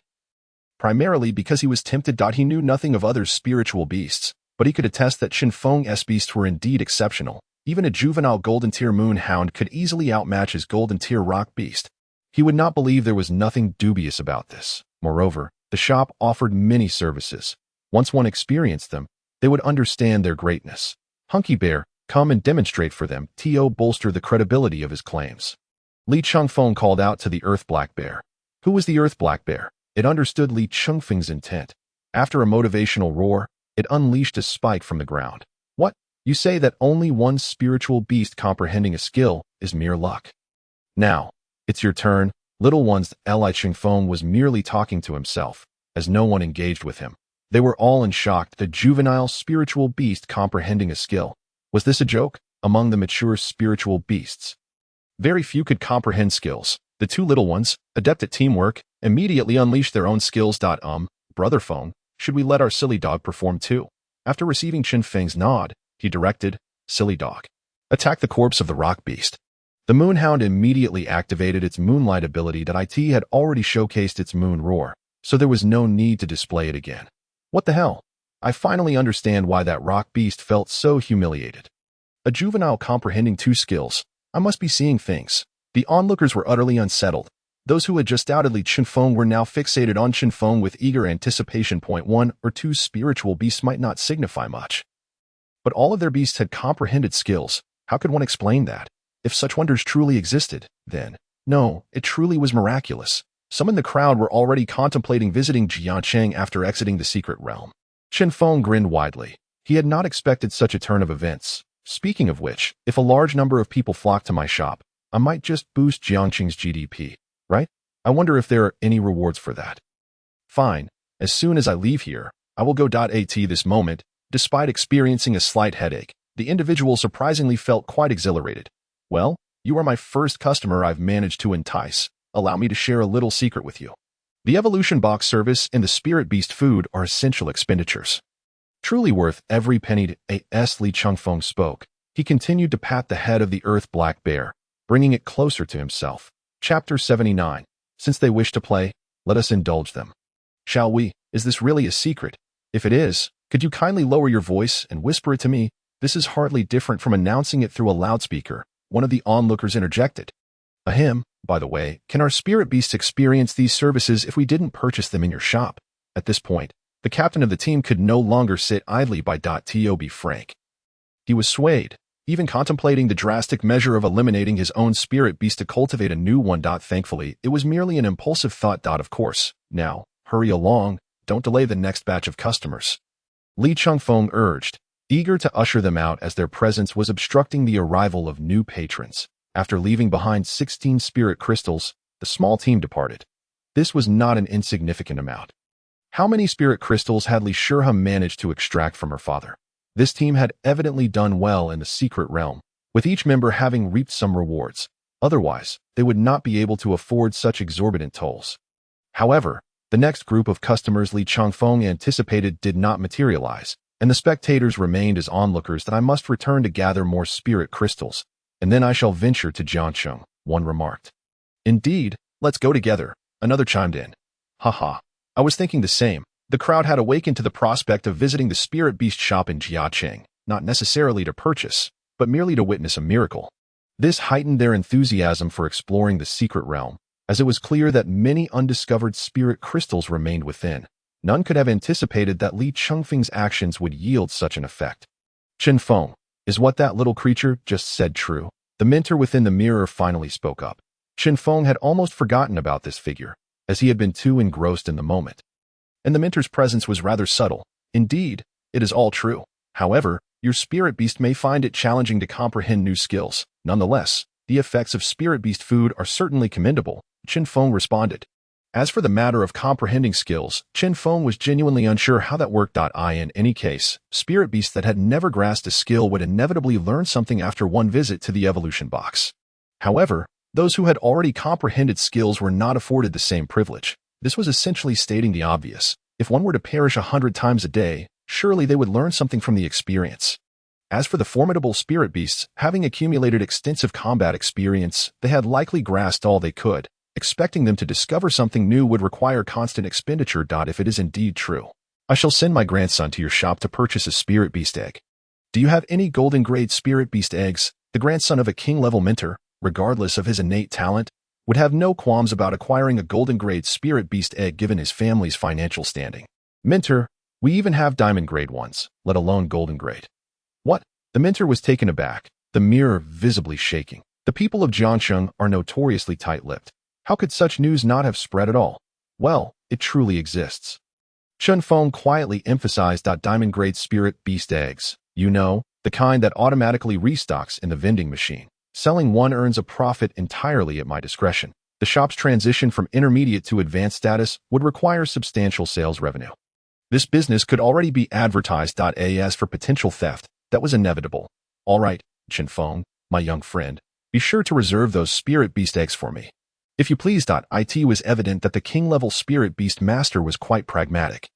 Primarily because he was tempted. He knew nothing of other spiritual beasts, but he could attest that Chen Feng's beasts were indeed exceptional. Even a juvenile golden tier moon hound could easily outmatch his golden tier rock beast. He would not believe there was nothing dubious about this. Moreover, the shop offered many services. Once one experienced them, they would understand their greatness. Hunky Bear, come and demonstrate for them. To bolster the credibility of his claims. Li Changfeng called out to the Earth Black Bear. Who was the Earth Black Bear? It understood Li Changfeng's intent. After a motivational roar, it unleashed a spike from the ground. What? You say that only one spiritual beast comprehending a skill is mere luck. Now, it's your turn, little ones. Li Changfeng was merely talking to himself, as no one engaged with him. They were all in shock. The juvenile spiritual beast comprehending a skill. Was this a joke? Among the mature spiritual beasts, very few could comprehend skills. The two little ones, adept at teamwork, immediately unleashed their own skills. Brother Feng, should we let our silly dog perform too? After receiving Chen Feng's nod, he directed, silly dog, attack the corpse of the rock beast. The moonhound immediately activated its moonlight ability. It had already showcased its moon roar, so there was no need to display it again. What the hell? I finally understand why that rock beast felt so humiliated. A juvenile comprehending two skills. I must be seeing things. The onlookers were utterly unsettled. Those who had just doubted Li Chen Feng were now fixated on Chen Feng with eager anticipation. One or two spiritual beasts might not signify much, but all of their beasts had comprehended skills. How could one explain that? If such wonders truly existed, then, no, it truly was miraculous. Some in the crowd were already contemplating visiting Jiangcheng after exiting the secret realm. Chen Feng grinned widely. He had not expected such a turn of events. Speaking of which, if a large number of people flock to my shop, I might just boost Jiangqing's GDP, right? I wonder if there are any rewards for that. Fine, as soon as I leave here, I will go. At this moment, despite experiencing a slight headache, the individual surprisingly felt quite exhilarated. Well, you are my first customer I've managed to entice. Allow me to share a little secret with you. The evolution box service and the spirit beast food are essential expenditures. Truly worth every penny. As Li Changfeng spoke, he continued to pat the head of the Earth Black Bear, bringing it closer to himself. Chapter 79. Since they wish to play, let us indulge them. Shall we? Is this really a secret? If it is, could you kindly lower your voice and whisper it to me? This is hardly different from announcing it through a loudspeaker. One of the onlookers interjected. Ahem, by the way, can our spirit beasts experience these services if we didn't purchase them in your shop? At this point, the captain of the team could no longer sit idly by. To be frank, he was swayed, even contemplating the drastic measure of eliminating his own spirit beast to cultivate a new one. Thankfully, it was merely an impulsive thought. Of course, now, hurry along, don't delay the next batch of customers. Li Changfeng urged, eager to usher them out as their presence was obstructing the arrival of new patrons. After leaving behind 16 spirit crystals, the small team departed. This was not an insignificant amount. How many spirit crystals had Li Shurham managed to extract from her father? This team had evidently done well in the secret realm, with each member having reaped some rewards. Otherwise, they would not be able to afford such exorbitant tolls. However, the next group of customers Li Changfeng anticipated did not materialize, and the spectators remained as onlookers. I must return to gather more spirit crystals, and then I shall venture to Jiangcheng, one remarked. Indeed, let's go together, another chimed in. Haha. I was thinking the same. The crowd had awakened to the prospect of visiting the spirit beast shop in Jiaqing, not necessarily to purchase, but merely to witness a miracle. This heightened their enthusiasm for exploring the secret realm, as it was clear that many undiscovered spirit crystals remained within. None could have anticipated that Li Changfeng's actions would yield such an effect. Chen Feng, is what that little creature just said true? The mentor within the mirror finally spoke up. Chen Feng had almost forgotten about this figure, as he had been too engrossed in the moment. And the mentor's presence was rather subtle. Indeed, it is all true. However, your spirit beast may find it challenging to comprehend new skills. Nonetheless, the effects of spirit beast food are certainly commendable, Chen Feng responded. As for the matter of comprehending skills, Chen Feng was genuinely unsure how that worked. In any case, spirit beasts that had never grasped a skill would inevitably learn something after one visit to the evolution box. However, those who had already comprehended skills were not afforded the same privilege. This was essentially stating the obvious. If one were to perish 100 times a day, surely they would learn something from the experience. As for the formidable spirit beasts, having accumulated extensive combat experience, they had likely grasped all they could. Expecting them to discover something new would require constant expenditure. If it is indeed true, I shall send my grandson to your shop to purchase a spirit beast egg. Do you have any golden grade spirit beast eggs? The grandson of a king-level mentor, regardless of his innate talent, would have no qualms about acquiring a golden grade spirit beast egg given his family's financial standing. Mentor, we even have diamond grade ones, let alone golden grade. What? The mentor was taken aback, the mirror visibly shaking. The people of Jiangcity are notoriously tight-lipped. How could such news not have spread at all? Well, it truly exists. Chen Feng quietly emphasized. Diamond-grade spirit beast eggs. You know, the kind that automatically restocks in the vending machine. Selling one earns a profit entirely at my discretion. The shop's transition from intermediate to advanced status would require substantial sales revenue. This business could already be advertised. As for potential theft, that was inevitable. All right, Chen Feng, my young friend, be sure to reserve those spirit beast eggs for me. If you please. It was evident that the king-level spirit beast master was quite pragmatic.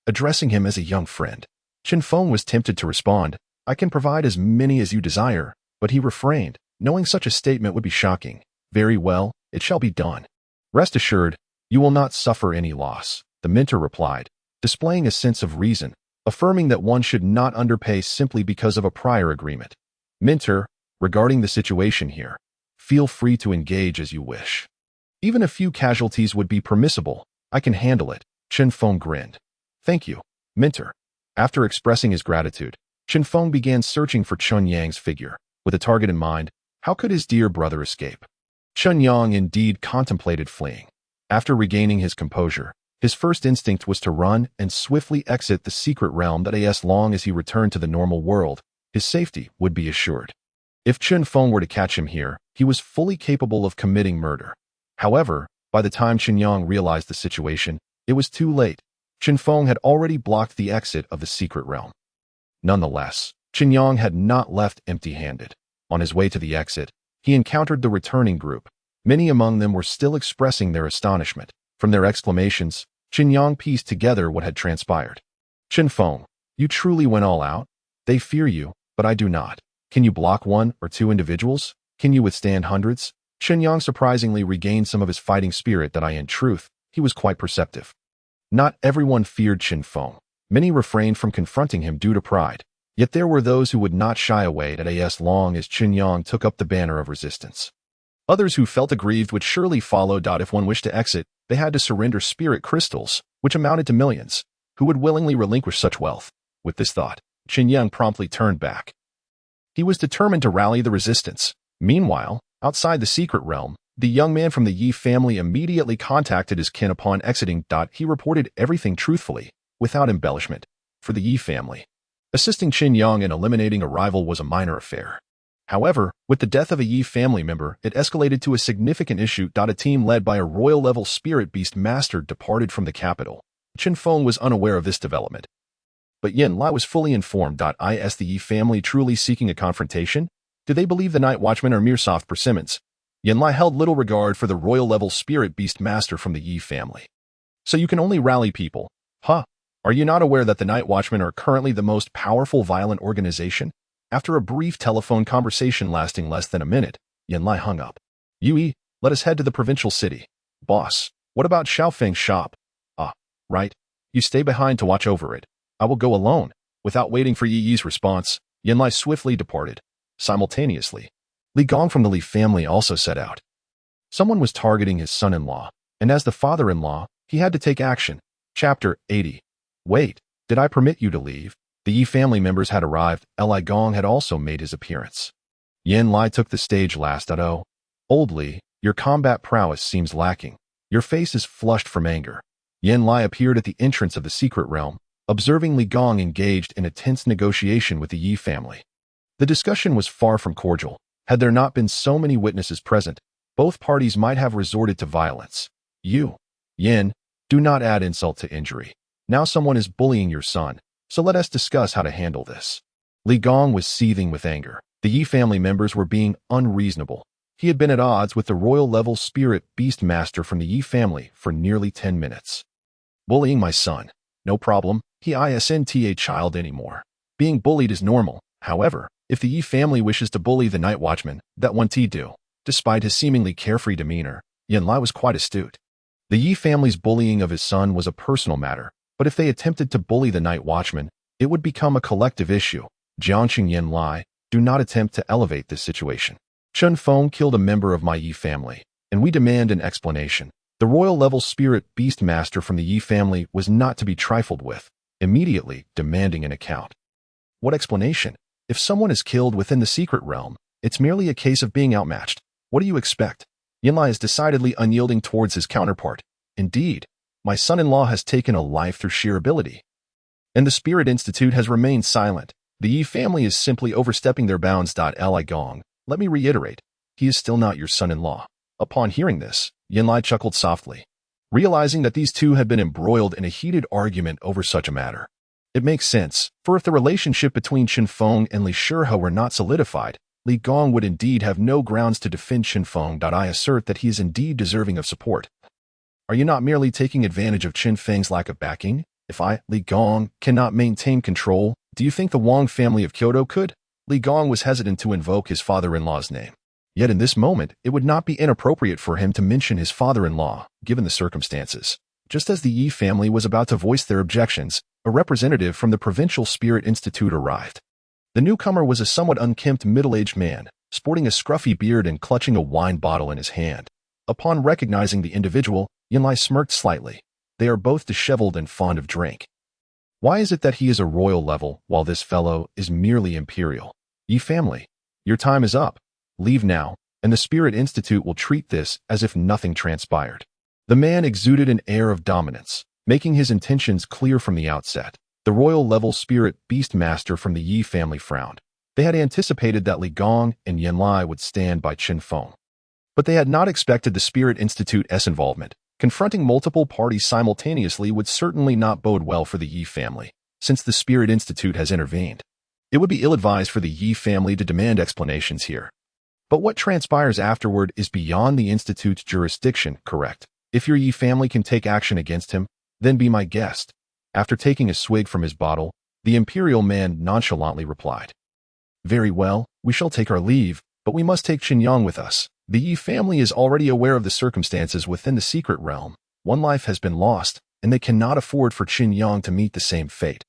Addressing him as a young friend, Chen Feng was tempted to respond, I can provide as many as you desire, but he refrained, knowing such a statement would be shocking. Very well, it shall be done. Rest assured, you will not suffer any loss, the mentor replied, displaying a sense of reason, affirming that one should not underpay simply because of a prior agreement. Mentor, regarding the situation here, feel free to engage as you wish. Even a few casualties would be permissible. I can handle it. Chen Feng grinned. Thank you, mentor. After expressing his gratitude, Chen Feng began searching for Chun Yang's figure. With a target in mind, how could his dear brother escape? Chun Yang indeed contemplated fleeing. After regaining his composure, his first instinct was to run and swiftly exit the secret realm. That as long as he returned to the normal world, his safety would be assured. If Chen Feng were to catch him here, he was fully capable of committing murder. However, by the time Chen Yang realized the situation, it was too late. Chen Feng had already blocked the exit of the secret realm. Nonetheless, Chen Yang had not left empty-handed. On his way to the exit, he encountered the returning group. Many among them were still expressing their astonishment. From their exclamations, Chen Yang pieced together what had transpired. Chen Feng, you truly went all out? They fear you, but I do not. Can you block one or two individuals? Can you withstand hundreds? Chen Yang surprisingly regained some of his fighting spirit. In truth, he was quite perceptive. Not everyone feared Chen Feng. Many refrained from confronting him due to pride. Yet there were those who would not shy away as long as Chen Yang took up the banner of resistance. Others who felt aggrieved would surely follow. If one wished to exit, they had to surrender spirit crystals, which amounted to millions. Who would willingly relinquish such wealth? With this thought, Chen Yang promptly turned back. He was determined to rally the resistance. Meanwhile, outside the secret realm, the young man from the Yi family immediately contacted his kin upon exiting. He reported everything truthfully, without embellishment. For the Yi family, assisting Chen Yang in eliminating a rival was a minor affair. However, with the death of a Yi family member, it escalated to a significant issue. A team led by a royal-level spirit beast master departed from the capital. Chen Feng was unaware of this development. But Yin Lai was fully informed. Is the Yi family truly seeking a confrontation? Do they believe the Night Watchmen are mere soft persimmons? Yin Lai held little regard for the royal-level spirit beast master from the Yi family. So you can only rally people. Huh? Are you not aware that the Night Watchmen are currently the most powerful violent organization? After a brief telephone conversation lasting less than a minute, Yin Lai hung up. Yui, let us head to the provincial city. Boss, what about Xiaofeng's shop? Ah, right. You stay behind to watch over it. I will go alone. Without waiting for Yi Yi's response, Yin Lai swiftly departed. Simultaneously, Li Gong from the Li family also set out. Someone was targeting his son-in-law, and as the father-in-law, he had to take action. Chapter 80. Wait, did I permit you to leave? The Yi family members had arrived. Li Gong had also made his appearance. Yin Lai took the stage last. Oh, old Li, your combat prowess seems lacking. Your face is flushed from anger. Yin Lai appeared at the entrance of the secret realm, observing Li Gong engaged in a tense negotiation with the Yi family. The discussion was far from cordial. Had there not been so many witnesses present, both parties might have resorted to violence. You, Yin, do not add insult to injury. Now someone is bullying your son, so let us discuss how to handle this. Li Gong was seething with anger. The Yi family members were being unreasonable. He had been at odds with the royal-level spirit beast master from the Yi family for nearly 10 minutes. Bullying my son. No problem, he isn't a child anymore. Being bullied is normal. However, if the Yi family wishes to bully the night watchman, that won't do. Despite his seemingly carefree demeanor, Yan Lai was quite astute. The Yi family's bullying of his son was a personal matter, but if they attempted to bully the night watchman, it would become a collective issue. Jiangqing Yan Lai, do not attempt to elevate this situation. Chen Feng killed a member of my Yi family, and we demand an explanation. The royal-level spirit beast master from the Yi family was not to be trifled with, immediately demanding an account. What explanation? If someone is killed within the secret realm, it's merely a case of being outmatched. What do you expect? Yan Lai is decidedly unyielding towards his counterpart. Indeed, my son-in-law has taken a life through sheer ability. And the Spirit Institute has remained silent. The Yi family is simply overstepping their bounds. Li Gong, let me reiterate, he is still not your son-in-law. Upon hearing this, Yan Lai chuckled softly, realizing that these two had been embroiled in a heated argument over such a matter. It makes sense, for if the relationship between Chen Feng and Li Shihe were not solidified, Li Gong would indeed have no grounds to defend Chen Feng. I assert that he is indeed deserving of support. Are you not merely taking advantage of Chen Feng's lack of backing? If I, Li Gong, cannot maintain control, do you think the Wang family of Kyoto could? Li Gong was hesitant to invoke his father-in-law's name. Yet in this moment, it would not be inappropriate for him to mention his father-in-law, given the circumstances. Just as the Yi family was about to voice their objections, a representative from the Provincial Spirit Institute arrived. The newcomer was a somewhat unkempt middle-aged man, sporting a scruffy beard and clutching a wine bottle in his hand. Upon recognizing the individual, Yan Lai smirked slightly. They are both disheveled and fond of drink. Why is it that he is a royal level, while this fellow is merely imperial? Yi family, your time is up. Leave now, and the Spirit Institute will treat this as if nothing transpired. The man exuded an air of dominance, making his intentions clear from the outset. The royal-level spirit beast master from the Yi family frowned. They had anticipated that Li Gong and Yan Lai would stand by Chen Feng. But they had not expected the Spirit Institute's involvement. Confronting multiple parties simultaneously would certainly not bode well for the Yi family, since the Spirit Institute has intervened. It would be ill-advised for the Yi family to demand explanations here. But what transpires afterward is beyond the Institute's jurisdiction, correct? If your Yi family can take action against him, then be my guest. After taking a swig from his bottle, the imperial man nonchalantly replied, very well, we shall take our leave, but we must take Chen Yang with us. The Yi family is already aware of the circumstances within the secret realm. One life has been lost, and they cannot afford for Chen Yang to meet the same fate.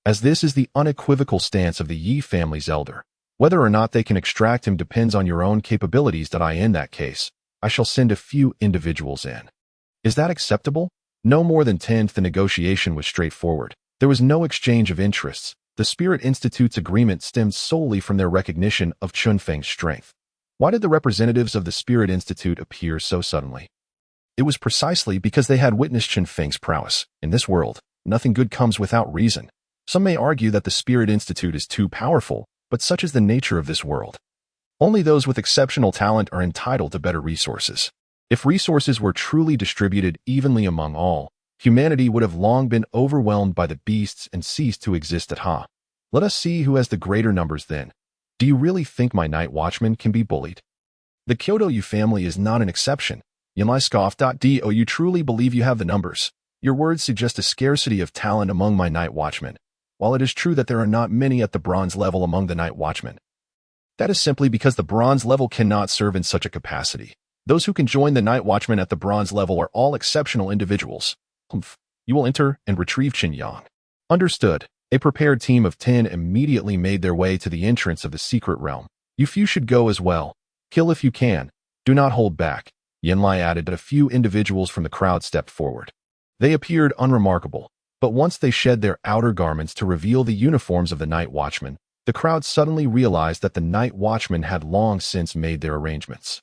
As this is the unequivocal stance of the Yi family's elder, whether or not they can extract him depends on your own capabilities. In that case, I shall send a few individuals in. Is that acceptable? No more than 10. The negotiation was straightforward. There was no exchange of interests. The Spirit Institute's agreement stemmed solely from their recognition of Chen Feng's strength. Why did the representatives of the Spirit Institute appear so suddenly? It was precisely because they had witnessed Chen Feng's prowess. In this world, nothing good comes without reason. Some may argue that the Spirit Institute is too powerful, but such is the nature of this world. Only those with exceptional talent are entitled to better resources. If resources were truly distributed evenly among all, humanity would have long been overwhelmed by the beasts and ceased to exist at Ha. Let us see who has the greater numbers then. Do you really think my night watchman can be bullied? The Kyoto Yu family is not an exception. Yan Lai scoffed. Do you truly believe you have the numbers? Your words suggest a scarcity of talent among my night watchmen. While it is true that there are not many at the bronze level among the night watchmen, that is simply because the bronze level cannot serve in such a capacity. Those who can join the night watchmen at the bronze level are all exceptional individuals. You will enter and retrieve Chen Yang. Understood. A prepared team of 10 immediately made their way to the entrance of the secret realm. You few should go as well. Kill if you can. Do not hold back. Yan Lai added that a few individuals from the crowd stepped forward. They appeared unremarkable, but once they shed their outer garments to reveal the uniforms of the night watchmen, the crowd suddenly realized that the night watchmen had long since made their arrangements.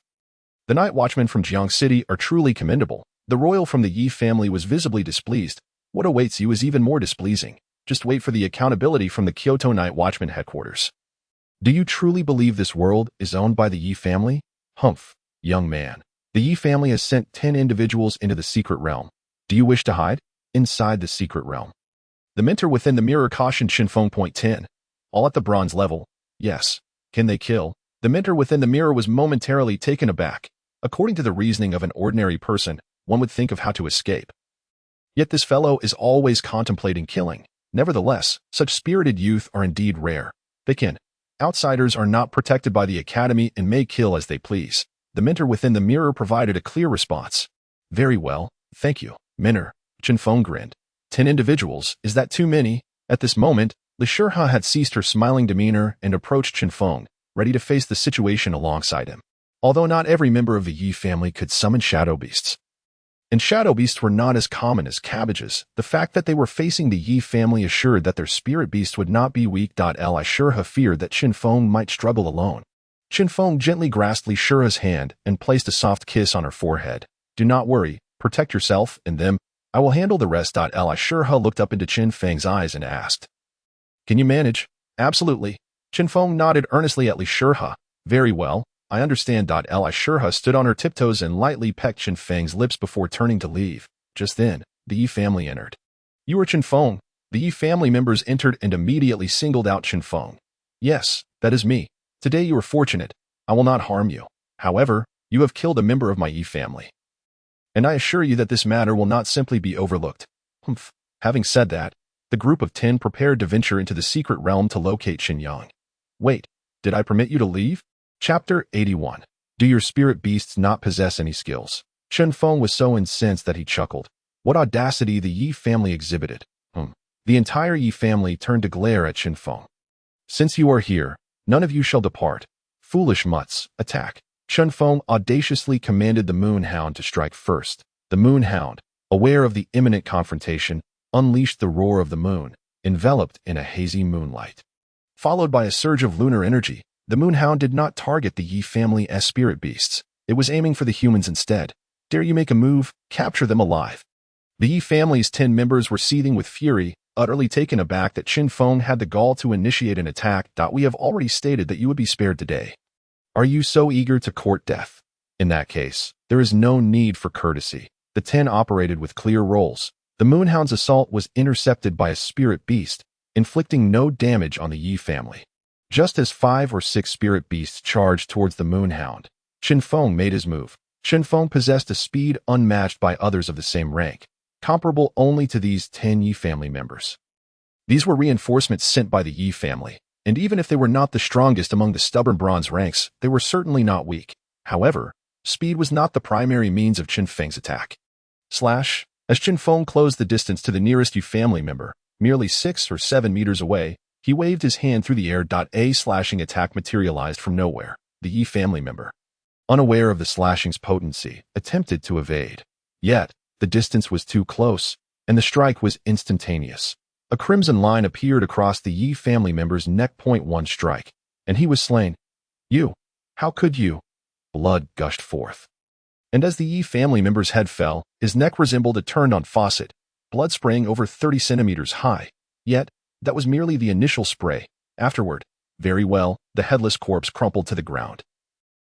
The night watchmen from Jiang City are truly commendable. The royal from the Yi family was visibly displeased. What awaits you is even more displeasing. Just wait for the accountability from the Kyoto Night Watchman headquarters. Do you truly believe this world is owned by the Yi family? Humph, young man. The Yi family has sent 10 individuals into the secret realm. Do you wish to hide? Inside the secret realm. The mentor within the mirror cautioned Chen Feng. Point 10. All at the bronze level. Yes. Can they kill? The mentor within the mirror was momentarily taken aback. According to the reasoning of an ordinary person, one would think of how to escape. Yet this fellow is always contemplating killing. Nevertheless, such spirited youth are indeed rare. They can. Outsiders are not protected by the academy and may kill as they please. The mentor within the mirror provided a clear response. Very well, thank you, mentor. Chen Feng grinned. 10 individuals, is that too many? At this moment, Li Shihua had ceased her smiling demeanor and approached Chen Feng, ready to face the situation alongside him. Although not every member of the Yi family could summon shadow beasts, and shadow beasts were not as common as cabbages, the fact that they were facing the Yi family assured that their spirit beast would not be weak. Li Shihua feared that Chen Feng might struggle alone. Chen Feng gently grasped Li Shihua's hand and placed a soft kiss on her forehead. Do not worry, protect yourself and them. I will handle the rest. Li Shihua looked up into Chen Feng's eyes and asked, can you manage? Absolutely. Chen Feng nodded earnestly at Li Shihua. Very well, I understand. Li Shihua stood on her tiptoes and lightly pecked Chen Feng's lips before turning to leave. Just then, the Yi family entered. You are Chen Feng. The Yi family members entered and immediately singled out Chen Feng. Yes, that is me. Today you are fortunate. I will not harm you. However, you have killed a member of my Yi family. And I assure you that this matter will not simply be overlooked. Humph. Having said that, the group of 10 prepared to venture into the secret realm to locate Chen Yang. Wait, did I permit you to leave? Chapter 81. Do your spirit beasts not possess any skills? Chen Feng was so incensed that he chuckled. What audacity the Yi family exhibited. The entire Yi family turned to glare at Chen Feng. Since you are here, none of you shall depart. Foolish mutts, attack. Chen Feng audaciously commanded the Moon Hound to strike first. The Moon Hound, aware of the imminent confrontation, unleashed the roar of the moon, enveloped in a hazy moonlight. Followed by a surge of lunar energy, the Moon Hound did not target the Yi family as spirit beasts. It was aiming for the humans instead. Dare you make a move, capture them alive. The Yi family's 10 members were seething with fury, utterly taken aback that Chen Feng had the gall to initiate an attack. We have already stated that you would be spared today. Are you so eager to court death? In that case, there is no need for courtesy. The 10 operated with clear roles. The Moonhound's assault was intercepted by a spirit beast, inflicting no damage on the Yi family. Just as 5 or 6 spirit beasts charged towards the Moonhound, Chen Feng made his move. Chen Feng possessed a speed unmatched by others of the same rank, comparable only to these 10 Yi family members. These were reinforcements sent by the Yi family, and even if they were not the strongest among the stubborn bronze ranks, they were certainly not weak. However, speed was not the primary means of Chen Feng's attack. Slash. As Chen Feng closed the distance to the nearest Yi family member, merely 6 or 7 meters away, he waved his hand through the air. A slashing attack materialized from nowhere. The Yi family member, unaware of the slashing's potency, attempted to evade. Yet, the distance was too close, and the strike was instantaneous. A crimson line appeared across the Yi family member's neck. 1 strike, and he was slain. You! How could you? Blood gushed forth. And as the Yi family member's head fell, his neck resembled a turned-on faucet, blood spraying over 30 centimeters high. Yet, that was merely the initial spray. Afterward, very well, the headless corpse crumpled to the ground.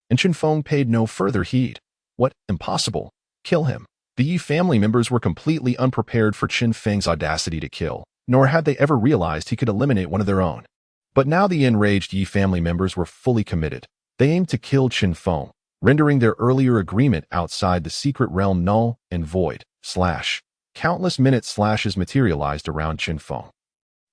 And Chen Feng paid no further heed. What? Impossible. Kill him. The Yi family members were completely unprepared for Chen Feng's audacity to kill, nor had they ever realized he could eliminate one of their own. But now the enraged Yi family members were fully committed. They aimed to kill Chen Feng, rendering their earlier agreement outside the secret realm null and void. Slash. Countless minute slashes materialized around Chen Feng.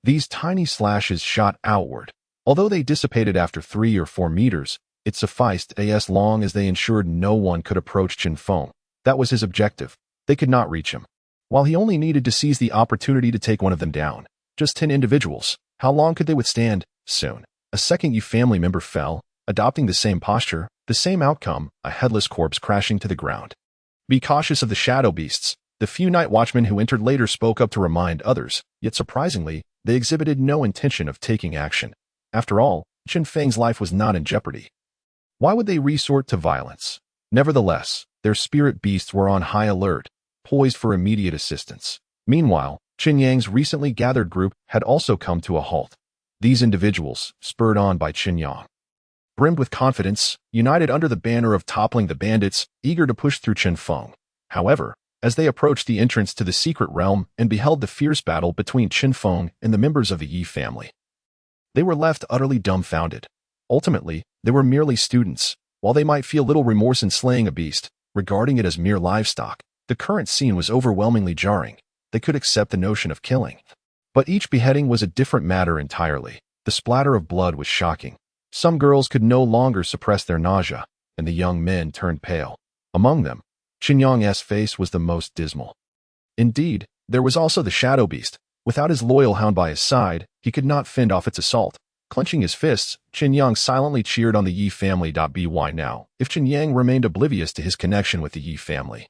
These tiny slashes shot outward. Although they dissipated after 3 or 4 meters, it sufficed as long as they ensured no one could approach Chen Feng. That was his objective. They could not reach him. While he only needed to seize the opportunity to take one of them down. Just 10 individuals. How long could they withstand? Soon, a second Yi family member fell, adopting the same posture, the same outcome, a headless corpse crashing to the ground. Be cautious of the shadow beasts. The few night watchmen who entered later spoke up to remind others, yet surprisingly, they exhibited no intention of taking action. After all, Chen Feng's life was not in jeopardy. Why would they resort to violence? Nevertheless, their spirit beasts were on high alert, poised for immediate assistance. Meanwhile, Chen Yang's recently gathered group had also come to a halt. These individuals, spurred on by Chen Yang, brimmed with confidence, united under the banner of toppling the bandits, eager to push through Chen Feng. However, as they approached the entrance to the secret realm and beheld the fierce battle between Chen Feng and the members of the Yi family, they were left utterly dumbfounded. Ultimately, they were merely students. While they might feel little remorse in slaying a beast, regarding it as mere livestock, the current scene was overwhelmingly jarring. They could accept the notion of killing. But each beheading was a different matter entirely. The splatter of blood was shocking. Some girls could no longer suppress their nausea, and the young men turned pale. Among them, Chen Yang's face was the most dismal. Indeed, there was also the shadow beast. Without his loyal hound by his side, he could not fend off its assault. Clenching his fists, Chen Yang silently cheered on the Yi family. By now, if Chen Yang remained oblivious to his connection with the Yi family,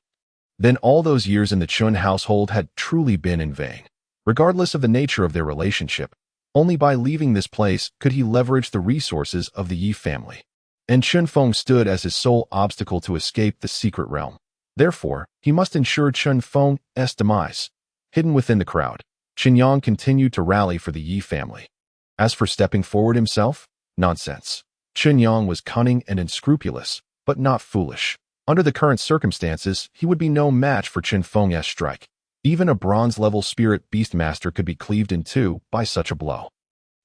then all those years in the Chun household had truly been in vain. Regardless of the nature of their relationship, only by leaving this place could he leverage the resources of the Yi family. And Chen Feng stood as his sole obstacle to escape the secret realm. Therefore, he must ensure Chen Feng's demise. Hidden within the crowd, Chen Yang continued to rally for the Yi family. As for stepping forward himself, nonsense. Chen Yang was cunning and unscrupulous, but not foolish. Under the current circumstances, he would be no match for Chen Feng's strike. Even a bronze-level spirit beastmaster could be cleaved in two by such a blow.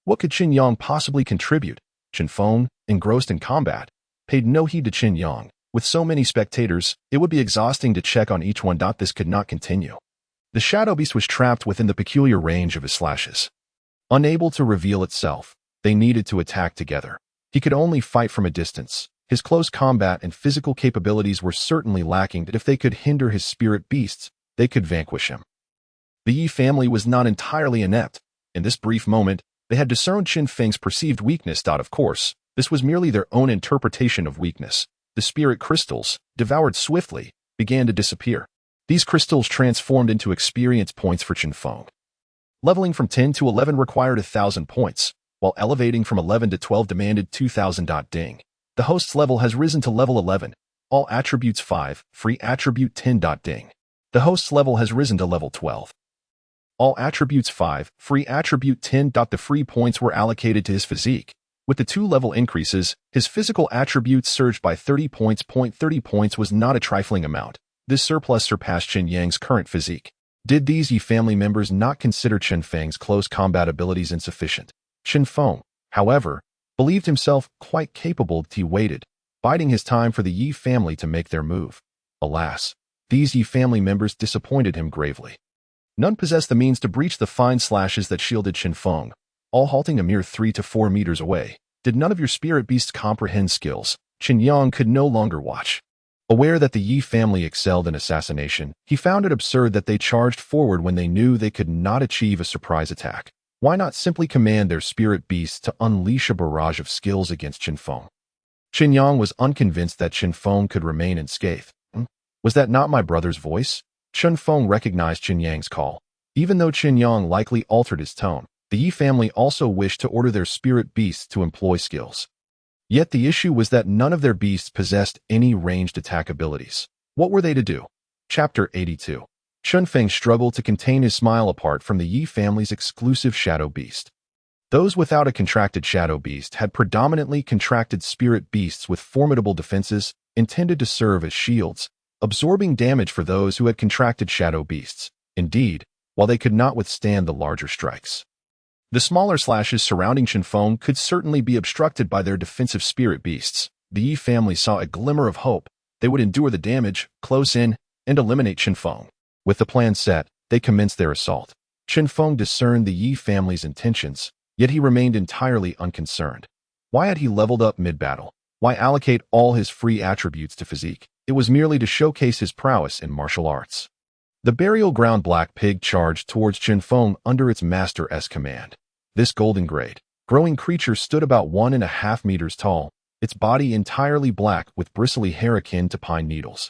What could Chen Yang possibly contribute? Chen Feng, engrossed in combat, paid no heed to Chen Yang. With so many spectators, it would be exhausting to check on each one. This could not continue. The shadow beast was trapped within the peculiar range of his slashes. Unable to reveal itself, they needed to attack together. He could only fight from a distance. His close combat and physical capabilities were certainly lacking, but if they could hinder his spirit beasts, they could vanquish him. The Yi family was not entirely inept. In this brief moment, they had discerned Chen Feng's perceived weakness. Of course, this was merely their own interpretation of weakness. The spirit crystals, devoured swiftly, began to disappear. These crystals transformed into experience points for Chen Feng. Leveling from 10 to 11 required 1,000 points, while elevating from 11 to 12 demanded 2,000. Ding. The host's level has risen to level 11. All attributes 5, free attribute 10. Ding. The host's level has risen to level 12. All attributes 5, free attribute 10. The free points were allocated to his physique. With the 2-level increases, his physical attributes surged by 30 points. 30 points was not a trifling amount. This surplus surpassed Chen Yang's current physique. Did these Yi family members not consider Chen Feng's close combat abilities insufficient? Chen Feng, however, believed himself quite capable. He waited, biding his time for the Yi family to make their move. Alas, these Yi family members disappointed him gravely. None possessed the means to breach the fine slashes that shielded Chen Feng, all halting a mere 3 to 4 meters away. Did none of your spirit beasts comprehend skills? Chen Yang could no longer watch. Aware that the Yi family excelled in assassination, he found it absurd that they charged forward when they knew they could not achieve a surprise attack. Why not simply command their spirit beasts to unleash a barrage of skills against Chen Feng? Chen Yang was unconvinced that Chen Feng could remain unscathed. Was that not my brother's voice? Chen Feng recognized Chen Yang's call. Even though Chen Yang likely altered his tone, the Yi family also wished to order their spirit beasts to employ skills. Yet the issue was that none of their beasts possessed any ranged attack abilities. What were they to do? Chapter 82. Chen Feng struggled to contain his smile apart from the Yi family's exclusive shadow beast. Those without a contracted shadow beast had predominantly contracted spirit beasts with formidable defenses intended to serve as shields, absorbing damage for those who had contracted shadow beasts. Indeed, while they could not withstand the larger strikes, the smaller slashes surrounding Chen Feng could certainly be obstructed by their defensive spirit beasts. The Yi family saw a glimmer of hope. They would endure the damage, close in, and eliminate Chen Feng. With the plan set, they commenced their assault. Chen Feng discerned the Yi family's intentions, yet he remained entirely unconcerned. Why had he leveled up mid-battle? Why allocate all his free attributes to physique? It was merely to showcase his prowess in martial arts. The burial ground black pig charged towards Chen Feng under its master's command. This golden-grayed, growing creature stood about 1.5 meters tall, its body entirely black with bristly hair akin to pine needles.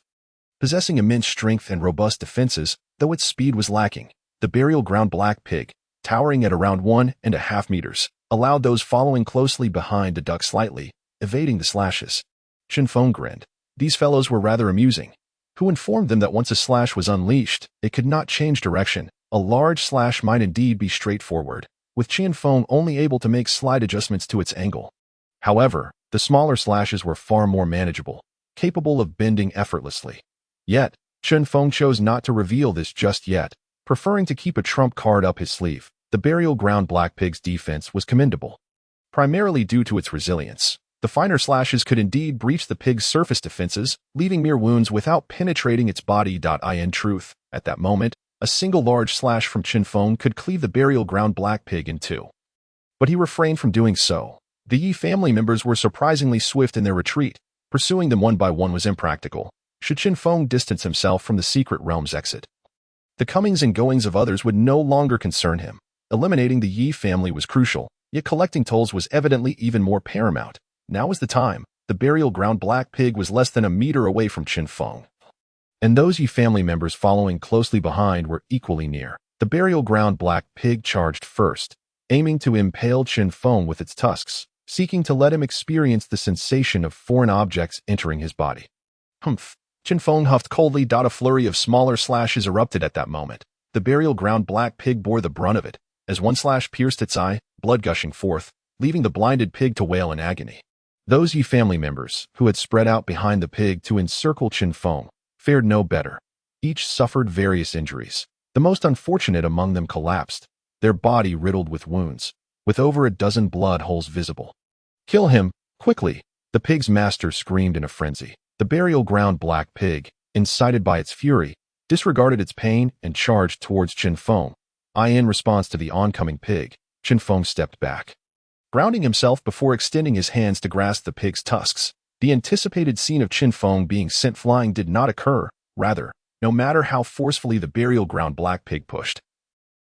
Possessing immense strength and robust defenses, though its speed was lacking, the burial ground black pig, towering at around 1.5 meters, allowed those following closely behind to duck slightly, evading the slashes. Chen Feng grinned. These fellows were rather amusing. Who informed them that once a slash was unleashed, it could not change direction? A large slash might indeed be straightforward, with Chen Feng only able to make slight adjustments to its angle. However, the smaller slashes were far more manageable, capable of bending effortlessly. Yet, Chen Feng chose not to reveal this just yet, preferring to keep a trump card up his sleeve. The burial ground black pig's defense was commendable, primarily due to its resilience. The finer slashes could indeed breach the pig's surface defenses, leaving mere wounds without penetrating its body. In truth, at that moment, a single large slash from Chen Feng could cleave the burial ground black pig in two. But he refrained from doing so. The Yi family members were surprisingly swift in their retreat. Pursuing them one by one was impractical, should Chen Feng distance himself from the secret realm's exit. The comings and goings of others would no longer concern him. Eliminating the Yi family was crucial, yet collecting tolls was evidently even more paramount. Now was the time. The burial ground black pig was less than a meter away from Chen Feng, and those Yi family members following closely behind were equally near. The burial ground black pig charged first, aiming to impale Chen Feng with its tusks, seeking to let him experience the sensation of foreign objects entering his body. Humph! Chen Feng huffed coldly. A flurry of smaller slashes erupted at that moment. The burial ground black pig bore the brunt of it, as one slash pierced its eye, blood gushing forth, leaving the blinded pig to wail in agony. Those Yi family members, who had spread out behind the pig to encircle Chen Feng, fared no better. Each suffered various injuries. The most unfortunate among them collapsed, their body riddled with wounds, with over a dozen blood holes visible. "Kill him, quickly!" the pig's master screamed in a frenzy. The burial ground black pig, incited by its fury, disregarded its pain and charged towards Chen Feng. In response to the oncoming pig, Chen Feng stepped back, grounding himself before extending his hands to grasp the pig's tusks. The anticipated scene of Chen Feng being sent flying did not occur. Rather, no matter how forcefully the burial ground black pig pushed,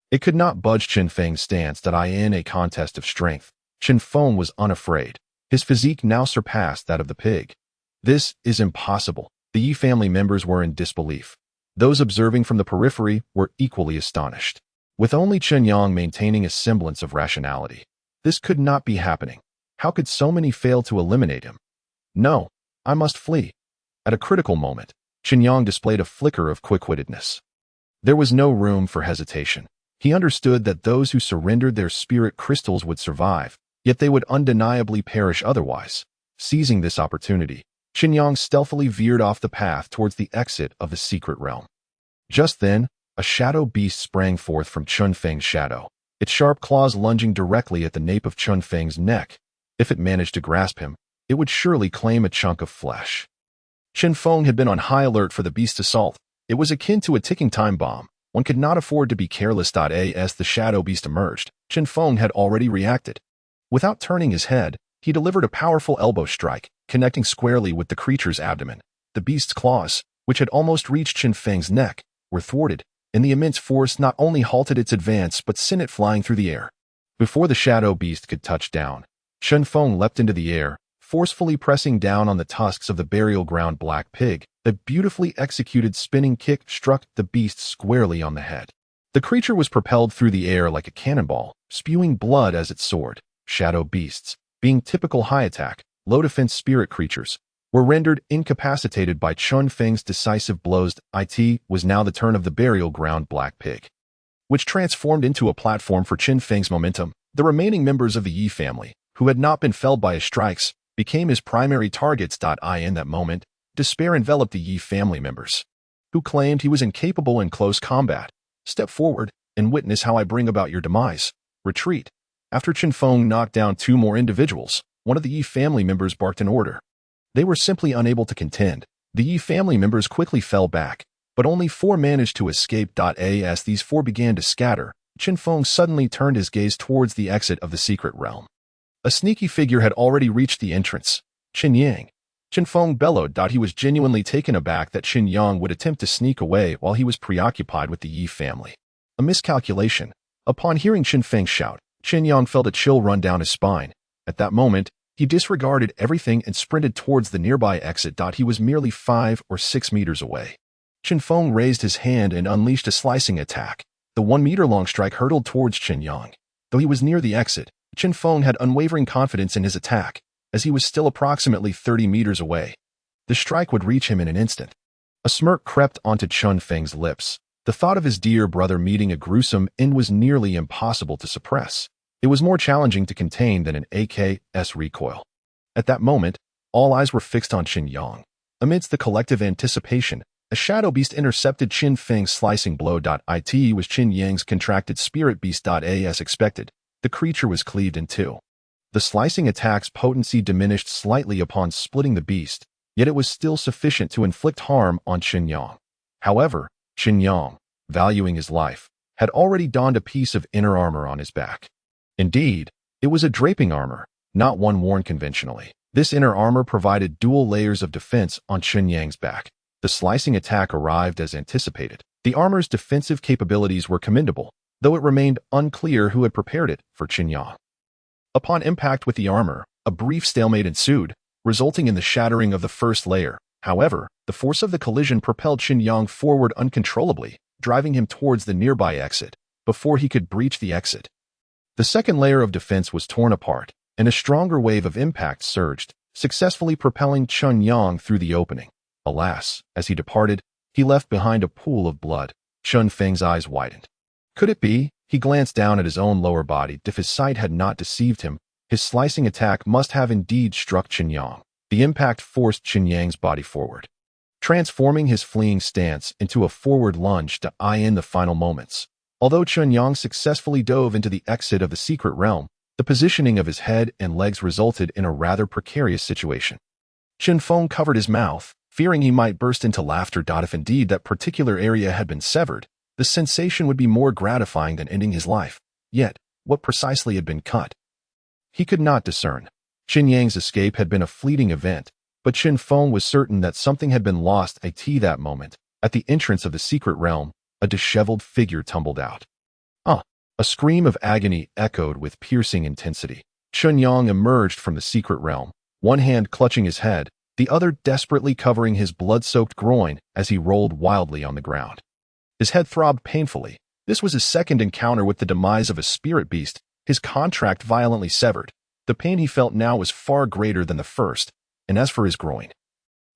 it could not budge Chen Feng's stance. In a contest of strength, Chen Feng was unafraid. His physique now surpassed that of the pig. "This is impossible." The Yi family members were in disbelief. Those observing from the periphery were equally astonished, with only Chen Yang maintaining a semblance of rationality. This could not be happening. How could so many fail to eliminate him? "No, I must flee." At a critical moment, Chen Yang displayed a flicker of quick-wittedness. There was no room for hesitation. He understood that those who surrendered their spirit crystals would survive, yet they would undeniably perish otherwise. Seizing this opportunity, Chen Yang stealthily veered off the path towards the exit of the secret realm. Just then, a shadow beast sprang forth from Chen Feng's shadow, its sharp claws lunging directly at the nape of Chen Feng's neck. If it managed to grasp him, it would surely claim a chunk of flesh. Chen Feng had been on high alert for the beast's assault. It was akin to a ticking time bomb. One could not afford to be careless. As the shadow beast emerged, Chen Feng had already reacted. Without turning his head, he delivered a powerful elbow strike, connecting squarely with the creature's abdomen. The beast's claws, which had almost reached Chen Feng's neck, were thwarted, and the immense force not only halted its advance but sent it flying through the air. Before the shadow beast could touch down, Chen Feng leapt into the air, forcefully pressing down on the tusks of the burial ground black pig. A beautifully executed spinning kick struck the beast squarely on the head. The creature was propelled through the air like a cannonball, spewing blood as it soared. Shadow beasts, being typical high-attack, low-defense spirit creatures, were rendered incapacitated by Chen Feng's decisive blows. It was now the turn of the burial ground black pig, which transformed into a platform for Chen Feng's momentum. The remaining members of the Yi family, who had not been felled by his strikes, became his primary targets. In that moment, despair enveloped the Yi family members, who claimed he was incapable in close combat. "Step forward and witness how I bring about your demise. Retreat." After Chen Feng knocked down two more individuals, one of the Yi family members barked an order. They were simply unable to contend. The Yi family members quickly fell back, but only 4 managed to escape. As these 4 began to scatter, Chen Feng suddenly turned his gaze towards the exit of the secret realm. A sneaky figure had already reached the entrance. "Chen Yang." Chen Feng bellowed. He was genuinely taken aback that Chen Yang would attempt to sneak away while he was preoccupied with the Yi family. A miscalculation. Upon hearing Chen Feng's shout, Chen Yang felt a chill run down his spine. At that moment, he disregarded everything and sprinted towards the nearby exit. He was merely 5 or 6 meters away. Chen Feng raised his hand and unleashed a slicing attack. The 1-meter-long strike hurtled towards Chen Yang. Though he was near the exit, Chen Feng had unwavering confidence in his attack, as he was still approximately 30 meters away. The strike would reach him in an instant. A smirk crept onto Chen Feng's lips. The thought of his dear brother meeting a gruesome end was nearly impossible to suppress. It was more challenging to contain than an AK's recoil. At that moment, all eyes were fixed on Chen Yang. Amidst the collective anticipation, a shadow beast intercepted Chen Feng's slicing blow. It was Chen Yang's contracted spirit beast. As expected, the creature was cleaved in two. The slicing attack's potency diminished slightly upon splitting the beast, yet it was still sufficient to inflict harm on Chen Yang. However, Chen Yang, valuing his life, had already donned a piece of inner armor on his back. Indeed, it was a draping armor, not one worn conventionally. This inner armor provided dual layers of defense on Chen Yang's back. The slicing attack arrived as anticipated. The armor's defensive capabilities were commendable, though it remained unclear who had prepared it for Chen Yang. Upon impact with the armor, a brief stalemate ensued, resulting in the shattering of the first layer. However, the force of the collision propelled Chen Yang forward uncontrollably, driving him towards the nearby exit, before he could breach the exit. The second layer of defense was torn apart, and a stronger wave of impact surged, successfully propelling Chen Yang through the opening. Alas, as he departed, he left behind a pool of blood. Chen Feng's eyes widened. Could it be? He glanced down at his own lower body. If his sight had not deceived him, his slicing attack must have indeed struck Chen Yang. The impact forced Chen Yang's body forward, transforming his fleeing stance into a forward lunge to eye in the final moments. Although Chen Yang successfully dove into the exit of the secret realm, the positioning of his head and legs resulted in a rather precarious situation. Chen Feng covered his mouth, fearing he might burst into laughter. If indeed that particular area had been severed, the sensation would be more gratifying than ending his life. Yet, what precisely had been cut? He could not discern. Chen Yang's escape had been a fleeting event, but Chen Feng was certain that something had been lost. At that moment, at the entrance of the secret realm, a disheveled figure tumbled out. A scream of agony echoed with piercing intensity. Chen Yang emerged from the secret realm, one hand clutching his head, the other desperately covering his blood-soaked groin as he rolled wildly on the ground. His head throbbed painfully. This was his second encounter with the demise of a spirit beast, his contract violently severed. The pain he felt now was far greater than the first, and as for his groin,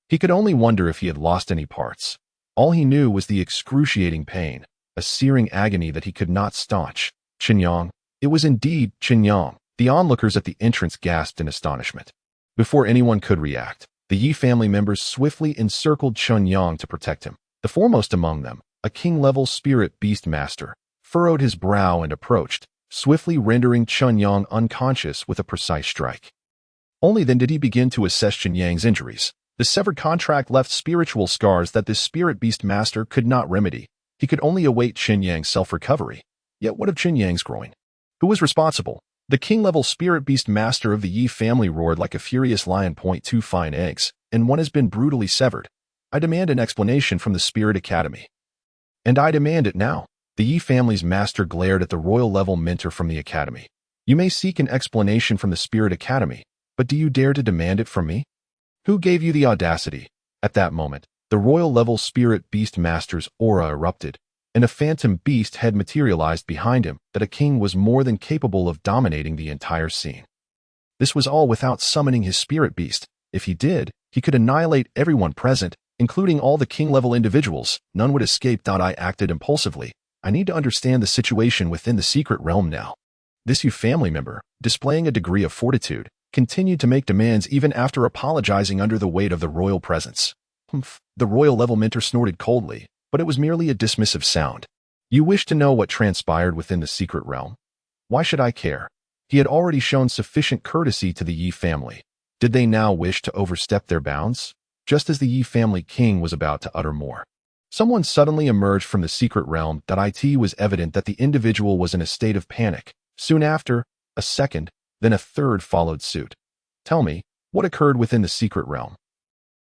he could only wonder if he had lost any parts. All he knew was the excruciating pain, a searing agony that he could not staunch. Chen Yang. It was indeed Chen Yang. The onlookers at the entrance gasped in astonishment. Before anyone could react, the Yi family members swiftly encircled Chen Yang to protect him. The foremost among them, a king-level spirit beast master, furrowed his brow and approached, swiftly rendering Chen Yang unconscious with a precise strike. Only then did he begin to assess Chen Yang's injuries. The severed contract left spiritual scars that this spirit beast master could not remedy. He could only await Chen Yang's self-recovery. Yet what of Chen Yang's groin? Who was responsible? The king-level spirit beast master of the Yi family roared like a furious lion. Two fine eggs, and one has been brutally severed. I demand an explanation from the Spirit Academy. And I demand it now. The Yi family's master glared at the royal-level mentor from the academy. You may seek an explanation from the Spirit Academy, but do you dare to demand it from me? Who gave you the audacity? At that moment, the royal-level spirit beast master's aura erupted, and a phantom beast had materialized behind him that a king was more than capable of dominating the entire scene. This was all without summoning his spirit beast. If he did, he could annihilate everyone present, including all the king-level individuals. None would escape. I acted impulsively. I need to understand the situation within the secret realm now. This Yu family member, displaying a degree of fortitude, continued to make demands even after apologizing under the weight of the royal presence. Humph. The royal-level mentor snorted coldly, but it was merely a dismissive sound. You wish to know what transpired within the secret realm? Why should I care? He had already shown sufficient courtesy to the Yi family. Did they now wish to overstep their bounds? Just as the Yi family king was about to utter more, someone suddenly emerged from the secret realm. It was evident that the individual was in a state of panic. Soon after, a second, then a third followed suit. Tell me, what occurred within the secret realm?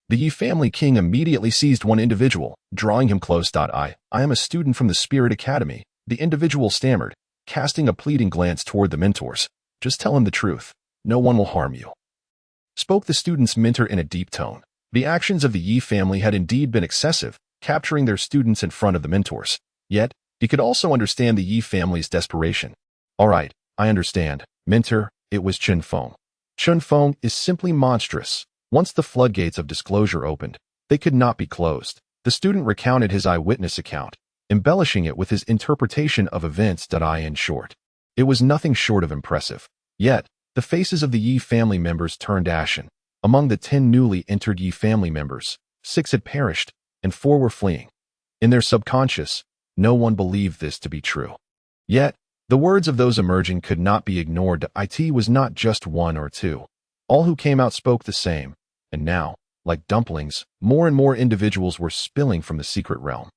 The Yi family king immediately seized one individual, drawing him close. I am a student from the Spirit Academy, the individual stammered, casting a pleading glance toward the mentors. Just tell him the truth. No one will harm you, spoke the student's mentor in a deep tone. The actions of the Yi family had indeed been excessive, capturing their students in front of the mentors. Yet, he could also understand the Yi family's desperation. All right, I understand. Mentor, it was Chen Feng. Chen Feng is simply monstrous. Once the floodgates of disclosure opened, they could not be closed. The student recounted his eyewitness account. embellishing it with his interpretation of events. In short, it was nothing short of impressive. Yet, the faces of the Yi family members turned ashen. Among the 10 newly entered Yi family members, 6 had perished, and 4 were fleeing. In their subconscious, no one believed this to be true. Yet, the words of those emerging could not be ignored. It was not just 1 or 2. All who came out spoke the same, and now, like dumplings, more and more individuals were spilling from the secret realm.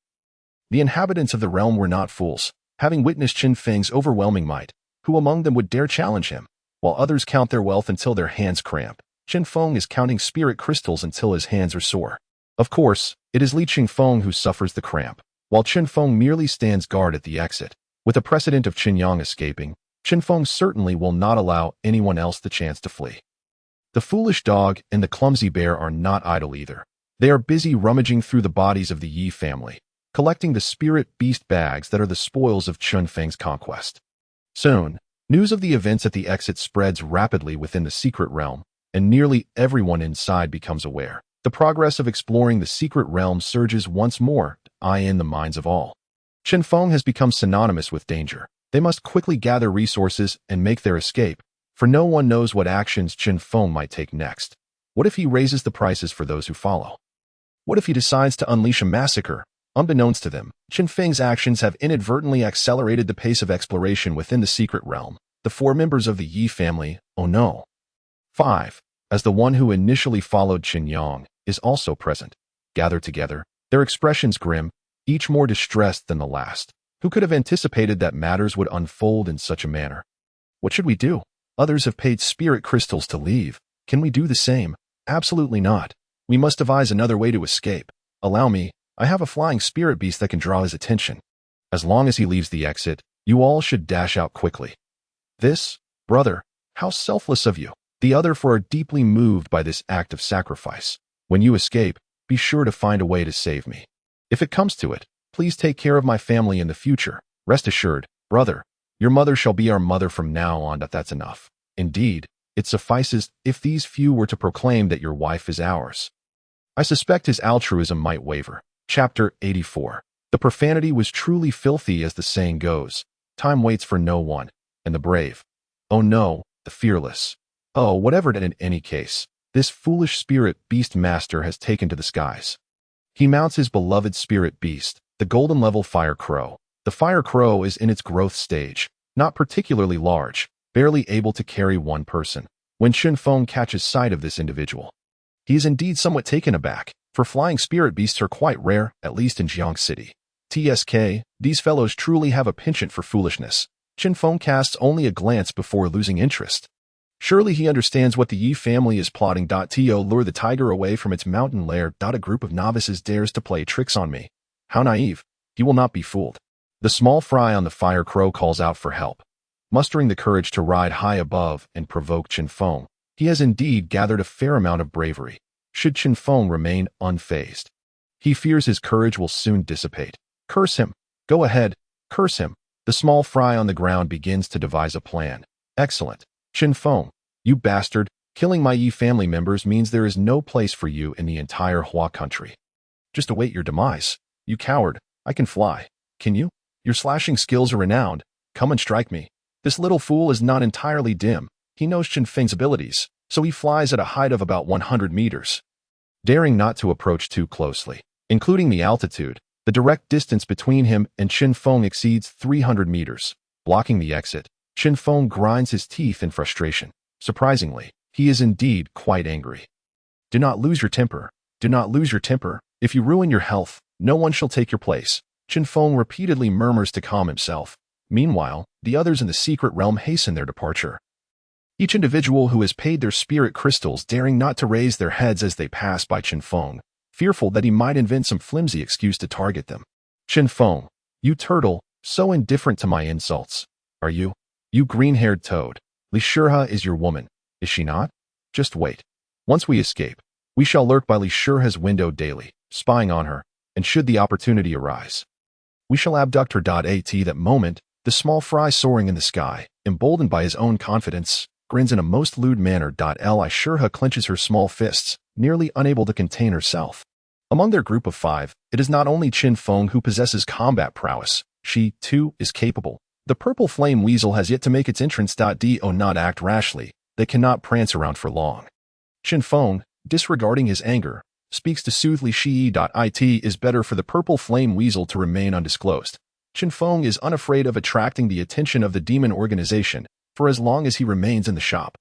The inhabitants of the realm were not fools, having witnessed Chen Feng's overwhelming might. Who among them would dare challenge him? While others count their wealth until their hands cramp, Chen Feng is counting spirit crystals until his hands are sore. Of course, it is Li Qingfeng who suffers the cramp, while Chen Feng merely stands guard at the exit. With a precedent of Chen Yang escaping, Chen Feng certainly will not allow anyone else the chance to flee. The foolish dog and the clumsy bear are not idle either. They are busy rummaging through the bodies of the Yi family, collecting the spirit beast bags that are the spoils of Chen Feng's conquest. Soon, news of the events at the exit spreads rapidly within the secret realm, and nearly everyone inside becomes aware. The progress of exploring the secret realm surges once more, in the minds of all. Chen Feng has become synonymous with danger. They must quickly gather resources and make their escape, for no one knows what actions Chen Feng might take next. What if he raises the prices for those who follow? What if he decides to unleash a massacre? Unbeknownst to them, Chen Feng's actions have inadvertently accelerated the pace of exploration within the secret realm. The 4 members of the Yi family, oh no. 5. As the one who initially followed Chen Yang, is also present. Gathered together, their expressions grim, each more distressed than the last. Who could have anticipated that matters would unfold in such a manner? What should we do? Others have paid spirit crystals to leave. Can we do the same? Absolutely not. We must devise another way to escape. Allow me, I have a flying spirit beast that can draw his attention. As long as he leaves the exit, you all should dash out quickly. This, brother, how selfless of you. The other 4 are deeply moved by this act of sacrifice. When you escape, be sure to find a way to save me. If it comes to it, please take care of my family in the future. Rest assured, brother, your mother shall be our mother from now on. That's enough. Indeed, it suffices if these few were to proclaim that your wife is ours. I suspect his altruism might waver. Chapter 84. The profanity was truly filthy, as the saying goes. Time waits for no one, and the brave. Oh no, the fearless. Oh, whatever it in any case, this foolish spirit beast master has taken to the skies. He mounts his beloved spirit beast, the golden level fire crow. The fire crow is in its growth stage, not particularly large, barely able to carry 1 person. When Chen Feng catches sight of this individual, he is indeed somewhat taken aback, for flying spirit beasts are quite rare, at least in Jiang City. TSK, these fellows truly have a penchant for foolishness. Chen Feng casts only a glance before losing interest. Surely he understands what the Yi family is plotting. To lure the tiger away from its mountain lair. A group of novices dares to play tricks on me. How naive. He will not be fooled. The small fry on the fire crow calls out for help. Mustering the courage to ride high above and provoke Chen Feng, he has indeed gathered a fair amount of bravery. Should Chen Feng remain unfazed, he fears his courage will soon dissipate. Curse him. Go ahead. Curse him. The small fry on the ground begins to devise a plan. Excellent. Chen Feng, you bastard, killing my Yi family members means there is no place for you in the entire Hua country. Just await your demise. You coward, I can fly. Can you? Your slashing skills are renowned. Come and strike me. This little fool is not entirely dim. He knows Chen Feng's abilities, so he flies at a height of about 100 meters. Daring not to approach too closely, including the altitude, the direct distance between him and Chen Feng exceeds 300 meters. Blocking the exit, Chen Feng grinds his teeth in frustration. Surprisingly, he is indeed quite angry. Do not lose your temper. Do not lose your temper. If you ruin your health, no one shall take your place. Chen Feng repeatedly murmurs to calm himself. Meanwhile, the others in the secret realm hasten their departure. Each individual who has paid their spirit crystals daring not to raise their heads as they pass by Chen Feng, fearful that he might invent some flimsy excuse to target them. Chen Feng, you turtle, so indifferent to my insults. Are you? You green-haired toad. Li Shurha is your woman, is she not? Just wait. Once we escape, we shall lurk by Li Shurha's window daily, spying on her, and should the opportunity arise, we shall abduct her. At that moment, the small fry soaring in the sky, emboldened by his own confidence, grins in a most lewd manner. Li Shurha clenches her small fists, nearly unable to contain herself. Among their group of 5, it is not only Chen Feng who possesses combat prowess. She, too, is capable. The purple flame weasel has yet to make its entrance. Do not act rashly. They cannot prance around for long. Chen Feng, disregarding his anger, speaks to soothe Li Shi. It is better for the purple flame weasel to remain undisclosed. Chen Feng is unafraid of attracting the attention of the demon organization for as long as he remains in the shop.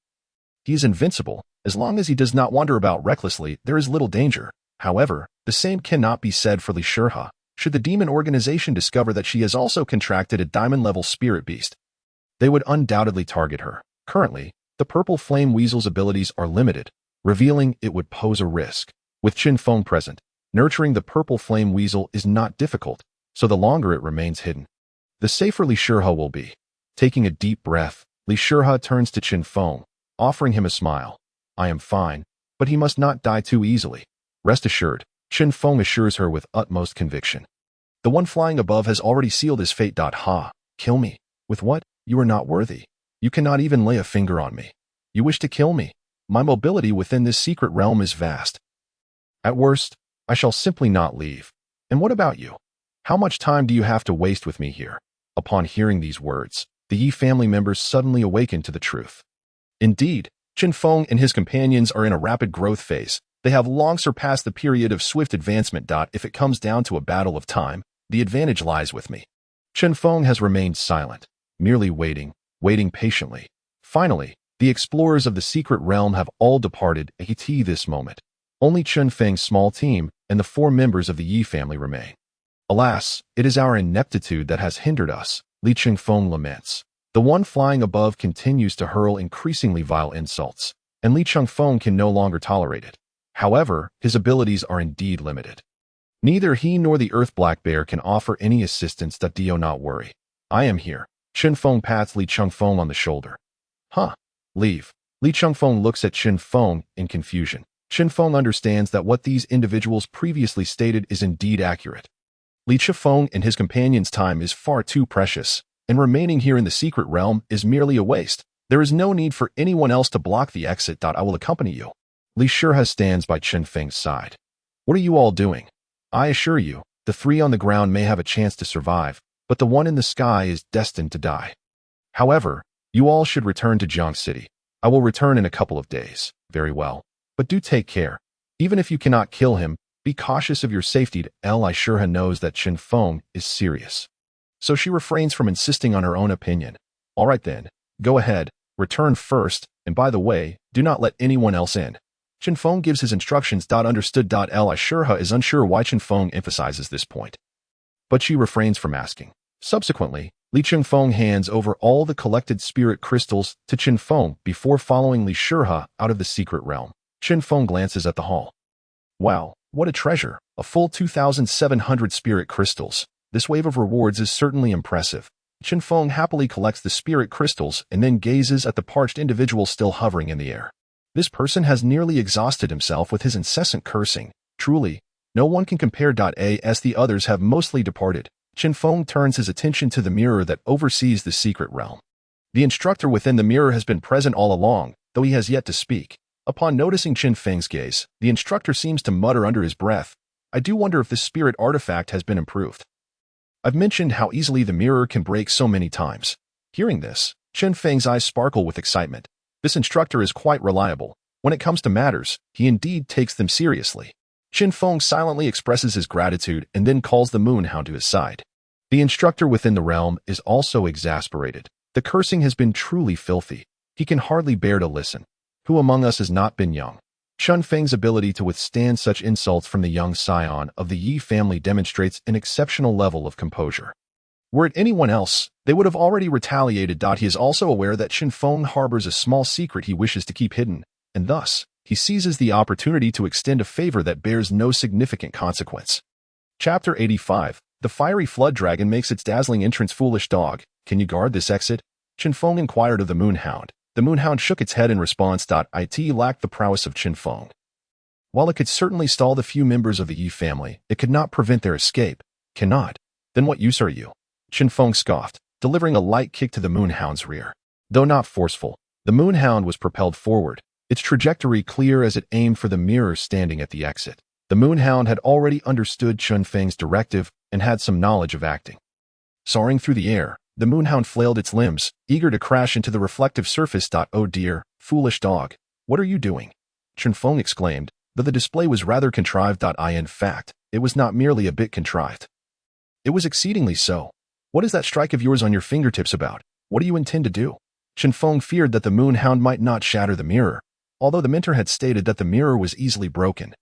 He is invincible. As long as he does not wander about recklessly, there is little danger. However, the same cannot be said for Li Shihua. Should the demon organization discover that she has also contracted a diamond-level spirit beast, they would undoubtedly target her. Currently, the purple flame weasel's abilities are limited, revealing it would pose a risk. With Chen Feng present, nurturing the purple flame weasel is not difficult, so the longer it remains hidden, the safer Li Shihua will be. Taking a deep breath, Li Shihua turns to Chen Feng, offering him a smile. I am fine, but he must not die too easily. Rest assured, Chen Feng assures her with utmost conviction. The one flying above has already sealed his fate. Ha! Kill me. With what? You are not worthy. You cannot even lay a finger on me. You wish to kill me. My mobility within this secret realm is vast. At worst, I shall simply not leave. And what about you? How much time do you have to waste with me here? Upon hearing these words, the Yi family members suddenly awaken to the truth. Indeed, Chen Feng and his companions are in a rapid growth phase. They have long surpassed the period of swift advancement. If it comes down to a battle of time, the advantage lies with me. Chen Feng has remained silent, merely waiting patiently. Finally, the explorers of the secret realm have all departed at this moment. Only Chen Feng's small team and the 4 members of the Yi family remain. Alas, it is our ineptitude that has hindered us, Li Chengfeng laments. The one flying above continues to hurl increasingly vile insults, and Li Chengfeng can no longer tolerate it. However, his abilities are indeed limited. Neither he nor the Earth Black Bear can offer any assistance. Do not worry. I am here. Chen Feng pats Li Chengfeng on the shoulder. Huh. Leave. Li Chengfeng looks at Chen Feng in confusion. Chen Feng understands that what these individuals previously stated is indeed accurate. Li Chengfeng and his companions' time is far too precious, and remaining here in the secret realm is merely a waste. There is no need for anyone else to block the exit. I will accompany you. Li Shihua stands by Chen Feng's side. What are you all doing? I assure you, the 3 on the ground may have a chance to survive, but the one in the sky is destined to die. However, you all should return to Jiang City. I will return in a couple of days. Very well. But do take care. Even if you cannot kill him, be cautious of your safety. Li Shihua knows that Chen Feng is serious, so she refrains from insisting on her own opinion. All right then, go ahead, return first, and by the way, do not let anyone else in. Chen Feng gives his instructions. Understood. Li Shihua is unsure why Chen Feng emphasizes this point, but she refrains from asking. Subsequently, Li Chengfeng hands over all the collected spirit crystals to Chen Feng before following Li Shihua out of the secret realm. Chen Feng glances at the hall. Wow, what a treasure! A full 2,700 spirit crystals. This wave of rewards is certainly impressive. Chen Feng happily collects the spirit crystals and then gazes at the parched individual still hovering in the air. This person has nearly exhausted himself with his incessant cursing. Truly, no one can compare. As the others have mostly departed, Chen Feng turns his attention to the mirror that oversees the secret realm. The instructor within the mirror has been present all along, though he has yet to speak. Upon noticing Chen Feng's gaze, the instructor seems to mutter under his breath, I do wonder if this spirit artifact has been improved. I've mentioned how easily the mirror can break so many times. Hearing this, Chen Feng's eyes sparkle with excitement. This instructor is quite reliable. When it comes to matters, he indeed takes them seriously. Chen Feng silently expresses his gratitude and then calls the moonhound to his side. The instructor within the realm is also exasperated. The cursing has been truly filthy. He can hardly bear to listen. Who among us has not been young? Chen Feng's ability to withstand such insults from the young scion of the Yi family demonstrates an exceptional level of composure. Were it anyone else, they would have already retaliated. He is also aware that Chen Feng harbors a small secret he wishes to keep hidden, and thus, he seizes the opportunity to extend a favor that bears no significant consequence. Chapter 85. The fiery flood dragon makes its dazzling entrance. Foolish dog, can you guard this exit? Chen Feng inquired of the moonhound. The moonhound shook its head in response. It lacked the prowess of Chen Feng. While it could certainly stall the few members of the Yi family, it could not prevent their escape. Cannot? Then what use are you? Chen Feng scoffed, delivering a light kick to the moonhound's rear. Though not forceful, the moonhound was propelled forward, its trajectory clear as it aimed for the mirror standing at the exit. The moonhound had already understood Chen Feng's directive and had some knowledge of acting. Soaring through the air, the moonhound flailed its limbs, eager to crash into the reflective surface. Oh dear, foolish dog, what are you doing? Chen Feng exclaimed, though the display was rather contrived. In fact, it was not merely a bit contrived. It was exceedingly so. What is that strike of yours on your fingertips about? What do you intend to do? Chen Feng feared that the moonhound might not shatter the mirror, although the mentor had stated that the mirror was easily broken.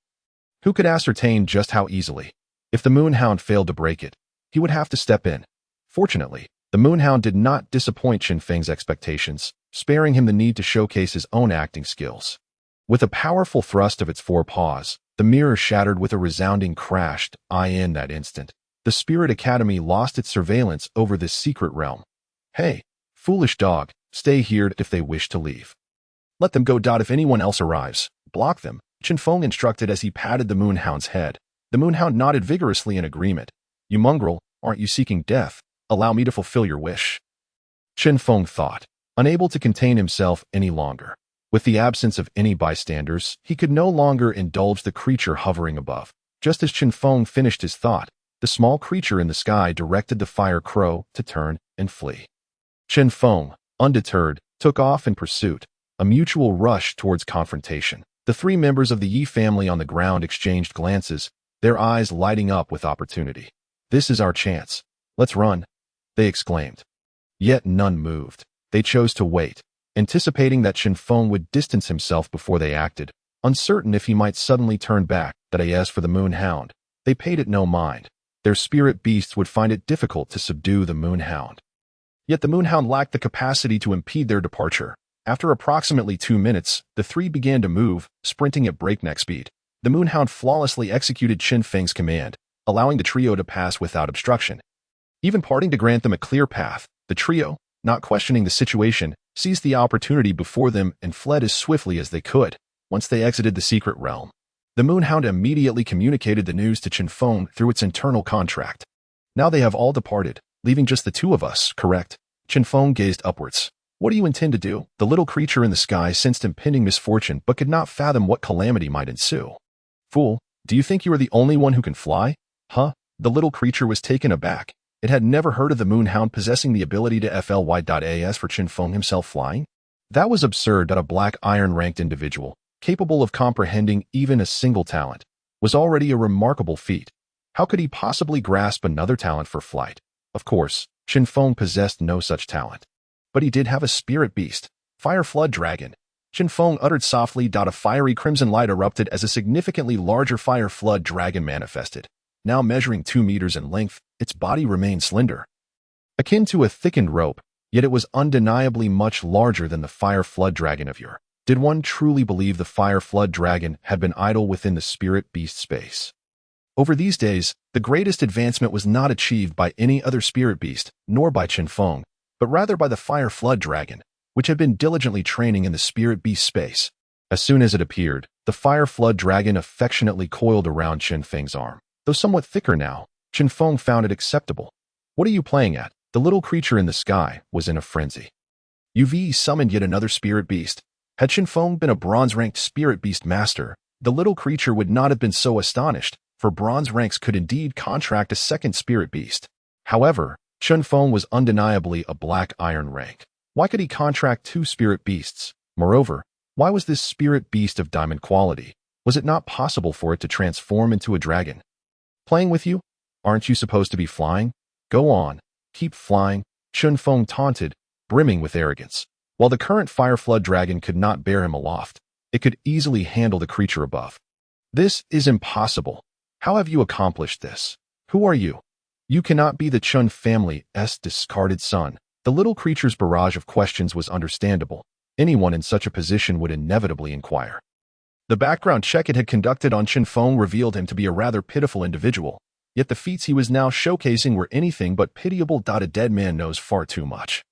Who could ascertain just how easily? If the moonhound failed to break it, he would have to step in. Fortunately, the moonhound did not disappoint Chen Feng's expectations, sparing him the need to showcase his own acting skills. With a powerful thrust of its four paws, the mirror shattered with a resounding crash. In that instant, the Spirit Academy lost its surveillance over this secret realm. Hey, foolish dog, stay here if they wish to leave. Let them go. If anyone else arrives, block them, Chen Feng instructed as he patted the moonhound's head. The moonhound nodded vigorously in agreement. You mongrel, aren't you seeking death? Allow me to fulfill your wish. Chen Feng thought, unable to contain himself any longer. With the absence of any bystanders, he could no longer indulge the creature hovering above. Just as Chen Feng finished his thought, the small creature in the sky directed the fire crow to turn and flee. Chen Feng, undeterred, took off in pursuit, a mutual rush towards confrontation. The three members of the Yi family on the ground exchanged glances, their eyes lighting up with opportunity. This is our chance. Let's run, they exclaimed. Yet none moved. They chose to wait, anticipating that Chen Feng would distance himself before they acted, uncertain if he might suddenly turn back. As for the moonhound, they paid it no mind. Their spirit beasts would find it difficult to subdue the moonhound. Yet the moonhound lacked the capacity to impede their departure. After approximately 2 minutes, the three began to move, sprinting at breakneck speed. The moonhound flawlessly executed Chen Feng's command, allowing the trio to pass without obstruction. Even parting to grant them a clear path, the trio, not questioning the situation, seized the opportunity before them and fled as swiftly as they could. Once they exited the secret realm, the moonhound immediately communicated the news to Chen Feng through its internal contract. Now they have all departed, leaving just the two of us, correct? Chen Feng gazed upwards. What do you intend to do? The little creature in the sky sensed impending misfortune but could not fathom what calamity might ensue. Fool, do you think you are the only one who can fly? Huh? The little creature was taken aback. It had never heard of the moonhound possessing the ability to fly. As for Chen Feng himself flying? That was absurd. A black iron-ranked individual, capable of comprehending even a single talent, was already a remarkable feat. How could he possibly grasp another talent for flight? Of course, Chen Feng possessed no such talent. But he did have a spirit beast, Fire Flood Dragon. Chen Feng uttered softly. A fiery crimson light erupted as a significantly larger Fire Flood Dragon manifested. Now measuring 2 meters in length, its body remained slender, akin to a thickened rope, yet it was undeniably much larger than the Fire Flood Dragon of yore. Did one truly believe the Fire Flood Dragon had been idle within the spirit beast space? Over these days, the greatest advancement was not achieved by any other spirit beast, nor by Chen Feng, but rather by the Fire Flood Dragon, which had been diligently training in the spirit beast space. As soon as it appeared, the Fire Flood Dragon affectionately coiled around Chen Feng's arm. Though somewhat thicker now, Chen Feng found it acceptable. What are you playing at? The little creature in the sky was in a frenzy. You've summoned yet another spirit beast. Had Chen Feng been a bronze-ranked spirit beast master, the little creature would not have been so astonished, for bronze ranks could indeed contract a second spirit beast. However, Chen Feng was undeniably a black iron rank. Why could he contract 2 spirit beasts? Moreover, why was this spirit beast of diamond quality? Was it not possible for it to transform into a dragon? Playing with you? Aren't you supposed to be flying? Go on, keep flying, Chen Feng taunted, brimming with arrogance. While the current Fire Flood Dragon could not bear him aloft, it could easily handle the creature above. This is impossible. How have you accomplished this? Who are you? You cannot be the Chen family's discarded son. The little creature's barrage of questions was understandable. Anyone in such a position would inevitably inquire. The background check it had conducted on Chen Feng revealed him to be a rather pitiful individual, yet the feats he was now showcasing were anything but pitiable. A dead man knows far too much.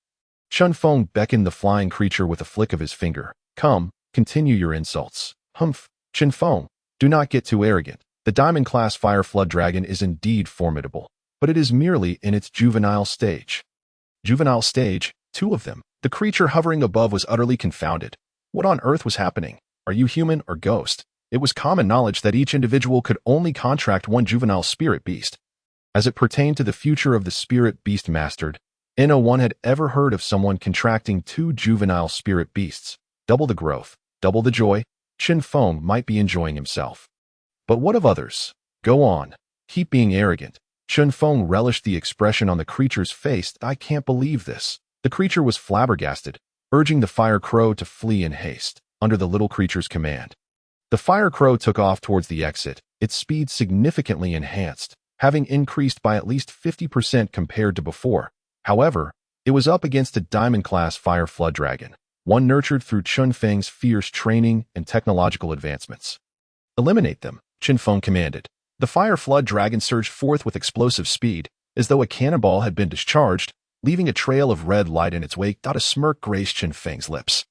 Chen Feng beckoned the flying creature with a flick of his finger. Come, continue your insults. Humph, Chen Feng, do not get too arrogant. The Diamond-class Fire Flood Dragon is indeed formidable, but it is merely in its juvenile stage. Juvenile stage? 2 of them. The creature hovering above was utterly confounded. What on earth was happening? Are you human or ghost? It was common knowledge that each individual could only contract one juvenile spirit beast. As it pertained to the future of the spirit beast mastered, no one had ever heard of someone contracting two juvenile spirit beasts. Double the growth, double the joy. Chen Feng might be enjoying himself. But what of others? Go on. Keep being arrogant. Chen Feng relished the expression on the creature's face. I can't believe this. The creature was flabbergasted, urging the fire crow to flee in haste, under the little creature's command. The fire crow took off towards the exit, its speed significantly enhanced, having increased by at least 50% compared to before. However, it was up against a diamond-class fire flood dragon, one nurtured through Chen Feng's fierce training and technological advancements. Eliminate them, Chen Feng commanded. The fire flood dragon surged forth with explosive speed, as though a cannonball had been discharged, leaving a trail of red light in its wake. A smirk graced Chen Feng's lips.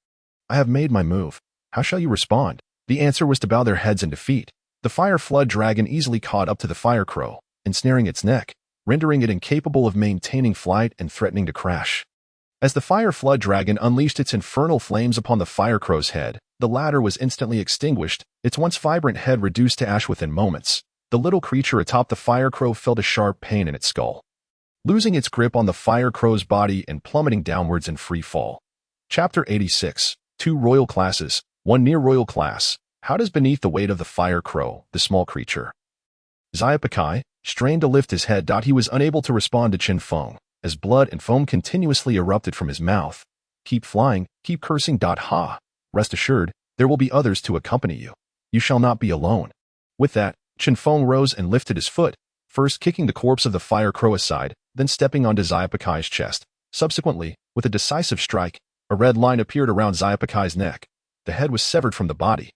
I have made my move. How shall you respond? The answer was to bow their heads in defeat. The fire flood dragon easily caught up to the fire crow, ensnaring its neck, rendering it incapable of maintaining flight and threatening to crash. As the fire flood dragon unleashed its infernal flames upon the fire crow's head, the latter was instantly extinguished, its once vibrant head reduced to ash within moments. The little creature atop the fire crow felt a sharp pain in its skull, losing its grip on the fire crow's body and plummeting downwards in free fall. Chapter 86. Two royal classes, one near royal class. How does beneath the weight of the fire crow, the small creature? Xiaopakai strained to lift his head. He was unable to respond to Chen Feng, as blood and foam continuously erupted from his mouth. Keep flying, keep cursing. Ha! Rest assured, there will be others to accompany you. You shall not be alone. With that, Chen Feng rose and lifted his foot, first kicking the corpse of the fire crow aside, then stepping onto Xiaopakai's chest. Subsequently, with a decisive strike, a red line appeared around Xiaopakai's neck. The head was severed from the body.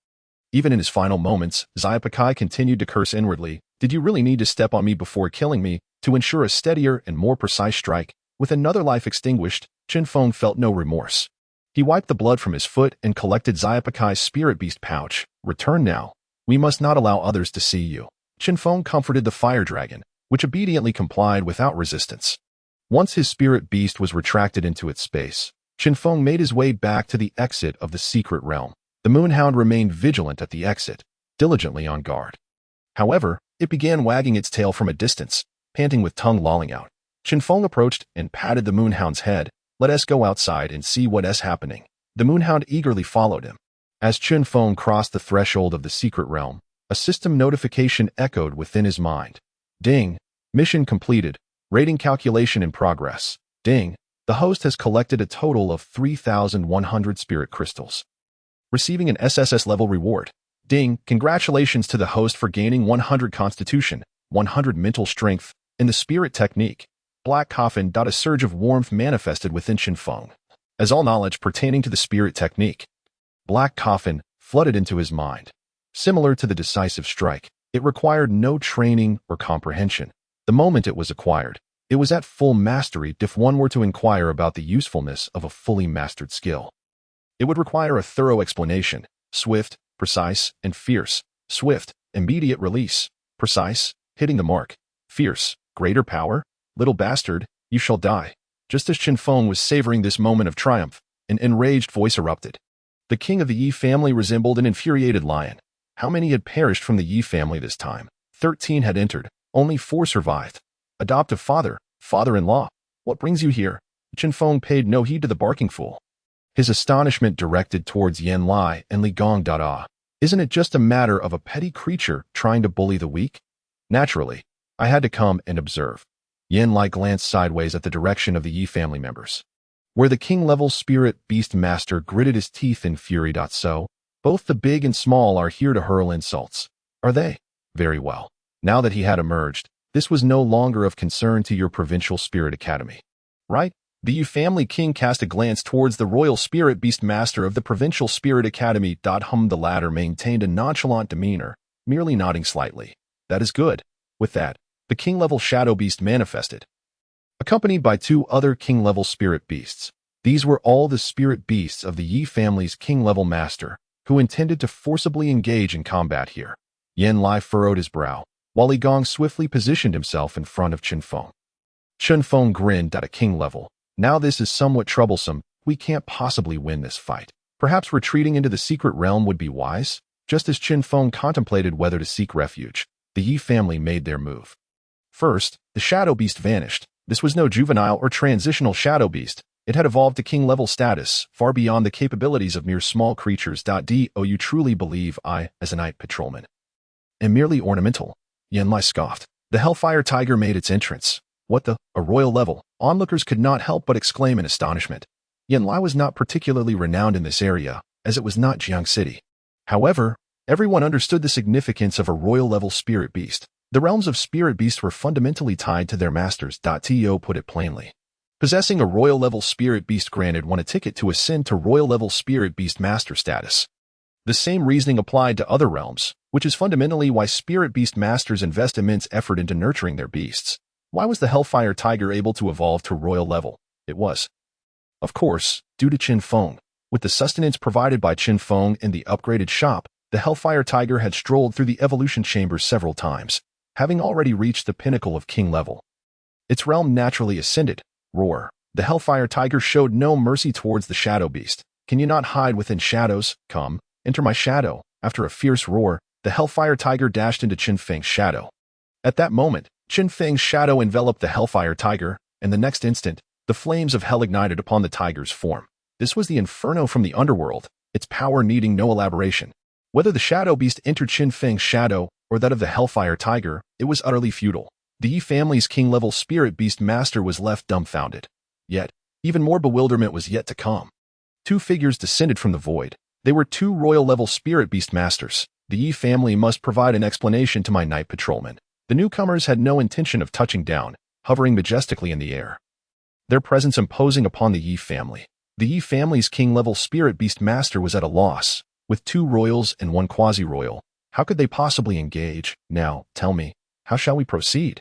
Even in his final moments, Xiaopakai continued to curse inwardly. Did you really need to step on me before killing me, to ensure a steadier and more precise strike? With another life extinguished, Chen Feng felt no remorse. He wiped the blood from his foot and collected Xiaopakai's spirit beast pouch. Return now. We must not allow others to see you. Chen Feng comforted the fire dragon, which obediently complied without resistance. Once his spirit beast was retracted into its space, Chen Feng made his way back to the exit of the secret realm. The moonhound remained vigilant at the exit, diligently on guard. However, it began wagging its tail from a distance, panting with tongue lolling out. Chen Feng approached and patted the moonhound's head. Let us go outside and see what is happening. The moonhound eagerly followed him. As Chen Feng crossed the threshold of the secret realm, a system notification echoed within his mind. Ding! Mission completed. Rating calculation in progress. Ding! The host has collected a total of 3,100 spirit crystals, receiving an SSS level reward. Ding! Congratulations to the host for gaining 100 constitution, 100 mental strength, in the spirit technique. Black coffin. A surge of warmth manifested within Chen Feng, as all knowledge pertaining to the spirit technique, Black coffin, flooded into his mind. Similar to the decisive strike, it required no training or comprehension. The moment it was acquired, it was at full mastery. If one were to inquire about the usefulness of a fully mastered skill, it would require a thorough explanation. Swift, precise, and fierce. Swift, immediate release. Precise, hitting the mark. Fierce, greater power. Little bastard, you shall die. Just as Chen Feng was savoring this moment of triumph, an enraged voice erupted. The king of the Yi family resembled an infuriated lion. How many had perished from the Yi family this time? 13 had entered. Only 4 survived. Adoptive father, father-in-law. What brings you here? Chen Feng paid no heed to the barking fool, his astonishment directed towards Yan Lai and Li Gong. Isn't it just a matter of a petty creature trying to bully the weak? Naturally, I had to come and observe. Yan Lai glanced sideways at the direction of the Yi family members, where the king-level spirit beast master gritted his teeth in fury. So, both the big and small are here to hurl insults, are they? Very well. Now that he had emerged, this was no longer of concern to your provincial spirit academy, right? The Yi family king cast a glance towards the royal spirit beast master of the provincial spirit academy. The latter maintained a nonchalant demeanor, merely nodding slightly. That is good. With that, the king-level shadow beast manifested, accompanied by 2 other king-level spirit beasts. These were all the spirit beasts of the Yi family's king-level master, who intended to forcibly engage in combat here. Yan Lai furrowed his brow, while Li Gong swiftly positioned himself in front of Chen Feng. Chen Feng grinned at a king level. Now this is somewhat troublesome. We can't possibly win this fight. Perhaps retreating into the secret realm would be wise? Just as Chen Feng contemplated whether to seek refuge, the Yi family made their move. First, the shadow beast vanished. This was no juvenile or transitional shadow beast. It had evolved to king-level status, far beyond the capabilities of mere small creatures. Do you truly believe I, as a night patrolman, am merely ornamental? Yan Lai scoffed. The Hellfire Tiger made its entrance. What the? A royal level? Onlookers could not help but exclaim in astonishment. Yan Lai was not particularly renowned in this area, as it was not Jiang City. However, everyone understood the significance of a royal-level spirit beast. The realms of spirit beasts were fundamentally tied to their masters. To put it plainly, possessing a royal-level spirit beast granted one a ticket to ascend to royal-level spirit beast master status. The same reasoning applied to other realms, which is fundamentally why spirit beast masters invest immense effort into nurturing their beasts. Why was the Hellfire Tiger able to evolve to royal level? It was, of course, due to Chen Feng. With the sustenance provided by Chen Feng in the upgraded shop, the Hellfire Tiger had strolled through the evolution chambers several times, having already reached the pinnacle of king level. Its realm naturally ascended. Roar. The Hellfire Tiger showed no mercy towards the shadow beast. Can you not hide within shadows? Come, enter my shadow. After a fierce roar, the Hellfire Tiger dashed into Chen Feng's shadow. At that moment, Chen Feng's shadow enveloped the Hellfire Tiger, and the next instant, the flames of hell ignited upon the tiger's form. This was the inferno from the underworld, its power needing no elaboration. Whether the shadow beast entered Chen Feng's shadow or that of the Hellfire Tiger, it was utterly futile. The Yi family's king-level spirit beast master was left dumbfounded. Yet, even more bewilderment was yet to come. Two figures descended from the void. They were two royal-level spirit beast masters. The Yi family must provide an explanation to my night patrolman. The newcomers had no intention of touching down, hovering majestically in the air, their presence imposing upon the Yi family. The Yi family's king-level spirit beast master was at a loss. With two royals and one quasi-royal, how could they possibly engage? Now, tell me, how shall we proceed?